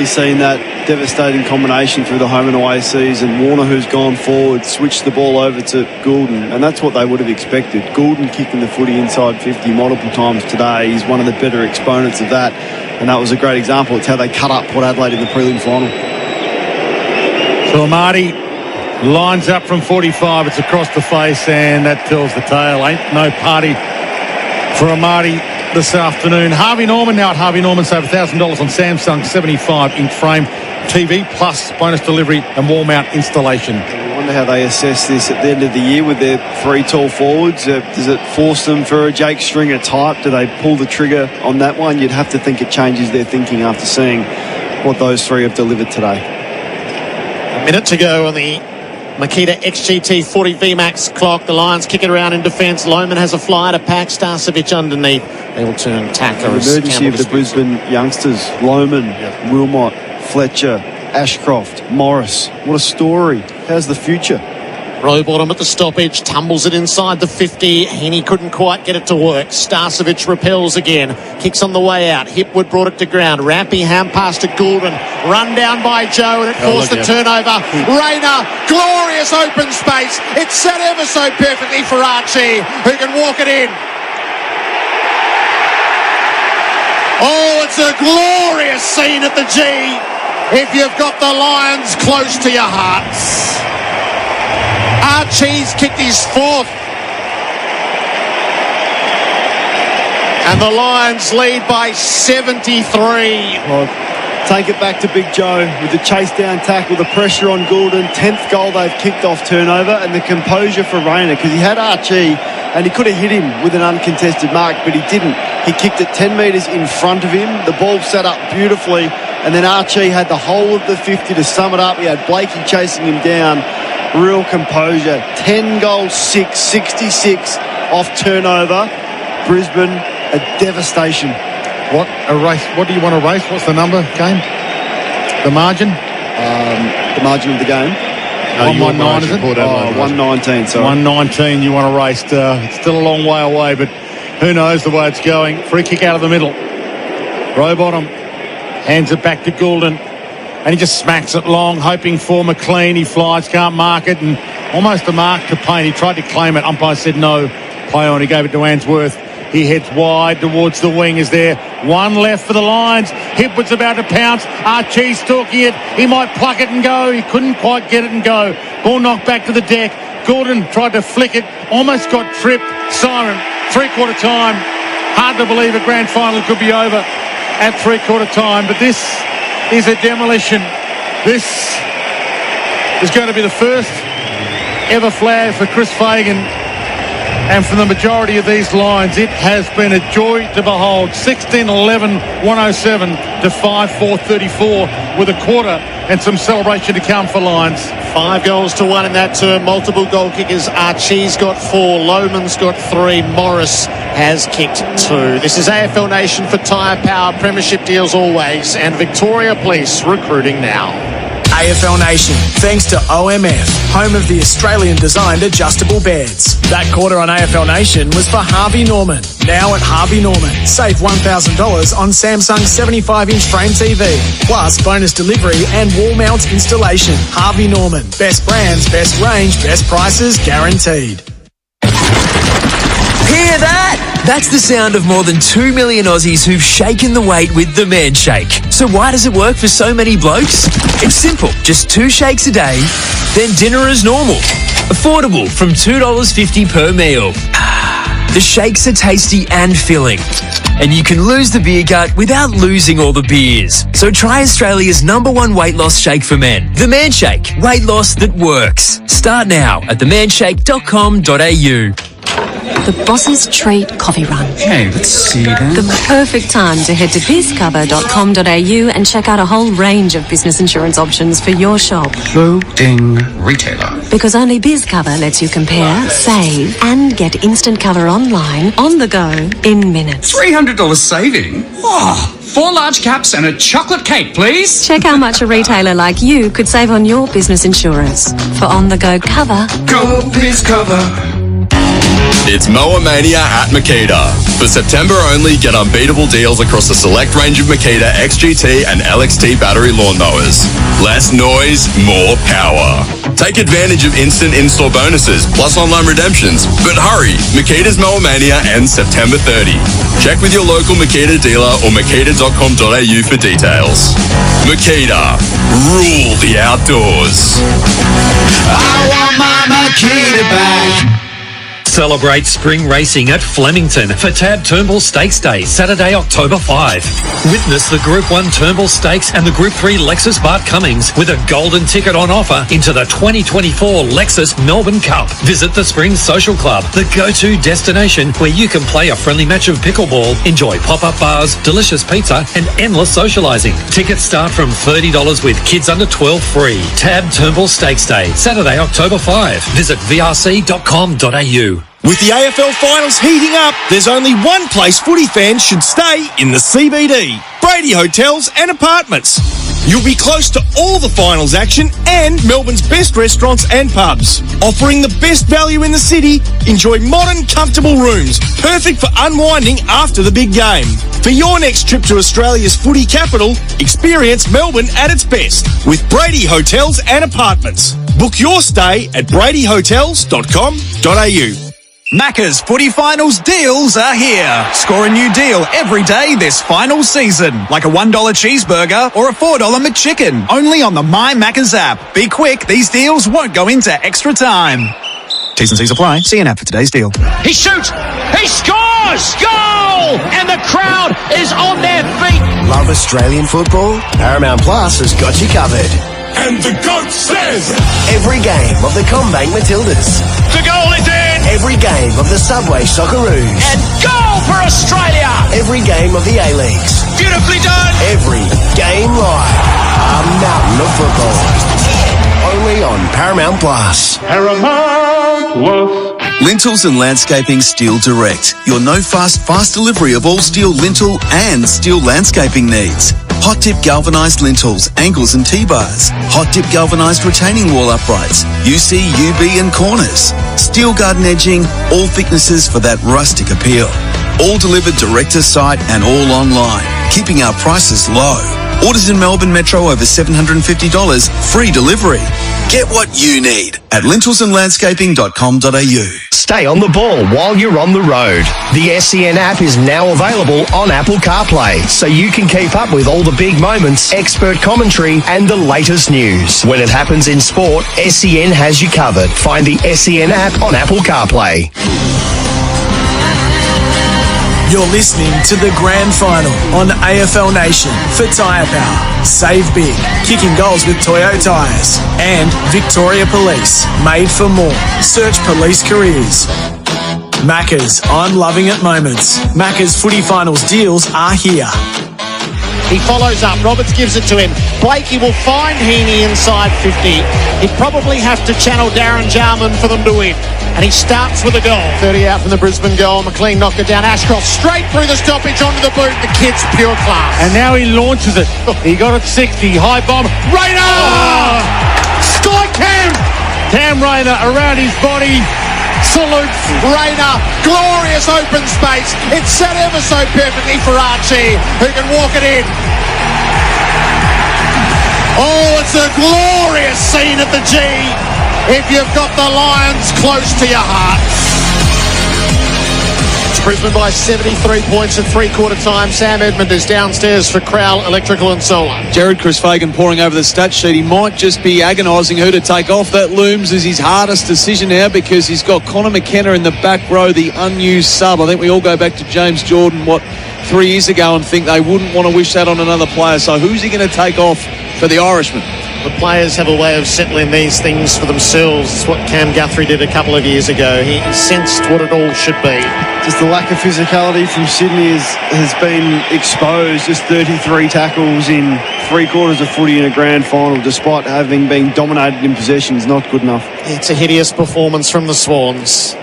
seen that devastating combination through the home and away season. Warner, who's gone forward, switched the ball over to Goulden, and that's what they would have expected. Goulden kicking the footy inside 50 multiple times today. He's one of the better exponents of that, and that was a great example. It's how they cut up Port Adelaide in the prelim final. So Amati lines up from 45. It's across the face, and that tells the tale. Ain't no party for Amati this afternoon. Harvey Norman now at Harvey Norman, save $1,000 on Samsung 75-inch frame TV plus bonus delivery and wall mount installation. I wonder how they assess this at the end of the year with their 3 tall forwards. Does it force them for a Jake Stringer type? Do they pull the trigger on that one? You'd have to think it changes their thinking after seeing what those 3 have delivered today. A minute to go on the Makita XGT 40 VMAX clock. The Lions kick it around in defence. Lohman has a fly to pack. Starcevic underneath. They will turn tackler. The emergency of the Brisbane youngsters. Lohman, Wilmot, Fletcher, Ashcroft, Morris. What a story. How's the future? Rowbottom at the stoppage, tumbles it inside the 50. Heaney couldn't quite get it to work. Starcevic repels again. Kicks on the way out. Hipwood brought it to ground. Rampy hand pass to Goulden. Run down by Joe, and it forced the turnover. Rayner, glorious open space. It's set ever so perfectly for Archie, who can walk it in. Oh, it's a glorious scene at the G if you've got the Lions close to your hearts. Archie's kicked his 4th. And the Lions lead by 73. Well, take it back to Big Joe with the chase down tackle, the pressure on Goulden. 10th goal they've kicked off turnover, and the composure for Rayner, because he had Archie and he could have hit him with an uncontested mark, but he didn't. He kicked it 10 metres in front of him. The ball set up beautifully, and then Archie had the whole of the 50 to sum it up. He had Blakey chasing him down. Real composure. 10 goals, 6, 66 off turnover. Brisbane, a devastation. What a race. What do you want to race? What's the number, game? The margin? The margin of the game. 119, is it? 119, sorry. 119 you want to race. It's still a long way away, but who knows the way it's going. Free kick out of the middle. Rowbottom hands it back to Goulden, and he just smacks it long, hoping for McLean. He flies, can't mark it, and almost a mark to Payne. He tried to claim it. Umpire said no. Play on. He gave it to Answorth. He heads wide towards the wing. Is there one left for the Lions? Hipwood's about to pounce. Archie's stalking it. He might pluck it and go. He couldn't quite get it and go. Ball knocked back to the deck. Goulden tried to flick it. Almost got tripped. Siren. 3/4 time. Hard to believe a grand final could be over at 3/4 time. But this is a demolition. This is going to be the first ever flag for Chris Fagan And from the majority of these lines, it has been a joy to behold. 16-11, 107 to 5-4-34 with a quarter and some celebration to come for Lions. 5 goals to 1 in that term. Multiple goal kickers. Archie's got 4. Lohman's got 3. Morris has kicked 2. This is AFL Nation for Tyre Power. Premiership deals always. And Victoria Police recruiting now. AFL Nation, thanks to OMF, home of the Australian-designed adjustable beds. That quarter on AFL Nation was for Harvey Norman. Now at Harvey Norman, save $1,000 on Samsung 75-inch frame TV, plus bonus delivery and wall mount installation. Harvey Norman, best brands, best range, best prices guaranteed. Hear that? That's the sound of more than 2 million Aussies who've shaken the weight with the Man Shake. So why does it work for so many blokes? It's simple. Just 2 shakes a day, then dinner as normal. Affordable from $2.50 per meal. The shakes are tasty and filling. And you can lose the beer gut without losing all the beers. So try Australia's #1 weight loss shake for men. The Man Shake. Weight loss that works. Start now at themanshake.com.au. The Boss's Treat Coffee Run. Hey, let's see that. The perfect time to head to bizcover.com.au and check out a whole range of business insurance options for your shop. Loading retailer. Because only BizCover lets you compare, save, and get instant cover online, on the go, in minutes. $300 saving? Oh, 4 large caps and a chocolate cake, please. Check how much a retailer like you could save on your business insurance. For on-the-go cover, go BizCover. It's Mower Mania at Makita. For September only, get unbeatable deals across a select range of Makita XGT and LXT battery lawnmowers. Less noise, more power. Take advantage of instant in-store bonuses, plus online redemptions. But hurry, Makita's Mower Mania ends September 30. Check with your local Makita dealer or makita.com.au for details. Makita, rule the outdoors. I want my Makita back. Celebrate spring racing at Flemington for Tab Turnbull Stakes Day, Saturday, October 5. Witness the Group 1 Turnbull Stakes and the Group 3 Lexus Bart Cummings with a golden ticket on offer into the 2024 Lexus Melbourne Cup. Visit the Spring Social Club, the go-to destination where you can play a friendly match of pickleball, enjoy pop-up bars, delicious pizza and endless socialising. Tickets start from $30 with kids under 12 free. Tab Turnbull Stakes Day, Saturday, October 5. Visit vrc.com.au. With the AFL finals heating up, there's only one place footy fans should stay in the CBD. Brady Hotels and Apartments. You'll be close to all the finals action and Melbourne's best restaurants and pubs. Offering the best value in the city, enjoy modern, comfortable rooms, perfect for unwinding after the big game. For your next trip to Australia's footy capital, experience Melbourne at its best with Brady Hotels and Apartments. Book your stay at bradyhotels.com.au. Macca's Footy Finals deals are here. Score a new deal every day this final season. Like a $1 cheeseburger or a $4 McChicken. Only on the My Macca's app. Be quick, these deals won't go into extra time. T's and C's apply. See an app for today's deal. He shoots! He scores! Goal! And the crowd is on their feet. Love Australian football? Paramount Plus has got you covered. And the GOAT says, every game of the Combank Matildas. The goal is in! Every game of the Subway Socceroos. And goal for Australia! Every game of the A-Leagues. Beautifully done! Every game live. A mountain of football. Only on Paramount Plus. Paramount Plus. Lintels and Landscaping Steel Direct. Your no-fuss, fast delivery of all steel lintel and steel landscaping needs. Hot dip galvanised lintels, angles and T-bars. Hot dip galvanised retaining wall uprights. UC, UB and corners. Steel garden edging, all thicknesses for that rustic appeal. All delivered direct to site and all online. Keeping our prices low. Orders in Melbourne Metro over $750. Free delivery. Get what you need at lintelsandlandscaping.com.au. Stay on the ball while you're on the road. The SEN app is now available on Apple CarPlay, so you can keep up with all the big moments, expert commentary, and the latest news. When it happens in sport, SEN has you covered. Find the SEN app on Apple CarPlay. You're listening to the Grand Final on AFL Nation for Tyre Power. Save big, kicking goals with Toyo Tyres. And Victoria Police, made for more. Search police careers. Macca's, I'm loving it moments. Macca's footy finals deals are here. He follows up. Roberts gives it to him. Blakey will find Heaney inside 50. He'd probably have to channel Darren Jarman for them to win. And he starts with a goal. 30 out from the Brisbane goal. McLean knocked it down. Ashcroft straight through the stoppage onto the boot. The kid's pure class. And now he launches it. He got it 60. High bomb. Rayner! Sky Cam Rayner around his body. Salutes Rayner. Glorious open space. It's set ever so perfectly for Archie, who can walk it in. Oh, it's a glorious scene at the G if you've got the Lions close to your heart. Brisbane by 73 points at three-quarter time. Sam Edmund is downstairs for Crowell Electrical and Solar. Jared Chris Fagan poring over the stat sheet. He might just be agonising who to take off. That looms as his hardest decision now because he's got Connor McKenna in the back row, the unused sub. I think we all go back to James Jordan, 3 years ago and think they wouldn't want to wish that on another player. So who's he going to take off for the Irishman? The players have a way of settling these things for themselves. It's what Cam Guthrie did a couple of years ago. He sensed what it all should be. Just the lack of physicality from Sydney has been exposed. Just 33 tackles in 3 quarters of footy in a grand final, despite having been dominated in possession, is not good enough. It's a hideous performance from the Swans.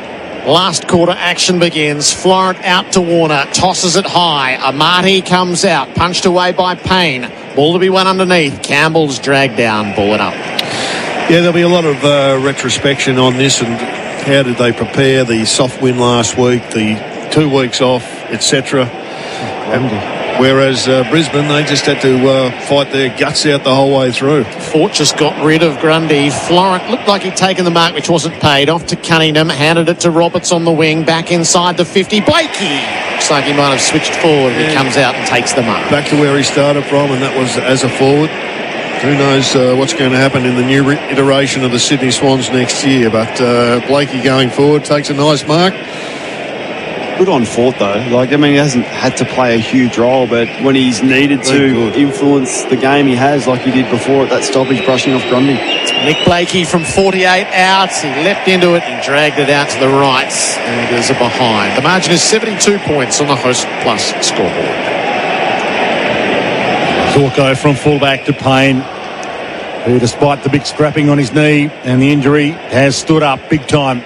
Last quarter action begins. Florent out to Warner. Tosses it high. Amati comes out. Punched away by Payne. Ball to be won underneath. Campbell's dragged down. Ball it up. Yeah, there'll be a lot of retrospection on this and how did they prepare the soft win last week, the 2 weeks off, etc. Whereas Brisbane, they just had to fight their guts out the whole way through. Fort just got rid of Grundy. Florent looked like he'd taken the mark, which wasn't paid. Off to Cunningham, handed it to Roberts on the wing, back inside the 50. Blakey! Looks like he might have switched forward. Yeah. He comes out and takes the mark. Back to where he started from, and that was as a forward. Who knows what's going to happen in the new iteration of the Sydney Swans next year. But Blakey going forward takes a nice mark. Good on Fort, though. He hasn't had to play a huge role, but when he's needed to influence the game, he has, like he did before at that stoppage, brushing off Grundy. Nick Blakey from 48 out. He leapt into it and dragged it out to the right. And there's a behind. The margin is 72 points on the Host Plus scoreboard. Zorko from fullback to Payne, who despite the big scrapping on his knee and the injury has stood up big time.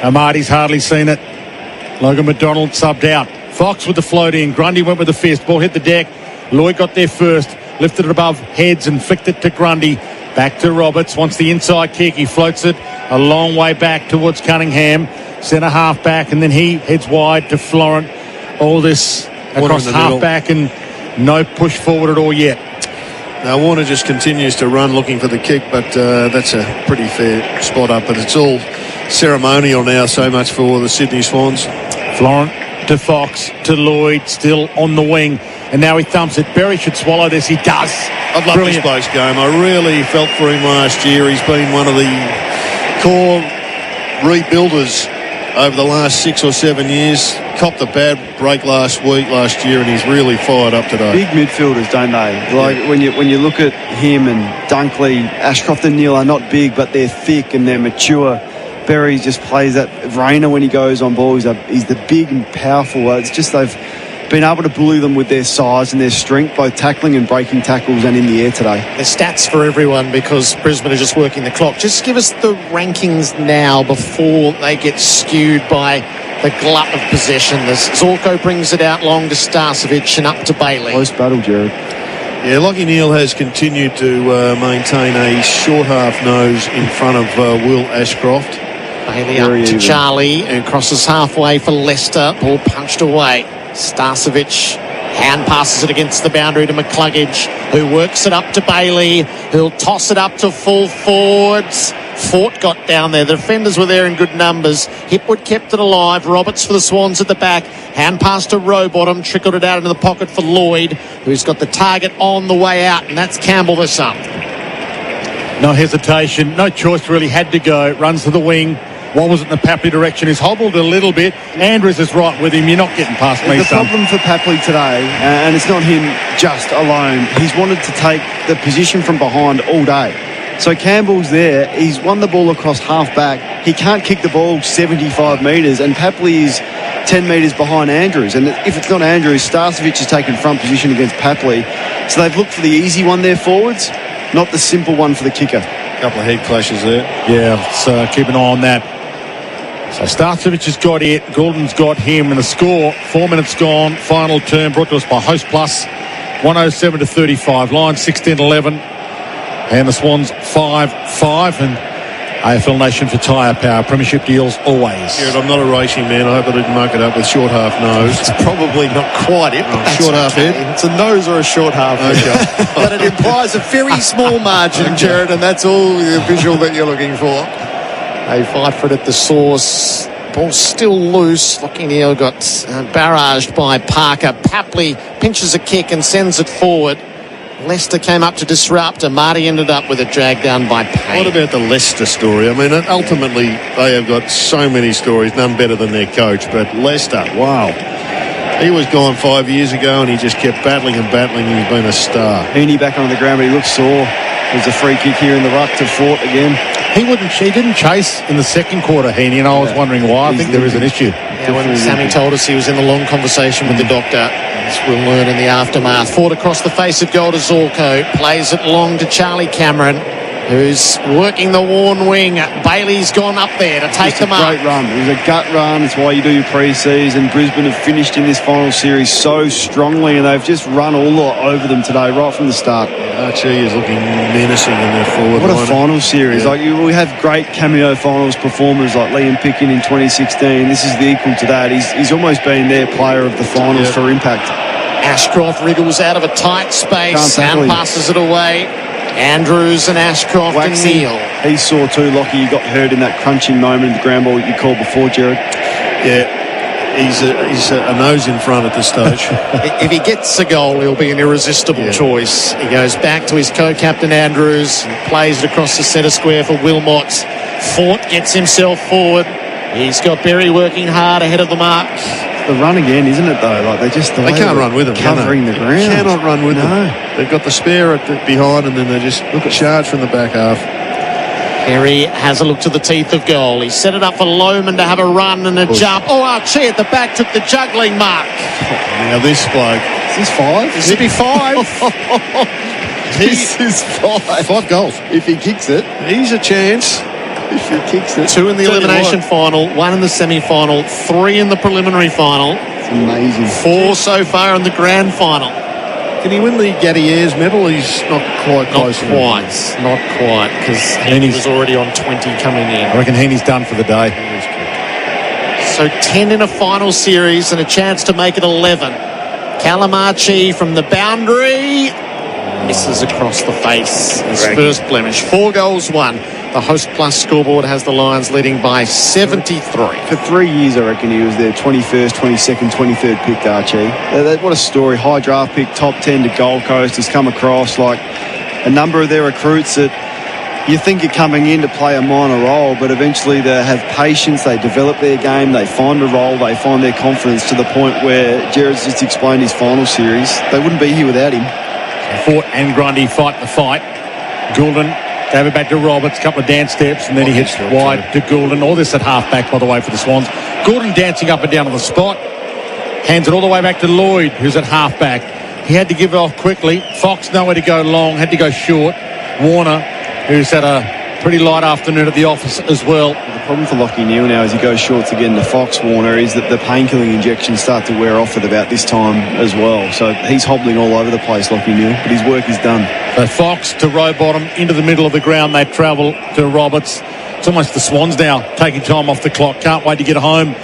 Amati's hardly seen it. Logan McDonald subbed out. Fox with the float in. Grundy went with the fist. Ball hit the deck. Lloyd got there first. Lifted it above heads and flicked it to Grundy. Back to Roberts. Wants the inside kick. He floats it a long way back towards Cunningham. Centre half back, and then he heads wide to Florent. All this across half back and no push forward at all yet. Now Warner just continues to run looking for the kick, but that's a pretty fair spot up. But it's all ceremonial now, so much for the Sydney Swans. Florent to Fox to Lloyd, still on the wing, and now he thumps it. Berry should swallow this. He does. I'd love this bloke's game. I really felt for him last year. He's been one of the core rebuilders over the last 6 or 7 years. Copped a bad break last year, and he's really fired up today. Big midfielders, don't they? When you look at him and Dunkley, Ashcroft and Neal are not big, but they're thick and they're mature. Berry just plays that. Rayner, when he goes on ball, he's the big and powerful. It's just they've been able to bully them with their size and their strength, both tackling and breaking tackles and in the air today. The stats for everyone, because Brisbane are just working the clock. Just give us the rankings now before they get skewed by the glut of possession. Zorko brings it out long to Starcevic and up to Bailey. Close battle, Jared. Yeah, Lockie Neal has continued to maintain a short half nose in front of Will Ashcroft. Bailey up to Charlie, who crosses halfway for Leicester. Ball punched away. Starcevic hand passes it against the boundary to McCluggage, who works it up to Bailey, who'll toss it up to full forwards. Fort got down there. The defenders were there in good numbers. Hipwood kept it alive. Roberts for the Swans at the back. Hand pass to Rowbottom. Trickled it out into the pocket for Lloyd, who's got the target on the way out, and that's Campbell this up. No hesitation. No choice really. Had to go. Runs to the wing. What was it in the Papley direction? He's hobbled a little bit. Andrews is right with him. You're not getting past me, The problem for Papley today, and it's not him just alone, he's wanted to take the position from behind all day. So Campbell's there. He's won the ball across half-back. He can't kick the ball 75 metres, and Papley is 10 metres behind Andrews. And if it's not Andrews, Starcevic has taken front position against Papley. So they've looked for the easy one there forwards, not the simple one for the kicker. A couple of head clashes there. Yeah, let's keep an eye on that. So Starcevic has got it. Goulden's got him. And the score, 4 minutes gone. Final term brought to us by Host Plus. 107-35. Lions 16-11. And the Swans 5-5. And AFL Nation for tyre power. Premiership deals always. Yeah, I'm not a racing man. I hope I didn't mark it up with short half nose. It's probably not quite it. But short half head. It's a nose or a short half head. Okay. But it implies a very small margin, Jared, and that's all the visual that you're looking for. They fight for it at the source. Ball still loose. Lachie Neale got barraged by Parker. Papley pinches a kick and sends it forward. Leicester came up to disrupt, and Marty ended up with it dragged down by Payne. What about the Leicester story? I mean, ultimately, they have got so many stories, none better than their coach. But Leicester, wow. He was gone 5 years ago, and he just kept battling and battling, and he's been a star. Heaney back on the ground, but he looks sore. There's a free kick here in the ruck to Fort again. He didn't chase in the second quarter, Heaney, and I was wondering why. I think there is an issue. Yeah, when Sammy told us he was in the long conversation with the doctor, as we'll learn in the aftermath. Ford across the face of goal to Zorko, plays it long to Charlie Cameron, who's working the worn wing. Bailey's gone up there to take the mark. Great run. It was a gut run. It's why you do your pre-season. Brisbane have finished in this final series so strongly, and they've just run all over them today, right from the start. Archie is looking menacing in their forward line. What a final series. Yeah. We have great cameo finals performers like Liam Picken in 2016. This is the equal to that. He's almost been their player of the finals for impact. Ashcroft wriggles out of a tight space and passes it away. Andrews and Ashcroft and Neale. He saw too, Lockie. He got hurt in that crunching moment in the ground ball that you called before, Jared. Yeah. He's a nose in front at this stage. If he gets a goal, he'll be an irresistible choice. He goes back to his co-captain Andrews and plays it across the centre square for Wilmot. Fort gets himself forward. He's got Berry working hard ahead of the mark. The run again, isn't it, though? Like they can't run with him. Covering the ground. They cannot run with them. They've got the spare behind, and then they just charge from the back half. Berry has a look to the teeth of goal. He set it up for Lohman to have a run and a jump. Oh, Archie at the back took the juggling mark. Now this bloke. Is this 5? This would be 5. This is 5. 5 goals. If he kicks it. He's a chance. If he kicks it. 2 in the elimination final, 1 in the semi-final, 3 in the preliminary final. It's amazing. 4 so far in the grand final. Can he win the Gaddiers medal? He's not quite close. Not quite, because Heaney was already on 20 coming in. I reckon Heaney's done for the day. So 10 in a final series and a chance to make it 11. Calamarchi from the boundary. Misses across the face. His first blemish. 4 goals, 1. The Host Plus scoreboard has the Lions leading by 73. For 3 years, I reckon he was their 21st, 22nd, 23rd pick, Archie. What a story. High draft pick, top 10 to Gold Coast, has come across like a number of their recruits that you think are coming in to play a minor role, but eventually they have patience, they develop their game, they find a role, they find their confidence to the point where Jared's just explained his final series. They wouldn't be here without him. Fort and Grundy fight the fight. Goulden gave it back to Roberts, couple of dance steps, and then he hits wide to Goulden. All this at half-back, by the way, for the Swans. Goulden dancing up and down on the spot. Hands it all the way back to Lloyd, who's at half-back. He had to give it off quickly. Fox nowhere to go long, had to go short. Warner, who's had a pretty light afternoon at the office as well. The problem for Lachie Neale now as he goes shorts again to Fox, Warner, is that the painkilling injections start to wear off at about this time as well. So he's hobbling all over the place, Lachie Neale, but his work is done. So Fox to Rowbottom, into the middle of the ground. They travel to Roberts. It's almost the Swans now, taking time off the clock. Can't wait to get home.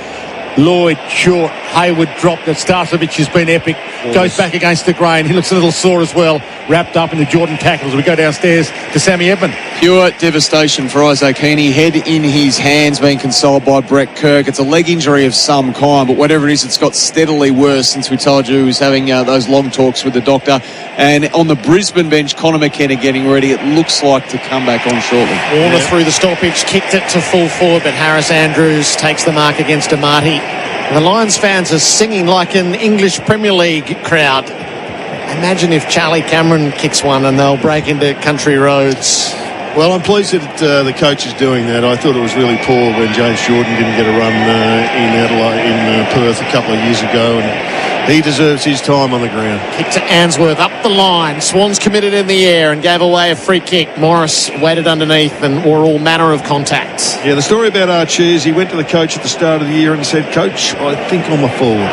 Lloyd short, Hayward dropped it. Starcevic has been epic. Goes back against the grain. He looks a little sore as well. Wrapped up in the Jordan tackles. We go downstairs to Sammy Edmund. Pure devastation for Isaac Heaney. Head in his hands, being consoled by Brett Kirk. It's a leg injury of some kind, but whatever it is, it's got steadily worse since we told you he was having those long talks with the doctor. And on the Brisbane bench, Connor McKenna getting ready. It looks like to come back on shortly. Warner through the stoppage, kicked it to full forward, but Harris Andrews takes the mark against Amati. The Lions fans are singing like an English Premier League crowd. Imagine if Charlie Cameron kicks one and they'll break into country roads. Well, I'm pleased that the coach is doing that. I thought it was really poor when James Jordan didn't get a run in Adelaide, in Perth a couple of years ago, and he deserves his time on the ground. Kick to Answorth, up the line. Swans committed in the air and gave away a free kick. Morris waited underneath and wore all manner of contacts. Yeah, the story about Archie is he went to the coach at the start of the year and said, "Coach, I think I'm a forward."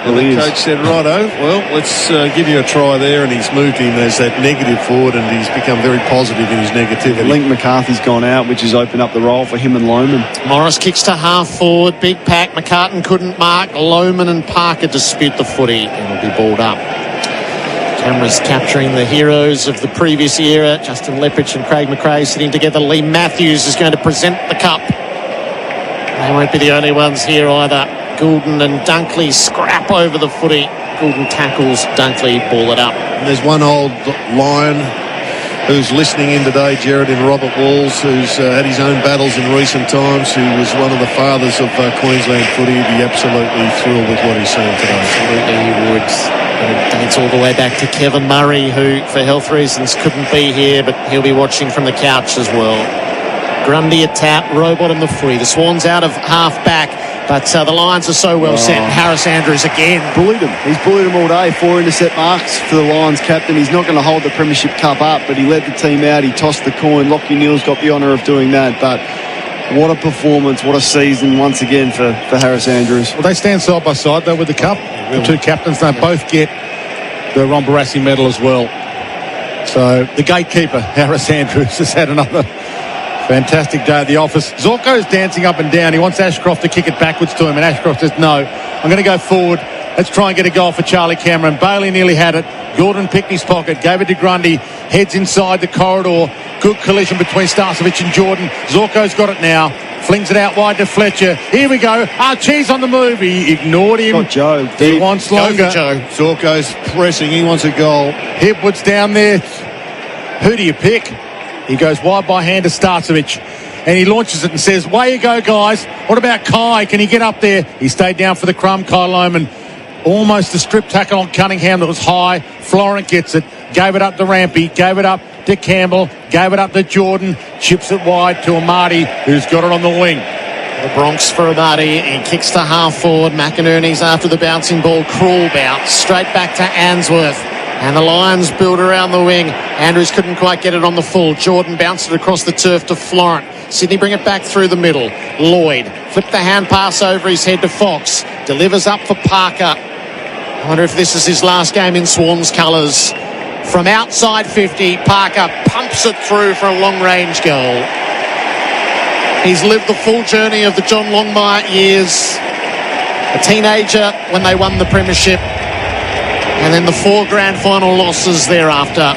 And the coach said, "Righto, well, let's give you a try there." And he's moved him as that negative forward, and he's become very positive in his negativity. Link McCarthy's gone out, which has opened up the role for him and Lohman. Morris kicks to half forward. Big pack. McCartan couldn't mark. Lohman and Parker dispute the footy. It'll be balled up. Cameras capturing the heroes of the previous era. Justin Lepich and Craig McRae sitting together. Lee Matthews is going to present the cup. They won't be the only ones here either. Goulden and Dunkley scrap over the footy. Goulden tackles Dunkley, ball it up. And there's one old Lion who's listening in today, Jared, in Robert Walls, who's had his own battles in recent times, who was one of the fathers of Queensland footy. He'd be absolutely thrilled with what he's saying today. Absolutely he would. It dates all the way back to Kevin Murray, who for health reasons couldn't be here, but he'll be watching from the couch as well. Grundy a tap, Robot in the footy. The Swans out of half back, but the Lions are so well set. Harris Andrews again. Bullied him. He's bullied him all day. 4 intercept marks for the Lions captain. He's not going to hold the Premiership Cup up, but he led the team out. He tossed the coin. Lockie Neal's got the honour of doing that, but what a performance, what a season once again for Harris Andrews. Well, they stand side by side, though, with the Cup. The two captains, they both get the Ron Barassi medal as well. So the gatekeeper, Harris Andrews, has had another fantastic day at the office. Zorko's dancing up and down. He wants Ashcroft to kick it backwards to him, and Ashcroft says, "No, I'm going to go forward. Let's try and get a goal for Charlie Cameron." Bailey nearly had it. Gordon picked his pocket, gave it to Grundy, heads inside the corridor. Good collision between Starcevic and Jordan. Zorko's got it now. Flings it out wide to Fletcher. Here we go. Archie's on the move. He ignored him. Got Joe. He wants longer. Joe. Zorko's pressing. He wants a goal. Hipwood's down there. Who do you pick? He goes wide by hand to Starcevic, and he launches it and says, "Way you go, guys. What about Kai? Can he get up there?" He stayed down for the crumb. Kai Lohman, almost a strip tackle on Cunningham that was high. Florent gets it, gave it up to Rampy, gave it up to Campbell, gave it up to Jordan, chips it wide to Amati, who's got it on the wing. The Bronx for Amati, and kicks to half forward. McInerney's after the bouncing ball. Cruel bounce, straight back to Answorth. And the Lions build around the wing. Andrews couldn't quite get it on the full. Jordan bounced it across the turf to Florent. Sydney bring it back through the middle. Lloyd flipped the hand pass over his head to Fox. Delivers up for Parker. I wonder if this is his last game in Swans colours. From outside 50, Parker pumps it through for a long-range goal. He's lived the full journey of the John Longmire years. A teenager when they won the premiership, and then the 4 grand final losses thereafter.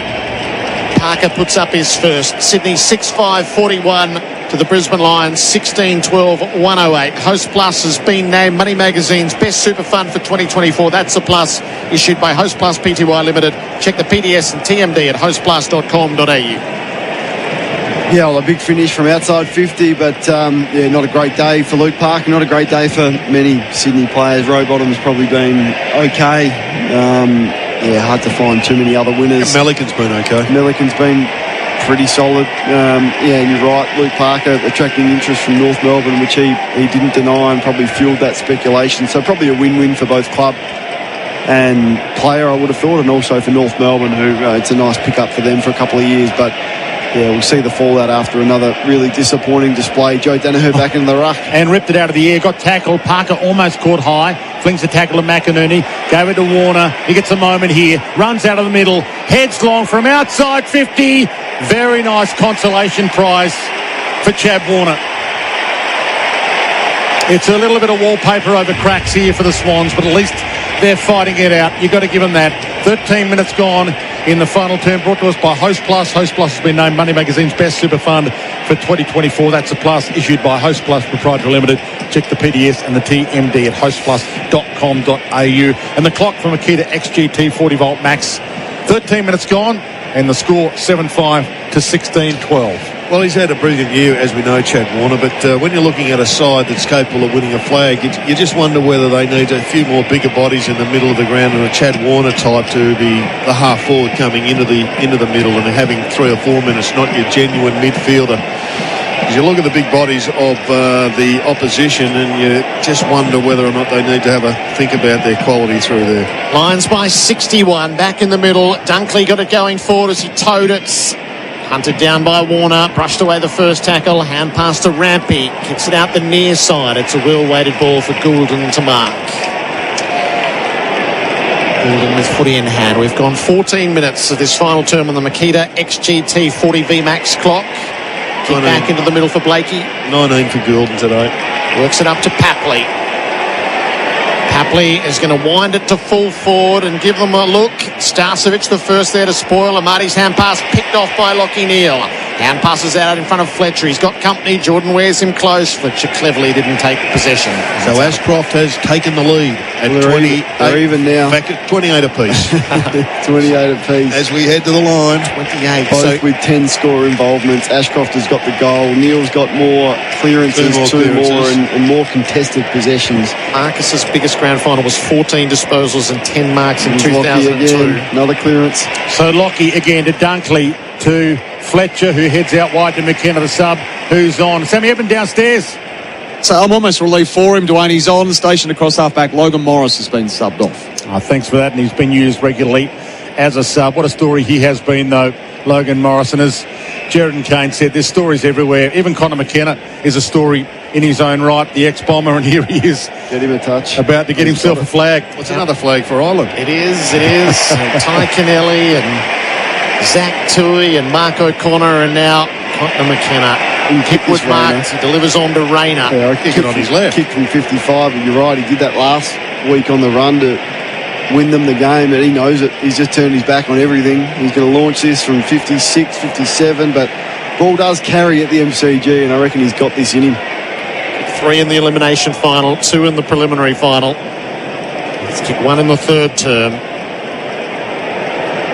Parker puts up his first. Sydney 6-5-41 to the Brisbane Lions 16-12-108. Host Plus has been named Money Magazine's best super fund for 2024. That's a plus, issued by Host Plus Pty Limited. Check the PDS and TMD at hostplus.com.au. Yeah, well, a big finish from outside 50, but not a great day for Luke Parker, not a great day for many Sydney players. Rowbottom's probably been okay. Hard to find too many other winners. Melican's been okay. Melican's been pretty solid. And you're right, Luke Parker attracting interest from North Melbourne, which he didn't deny and probably fueled that speculation. So probably a win-win for both club and player, I would have thought, and also for North Melbourne, who it's a nice pick-up for them for a couple of years. But yeah, we'll see the fallout after another really disappointing display. Joe Danaher back in the ruck. And ripped it out of the air, got tackled. Parker almost caught high. Flings the tackle to McInerney. Gave it to Warner. He gets a moment here. Runs out of the middle. Heads long from outside 50. Very nice consolation prize for Chad Warner. It's a little bit of wallpaper over cracks here for the Swans, but at least they're fighting it out. You've got to give them that. 13 minutes gone in the final term, brought to us by Host Plus. Host Plus has been named Money Magazine's best super fund for 2024. That's a plus, issued by Host Plus Proprietary Limited. Check the PDS and the TMD at hostplus.com.au. And the clock from Makita XGT 40 volt max. 13 minutes gone. and the score 7-5 to 16-12. Well, he's had a brilliant year, as we know, Chad Warner, but when you're looking at a side that's capable of winning a flag, you just wonder whether they need a few more bigger bodies in the middle of the ground and a Chad Warner type to be the half forward coming into the middle and having 3 or 4 minutes, not your genuine midfielder. Because you look at the big bodies of the opposition and you just wonder whether or not they need to have a think about their quality through there. Lions by 61, back in the middle. Dunkley got it going forward as he towed it. Hunted down by Warner, brushed away the first tackle, hand pass to Rampy, kicks it out the near side. It's a well-weighted ball for Goulden to mark. Goulden with footy in hand. We've gone 14 minutes of this final term on the Makita XGT 40 VMAX clock. Kick back into the middle for Blakey. 19 for Goulden today. Works it up to Papley. Papley is going to wind it to full forward and give them a look. Starcevic the first there to spoil. Amati's hand pass picked off by Lockie Neal. Hand passes out in front of Fletcher. He's got company. Jordan wears him close. Fletcher cleverly didn't take possession. So Ashcroft has taken the lead at 28. They're even now. In fact, at 28 apiece. 28 apiece. As we head to the line. 28. Both with 10 score involvements. Ashcroft has got the goal. Neal's got more clearances, two more and more contested possessions. Marcus's biggest grand final was 14 disposals and 10 marks in 2002. Another clearance. So Lockie again to Dunkley to Fletcher, who heads out wide to McKenna, the sub, who's on. Sammy Eben downstairs. So I'm almost relieved for him, Dwayne. He's on, stationed across half-back. Logan Morris has been subbed off. Thanks for that, and he's been used regularly as a sub. What a story he has been, though, Logan Morris. And as Jared and Kane said, there's stories everywhere. Even Connor McKenna is a story in his own right, the ex-bomber, and here he is. Get him a touch. About to get himself a flag. What's another flag for Ireland? It is. Ty Kennelly and Zach Tui and Mark O'Connor, and now Connor McKenna. Hipwood marks, he delivers on to Rayner. Yeah, kick on his left. Kick from 55, and you're right, he did that last week on the run to win them the game, and he knows it. He's just turned his back on everything. He's going to launch this from 56, 57, but ball does carry at the MCG, and I reckon he's got this in him. 3 in the elimination final, 2 in the preliminary final. Let's kick 1 in the third term.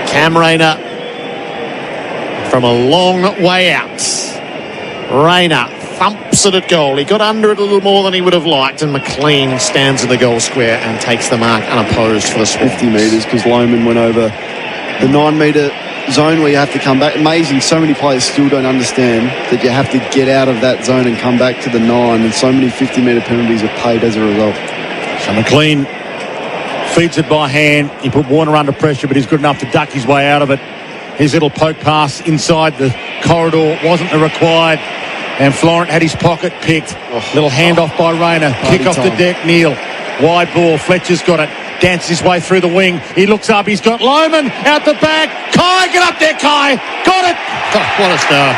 Cam Rayner from a long way out. Rayner thumps it at goal. He got under it a little more than he would have liked, and McLean stands in the goal square and takes the mark unopposed for the Swans. 50 metres because Lohman went over the 9-metre zone where you have to come back. Amazing, so many players still don't understand that you have to get out of that zone and come back to the 9, and so many 50-metre penalties are paid as a result. So McLean feeds it by hand. He put Warner under pressure, but he's good enough to duck his way out of it. His little poke pass inside the corridor wasn't the required, and Florent had his pocket picked. Little handoff by Rayner. Kick off the deck, Neal. Wide ball, Fletcher's got it. Dances his way through the wing. He looks up, he's got Lohman out the back. Kai, get up there, Kai. Got it. Oh, what a start.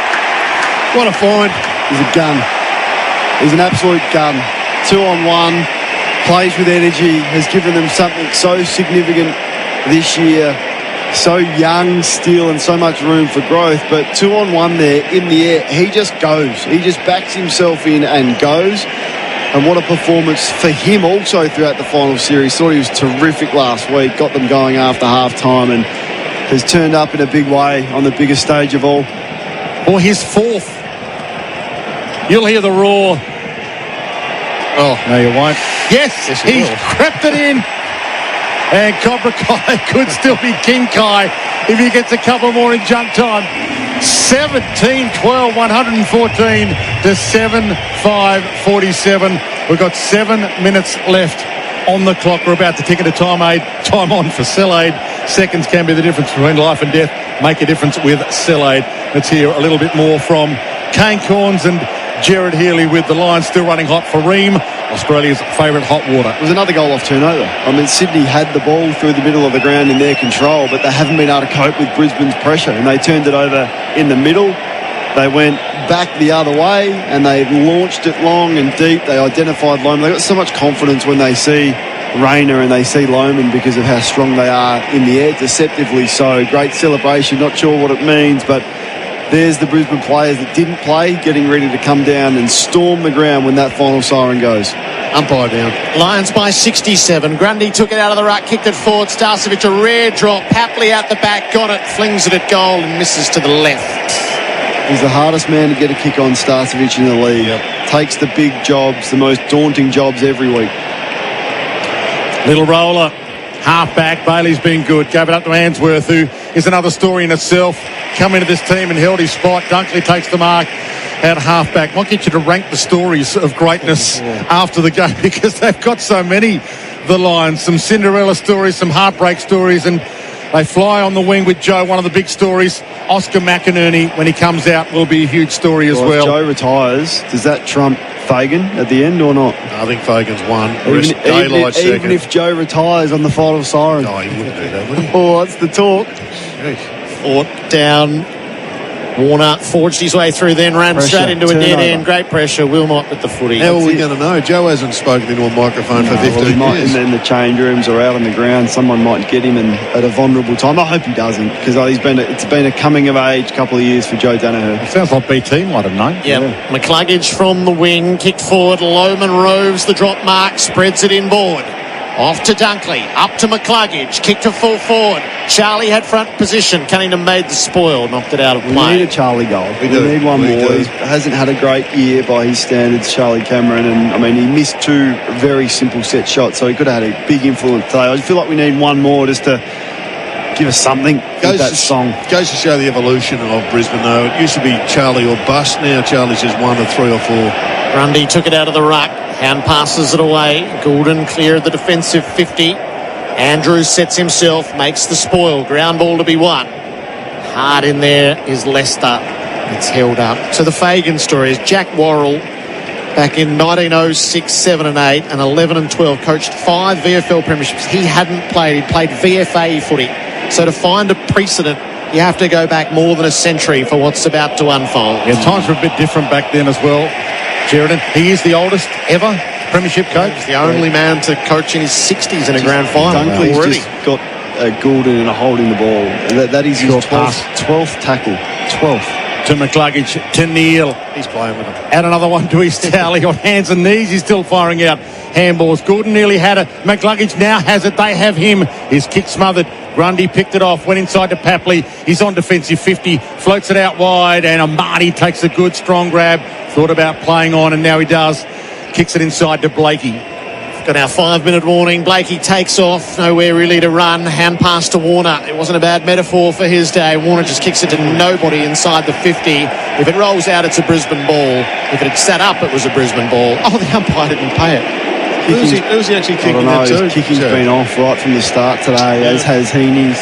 What a find. He's a gun. He's an absolute gun. 2-on-1. Plays with energy. Has given them something so significant this year. So young still and so much room for growth, but 2-on-1 there in the air. He just goes. He just backs himself in and goes. And what a performance for him also throughout the final series. Thought he was terrific last week. Got them going after half-time and has turned up in a big way on the biggest stage of all. For his 4th. You'll hear the roar. Oh, no, you won't. Yes, he's crept it in. And Cobra Kai could still be King Kai if he gets a couple more in junk time. 17-12, 114 to 7-5-47. We've got 7 minutes left on the clock. We're about to tick into time on for Cell-Aid. Seconds can be the difference between life and death. Make a difference with Cell-Aid. Let's hear a little bit more from Kane Corns and Jared Healy with the Lions still running hot for Ream, Australia's favourite hot water. It was another goal off turnover. I mean, Sydney had the ball through the middle of the ground in their control, but they haven't been able to cope with Brisbane's pressure, and they turned it over in the middle. They went back the other way, and they launched it long and deep. They identified Lohman. They got so much confidence when they see Rayner and they see Lohman because of how strong they are in the air, deceptively so. Great celebration, not sure what it means, but there's the Brisbane players that didn't play getting ready to come down and storm the ground when that final siren goes. Umpire down. Lions by 67. Grundy took it out of the ruck, kicked it forward. Starcevic, a rare drop. Papley out the back, got it, flings it at goal and misses to the left. He's the hardest man to get a kick on, Starcevic, in the league. Yep. Takes the big jobs, the most daunting jobs every week. Little roller. Half-back. Bailey's been good. Gave it up to Answorth, who is another story in itself. Come into this team and held his spot. Dunkley takes the mark at half-back. Might get you to rank the stories of greatness after the game, because they've got so many, the Lions. Some Cinderella stories, some heartbreak stories, and they fly on the wing with Joe. One of the big stories, Oscar McInerney, when he comes out, will be a huge story as well. If Joe retires, does that trump Fagan at the end or not? I think Fagan's won. Even if Joe retires on the final siren. No, he wouldn't do that, would he? Oh, that's the talk. Fought down. Warner forged his way through, then ran straight into a dead end. Great pressure. Wilmot with the footy. How are we going to know? Joe hasn't spoken into a microphone for 15 years. In the change rooms or out on the ground, someone might get him at a vulnerable time. I hope he doesn't, because it's been a coming of age couple of years for Joe Danaher. It sounds like BT might have known. Yeah. McCluggage from the wing, kicked forward. Lohman roves the drop mark, spreads it inboard. Off to Dunkley, up to McCluggage, kick to full forward. Charlie had front position. Cunningham made the spoil, knocked it out of play. We need a Charlie goal. We need one more. He hasn't had a great year by his standards, Charlie Cameron, and I mean, he missed two very simple set shots, so he could have had a big influence today. I feel like we need one more just to give us something with that song. Goes to show the evolution of Brisbane, though. It used to be Charlie or bust. Now Charlie's just one of 3 or 4. Grundy took it out of the ruck. Hand passes it away. Goulden cleared the defensive 50. Andrews sets himself, makes the spoil. Ground ball to be won. Hard in there is Leicester. It's held up. So the Fagan story is Jack Worrell, back in 1906, 7 and 8, and 11 and 12, coached 5 VFL premierships. He hadn't played. He played VFA footy. So to find a precedent, you have to go back more than a century for what's about to unfold. Yeah, times were a bit different back then as well. Sheridan, he is the oldest ever premiership coach. He's the only man to coach in his 60s in a grand final. Dunkley's already. just got Goulden and a holding the ball. That is his 12th tackle. 12th. To McCluggage, to Neil. He's playing with him. Add another one to his tally on hands and knees. He's still firing out handballs. Goulden nearly had it. McCluggage now has it. They have him. His kick smothered. Grundy picked it off, went inside to Papley. He's on defensive 50, floats it out wide, and Amati takes a good, strong grab. Thought about playing on, and now he does. Kicks it inside to Blakey. Got our 5-minute warning. Blakey takes off. Nowhere really to run. Hand pass to Warner. It wasn't a bad metaphor for his day. Warner just kicks it to nobody inside the 50. If it rolls out, it's a Brisbane ball. If it had sat up, it was a Brisbane ball. Oh, the umpire didn't pay it. Who's he actually kicking that to? His kicking's been off right from the start today, as has Heaney's.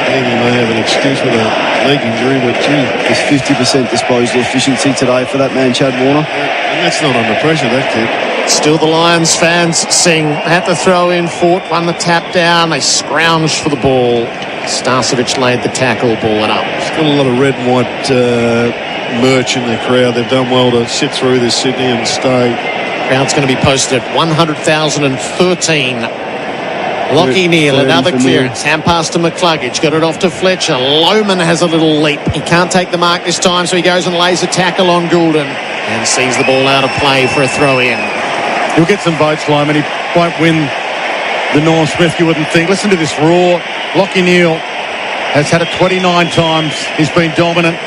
Heaney may have an excuse with a leg injury, but gee. There's 50% disposal efficiency today for that man, Chad Warner. And that's not under pressure, that kid. Still the Lions fans sing. They had to throw in, fought, won the tap down. They scrounged for the ball. Starcevic laid the tackle, ball it up. Still a lot of red and white merch in the crowd. They've done well to sit through this Sydney and stay. Crowd's going to be posted at 100,013. Lockie Neal, another clearance. Hand pass to McCluggage. Got it off to Fletcher. Lohman has a little leap. He can't take the mark this time, so he goes and lays a tackle on Goulden and sees the ball out of play for a throw-in. He'll get some votes, Lyman. He won't win the Norm Smith, you wouldn't think. Listen to this roar. Lockie Neal has had it 29 times. He's been dominant.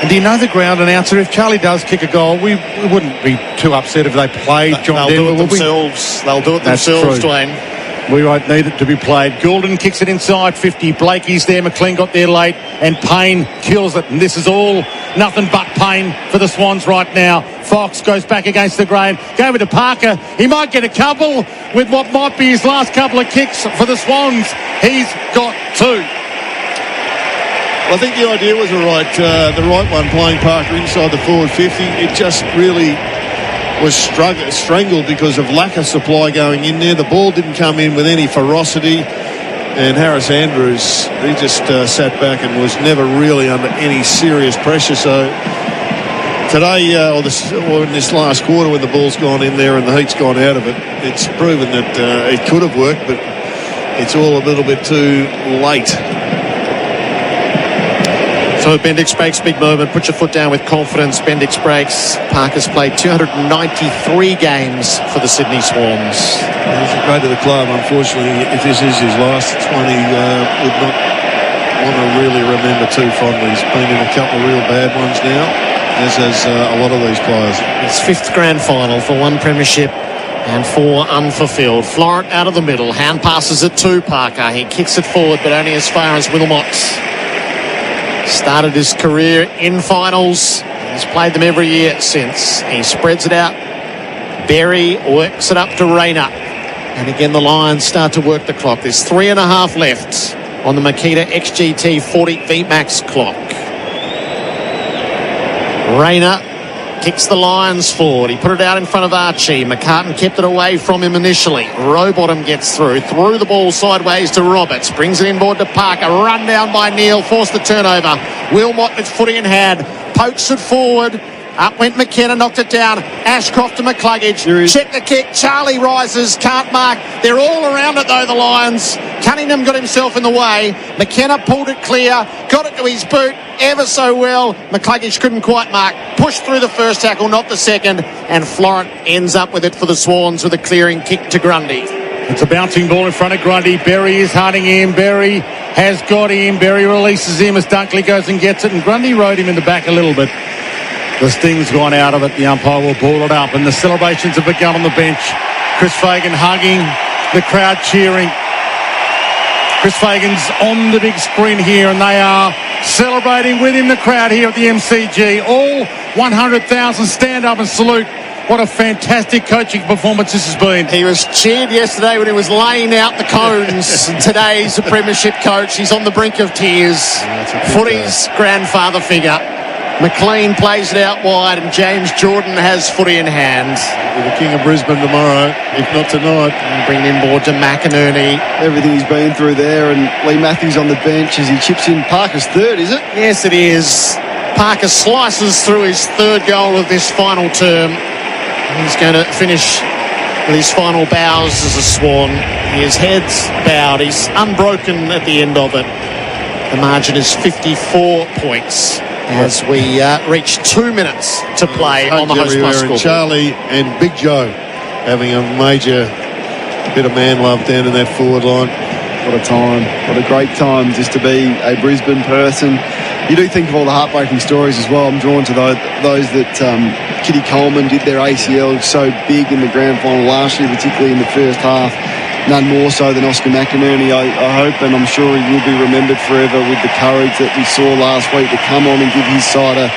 And do you know the ground announcer? If Charlie does kick a goal, we wouldn't be too upset if they played John Denver. They'll do it themselves. They'll do it themselves, Dwayne. We won't need it to be played. Goulden kicks it inside 50. Blakey's there. McLean got there late. And Payne kills it. And this is all nothing but pain for the Swans right now. Fox goes back against the grain. Go over to Parker. He might get a couple with what might be his last couple of kicks for the Swans. He's got 2. I think the idea was the right one, playing Parker inside the forward 50. It just really was strangled because of lack of supply going in there. The ball didn't come in with any ferocity. And Harris Andrews, he just sat back and was never really under any serious pressure. So today, or in this last quarter, when the ball's gone in there and the heat's gone out of it, it's proven that it could have worked, but it's all a little bit too late. So Bendix breaks, big moment. Put your foot down with confidence. Bendix breaks. Parker's played 293 games for the Sydney Swans. He's a great to the club. Unfortunately, if this is his last one, he would not want to really remember too fondly. He's been in a couple of real bad ones now, as has a lot of these players. His 5th grand final for 1 premiership and 4 unfulfilled. Florent out of the middle. Hand passes it to Parker. He kicks it forward, but only as far as Wilmot. Started his career in finals. He's played them every year since. He spreads it out. Berry works it up to Rayner. And again, the Lions start to work the clock. There's 3.5 left on the Makita XGT 40 VMAX clock. Rayner kicks the Lions forward. He put it out in front of Archie. McCartan kept it away from him initially. Rowbottom gets through the ball sideways to Roberts. Brings it inboard to Parker. Run down by Neal. Forced the turnover. Wilmot with footy in hand. Pokes it forward. Up went McKenna, knocked it down. Ashcroft to McCluggage. Check the kick. Charlie rises, can't mark. They're all around it though, the Lions. Cunningham got himself in the way. McKenna pulled it clear, got it to his boot ever so well. McCluggage couldn't quite mark. Pushed through the first tackle, not the second. And Florent ends up with it for the Swans with a clearing kick to Grundy. It's a bouncing ball in front of Grundy. Berry is hunting him. Berry has got him. Berry releases him as Dunkley goes and gets it. And Grundy rode him in the back a little bit. The sting's gone out of it. The umpire will ball it up. And the celebrations have begun on the bench. Chris Fagan hugging, the crowd cheering. Chris Fagan's on the big screen here, and they are celebrating with him, the crowd here at the MCG. All 100,000 stand up and salute. What a fantastic coaching performance this has been. He was cheered yesterday when he was laying out the cones. Today he's a premiership coach. He's on the brink of tears. Footy's grandfather figure. McLean plays it out wide, and James Jordan has footy in hand. The King of Brisbane tomorrow, if not tonight. And bring him board to McInerney. Everything he's been through there, and Lee Matthews on the bench as he chips in Parker's 3rd, is it? Yes, it is. Parker slices through his 3rd goal of this final term. He's going to finish with his final bows as a Swan. His head's bowed. He's unbroken at the end of it. The margin is 54 points. As we reach 2 minutes to play on the host plus scoreboard. Charlie and Big Joe having a major bit of man love down in that forward line. What a time. What a great time just to be a Brisbane person. You do think of all the heartbreaking stories as well. I'm drawn to those that Kitty Coleman did their ACL so big in the grand final last year, particularly in the first half. None more so than Oscar McInerney, I hope, and I'm sure he will be remembered forever with the courage that we saw last week to come on and give his side a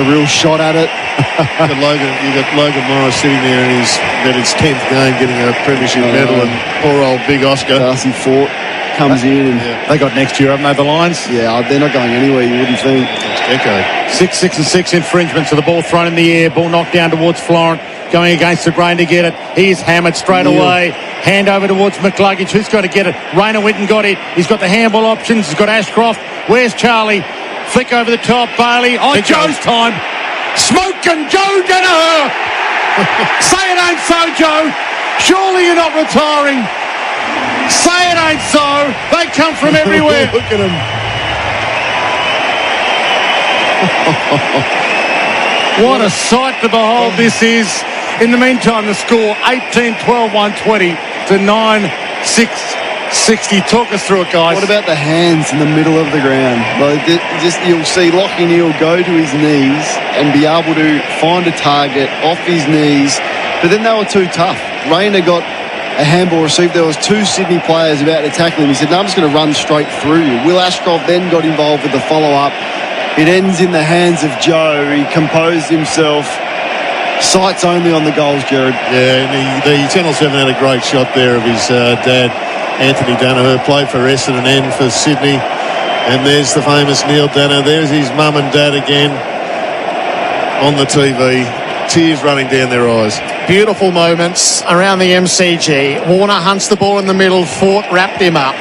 real shot at it. You got Logan Morris sitting there in his 10th game getting a premiership medal, and poor old big Oscar. Darcy Fort comes in. And they got next year, haven't they, the Lions? Yeah, they're not going anywhere, you wouldn't think. Next decade. 6 infringement, so the ball thrown in the air, ball knocked down towards Florent. Going against the grain to get it. He's hammered straight away. Hand over towards McCluggage. Who's going to get it? Rayner Whitten got it. He's got the handball options. He's got Ashcroft. Where's Charlie? Flick over the top. Bailey. On Joe's time. Smoking Joe Danaher. Say it ain't so, Joe. Surely you're not retiring. Say it ain't so. They come from everywhere. Look at him. What a sight to behold this is. In the meantime, the score 18-12-120 to 9-6-60. Talk us through it, guys. What about the hands in the middle of the ground? Like, you'll see Lachie Neale go to his knees and be able to find a target off his knees, but then they were too tough. Rayner got a handball received. There was 2 Sydney players about to tackle him. He said, no, I'm just going to run straight through you. Will Ashcroft then got involved with the follow-up. It ends in the hands of Joe. He composed himself. Sights only on the goals, Jared. Yeah, and the Channel 7 had a great shot there of his dad, Anthony Danaher, played for Essendon for Sydney. And there's the famous Neil Danaher. There's his mum and dad again on the TV. Tears running down their eyes. Beautiful moments around the MCG. Warner hunts the ball in the middle. Fort wrapped him up.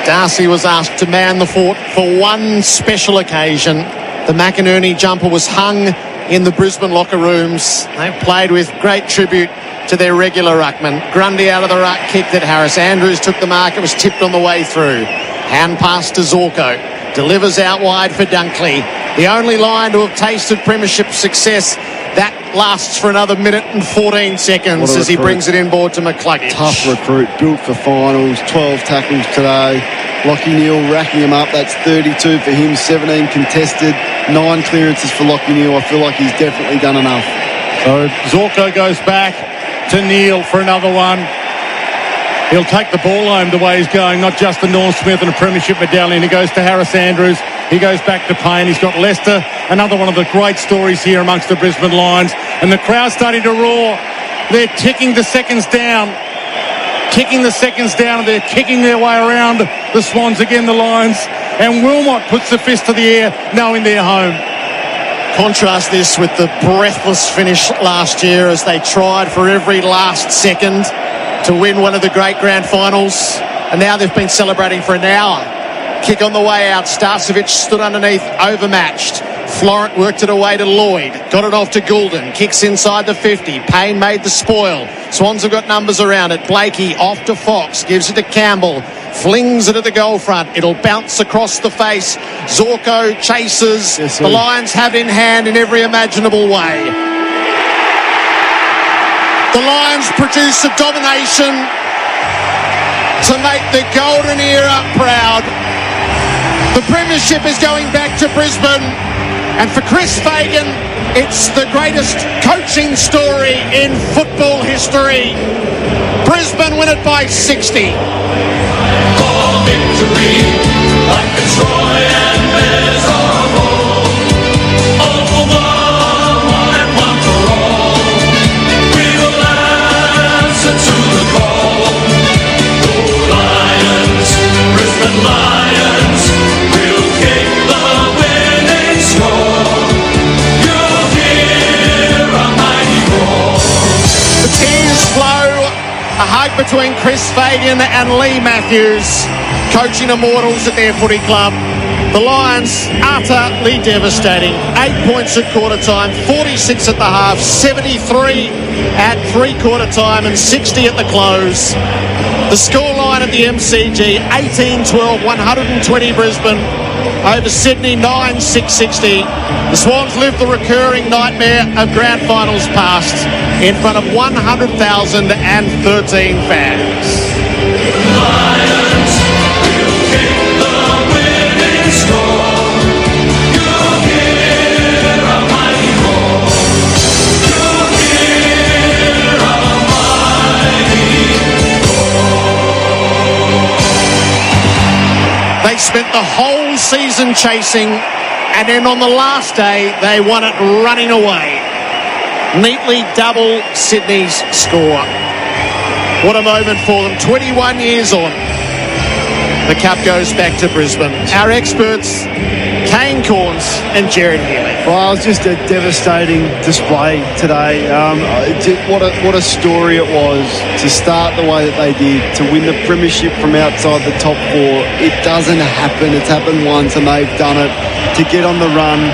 Darcy was asked to man the fort for one special occasion. The McInerney jumper was hung in the Brisbane locker rooms. They played with great tribute to their regular ruckman. Grundy out of the ruck, kicked it. Harris Andrews took the mark. It was tipped on the way through. Hand pass to Zorko. delivers out wide for Dunkley. The only Lion to have tasted premiership success. That lasts for another minute and 14 seconds as he brings it inboard to McCluggage. Tough recruit, built for finals, 12 tackles today. Lachie Neale racking him up. That's 32 for him, 17 contested, 9 clearances for Lachie Neale. I feel like he's definitely done enough. So Zorko goes back to Neale for another one. He'll take the ball home the way he's going, not just the Norm Smith and a premiership medallion. He goes to Harris Andrews. He goes back to Payne. He's got Leicester, another one of the great stories here amongst the Brisbane Lions. And the crowd's starting to roar. They're ticking the seconds down. They're kicking their way around the Swans again, the Lions. And Wilmot puts the fist to the air, knowing they're home. Contrast this with the breathless finish last year as they tried for every last second to win one of the great grand finals. And now they've been celebrating for an hour. Kick on the way out. Starcevic stood underneath, overmatched. Florent worked it away to Lloyd. Got it off to Goulden. Kicks inside the 50. Payne made the spoil. Swans have got numbers around it. Blakey off to Fox. Gives it to Campbell. Flings it at the goal front. It'll bounce across the face. Zorko chases. Yes, the Lions have it in hand in every imaginable way. The Lions produce a domination to make the golden era proud. The premiership is going back to Brisbane, and for Chris Fagan, it's the greatest coaching story in football history. Brisbane win it by 60. For victory, like the Troy and miserable. All for one and one for all. We will answer to the call. Go Lions, Brisbane Lions, we'll kick the winning score. You'll hear a mighty roar. The tears flow. A hug between Chris Fagan and Lee Matthews, coaching immortals at their footy club. The Lions utterly devastating. 8 points at quarter time, 46 at the half, 73 at three-quarter time and 60 at the close. The scoreline at the MCG, 18-12, 120 Brisbane over Sydney, 9-6-60. The Swans live the recurring nightmare of grand finals past in front of 100,013 fans. Lions, we'll kick the winning score. You'll hear a mighty roar. You'll hear a mighty roar. They spent the whole season chasing, and then on the last day, they won it running away. Neatly double Sydney's score. What a moment for them. 21 years on. The cup goes back to Brisbane. Our experts, Kane Corns and Jared Healy. Well, it was just a devastating display today. What a story it was to start the way that they did, to win the premiership from outside the top four. It doesn't happen. It's happened once and they've done it. To get on the run,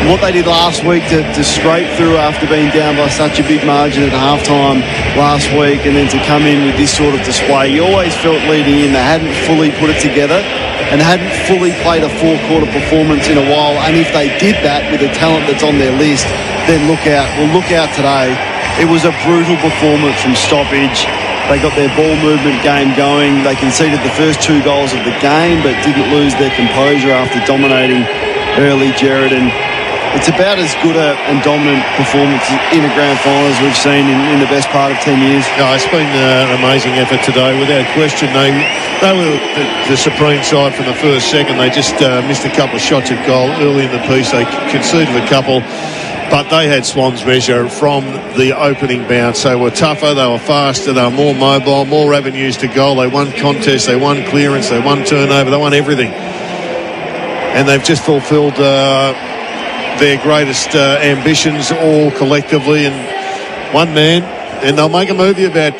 what they did last week to scrape through after being down by such a big margin at halftime last week, and then to come in with this sort of display. You always felt leading in they hadn't fully put it together and hadn't fully played a four-quarter performance in a while, and if they did that with the talent that's on their list, then look out. Well, look out today. It was a brutal performance from stoppage. They got their ball movement game going. They conceded the first 2 goals of the game but didn't lose their composure after dominating early, Jared, and it's about as good and dominant performance in a grand final as we've seen in the best part of 10 years. No, it's been an amazing effort today, without question. They were the supreme side from the first second. They just missed a couple of shots at goal early in the piece. They conceded a couple, but they had Swans measure from the opening bounce. They were tougher, they were faster, they were more mobile, more avenues to goal. They won contests, they won clearance, they won turnover, they won everything. And they've just fulfilled their greatest ambitions all collectively in one man, and they'll make a movie about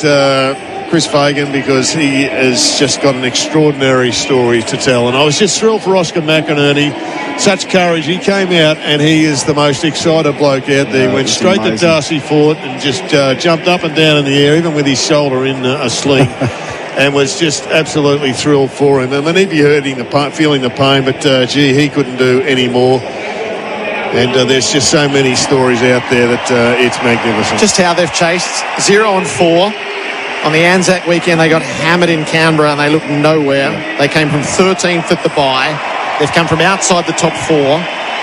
Chris Fagan because he has just got an extraordinary story to tell. And I was just thrilled for Oscar McInerney. Such courage. He came out and he is the most excited bloke out there. Went straight to Darcy Fort and just jumped up and down in the air, even with his shoulder in a sling. and was just absolutely thrilled for him. I mean, he'd be hurting the pain, feeling the pain, but gee, he couldn't do any more. And there's just so many stories out there that it's magnificent. Just how they've chased 0-4. On the Anzac weekend, they got hammered in Canberra and they looked nowhere. They came from 13th at the bye. They've come from outside the top 4.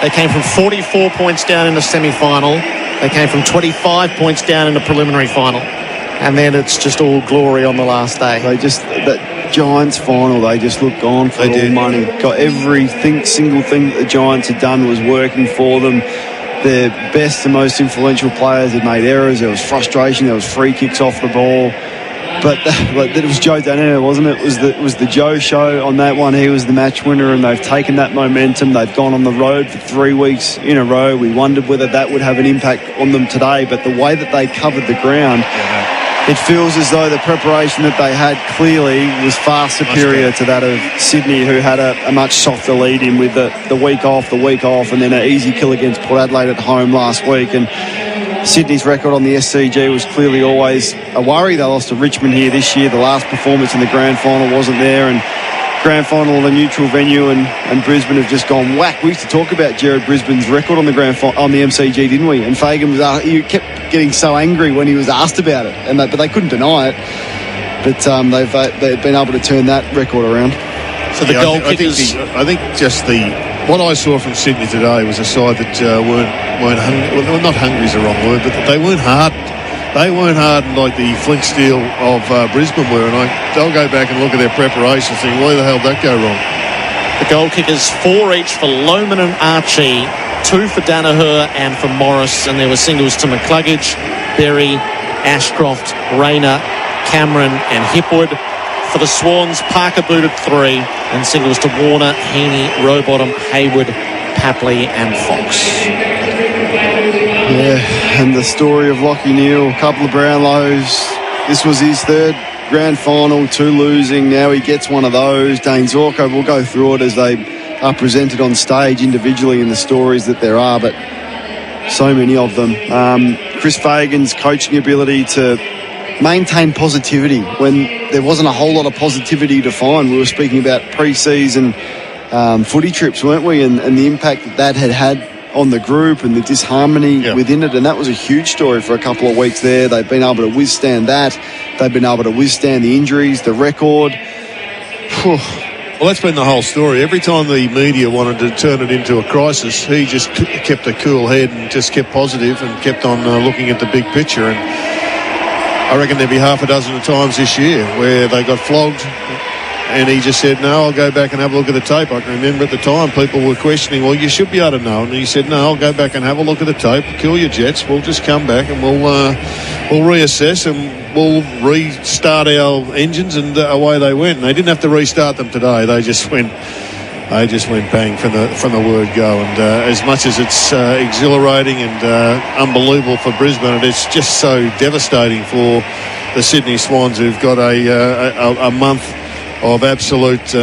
They came from 44 points down in the semi-final. They came from 25 points down in the preliminary final. And then it's just all glory on the last day. That Giants final, they just looked on for all money. Got everything, single thing that the Giants had done was working for them. Their best and most influential players had made errors. There was frustration. There was free kicks off the ball. But it was Joe Daniel, wasn't it? It was the Joe show on that one. He was the match winner, and they've taken that momentum. They've gone on the road for 3 weeks in a row. We wondered whether that would have an impact on them today, but the way that they covered the ground, it feels as though the preparation that they had clearly was far superior to that of Sydney, who had a much softer lead in with the week off, and then an easy kill against Port Adelaide at home last week. And Sydney's record on the SCG was clearly always a worry. They lost to Richmond here this year. The last performance in the grand final wasn't there, and grand final on a neutral venue, and Brisbane have just gone whack. We used to talk about Jared Brisbane's record on the on the MCG, didn't we? And Fagan he kept getting so angry when he was asked about it, but they couldn't deny it. But they've been able to turn that record around. So the goal kickers, I think just what I saw from Sydney today was a side that weren't hungry. Well, not hungry is the wrong word, but they weren't hard. They weren't hardened like the Flint Steel of Brisbane were, and I'll go back and look at their preparation and think, why the hell did that go wrong? The goal kickers, 4 each for Lohman and Archie, 2 for Danaher and for Morris, and there were singles to McCluggage, Berry, Ashcroft, Rayner, Cameron and Hipwood. For the Swans, Parker booted 3, and singles to Warner, Heaney, Rowbottom, Hayward, Papley and Fox. Yeah, and the story of Lockie Neal, a couple of Brownlows. This was his 3rd grand final, 2 losing. Now he gets one of those. Dane Zorko will go through it as they are presented on stage individually in the stories that there are, but so many of them. Chris Fagan's coaching ability to maintain positivity when there wasn't a whole lot of positivity to find. We were speaking about pre-season footy trips, weren't we? And the impact that had on the group and the disharmony within it. And that was a huge story for a couple of weeks there. They've been able to withstand that. They've been able to withstand the injuries, the record. Well, that's been the whole story. Every time the media wanted to turn it into a crisis, he just kept a cool head and just kept positive and kept on looking at the big picture. And I reckon there'd be half a dozen of times this year where they got flogged and he just said, no, I'll go back and have a look at the tape. I can remember at the time people were questioning, well, you should be able to know. And he said, no, I'll go back and have a look at the tape, kill your Jets, we'll just come back and we'll reassess and we'll restart our engines, and away they went. And they didn't have to restart them today. They just went bang from the word go. And as much as it's exhilarating and unbelievable for Brisbane, it's just so devastating for the Sydney Swans, who've got a month of absolute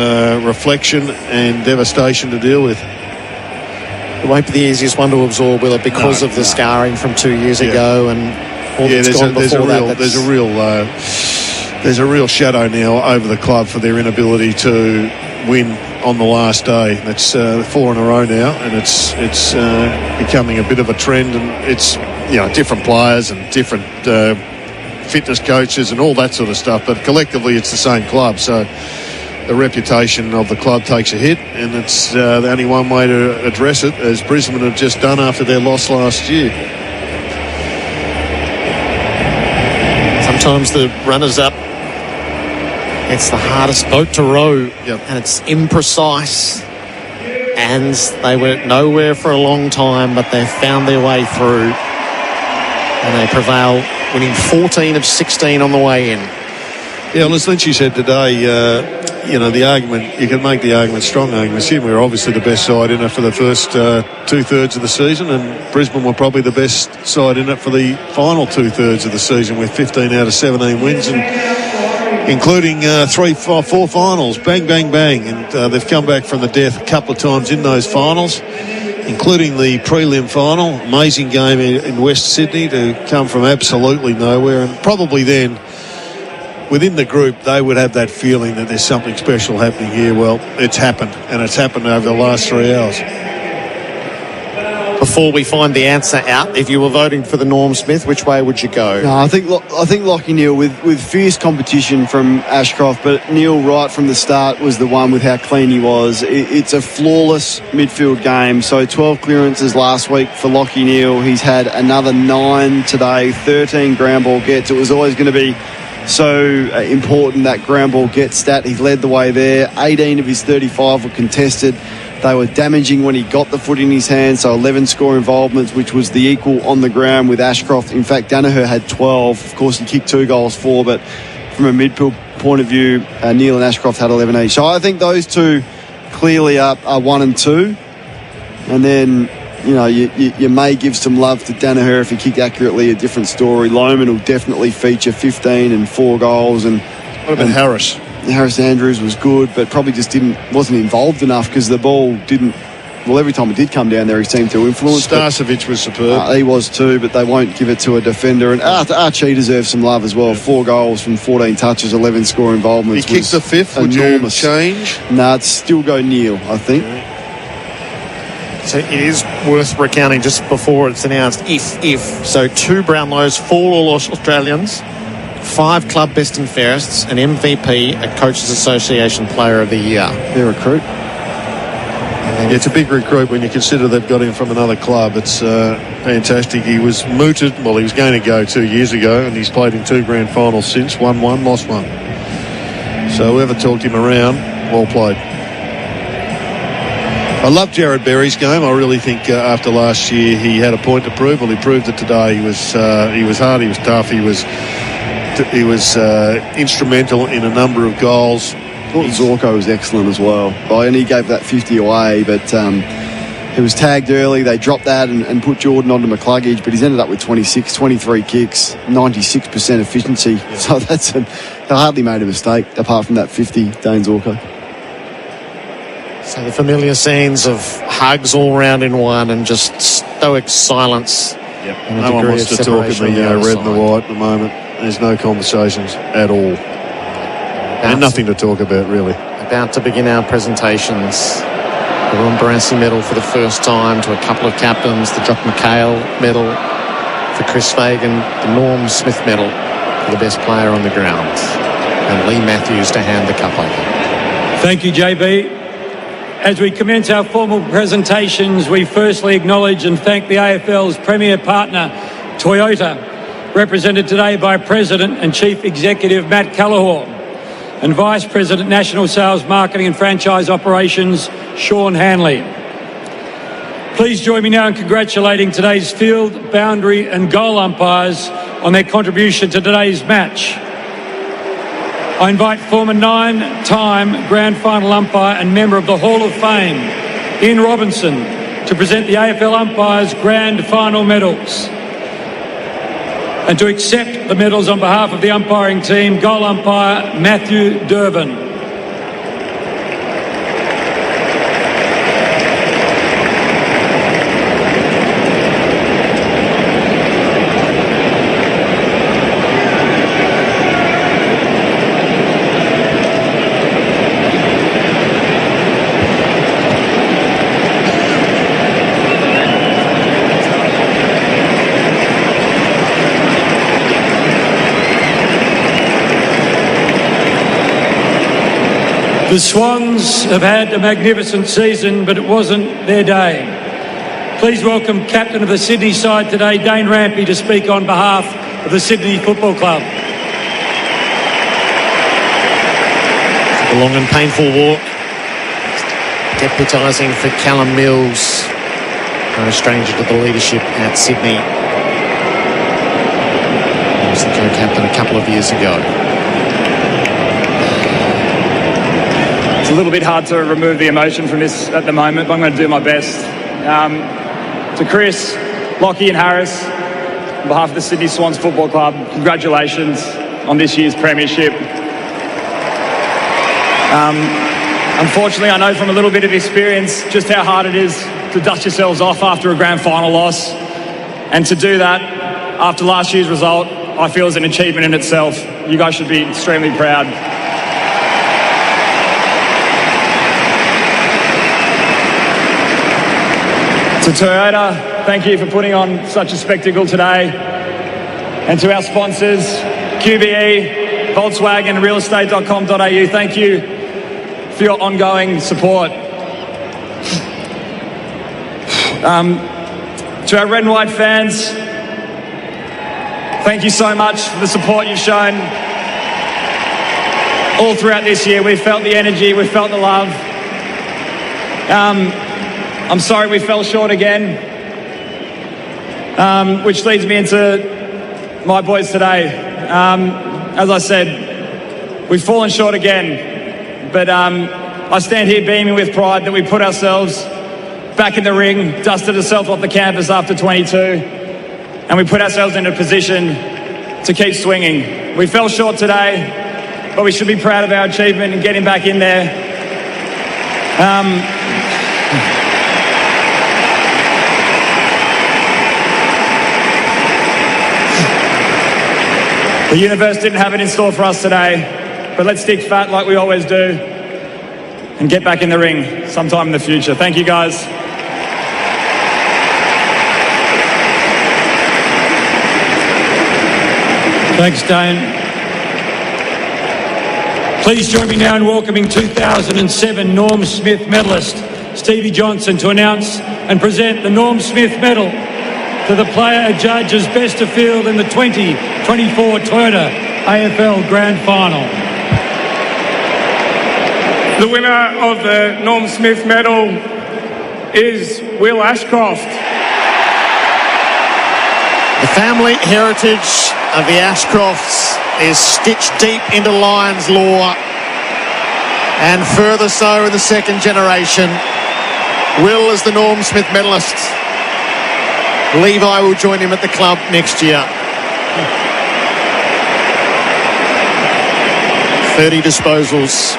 reflection and devastation to deal with. It won't be the easiest one to absorb, will it, because of the scarring from 2 years ago and all that's gone before that. There's a real shadow now over the club for their inability to win on the last day. That's 4 in a row now, and it's becoming a bit of a trend. And it's different players and different fitness coaches and all that sort of stuff, but collectively it's the same club. So the reputation of the club takes a hit, and it's the only one way to address it, as Brisbane have just done after their loss last year. Sometimes the runners-up, it's the hardest boat to row, and it's imprecise, and they were nowhere for a long time, but they've found their way through, and they prevail, winning 14 of 16 on the way in. Yeah, well, as Lynchy said today, the argument, you can make the argument, strong argument. Sydney were obviously the best side in it for the first 2/3 of the season, and Brisbane were probably the best side in it for the final 2/3 of the season, with 15 out of 17 wins, and including 4 finals. Bang, bang, bang. And they've come back from the death a couple of times in those finals, including the prelim final. Amazing game in West Sydney to come from absolutely nowhere, and probably then within the group, they would have that feeling that there's something special happening here. Well, it's happened, and it's happened over the last 3 hours. Before we find the answer out, if you were voting for the Norm Smith, which way would you go? No, I think Lachie Neale with fierce competition from Ashcroft, but Neale right from the start was the one with how clean he was. It's a flawless midfield game. So 12 clearances last week for Lachie Neale. He's had another 9 today, 13 ground ball gets. It was always going to be so important, that ground ball get stat. He led the way there. 18 of his 35 were contested. They were damaging when he got the foot in his hand, so 11 score involvements, which was the equal on the ground with Ashcroft. In fact, Danaher had 12. Of course, he kicked 2 goals for, but from a midfield point of view, Neale and Ashcroft had 11 each. So I think those two clearly are 1 and 2. And then, you may give some love to Danaher if he kicked accurately, a different story. Lohman will definitely feature 15 and 4 goals. And what about Harris? Harris Andrews was good, but probably just wasn't involved enough because the ball didn't. Well, every time it did come down there, he seemed to influence. Starcevic was superb. He was too, but they won't give it to a defender. And Archie deserves some love as well. 4 goals from 14 touches, 11 score involvements. He kicked the 5th. Would you change? No, it'd still go Neale, I think. So it is worth recounting just before it's announced. If so, 2 Brownlows, 4 All-Australians, 5 club best and fairest, an MVP, a Coaches Association Player of the Year. Their recruit. It's a big recruit when you consider they've got him from another club. It's fantastic. He was mooted. Well, he was going to go 2 years ago, and he's played in 2 grand finals since. Won 1, lost 1. So whoever talked him around, well played. I love Jared Berry's game. I really think after last year he had a point to prove. Well, he proved it today. He was hard. He was tough. He was instrumental in a number of goals. I thought Zorko was excellent as well. And he gave that 50 away, but he was tagged early. They dropped that and put Jordan onto McCluggage, but he's ended up with 23 kicks, 96% efficiency. Yeah. So they hardly made a mistake apart from that 50, Dane Zorko. So the familiar scenes of hugs all round in one and just stoic silence. Yep. No one wants to talk in the red and the white at the moment. There's no conversations at all. And nothing to talk about, really. About to begin our presentations. The Ron Barassi medal for the first time to a couple of captains. The Jock McHale medal for Chris Fagan. The Norm Smith medal for the best player on the ground. And Lee Matthews to hand the cup over. Thank you, JB. As we commence our formal presentations, we firstly acknowledge and thank the AFL's premier partner, Toyota, represented today by President and Chief Executive Matt Callahor, and Vice President National Sales, Marketing and Franchise Operations, Sean Hanley. Please join me now in congratulating today's field, boundary and goal umpires on their contribution to today's match. I invite former 9-time Grand Final umpire and member of the Hall of Fame, Ian Robinson, to present the AFL umpires' Grand Final medals. And to accept the medals on behalf of the umpiring team, goal umpire Matthew Durbin. The Swans have had a magnificent season, but it wasn't their day. Please welcome captain of the Sydney side today, Dane Rampy, to speak on behalf of the Sydney Football Club. A long and painful walk. Deputising for Callum Mills. No stranger to the leadership at Sydney. He was the co-captain a couple of years ago. It's a little bit hard to remove the emotion from this at the moment, but I'm going to do my best. To Chris, Lachie and Harris, on behalf of the Sydney Swans Football Club, congratulations on this year's premiership. Unfortunately, I know from a little bit of experience just how hard it is to dust yourselves off after a grand final loss. And to do that after last year's result, I feel is an achievement in itself. you guys should be extremely proud. To Toyota, thank you for putting on such a spectacle today. And to our sponsors, QBE, Volkswagen, realestate.com.au, thank you for your ongoing support. To our red and white fans, thank you so much for the support you've shown all throughout this year. We've felt the energy, we've felt the love. I'm sorry we fell short again, which leads me into my boys today. As I said, we've fallen short again, but I stand here beaming with pride that we put ourselves back in the ring, dusted ourselves off the canvas after 22, and we put ourselves in a position to keep swinging. We fell short today, but we should be proud of our achievement in getting back in there. The universe didn't have it in store for us today, but let's stick fat like we always do and get back in the ring sometime in the future. Thank you, guys. Thanks, Dane. Please join me now in welcoming 2007 Norm Smith medalist Stevie Johnson to announce and present the Norm Smith Medal to the player adjudged as best of field in the 2024 Toyota AFL Grand Final. The winner of the Norm Smith Medal is Will Ashcroft. The family heritage of the Ashcrofts is stitched deep into Lions lore, and further so in the second generation. Will is the Norm Smith medalist. Levi will join him at the club next year. 30 disposals.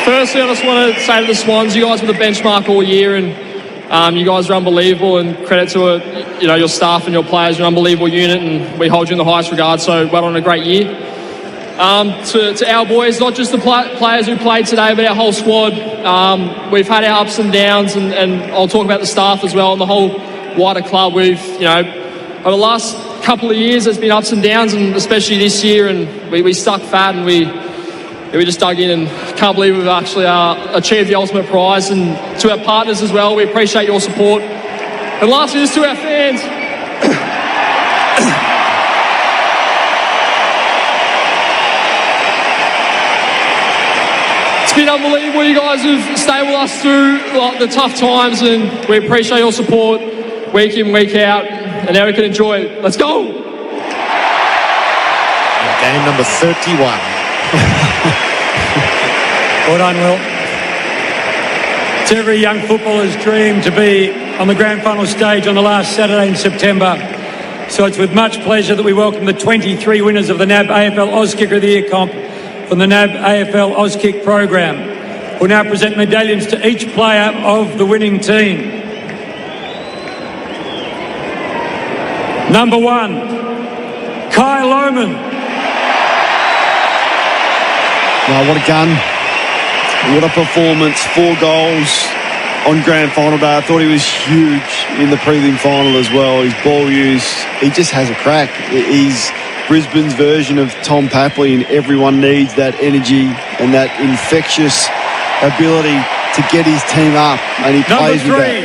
Firstly, I just want to say to the Swans, you guys were the benchmark all year, and you guys are unbelievable. And credit to your staff and your players, you're an unbelievable unit, and we hold you in the highest regard. So well done, a great year. To our boys, not just the players who played today, but our whole squad. We've had our ups and downs, and I'll talk about the staff as well and the whole wider club. We've over the last couple of years, there's been ups and downs, and especially this year, and we stuck fat and we just dug in, and can't believe we've actually achieved the ultimate prize. And to our partners as well, we appreciate your support. And lastly, just to our fans. It's been unbelievable. You guys have stayed with us through the tough times, and we appreciate your support week in, week out. And now we can enjoy it. Let's go! Game number 31. Well done, Will. It's every young footballer's dream to be on the grand final stage on the last Saturday in September. So it's with much pleasure that we welcome the 23 winners of the NAB AFL Auskicker of the Year comp from the NAB AFL Auskick program. We'll now present medallions to each player of the winning team. Number 1, Kai Lohmann. No, what a gun. What a performance. 4 goals on grand final day. I thought he was huge in the prelim final as well. His ball use, he just has a crack. He's Brisbane's version of Tom Papley, and everyone needs that energy and that infectious ability to get his team up, and he plays with that.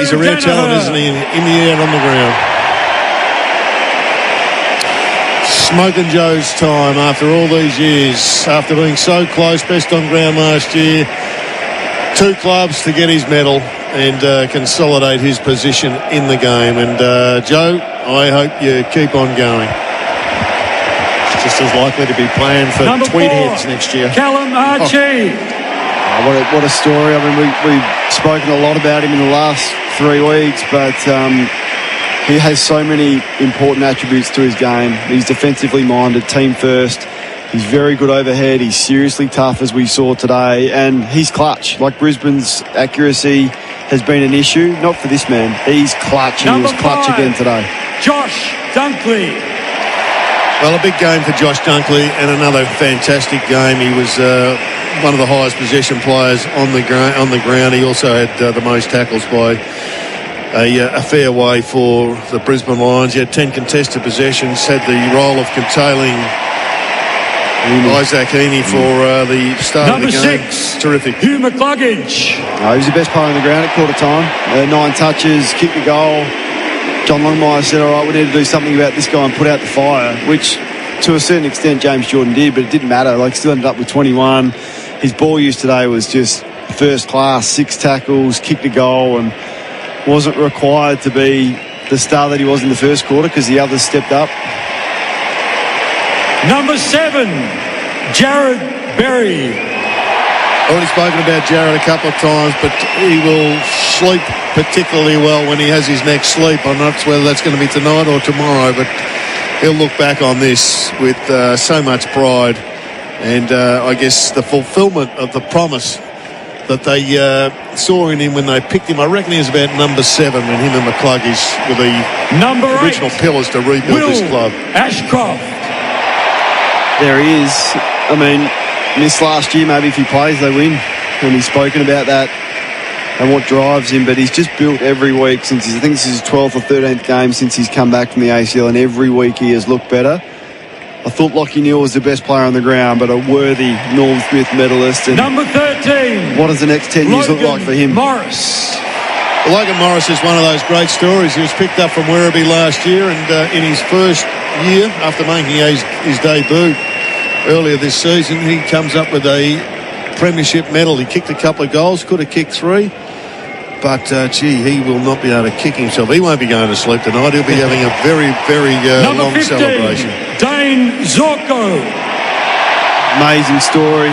He's a rare talent, isn't he, in the air and on the ground. Smoking Joe's time after all these years, after being so close, best on ground last year. 2 clubs to get his medal and consolidate his position in the game. And Joe, I hope you keep on going. It's just as likely to be playing for Tweedheads next year. Callum Archie. What a story. I mean, we've spoken a lot about him in the last 3 weeks, but He has so many important attributes to his game. He's defensively minded, team first. He's very good overhead. He's seriously tough, as we saw today. And he's clutch. Like, Brisbane's accuracy has been an issue. Not for this man. He's clutch, and he was clutch again today. Josh Dunkley. Well, a big game for Josh Dunkley and another fantastic game. He was one of the highest possession players on the ground. He also had the most tackles by a fair way for the Brisbane Lions. He had 10 contested possessions, had the role of contailing Isaac Heaney for the start of the game. Number 6, terrific. Hugh McCluggage. He was the best player on the ground at quarter time. 9 touches, kicked the goal. John Longmire said, all right, we need to do something about this guy and put out the fire, which to a certain extent James Jordan did, but it didn't matter. Like, still ended up with 21. His ball use today was just first class, 6 tackles, kicked a goal, and wasn't required to be the star that he was in the first quarter because the others stepped up. Number 7, Jared Berry. Already spoken about Jared a couple of times, but he will sleep particularly well when he has his next sleep. I'm not sure whether that's going to be tonight or tomorrow, but he'll look back on this with so much pride and I guess the fulfilment of the promise that they saw in him when they picked him. I reckon he was about number 7 when him and McCluggage were the original pillars to rebuild this club. Ashcroft. There he is. I mean, missed last year, maybe if he plays they win, and he's spoken about that and what drives him, but he's just built every week since I think this is his 12th or 13th game since he's come back from the ACL, and every week he has looked better. I thought Lachie Neale was the best player on the ground, but a worthy Norm Smith medalist. And number 13. What does the next 10 years look like for him? Morris. Well, Logan Morris is one of those great stories. He was picked up from Werribee last year, and in his first year, after making his debut earlier this season, he comes up with a premiership medal. He kicked a couple of goals, could have kicked 3. But, he will not be able to kick himself. He won't be going to sleep tonight. He'll be having a very, very long 15, celebration. Dane Zorko. Amazing story.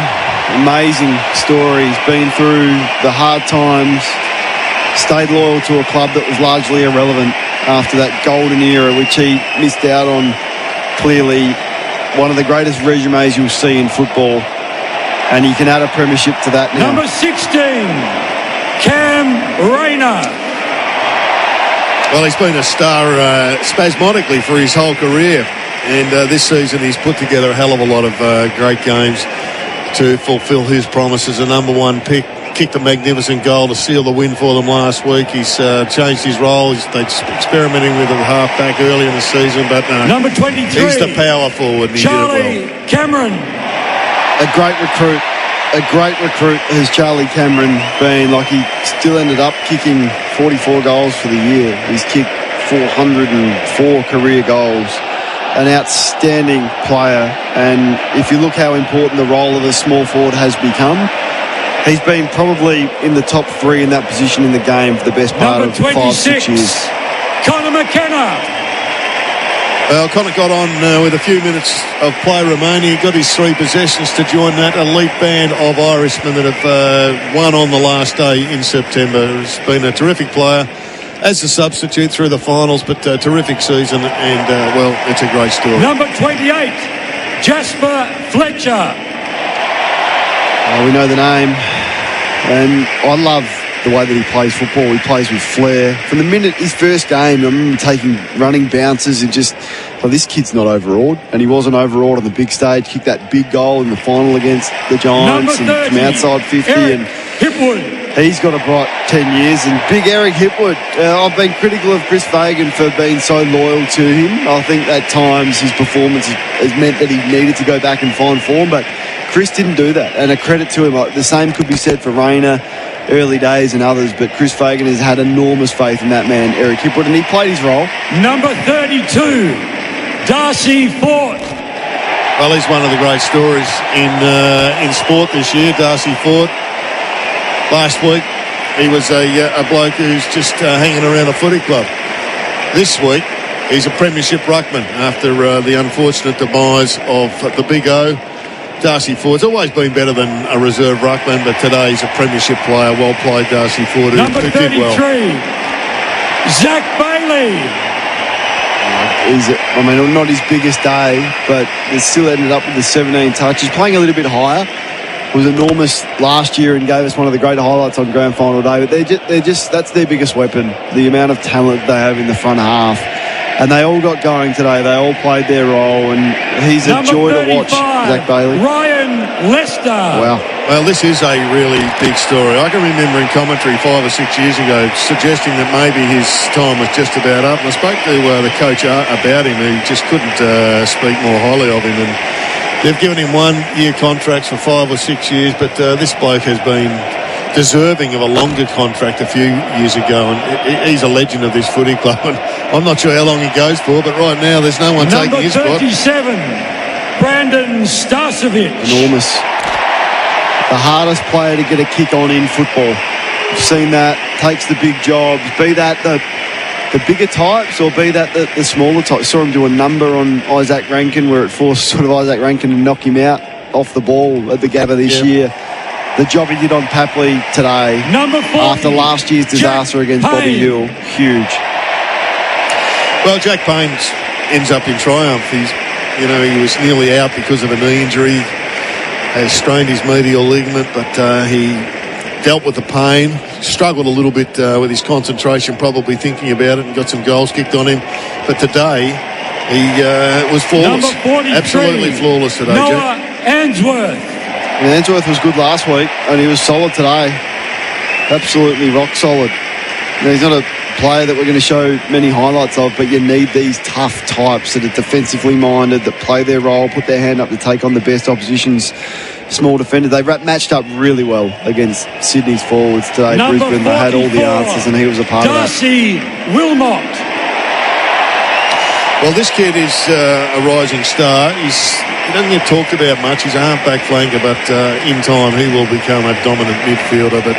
Amazing story. He's been through the hard times, stayed loyal to a club that was largely irrelevant after that golden era, which he missed out on. Clearly, one of the greatest resumes you'll see in football. And he can add a premiership to that now. Number 16. Cam Rayner. Well, he's been a star spasmodically for his whole career, and this season he's put together a hell of a lot of great games to fulfil his promise as a number 1 pick. Kicked a magnificent goal to seal the win for them last week. He's changed his role. They're experimenting with a half-back early in the season, but number 23. He's the power forward, and he Charlie did it well. Cameron. A great recruit. A great recruit has Charlie Cameron been. Like, he still ended up kicking 44 goals for the year. He's kicked 404 career goals. An outstanding player. And if you look how important the role of a small forward has become, he's been probably in the top 3 in that position in the game for the best part number of 5-6 years. Connor McKenna. Well, Connor got on with a few minutes of play remaining. He got his 3 possessions to join that elite band of Irishmen that have won on the last day in September. He's been a terrific player as a substitute through the finals, but terrific season, and, it's a great story. Number 28, Jasper Fletcher. We know the name, and I love the way that he plays football. He plays with flair. From the minute his first game, I remember taking running bounces and just, this kid's not overawed. And he wasn't overawed on the big stage. Kicked that big goal in the final against the Giants and from outside 50. Eric and Hipwood. He's got a bright 10 years. And big Eric Hipwood. I've been critical of Chris Fagan for being so loyal to him. I think at times his performance has meant that he needed to go back and find form. But Chris didn't do that. And a credit to him. The same could be said for Rayner. Early days and others, but Chris Fagan has had enormous faith in that man, Eric Hipwood, and he played his role. Number 32, Darcy Fort. Well, he's one of the great stories in sport this year, Darcy Fort. Last week, he was a bloke who's just hanging around a footy club. This week, he's a premiership ruckman after the unfortunate demise of the Big O. Darcy Ford's always been better than a reserve ruckman, but today he's a premiership player. Well played, Darcy Ford, who Number 33, did well. Zach Bailey. not his biggest day, but they still ended up with the 17 touches, playing a little bit higher. Was enormous last year and gave us one of the great highlights on grand final day. But they're just that's their biggest weapon, the amount of talent they have in the front half. And they all got going today. They all played their role, and he's a joy to watch, Zach Bailey. Ryan Lester. Wow. Well, this is a really big story. I can remember in commentary 5 or 6 years ago suggesting that maybe his time was just about up. And I spoke to the coach about him, who just couldn't speak more highly of him. And they've given him 1-year contracts for 5 or 6 years, but this bloke has been deserving of a longer contract a few years ago, and he's a legend of this footy club. And I'm not sure how long he goes for, but right now there's no one taking his spot. Number 37, Brandon Starcevic. Enormous. The hardest player to get a kick on in football. We've seen that. Takes the big jobs. Be that the bigger types or be that the smaller types. Saw him do a number on Isaac Rankin where it forced sort of Isaac Rankin to knock him out off the ball at the Gabba this year. The job he did on Papley today, number 40, after last year's disaster against Bobby Hill, huge. Well, Jack Payne ends up in triumph. He was nearly out because of a knee injury, has strained his medial ligament, but he dealt with the pain, struggled a little bit with his concentration, probably thinking about it, and got some goals kicked on him. But today, he was flawless. Number 43, absolutely flawless today, Noah Jack. Answorth. And Answorth was good last week, and he was solid today. Absolutely rock solid. Now, he's not a player that we're going to show many highlights of, but you need these tough types that are defensively minded, that play their role, put their hand up to take on the best opposition's small defender. They matched up really well against Sydney's forwards today. Number Brisbane, they had all the answers, and he was a part Darcy of that. Wilmot. Well, this kid is a rising star. He doesn't get talked about much. He's a half-back flanker, but in time he will become a dominant midfielder. But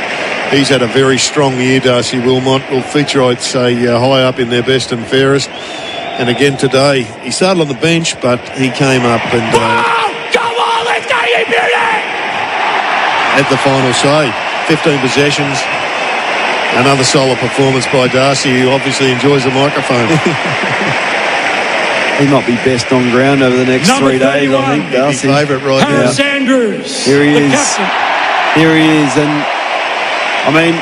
he's had a very strong year, Darcy Wilmot. Will feature, I'd say, high up in their best and fairest. And again today, he started on the bench, but he came up and Come on, let's go, you beauty! had the final say. 15 possessions. Another solid performance by Darcy, who obviously enjoys the microphone. He might be best on ground over the next 3 days, I think, Darcy. His favourite right now. Harris Andrews. Here he is. Captain. Here he is. And, I mean,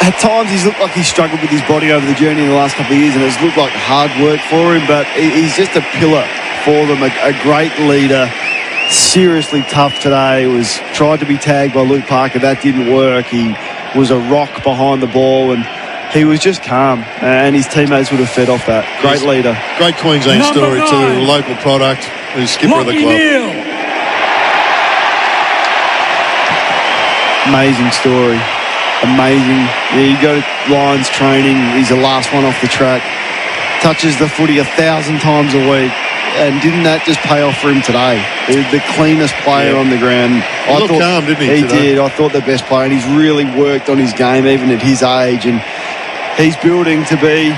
at times he's looked like he's struggled with his body over the journey in the last couple of years, and it's looked like hard work for him, but he's just a pillar for them, a great leader. Seriously tough today. Tried to be tagged by Luke Parker. That didn't work. He was a rock behind the ball, and he was just calm, and his teammates would have fed off that. Great leader. Great Queensland story too. Local product. Who's skipper of the club. Neal. Amazing story. Amazing. Yeah, you go to Lions training. He's the last one off the track. Touches the footy 1,000 times a week. And didn't that just pay off for him today? The cleanest player on the ground. He looked calm, didn't he? He did. I thought the best player, and he's really worked on his game, even at his age. And he's building to be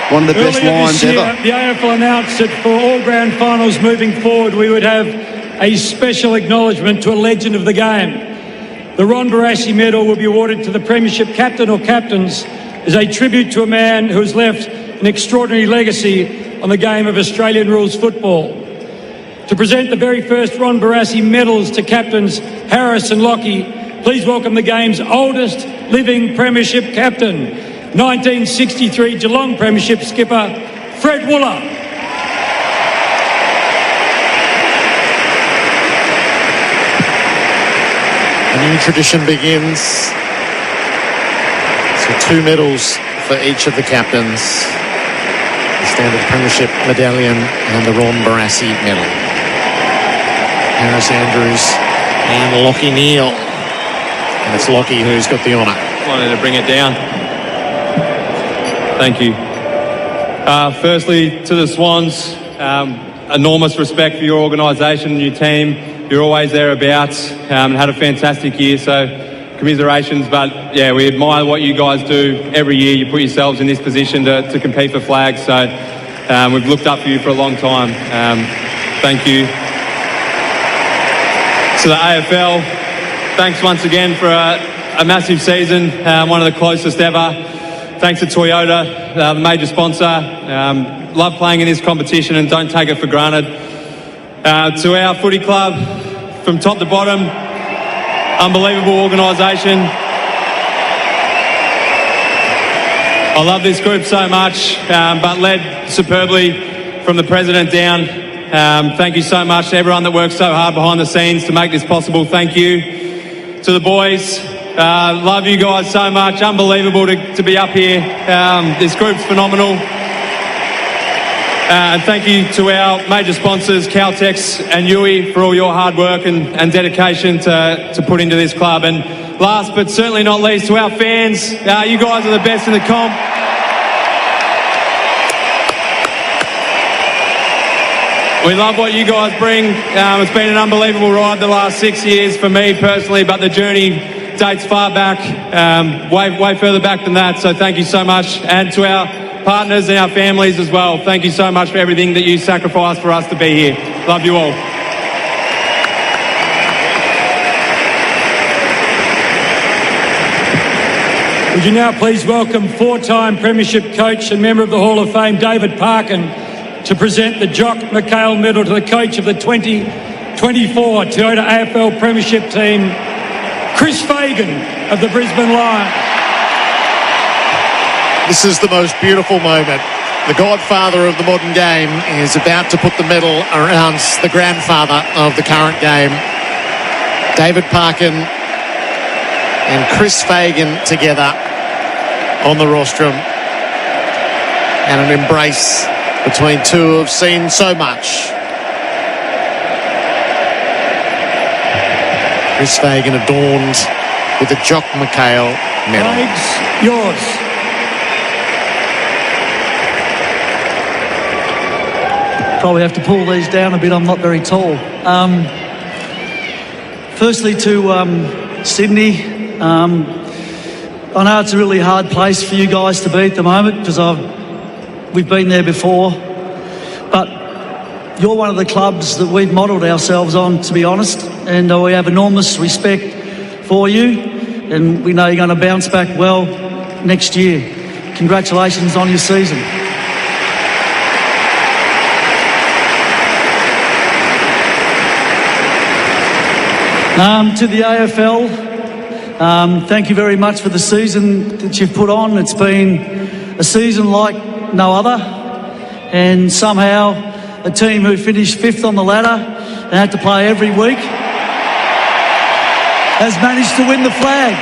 one of the best Lions ever. The AFL announced that for all grand finals moving forward, we would have a special acknowledgement to a legend of the game. The Ron Barassi Medal will be awarded to the Premiership captain or captains as a tribute to a man who has left an extraordinary legacy on the game of Australian rules football. To present the very first Ron Barassi medals to captains Harris and Lockie, please welcome the game's oldest living Premiership captain, 1963 Geelong Premiership skipper, Fred Wooler. A new tradition begins. So 2 medals for each of the captains. The Standard Premiership Medallion and the Ron Barassi Medal. Harris Andrews and Lockie Neal. And it's Lockie who's got the honour. Wanted to bring it down. Thank you. Firstly, to the Swans, enormous respect for your organisation and your team. You're always thereabouts and had a fantastic year, so commiserations. But, yeah, we admire what you guys do every year. You put yourselves in this position to compete for flags, so we've looked up for you for a long time. Thank you. To the AFL, thanks once again for a massive season, one of the closest ever. thanks to Toyota, the major sponsor. Love playing in this competition and don't take it for granted. To our footy club, from top to bottom, unbelievable organisation. I love this group so much, but led superbly from the president down. Thank you so much to everyone that works so hard behind the scenes to make this possible. Thank you to the boys. Love you guys so much. Unbelievable to be up here. This group's phenomenal. And thank you to our major sponsors, Caltex and Yui, for all your hard work and dedication to put into this club. And last but certainly not least, to our fans, you guys are the best in the comp. We love what you guys bring. It's been an unbelievable ride the last 6 years for me personally, but the journey dates far back, way further back than that. So thank you so much. And to our partners and our families as well, thank you so much for everything that you sacrificed for us to be here. Love you all. Would you now please welcome four-time Premiership coach and member of the Hall of Fame, David Parkin, to present the Jock McHale Medal to the coach of the 2024 Toyota AFL Premiership team, Chris Fagan of the Brisbane Lions. This is the most beautiful moment. The godfather of the modern game is about to put the medal around the grandfather of the current game. David Parkin and Chris Fagan together on the rostrum, and an embrace between two who have seen so much. Chris Fagan adorned with the Jock McHale medal. Legs, yours. Probably have to pull these down a bit. I'm not very tall. Firstly to Sydney. I know it's a really hard place for you guys to be at the moment because we've been there before, but you're one of the clubs that we've modelled ourselves on, to be honest, and we have enormous respect for you, and we know you're going to bounce back well next year. Congratulations on your season. To the AFL, thank you very much for the season that you've put on. It's been a season like no other, and somehow a team who finished fifth on the ladder and had to play every week has managed to win the flag.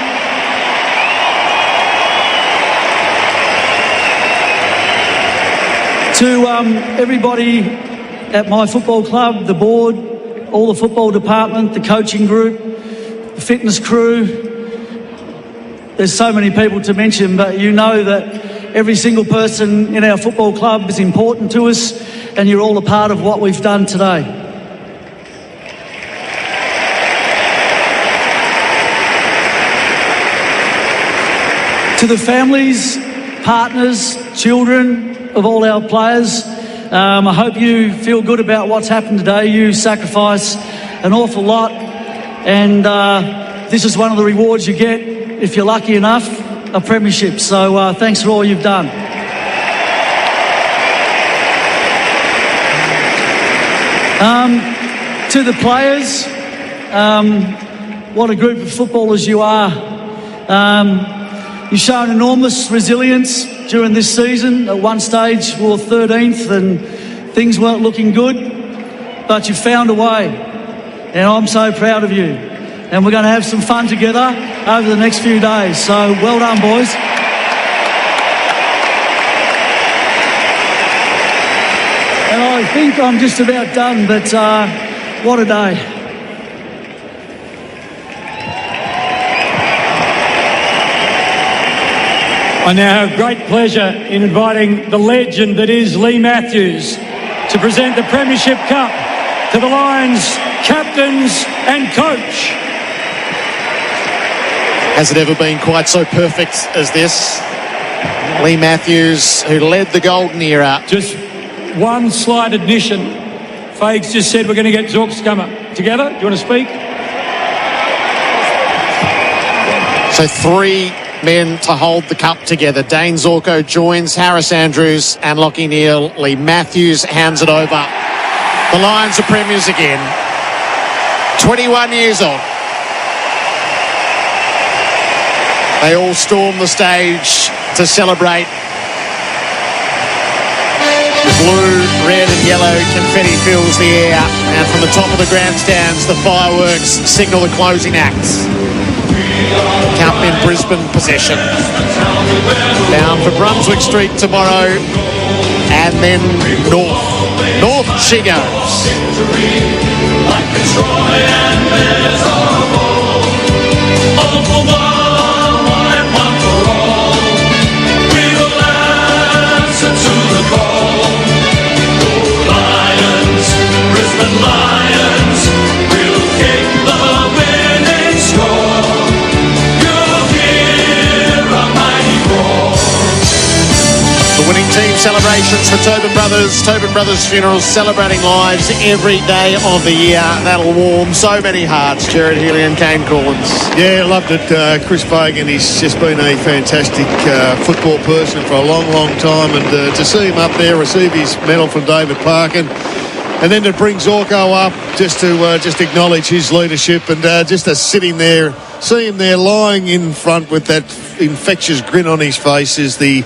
To everybody at my football club, the board, all the football department, the coaching group, the fitness crew, there's so many people to mention, but you know that every single person in our football club is important to us, and you're all a part of what we've done today. To the families, partners, children of all our players, I hope you feel good about what's happened today. You sacrifice an awful lot, and this is one of the rewards you get, if you're lucky enough, a premiership. So thanks for all you've done. To the players, what a group of footballers you are. You've shown enormous resilience during this season. At one stage we were 13th and things weren't looking good, but you found a way, and I'm so proud of you. And we're going to have some fun together over the next few days. So well done, boys. And I think I'm just about done, but what a day. I now have great pleasure in inviting the legend that is Lee Matthews to present the Premiership Cup to the Lions captains and coach. Has it ever been quite so perfect as this? Lee Matthews, who led the golden era. Just one slight addition. Fags just said we're going to get Zorks come up together. Do you want to speak? So 3 men to hold the cup together. Dane Zorko joins Harris Andrews and Lachie Neale. Lee Matthews hands it over. The Lions are premiers again. 21 years on. They all storm the stage to celebrate. The blue, red and yellow confetti fills the air, and from the top of the grandstands the fireworks signal the closing acts. Cup in Brisbane possession. Down for Brunswick Street tomorrow, and then north. North she goes. Lions, we'll kick the winning score. You'll hear a mighty roar. The winning team celebrations for Tobin Brothers. Tobin Brothers Funerals, celebrating lives every day of the year. That'll warm so many hearts. Jared Healy and Kane Collins. Yeah, loved it. Chris Fagan, he's just been a fantastic football person for a long, long time. And to see him up there receive his medal from David Parkin, and then to bring Zorko up just to acknowledge his leadership, and just to see him there lying in front with that infectious grin on his face is the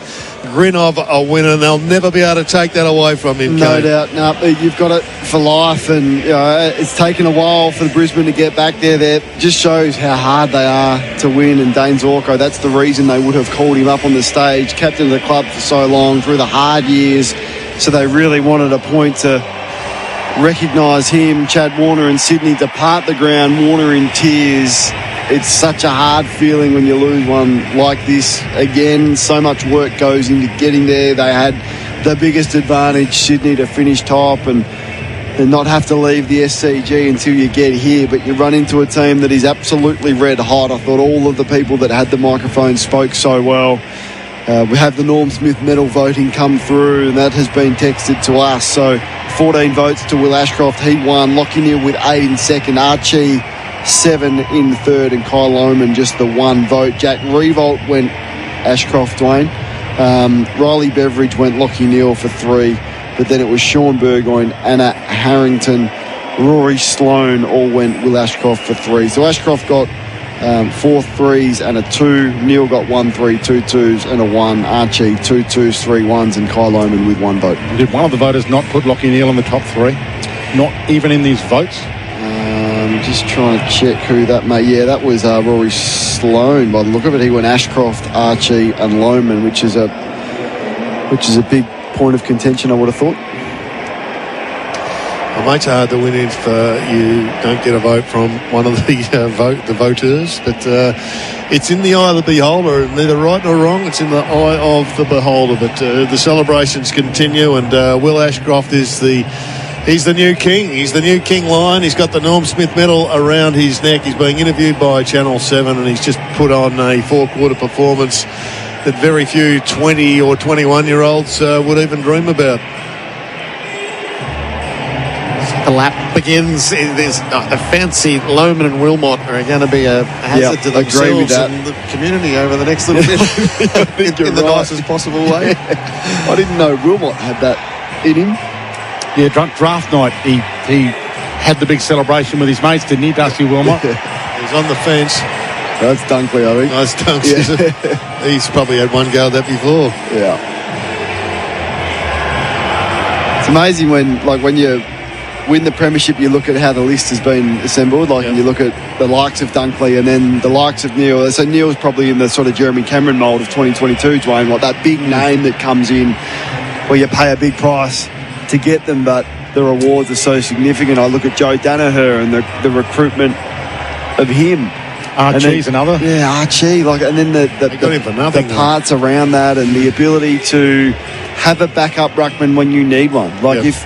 grin of a winner. They'll never be able to take that away from him. No doubt. No, you've got it for life, and it's taken a while for Brisbane to get back there. That just shows how hard they are to win. And Dane Zorko, that's the reason they would have called him up on the stage, captain of the club for so long through the hard years. So they really wanted a point to recognise him. Chad Warner and Sydney depart the ground, Warner in tears. It's such a hard feeling when you lose one like this. Again, so much work goes into getting there. They had the biggest advantage, Sydney, to finish top and not have to leave the SCG until you get here. But you run into a team that is absolutely red hot. I thought all of the people that had the microphone spoke so well. We have the Norm Smith medal voting come through, and that has been texted to us. So 14 votes to Will Ashcroft. He won. Lachie Neale with 8 in second. Archie 7 in third, and Kyle Lohman just the 1 vote. Jack Revolt went Ashcroft, Dwayne. Riley Beveridge went Lachie Neale for 3, but then it was Sean Burgoyne, Anna Harrington, Rory Sloane all went Will Ashcroft for 3. So Ashcroft got 4 3s and a 2. Neale got 1 3, 2 2s and a 1. Archie 2 2s, 3 1s, and Kyle Lohman with 1 vote. Did one of the voters not put Lachie Neale in the top 3? Not even in these votes? Just trying to check who that may. Yeah, that was Rory Sloane. By the look of it, he went Ashcroft, Archie, and Lohman, which is a big point of contention, I would have thought. It makes it hard to win if you don't get a vote from one of the voters, but it's in the eye of the beholder, neither right nor wrong. It's in the eye of the beholder. But the celebrations continue, and Will Ashcroft is he's the new king. He's the new King Lion. He's got the Norm Smith medal around his neck. He's being interviewed by Channel 7, and he's just put on a 4-quarter performance that very few 20 or 21-year-olds would even dream about. The lap begins. There's a fancy. Lohman and Wilmot are going to be a hazard to themselves and the community over the next little bit in the nicest possible way. I didn't know Wilmot had that in him. Yeah, draft night, he had the big celebration with his mates, didn't he, Dusty Wilmot? He's on the fence. That's Dunkley, I think. Nice Dunkley. Yeah. He's probably had one go at that before. Yeah. It's amazing when you win the premiership, you look at how the list has been assembled. And you look at the likes of Dunkley and then the likes of Neale. So Neale's probably in the sort of Jeremy Cameron mould of 2022, Dwayne, like that big name that comes in where you pay a big price to get them, but the rewards are so significant. I look at Joe Danaher and the recruitment of him. Archie's another. Yeah, Archie. And then the parts around that and the ability to have a backup ruckman when you need one. If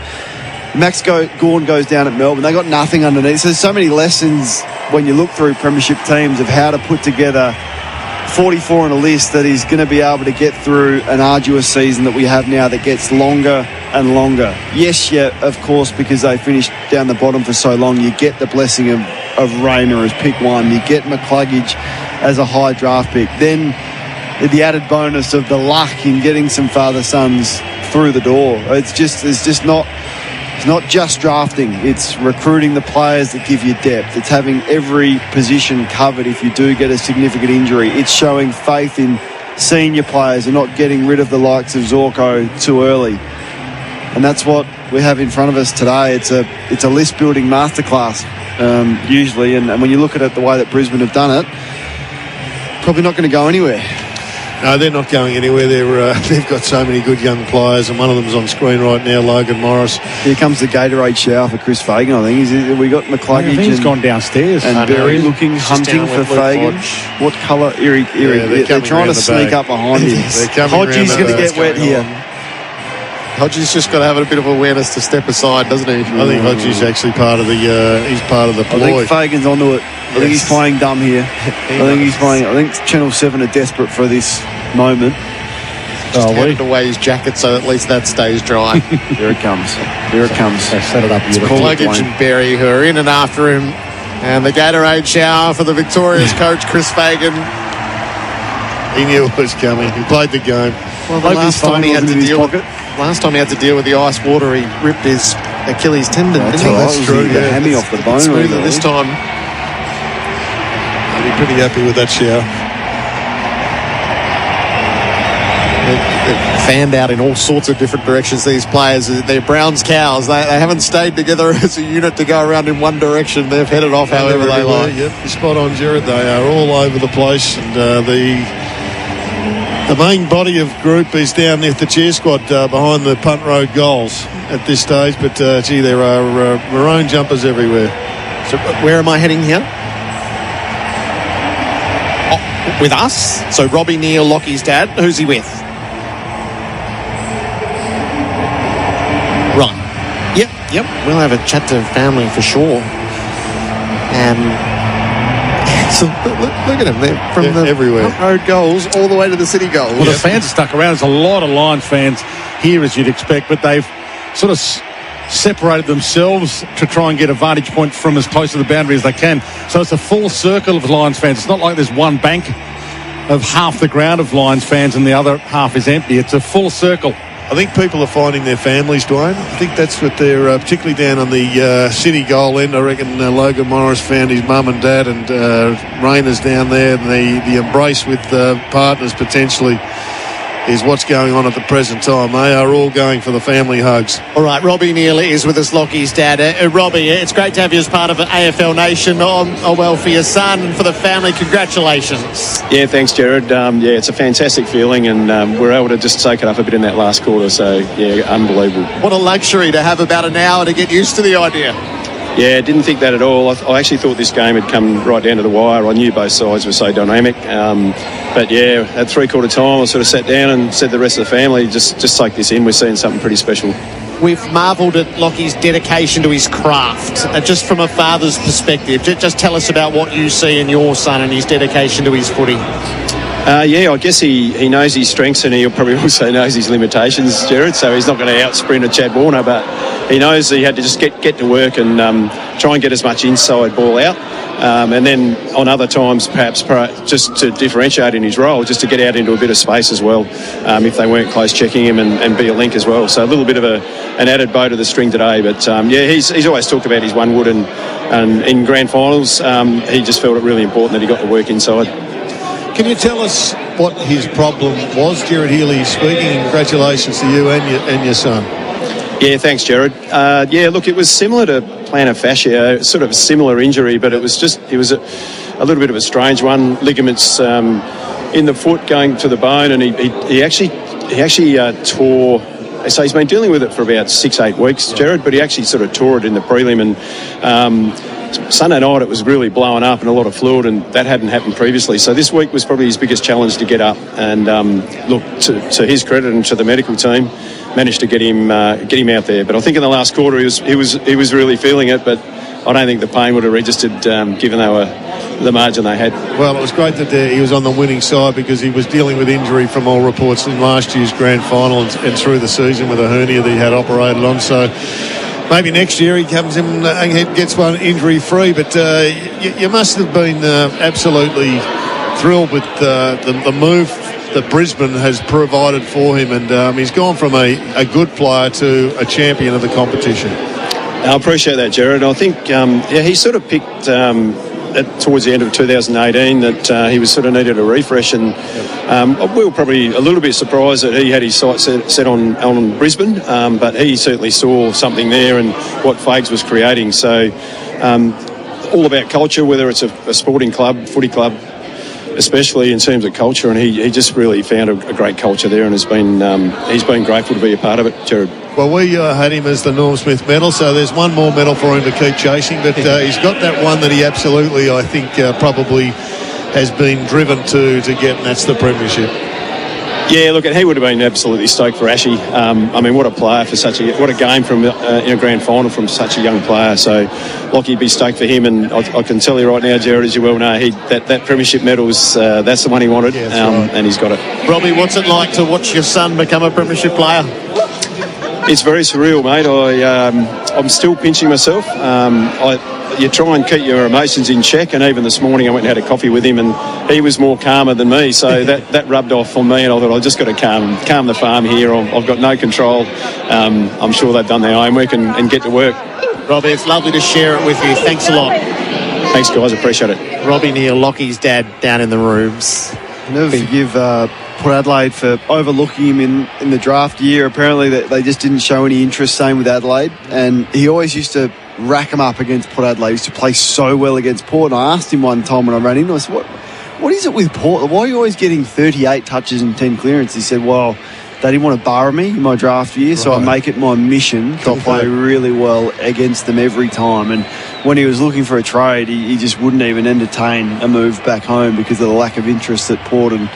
Max Gawn goes down at Melbourne, they got nothing underneath. So there's so many lessons when you look through premiership teams of how to put together 44 on a list that is going to be able to get through an arduous season that we have now that gets longer and longer. Yes, of course, because they finished down the bottom for so long, you get the blessing of Rayner as pick 1. You get McCluggage as a high draft pick. Then the added bonus of the luck in getting some father sons through the door. It's not just drafting. It's recruiting the players that give you depth. It's having every position covered if you do get a significant injury. It's showing faith in senior players and not getting rid of the likes of Zorko too early. And that's what we have in front of us today. It's a list building masterclass usually, and when you look at it the way that Brisbane have done it, probably not going to go anywhere. No, they're not going anywhere. They've got so many good young players, and one of them's on screen right now, Logan Morris. Here comes the Gatorade shower for Chris Fagan, I think. We got McCluggage. I think he's gone downstairs. And Berry hunting for Fagan. What colour? They're trying to sneak up behind him. Hodgie's going to get wet here. Hodgie's just got to have a bit of awareness to step aside, doesn't he? I think Hodgie's actually part of the ploy. I think Fagan's onto it. I think he's playing dumb here. I think Channel 7 are desperate for this moment. Just handed away his jacket so at least that stays dry. Here it comes. They set it up. Luggage and Berry, who are in and after him. And the Gatorade shower for the Victorious coach, Chris Fagan. He knew it was coming. He played the game. Well, last time he had to deal with the ice water, he ripped his Achilles tendon, didn't he? That's true. The hammy off the bone. Smoother this time. I'll be pretty happy with that shower. They've fanned out in all sorts of different directions, these players. They're Brown's cows. They haven't stayed together as a unit to go around in one direction. They've headed off however they like. Yep, you're spot on, Jared. They are all over the place, and the main body of group is down at the cheer squad behind the punt road goals at this stage. But, there are maroon jumpers everywhere. So where am I heading here? Oh, with us? So Robbie Neal, Lockie's dad. Who's he with? Right. Yep. We'll have a chat to family for sure. So look at them. They're from the everywhere. Punt road goals all the way to the city goals. Well, the fans are stuck around. There's a lot of Lions fans here, as you'd expect, but they've sort of separated themselves to try and get a vantage point from as close to the boundary as they can. So it's a full circle of Lions fans. It's not like there's one bank of half the ground of Lions fans and the other half is empty. It's a full circle. I think people are finding their families, Dwayne. I think that's what they're, particularly down on the city goal end. I reckon Logan Morris found his mum and dad, and Rayner's down there, and the embrace with partners potentially is what's going on at the present time. They are all going for the family hugs. All right, Robbie Neal is with us, Lockie's dad. Robbie, it's great to have you as part of AFL Nation. Well for your son and for the family. Congratulations. Yeah, thanks, Jared. It's a fantastic feeling, and we're able to just soak it up a bit in that last quarter. So, yeah, unbelievable. What a luxury to have about an hour to get used to the idea. Yeah, didn't think that at all. I actually thought this game had come right down to the wire. I knew both sides were so dynamic. But, yeah, at three-quarter time, I sort of sat down and said to the rest of the family, just take this in. We're seeing something pretty special. We've marvelled at Lockie's dedication to his craft. Just from a father's perspective, just tell us about what you see in your son and his dedication to his footy. I guess he knows his strengths, and he probably also knows his limitations, Jared, so he's not going to out-sprint a Chad Warner, but he knows he had to just get to work and try and get as much inside ball out. And then on other times, perhaps just to differentiate in his role, just to get out into a bit of space as well, if they weren't close checking him, and be a link as well. So a little bit of an added bow to the string today. But, he's always talked about his one wood, and in grand finals, he just felt it really important that he got the work inside. Can you tell us what his problem was? Jared Healy speaking. Congratulations to you and your son. Yeah, thanks, Jared. Look, it was similar to plantar fascia, sort of a similar injury, but it was a little bit of a strange one. Ligaments in the foot going to the bone, and he actually tore. So he's been dealing with it for about 6-8 weeks, Jared, but he actually sort of tore it in the prelim, and Sunday night it was really blowing up and a lot of fluid, and that hadn't happened previously. So this week was probably his biggest challenge to get up, and look, to his credit and to the medical team, managed to get him out there. But I think in the last quarter he was really feeling it, but I don't think the pain would have registered given they were the margin they had. Well, it was great that he was on the winning side, because he was dealing with injury from all reports in last year's grand final and through the season with a hernia that he had operated on. So maybe next year he comes in and gets one injury-free. But you must have been absolutely thrilled with the move that Brisbane has provided for him, and he's gone from a good player to a champion of the competition. I appreciate that, Jared. I think he sort of picked towards the end of 2018 that he was sort of needed a refresh, and we were probably a little bit surprised that he had his sights set on Brisbane, but he certainly saw something there and what Fags was creating. So all about culture, whether it's a sporting club, footy club, especially in terms of culture, and he just really found a great culture there, and he's been grateful to be a part of it, Jared. Well, we had him as the Norm Smith medal, so there's one more medal for him to keep chasing, but he's got that one that he absolutely, I think, probably has been driven to get, and that's the premiership. Yeah, look, he would have been absolutely stoked for Ashy. I mean, what a player for what a game from in a grand final from such a young player. So, Lockie'd be stoked for him, and I can tell you right now, Jared, as you well know, that premiership medal's that's the one he wanted, right. And he's got it. Robbie, what's it like to watch your son become a premiership player? It's very surreal, mate. I'm still pinching myself. You try and keep your emotions in check, and even this morning I went and had a coffee with him, and he was more calmer than me, so that rubbed off on me, and I thought I've just got to calm the farm here. I've got no control. I'm sure they've done their homework and get to work. Robbie, it's lovely to share it with you. Thanks a lot. Thanks, guys. Appreciate it. Robbie Neal, Lockie's dad, down in the rooms. I'll never forgive Port Adelaide for overlooking him in the draft year. Apparently they just didn't show any interest, same with Adelaide, and he always used to rack him up against Port Adelaide. He used to play so well against Port, and I asked him one time when I ran in, I said, what is it with Port? Why are you always getting 38 touches and 10 clearances? He said, well, they didn't want to borrow me in my draft year, so I make it my mission to play really well against them every time. And when he was looking for a trade, he just wouldn't even entertain a move back home because of the lack of interest that Port and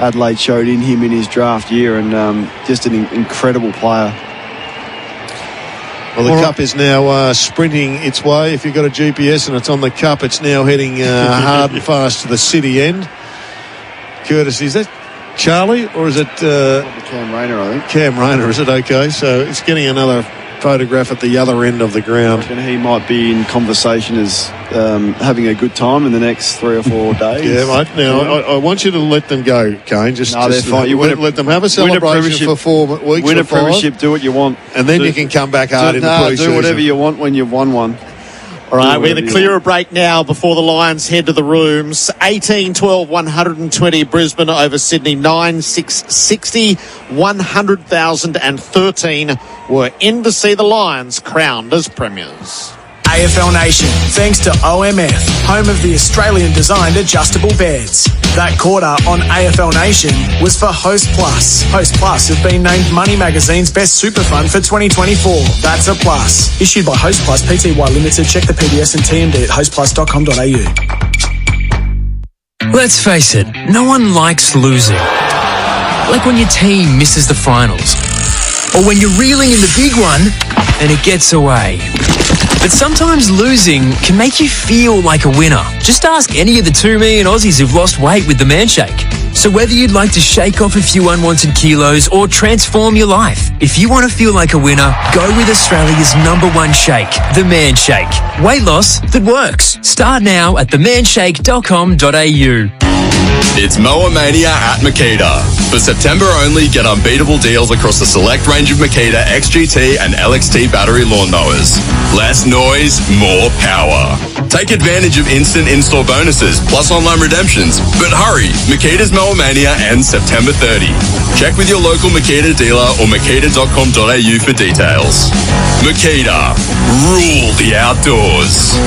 Adelaide showed in him in his draft year, and just an incredible player. Well, the cup is now sprinting its way. If you've got a GPS and it's on the cup, it's now heading hard and fast to the city end. Courtesy, is that Charlie, or is it Cam Rayner, I think. Cam Rayner, is it? Okay, so it's getting another photograph at the other end of the ground. And he might be in conversation as having a good time in the next 3 or 4 days. Yeah, mate. Now, I want you to let them go, Kane. Just they're fine. You let them have a celebration for 4 weeks. Win a premiership, do what you want. And then you can come back hard in the pre-season. Do whatever you want when you've won one. All right, we're going to clear a break now before the Lions head to the rooms. 18-12, 120 Brisbane over Sydney, 9-6-60, 100,013 were in to see the Lions crowned as premiers. AFL Nation, thanks to OMF, home of the Australian-designed adjustable beds. That quarter on AFL Nation was for Host Plus. Host Plus have been named Money Magazine's best super fund for 2024. That's a plus. Issued by Host Plus Pty Limited. Check the PDS and TMD at hostplus.com.au. Let's face it, no one likes losing. Like when your team misses the finals, or when you're reeling in the big one and it gets away. But sometimes losing can make you feel like a winner. Just ask any of the 2 million Aussies who've lost weight with the Man Shake. So whether you'd like to shake off a few unwanted kilos or transform your life, if you want to feel like a winner, go with Australia's #1 shake, the Man Shake. Weight loss that works. Start now at themanshake.com.au. It's Mower Mania at Makita. For September only, get unbeatable deals across the select range of Makita XGT and LXT battery lawnmowers. Less noise, more power. Take advantage of instant in-store bonuses, plus online redemptions. But hurry, Makita's Mower Mania ends September 30. Check with your local Makita dealer or makita.com.au for details. Makita, rule the outdoors.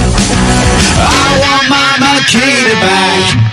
I want my Makita back.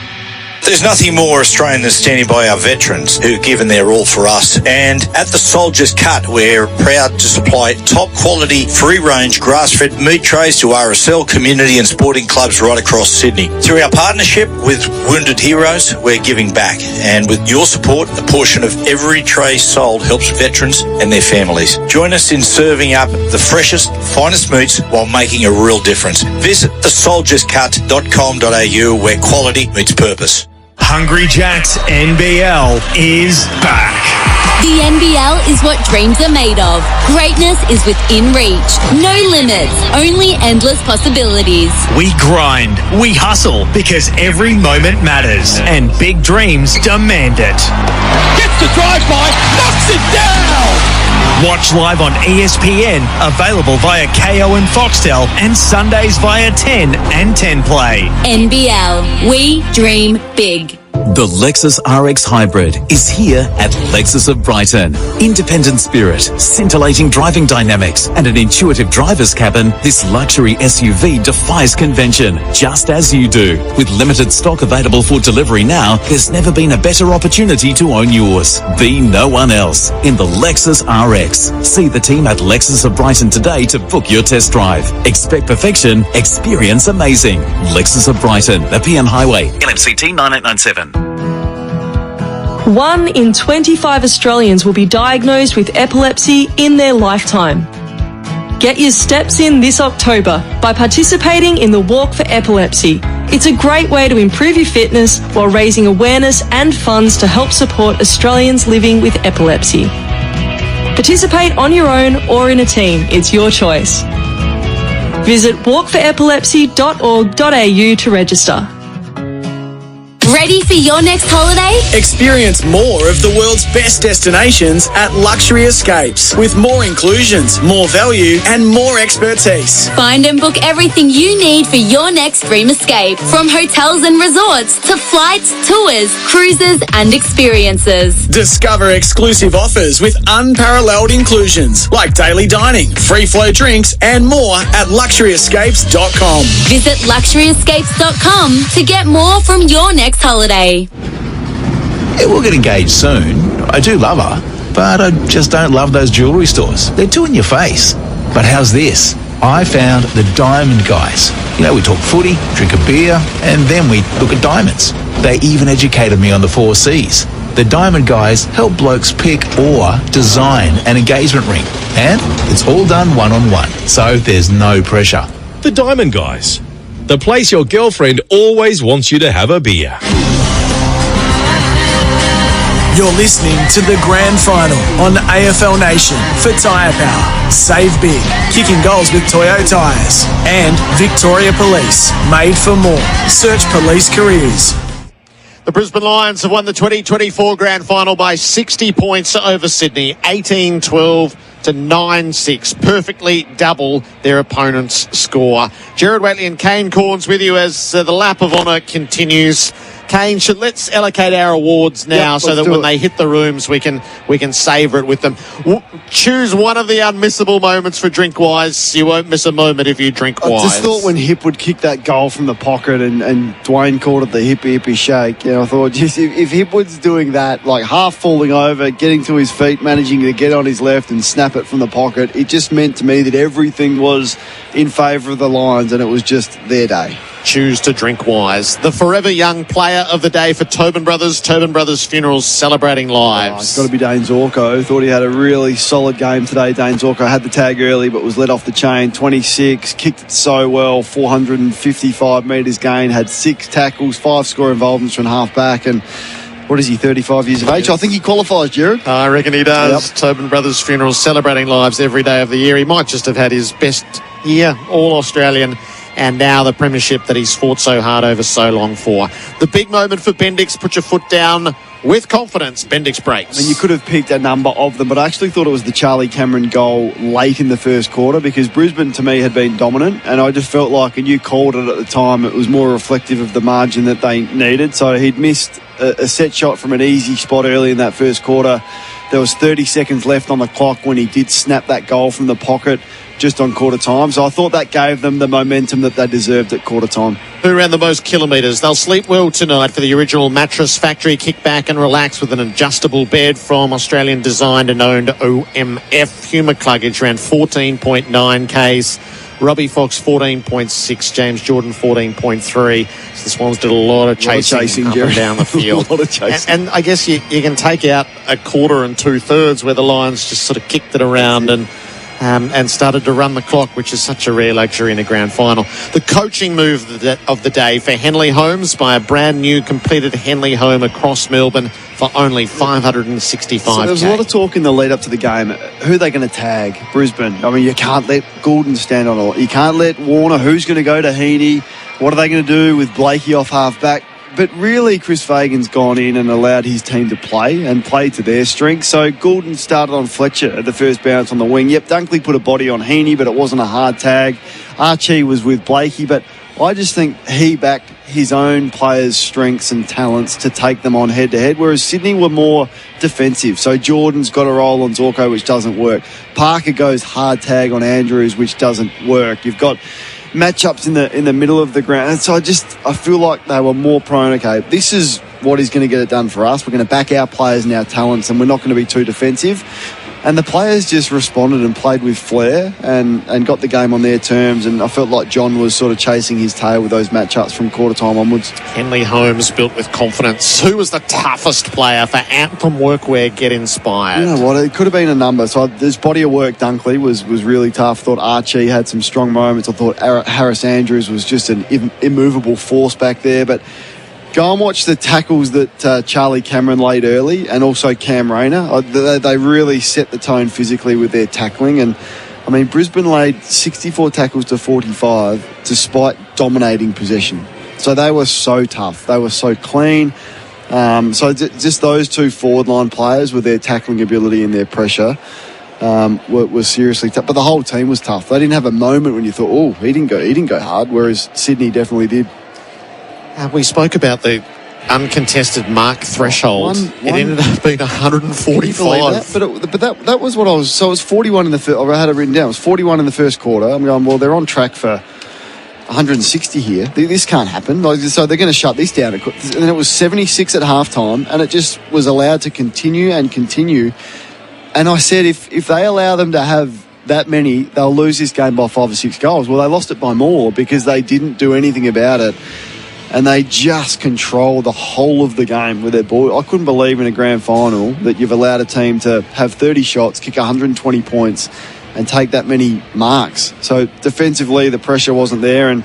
There's nothing more Australian than standing by our veterans who've given their all for us. And at the Soldier's Cut, we're proud to supply top quality, free-range, grass-fed meat trays to RSL community and sporting clubs right across Sydney. Through our partnership with Wounded Heroes, we're giving back. And with your support, a portion of every tray sold helps veterans and their families. Join us in serving up the freshest, finest meats while making a real difference. Visit thesoldierscut.com.au where quality meets purpose. Hungry Jack's NBL is back. The NBL is what dreams are made of. Greatness is within reach. No limits, only endless possibilities. We grind, we hustle, because every moment matters, and big dreams demand it. Gets the drive-by, knocks it down! Watch live on ESPN, available via KO and Foxtel, and Sundays via 10 and 10 Play. NBL, we dream big. The Lexus RX Hybrid is here at Lexus of Brighton. Independent spirit, scintillating driving dynamics, and an intuitive driver's cabin, this luxury SUV defies convention, just as you do. With limited stock available for delivery now, there's never been a better opportunity to own yours. Be no one else in the Lexus RX. See the team at Lexus of Brighton today to book your test drive. Expect perfection, experience amazing. Lexus of Brighton, the PN Highway, LMCT 9897. 1 in 25 Australians will be diagnosed with epilepsy in their lifetime. Get your steps in this October by participating in the Walk for Epilepsy. It's a great way to improve your fitness while raising awareness and funds to help support Australians living with epilepsy. Participate on your own or in a team. It's your choice. Visit walkforepilepsy.org.au to register. Ready for your next holiday? Experience more of the world's best destinations at Luxury Escapes, with more inclusions, more value, and more expertise. Find and book everything you need for your next dream escape, from hotels and resorts to flights, tours, cruises, and experiences. Discover exclusive offers with unparalleled inclusions like daily dining, free flow drinks, and more at luxuryescapes.com. Visit luxuryescapes.com to get more from your next holiday. Yeah, we'll get engaged soon. I do love her, but I just don't love those jewellery stores. They're too in your face. But how's this? I found the Diamond Guys. You know, we talk footy, drink a beer, and then we look at diamonds. They even educated me on the 4 C's. The Diamond Guys help blokes pick or design an engagement ring. And it's all done one-on-one, so there's no pressure. The Diamond Guys. The place your girlfriend always wants you to have a beer. You're listening to the Grand Final on AFL Nation for Tyre Power. Save big, kicking goals with Toyo Tyres. And Victoria Police, made for more. Search police careers. The Brisbane Lions have won the 2024 Grand Final by 60 points over Sydney, 18-12 to 9-6, perfectly double their opponent's score. Gerard Whateley and Kane Corns with you as the lap of honour continues. Kane, let's allocate our awards now so that when they hit the rooms we can savour it with them. Choose one of the unmissable moments for Drinkwise. You won't miss a moment if you Drinkwise. I just thought when Hipwood kicked that goal from the pocket and Dwayne called it the hippie shake, I thought just if Hipwood's doing that, like half falling over, getting to his feet, managing to get on his left and snap it from the pocket, it just meant to me that everything was in favour of the Lions and it was just their day. Choose to Drinkwise. The forever young player of the day for Tobin Brothers. Tobin Brothers Funerals celebrating lives. It's got to be Dane Zorko. Thought he had a really solid game today. Dane Zorko had the tag early but was let off the chain. 26, kicked it so well, 455 metres gain, had 6 tackles, 5 score involvements from half back, and what is he, 35 years of age? I think he qualifies, Jared. I reckon he does. Yep. Tobin Brothers Funerals celebrating lives every day of the year. He might just have had his best year, All-Australian, and now the premiership that he's fought so hard over so long for. The big moment for Bendix. Put your foot down with confidence. Bendix breaks. I mean, you could have picked a number of them, but I actually thought it was the Charlie Cameron goal late in the first quarter because Brisbane, to me, had been dominant, and I just felt like, and you called it at the time, it was more reflective of the margin that they needed. So he'd missed a set shot from an easy spot early in that first quarter. There was 30 seconds left on the clock when he did snap that goal from the pocket just on quarter time. So I thought that gave them the momentum that they deserved at quarter time. Who ran the most kilometres? They'll sleep well tonight for the original Mattress Factory. Kick back and relax with an adjustable bed from Australian designed and owned OMF. Humour Cluggage ran 14.9 Ks. Robbie Fox 14.6, James Jordan 14.3. So the Swans did a lot of chasing up and down the field. A lot of chasing. And I guess you can take out a quarter and 2/3 where the Lions just sort of kicked it around and and started to run the clock, which is such a rare luxury in a grand final. The coaching move of the day for Henley Homes by a brand new completed Henley home across Melbourne for only $565,000. So there was a lot of talk in the lead up to the game. Who are they going to tag? Brisbane. I mean, you can't let Goulden stand on it. You can't let Warner. Who's going to go to Heaney? What are they going to do with Blakey off half-back? But really, Chris Fagan's gone in and allowed his team to play and play to their strengths. So Goulden started on Fletcher at the first bounce on the wing. Yep, Dunkley put a body on Heaney, but it wasn't a hard tag. Archie was with Blakey, but I just think he backed his own players' strengths and talents to take them on head-to-head, whereas Sydney were more defensive. So Jordan's got a roll on Zorko, which doesn't work. Parker goes hard tag on Andrews, which doesn't work. You've got matchups in the middle of the ground. And so I feel like they were more prone, okay, this is what is going to get it done for us. We're going to back our players and our talents, and we're not going to be too defensive. And the players just responded and played with flair and got the game on their terms. And I felt like John was sort of chasing his tail with those matchups from quarter time onwards. Henley Holmes built with confidence. Who was the toughest player for Anthem Workwear Get Inspired? You know what? It could have been a number. So this body of work, Dunkley was really tough. I thought Archie had some strong moments. I thought Harris Andrews was just an immovable force back there. But go and watch the tackles that Charlie Cameron laid early, and also Cam Rayner. They really set the tone physically with their tackling. And, I mean, Brisbane laid 64 tackles to 45 despite dominating possession. So they were so tough. They were so clean. So just those two forward-line players with their tackling ability and their pressure were seriously tough. But the whole team was tough. They didn't have a moment when you thought, oh, he didn't go hard, whereas Sydney definitely did. We spoke about the uncontested mark threshold. It ended up being 145. That was what I was. So it was 41 in the first. I had it written down. It was 41 in the first quarter. I'm going, well, they're on track for 160 here. This can't happen. So they're going to shut this down. And then it was 76 at halftime, and it just was allowed to continue and continue. And I said, if they allow them to have that many, they'll lose this game by 5 or 6 goals. Well, they lost it by more because they didn't do anything about it. And they just control the whole of the game with their ball. I couldn't believe in a grand final that you've allowed a team to have 30 shots, kick 120 points, and take that many marks. So defensively, the pressure wasn't there, and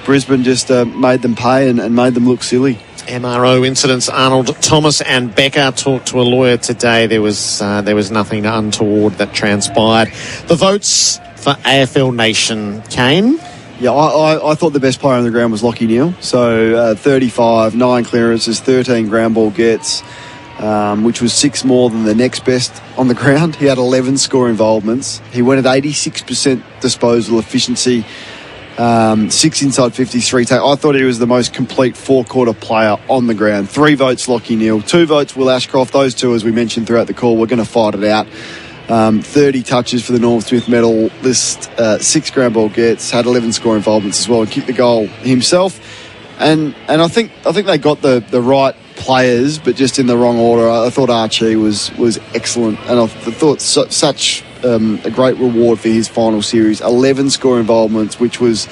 Brisbane just made them pay and made them look silly. MRO incidents. Arnold Thomas and Becker talked to a lawyer today. There was nothing untoward that transpired. The votes for AFL Nation, Kane. Yeah, I thought the best player on the ground was Lachie Neale. So 35, 9 clearances, 13 ground ball gets, which was 6 more than the next best on the ground. He had 11 score involvements. He went at 86% disposal efficiency, 6 inside 50s, 3 take. I thought he was the most complete four-quarter player on the ground. 3 votes Lachie Neale, 2 votes Will Ashcroft. Those two, as we mentioned throughout the call, we're going to fight it out. 30 touches for the Norm Smith medal list, 6 ground ball gets, had 11 score involvements as well, and kicked the goal himself. And I think they got the right players, but just in the wrong order. I thought Archie was excellent, and I thought such a great reward for his final series. 11 score involvements, which was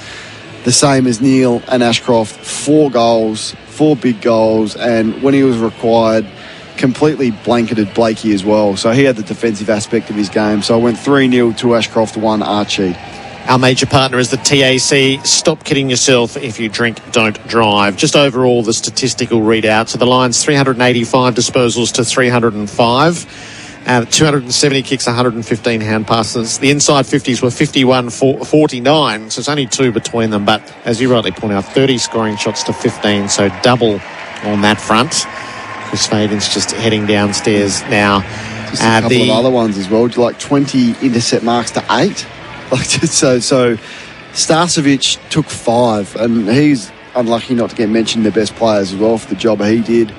the same as Neale and Ashcroft. 4 goals, 4 big goals, and when he was required, completely blanketed Blakey as well. So he had the defensive aspect of his game. So I went 3-0 to Ashcroft, 1 Archie. Our major partner is the TAC. Stop kidding yourself. If you drink, don't drive. Just overall, the statistical readout. So the Lions, 385 disposals to 305. 270 kicks, 115 hand passes. The inside 50s were 51-49, so it's only 2 between them. But as you rightly point out, 30 scoring shots to 15, so double on that front. Chris Fagan's just heading downstairs now. Just a couple of other ones as well. Like 20 intercept marks to 8. So Starcevic took 5, and he's unlucky not to get mentioned in the best players as well for the job he did.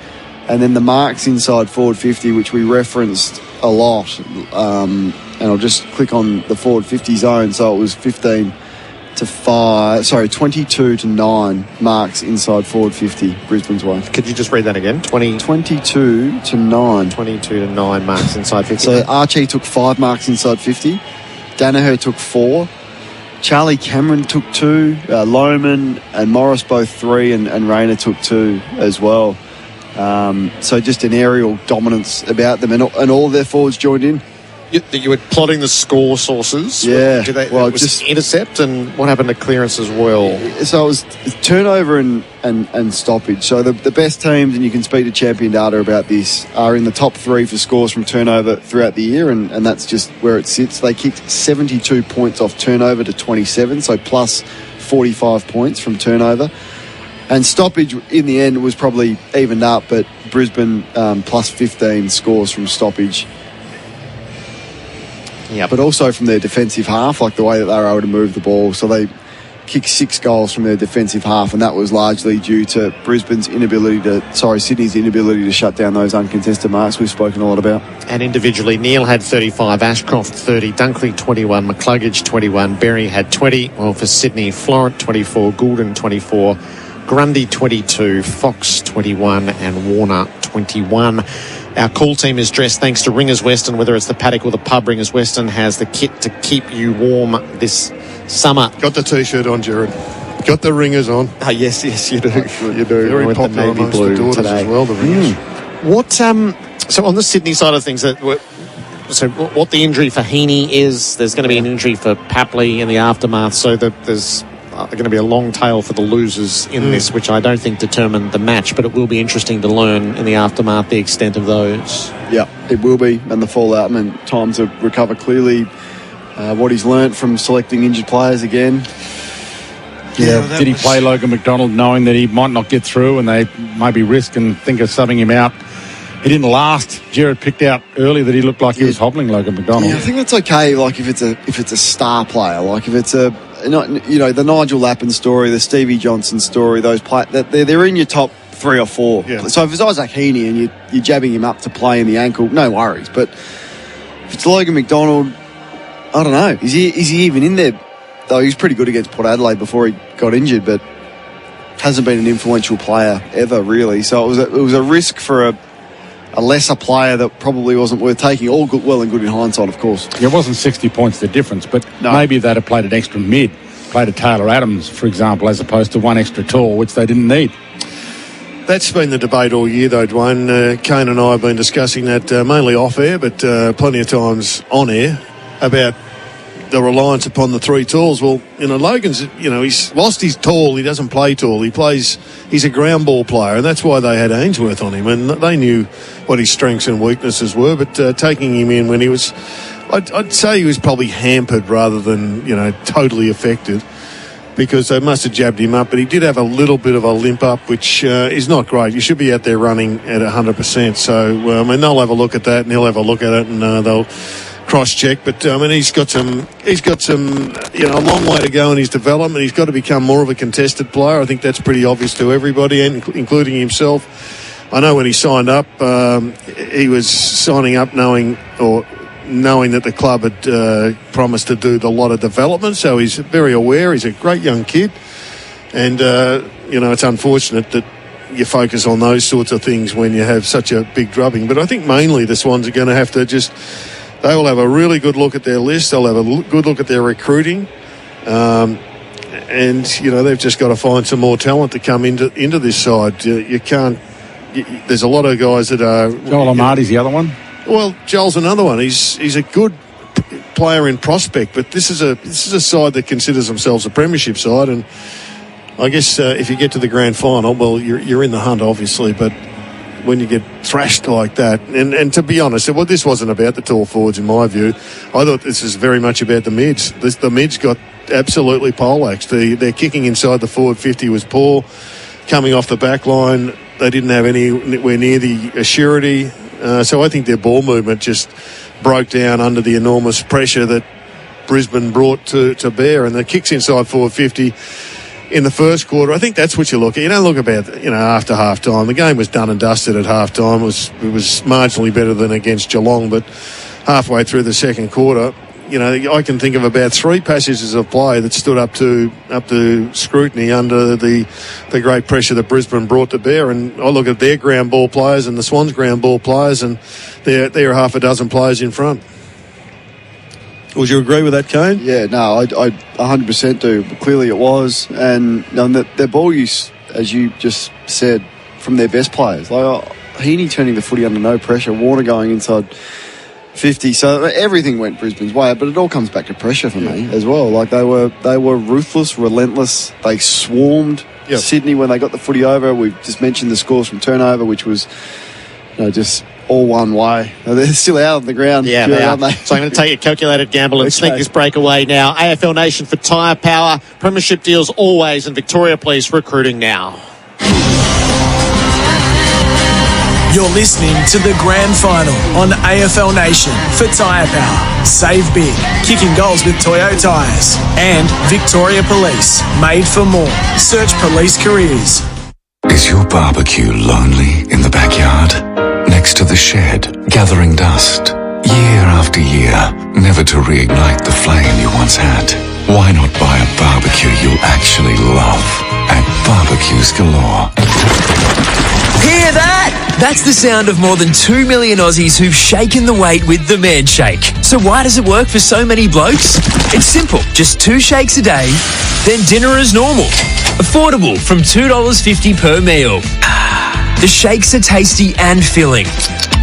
And then the marks inside forward 50, which we referenced a lot. And I'll just click on the forward 50 zone. So it was 22 to 9 marks inside forward 50, Brisbane's way. Could you just read that again? 22 to 9. 22 to 9 marks inside 50. So Archie took 5 marks inside 50. Danaher took 4. Charlie Cameron took 2. Lohman and Morris both 3, and Rayner took 2 as well. So just an aerial dominance about them, and all their forwards joined in. You were plotting the score sources. Yeah. Well, just intercept, and what happened to clearance as well? So it was turnover and stoppage. So the best teams, and you can speak to Champion Data about this, are in the top 3 for scores from turnover throughout the year, and that's just where it sits. They kicked 72 points off turnover to 27, so plus 45 points from turnover. And stoppage in the end was probably evened up, but Brisbane plus 15 scores from stoppage. Yeah, but also from their defensive half, like the way that they were able to move the ball. So they kicked 6 goals from their defensive half, and that was largely due to Sydney's inability to shut down those uncontested marks we've spoken a lot about. And individually, Neil had 35, Ashcroft 30, Dunkley 21, McCluggage 21, Berry had 20. Well, for Sydney, Florent 24, Goulden 24, Grundy 22, Fox 21, and Warner 21. Our call team is dressed thanks to Ringers Western. Whether it's the paddock or the pub, Ringers Western has the kit to keep you warm this summer. Got the T-shirt on, Jared. Got the Ringers on. Oh, yes, you do. You do. Very with popular the navy amongst blue the daughters today. as well, the Ringers. What? So on the Sydney side of things, what the injury for Heaney is, there's going to be an injury for Papley in the aftermath. So that there's going to be a long tail for the losers in this, which I don't think determined the match, but it will be interesting to learn in the aftermath the extent of those. Yeah, it will be, and the fallout. I mean, time to recover clearly what he's learnt from selecting injured players again. Yeah, did he play Logan McDonald knowing that he might not get through and they maybe risk and think of subbing him out? He didn't last. Jared picked out early that he looked like he was hobbling Logan McDonald. Yeah, I think that's okay. Like if it's a star player, like if it's the Nigel Lappin story, the Stevie Johnson story, those they're in your top 3 or 4. Yeah. So if it's Isaac Heaney and you're jabbing him up to play in the ankle, no worries. But if it's Logan McDonald, I don't know. Is he even in there? Though he was pretty good against Port Adelaide before he got injured, but hasn't been an influential player ever really. So it was a risk for a lesser player that probably wasn't worth taking. All good, well and good in hindsight, of course. It wasn't 60 points the difference, but maybe they'd have played an extra mid, played a Taylor Adams, for example, as opposed to one extra tall, which they didn't need. That's been the debate all year, though, Dwayne. Kane and I have been discussing that mainly off air, but plenty of times on air about the reliance upon the 3 talls. Well, Logan's, whilst he's tall, he doesn't play tall. He's a ground ball player, and that's why they had Ainsworth on him, and they knew what his strengths and weaknesses were. But taking him in when he was, I'd say he was probably hampered rather than, totally affected, because they must have jabbed him up. But he did have a little bit of a limp up, which is not great. You should be out there running at 100%. So, they'll have a look at that, and he'll have a look at it, and they'll cross-check, but he's got some a long way to go in his development. He's got to become more of a contested player. I think that's pretty obvious to everybody, including himself. I know when he signed up, he was signing up knowing that the club had promised to do a lot of development, so he's very aware. He's a great young kid, and it's unfortunate that you focus on those sorts of things when you have such a big drubbing. But I think mainly the Swans are going to have to they will have a really good look at their list. They'll have a good look at their recruiting. And, they've just got to find some more talent to come into this side. You can't... there's a lot of guys that are... Joel Amati's the other one? Well, Joel's another one. He's a good player in prospect, but this is a side that considers themselves a premiership side, and I guess if you get to the grand final, well, you're in the hunt, obviously, but when you get thrashed like that, and to be honest, this wasn't about the tall forwards in my view. I thought this is very much about the mids. The mids got absolutely poleaxed. Their kicking inside the forward 50 was poor. Coming off the back line, they didn't have anywhere near the assurity. So I think their ball movement just broke down under the enormous pressure that Brisbane brought to bear. And the kicks inside forward 50 in the first quarter, I think that's what you look at. You don't look about, after half-time. The game was done and dusted at half-time. It was marginally better than against Geelong, but halfway through the second quarter, I can think of about 3 passages of play that stood up to scrutiny under the great pressure that Brisbane brought to bear. And I look at their ground ball players and the Swans ground ball players, and they're half a dozen players in front. Would you agree with that, Kane? Yeah, no, I 100% do. But clearly it was. And their ball use, as you just said, from their best players. Like Heaney turning the footy under no pressure, Warner going inside 50. So everything went Brisbane's way, but it all comes back to pressure for me as well. Like they were ruthless, relentless. They swarmed Sydney when they got the footy over. We've just mentioned the scores from turnover, which was just all one way. They're still out on the ground. Yeah, they are. So I'm going to take a calculated gamble and sneak this break away now. AFL Nation for Tyre Power. Premiership deals always, and Victoria Police recruiting now. You're listening to the grand final on AFL Nation for Tyre Power. Save big, kicking goals with Toyo Tyres. And Victoria Police, made for more. Search police careers. Is your barbecue lonely in the backyard? Next to the shed, gathering dust? Year after year, never to reignite the flame you once had? Why not buy a barbecue you'll actually love at Barbecues Galore? Hear that? That's the sound of more than 2 million Aussies who've shaken the weight with the Man Shake. So why does it work for so many blokes? It's simple. Just 2 shakes a day, then dinner as normal. Affordable from $2.50 per meal. The shakes are tasty and filling.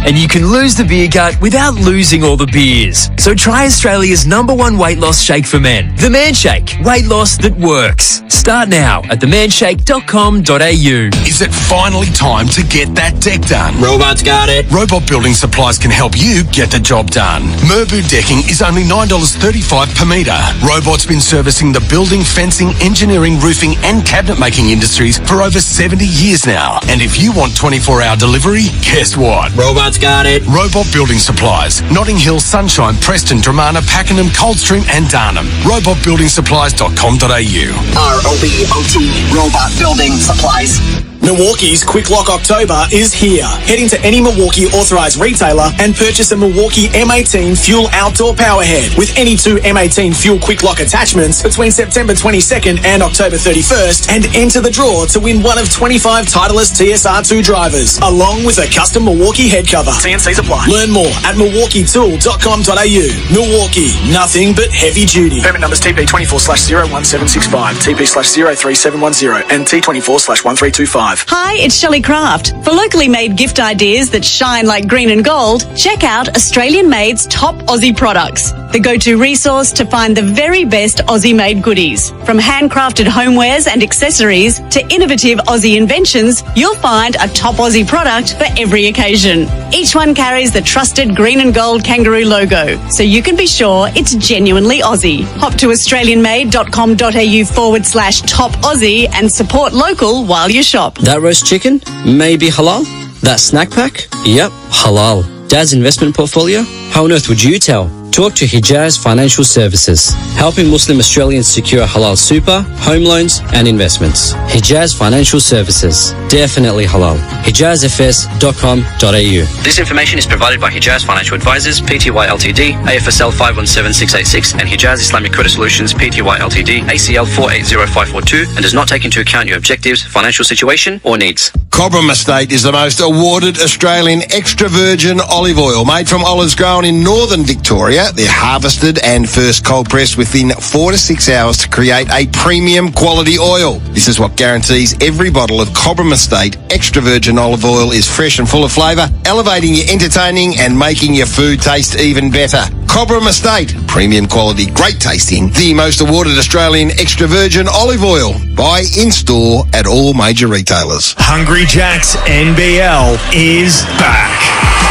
And you can lose the beer gut without losing all the beers. So try Australia's #1 weight loss shake for men. The Man Shake. Weight loss that works. Start now at themanshake.com.au. Is it finally time to get that deck done? Robot's got it. Robot Building Supplies can help you get the job done. Merbu decking is only $9.35 per metre. Robot's been servicing the building, fencing, engineering, roofing and cabinet making industries for over 70 years now. And if you want 24-hour delivery, guess what? Robot's got it. Robot Building Supplies. Notting Hill, Sunshine, Preston, Dramana, Pakenham, Coldstream and Darnham. robotbuildingSupplies.com.au. ROBOT, Robot Building Supplies. Milwaukee's Quick Lock October is here. Head into any Milwaukee authorised retailer and purchase a Milwaukee M18 Fuel Outdoor Powerhead with any 2 M18 Fuel Quick Lock attachments between September 22nd and October 31st and enter the draw to win one of 25 Titleist TSR2 drivers, along with a custom Milwaukee head cover. TNCs apply. Learn more at milwaukeetool.com.au. Milwaukee, nothing but heavy duty. Permit numbers TP24/01765, TP/03710 and T24/1325. Hi, it's Shelley Craft. For locally made gift ideas that shine like green and gold, check out Australian Made's top Aussie products, the go-to resource to find the very best Aussie-made goodies. From handcrafted homewares and accessories to innovative Aussie inventions, you'll find a top Aussie product for every occasion. Each one carries the trusted green and gold kangaroo logo, so you can be sure it's genuinely Aussie. Hop to australianmade.com.au/top Aussie and support local while you shop. That roast chicken? Maybe halal? That snack pack? Yep, halal. Dad's investment portfolio? How on earth would you tell? Talk to Hijaz Financial Services, helping Muslim Australians secure halal super, home loans and investments. Hijaz Financial Services. Definitely halal. HijazFS.com.au. This information is provided by Hijaz Financial Advisors, Pty Ltd, AFSL 517686 and Hijaz Islamic Credit Solutions, Pty Ltd, ACL 480542 and does not take into account your objectives, financial situation or needs. Cobram Estate is the most awarded Australian extra virgin olive oil made from olives grown in northern Victoria. They're harvested and first cold pressed within 4 to 6 hours to create a premium quality oil. This is what guarantees every bottle of Cobram Estate extra virgin olive oil is fresh and full of flavour, elevating your entertaining and making your food taste even better. Cobram Estate, premium quality, great tasting, the most awarded Australian extra virgin olive oil. Buy in-store at all major retailers. Hungry Jack's NBL is back.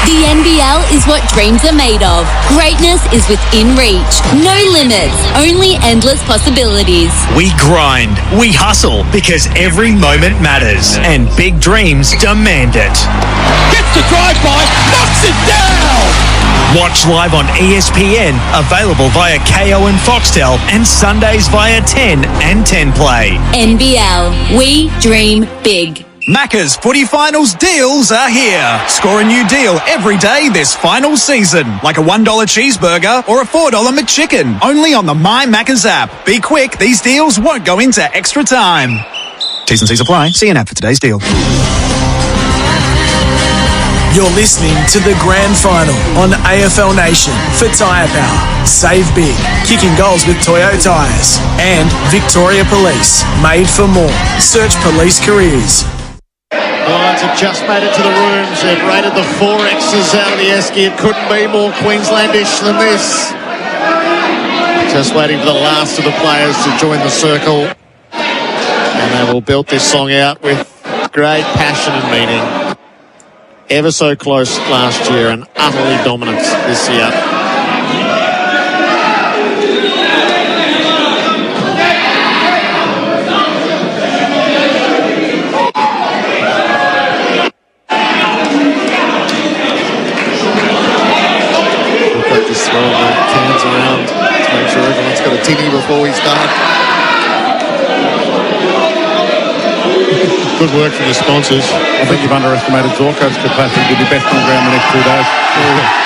The NBL is what dreams are made of. Greatness is within reach. No limits, only endless possibilities. We grind, we hustle, because every moment matters, and big dreams demand it. Gets the drive-by, knocks it down! Watch live on ESPN, available via KO and Foxtel, and Sundays via 10 and 10 Play. NBL, we dream big. Macca's Footy Finals deals are here. Score a new deal every day this final season, like a $1 cheeseburger or a $4 McChicken. Only on the My Macca's app. Be quick, these deals won't go into extra time. T's and C's apply. See an app for today's deal. You're listening to the grand final on AFL Nation for Tyre Power. Save big, kicking goals with Toyo Tyres. And Victoria Police, made for more. Search police careers. The Lions have just made it to the rooms. They've rated the 4Xs out of the Esky. It couldn't be more Queenslandish than this. Just waiting for the last of the players to join the circle. And they will build this song out with great passion and meaning. Ever so close last year and utterly dominant this year. Just throw the cans around to make sure everyone's got a tinny before we start. Good work from the sponsors. I think you've underestimated Zorko's capacity to be best on ground the next 2 days. Yeah.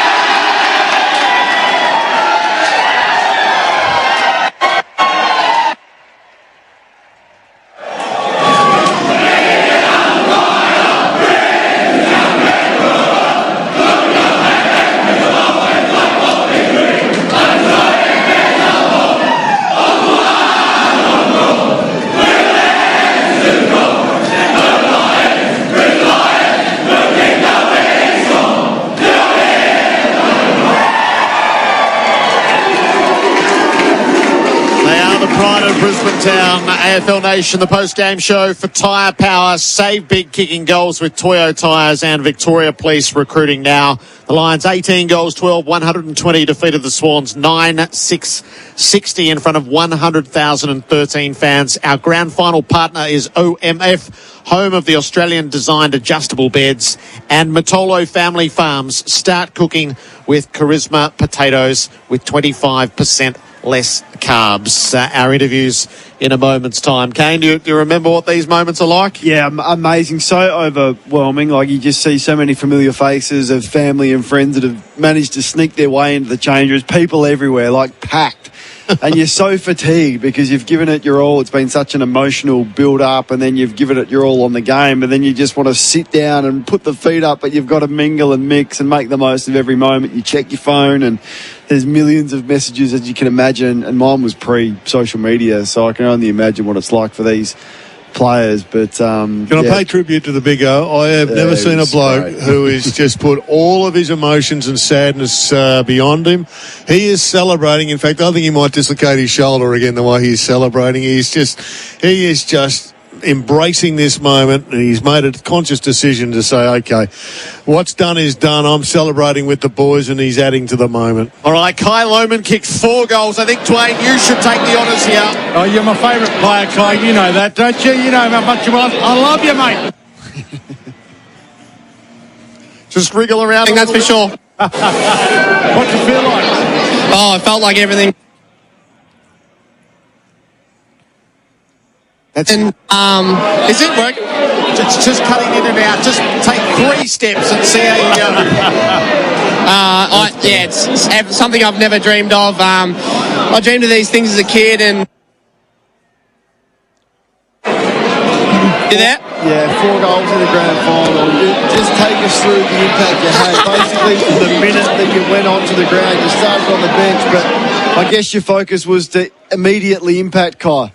Brisbane Town, AFL Nation, the post-game show for Tyre Power. Save big kicking goals with Toyo Tyres and Victoria Police recruiting now. The Lions 18 goals, 12, 120 defeated the Swans 9-6-60 in front of 100,013 fans. Our grand final partner is OMF, home of the Australian designed adjustable beds, and Matolo Family Farms. Start cooking with Charisma potatoes with 25% less carbs. Our interviews in a moment's time. Kane, do you remember what these moments are like? Yeah, amazing. So overwhelming. Like, you just see so many familiar faces of family and friends that have managed to sneak their way into the change rooms. People everywhere, like packed. And you're so fatigued because you've given it your all. It's been such an emotional build-up, and then you've given it your all on the game, and then you just want to sit down and put the feet up, but you've got to mingle and mix and make the most of every moment. You check your phone, and there's millions of messages, as you can imagine, and mine was pre-social media, so I can only imagine what it's like for these players. But can I pay tribute to the Big O? I have never seen a bloke who has just put all of his emotions and sadness beyond him. He is celebrating. In fact, I think he might dislocate his shoulder again the way he's celebrating. He is just embracing this moment, and he's made a conscious decision to say, okay, what's done is done. I'm celebrating with the boys, and he's adding to the moment. All right, Kai Lohmann kicked 4 goals. I think, Dwayne, you should take the honours here. Oh, you're my favourite player, Kai. You know that, don't you? You know how much you want. I love you, mate. Just wriggle around. That's for sure. What'd you feel like? Oh, I felt like everything. That's and is it work? It's just cutting in and out. Just take 3 steps and see how you go. It's something I've never dreamed of. I dreamed of these things as a kid, and you there? Yeah, 4 goals in the grand final. Just take us through the impact you had. Basically, the minute that you went onto the ground, you started on the bench, but I guess your focus was to immediately impact Kai.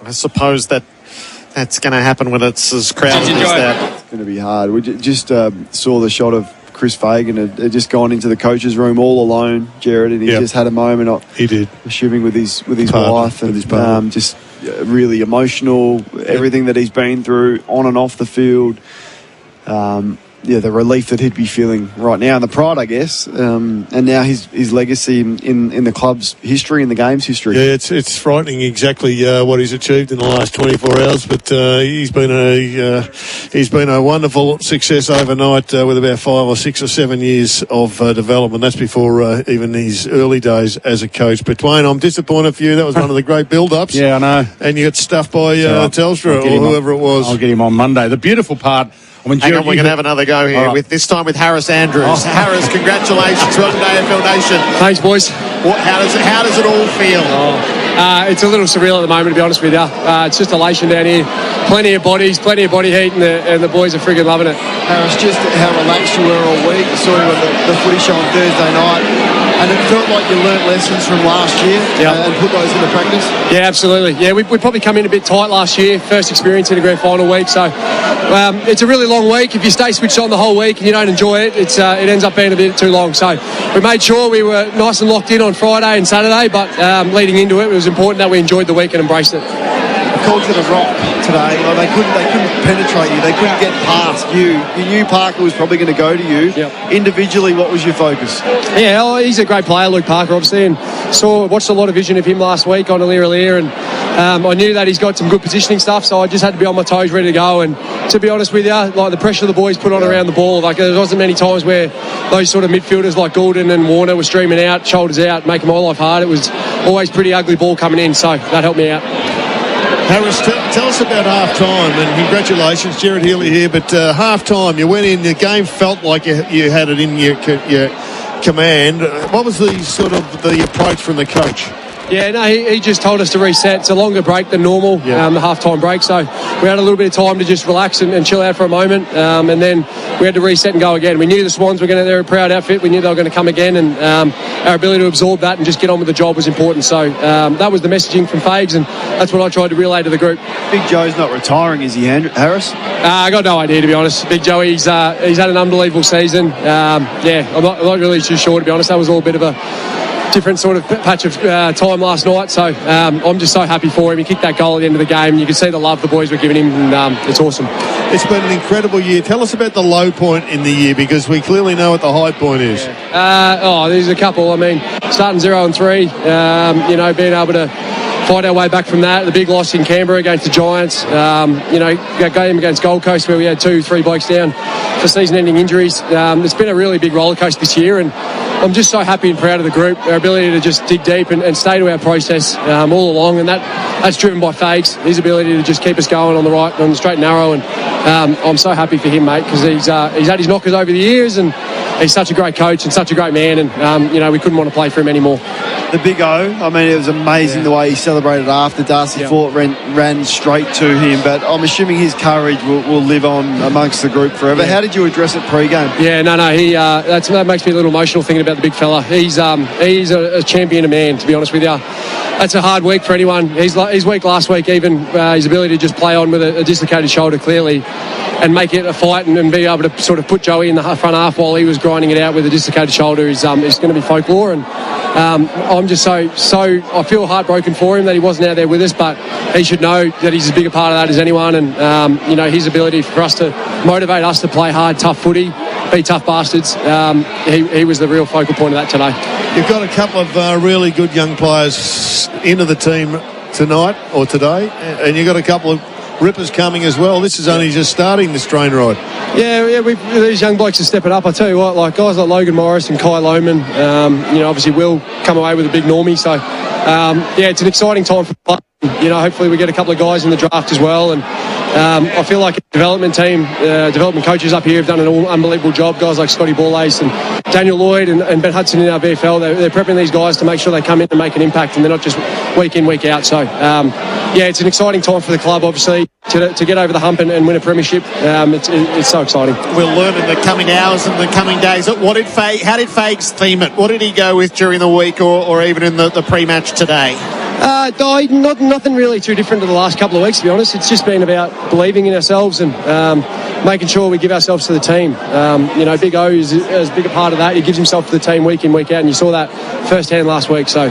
I suppose that's going to happen when it's as crowded as that. It's going to be hard. We just saw the shot of Chris Fagan had just gone into the coach's room all alone, Jared, and he just had a moment. He did. Assuming with his wife, and just really emotional. Everything that he's been through on and off the field. The relief that he'd be feeling right now, and the pride, I guess, and now his legacy in the club's history, in the game's history. Yeah, it's frightening exactly what he's achieved in the last 24 hours, but he's been a wonderful success overnight with about 5 or 6 or 7 years of development. That's before even his early days as a coach. But Dwayne, I'm disappointed for you. That was one of the great build-ups. Yeah, I know. And you got stuffed by Telstra or whoever it was. I'll get him on Monday. The beautiful part. Hang on, we're going to have another go here, with this time with Harris Andrews. Harris, congratulations. Welcome to AFL Nation. Thanks, boys. How does it all feel? It's a little surreal at the moment, to be honest with you. It's just elation down here. Plenty of bodies, plenty of body heat, and the boys are friggin' loving it. Harris, just how relaxed you were all week. I saw you at the footy show on Thursday night. And it felt like you learnt lessons from last year and put those into practice? Yeah, absolutely. Yeah, we probably come in a bit tight last year, first experience in a grand final week. So it's a really long week. If you stay switched on the whole week and you don't enjoy it, it ends up being a bit too long. So we made sure we were nice and locked in on Friday and Saturday, but leading into it, it was important that we enjoyed the week and embraced it. Called to the rock today. Like they couldn't penetrate you. They couldn't get past you. You knew Parker was probably going to go to you. Individually, what was your focus? Yeah, he's a great player, Luke Parker, obviously, and watched a lot of vision of him last week on Alir, and I knew that he's got some good positioning stuff, so I just had to be on my toes, ready to go. And to be honest with you, like the pressure the boys put on around the ball, like there wasn't many times where those sort of midfielders like Goulden and Warner were streaming out, shoulders out, making my life hard. It was always pretty ugly ball coming in, so that helped me out. Harris, tell us about half-time, and congratulations, Jared Healy here, but half-time, you went in, the game felt like you had it in your command. What was the approach from the coach? Yeah, no, he just told us to reset. It's a longer break than normal, the half-time break. So we had a little bit of time to just relax and chill out for a moment. And then we had to reset and go again. We knew the Swans were they're a proud outfit. We knew they were going to come again. And our ability to absorb that and just get on with the job was important. So that was the messaging from Fags. And that's what I tried to relay to the group. Big Joe's not retiring, is he, Harris? I got no idea, to be honest. Big Joe, he's had an unbelievable season. I'm not really too sure, to be honest. That was all a bit of a different sort of patch of time last night, so I'm just so happy for him. He kicked that goal at the end of the game. You can see the love the boys were giving him, and it's awesome. It's been an incredible year. Tell us about the low point in the year, because we clearly know what the high point is. There's a couple. I mean, starting 0-3, being able to fight our way back from that. The big loss in Canberra against the Giants. That game against Gold Coast where we had 2-3 blokes down for season-ending injuries. It's been a really big roller coaster this year, and I'm just so happy and proud of the group. Our ability to just dig deep and stay to our process all along, and that's driven by Fags. His ability to just keep us going on the straight and narrow, and I'm so happy for him, mate, because he's had his knockers over the years, and he's such a great coach and such a great man, and we couldn't want to play for him anymore. The big O, I mean, it was amazing the way he celebrated after Darcy Fort ran straight to him, but I'm assuming his courage will live on amongst the group forever. How did you address it pre-game? Yeah, no, that makes me a little emotional thinking about the big fella. He's a champion of man, to be honest with you. That's a hard week for anyone. His week last week, even his ability to just play on with a dislocated shoulder clearly and make it a fight and be able to sort of put Joey in the front half while he was grinding it out with a dislocated shoulder is going to be folklore. And I'm just so I feel heartbroken for him that he wasn't out there with us, but he should know that he's as big a part of that as anyone. And his ability for us to motivate us to play hard, tough footy, be tough bastards. He was the real focal point of that today. You've got a couple of really good young players into the team tonight or today, and you've got a couple of rippers coming as well. This is only just starting, this train ride. Yeah, these young blokes are stepping up. I tell you what, like guys like Logan Morris and Kai Lohman, obviously will come away with a big normie. So, it's an exciting time for the club. Hopefully we get a couple of guys in the draft as well. And I feel like a development team, development coaches up here have done an unbelievable job. Guys like Scotty Ballace and Daniel Lloyd and Ben Hudson in our VFL, they're prepping these guys to make sure they come in and make an impact, and they're not just week in, week out. So, it's an exciting time for the club, obviously, to get over the hump and win a premiership. It's so exciting. We'll learn in the coming hours and the coming days. How did Fags theme it? What did he go with during the week or even in the pre-match today? Nothing really too different to the last couple of weeks, to be honest. It's just been about believing in ourselves and making sure we give ourselves to the team. Big O is as big a part of that. He gives himself to the team week in, week out, and you saw that firsthand last week. So,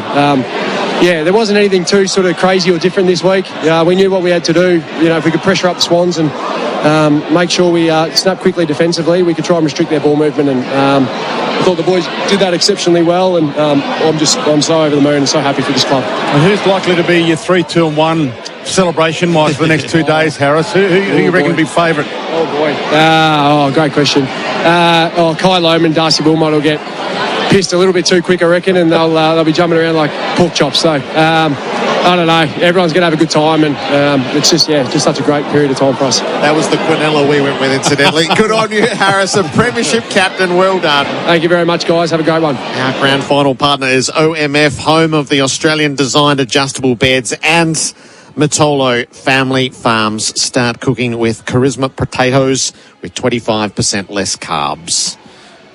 there wasn't anything too sort of crazy or different this week. We knew what we had to do. If we could pressure up the Swans and make sure we snap quickly defensively, we could try and restrict their ball movement. And I thought the boys did that exceptionally well, and I'm so over the moon and so happy for this club. And who's likely to be your 3-2-1 celebration-wise for the next 2 days, Harris? Who you reckon will be favourite? Oh, boy. Great question. Kai Lohman and Darcy Wilmot will get pissed a little bit too quick, I reckon, and they'll be jumping around like pork chops. So, I don't know. Everyone's going to have a good time, and it's just such a great period of time for us. That was the Quinella we went with, incidentally. Good on you, Harrison. Premiership captain, well done. Thank you very much, guys. Have a great one. Our grand final partner is OMF, home of the Australian-designed adjustable beds, and Matolo Family Farms. Start cooking with Charisma potatoes with 25% less carbs.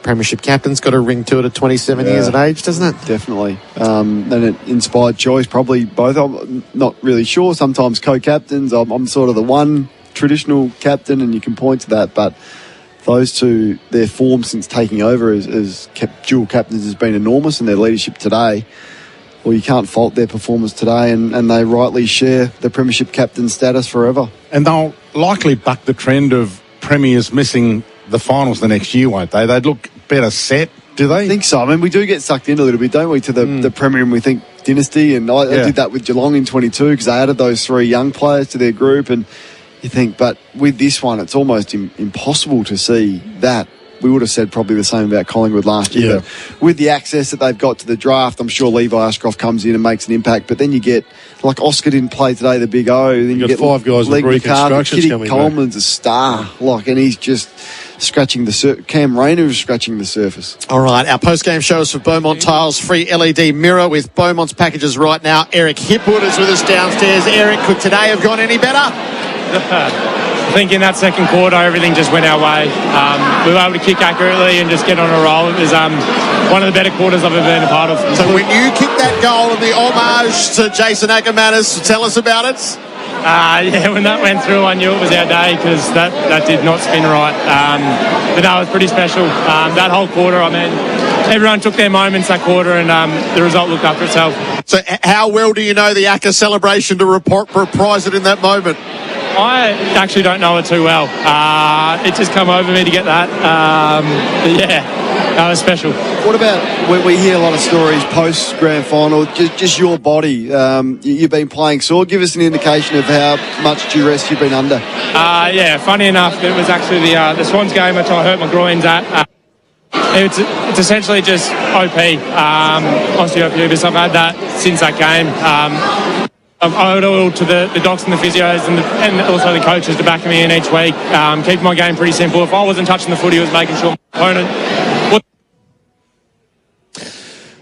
premiership captain's got a ring to it at 27 years of age, doesn't it? Definitely. And it inspired choice, probably both. I'm not really sure. Sometimes co-captains. I'm sort of the one traditional captain, and you can point to that, but those two, their form since taking over as dual captains has been enormous, and their leadership today, well, you can't fault their performance today, and they rightly share the premiership captain status forever. And they'll likely buck the trend of premiers missing the finals the next year, won't they? They'd look better set, do they? I think so. I mean, we do get sucked in a little bit, don't we, to the Premier, and we think dynasty, and I did that with Geelong in 22 because they added those 3 young players to their group, and you think, but with this one, it's almost impossible to see that. We would have said probably the same about Collingwood last year. But with the access that they've got to the draft, I'm sure Levi Ashcroft comes in and makes an impact. But then you get, like Oscar didn't play today, the big O. Then you get 5 guys with reconstructions coming back. Coleman's a star, and he's just scratching the surface. Cam Rayner is scratching the surface. All right, our post-game show is for Beaumont Tiles, free LED mirror with Beaumont's packages right now. Eric Hipwood is with us downstairs. Eric, could today have gone any better? I think in that second quarter, everything just went our way. We were able to kick accurately and just get on a roll. It was one of the better quarters I've ever been a part of. So when you kicked that goal and the homage to Jason Ackermanis, tell us about it. When that went through, I knew it was our day because that did not spin right. But no, it was pretty special. That whole quarter, I mean, everyone took their moments that quarter, and the result looked after itself. So how well do you know the Acker celebration to reprise it in that moment? I actually don't know it too well. It just come over me to get that. That was special. What about when we hear a lot of stories post grand final, just your body? You've been playing sore. Give us an indication of how much duress you've been under. Funny enough, it was actually the Swans game which I hurt my groins at. It's essentially just OP, osteoporosis. I've had that since that game. I owe it all to the docs and the physios and also the coaches to back me in each week. Keep my game pretty simple. If I wasn't touching the footy, it was making sure my opponent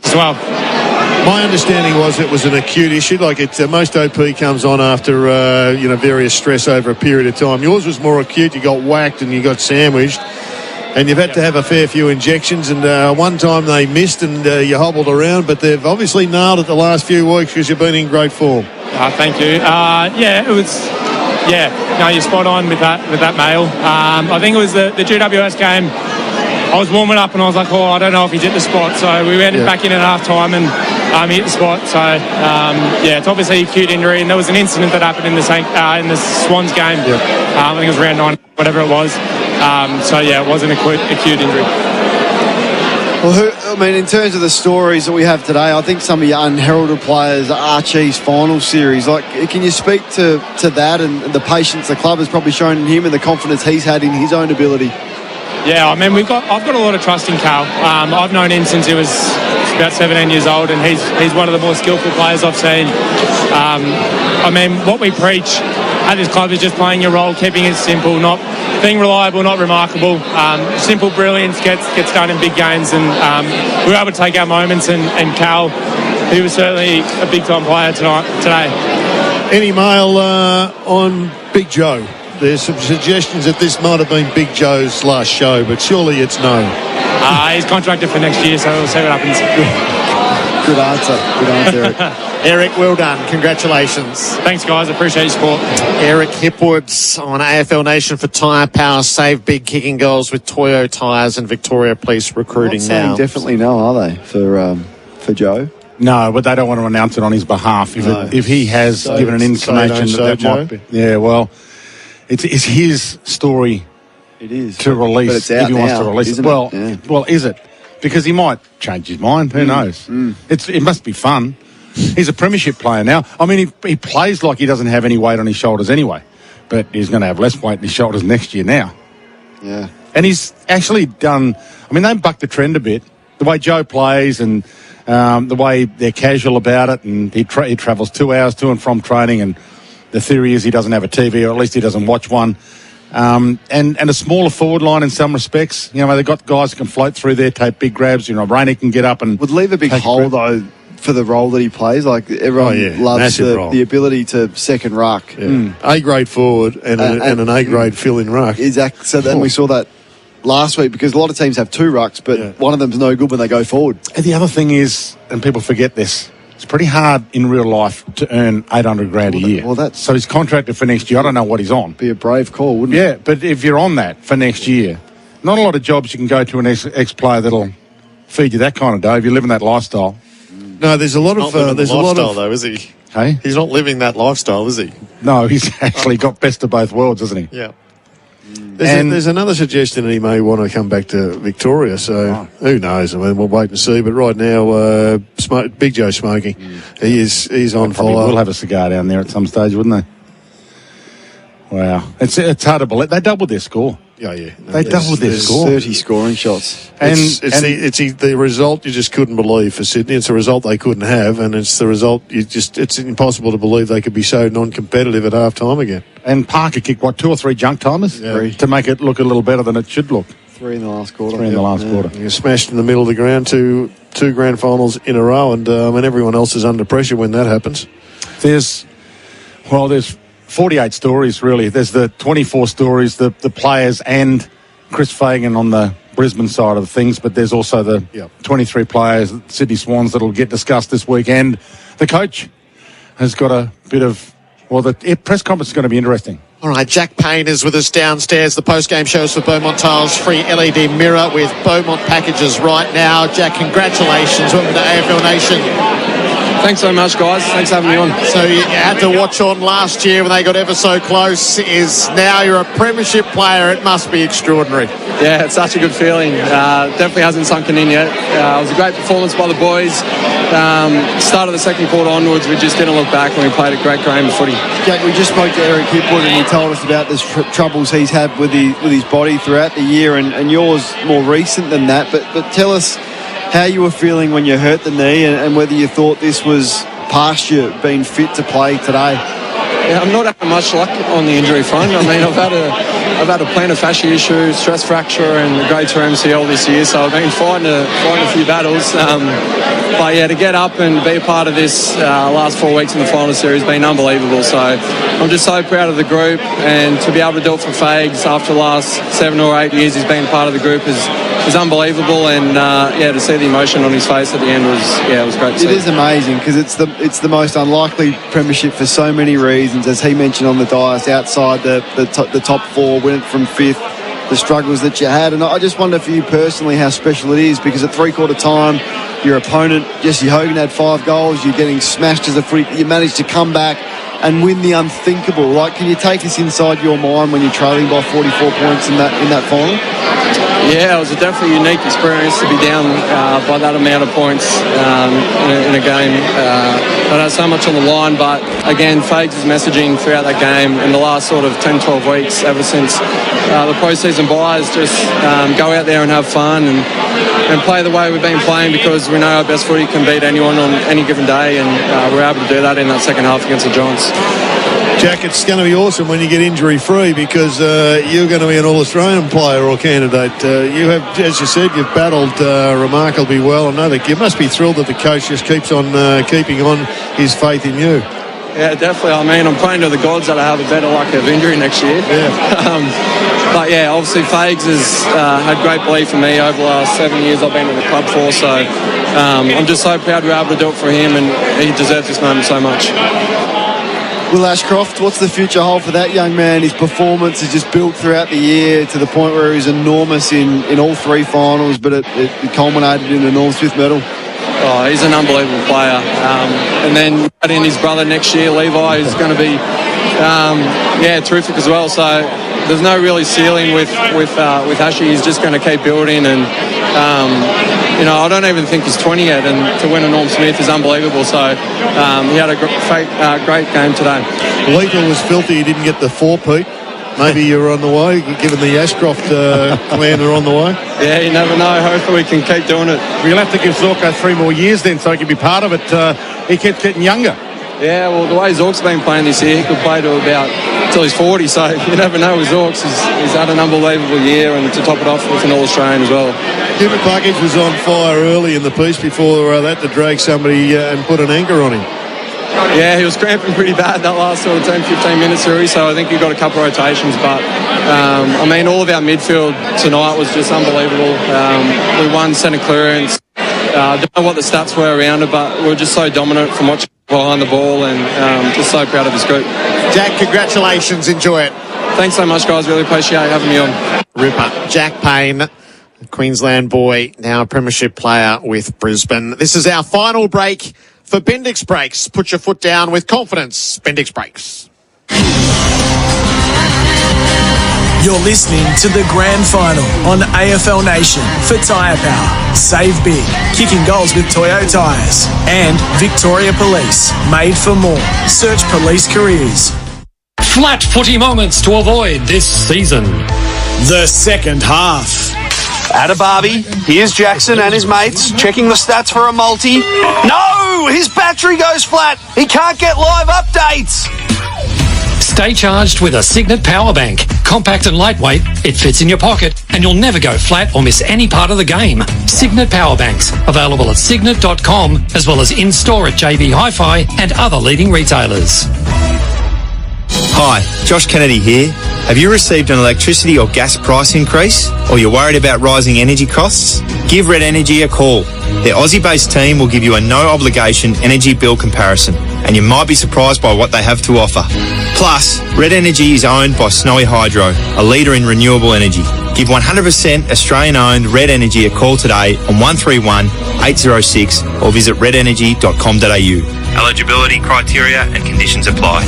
as well. My understanding was it was an acute issue. Like most OP comes on after various stress over a period of time. Yours was more acute. You got whacked and you got sandwiched, and you've had to have a fair few injections. And one time they missed and you hobbled around, but they've obviously nailed it the last few weeks because you've been in great form. Thank you. It was. No, you're spot on with that mail. I think it was the GWS game. I was warming up and I was like, I don't know if he's hit the spot. So we went back in at half time and he hit the spot. So it's obviously a acute injury. And there was an incident that happened in the Swans game. I think it was round 9, whatever it was. It was an acute injury. Well, in terms of the stories that we have today, I think some of your unheralded players, Archie's final series, can you speak to that and the patience the club has probably shown in him and the confidence he's had in his own ability? Yeah, I've got a lot of trust in Cal. I've known him since he was about 17 years old, and he's one of the more skillful players I've seen. What we preach at this club is just playing your role, keeping it simple, not being reliable, not remarkable. Simple brilliance gets done in big games, and we were able to take our moments. And Cal, he was certainly a big-time player today. Any mail on Big Joe? There's some suggestions that this might have been Big Joe's last show, but surely it's no. He's contracted for next year, so we'll see what happens. Good answer, Eric. Eric, well done. Congratulations. Thanks, guys. Appreciate your support. Eric Hipwood on AFL Nation for Tyre Power. Save big kicking goals with Toyo Tyres, and Victoria Police recruiting now. Definitely no, are they, for Joe? No, but they don't want to announce it on his behalf. If he has given an inclination that might be. Yeah, well, it's his story. It is to release, but it's out if he wants now, to release it. Well, well, is it? Because he might change his mind. Who knows? It must be fun. He's a premiership player now. He plays like he doesn't have any weight on his shoulders anyway, but he's going to have less weight on his shoulders next year now. Yeah. And he's actually done. They bucked the trend a bit. The way Joe plays and the way they're casual about it, and he travels 2 hours to and from training, and the theory is he doesn't have a TV, or at least he doesn't watch one. And a smaller forward line in some respects. They've got guys who can float through there, take big grabs. Rainey can get up and would leave a big hole though for the role that he plays. Like everyone loves the ability to second ruck. A grade forward and an A grade fill in ruck. Exactly. So then we saw that last week, because a lot of teams have 2 rucks, but one of them's no good when they go forward. And the other thing is, and people forget this, it's pretty hard in real life to earn $800,000 a year. So he's contracted for next year. I don't know what he's on. Be a brave call, wouldn't it? Yeah, but if you're on that for next year, not a lot of jobs you can go to an ex-player that'll feed you that kind of dough if you're living that lifestyle. No, there's a lot of... there's a lifestyle, though, is he? Hey? He's not living that lifestyle, is he? No, he's actually got best of both worlds, hasn't he? Yeah. There's another suggestion that he may want to come back to Victoria, so who knows? I mean, we'll wait and see. But right now, Big Joe smoking. He's on fire. We'll have a cigar down there at some stage, wouldn't they? Wow. It's hard to believe. They doubled their score. Yeah. They doubled their score. 30 scoring shots. It's the result you just couldn't believe for Sydney. It's a result they couldn't have, and it's the result it's impossible to believe they could be so non-competitive at half time again. And Parker kicked, 2 or 3 junk timers to make it look a little better than it should look. 3 in the last quarter. 3 in the last quarter. You're smashed in the middle of the ground, two grand finals in a row, and everyone else is under pressure when that happens. There's 48 stories, really. There's the 24 stories, the players and Chris Fagan on the Brisbane side of things, but there's also the 23 players, Sydney Swans, that'll get discussed this week. And the coach has got a bit of... Well, the press conference is going to be interesting. All right, Jack Payne is with us downstairs. The post-game shows for Beaumont Tiles, free LED mirror with Beaumont packages right now. Jack, congratulations. Welcome to AFL Nation. Thanks so much, guys. Thanks for having me on. So you had to watch on last year when they got ever so close. Now you're a premiership player. It must be extraordinary. Yeah, it's such a good feeling. Definitely hasn't sunken in yet. It was a great performance by the boys. Start of the second quarter onwards, we just didn't look back when we played a great game of footy. Jack, we just spoke to Eric Hipwood and he told us about the troubles he's had with his body throughout the year, and yours more recent than that. But tell us how you were feeling when you hurt the knee, and whether you thought this was past you being fit to play today. Yeah, I'm not having much luck on the injury front. I mean, I've had a plantar fascia issue, stress fracture, and a grade 2 MCL this year, so I've been fighting a few battles. But yeah, to get up and be a part of this last 4 weeks in the final series has been unbelievable. So I'm just so proud of the group, and to be able to do it for Fags after the last 7 or 8 years he's been part of the group is unbelievable. And to see the emotion on his face at the end was great to see. It is amazing, because it's the most unlikely premiership for so many reasons, as he mentioned on the dais, outside the top 4, went from 5th, the struggles that you had. And I just wonder for you personally how special it is, because at three-quarter time your opponent, Jesse Hogan, had 5 goals. You're getting smashed as a freak. You managed to come back and win the unthinkable. Like, can you take us inside your mind when you're trailing by 44 points in that final? Yeah, it was a definitely unique experience to be down by that amount of points in a game. I had so much on the line, but again, Fags' messaging throughout that game in the last sort of 10-12 weeks, ever since the postseason buys, just go out there and have fun and play the way we've been playing, because we know our best footy can beat anyone on any given day, and we're able to do that in that second half against the Giants. Jack, it's going to be awesome when you get injury-free, because you're going to be an All-Australian player or candidate. You have, as you said, you've battled remarkably well. I know that you must be thrilled that the coach just keeps on keeping on his faith in you. Yeah, definitely. I mean, I'm praying to the gods that I have a better luck of injury next year. Yeah. But yeah, obviously Fags has had great belief in me over the last 7 years I've been in the club for, so I'm just so proud we're able to do it for him, and he deserves this moment so much. Will Ashcroft, what's the future hold for that young man? His performance has just built throughout the year to the point where he's enormous in all 3 finals, but it culminated in a Norm Smith medal. Oh, he's an unbelievable player. And then add in his brother next year, Levi, who's going to be terrific as well. So there's no really ceiling with Ashy. He's just going to keep building, and I don't even think he's 20 yet, and to win a Norm Smith is unbelievable. So he had a great game today. Lethal was filthy. He didn't get the 4-peat. Maybe you're on the way, given the Ashcroft clan are on the way. Yeah, you never know. Hopefully we can keep doing it. We'll have to give Zorko 3 more years then, so he can be part of it. He keeps getting younger. Yeah, well, the way Zork's been playing this year, he could play to about till he's 40, so you never know with Zorks. He's had an unbelievable year, and to top it off with an All-Australian as well. Jimmy Puckage was on fire early in the piece before that to drag somebody and put an anchor on him. Yeah, he was cramping pretty bad that last sort of 10-15 minutes, Rui, so I think he got a couple of rotations. But, all of our midfield tonight was just unbelievable. We won centre clearance. I don't know what the stats were around it, but we were just so dominant from watching behind the ball, and just so proud of this group. Jack, congratulations. Enjoy it. Thanks so much, guys. Really appreciate having me on. Ripper. Jack Payne, Queensland boy, now a premiership player with Brisbane. This is our final break for Bendix Brakes. Put your foot down with confidence. Bendix Brakes. You're listening to the Grand Final on AFL Nation for Tyre Power. Save big, kicking goals with Toyo Tyres. And Victoria Police, made for more. Search police careers. Flat footy moments to avoid this season. The second half. At a barbie, here's Jackson and his mates checking the stats for a multi. No! His battery goes flat. He can't get live updates. Stay charged with a Signet Power Bank. Compact and lightweight, it fits in your pocket, and you'll never go flat or miss any part of the game. Signet Power Banks, available at signet.com, as well as in-store at JB Hi-Fi and other leading retailers. Hi, Josh Kennedy here. Have you received an electricity or gas price increase? Or you're worried about rising energy costs? Give Red Energy a call. Their Aussie-based team will give you a no-obligation energy bill comparison, and you might be surprised by what they have to offer. Plus, Red Energy is owned by Snowy Hydro, a leader in renewable energy. Give 100% Australian-owned Red Energy a call today on 131 806 or visit redenergy.com.au. Eligibility criteria and conditions apply.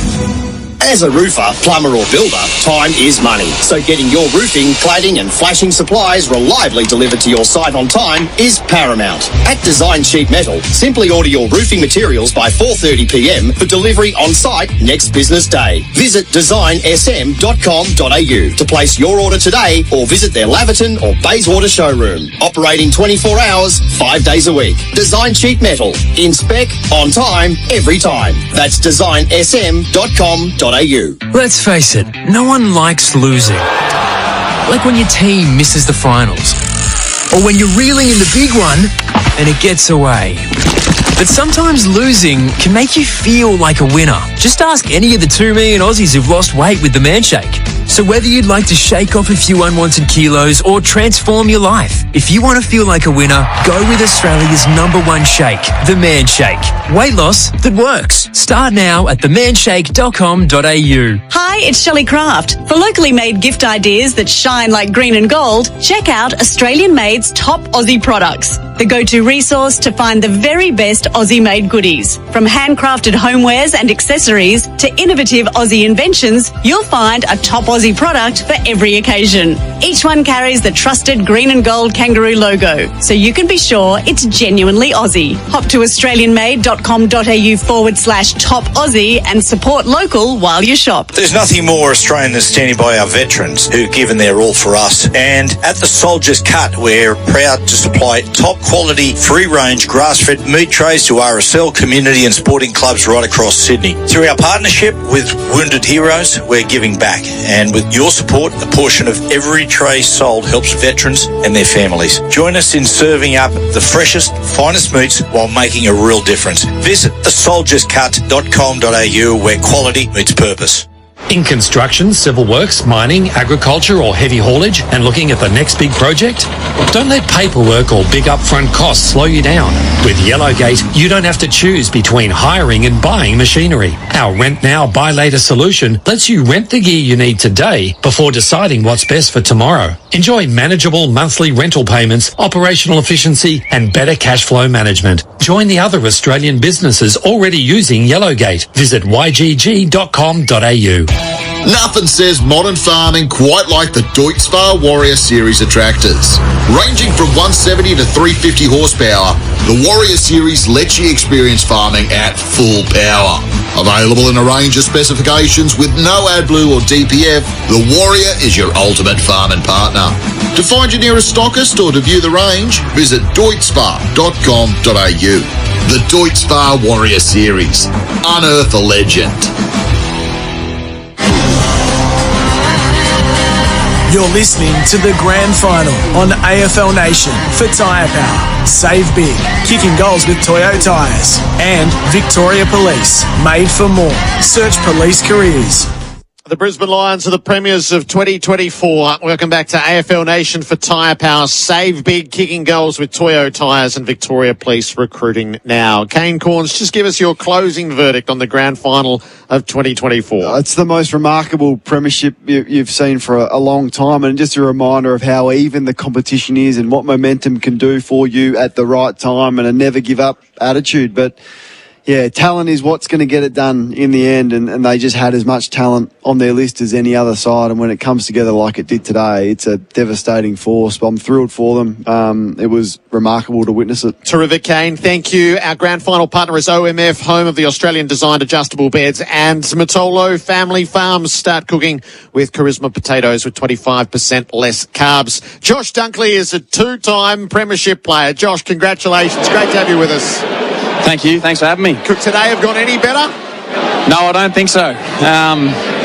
As a roofer, plumber or builder, time is money. So getting your roofing, cladding and flashing supplies reliably delivered to your site on time is paramount. At Design Sheet Metal, simply order your roofing materials by 4:30 p.m. for delivery on site next business day. Visit designsm.com.au to place your order today or visit their Laverton or Bayswater showroom. Operating 24 hours, 5 days a week. Design Sheet Metal. In spec, on time, every time. That's designsm.com.au. Let's face it, no one likes losing. Like when your team misses the finals. Or when you're reeling in the big one and it gets away. But sometimes losing can make you feel like a winner. Just ask any of the 2 million Aussies who've lost weight with the Manshake. So whether you'd like to shake off a few unwanted kilos or transform your life, if you want to feel like a winner, go with Australia's #1 shake, the Manshake. Weight loss that works. Start now at themanshake.com.au. Hi, it's Shelley Craft. For locally made gift ideas that shine like green and gold, check out Australian Made's top Aussie products, the go-to resource to find the very best Aussie-made goodies. From handcrafted homewares and accessories to innovative Aussie inventions, you'll find a top Aussie product for every occasion. Each one carries the trusted green and gold kangaroo logo, so you can be sure it's genuinely Aussie. Hop to australianmade.com.au/top Aussie and support local while you shop. There's nothing more Australian than standing by our veterans who've given their all for us. And at the Soldier's Cut, we're proud to supply top quality, free-range, grass-fed meat trays to RSL community and sporting clubs right across Sydney. Through our partnership with Wounded Heroes, we're giving back. And with your support, a portion of every tray sold helps veterans and their families. Join us in serving up the freshest, finest meats while making a real difference. Visit thesoldierscut.com.au where quality meets purpose. In construction, civil works, mining, agriculture or heavy haulage and looking at the next big project? Don't let paperwork or big upfront costs slow you down. With Yellowgate, you don't have to choose between hiring and buying machinery. Our Rent Now, Buy Later solution lets you rent the gear you need today before deciding what's best for tomorrow. Enjoy manageable monthly rental payments, operational efficiency and better cash flow management. Join the other Australian businesses already using Yellowgate. Visit ygg.com.au. Nothing says modern farming quite like the Deutz-Fahr Warrior Series of tractors. Ranging from 170 to 350 horsepower, the Warrior Series lets you experience farming at full power. Available in a range of specifications with no AdBlue or DPF, the Warrior is your ultimate farming partner. To find your nearest stockist or to view the range, visit deutzfahr.com.au. The Deutz-Fahr Warrior Series. Unearth a legend. You're listening to the Grand Final on AFL Nation for Tyre Power. Save big, kicking goals with Toyo Tyres. And Victoria Police, made for more. Search police careers. The Brisbane Lions are the premiers of 2024. Welcome back to AFL Nation for Tyre Power. Save big, kicking goals with Toyo Tyres and Victoria Police recruiting now. Kane Corns, just give us your closing verdict on the grand final of 2024. It's the most remarkable premiership you've seen for a long time, and just a reminder of how even the competition is and what momentum can do for you at the right time, and a never give up attitude. But yeah, talent is what's going to get it done in the end, and they just had as much talent on their list as any other side, and when it comes together like it did today, it's a devastating force. But I'm thrilled for them. It was remarkable to witness it. Terrific, Kane. Thank you. Our grand final partner is OMF, home of the Australian designed adjustable beds, and Matolo Family Farms. Start cooking with Charisma potatoes with 25% less carbs. Josh Dunkley is a two-time premiership player. Josh, congratulations. Great to have you with us. Thank you. Thanks for having me. Could today have gone any better? No, I don't think so.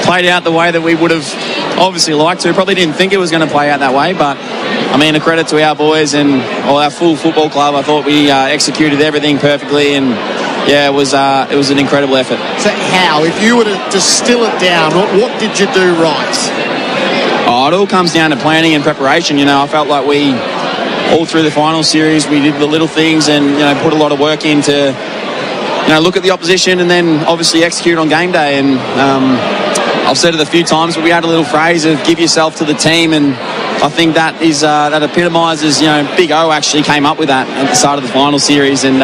Played out the way that we would have obviously liked to. Probably didn't think it was going to play out that way, but I mean, a credit to our boys and our full football club. I thought we executed everything perfectly, and yeah, it was an incredible effort. So how, if you were to distill it down, what did you do right? Oh, it all comes down to planning and preparation. You know, I felt like we, all through the final series, we did the little things and, you know, put a lot of work into, you know, look at the opposition and then obviously execute on game day. And I've said it a few times, but we had a little phrase of give yourself to the team, and I think that is that epitomises, you know, Big O actually came up with that at the start of the final series, and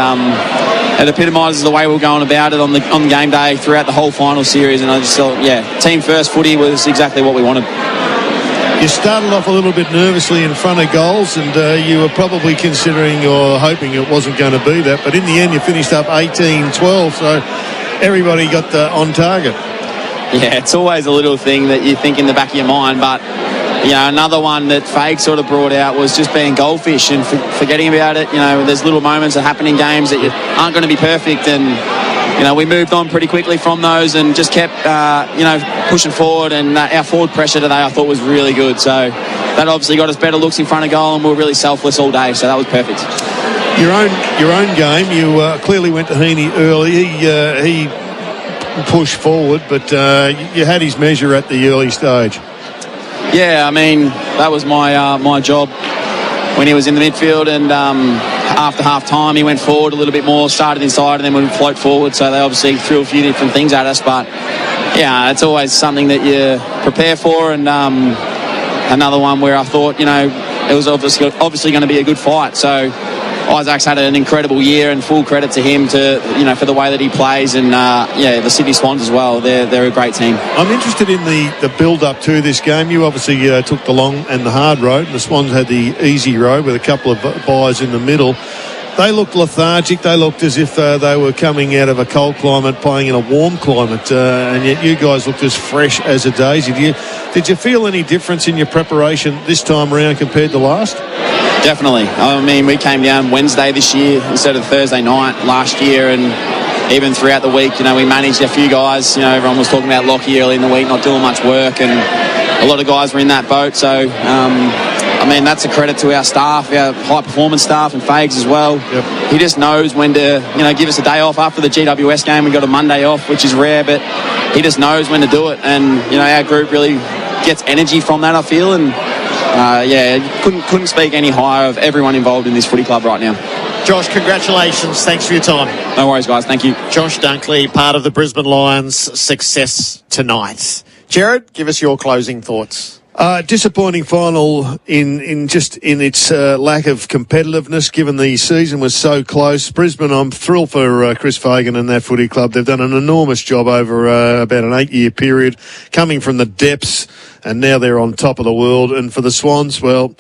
it epitomises the way we're going about it on game day throughout the whole final series. And I just thought, yeah, team first footy was exactly what we wanted. You started off a little bit nervously in front of goals, and you were probably considering or hoping it wasn't going to be that. But in the end, you finished up 18-12, so everybody got on target. Yeah, it's always a little thing that you think in the back of your mind. But, you know, another one that Fake sort of brought out was just being goldfish and forgetting about it. You know, there's little moments that happen in games that aren't going to be perfect, and you know, we moved on pretty quickly from those and just kept, you know, pushing forward. And our forward pressure today, I thought, was really good. So that obviously got us better looks in front of goal, and we were really selfless all day. So that was perfect. Your own game, you clearly went to Heaney early. He pushed forward, but you had his measure at the early stage. Yeah, I mean, that was my job when he was in the midfield, and after half-time he went forward a little bit more, started inside, and then would float forward. So they obviously threw a few different things at us, but yeah, it's always something that you prepare for. And another one where I thought, you know, it was obviously going to be a good fight. So Isaac's had an incredible year, and full credit to him for the way that he plays, and yeah, the Sydney Swans as well. They're a great team. I'm interested in the build-up to this game. You obviously took the long and the hard road, and the Swans had the easy road with a couple of byes in the middle. They looked lethargic. They looked as if they were coming out of a cold climate, playing in a warm climate, and yet you guys looked as fresh as a daisy. Did you feel any difference in your preparation this time around compared to last? Definitely. I mean, we came down Wednesday this year instead of Thursday night last year, and even throughout the week, you know, we managed a few guys. You know, everyone was talking about Lockie early in the week not doing much work, and a lot of guys were in that boat. So, I mean, that's a credit to our staff, our high-performance staff, and Fags as well. Yep. He just knows when to, you know, give us a day off after the GWS game. We got a Monday off, which is rare, but he just knows when to do it. And, you know, our group really gets energy from that, I feel, and yeah, couldn't speak any higher of everyone involved in this footy club right now. Josh, congratulations. Thanks for your time. No worries, guys. Thank you. Josh Dunkley, part of the Brisbane Lions' success tonight. Jared, give us your closing thoughts. Disappointing final in its lack of competitiveness, given the season was so close. Brisbane, I'm thrilled for Chris Fagan and that footy club. They've done an enormous job over about an 8-year period, coming from the depths, and now they're on top of the world. And for the Swans, well,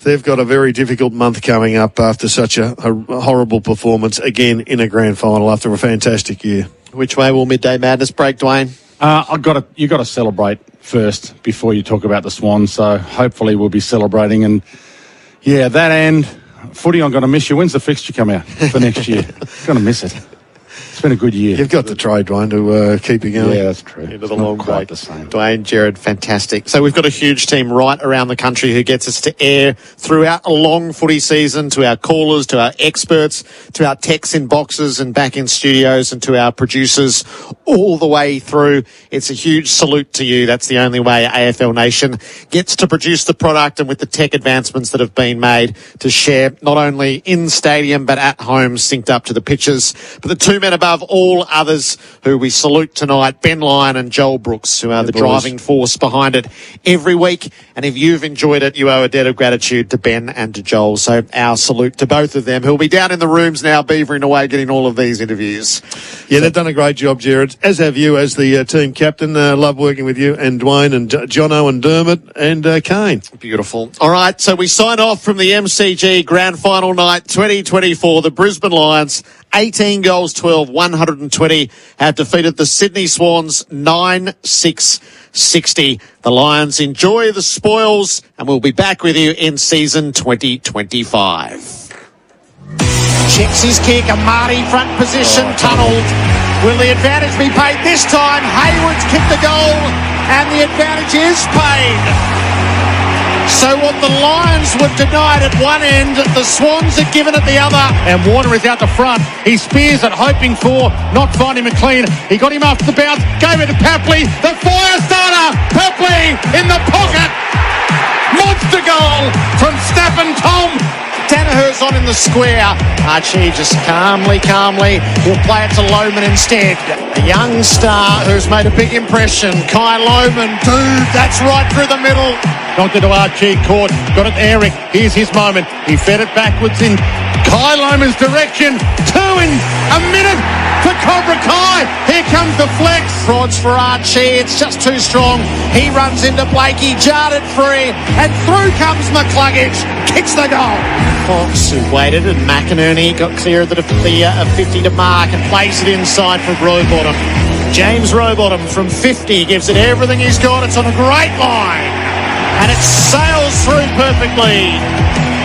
they've got a very difficult month coming up after such a horrible performance again in a grand final after a fantastic year. Which way will Midday Madness break, Dwayne? You got to celebrate first before you talk about the Swans. So hopefully we'll be celebrating. And yeah, that and footy, I'm going to miss you. When's the fixture come out for next year? I'm going to miss it. been a good year. You've got to try, Dwayne, to keep it going. Yeah, that's true. Into the It's not long quite break. the same. Dwayne, Jared, fantastic. So we've got a huge team right around the country who gets us to air throughout a long footy season, to our callers, to our experts, to our techs in boxes and back in studios, and to our producers all the way through. It's a huge salute to you. That's the only way AFL Nation gets to produce the product, and with the tech advancements that have been made, to share not only in stadium but at home, synced up to the pitches. But the two men above all others who we salute tonight, Ben Lyon and Joel Brooks, who are the driving force behind it every week. And if you've enjoyed it, you owe a debt of gratitude to Ben and to Joel. So our salute to both of them, who'll be down in the rooms now, beavering away, getting all of these interviews. Yeah, they've done a great job, Jared, as have you as the team captain. Love working with you and Dwayne and Jono and Dermot and Kane. Beautiful. All right, so we sign off from the MCG Grand Final Night 2024. The Brisbane Lions, 18 goals, 12, 120, have defeated the Sydney Swans 9-6-60. The Lions enjoy the spoils, and we'll be back with you in season 2025. Checks his kick, a Marty front position, tunnelled. Will the advantage be paid this time? Hayward's kicked the goal, and the advantage is paid. So what the Lions were denied at one end, the Swans are given at the other. And Warner is out the front. He spears it, hoping for not finding McLean. He got him after the bounce, gave it to Papley. The fire starter, Papley in the pocket. Monster goal from Stappen Tom. Danaher's on in the square. Archie just calmly, he'll play it to Lohman instead. A young star who's made a big impression. Kai Lohman, dude, that's right through the middle. Knocked it to Archie, caught, got it to Eric. Here's his moment. He fed it backwards in Kai Lohman's direction. 2 in a minute for Cobra Kai. Here comes the flex. Prods for Archie, it's just too strong. He runs into Blakey, jarred it free, and through comes McCluggage, kicks the goal. Fox, who waited, and McInerney got clear of the 50 to mark and plays it inside for Rowbottom. James Rowbottom from 50 gives it everything he's got. It's on a great line, and it sails through perfectly.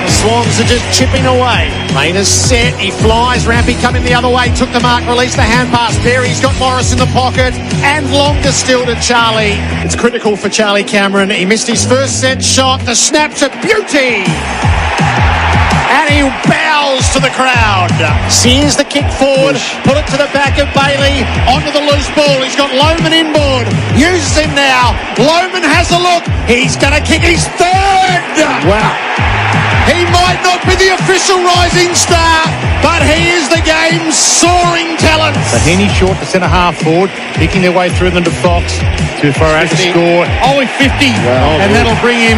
The Swans are just chipping away. Rayner's set, he flies, Rampy coming the other way, took the mark, released the hand pass. Berry's got Morris in the pocket, and longer still to Charlie. It's critical for Charlie Cameron. He missed his first set shot, the snap's a beauty! And he bows to the crowd. Sees the kick forward, put it to the back of Bailey, onto the loose ball. He's got Lohman inboard, uses him now. Lohman has a look, he's going to kick his third! Wow. He might not be the official rising star, but he is the game's soaring talent. So Henny short to centre half forward, picking their way through them to Fox. Too far out to score. Only 50, and that'll bring him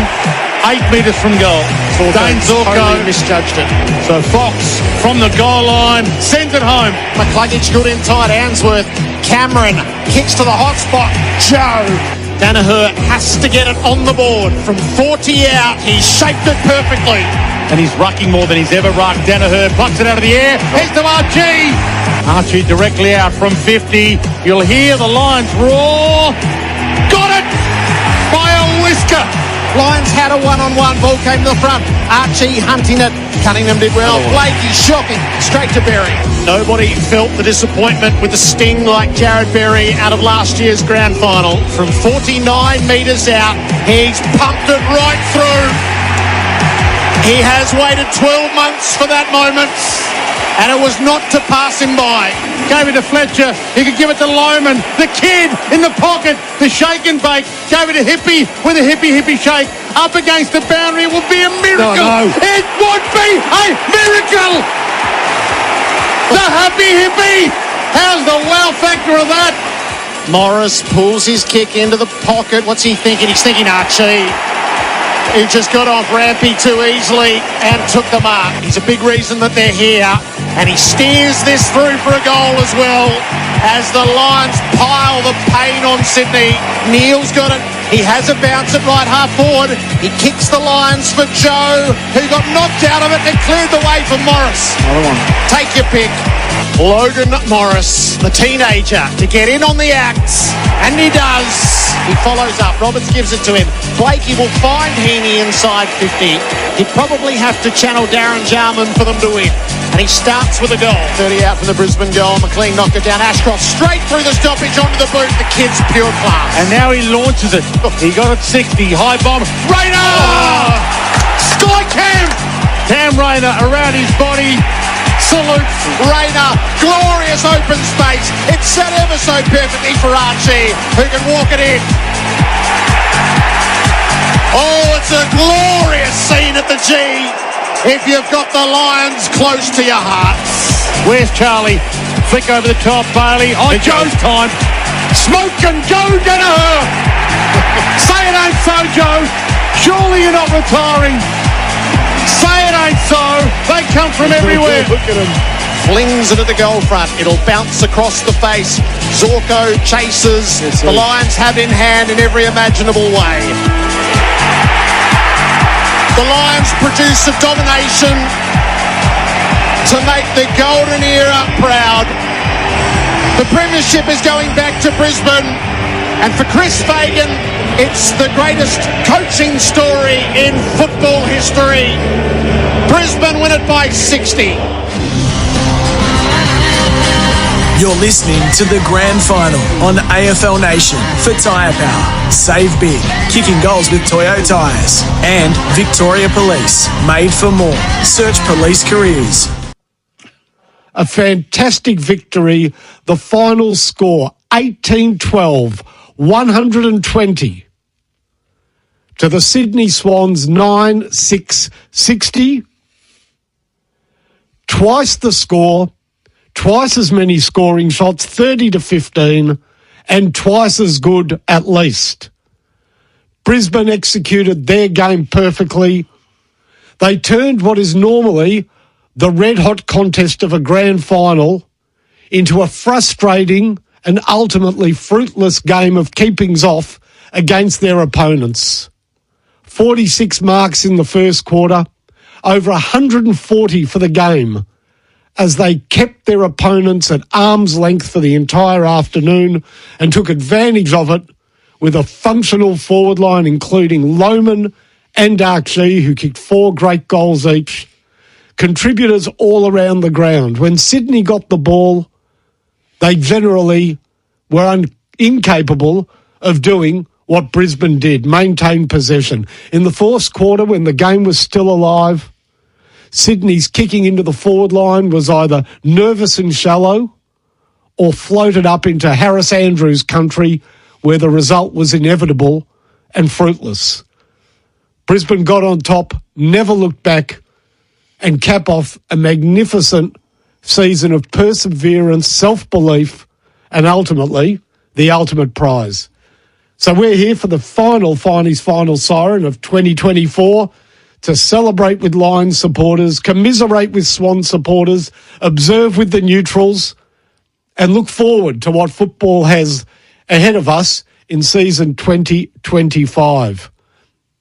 8 metres from goal. Dane Zorko totally misjudged it. So Fox from the goal line sends it home. McCluggage good inside Answorth. Cameron kicks to the hot spot. Joe Danaher has to get it on the board. From 40 out, he's shaped it perfectly. And he's rucking more than he's ever rucked. Danaher plucks it out of the air. Here's to Archie. Archie directly out from 50. You'll hear the Lions roar. Got it by a whisker. Lions had a one-on-one. Ball came to the front. Archie hunting it. Cunningham did well. Blakey shocking. Straight to Berry. Nobody felt the disappointment with the sting like Jared Berry out of last year's grand final. From 49 metres out, he's pumped it right through. He has waited 12 months for that moment, and it was not to pass him by. Gave it to Fletcher. He could give it to Lohman. The kid in the pocket. The shake and bake. Gave it to Hippie with a hippie shake. Up against the boundary. It would be a miracle. No. It would be a miracle. The happy hippie. How's the wow factor of that? Morris pulls his kick into the pocket. What's he thinking? He's thinking Archie. He just got off Rampy too easily and took the mark. He's a big reason that they're here, and he steers this through for a goal as well as the Lions pile the pain on Sydney. Neil's got it. He has a bounce at right half forward. He kicks the Lions for Joe, who got knocked out of it and cleared the way for Morris. Take your pick. Logan Morris, the teenager, to get in on the act, and he does. He follows up. Roberts gives it to him. Blakey will find Heaney inside 50. He'd probably have to channel Darren Jarman for them to win. And he starts with a goal. 30 out from the Brisbane goal. McLean knocked it down. Ashcroft straight through the stoppage onto the boot. The kid's pure class. And now he launches it. He got it 60. High bomb. Rayner! Sky Cam! Cam Rayner around his body. Salute Rayner. Glorious open space. It's set ever so perfectly for Archie, who can walk it in. Oh, it's a glorious scene at the G if you've got the Lions close to your hearts. Where's Charlie? Flick over the top, Bailey. Oh, Joe's time. Smoke and Joe Danaher. Say it ain't so, Joe. Surely you're not retiring. Say it ain't so. They come from everywhere. Look at him. Flings it at the goal front. It'll bounce across the face. Zorko chases. The Lions have in hand in every imaginable way. The Lions produce a domination to make the golden era proud. The premiership is going back to Brisbane, and for Chris Fagan, it's the greatest coaching story in football history. Brisbane win it by 60. You're listening to the Grand Final on AFL Nation for Tyre Power. Save big, kicking goals with Toyo Tyres. And Victoria Police, made for more. Search police careers. A fantastic victory. The final score, 18-12, 120. To the Sydney Swans, 9-6-60. Twice the score. Twice as many scoring shots, 30-15, and twice as good at least. Brisbane executed their game perfectly. They turned what is normally the red-hot contest of a grand final into a frustrating and ultimately fruitless game of keepings off against their opponents. 46 marks in the first quarter, over 140 for the game, as they kept their opponents at arm's length for the entire afternoon and took advantage of it with a functional forward line, including Lohman and Archie, who kicked 4 great goals each. Contributors all around the ground. When Sydney got the ball, they generally were incapable of doing what Brisbane did, maintain possession. In the fourth quarter, when the game was still alive, Sydney's kicking into the forward line was either nervous and shallow or floated up into Harris Andrews country, where the result was inevitable and fruitless. Brisbane got on top, never looked back, and cap off a magnificent season of perseverance, self-belief, and ultimately the ultimate prize. So we're here for the final siren of 2024, to celebrate with Lions supporters, commiserate with Swan supporters, observe with the neutrals, and look forward to what football has ahead of us in season 2025.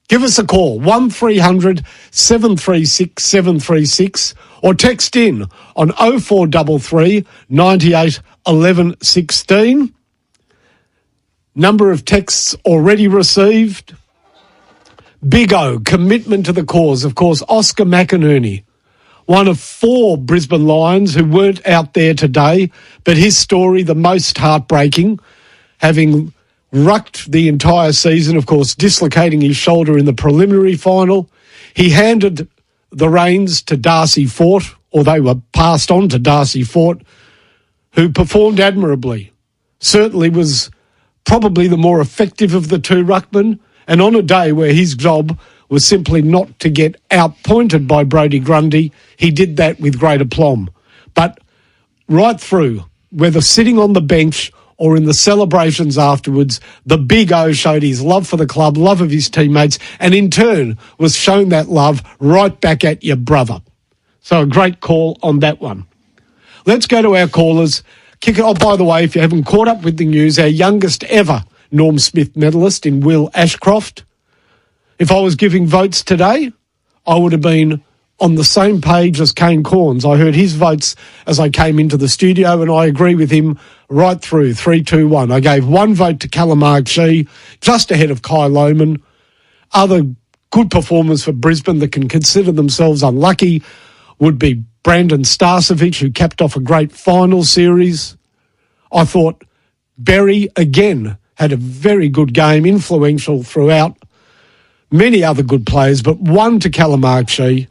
Give us a call, 1300 736 736, or text in on 0433 98 11 16. Number of texts already received. Big O, commitment to the cause. Of course, Oscar McInerney, one of 4 Brisbane Lions who weren't out there today, but his story the most heartbreaking, having rucked the entire season, of course, dislocating his shoulder in the preliminary final. He handed the reins to Darcy Fort, or they were passed on to Darcy Fort, who performed admirably. Certainly was probably the more effective of the 2 ruckmen, and on a day where his job was simply not to get outpointed by Brodie Grundy, he did that with great aplomb. But right through, whether sitting on the bench or in the celebrations afterwards, the Big O showed his love for the club, love of his teammates, and in turn was shown that love right back at your brother. So a great call on that one. Let's go to our callers. Kick it off, by the way, if you haven't caught up with the news, our youngest ever Norm Smith medalist in Will Ashcroft. If I was giving votes today, I would have been on the same page as Kane Corns. I heard his votes as I came into the studio, and I agree with him right through, 3-2-1. I gave one vote to Callum Archie, just ahead of Kai Lohman. Other good performers for Brisbane that can consider themselves unlucky would be Brandon Starcevic, who capped off a great final series. I thought Berry, again, had a very good game, influential throughout. Many other good players, but one to Callum Archie,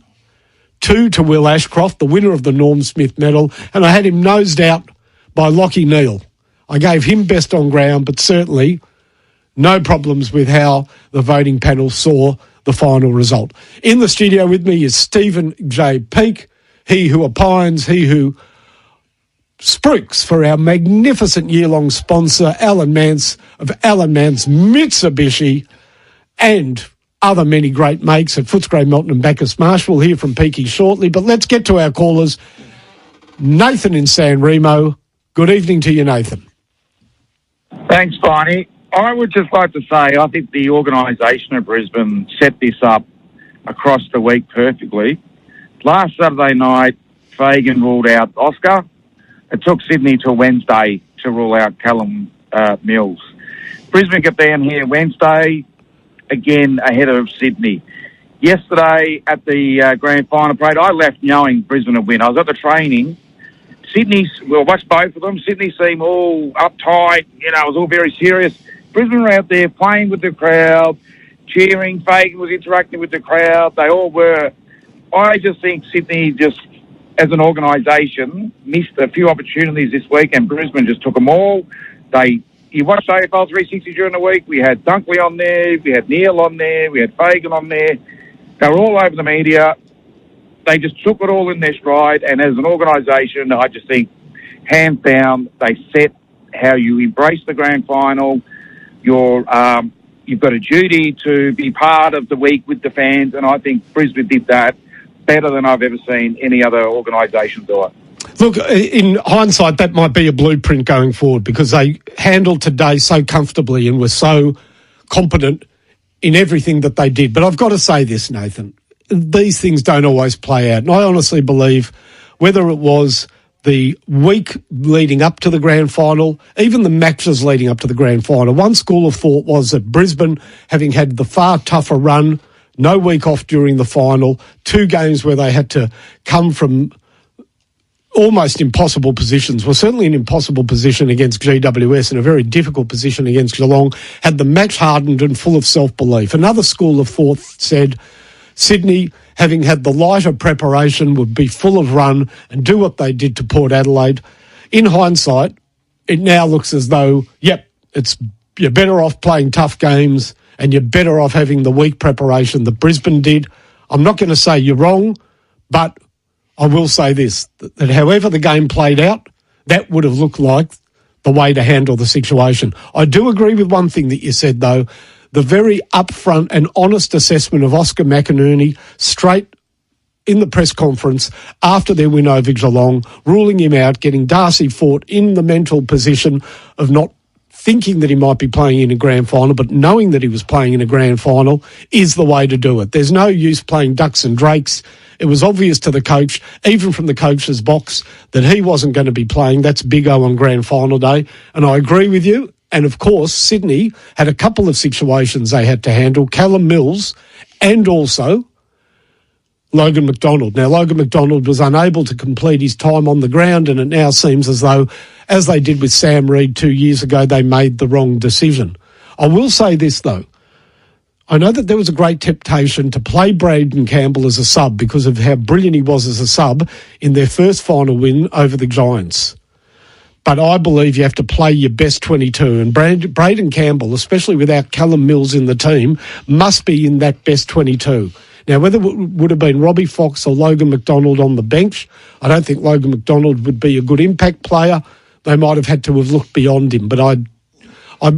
two to Will Ashcroft, the winner of the Norm Smith medal, and I had him nosed out by Lockie Neal. I gave him best on ground, but certainly no problems with how the voting panel saw the final result. In the studio with me is Stephen J. Peake, he who opines, he who spruiks for our magnificent year-long sponsor, Alan Mance of Alan Mance Mitsubishi, and other many great makes at Footscray, Melton and Bacchus Marsh. We'll hear from Peaky shortly, but let's get to our callers. Nathan in San Remo. Good evening to you, Nathan. Thanks, Barney. I would just like to say I think the organisation of Brisbane set this up across the week perfectly. Last Saturday night, Fagan ruled out Oscar. It took Sydney till Wednesday to rule out Callum Mills. Brisbane got down here Wednesday, again ahead of Sydney. Yesterday at the grand final parade, I left knowing Brisbane would win. I was at the training. We'll watch both of them. Sydney seemed all uptight, it was all very serious. Brisbane were out there playing with the crowd, cheering. Fagan was interacting with the crowd. They all were. I just think Sydney just, as an organisation, missed a few opportunities this week, and Brisbane just took them all. You watched AFL 360 during the week. We had Dunkley on there. We had Neil on there. We had Fagan on there. They were all over the media. They just took it all in their stride. And as an organisation, I just think, hands down, they set how you embrace the grand final. You've got a duty to be part of the week with the fans, and I think Brisbane did that better than I've ever seen any other organisation do it. Look, in hindsight, that might be a blueprint going forward because they handled today so comfortably and were so competent in everything that they did. But I've got to say this, Nathan, these things don't always play out. And I honestly believe whether it was the week leading up to the grand final, even the matches leading up to the grand final, one school of thought was that Brisbane, having had the far tougher run, no week off during the final, two games where they had to come from almost impossible positions, well, certainly an impossible position against GWS and a very difficult position against Geelong, had the match hardened and full of self-belief. Another school of thought said Sydney, having had the lighter preparation, would be full of run and do what they did to Port Adelaide. In hindsight, it now looks as though, you're better off playing tough games and you're better off having the weak preparation that Brisbane did. I'm not going to say you're wrong, but I will say this, that however the game played out, that would have looked like the way to handle the situation. I do agree with one thing that you said, though, the very upfront and honest assessment of Oscar McInerney straight in the press conference after their win over Geelong, ruling him out, getting Darcy Fort in the mental position of not thinking that he might be playing in a grand final, but knowing that he was playing in a grand final is the way to do it. There's no use playing ducks and drakes. It was obvious to the coach, even from the coach's box, that he wasn't going to be playing. That's Big O on grand final day. And I agree with you. And, of course, Sydney had a couple of situations they had to handle, Callum Mills and also Logan McDonald. Now, Logan McDonald was unable to complete his time on the ground, and it now seems as though, as they did with Sam Reid 2 years ago, they made the wrong decision. I will say this, though. I know that there was a great temptation to play Braden Campbell as a sub because of how brilliant he was as a sub in their first final win over the Giants. But I believe you have to play your best 22, and Braden Campbell, especially without Callum Mills in the team, must be in that best 22. Now, whether it would have been Robbie Fox or Logan McDonald on the bench, I don't think Logan McDonald would be a good impact player. They might have had to have looked beyond him. But I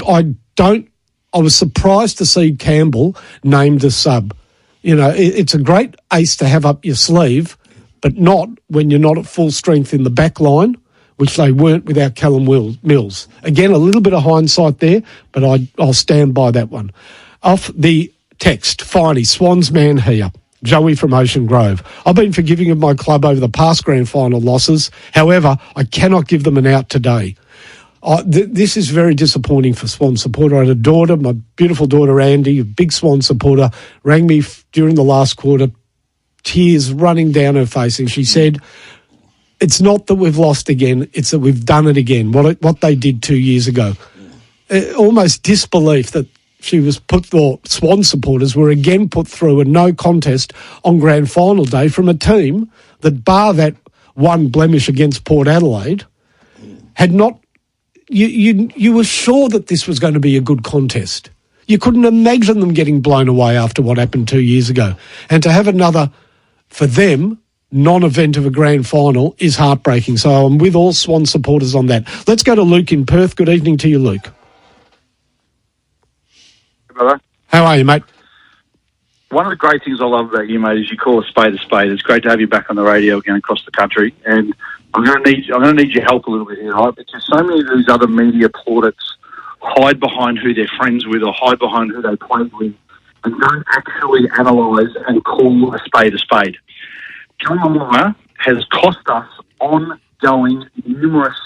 was surprised to see Campbell named as sub. It's a great ace to have up your sleeve, but not when you're not at full strength in the back line, which they weren't without Callum Mills. Again, a little bit of hindsight there, but I'll stand by that one. Off the text, Finey, Swans man here. Joey from Ocean Grove. I've been forgiving of my club over the past grand final losses. However, I cannot give them an out today. This is very disappointing for Swan supporter. I had a daughter, my beautiful daughter Andy, a big Swan supporter, rang me during the last quarter, tears running down her face, and she said, it's not that we've lost again, it's that we've done it again, what they did 2 years ago. Almost disbelief that she was Swan supporters were again put through a no contest on grand final day from a team that, bar that one blemish against Port Adelaide, had not. You were sure that this was going to be a good contest. You couldn't imagine them getting blown away after what happened 2 years ago. And to have another, for them, non-event of a grand final is heartbreaking. So I'm with all Swan supporters on that. Let's go to Luke in Perth. Good evening to you, Luke. Brother. How are you, mate? One of the great things I love about you, mate, is you call a spade a spade. It's great to have you back on the radio again across the country. And I'm going to need your help a little bit here, right? Because so many of these other media plaudits hide behind who they're friends with or hide behind who they played with and don't actually analyse and call a spade a spade. John Moore has cost us ongoing numerous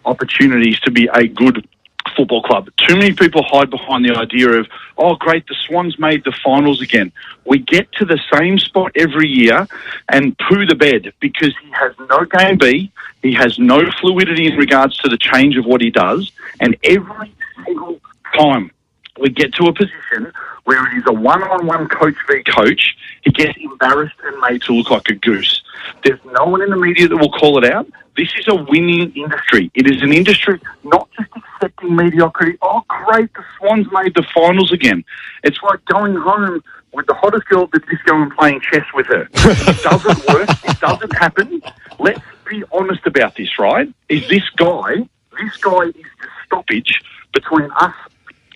opportunities to be a good football club. Too many people hide behind the idea of, oh, great, the Swans made the finals again. We get to the same spot every year and poo the bed because he has no game B, he has no fluidity in regards to the change of what he does, and every single time we get to a position where it is a one-on-one coach v coach, he gets embarrassed and made to look like a goose. There's no one in the media that will call it out. This is a winning industry. It is an industry not just accepting mediocrity. Oh, great, the Swans made the finals again. It's like going home with the hottest girl at the disco and playing chess with her. It doesn't work. It doesn't happen. Let's be honest about this, right? This guy is the stoppage between us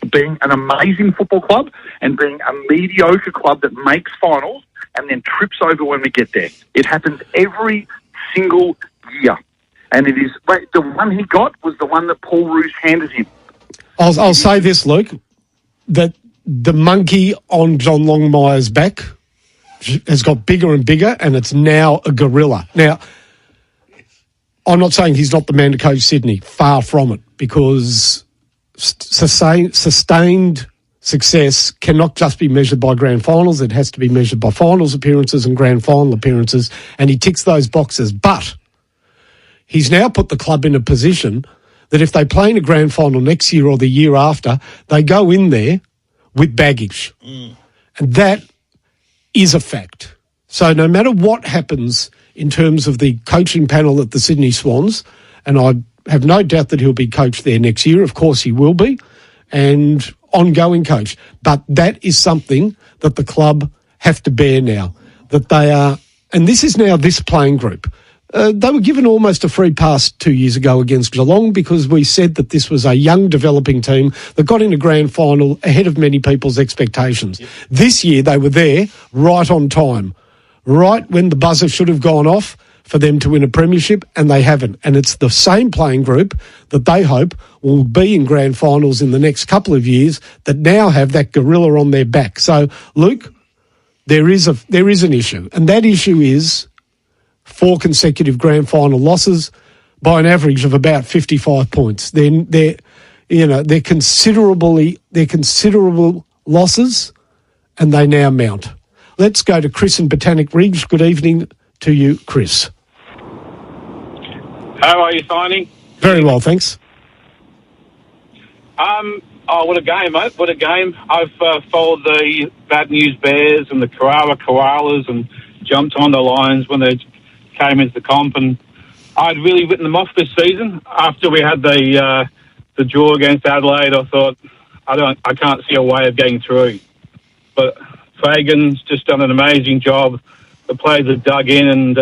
being an amazing football club and being a mediocre club that makes finals and then trips over when we get there. It happens every single year. And it is, the one he got was the one that Paul Roos handed him. I'll say this, Luke, that the monkey on John Longmire's back has got bigger and bigger, and it's now a gorilla. Now, I'm not saying he's not the man to coach Sydney. Far from it, because sustained success cannot just be measured by grand finals. It has to be measured by finals appearances and grand final appearances, and he ticks those boxes. But he's now put the club in a position that if they play in a grand final next year or the year after, they go in there with baggage. And that is a fact. So no matter what happens in terms of the coaching panel at the Sydney Swans, and I have no doubt that he'll be coached there next year, of course he will be, and ongoing coach. But that is something that the club have to bear now, that they are, and this is now this playing group. They were given almost a free pass 2 years ago against Geelong because we said that this was a young developing team that got in a grand final ahead of many people's expectations. Yep. This year they were there right on time, right when the buzzer should have gone off for them to win a premiership, and they haven't. And it's the same playing group that they hope will be in grand finals in the next couple of years that now have that gorilla on their back. So, Luke, there is an issue, and that issue is 4 consecutive grand final losses by an average of about 55 points. They're considerable losses, and they now mount. Let's go to Chris in Botanic Ridge. Good evening to you, Chris. How are you, Tiny? Very well, thanks. Oh, what a game, mate. What a game. I've followed the Bad News Bears and the Carrara Koalas and jumped on the Lions when they came into the comp, and I'd really written them off this season. After we had the draw against Adelaide, I thought, I can't see a way of getting through. But Fagan's just done an amazing job. The players have dug in, and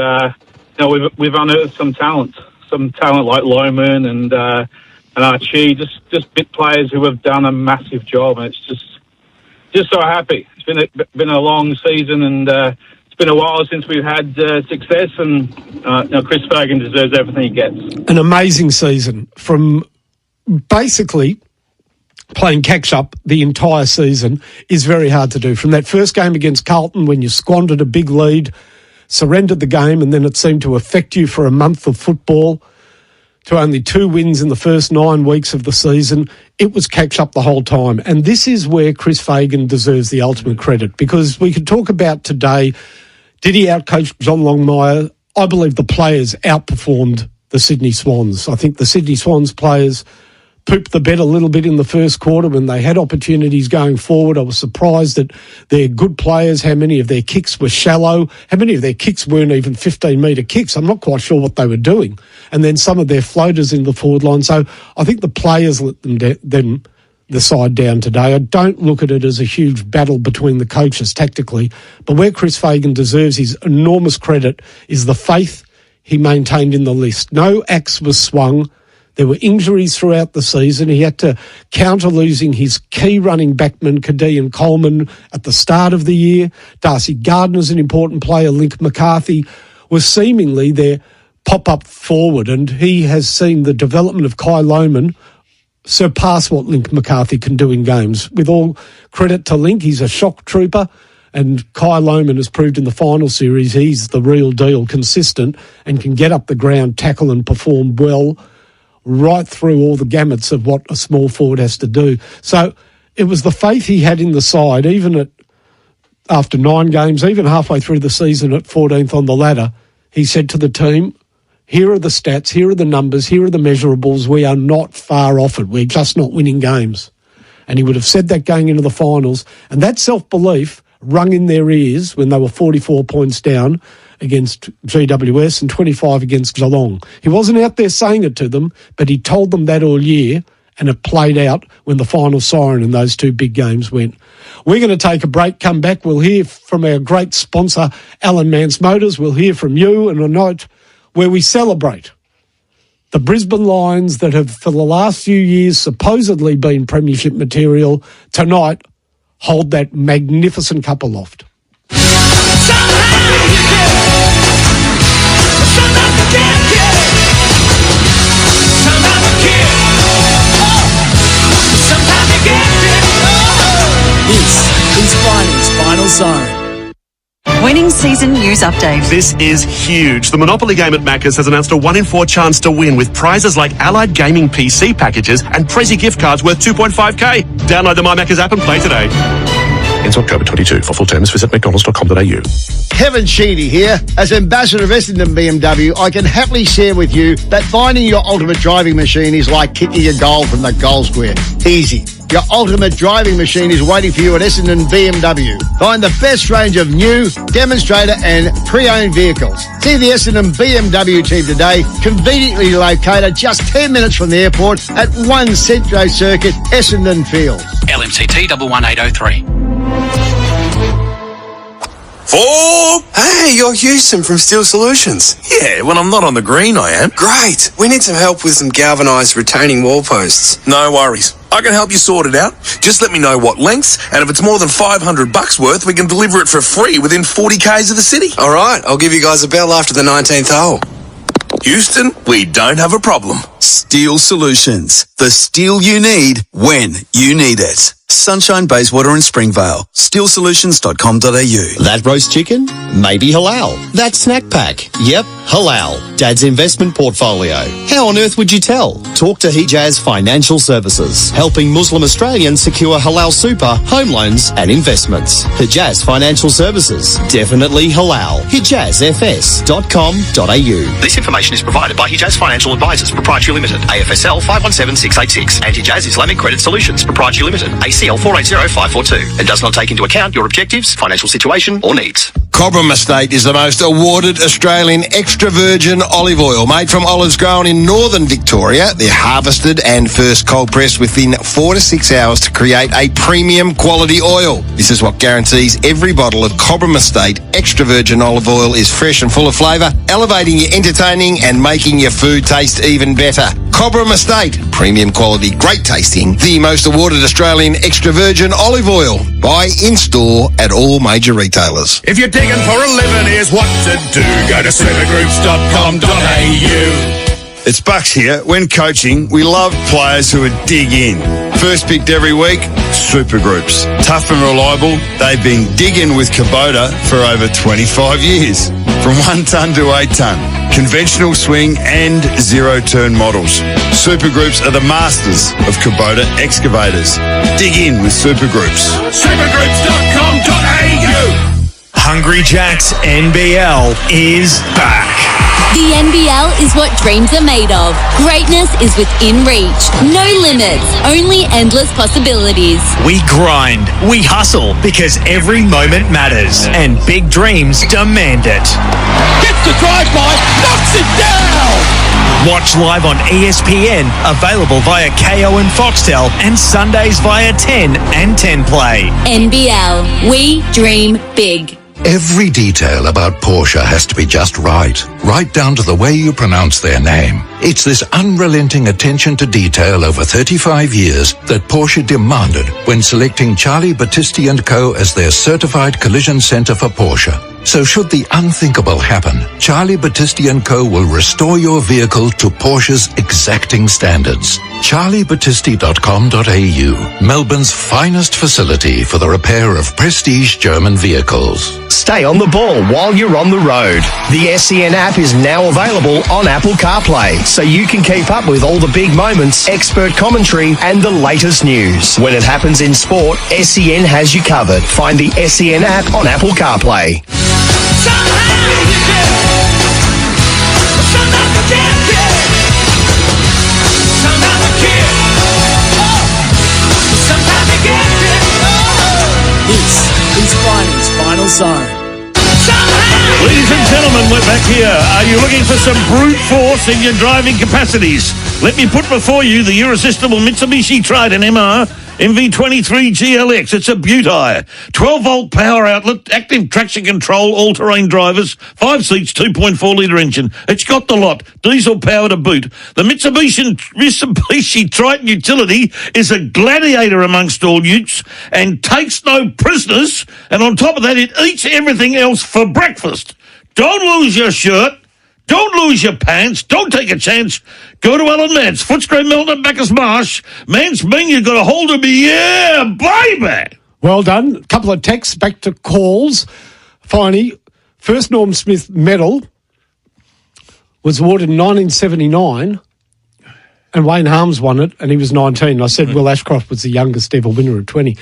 we've unearthed some talent like Lohman and Archie, just bit players who have done a massive job, and it's just so happy. It's been a long season, and it's been a while since we've had success, and Chris Fagan deserves everything he gets. An amazing season from basically playing catch-up the entire season is very hard to do. From that first game against Carlton, when you squandered a big lead, surrendered the game, and then it seemed to affect you for a month of football, to only 2 wins in the first 9 weeks of the season, it was catch-up the whole time. And this is where Chris Fagan deserves the ultimate credit, because we could talk about today, did he outcoach John Longmire? I believe the players outperformed the Sydney Swans. I think the Sydney Swans players pooped the bed a little bit in the first quarter when they had opportunities going forward. I was surprised that they're good players, how many of their kicks were shallow, how many of their kicks weren't even 15-metre kicks. I'm not quite sure what they were doing. And then some of their floaters in the forward line. So I think the players let them the side down today. I don't look at it as a huge battle between the coaches tactically, but where Chris Fagan deserves his enormous credit is the faith he maintained in the list. No axe was swung. There were injuries throughout the season. He had to counter losing his key running backman, Kadee and Coleman, at the start of the year. Darcy Gardner's an important player. Link McCarthy was seemingly their pop-up forward, and he has seen the development of Kai Lohmann surpass what Link McCarthy can do in games. With all credit to Link, he's a shock trooper, and Kai Lohmann has proved in the final series he's the real deal, consistent, and can get up the ground, tackle and perform well right through all the gamuts of what a small forward has to do. So it was the faith he had in the side, even after 9 games, even halfway through the season at 14th on the ladder. He said to the team, here are the stats, here are the numbers, here are the measurables. We are not far off it. We're just not winning games. And he would have said that going into the finals. And that self-belief rung in their ears when they were 44 points down against GWS and 25 against Geelong. He wasn't out there saying it to them, but he told them that all year, and it played out when the final siren in those 2 big games went. We're going to take a break, come back. We'll hear from our great sponsor, Alan Mance Motors. We'll hear from you, and a night where we celebrate the Brisbane Lions that have, for the last few years, supposedly been premiership material. Tonight, hold that magnificent cup aloft. This is Finals Final Siren. Winning season news update. This is huge. The Monopoly game at Macca's has announced a 1 in 4 chance to win with prizes like Allied Gaming PC packages and Prezi gift cards worth $2.5k. Download the My Macca's app and play today. Ends October 22. For full terms, visit mcdonalds.com.au. Kevin Sheedy here. As Ambassador of Essendon BMW, I can happily share with you that finding your ultimate driving machine is like kicking a goal from the goal square. Easy. Your ultimate driving machine is waiting for you at Essendon BMW. Find the best range of new, demonstrator and pre-owned vehicles. See the Essendon BMW team today, conveniently located just 10 minutes from the airport at 1 Centro Circuit, Essendon Fields. LMCT 11803. Hey, you're Houston from Steel Solutions. Yeah, when I'm not on the green, I am. Great. We need some help with some galvanised retaining wall posts. No worries. I can help you sort it out. Just let me know what lengths, and if it's more than $500 worth, we can deliver it for free within 40 k's of the city. All right, I'll give you guys a bell after the 19th hole. Houston, we don't have a problem. Steel Solutions. The steel you need when you need it. Sunshine, Bayswater and Springvale. SteelSolutions.com.au. That roast chicken? Maybe halal. That snack pack? Yep, halal. Dad's investment portfolio. How on earth would you tell? Talk to Hijaz Financial Services, helping Muslim Australians secure halal super, home loans and investments. Hijaz Financial Services. Definitely halal. HijazFS.com.au. This information is provided by Hijaz Financial Advisors, Proprietary Limited, AFSL 517686, and Hijaz Islamic Credit Solutions, Proprietary Limited, ACL 480542, and does not take into account your objectives, financial situation, or needs. Cobram Estate is the most awarded Australian extra virgin olive oil made from olives grown in northern Victoria. They're harvested and first cold pressed within 4 to 6 hours to create a premium quality oil. This is what guarantees every bottle of Cobram Estate extra virgin olive oil is fresh and full of flavour, elevating your entertaining and making your food taste even better. Cobram Estate, premium quality, great tasting, the most awarded Australian extra virgin olive oil. Buy in-store at all major retailers. If you're digging for a living, here's what to do. Go to supergroups.com.au. It's Bucks here. When coaching, we love players who would dig in. First picked every week, Supergroups. Tough and reliable, they've been digging with Kubota for over 25 years. From 1 tonne to 8 tonne. Conventional swing and zero-turn models. Supergroups are the masters of Kubota excavators. Dig in with Supergroups. Supergroups.com.au. Hungry Jack's NBL is back. The NBL is what dreams are made of. Greatness is within reach. No limits, only endless possibilities. We grind, we hustle, because every moment matters, and big dreams demand it. Gets the drive-by, knocks it down! Watch live on ESPN, available via KO and Foxtel, and Sundays via 10 and 10 Play. NBL, we dream big. Every detail about Porsche has to be just right down to the way you pronounce their name. It's this unrelenting attention to detail over 35 years that Porsche demanded when selecting Charlie Battisti & Co. as their certified collision center for Porsche. So should the unthinkable happen, Charlie Battisti & Co. will restore your vehicle to Porsche's exacting standards. CharlieBattisti.com.au, Melbourne's finest facility for the repair of prestige German vehicles. Stay on the ball while you're on the road. The SEN app is now available on Apple CarPlay, so you can keep up with all the big moments, expert commentary, and the latest news. When it happens in sport, SEN has you covered. Find the SEN app on Apple CarPlay. This is Finals Final Zone. Ladies and gentlemen, we're back here. Are you looking for some brute force in your driving capacities? Let me put before you the irresistible Mitsubishi Triton MR MV23 GLX. It's a beaut hire. 12-volt power outlet, active traction control, all-terrain drivers, 5 seats, 2.4-litre engine. It's got the lot. Diesel power to boot. The Mitsubishi Triton utility is a gladiator amongst all utes and takes no prisoners. And on top of that, it eats everything else for breakfast. Don't lose your shirt. Don't lose your pants. Don't take a chance. Go to Alan Mance, Footscray, Melton, Bacchus Marsh. Mance Bing, you've got a hold of me. Yeah, baby. Well done. A couple of texts back to calls. Finally, first Norm Smith medal was awarded in 1979, and Wayne Harms won it, and he was 19. I said Will Ashcroft was the youngest ever winner at 20.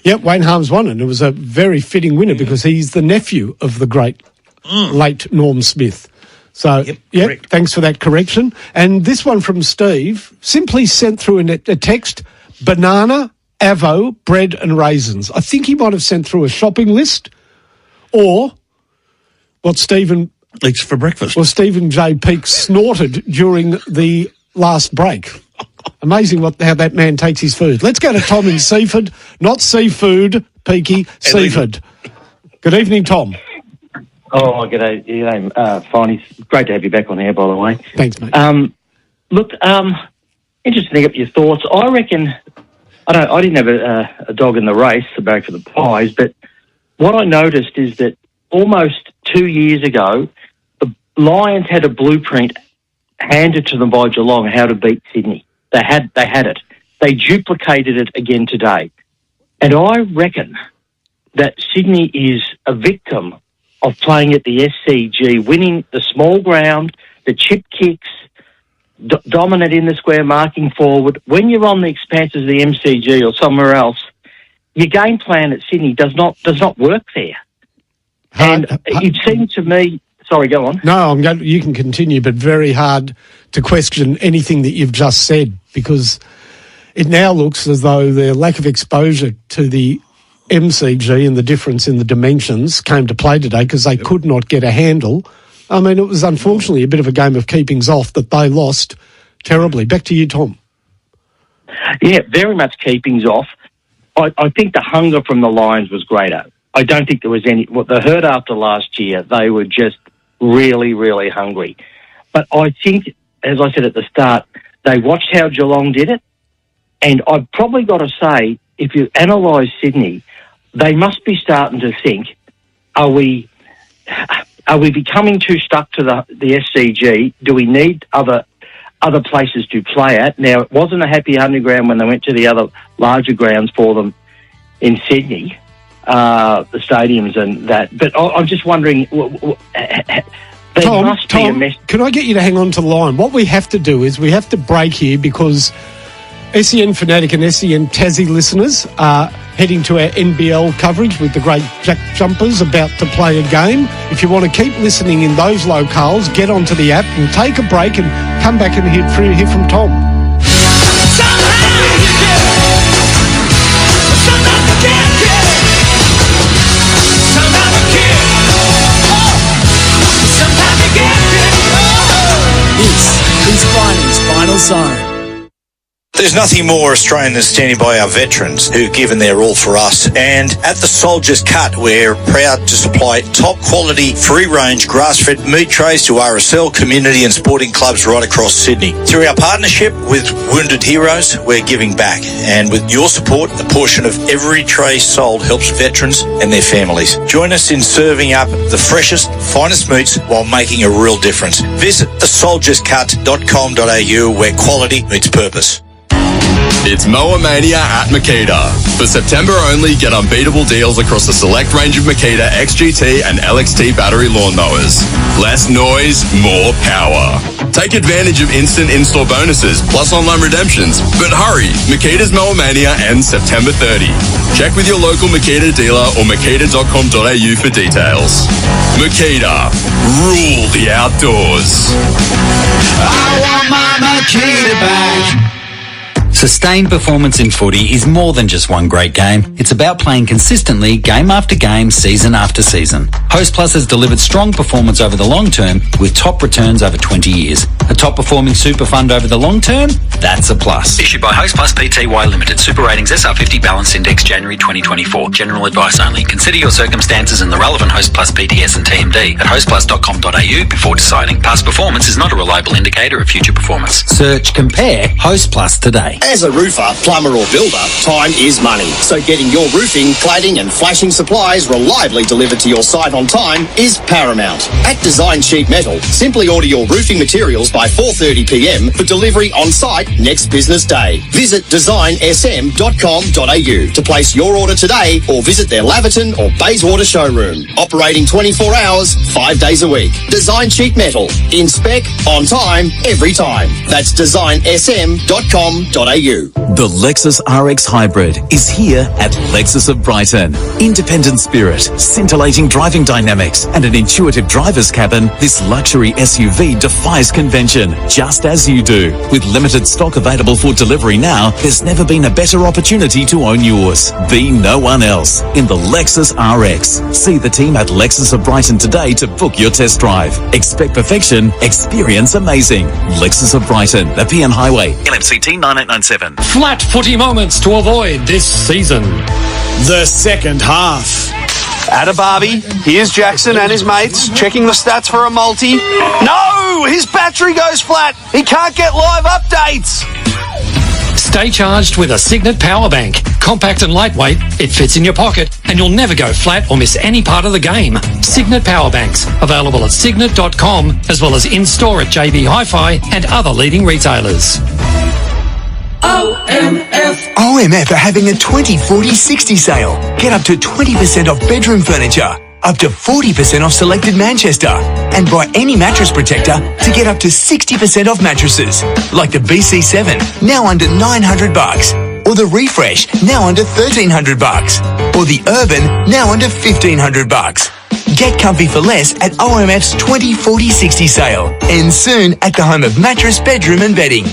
Yep, Wayne Harms won it. It was a very fitting winner because he's the nephew of the great late Norm Smith. So, thanks for that correction. And this one from Steve, simply sent through a text, banana, avo, bread and raisins. I think he might have sent through a shopping list or what Stephen eats for breakfast. Or Stephen J. Peake snorted during the last break. Amazing how that man takes his food. Let's go to Tom in Seaford. Not seafood, Peaky, Seaford. Good evening, Tom. Oh, g'day, Finey. Great to have you back on air, by the way. Thanks, mate. Look, interesting to get your thoughts. I reckon, I didn't have a dog in the race, the Barrack for the Pies, but what I noticed is that almost 2 years ago, the Lions had a blueprint handed to them by Geelong how to beat Sydney. They had it. They duplicated it again today. And I reckon that Sydney is a victim of playing at the SCG, winning the small ground, the chip kicks, dominant in the square, marking forward. When you're on the expanses of the MCG or somewhere else, your game plan at Sydney does not work there. And it seems to me... Sorry, go on. No, you can continue, but very hard to question anything that you've just said because it now looks as though the lack of exposure to the MCG and the difference in the dimensions came to play today because they could not get a handle. I mean, it was unfortunately a bit of a game of keepings off that they lost terribly. Back to you, Tom. Yeah, very much keepings off. I think the hunger from the Lions was greater. I don't think there was any... What they heard after last year, they were just really, really hungry. But I think, as I said at the start, they watched how Geelong did it. And I've probably got to say, if you analyse Sydney, they must be starting to think, are we becoming too stuck to the SCG? Do we need other other places do play at. Now, it wasn't a happy underground when they went to the other larger grounds for them in Sydney, the stadiums and that. But I'm just wondering, there must be a mess. Can I get you to hang on to the line? What we have to do is we have to break here because SEN Fanatic and SEN Tassie listeners are heading to our NBL coverage with the great Jack Jumpers about to play a game. If you want to keep listening in those locales, get onto the app and take a break and come back and hear from Tom. This is Viney's Final Zone. There's nothing more Australian than standing by our veterans who've given their all for us. And at the Soldier's Cut, we're proud to supply top quality, free-range, grass-fed meat trays to RSL, community and sporting clubs right across Sydney. Through our partnership with Wounded Heroes, we're giving back. And with your support, a portion of every tray sold helps veterans and their families. Join us in serving up the freshest, finest meats while making a real difference. Visit thesoldierscut.com.au where quality meets purpose. It's Mower Mania at Makita. For September only, get unbeatable deals across a select range of Makita XGT and LXT battery lawnmowers. Less noise, more power. Take advantage of instant in-store bonuses, plus online redemptions. But hurry, Makita's Mower Mania ends September 30. Check with your local Makita dealer or makita.com.au for details. Makita, rule the outdoors. I want my Makita back. Sustained performance in footy is more than just one great game. It's about playing consistently, game after game, season after season. Host Plus has delivered strong performance over the long term with top returns over 20 years. A top performing super fund over the long term? That's a plus. Issued by Host Plus Pty Limited. Super Ratings SR50 Balance Index January 2024. General advice only. Consider your circumstances and the relevant Host Plus PTS and TMD at hostplus.com.au before deciding. Past performance is not a reliable indicator of future performance. Search Compare Host Plus today. As a roofer, plumber or builder, time is money. So getting your roofing, cladding and flashing supplies reliably delivered to your site on time is paramount. At Design Sheet Metal, simply order your roofing materials by 4:30 p.m. for delivery on site next business day. Visit designsm.com.au to place your order today or visit their Laverton or Bayswater showroom. Operating 24 hours, 5 days a week. Design Sheet Metal. In spec, on time, every time. That's designsm.com.au. The Lexus RX Hybrid is here at Lexus of Brighton. Independent spirit, scintillating driving dynamics, and an intuitive driver's cabin, this luxury SUV defies convention, just as you do. With limited stock available for delivery now, there's never been a better opportunity to own yours. Be no one else in the Lexus RX. See the team at Lexus of Brighton today to book your test drive. Expect perfection, experience amazing. Lexus of Brighton, the PN Highway, LMCT 9897. Flat footy moments to avoid this season. The second half. At a barbie, here's Jackson and his mates checking the stats for a multi. No! His battery goes flat. He can't get live updates. Stay charged with a Signet power bank. Compact and lightweight, it fits in your pocket, and you'll never go flat or miss any part of the game. Signet power banks, available at signet.com as well as in-store at JB Hi-Fi and other leading retailers. OMF are having a 20-40-60 sale. Get up to 20% off bedroom furniture, up to 40% off selected Manchester, and buy any mattress protector to get up to 60% off mattresses, like the BC7, now under $900, or the Refresh, now under $1,300, or the Urban, now under $1,500. Get comfy for less at OMF's 20-40-60 sale. Ends soon at the home of mattress, bedroom and bedding.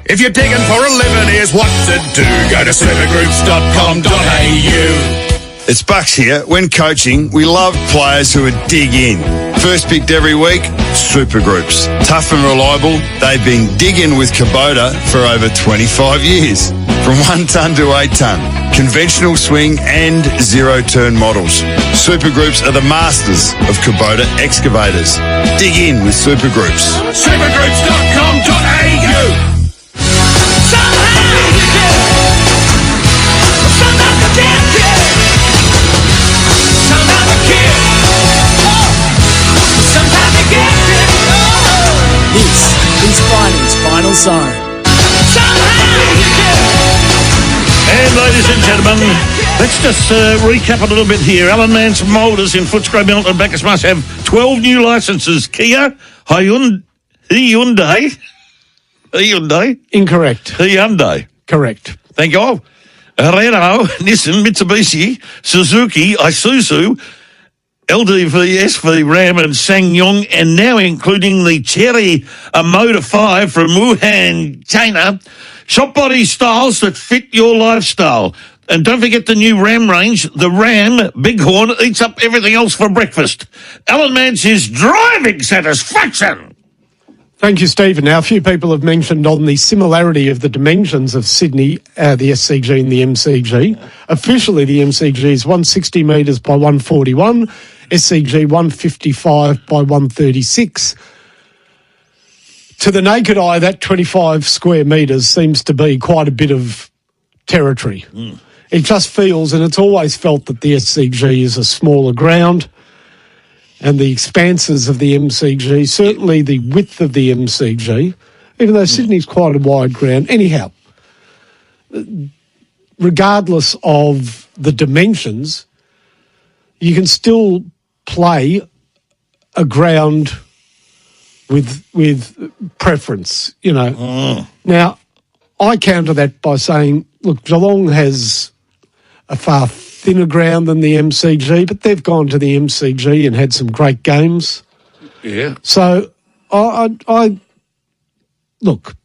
If you're digging for a living, here's what to do. Go to supergroups.com.au. It's Bucks here. When coaching, we love players who would dig in. First picked every week, Supergroups. Tough and reliable, they've been digging with Kubota for over 25 years. From 1 tonne to 8 tonne, conventional swing and zero-turn models. Supergroups are the masters of Kubota excavators. Dig in with Supergroups. Supergroups.com.au. This ladies and gentlemen, let's just recap a little bit here. Alan Mance Motors in Footscray, Milton, Bacchus must have 12 new licences. Kia, Hyundai. Incorrect. Hyundai. Correct. Thank you. Renault, Nissan, Mitsubishi, Suzuki, Isuzu, LDV, SV, Ram and SsangYong, and now including the Cherry Motor 5 from Wuhan, China. Shop body styles that fit your lifestyle. And don't forget the new Ram range. The Ram Bighorn eats up everything else for breakfast. Alan Mance's driving satisfaction. Thank you, Stephen. Now, a few people have mentioned on the similarity of the dimensions of Sydney, the SCG and the MCG. Officially, the MCG is 160 metres by 141, SCG 155 by 136. To the naked eye, that 25 square metres seems to be quite a bit of territory. It just feels, and it's always felt, that the SCG is a smaller ground. And the expanses of the MCG, certainly the width of the MCG, even though Sydney's quite a wide ground. Anyhow, regardless of the dimensions, you can still play a ground with preference, you know. Now, I counter that by saying, look, Geelong has a far thinner ground than the MCG, but they've gone to the MCG and had some great games. Yeah. So, I look,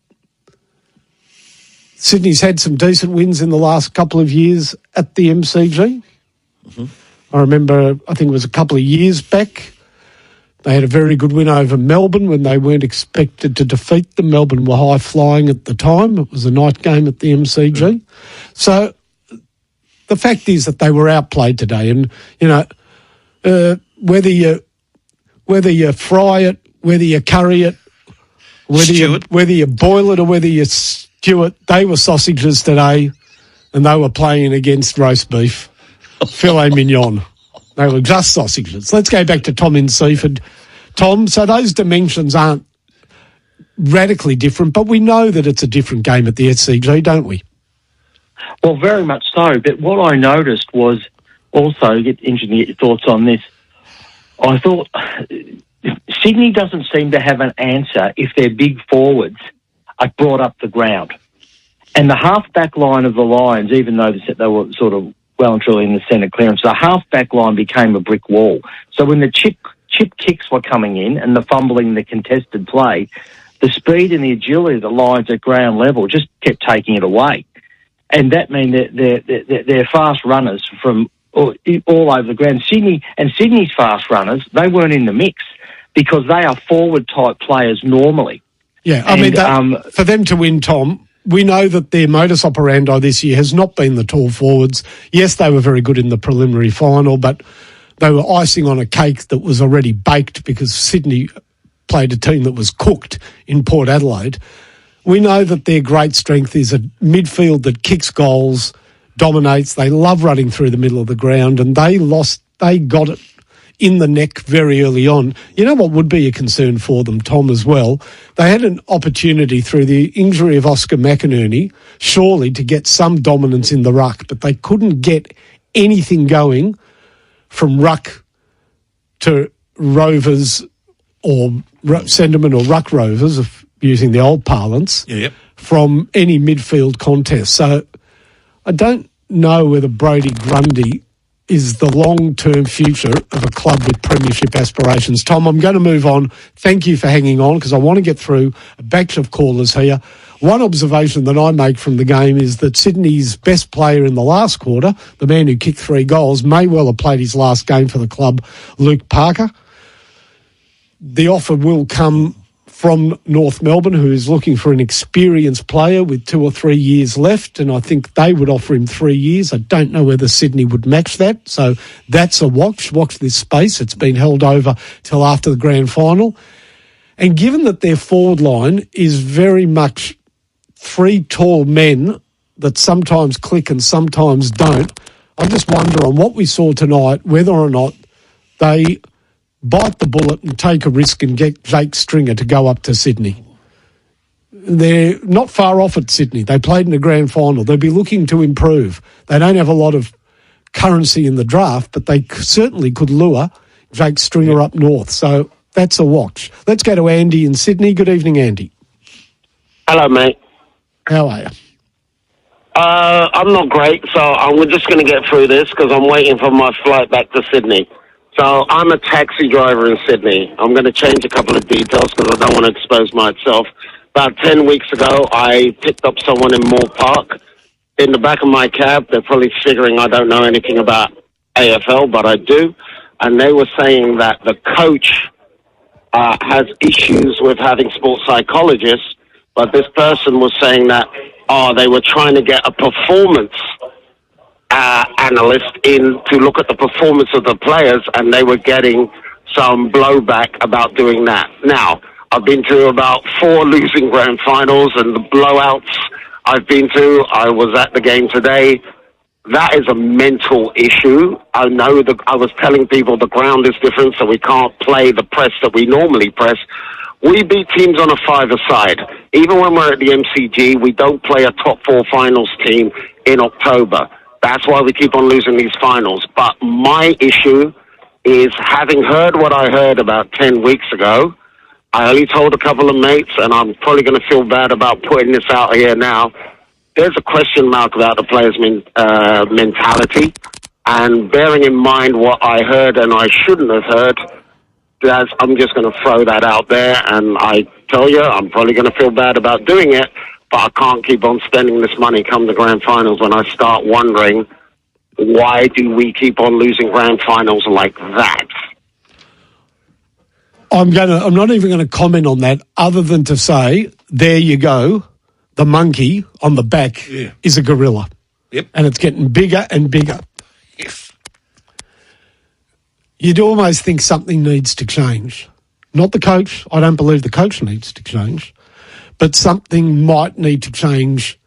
Sydney's had some decent wins in the last couple of years at the MCG. I remember, I think it was a couple of years back, they had a very good win over Melbourne when they weren't expected to defeat them. Melbourne were high-flying at the time. It was a night game at the MCG. So, the fact is that they were outplayed today, and you know whether you fry it, whether you curry it, whether you boil it or whether you stew it, they were sausages today, and they were playing against roast beef, filet mignon. They were just sausages. Let's go back to Tom in Seaford. Tom, so those dimensions aren't radically different, but we know that it's a different game at the SCG, don't we? Well, very much so. But what I noticed was also, interesting to get your thoughts on this, I thought Sydney doesn't seem to have an answer if their big forwards are brought up the ground. And the half-back line of the Lions, even though they were sort of well and truly in the centre clearance, the half-back line became a brick wall. So when the chip kicks were coming in and the fumbling, the contested play, the speed and the agility of the Lions at ground level just kept taking it away. And that means that they're fast runners from all over the ground. Sydney's fast runners, they weren't in the mix because they are forward-type players normally. Yeah, I mean, for them to win, Tom, we know that their modus operandi this year has not been the tall forwards. Yes, they were very good in the preliminary final, but they were icing on a cake that was already baked because Sydney played a team that was cooked in Port Adelaide. We know that their great strength is a midfield that kicks goals, dominates. They love running through the middle of the ground, and they got it in the neck very early on. You know what would be a concern for them, Tom, as well? They had an opportunity through the injury of Oscar McInerney, surely, to get some dominance in the ruck, but they couldn't get anything going from ruck to Rovers or Sentiment or ruck Rovers, using the old parlance, from any midfield contest. So I don't know whether Brodie Grundy is the long-term future of a club with premiership aspirations. Tom, I'm going to move on. Thank you for hanging on because I want to get through a batch of callers here. One observation that I make from the game is that Sydney's best player in the last quarter, the man who kicked 3 goals, may well have played his last game for the club, Luke Parker. The offer will come from North Melbourne, who is looking for an experienced player with 2 or 3 years left, and I think they would offer him 3 years. I don't know whether Sydney would match that, so that's a watch. Watch this space. It's been held over till after the grand final. And given that their forward line is very much 3 tall men that sometimes click and sometimes don't, I just wonder on what we saw tonight whether or not they bite the bullet and take a risk and get Jake Stringer to go up to Sydney. they're not far off at Sydney. They played in the grand final. They'll be looking to improve. They don't have a lot of currency in the draft, but they certainly could lure Jake Stringer up north. So that's a watch. Let's go to Andy in Sydney. Good evening, Andy. Hello, mate. How are you? I'm not great, so I'm just going to get through this because I'm waiting for my flight back to Sydney. So I'm a taxi driver in Sydney. I'm going to change a couple of details because I don't want to expose myself. About 10 weeks ago, I picked up someone in Moore Park. In the back of my cab, they're probably figuring I don't know anything about AFL, but I do. And they were saying that the coach has issues with having sports psychologists, but this person was saying that, they were trying to get a performance analyst in to look at the performance of the players, and they were getting some blowback about doing that. Now, I've been to about 4 losing grand finals, and the blowouts I've been to, I was at the game today. That is a mental issue. I know that I was telling people the ground is different, so we can't play the press that we normally press. We beat teams on a 5-a-side. Even when we're at the MCG, we don't play a top 4 finals team in October. That's why we keep on losing these finals. But my issue is, having heard what I heard about 10 weeks ago, I only told a couple of mates, and I'm probably going to feel bad about putting this out here now. There's a question mark about the players' mentality. And bearing in mind what I heard and I shouldn't have heard, I'm just going to throw that out there, and I tell you, I'm probably going to feel bad about doing it, but I can't keep on spending this money come the grand finals when I start wondering, why do we keep on losing grand finals like that? I'm not even going to comment on that, other than to say, there you go, the monkey on the back is a gorilla. Yep. And it's getting bigger and bigger. Yes. You'd almost think something needs to change. Not the coach. I don't believe the coach needs to change. But something might need to change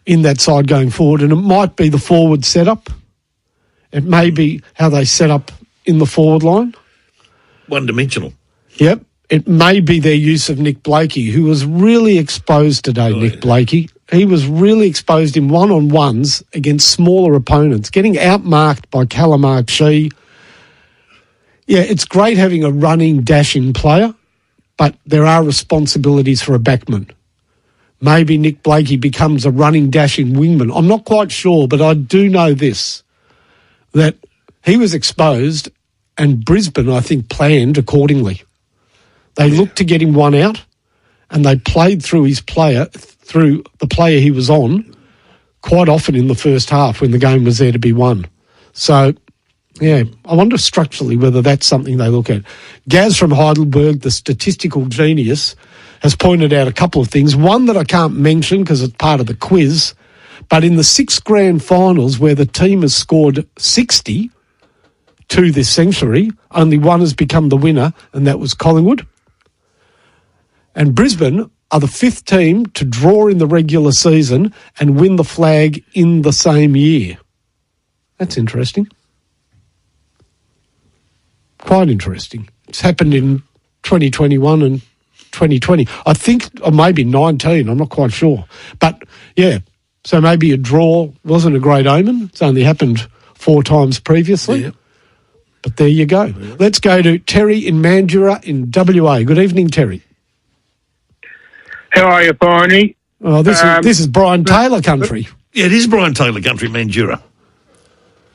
in that side going forward. And it might be the forward setup. It may be how they set up in the forward line. One-dimensional. Yep. It may be their use of Nick Blakey, who was really exposed today, Nick Blakey. He was really exposed in one-on-ones against smaller opponents, getting outmarked by Calamark Shee. Yeah, it's great having a running, dashing player, but there are responsibilities for a backman. Maybe Nick Blakey becomes a running, dashing wingman. I'm not quite sure, but I do know this, that he was exposed and Brisbane, I think, planned accordingly. They looked to get him one out, and they played through the player he was on quite often in the first half when the game was there to be won. So, yeah, I wonder structurally whether that's something they look at. Gaz from Heidelberg, the statistical genius, has pointed out a couple of things. One that I can't mention because it's part of the quiz, but in the 6 grand finals where the team has scored 60 to this century, only one has become the winner, and that was Collingwood. And Brisbane are the 5th team to draw in the regular season and win the flag in the same year. That's interesting. Quite interesting. It's happened in 2021 and 2020. I think, or maybe 19, I'm not quite sure. But, yeah, so maybe a draw wasn't a great omen. It's only happened 4 times previously. Yeah. But there you go. Yeah. Let's go to Terry in Mandurah in WA. Good evening, Terry. How are you, Barney? Oh, this is Brian Taylor country. Yeah, it is Brian Taylor country, Mandurah.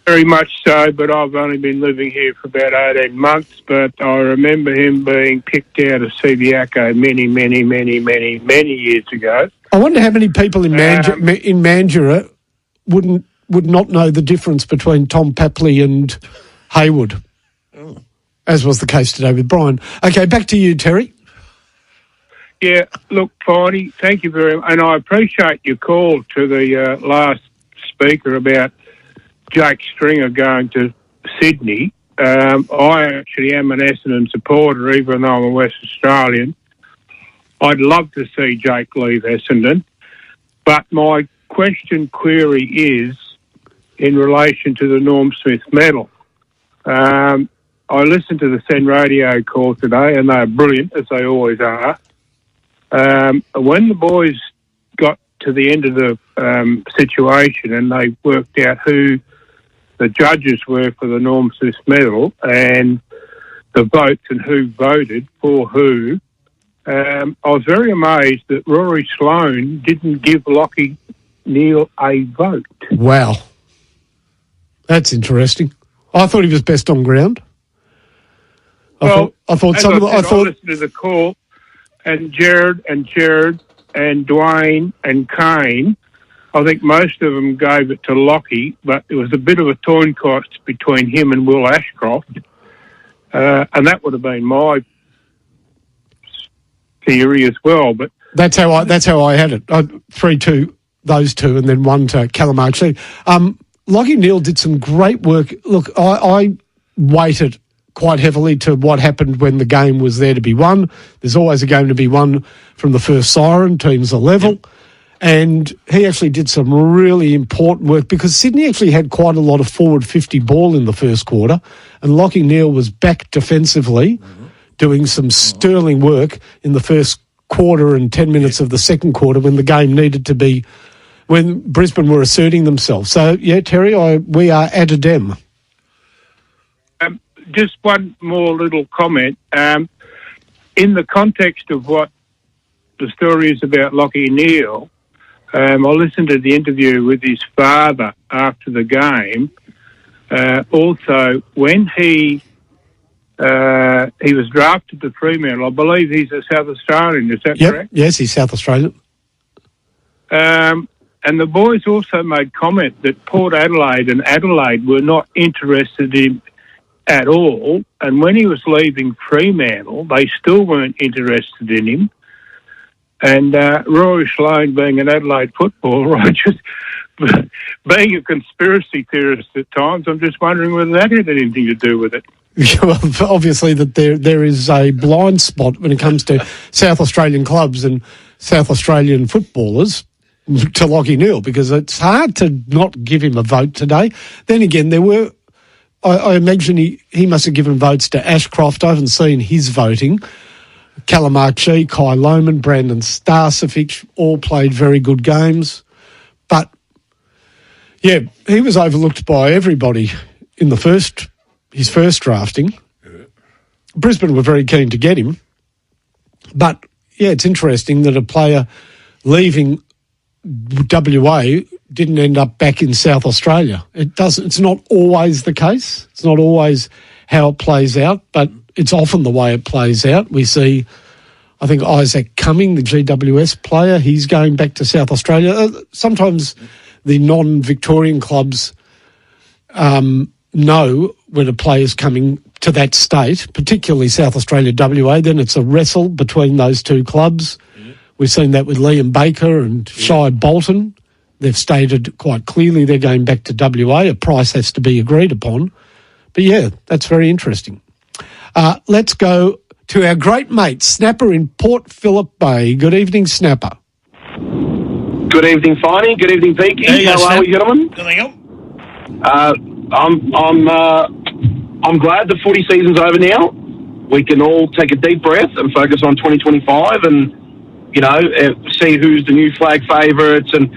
Very much so, but I've only been living here for about 18 months, but I remember him being picked out of Subiaco many years ago. I wonder how many people in Mandurah would not know the difference between Tom Papley and Haywood, as was the case today with Brian. Okay, back to you, Terry. Yeah, look, Barney, thank you very much, and I appreciate your call to the last speaker about Jake Stringer going to Sydney. I actually am an Essendon supporter, even though I'm a West Australian. I'd love to see Jake leave Essendon, but my query is in relation to the Norm Smith medal. I listened to the SEN radio call today, and they're brilliant, as they always are. When the boys got to the end of the situation and they worked out who the judges were for the Norm Smith medal and the votes and who voted for who, I was very amazed that Rory Sloane didn't give Lachie Neale a vote. Wow. That's interesting. I thought he was best on ground. I thought as some of the. I listened to the call, and Jared and Dwayne and Kane. I think most of them gave it to Lachie, but it was a bit of a torn cost between him and Will Ashcroft, and that would have been my theory as well. But That's how I had it. 3-2, those two, and then 1 to Calamarchi. Lachie Neale did some great work. Look, I weighted quite heavily to what happened when the game was there to be won. There's always a game to be won from the first siren. Teams are level. Yep. And he actually did some really important work because Sydney actually had quite a lot of forward 50 ball in the first quarter, and Lachie Neale was back defensively doing some sterling work in the first quarter and 10 minutes of the second quarter when the game needed to be, when Brisbane were asserting themselves. So, yeah, Terry, we are at a dem. Just one more little comment. In the context of what the story is about Lachie Neale, I listened to the interview with his father after the game. Also, when he was drafted to Fremantle, I believe he's a South Australian, is that correct? Yes, he's South Australian. And the boys also made comment that Port Adelaide and Adelaide were not interested in at all, and when he was leaving Fremantle, they still weren't interested in him. And Rory Sloane, being an Adelaide footballer, just being a conspiracy theorist at times, I'm just wondering whether that had anything to do with it. Well, obviously that there is a blind spot when it comes to South Australian clubs and South Australian footballers to Lachie Neale, because it's hard to not give him a vote today. Then again, there were, I imagine he must have given votes to Ashcroft. I haven't seen his voting. Calamarchi, Kai Lohman, Brandon Starcevic all played very good games. But, yeah, he was overlooked by everybody in his first drafting. Brisbane were very keen to get him. But, yeah, it's interesting that a player leaving WA didn't end up back in South Australia. It's not always the case. It's not always how it plays out, but it's often the way it plays out. We see, I think, Isaac Cumming, the GWS player, he's going back to South Australia. Sometimes the non-Victorian clubs know when a player's coming to that state, particularly South Australia, WA, then it's a wrestle between those two clubs. Mm-hmm. We've seen that with Liam Baker and Shai Bolton. They've stated quite clearly they're going back to WA. A price has to be agreed upon. But, yeah, that's very interesting. Let's go to our great mate, Snapper in Port Phillip Bay. Good evening, Snapper. Good evening, Finey. Good evening, Peaky. How are we, gentlemen? I'm glad the footy season's over now. We can all take a deep breath and focus on 2025 and, see who's the new flag favourites and,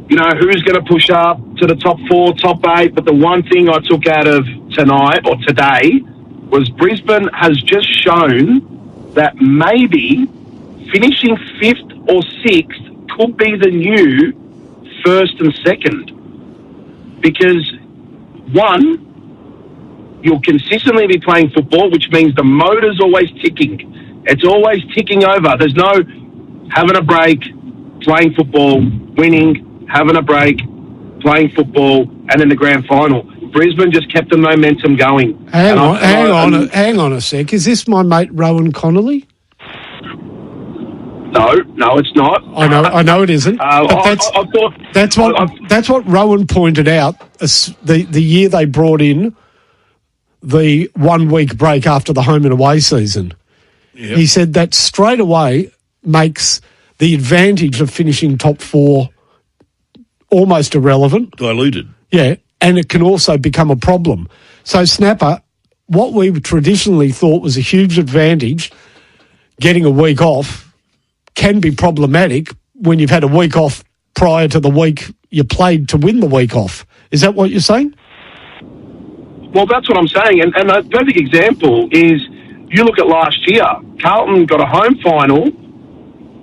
who's going to push up to the top 4, top 8. But the one thing I took out of tonight or today was Brisbane has just shown that maybe finishing 5th or 6th could be the new 1st and 2nd. Because, one, you'll consistently be playing football, which means the motor's always ticking. It's always ticking over. There's no having a break, playing football, winning, having a break, playing football, and in the grand final. Brisbane just kept the momentum going. Hang on a sec. Is this my mate Rowan Connolly? No, it's not. I know it isn't. That's what Rowan pointed out. The year they brought in the 1 week break after the home and away season, he said that straight away makes the advantage of finishing top 4 almost irrelevant. Diluted. Yeah, and it can also become a problem. So, Snapper, what we traditionally thought was a huge advantage, getting a week off, can be problematic when you've had a week off prior to the week you played to win the week off. Is that what you're saying? Well, that's what I'm saying. And a perfect example is you look at last year. Carlton got a home final,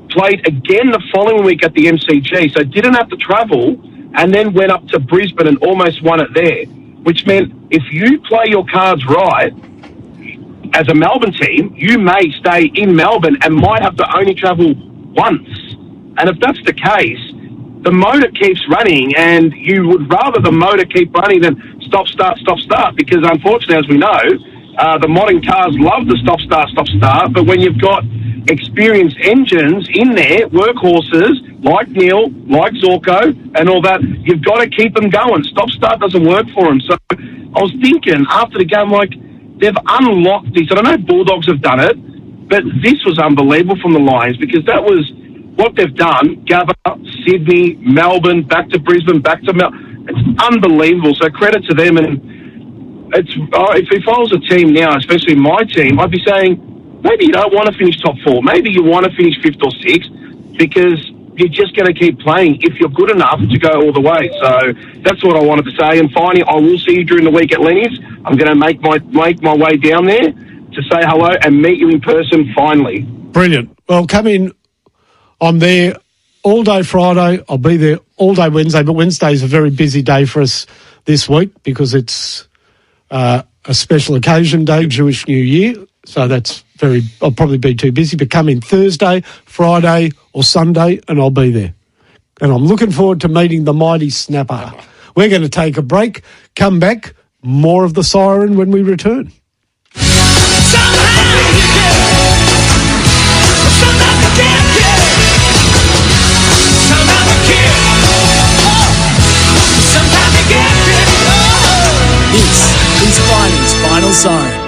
played again the following week at the MCG, so didn't have to travel, and then went up to Brisbane and almost won it there, which meant if you play your cards right, as a Melbourne team, you may stay in Melbourne and might have to only travel once. And if that's the case, the motor keeps running, and you would rather the motor keep running than stop, start, because unfortunately, as we know, the modern cars love the stop, start, but when you've got experienced engines in there, workhorses, like Neil, like Zorko, and all that, you've got to keep them going. Stop, start doesn't work for them. So I was thinking, after the game, like, they've unlocked this. And I know Bulldogs have done it, but this was unbelievable from the Lions, because that was what they've done. Gabba, Sydney, Melbourne, back to Brisbane, back to Melbourne. It's unbelievable. So credit to them. And it's if I was a team now, especially my team, I'd be saying, maybe you don't want to finish top four. Maybe you want to finish fifth or sixth, because you're just going to keep playing if you're good enough to go all the way. So that's what I wanted to say. And finally, I will see you during the week at Lenny's. I'm going to make my way down there to say hello and meet you in person finally. Brilliant. Well, come in. I'm there all day Friday. I'll be there all day Wednesday, but Wednesday's a very busy day for us this week because it's a special occasion day, Jewish New Year. So I'll probably be too busy, but come in Thursday, Friday or Sunday and I'll be there. And I'm looking forward to meeting the mighty Snapper. We're going to take a break, come back, more of the siren when we return. This is Finey's Final Siren.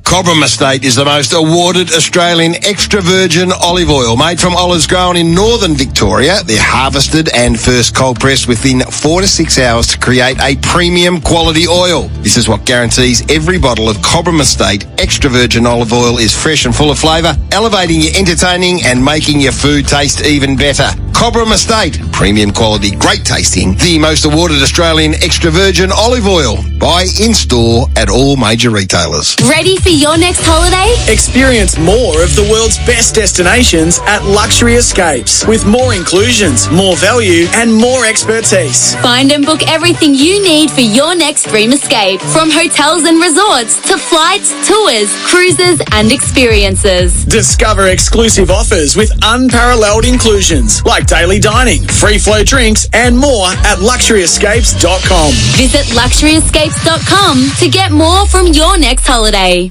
Cobram Estate is the most awarded Australian extra virgin olive oil made from olives grown in northern Victoria. They're harvested and first cold pressed within 4 to 6 hours to create a premium quality oil. This is what guarantees every bottle of Cobram Estate extra virgin olive oil is fresh and full of flavour, elevating your entertaining and making your food taste even better. Cobram Estate, premium quality, great tasting, the most awarded Australian extra virgin olive oil. Buy in-store at all major retailers. Ready for your next holiday? Experience more of the world's best destinations at Luxury Escapes, with more inclusions, more value and more expertise. Find and book everything you need for your next dream escape, from hotels and resorts to flights, tours, cruises and experiences. Discover exclusive offers with unparalleled inclusions like daily dining, free flow drinks and more at luxuryescapes.com. Visit luxuryescapes.com to get more from your next holiday.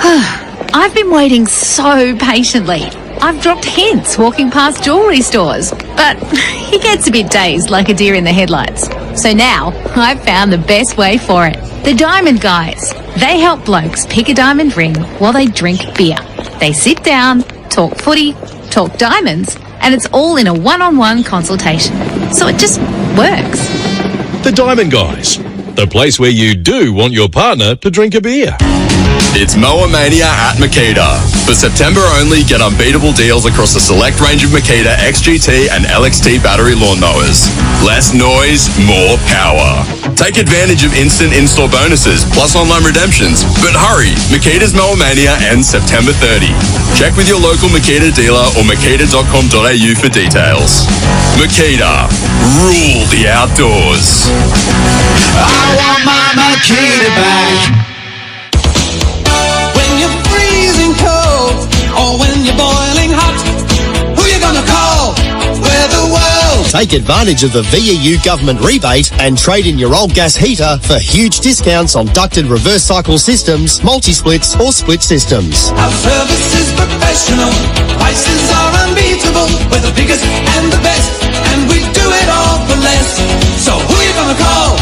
I've been waiting so patiently. I've dropped hints walking past jewellery stores, but he gets a bit dazed like a deer in the headlights. So now I've found the best way for it. The Diamond Guys. They help blokes pick a diamond ring while they drink beer. They sit down, talk footy, talk diamonds, and it's all in a one-on-one consultation. So it just works. The Diamond Guys, the place where you do want your partner to drink a beer. It's Mower Mania at Makita. For September only, get unbeatable deals across a select range of Makita XGT and LXT battery lawnmowers. Less noise, more power. Take advantage of instant in-store bonuses plus online redemptions. But hurry, Makita's Mower Mania ends September 30. Check with your local Makita dealer or makita.com.au for details. Makita, rule the outdoors. I want my Makita back. When you're freezing cold or when you're boiling hot, who you gonna call? We're the world. Take advantage of the VEU government rebate and trade in your old gas heater for huge discounts on ducted reverse cycle systems, multi-splits or split systems. Our service is professional, prices are unbeatable. We're the biggest and the best, and we do it all for less. So who you gonna call?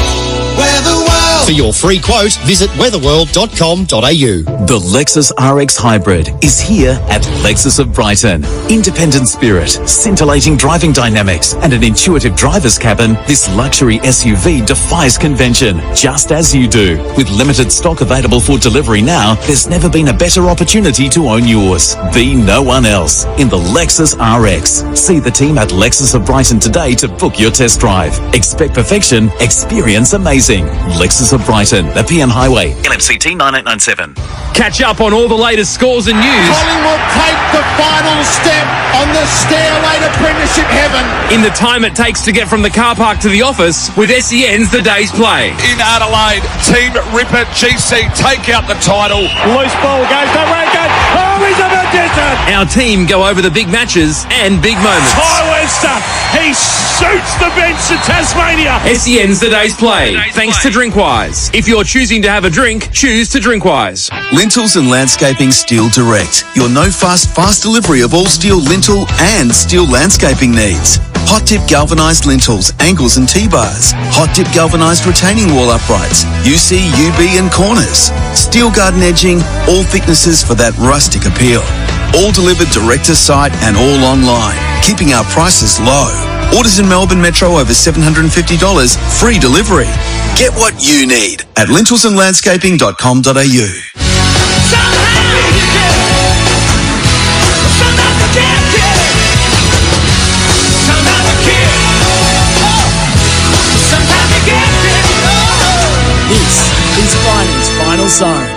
We're the world. For your free quote, visit weatherworld.com.au. The Lexus RX Hybrid is here at Lexus of Brighton. Independent spirit, scintillating driving dynamics, and an intuitive driver's cabin, this luxury SUV defies convention, just as you do. With limited stock available for delivery now, there's never been a better opportunity to own yours. Be no one else in the Lexus RX. See the team at Lexus of Brighton today to book your test drive. Expect perfection, experience amazing. Lexus of Brighton, the PN Highway, LMCT 9897. Catch up on all the latest scores and news. Collingwood take the final step on the stairway to premiership heaven. In the time it takes to get from the car park to the office with SEN's The Day's Play. In Adelaide, Team Ripper GC take out the title. Loose ball goes to Rankin. Oh, he's a magician. Our team go over the big matches and big moments. Ty Webster, he shoots the bench to Tasmania. SEN's The Day's Play. Thanks to Drinkwise. If you're choosing to have a drink, choose to Drinkwise. Lintels and Landscaping Steel Direct. Your no-fuss, fast delivery of all steel lintel and steel landscaping needs. Hot dip galvanised lintels, angles and T-bars. Hot dip galvanised retaining wall uprights. UC, UB and corners. Steel garden edging, all thicknesses for that rustic appeal. All delivered direct to site and all online. Keeping our prices low. Orders in Melbourne Metro over $750, free delivery. Get what you need at lintelsandlandscaping.com.au. This is Fining's Final Siren.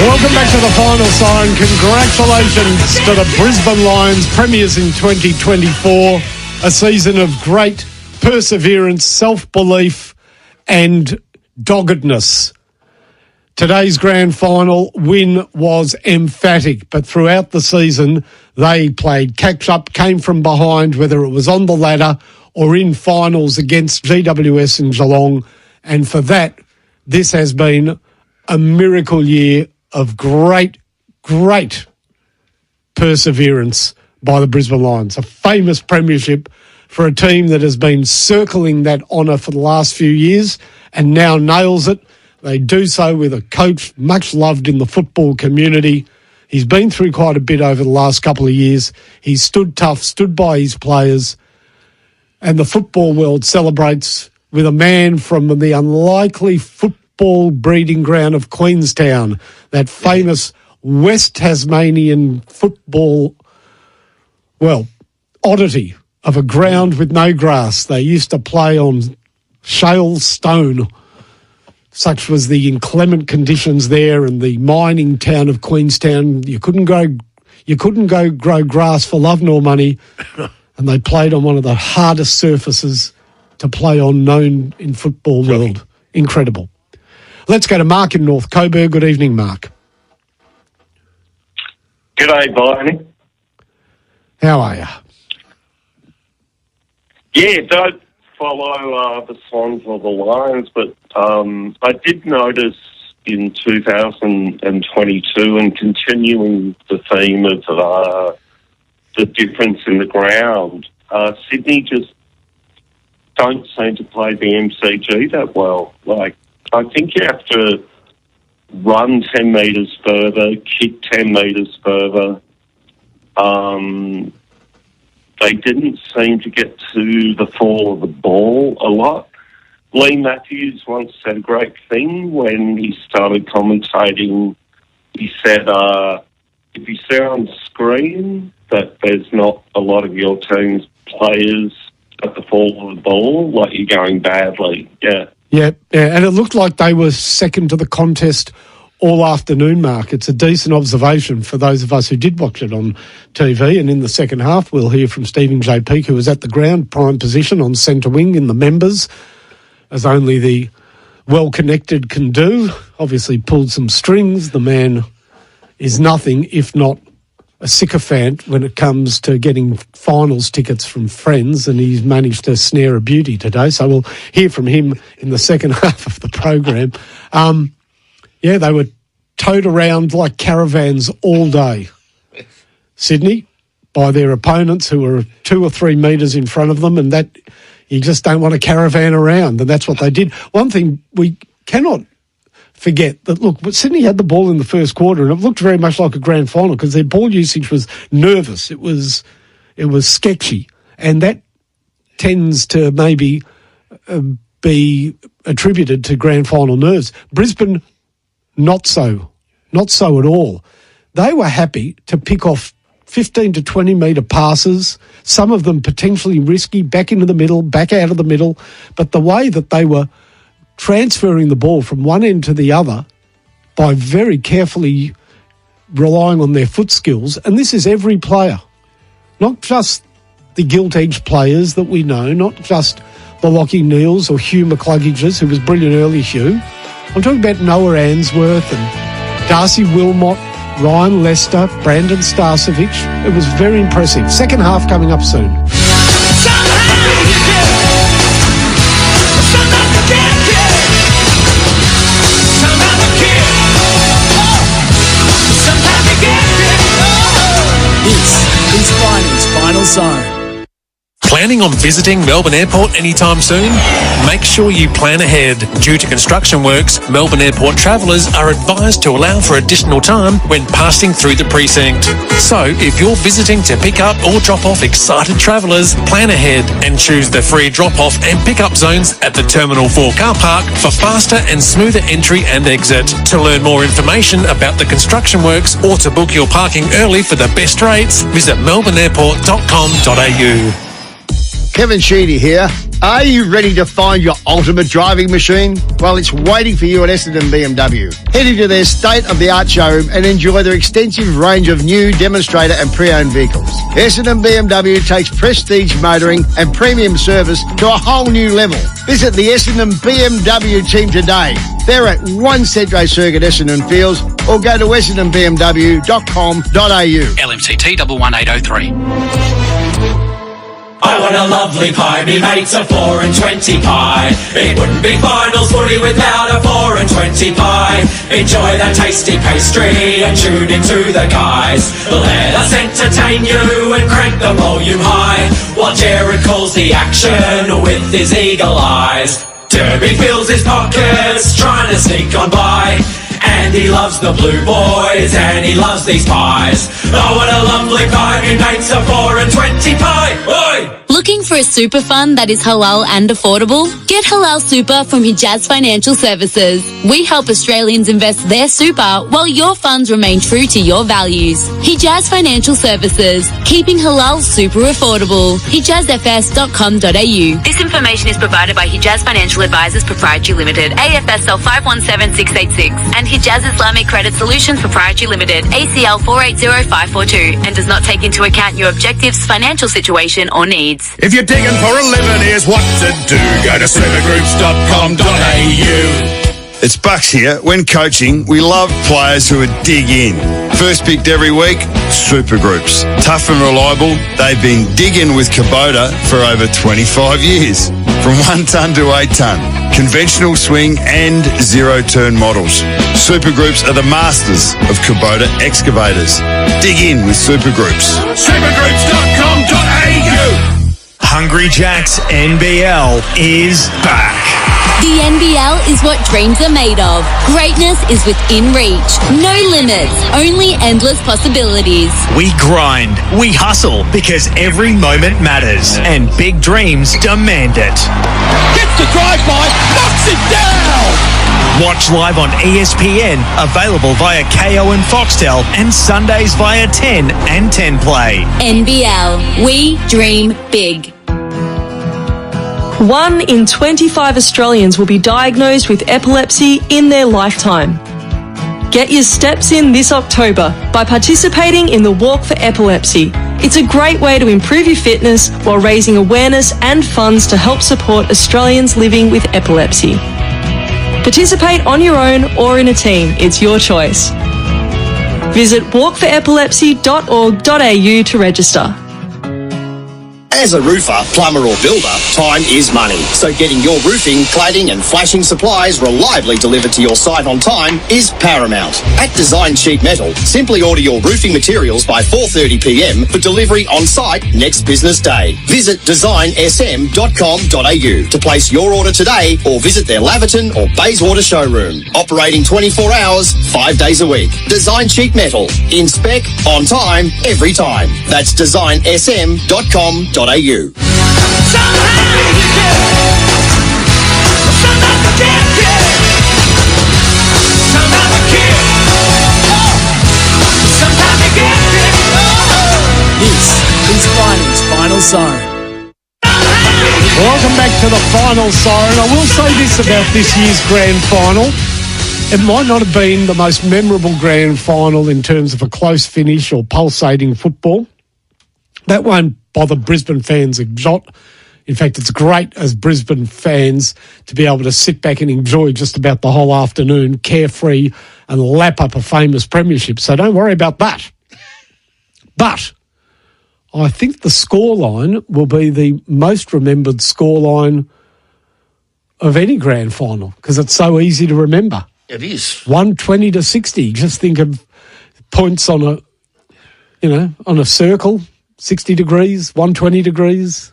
Welcome back to the Final Siren. Congratulations to the Brisbane Lions, premiers in 2024. A season of great perseverance, self-belief and doggedness. Today's grand final win was emphatic, but throughout the season they played catch-up, came from behind, whether it was on the ladder or in finals against GWS and Geelong. And for that, this has been a miracle year of great, great perseverance by the Brisbane Lions. A famous premiership for a team that has been circling that honour for the last few years and now nails it. They do so with a coach much loved in the football community. He's been through quite a bit over the last couple of years. He's stood tough, stood by his players, and the football world celebrates with a man from the unlikely football breeding ground of Queenstown, that famous West Tasmanian football, well, oddity of a ground with no grass. They used to play on shale stone. Such was the inclement conditions there, and the mining town of Queenstown. You couldn't go grow grass for love nor money, and they played on one of the hardest surfaces to play on known in football world. Incredible. Let's go to Mark in North Coburg. Good evening, Mark. G'day, Barney. How are you? Yeah, don't follow the Swans or the Lions, but I did notice in 2022, and continuing the theme of the difference in the ground, Sydney just don't seem to play the MCG that well. Like, I think you have to run 10 metres further, kick 10 metres further. They didn't seem to get to the fall of the ball a lot. Lee Matthews once said a great thing when he started commentating. He said, if you see on screen that there's not a lot of your team's players at the fall of the ball, like you're going badly. Yeah. Yeah, and it looked like they were second to the contest all afternoon, Mark. It's a decent observation for those of us who did watch it on TV. And in the second half, we'll hear from Stephen J. Peake, who was at the ground, prime position on centre wing in the members, as only the well-connected can do. Obviously pulled some strings. The man is nothing if not a sycophant when it comes to getting finals tickets from friends, and he's managed to snare a beauty today. So we'll hear from him in the second half of the program. Yeah, they were towed around like caravans all day, Sydney, by their opponents who were 2 or 3 metres in front of them, and that you just don't want a caravan around, and that's what they did. One thing, we cannot forget that, look, but Sydney had the ball in the first quarter and it looked very much like a grand final because their ball usage was nervous. It was sketchy. And that tends to maybe be attributed to grand final nerves. Brisbane, not so at all. They were happy to pick off 15 to 20 metre passes, some of them potentially risky, back into the middle, back out of the middle. But the way that they were transferring the ball from one end to the other by very carefully relying on their foot skills, and this is every player, not just the gilt-edged players that we know, not just the Lockie Neals or Hugh McCluggages, who was brilliant early, Hugh. I'm talking about Noah Answorth and Darcy Wilmot, Ryan Lester, Brandon Starcevic. It was very impressive. Second half coming up soon. This is Finey's Final Zone. Planning on visiting Melbourne Airport anytime soon? Make sure you plan ahead. Due to construction works, Melbourne Airport travellers are advised to allow for additional time when passing through the precinct. So, if you're visiting to pick up or drop off excited travellers, plan ahead and choose the free drop-off and pick-up zones at the Terminal 4 car park for faster and smoother entry and exit. To learn more information about the construction works or to book your parking early for the best rates, visit melbourneairport.com.au. Kevin Sheedy here. Are you ready to find your ultimate driving machine? Well, it's waiting for you at Essendon BMW. Head into their state-of-the-art showroom and enjoy their extensive range of new demonstrator and pre-owned vehicles. Essendon BMW takes prestige motoring and premium service to a whole new level. Visit the Essendon BMW team today. They're at 1 Centro Circuit, Essendon Fields, or go to essendonbmw.com.au. LMCT 11803. I want a lovely pie, me mates a 4 and 20 pie. It wouldn't be finals footy without a 4 and 20 pie. Enjoy that tasty pastry and tune into the guys. Let us entertain you and crank the volume high, while Jared calls the action with his eagle eyes. Derby fills his pockets, trying to sneak on by. And he loves the blue boys, and he loves these pies. Oh, what a lovely pie, me mates a 4 and 20 pie. Oi! Looking for a super fund that is halal and affordable? Get Halal Super from Hijaz Financial Services. We help Australians invest their super while your funds remain true to your values. Hijaz Financial Services, keeping halal super affordable. HijazFS.com.au. This information is provided by Hijaz Financial Advisors Proprietary Limited, AFSL 517686, and Hijaz Islamic Credit Solutions Proprietary Limited, ACL 480542, and does not take into account your objectives, financial situation, or needs. If you're digging for a living, here's what to do. Go to supergroups.com.au. It's Bucks here. When coaching, we love players who would dig in. First picked every week, Supergroups. Tough and reliable, they've been digging with Kubota for over 25 years. From 1 tonne to 8 tonne, conventional swing and zero-turn models. Supergroups are the masters of Kubota excavators. Dig in with Supergroups. Supergroups.com.au. Hungry Jack's NBL is back. The NBL is what dreams are made of. Greatness is within reach. No limits, only endless possibilities. We grind, we hustle, because every moment matters, and big dreams demand it. Gets the drive-by, knocks it down! Watch live on ESPN, available via KO and Foxtel, and Sundays via 10 and 10 Play. NBL, we dream big. 1 in 25 Australians will be diagnosed with epilepsy in their lifetime. Get your steps in this October by participating in the Walk for Epilepsy. It's a great way to improve your fitness while raising awareness and funds to help support Australians living with epilepsy. Participate on your own or in a team. It's your choice. Visit walkforepilepsy.org.au to register. As a roofer, plumber or builder, time is money. So getting your roofing, cladding and flashing supplies reliably delivered to your site on time is paramount. At Design Sheet Metal, simply order your roofing materials by 4:30pm for delivery on site next business day. Visit designsm.com.au to place your order today or visit their Laverton or Bayswater showroom. Operating 24 hours, 5 days a week. Design Sheet Metal. In spec, on time, every time. That's designsm.com.au. This is Finals Final Siren. Welcome back to the final siren. I will say this about this year's grand final. It might not have been the most memorable grand final in terms of a close finish or pulsating football. That won't bother Brisbane fans a jot. In fact, it's great as Brisbane fans to be able to sit back and enjoy just about the whole afternoon, carefree, and lap up a famous premiership. So don't worry about that. But I think the scoreline will be the most remembered scoreline of any grand final because it's so easy to remember. It is 120 to 60. Just think of points on a circle, 60 degrees, 120 degrees,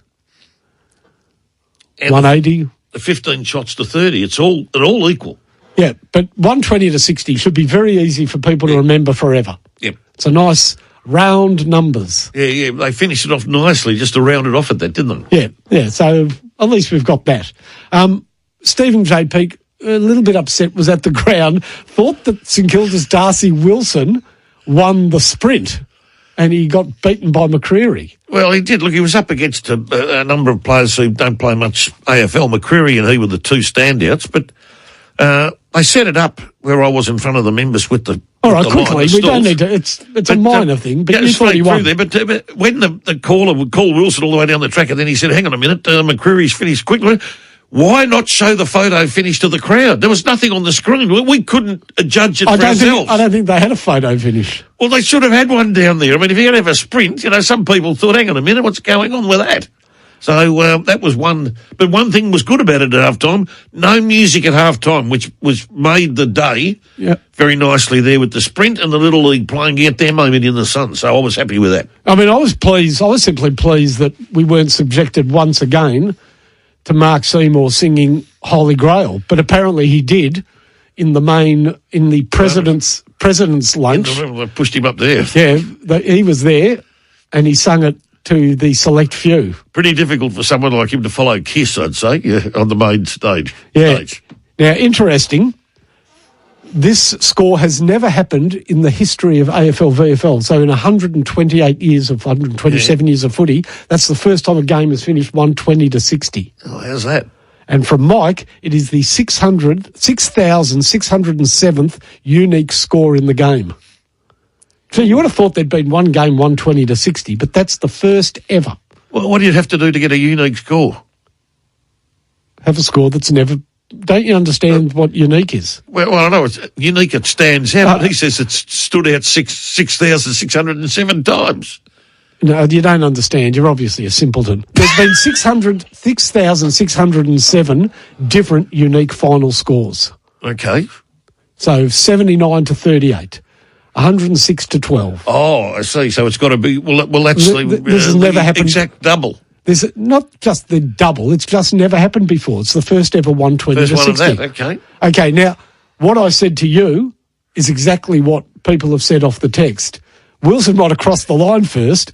and 180. The 15 shots to 30. It's all equal. Yeah, but 120 to 60 should be very easy for people to remember forever. Yep. It's a nice round numbers. Yeah. They finished it off nicely just to round it off at that, didn't they? Yeah. So at least we've got that. Stephen J. Peake, a little bit upset, was at the ground, thought that St Kilda's Darcy Wilson won the sprint and he got beaten by McCreery. Well, he did. Look, he was up against a number of players who don't play much AFL. McCreery and he were the two standouts, but they set it up where I was in front of the members with the all right, the quickly. We don't need to. It's a minor thing, but you thought he won. There, but when the caller would call Wilson all the way down the track, and then he said, "Hang on a minute, McCreery's finished quickly." Why not show the photo finish to the crowd? There was nothing on the screen. We couldn't judge it for ourselves. I don't think they had a photo finish. Well, they should have had one down there. I mean, if you're going to have a sprint, some people thought, hang on a minute, what's going on with that? So that was one. But one thing was good about it at halftime. No music at halftime, which made the day very nicely there with the sprint and the Little League playing out their moment in the sun. So I was happy with that. I mean, I was pleased. I was simply pleased that we weren't subjected once again to Mark Seymour singing Holy Grail, but apparently he did in the president's lunch. They pushed him up there. Yeah, he was there, and he sung it to the select few. Pretty difficult for someone like him to follow Kiss, I'd say, on the main stage. Yeah. Now, interesting. This score has never happened in the history of AFL VFL. So in 127 years of footy, that's the first time a game has finished 120 to 60. Oh, how's that? And from Mike, it is the 6,607th unique score in the game. So you would have thought there'd been one game 120 to 60, but that's the first ever. Well, what do you have to do to get a unique score? Have a score that's never... Don't you understand what unique is? Well, I know it's unique. It stands out, but he says it's stood out 6,607 times. No, you don't understand. You're obviously a simpleton. There's been 6,607 different unique final scores. Okay. So 79 to 38, 106 to 12. Oh, I see. So it's got to be. Well, that's this has never happened. Exact double. There's not just the double, it's just never happened before. It's the first ever 120 first to one 60. Of that, okay. Okay, now, what I said to you is exactly what people have said off the text. Wilson might have crossed the line first.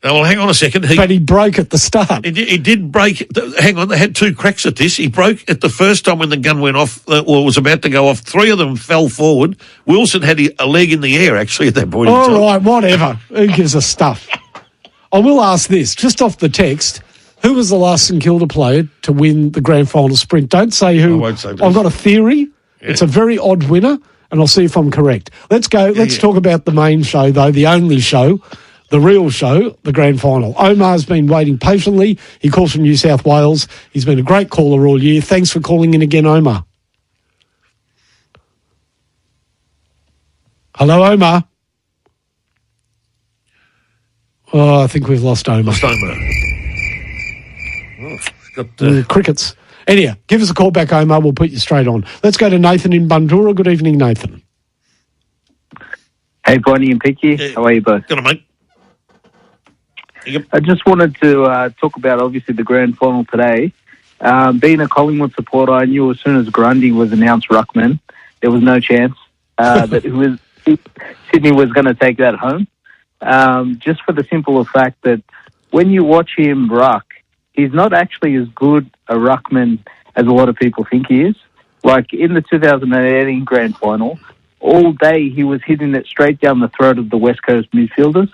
Oh, well, hang on a second. But he broke at the start. He did break. Hang on, they had two cracks at this. He broke at the first time when the gun went off, or was about to go off. Three of them fell forward. Wilson had a leg in the air, actually, at that point in time. All right, whatever. Who gives a stuff? I will ask this, just off the text, who was the last St Kilda player to win the grand final sprint? Don't say who. I won't say this. I've got a theory. Yeah. It's a very odd winner, and I'll see if I'm correct. Let's go. Let's talk about the main show, though, the only show, the real show, the grand final. Omar's been waiting patiently. He calls from New South Wales. He's been a great caller all year. Thanks for calling in again, Omar. Hello, Omar. Oh, I think we've lost Omar. The crickets. Anyhow, give us a call back, Omar. We'll put you straight on. Let's go to Nathan in Bundoora. Good evening, Nathan. Hey, Bonnie and Picky. How are you both? Good, mate. I just wanted to talk about, obviously, the grand final today. Being a Collingwood supporter, I knew as soon as Grundy was announced ruckman, there was no chance that Sydney was going to take that home. Just for the simple fact that when you watch him ruck, he's not actually as good a ruckman as a lot of people think he is. Like in the 2018 grand final, all day he was hitting it straight down the throat of the West Coast midfielders.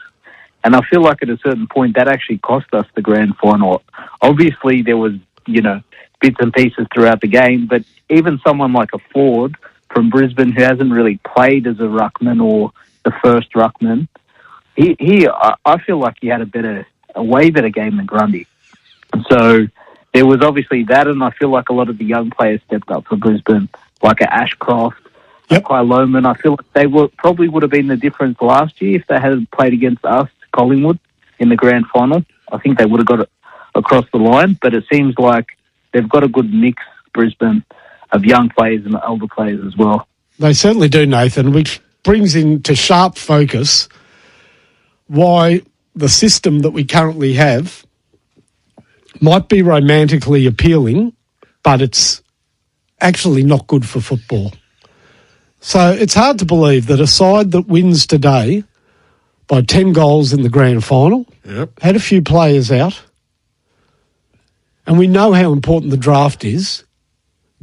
And I feel like at a certain point that actually cost us the grand final. Obviously there was, bits and pieces throughout the game, but even someone like a Ford from Brisbane who hasn't really played as a ruckman or the first ruckman, I feel like he had a way better game than Grundy. So there was obviously that, and I feel like a lot of the young players stepped up for Brisbane, like a Ashcroft, Kai Loman. I feel like they probably would have been the difference last year if they had played against us, Collingwood, in the grand final. I think they would have got it across the line, but it seems like they've got a good mix, Brisbane, of young players and older players as well. They certainly do, Nathan, which brings into sharp focus why the system that we currently have might be romantically appealing, but it's actually not good for football. So it's hard to believe that a side that wins today by 10 goals in the grand final, had a few players out, and we know how important the draft is,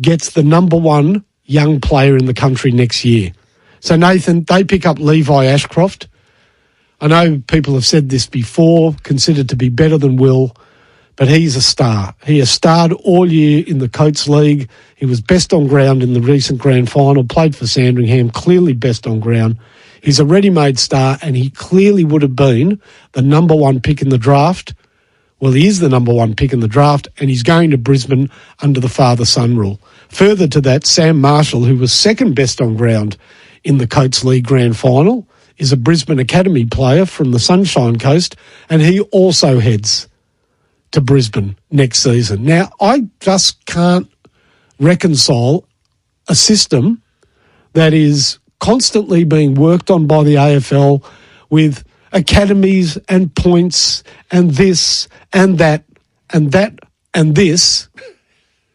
gets the number one young player in the country next year. So, Nathan, they pick up Levi Ashcroft. I know people have said this before, considered to be better than Will, but he's a star. He has starred all year in the Coates League. He was best on ground in the recent grand final, played for Sandringham, clearly best on ground. He's a ready-made star, and he clearly would have been the number one pick in the draft. Well, he is the number one pick in the draft, and he's going to Brisbane under the father-son rule. Further to that, Sam Marshall, who was second best on ground in the Coates League grand final, is a Brisbane Academy player from the Sunshine Coast, and he also heads to Brisbane next season. Now, I just can't reconcile a system that is constantly being worked on by the AFL with academies and points and this and that and that and this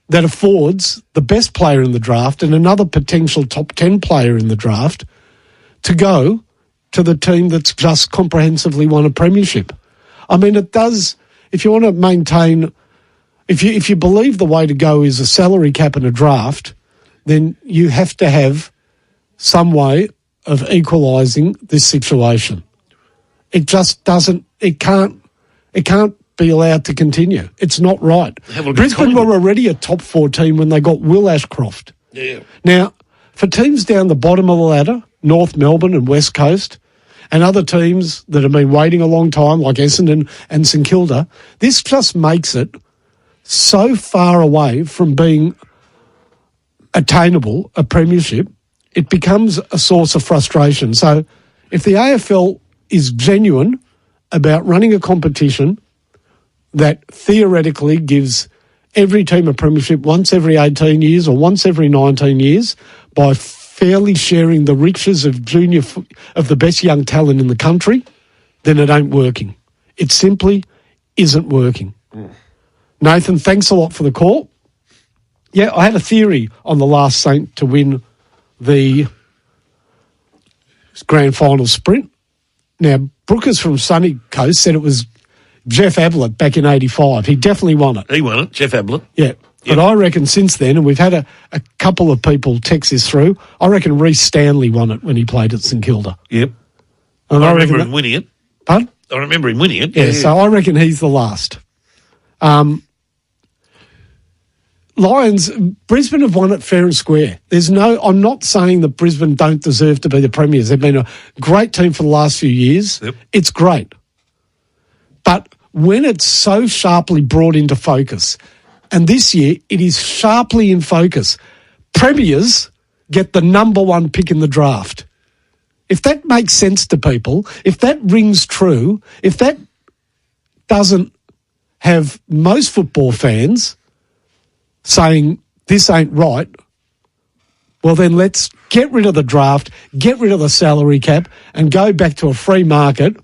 that affords the best player in the draft and another potential top 10 player in the draft to go to the team that's just comprehensively won a premiership. I mean, it does, if you want to maintain, if you believe the way to go is a salary cap and a draft, then you have to have some way of equalising this situation. It just doesn't, it can't be allowed to continue. It's not right. Brisbane were already a top 4 team when they got Will Ashcroft. Yeah. Now, for teams down the bottom of the ladder, North Melbourne and West Coast, and other teams that have been waiting a long time, like Essendon and St Kilda, this just makes it so far away from being attainable, a premiership, it becomes a source of frustration. So if the AFL is genuine about running a competition that theoretically gives every team a premiership once every 18 years or once every 19 years by fairly sharing the riches of of the best young talent in the country, then it ain't working. It simply isn't working. Nathan, thanks a lot for the call. Yeah, I had a theory on the last Saint to win the grand final sprint. Now, Brookers from Sunny Coast said it was Jeff Ablett back in 85. He definitely won it. He won it, Jeff Ablett. Yeah. But I reckon since then, and we've had a couple of people text this through, I reckon Reece Stanley won it when he played at St Kilda. Yep. And I remember him winning it. Pardon? I remember him winning it. Yeah, so I reckon he's the last. Lions, Brisbane have won it fair and square. I'm not saying that Brisbane don't deserve to be the premiers. They've been a great team for the last few years. Yep. It's great. But when it's so sharply brought into focus, and this year it is sharply in focus, premiers get the number one pick in the draft. If that makes sense to people, if that rings true, if that doesn't have most football fans saying this ain't right, well, then let's get rid of the draft, get rid of the salary cap, and go back to a free market.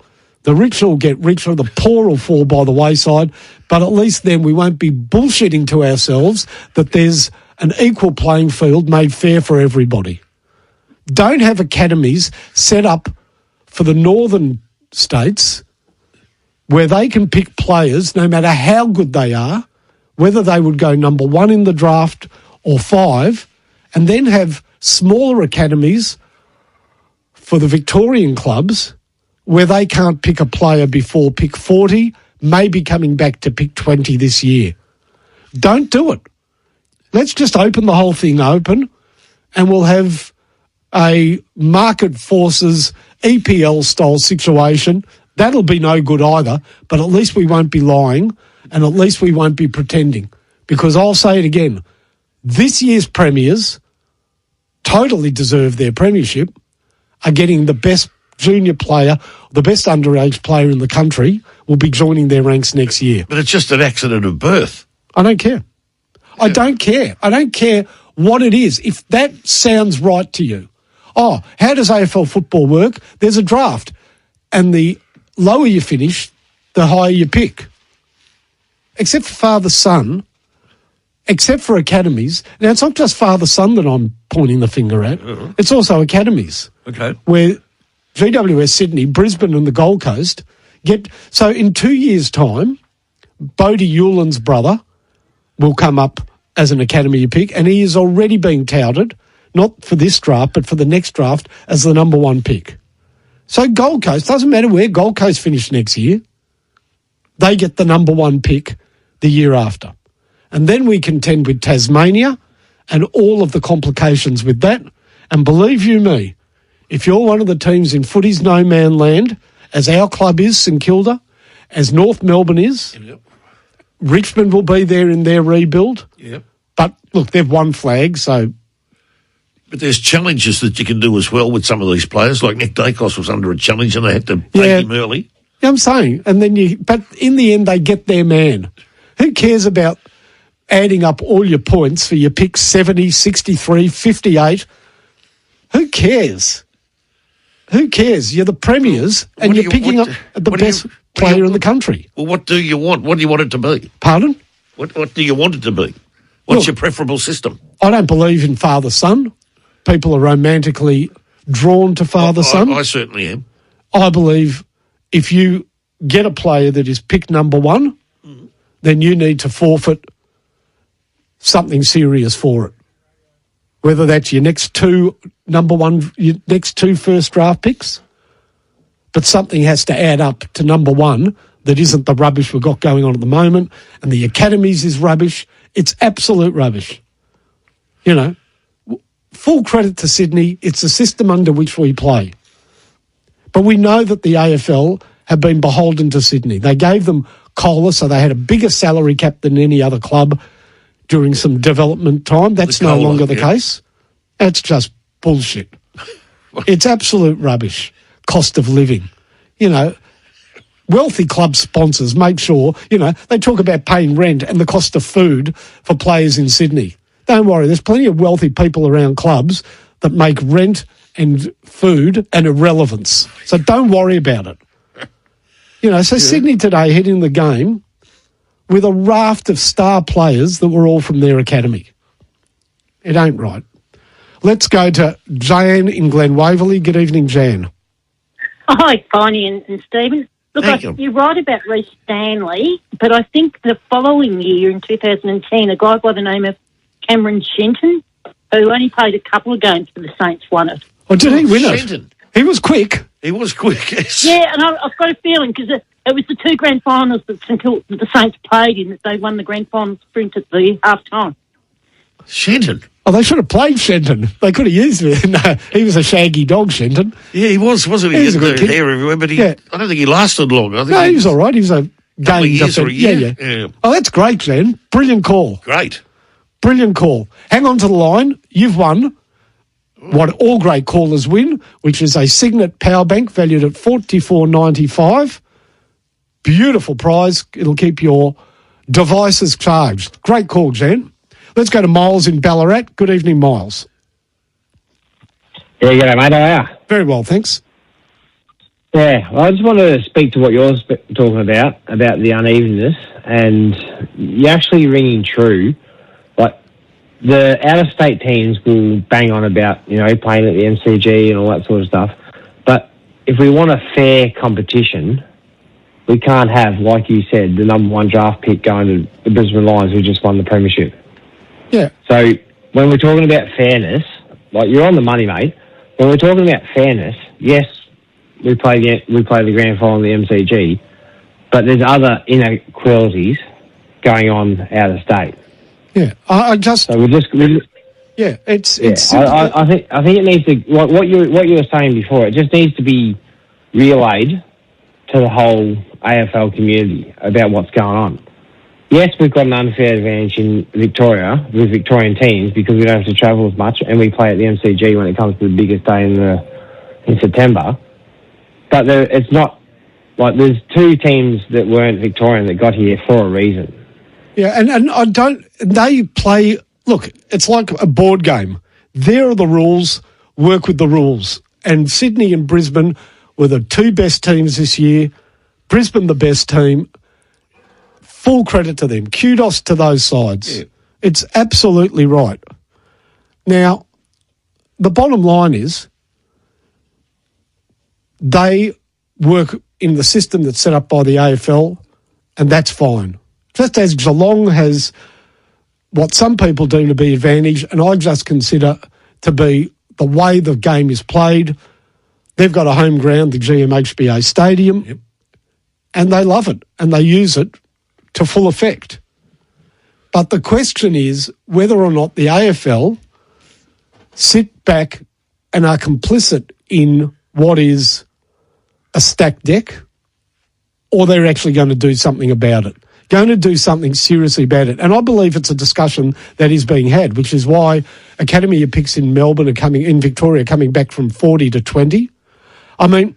The rich will get richer, the poor will fall by the wayside, but at least then we won't be bullshitting to ourselves that there's an equal playing field made fair for everybody. Don't have academies set up for the northern states where they can pick players, no matter how good they are, whether they would go number 1 in the draft or 5, and then have smaller academies for the Victorian clubs where they can't pick a player before pick 40, maybe coming back to pick 20 this year. Don't do it. Let's just open the whole thing open, and we'll have a market forces EPL-style situation. That'll be no good either, but at least we won't be lying, and at least we won't be pretending. Because I'll say it again, this year's premiers totally deserve their premiership, are getting the best junior player, the best underage player in the country, will be joining their ranks next year. But it's just an accident of birth. I don't care. Yeah. I don't care. I don't care what it is. If that sounds right to you. Oh, how does AFL football work? There's a draft, and the lower you finish, the higher you pick. Except for father-son, except for academies. Now, it's not just father-son that I'm pointing the finger at. Uh-huh. It's also academies. Okay. Where GWS Sydney, Brisbane and the Gold Coast get... So in 2 years' time, Bodie Hewlin's brother will come up as an academy pick, and he is already being touted, not for this draft, but for the next draft, as the number 1 pick. So Gold Coast, doesn't matter where Gold Coast finish next year, they get the number 1 pick the year after. And then we contend with Tasmania and all of the complications with that. And believe you me, if you're one of the teams in footy's no man land, as our club is, St Kilda, as North Melbourne is, yep. Richmond will be there in their rebuild. Yep. But look, they've won flag, so... But there's challenges that you can do as well with some of these players. Like Nick Dacos was under a challenge and they had to take him early. Yeah, I'm saying. And then but in the end, they get their man. Who cares about adding up all your points for your picks 70, 63, 58? Who cares? Who cares? You're the premiers and you're picking up the best player in the country. Well, what do you want? What do you want it to be? Pardon? What do you want it to be? What's your preferable system? I don't believe in father-son. People are romantically drawn to father-son. I certainly am. I believe if you get a player that is picked number 1, then you need to forfeit something serious for it. Whether that's your next 2 number 1, your next 2 first draft picks, but something has to add up to number 1 that isn't the rubbish we've got going on at the moment, and the academies is rubbish. It's absolute rubbish. You know, full credit to Sydney. It's the system under which we play. But we know that the AFL have been beholden to Sydney. They gave them COLA, so they had a bigger salary cap than any other club during some development time. That's no longer the case. That's just bullshit. It's absolute rubbish. Cost of living. You know, wealthy club sponsors make sure, you know, they talk about paying rent and the cost of food for players in Sydney. Don't worry, there's plenty of wealthy people around clubs that make rent and food an irrelevance. So don't worry about it. You know, so Sydney today heading the game with a raft of star players that were all from their academy. It ain't right. Let's go to Jan in Glen Waverley. Good evening, Jan. Hi, Connie and Stephen. Look, you're right about Reece Stanley, but I think the following year, in 2010, a guy by the name of Cameron Shenton, who only played a couple of games for the Saints, won it. Oh, did he win Shenton. it? He was quick. He was quick, yes. Yeah, and I've got a feeling, because it was the 2 grand finals that the Saints played in, that they won the grand final sprint at the half-time. Shenton? Oh, they should have played Shenton. They could have used him. No, he was a shaggy dog, Shenton. Yeah, he was, wasn't he? He was a good kid. Hair everywhere, but I don't think he lasted long. I think he was all right. He was a game defender. Yeah. Oh, that's great, Jen. Brilliant call. Great. Brilliant call. Hang on to the line. You've won what all great callers win, which is a Signet power bank valued at $44.95. Beautiful prize. It'll keep your devices charged. Great call, Jan. Let's go to Miles in Ballarat. Good evening, Miles. Yeah, g'day, mate. How are you? Very well, thanks. Yeah, I just wanted to speak to what you're talking about the unevenness, and you're actually ringing true. Like, the out-of-state teams will bang on about, playing at the MCG and all that sort of stuff, but if we want a fair competition, we can't have, like you said, the number one draft pick going to the Brisbane Lions who just won the premiership. Yeah. So, when we're talking about fairness, like, you're on the money, mate. When we're talking about fairness, yes, we play the grand final of the MCG, but there's other inequalities going on out of state. Yeah, I think it needs to what you were saying before. It just needs to be relayed to the whole AFL community about what's going on. Yes, we've got an unfair advantage in Victoria with Victorian teams because we don't have to travel as much, and we play at the MCG when it comes to the biggest day in September. But it's not like there's two teams that weren't Victorian that got here for a reason. Yeah, and they play, look, it's like a board game. There are the rules, work with the rules. And Sydney and Brisbane were the two best teams this year. Brisbane the best team. Full credit to them. Kudos to those sides. Yeah. It's absolutely right. Now, the bottom line is, they work in the system that's set up by the AFL, and that's fine. Just as Geelong has what some people deem to be advantage, and I just consider to be the way the game is played. They've got a home ground, the GMHBA Stadium, and they love it, and they use it to full effect. But the question is whether or not the AFL sit back and are complicit in what is a stacked deck, or they're actually going to do something about it, going to do something seriously about it. And I believe it's a discussion that is being had, which is why academy picks in Melbourne in Victoria coming back from 40 to 20. I mean,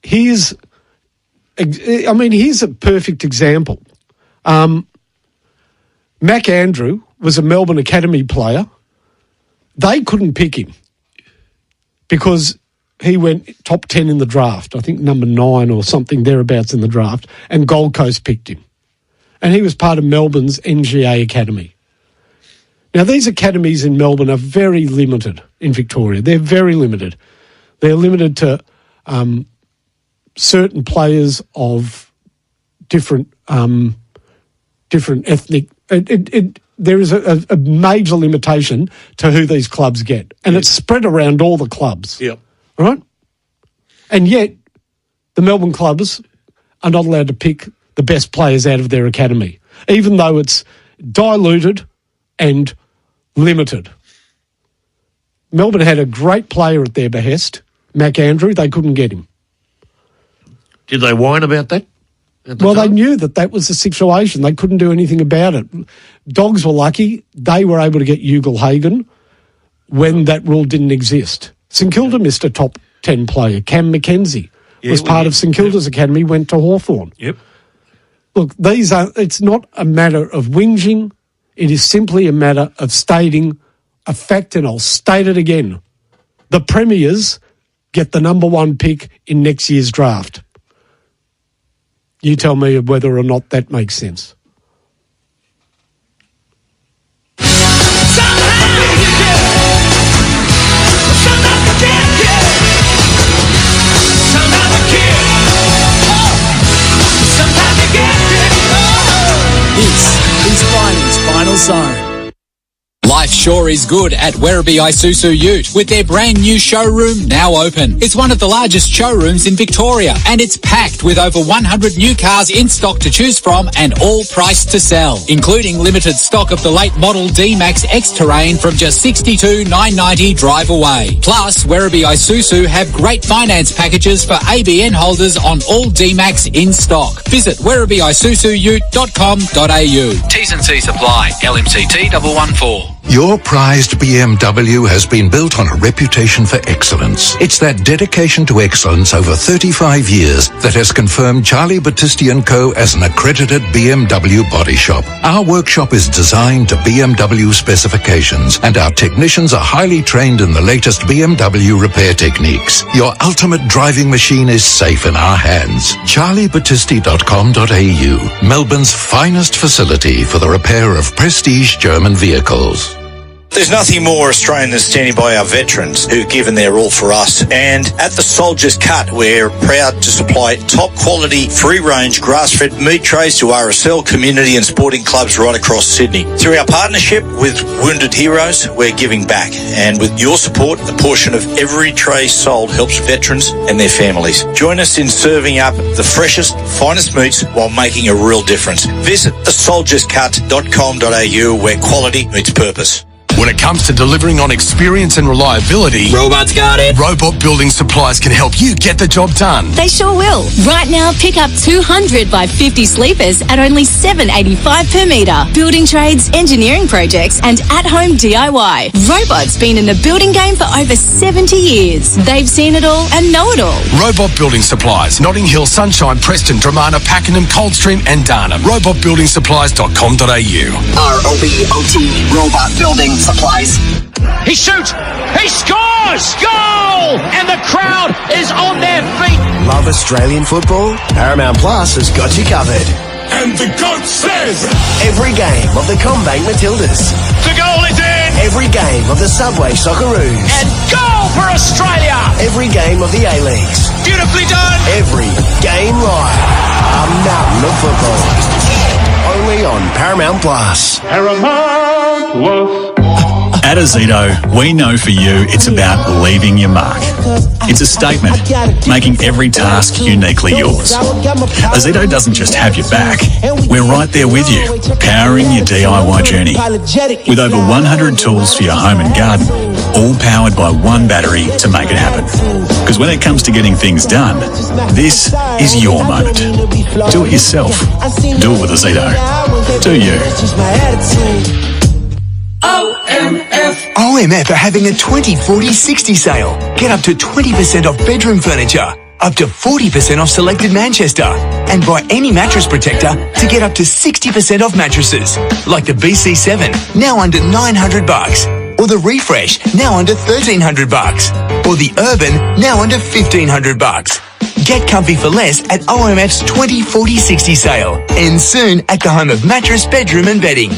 here's a perfect example. Mac Andrew was a Melbourne Academy player. They couldn't pick him because he went top 10 in the draft, I think number 9 or something thereabouts in the draft, and Gold Coast picked him. And he was part of Melbourne's NGA Academy. Now, these academies in Melbourne are very limited in Victoria. They're very limited. They're limited to certain players of different ethnic. There is a major limitation to who these clubs get, and it's spread around all the clubs. Yep. Right? And yet, the Melbourne clubs are not allowed to pick the best players out of their academy, even though it's diluted and limited. Melbourne had a great player at their behest, Mac Andrew. They couldn't get him. Did they whine about that? Well, they knew that was the situation. They couldn't do anything about it. Dogs were lucky. They were able to get Ugle-Hagan when that rule didn't exist. St Kilda missed a top 10 player. Cam McKenzie was part of St Kilda's academy, went to Hawthorn. Yep. Look, it's not a matter of whinging. It is simply a matter of stating a fact, and I'll state it again. The Premiers get the number 1 pick in next year's draft. You tell me whether or not that makes sense. This is Friday's Final Zone. Life sure is good at Werribee Isuzu Ute with their brand new showroom now open. It's one of the largest showrooms in Victoria and it's packed with over 100 new cars in stock to choose from and all priced to sell, including limited stock of the late model D-Max X-Terrain from just $62,990 drive away. Plus, Werribee Isuzu have great finance packages for ABN holders on all D-Max in stock. Visit werribeeisuzuute.com.au. T's and C's apply. LMCT 114. Your prized BMW has been built on a reputation for excellence. It's that dedication to excellence over 35 years that has confirmed Charlie Battisti & Co. as an accredited BMW body shop. Our workshop is designed to BMW specifications, and our technicians are highly trained in the latest BMW repair techniques. Your ultimate driving machine is safe in our hands. charliebattisti.com.au, Melbourne's finest facility for the repair of prestige German vehicles. There's nothing more Australian than standing by our veterans who've given their all for us. And at the Soldier's Cut, we're proud to supply top quality, free-range, grass-fed meat trays to RSL, community and sporting clubs right across Sydney. Through our partnership with Wounded Heroes, we're giving back. And with your support, a portion of every tray sold helps veterans and their families. Join us in serving up the freshest, finest meats while making a real difference. Visit thesoldierscut.com.au where quality meets purpose. When it comes to delivering on experience and reliability, Robots got it. Robot Building Supplies can help you get the job done. They sure will. Right now, pick up 200 by 50 sleepers at only $7.85 per metre. Building trades, engineering projects and at-home DIY. Robots been in the building game for over 70 years. They've seen it all and know it all. Robot Building Supplies, Notting Hill, Sunshine, Preston, Dramana, Pakenham, Coldstream and Darnham. robotbuildingSupplies.com.au. ROBOT, Robot Building Supplies. He shoots! He scores! Goal! And the crowd is on their feet. Love Australian football? Paramount Plus has got you covered. And the GOAT says, every game of the Combank Matildas. The goal is in! Every game of the Subway Socceroos. And goal for Australia! Every game of the A-Leagues. Beautifully done! Every game live. A mountain of football. Only on Paramount Plus. Paramount Plus. At Azito, we know for you it's about leaving your mark. It's a statement, making every task uniquely yours. Azito doesn't just have your back, we're right there with you, powering your DIY journey. With over 100 tools for your home and garden, all powered by one battery to make it happen. Because when it comes to getting things done, this is your moment. Do it yourself. Do it with Azito. Do you? OMF are having a 20-40-60 sale. Get up to 20% off bedroom furniture, up to 40% off selected Manchester, and buy any mattress protector to get up to 60% off mattresses, like the BC7, now under $900, or the Refresh, now under $1,300, or the Urban, now under $1,500. Get comfy for less at OMF's 20-40-60 sale. Ends soon at the home of mattress, bedroom and bedding.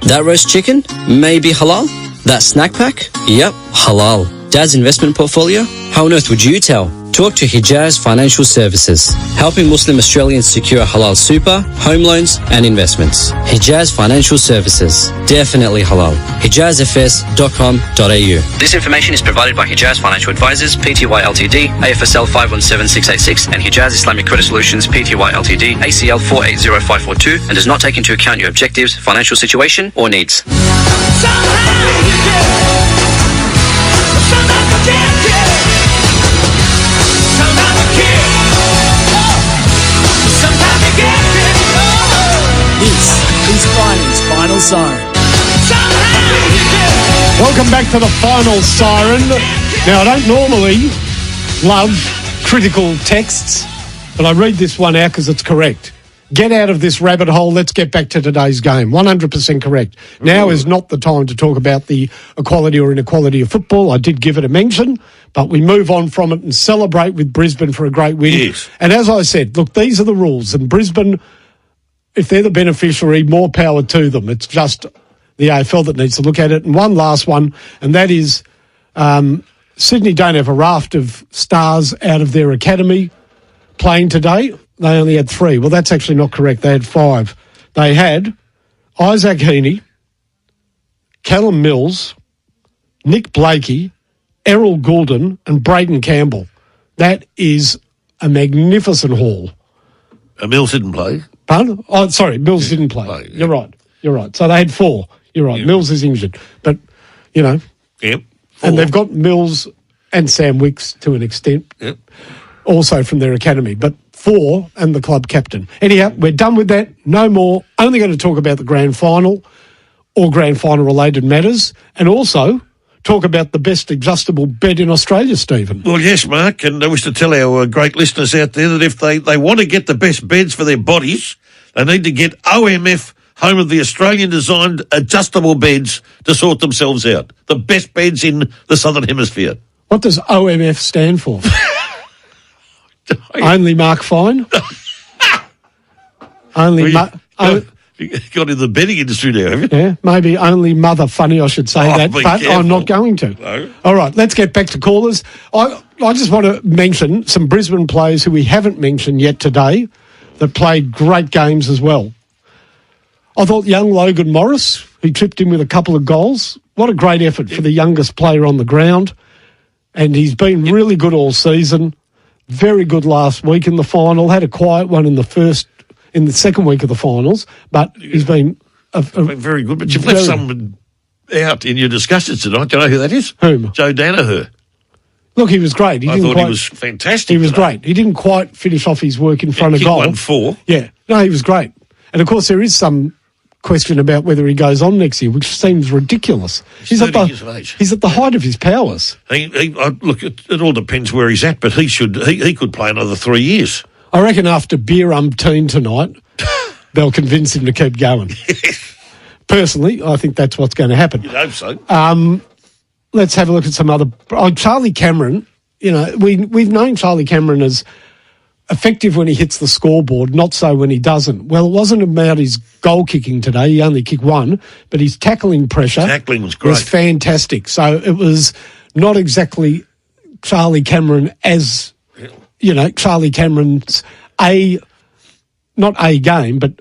That roast chicken? Maybe halal? That snack pack? Yep, halal. Dad's investment portfolio? How on earth would you tell? Talk to Hijaz Financial Services, helping Muslim Australians secure halal super, home loans and investments. Hijaz Financial Services. Definitely halal. HijazFS.com.au. This information is provided by Hijaz Financial Advisors, Pty Ltd, AFSL 517686 and Hijaz Islamic Credit Solutions, Pty Ltd, ACL 480542 and does not take into account your objectives, financial situation or needs. This is Fining's Final Siren. Welcome back to the Final Siren. Now, I don't normally love critical texts, but I read this one out because it's correct. Get out of this rabbit hole. Let's get back to today's game. 100% correct. Now is not the time to talk about the equality or inequality of football. I did give it a mention, but we move on from it and celebrate with Brisbane for a great win. Yes. And as I said, look, these are the rules. And Brisbane, if they're the beneficiary, more power to them. It's just the AFL that needs to look at it. And one last one, and that is Sydney don't have a raft of stars out of their academy playing today. They only had 3. Well, that's actually not correct. They had 5. They had Isaac Heaney, Callum Mills, Nick Blakey, Errol Goulden and Braden Campbell. That is a magnificent haul. Mills didn't play. Pardon? Oh, sorry, Mills didn't play. You're right. So they had 4. You're right. Mills is injured. But, you know. Yep. 4. And they've got Mills and Sam Wicks to an extent. Yep. Also from their academy. But 4 and the club captain. Anyhow, we're done with that. No more. Only going to talk about the grand final. all grand final related matters, and also talk about the best adjustable bed in Australia, Stephen. Well, yes, Mark, and I wish to tell our great listeners out there that if they want to get the best beds for their bodies, they need to get OMF, home of the Australian-designed adjustable beds, to sort themselves out. The best beds in the Southern Hemisphere. What does OMF stand for? Only Mark Fine? Only You got in the bedding industry now, have you? Yeah, maybe only Mother Funny, I should say that, but careful. I'm not going to. No. All right, let's get back to callers. I just want to mention some Brisbane players who we haven't mentioned yet today that played great games as well. I thought young Logan Morris, who chipped in with a couple of goals, what a great effort for the youngest player on the ground. And he's been really good all season. Very good last week in the final. Had a quiet one in the second week of the finals, but he's been very good. But you've left someone out in your discussions tonight. Do you know who that is? Whom? Joe Danaher. Look, he was great. I thought he was fantastic. He was great. He didn't quite finish off his work in front of goal. 1-4. Yeah. No, he was great. And, of course, there is some question about whether he goes on next year, which seems ridiculous. He's 30 years of age. He's at the height of his powers. Look, it all depends where he's at, but he could play another 3 years. I reckon after beer umpteen tonight, they'll convince him to keep going. Personally, I think that's what's going to happen. You'd hope so. Let's have a look at some other... Charlie Cameron, we've known Charlie Cameron as effective when he hits the scoreboard, not so when he doesn't. Well, it wasn't about his goal kicking today. He only kicked one, but his tackling pressure... Tackling was great. ...was fantastic. So it was not exactly Charlie Cameron as... Charlie Cameron's not a game, but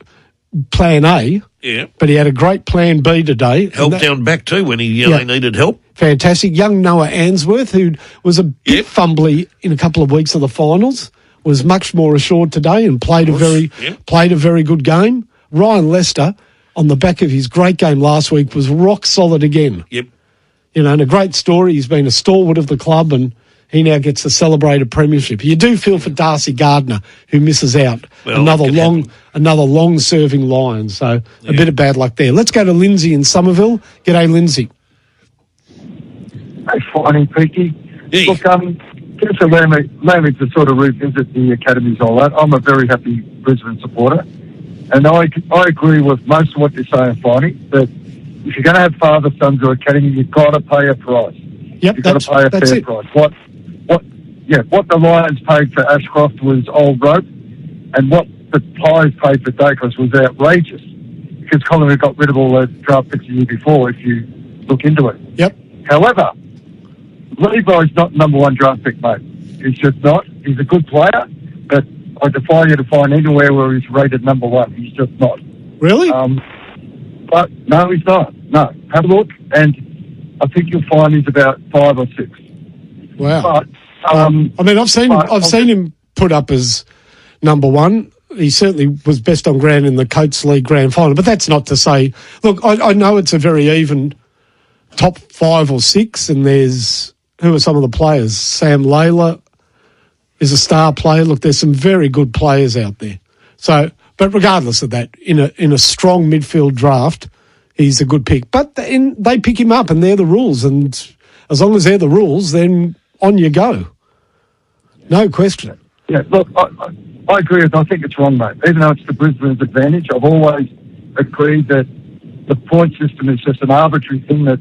plan A. Yeah. But he had a great plan B today. Help down back too when he needed help. Fantastic. Young Noah Answorth, who was a bit fumbly in a couple of weeks of the finals, was much more assured today and played a very good game. Ryan Lester, on the back of his great game last week, was rock solid again. Yep. And a great story. He's been a stalwart of the club and he now gets to celebrate a premiership. You do feel for Darcy Gardner, who misses out. Well, another long-serving Lion. So a bit of bad luck there. Let's go to Lindsay in Somerville. G'day, Lindsay. Hey, fine, Peaky. Hey. Look, just allow me to sort of revisit the academies all that. I'm a very happy Brisbane supporter, and I agree with most of what you're saying, Finey, that if you're going to have father-sons or academy, you've got to pay a price. Yep, you've got to pay a fair price. What the Lions paid for Ashcroft was old rope, and what the Pies paid for Dacos was outrageous, because Collingwood got rid of all the draft picks the year before, if you look into it. Yep. However, Levi's not number one draft pick, mate. He's just not. He's a good player, but I defy you to find anywhere where he's rated number one. He's just not. Really? But no, he's not. No. Have a look, and I think you'll find he's about 5 or 6. Wow. But, I've seen him put up as number one. He certainly was best on ground in the Coates League Grand Final, but that's not to say... Look, I know it's a very even top 5 or 6, and there's... Who are some of the players? Sam Layla is a star player. Look, there's some very good players out there. So, but regardless of that, in a strong midfield draft, he's a good pick. But they pick him up, and they're the rules. And as long as they're the rules, then on you go. No question. Yeah, look, I agree with. I think it's wrong, mate. Even though it's the Brisbane's advantage, I've always agreed that the point system is just an arbitrary thing that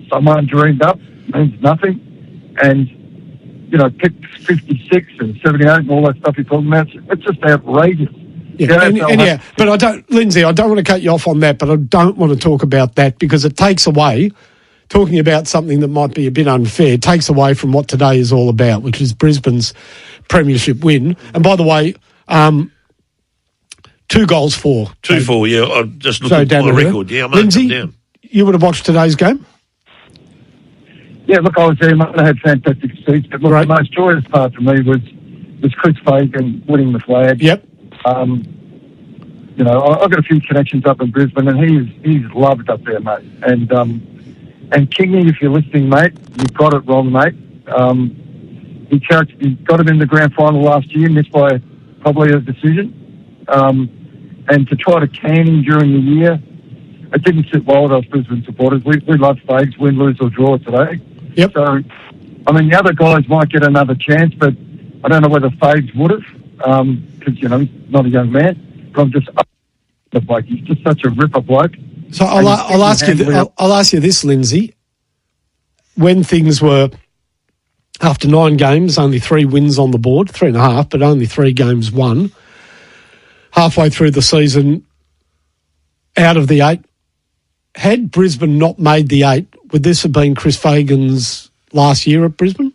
someone dreamed up, means nothing. And, picks 56 and 78 and all that stuff you're talking about, it's just outrageous. Yeah, but Lindsay, I don't want to cut you off on that, but I don't want to talk about that because it takes away, talking about something that might be a bit unfair, takes away from what today is all about, which is Brisbane's premiership win. And by the way, 2 goals for. 2-4, yeah. I just looked at my record. Yeah, I'm Lindsay, down. You would have watched today's game? Yeah, look, I was there, mate. I had fantastic seats. But look, the most joyous part for me was Chris Fagan winning the flag. Yep. I've got a few connections up in Brisbane, and he's loved up there, mate. And Kingy, if you're listening, mate, you got it wrong, mate. He got him in the grand final last year, missed by probably a decision. And to try to can him during the year, it didn't sit well with us Brisbane supporters. We love Fags, win, lose or draw today. Yep. So, I mean, the other guys might get another chance, but I don't know whether Fags would have, because, you know, he's not a young man. But I'm just the bloke. He's just such a ripper bloke. So I'll ask you this, Lindsay. When things were, after 9 games, only 3 wins on the board, 3.5, but only 3 games won, halfway through the season, out of the 8, had Brisbane not made the 8, would this have been Chris Fagan's last year at Brisbane?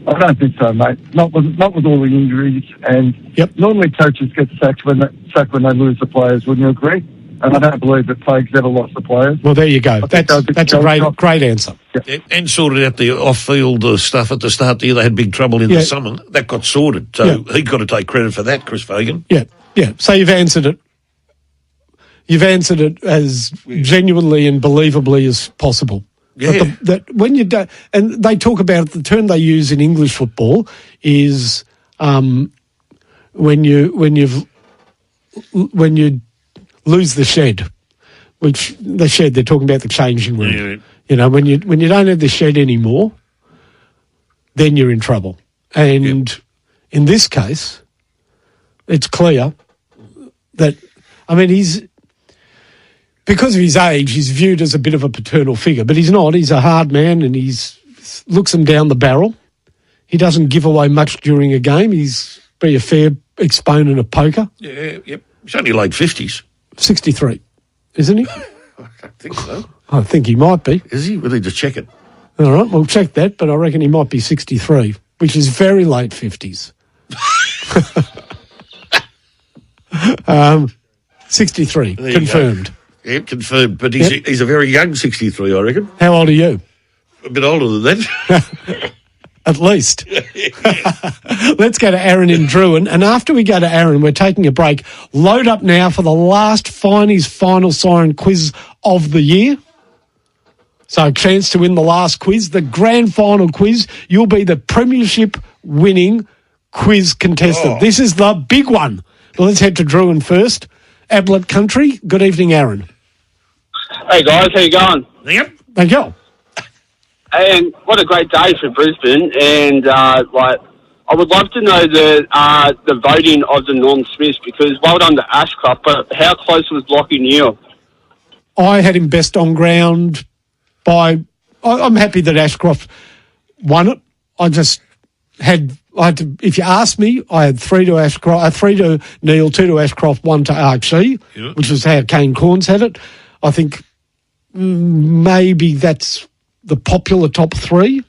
I don't think so, mate. Not with all the injuries. And normally coaches get sacked when they lose the players. Wouldn't you agree? And I don't believe that Fags ever lost the players. Well, there you go. That's a great answer. Yeah. And sorted out the off-field stuff at the start of the year. They had big trouble in the summer. That got sorted. So he's got to take credit for that, Chris Fagan. Yeah. So you've answered it. You've answered it as genuinely and believably as possible. Yeah. That when you do, and they talk about it, the term they use in English football is when you lose the shed, which the shed they're talking about the changing room. Yeah. You know, when you don't have the shed anymore, then you're in trouble. And in this case, it's clear that he's. Because of his age, he's viewed as a bit of a paternal figure, but he's not. He's a hard man and he looks him down the barrel. He doesn't give away much during a game. He's be a fair exponent of poker. Yeah, yep. He's only late 50s. 63, isn't he? I don't think so. I think he might be. Is he? We'll need to check it. All right, we'll check that, but I reckon he might be 63, which is very late 50s. 63, confirmed. Go. Yeah, confirmed. But he's a very young 63, I reckon. How old are you? A bit older than that. At least. Let's go to Aaron in Druin. And after we go to Aaron, we're taking a break. Load up now for the last Finey's Final Siren quiz of the year. So a chance to win the last quiz, the grand final quiz. You'll be the premiership winning quiz contestant. This is the big one. Well, let's head to Druin first. Ablett Country. Good evening, Aaron. Hey guys, how you going? Yep. Thank you. And what a great day for Brisbane. And I would love to know the voting of the Norm Smiths, because well done to Ashcroft. But how close was Lockie Neal? I had him best on ground by. I'm happy that Ashcroft won it. If you ask me, I had 3 to Ashcroft, 3 to Neil, 2 to Ashcroft, 1 to Archie, which was how Kane Corns had it. I think maybe that's the popular top 3.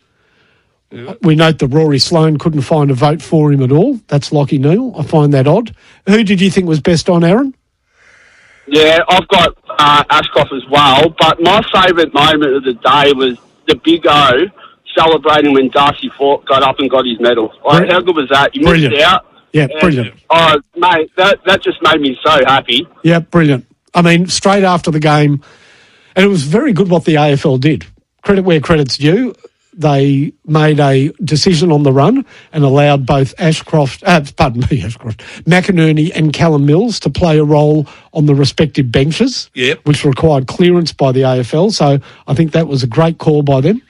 Yeah. We note that Rory Sloane couldn't find a vote for him at all. That's Lockie Neal. I find that odd. Who did you think was best on, Aaron? Yeah, I've got Ashcroft as well, but my favourite moment of the day was the Big O celebrating when Darcy Fort got up and got his medal. Like, how good was that? You missed out. Yeah, brilliant. Oh, mate, that just made me so happy. Yeah, brilliant. I mean, straight after the game, and it was very good what the AFL did. Credit where credit's due. They made a decision on the run and allowed both McInerney and Callum Mills to play a role on the respective benches, which required clearance by the AFL. So I think that was a great call by them.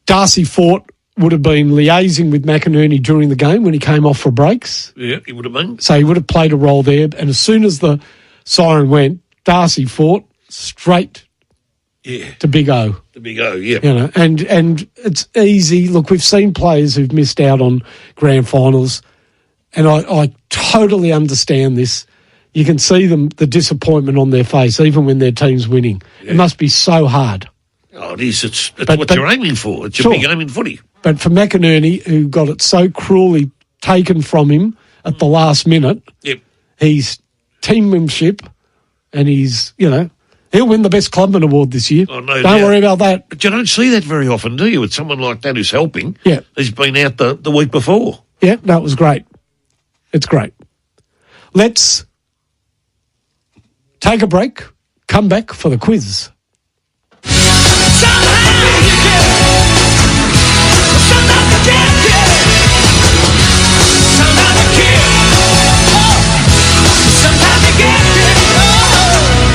Darcy Fort would have been liaising with McInerney during the game when he came off for breaks. Yeah, he would have been. So he would have played a role there. And as soon as the siren went, Darcy Fort straight to Big O. The Big O, yeah. You know, and it's easy. Look, we've seen players who've missed out on grand finals, and I totally understand this. You can see the disappointment on their face, even when their team's winning. Yeah. It must be so hard. Oh, it is. It's what you're aiming for. It's your big aim in footy. But for McInerney, who got it so cruelly taken from him at the last minute, he's teammanship, and he's, he'll win the Best Clubman Award this year. Oh, no Don't worry about that. But you don't see that very often, do you, with someone like that who's helping? Yeah. He's been out the week before. Yeah, no, it was great. It's great. Let's take a break, come back for the quiz.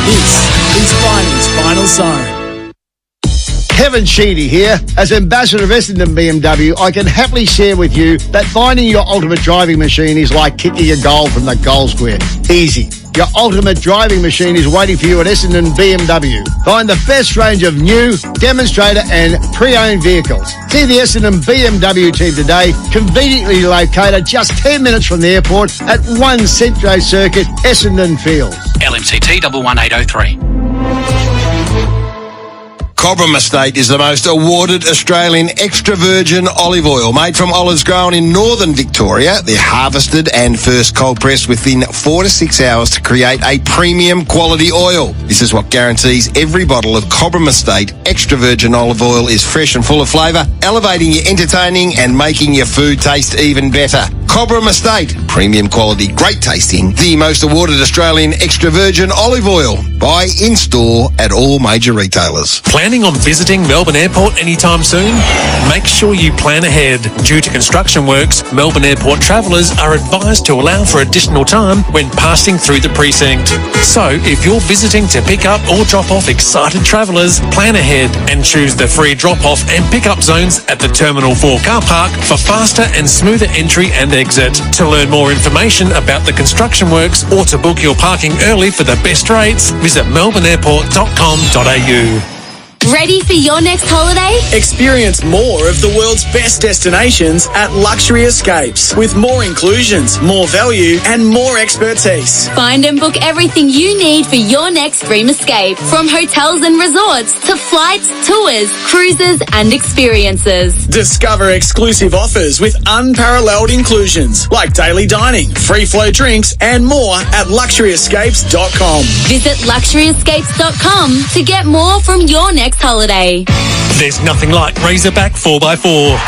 This is Viney's Final Siren. Kevin Sheedy here. As Ambassador of Essendon BMW, I can happily share with you that finding your ultimate driving machine is like kicking a goal from the goal square. Easy. Your ultimate driving machine is waiting for you at Essendon BMW. Find the best range of new, demonstrator and pre-owned vehicles. See the Essendon BMW team today, conveniently located just 10 minutes from the airport at 1 Centro Circuit, Essendon Fields. LMCT 11803. Cobram Estate is the most awarded Australian extra virgin olive oil made from olives grown in northern Victoria. They're harvested and first cold pressed within 4 to 6 hours to create a premium quality oil. This is what guarantees every bottle of Cobram Estate extra virgin olive oil is fresh and full of flavour, elevating your entertaining and making your food taste even better. Cobram Estate, premium quality, great tasting, the most awarded Australian extra virgin olive oil. Buy in-store at all major retailers. Planning on visiting Melbourne Airport anytime soon? Make sure you plan ahead. Due to construction works, Melbourne Airport travellers are advised to allow for additional time when passing through the precinct. So, if you're visiting to pick up or drop off excited travellers, plan ahead and choose the free drop-off and pick-up zones at the Terminal 4 car park for faster and smoother entry and exit. To learn more information about the construction works or to book your parking early for the best rates, visit melbourneairport.com.au. Ready for your next holiday? Experience more of the world's best destinations at Luxury Escapes with more inclusions, more value and more expertise. Find and book everything you need for your next dream escape. From hotels and resorts to flights, tours, cruises and experiences. Discover exclusive offers with unparalleled inclusions like daily dining, free flow drinks and more at luxuryescapes.com. Visit luxuryescapes.com to get more from your next holiday. There's nothing like Razorback 4x4.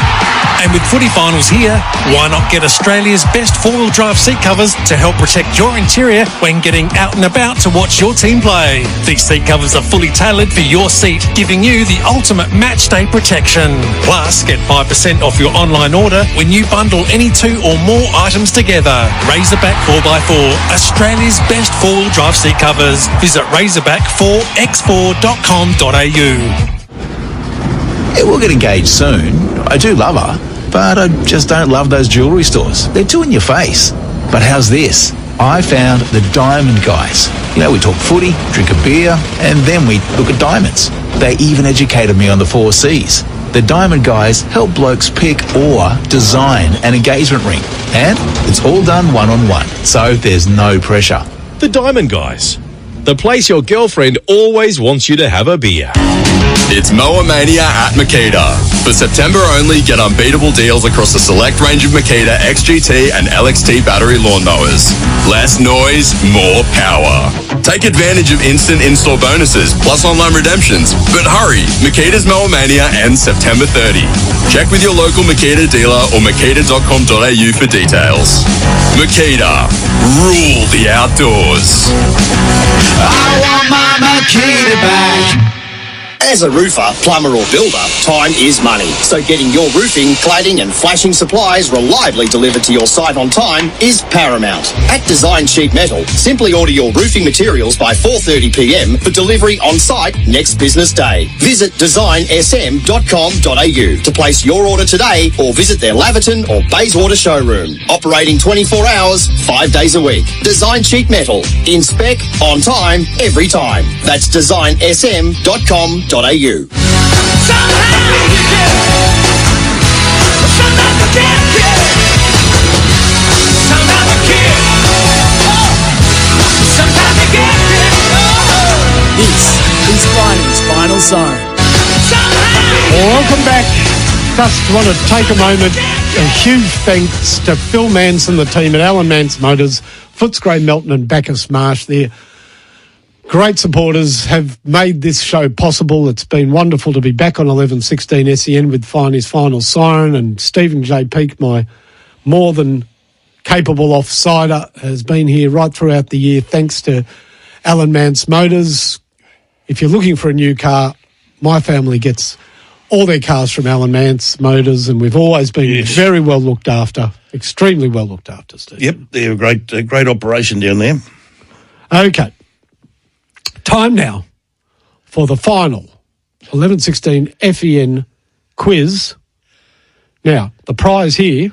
And with footy finals here, why not get Australia's best four-wheel drive seat covers to help protect your interior when getting out and about to watch your team play? These seat covers are fully tailored for your seat, giving you the ultimate match day protection. Plus, get 5% off your online order when you bundle any 2 or more items together. Razorback 4x4, Australia's best four-wheel drive seat covers. Visit razorback4x4.com.au. Yeah, we'll get engaged soon. I do love her, but I just don't love those jewellery stores. They're too in your face. But how's this? I found the Diamond Guys. You know, we talk footy, drink a beer, and then we look at diamonds. They even educated me on the 4 C's. The Diamond Guys help blokes pick or design an engagement ring. And it's all done one-on-one, so there's no pressure. The Diamond Guys. The place your girlfriend always wants you to have a beer. It's Mower Mania at Makita. For September only, get unbeatable deals across a select range of Makita XGT and LXT battery lawnmowers. Less noise, more power. Take advantage of instant in-store bonuses, plus online redemptions. But hurry, Makita's Mower Mania ends September 30. Check with your local Makita dealer or makita.com.au for details. Makita, rule the outdoors. I want my Makita back. As a roofer, plumber or builder, time is money. So getting your roofing, cladding and flashing supplies reliably delivered to your site on time is paramount. At Design Sheet Metal, simply order your roofing materials by 4:30 p.m. for delivery on site next business day. Visit designsm.com.au to place your order today or visit their Laverton or Bayswater showroom. Operating 24 hours, 5 days a week. Design Sheet Metal. In spec, on time, every time. That's designsm.com.au. This is Viney's Final Siren. Welcome back. Just want to take a moment. A huge thanks to Phil Manson, the team at Alan Mance Motors, Footscray Melton and Bacchus Marsh there. Great supporters have made this show possible. It's been wonderful to be back on 11:16 SEN with Viney's Final Siren, and Stephen J. Peake, my more than capable off-sider, has been here right throughout the year thanks to Alan Mance Motors. If you're looking for a new car, my family gets all their cars from Alan Mance Motors, and we've always been very well looked after, extremely well looked after, Steve. Yep, they're a great operation down there. Okay. Time now for the final 11-16 FEN quiz. Now, the prize here,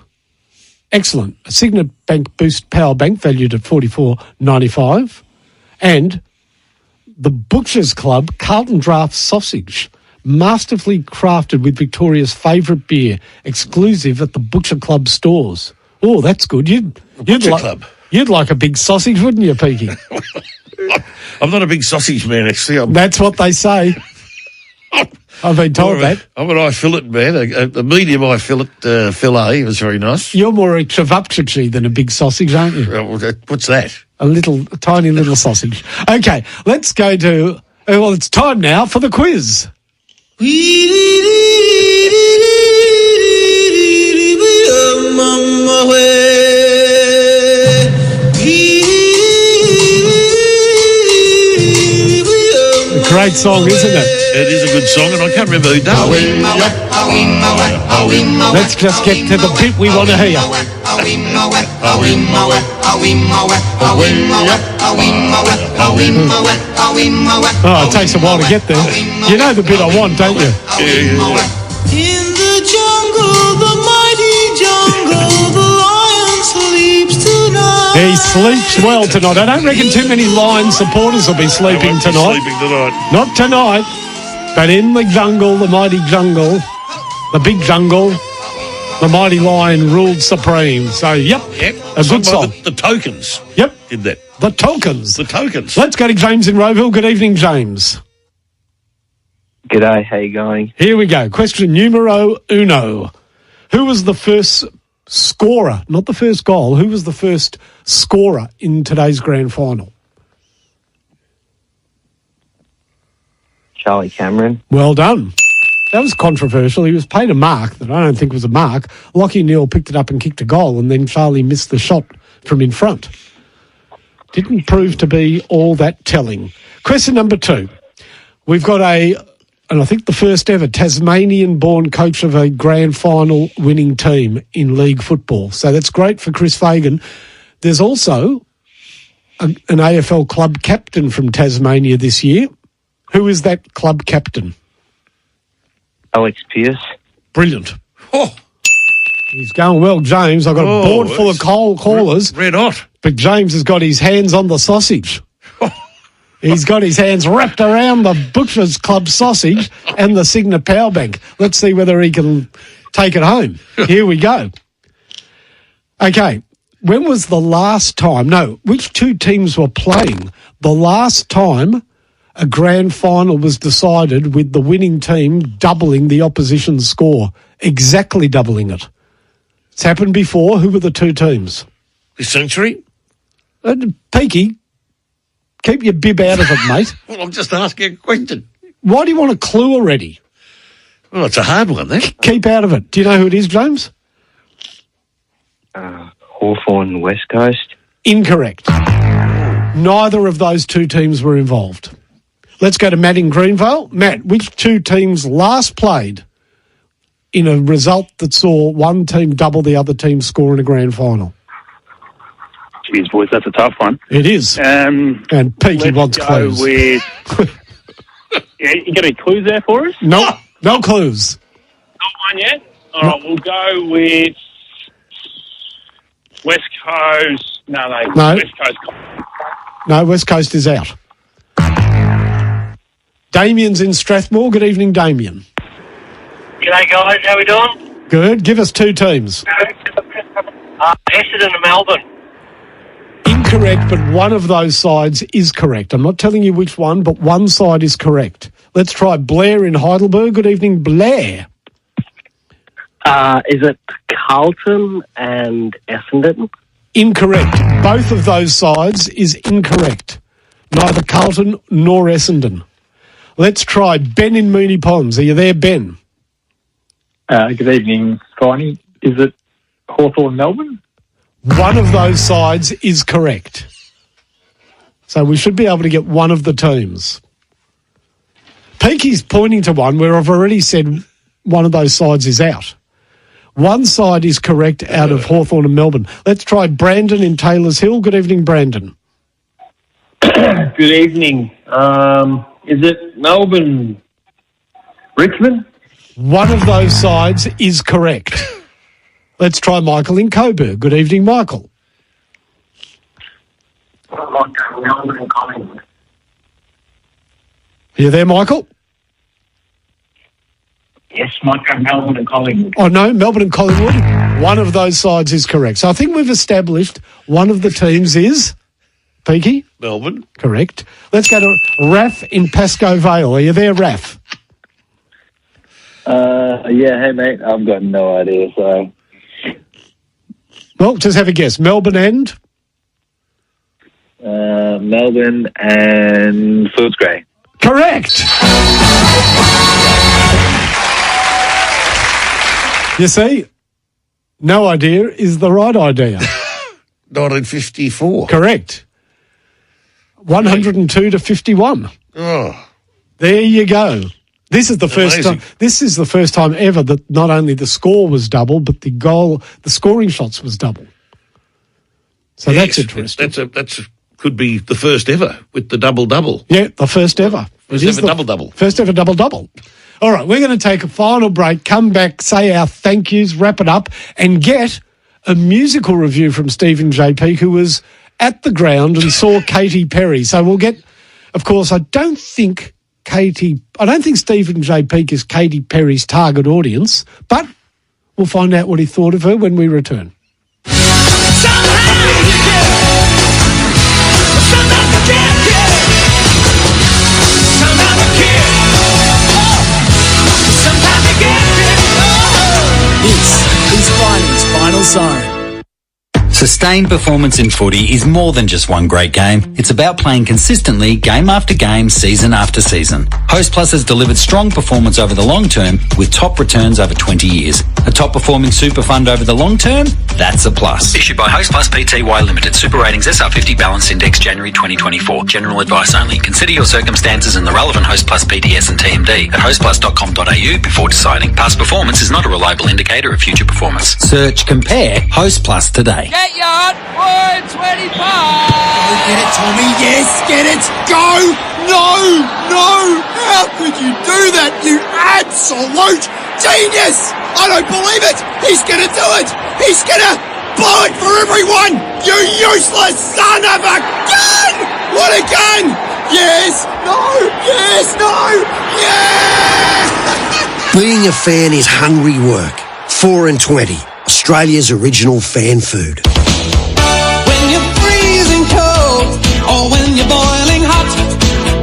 excellent. A Signet Bank Boost Power Bank valued at $44.95 and the Butchers Club Carlton Draft Sausage, masterfully crafted with Victoria's favourite beer, exclusive at the Butcher Club stores. Oh, that's good. You'd like a big sausage, wouldn't you, Peaky? I'm not a big sausage man, actually. That's what they say. I've been told that. I'm an eye fillet man. A medium eye fillet was very nice. You're more a cevapcici than a big sausage, aren't you? What's that? A tiny little sausage. Okay, let's go to... Well, it's time now for the quiz. A great song, isn't it? It is a good song, and I can't remember who does it. Let's just get to the bit we want to hear. Oh, it takes a while to get there. You know the bit I want, don't you? In the jungle, the mighty jungle, the lion sleeps tonight. He sleeps well tonight. I don't reckon too many Lion supporters will be sleeping tonight. Not tonight. But in the jungle, the mighty jungle, the big jungle, the mighty lion ruled supreme. So, yep. A good song. The Tokens. Yep. Did that. The Tokens. The Tokens. Let's go to James in Rowville. Good evening, James. G'day, how you going? Here we go. Question numero uno. Who was the first scorer, not the first goal, who was the first scorer in today's grand final? Charlie Cameron. Well done. That was controversial. He was paid a mark that I don't think was a mark. Lachie Neale picked it up and kicked a goal, and then Charlie missed the shot from in front. Didn't prove to be all that telling. Question number 2. We've got and I think the first ever Tasmanian-born coach of a grand final winning team in league football. So that's great for Chris Fagan. There's also an AFL club captain from Tasmania this year. Who is that club captain? Alex Pearce. Brilliant. Oh. He's going well, James. I've got a board full of callers. Red hot. But James has got his hands on the sausage. He's got his hands wrapped around the Butchers Club sausage and the Signet Power Bank. Let's see whether he can take it home. Here we go. Okay. When was the last time... No, which two teams were playing the last time a grand final was decided with the winning team doubling the opposition's score? Exactly doubling it. It's happened before. Who were the two teams? This century? Peaky, keep your bib out of it, mate. Well, I'm just asking a question. Why do you want a clue already? Well, it's a hard one, then. Keep out of it. Do you know who it is, James? Hawthorn, West Coast. Incorrect. Neither of those two teams were involved. Let's go to Matt in Greenvale. Matt, which two teams last played in a result that saw one team double the other team's score in a grand final? Jeez, boys, that's a tough one. It is. And Peaky wants clues. Yeah, you got any clues there for us? No, no clues. Not one yet? All right, we'll go with West Coast. No. West Coast. No, West Coast is out. Damien's in Strathmore. Good evening, Damien. G'day, guys. How we doing? Good. Give us two teams. Essendon and Melbourne. Incorrect, but one of those sides is correct. I'm not telling you which one, but one side is correct. Let's try Blair in Heidelberg. Good evening, Blair. Is it Carlton and Essendon? Incorrect. Both of those sides is incorrect. Neither Carlton nor Essendon. Let's try Ben in Moonee Ponds. Are you there, Ben? Good evening, Finey. Is it Hawthorn Melbourne? One of those sides is correct. So we should be able to get one of the teams. Peaky's pointing to one where I've already said one of those sides is out. One side is correct out of Hawthorn and Melbourne. Let's try Brandon in Taylors Hill. Good evening, Brandon. Good evening. Is it Melbourne, Richmond? One of those sides is correct. Let's try Michael in Coburg. Good evening, Michael. Melbourne and Collingwood. Are you there, Michael? Yes, Melbourne and Collingwood. Oh, no, Melbourne and Collingwood. One of those sides is correct. So I think we've established one of the teams is... Peaky? Melbourne. Correct. Let's go to Raf in Pascoe Vale. Are you there, Raf? Yeah, hey, mate. I've got no idea, so... Well, just have a guess. Melbourne and? Melbourne and Footscray. Correct! You see, no idea is the right idea. 1954. Correct. 102 to 51. Oh. There you go. This is the first time. This is the first time ever that not only the score was double, but the scoring shots was double. So that's interesting. That's could be the first ever with the double-double. Yeah, the first ever. First ever double-double. First ever double-double. All right, we're going to take a final break, come back, say our thank yous, wrap it up, and get a musical review from Stephen J. Peake, who was at the ground and saw Katy Perry. So we'll get, of course, I don't think Stephen J. Peake is Katy Perry's target audience, but we'll find out what he thought of her when we return. This is Fining's Final Siren. Sustained performance in footy is more than just one great game. It's about playing consistently, game after game, season after season. Host Plus has delivered strong performance over the long term with top returns over 20 years. A top performing super fund over the long term? That's a plus. Issued by Host Plus Pty Limited. Super Ratings SR50 Balance Index January 2024. General advice only. Consider your circumstances and the relevant Host Plus PTS and TMD at hostplus.com.au before deciding. Past performance is not a reliable indicator of future performance. Search Compare Host Plus today. Get yard, 125. Go get it, Tommy. Yes, get it. Go. No. How could you do that, you absolute genius? I don't believe it. He's going to do it. He's going to blow it for everyone. You useless son of a gun. What a gun. Yes. No. Yes. No. Yes. Being a fan is hungry work. 4 and 20. Australia's original fan food. When you're freezing cold or when you're boiling hot,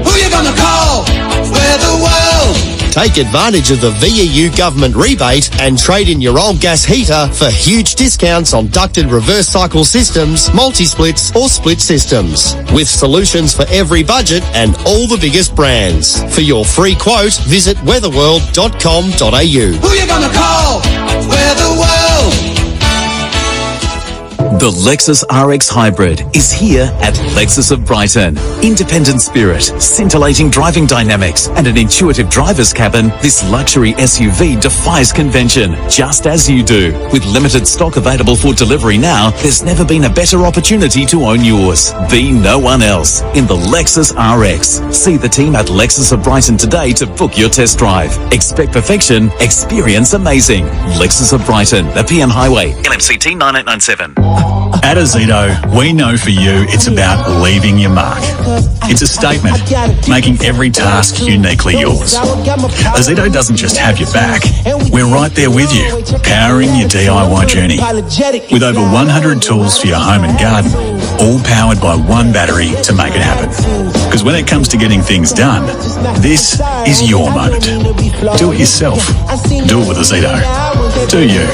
who you gonna call? We're the world. Take advantage of the VEU government rebate and trade in your old gas heater for huge discounts on ducted reverse cycle systems, multi-splits or split systems. With solutions for every budget and all the biggest brands. For your free quote, visit weatherworld.com.au. Who you gonna call? We're the world. The Lexus RX Hybrid is here at Lexus of Brighton. Independent spirit, scintillating driving dynamics, and an intuitive driver's cabin, this luxury SUV defies convention, just as you do. With limited stock available for delivery now, there's never been a better opportunity to own yours. Be no one else in the Lexus RX. See the team at Lexus of Brighton today to book your test drive. Expect perfection, experience amazing. Lexus of Brighton, the PM Highway, LMCT 9897. At Azito, we know for you it's about leaving your mark. It's a statement, making every task uniquely yours. Azito doesn't just have your back, we're right there with you, powering your DIY journey. With over 100 tools for your home and garden, all powered by one battery to make it happen. Because when it comes to getting things done, this is your moment. Do it yourself. Do it with Azito. Do you?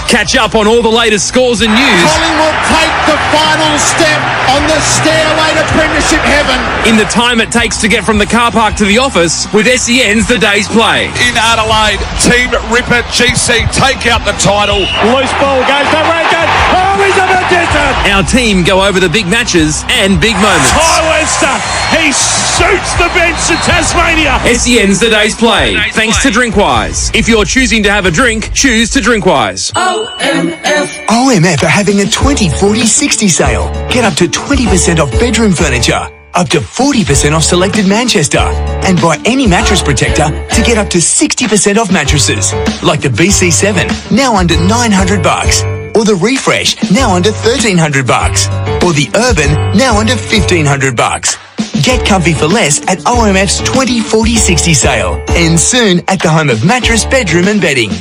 Catch up on all the latest scores and news. Collingwood take the final step on the stairway to premiership heaven. In the time it takes to get from the car park to the office with SEN's The Day's Play. In Adelaide, Team Ripper GC take out the title. Loose ball goes to Reagan. Oh, he's a magician. Our team go over the big matches and big moments. Tywin Manchester. He suits the bench at Tasmania. SEN's the day's play, thanks to Drinkwise. If you're choosing to have a drink, choose to Drinkwise. OMF are having a 20-40-60 sale. Get up to 20% off bedroom furniture, up to 40% off selected Manchester, and buy any mattress protector to get up to 60% off mattresses, like the BC7, now under $900, or the Refresh, now under $1,300, or the Urban, now under $1,500. Get comfy for less at OMF's 20-40-60 sale. Ends soon at the home of mattress, bedroom and bedding.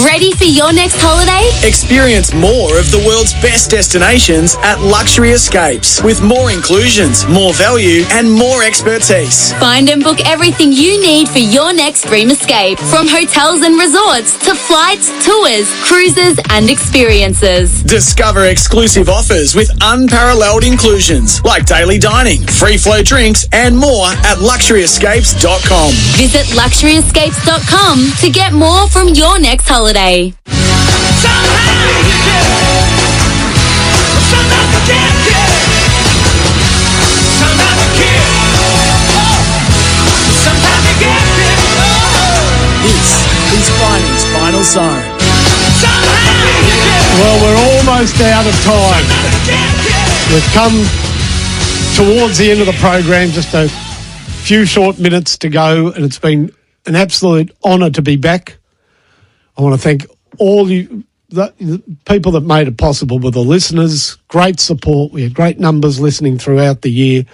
Ready for your next holiday? Experience more of the world's best destinations at Luxury Escapes, with more inclusions, more value, and more expertise. Find and book everything you need for your next dream escape, from hotels and resorts to flights, tours, cruises, and experiences. Discover exclusive offers with unparalleled inclusions like daily dining, free flow drinks, and more at luxuryescapes.com. Visit luxuryescapes.com to get more from your next holiday. This is Vining's Final Zone. Well, we're almost out of time. We've come towards the end of the program, just a few short minutes to go, and it's been an absolute honour to be back. I want to thank all the people that made it possible, with the listeners. Great support. We had great numbers listening throughout the year.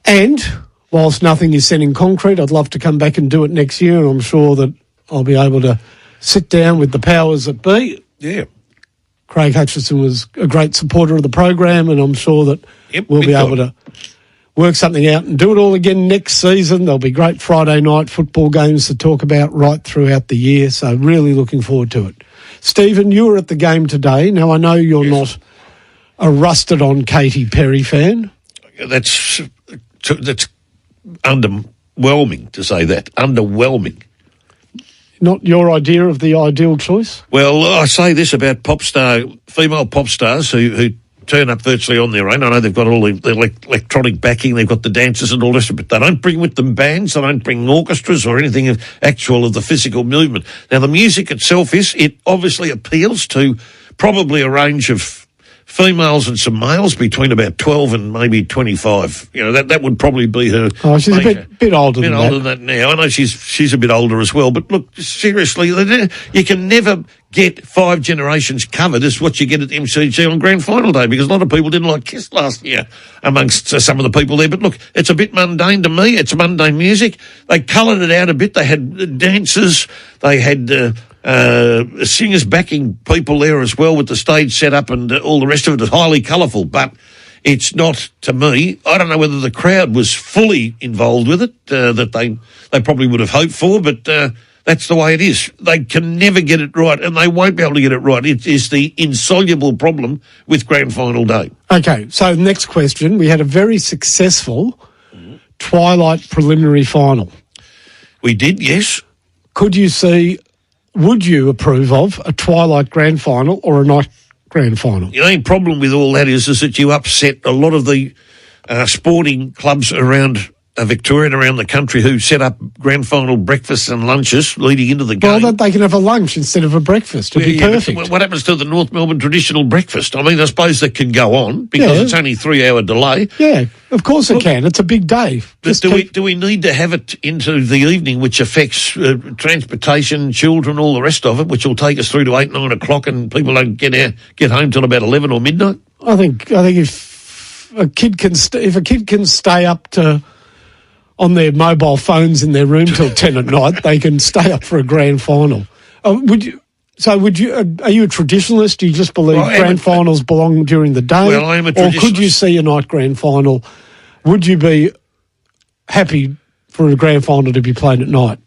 And whilst nothing is set in concrete, I'd love to come back and do it next year, and I'm sure that I'll be able to sit down with the powers that be. Yeah. Craig Hutchison was a great supporter of the program, and I'm sure that we'll be able to work something out and do it all again next season. There'll be great Friday night football games to talk about right throughout the year, so really looking forward to it. Stephen, you were at the game today. Now, I know you're not a rusted-on Katy Perry fan. That's underwhelming to say that. Underwhelming. Not your idea of the ideal choice? Well, I say this about female pop stars who turn up virtually on their own. I know they've got all the electronic backing, they've got the dancers and all this, but they don't bring with them bands, they don't bring orchestras or anything of the physical movement. Now, the music itself it obviously appeals to probably a range of females and some males between about 12 and maybe 25. You know, that would probably be her. Oh, she's a bit older than that. Older than that now. I know she's a bit older as well, but look, seriously, you can never get 5 generations covered as what you get at the MCG on Grand Final Day, because a lot of people didn't like Kiss last year amongst some of the people there. But look, it's a bit mundane to me. It's mundane music. They coloured it out a bit. They had dancers. They had singers backing people there as well, with the stage set up and all the rest of it is highly colourful. But it's not, to me, I don't know whether the crowd was fully involved with it, that they probably would have hoped for, but that's the way it is. They can never get it right, and they won't be able to get it right. It is the insoluble problem with Grand Final Day. Okay, so next question. We had a very successful Twilight preliminary final. We did, yes. Would you approve of a Twilight Grand Final or a night Grand Final? The only problem with all that is that you upset a lot of the sporting clubs around Victoria and around the country who set up Grand Final breakfasts and lunches leading into the game. Well, they can have a lunch instead of a breakfast. It'd be perfect. What happens to the North Melbourne traditional breakfast? I mean, I suppose that can go on because it's only 3-hour delay. Yeah, of course it can. It's a big day. Do we need to have it into the evening, which affects transportation, children, all the rest of it, which will take us through to 8, 9 o'clock, and people don't get home till about 11 or midnight? I think if a kid can stay up to on their mobile phones in their room till 10 at night, they can stay up for a grand final. Are you a traditionalist? Do you just believe grand finals belong during the day? Well, I am a traditionalist. Or could you see a night grand final? Would you be happy for a grand final to be played at night?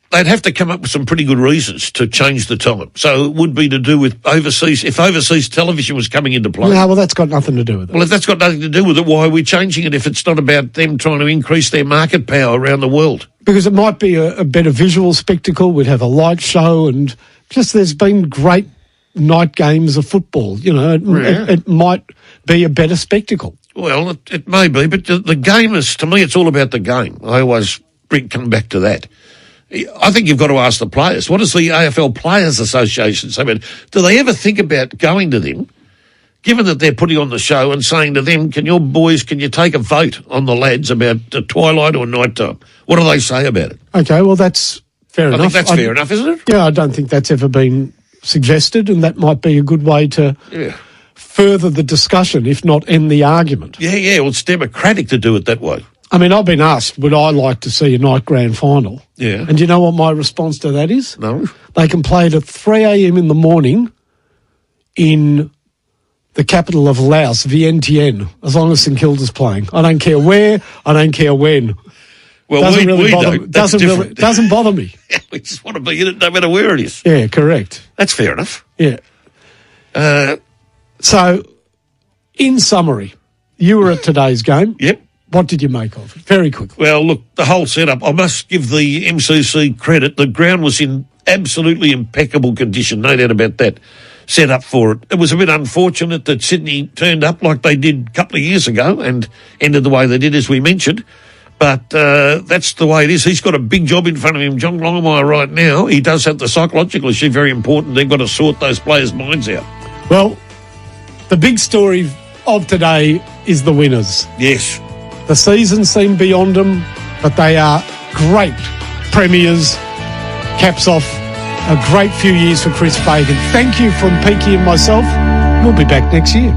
They'd have to come up with some pretty good reasons to change the time. So it would be to do with if overseas television was coming into play. No, well, that's got nothing to do with it. Well, if that's got nothing to do with it, why are we changing it if it's not about them trying to increase their market power around the world? Because it might be a better visual spectacle. We'd have a light show, and just there's been great night games of football. You know, it might be a better spectacle. Well, it may be, but the game is, to me, it's all about the game. I always come back to that. I think you've got to ask the players. What does the AFL Players Association say about it? Do they ever think about going to them, given that they're putting on the show, and saying to them, can you take a vote on the lads about twilight or night time? What do they say about it? Okay, well, that's fair enough. I think that's fair enough, isn't it? Yeah, I don't think that's ever been suggested, and that might be a good way to further the discussion, if not end the argument. Yeah, well, it's democratic to do it that way. I mean, I've been asked, would I like to see a night grand final? Yeah. And you know what my response to that is? No. They can play it at 3 a.m. in the morning in the capital of Laos, Vientiane, as long as St Kilda's playing. I don't care where, I don't care when. Well, doesn't bother me. We just want to be in it no matter where it is. Yeah, correct. That's fair enough. Yeah. So, in summary, you were at today's game. Yep. What did you make of it? Very quickly. Well, look, the whole setup, I must give the MCC credit. The ground was in absolutely impeccable condition, no doubt about that, set up for it. It was a bit unfortunate that Sydney turned up like they did a couple of years ago and ended the way they did, as we mentioned. But that's the way it is. He's got a big job in front of him, John Longmire, right now. He does have the psychological issue, very important. They've got to sort those players' minds out. Well, the big story of today is the winners. Yes. The season seemed beyond them, but they are great premiers. Caps off a great few years for Chris Fagan. Thank you from Peaky and myself. We'll be back next year.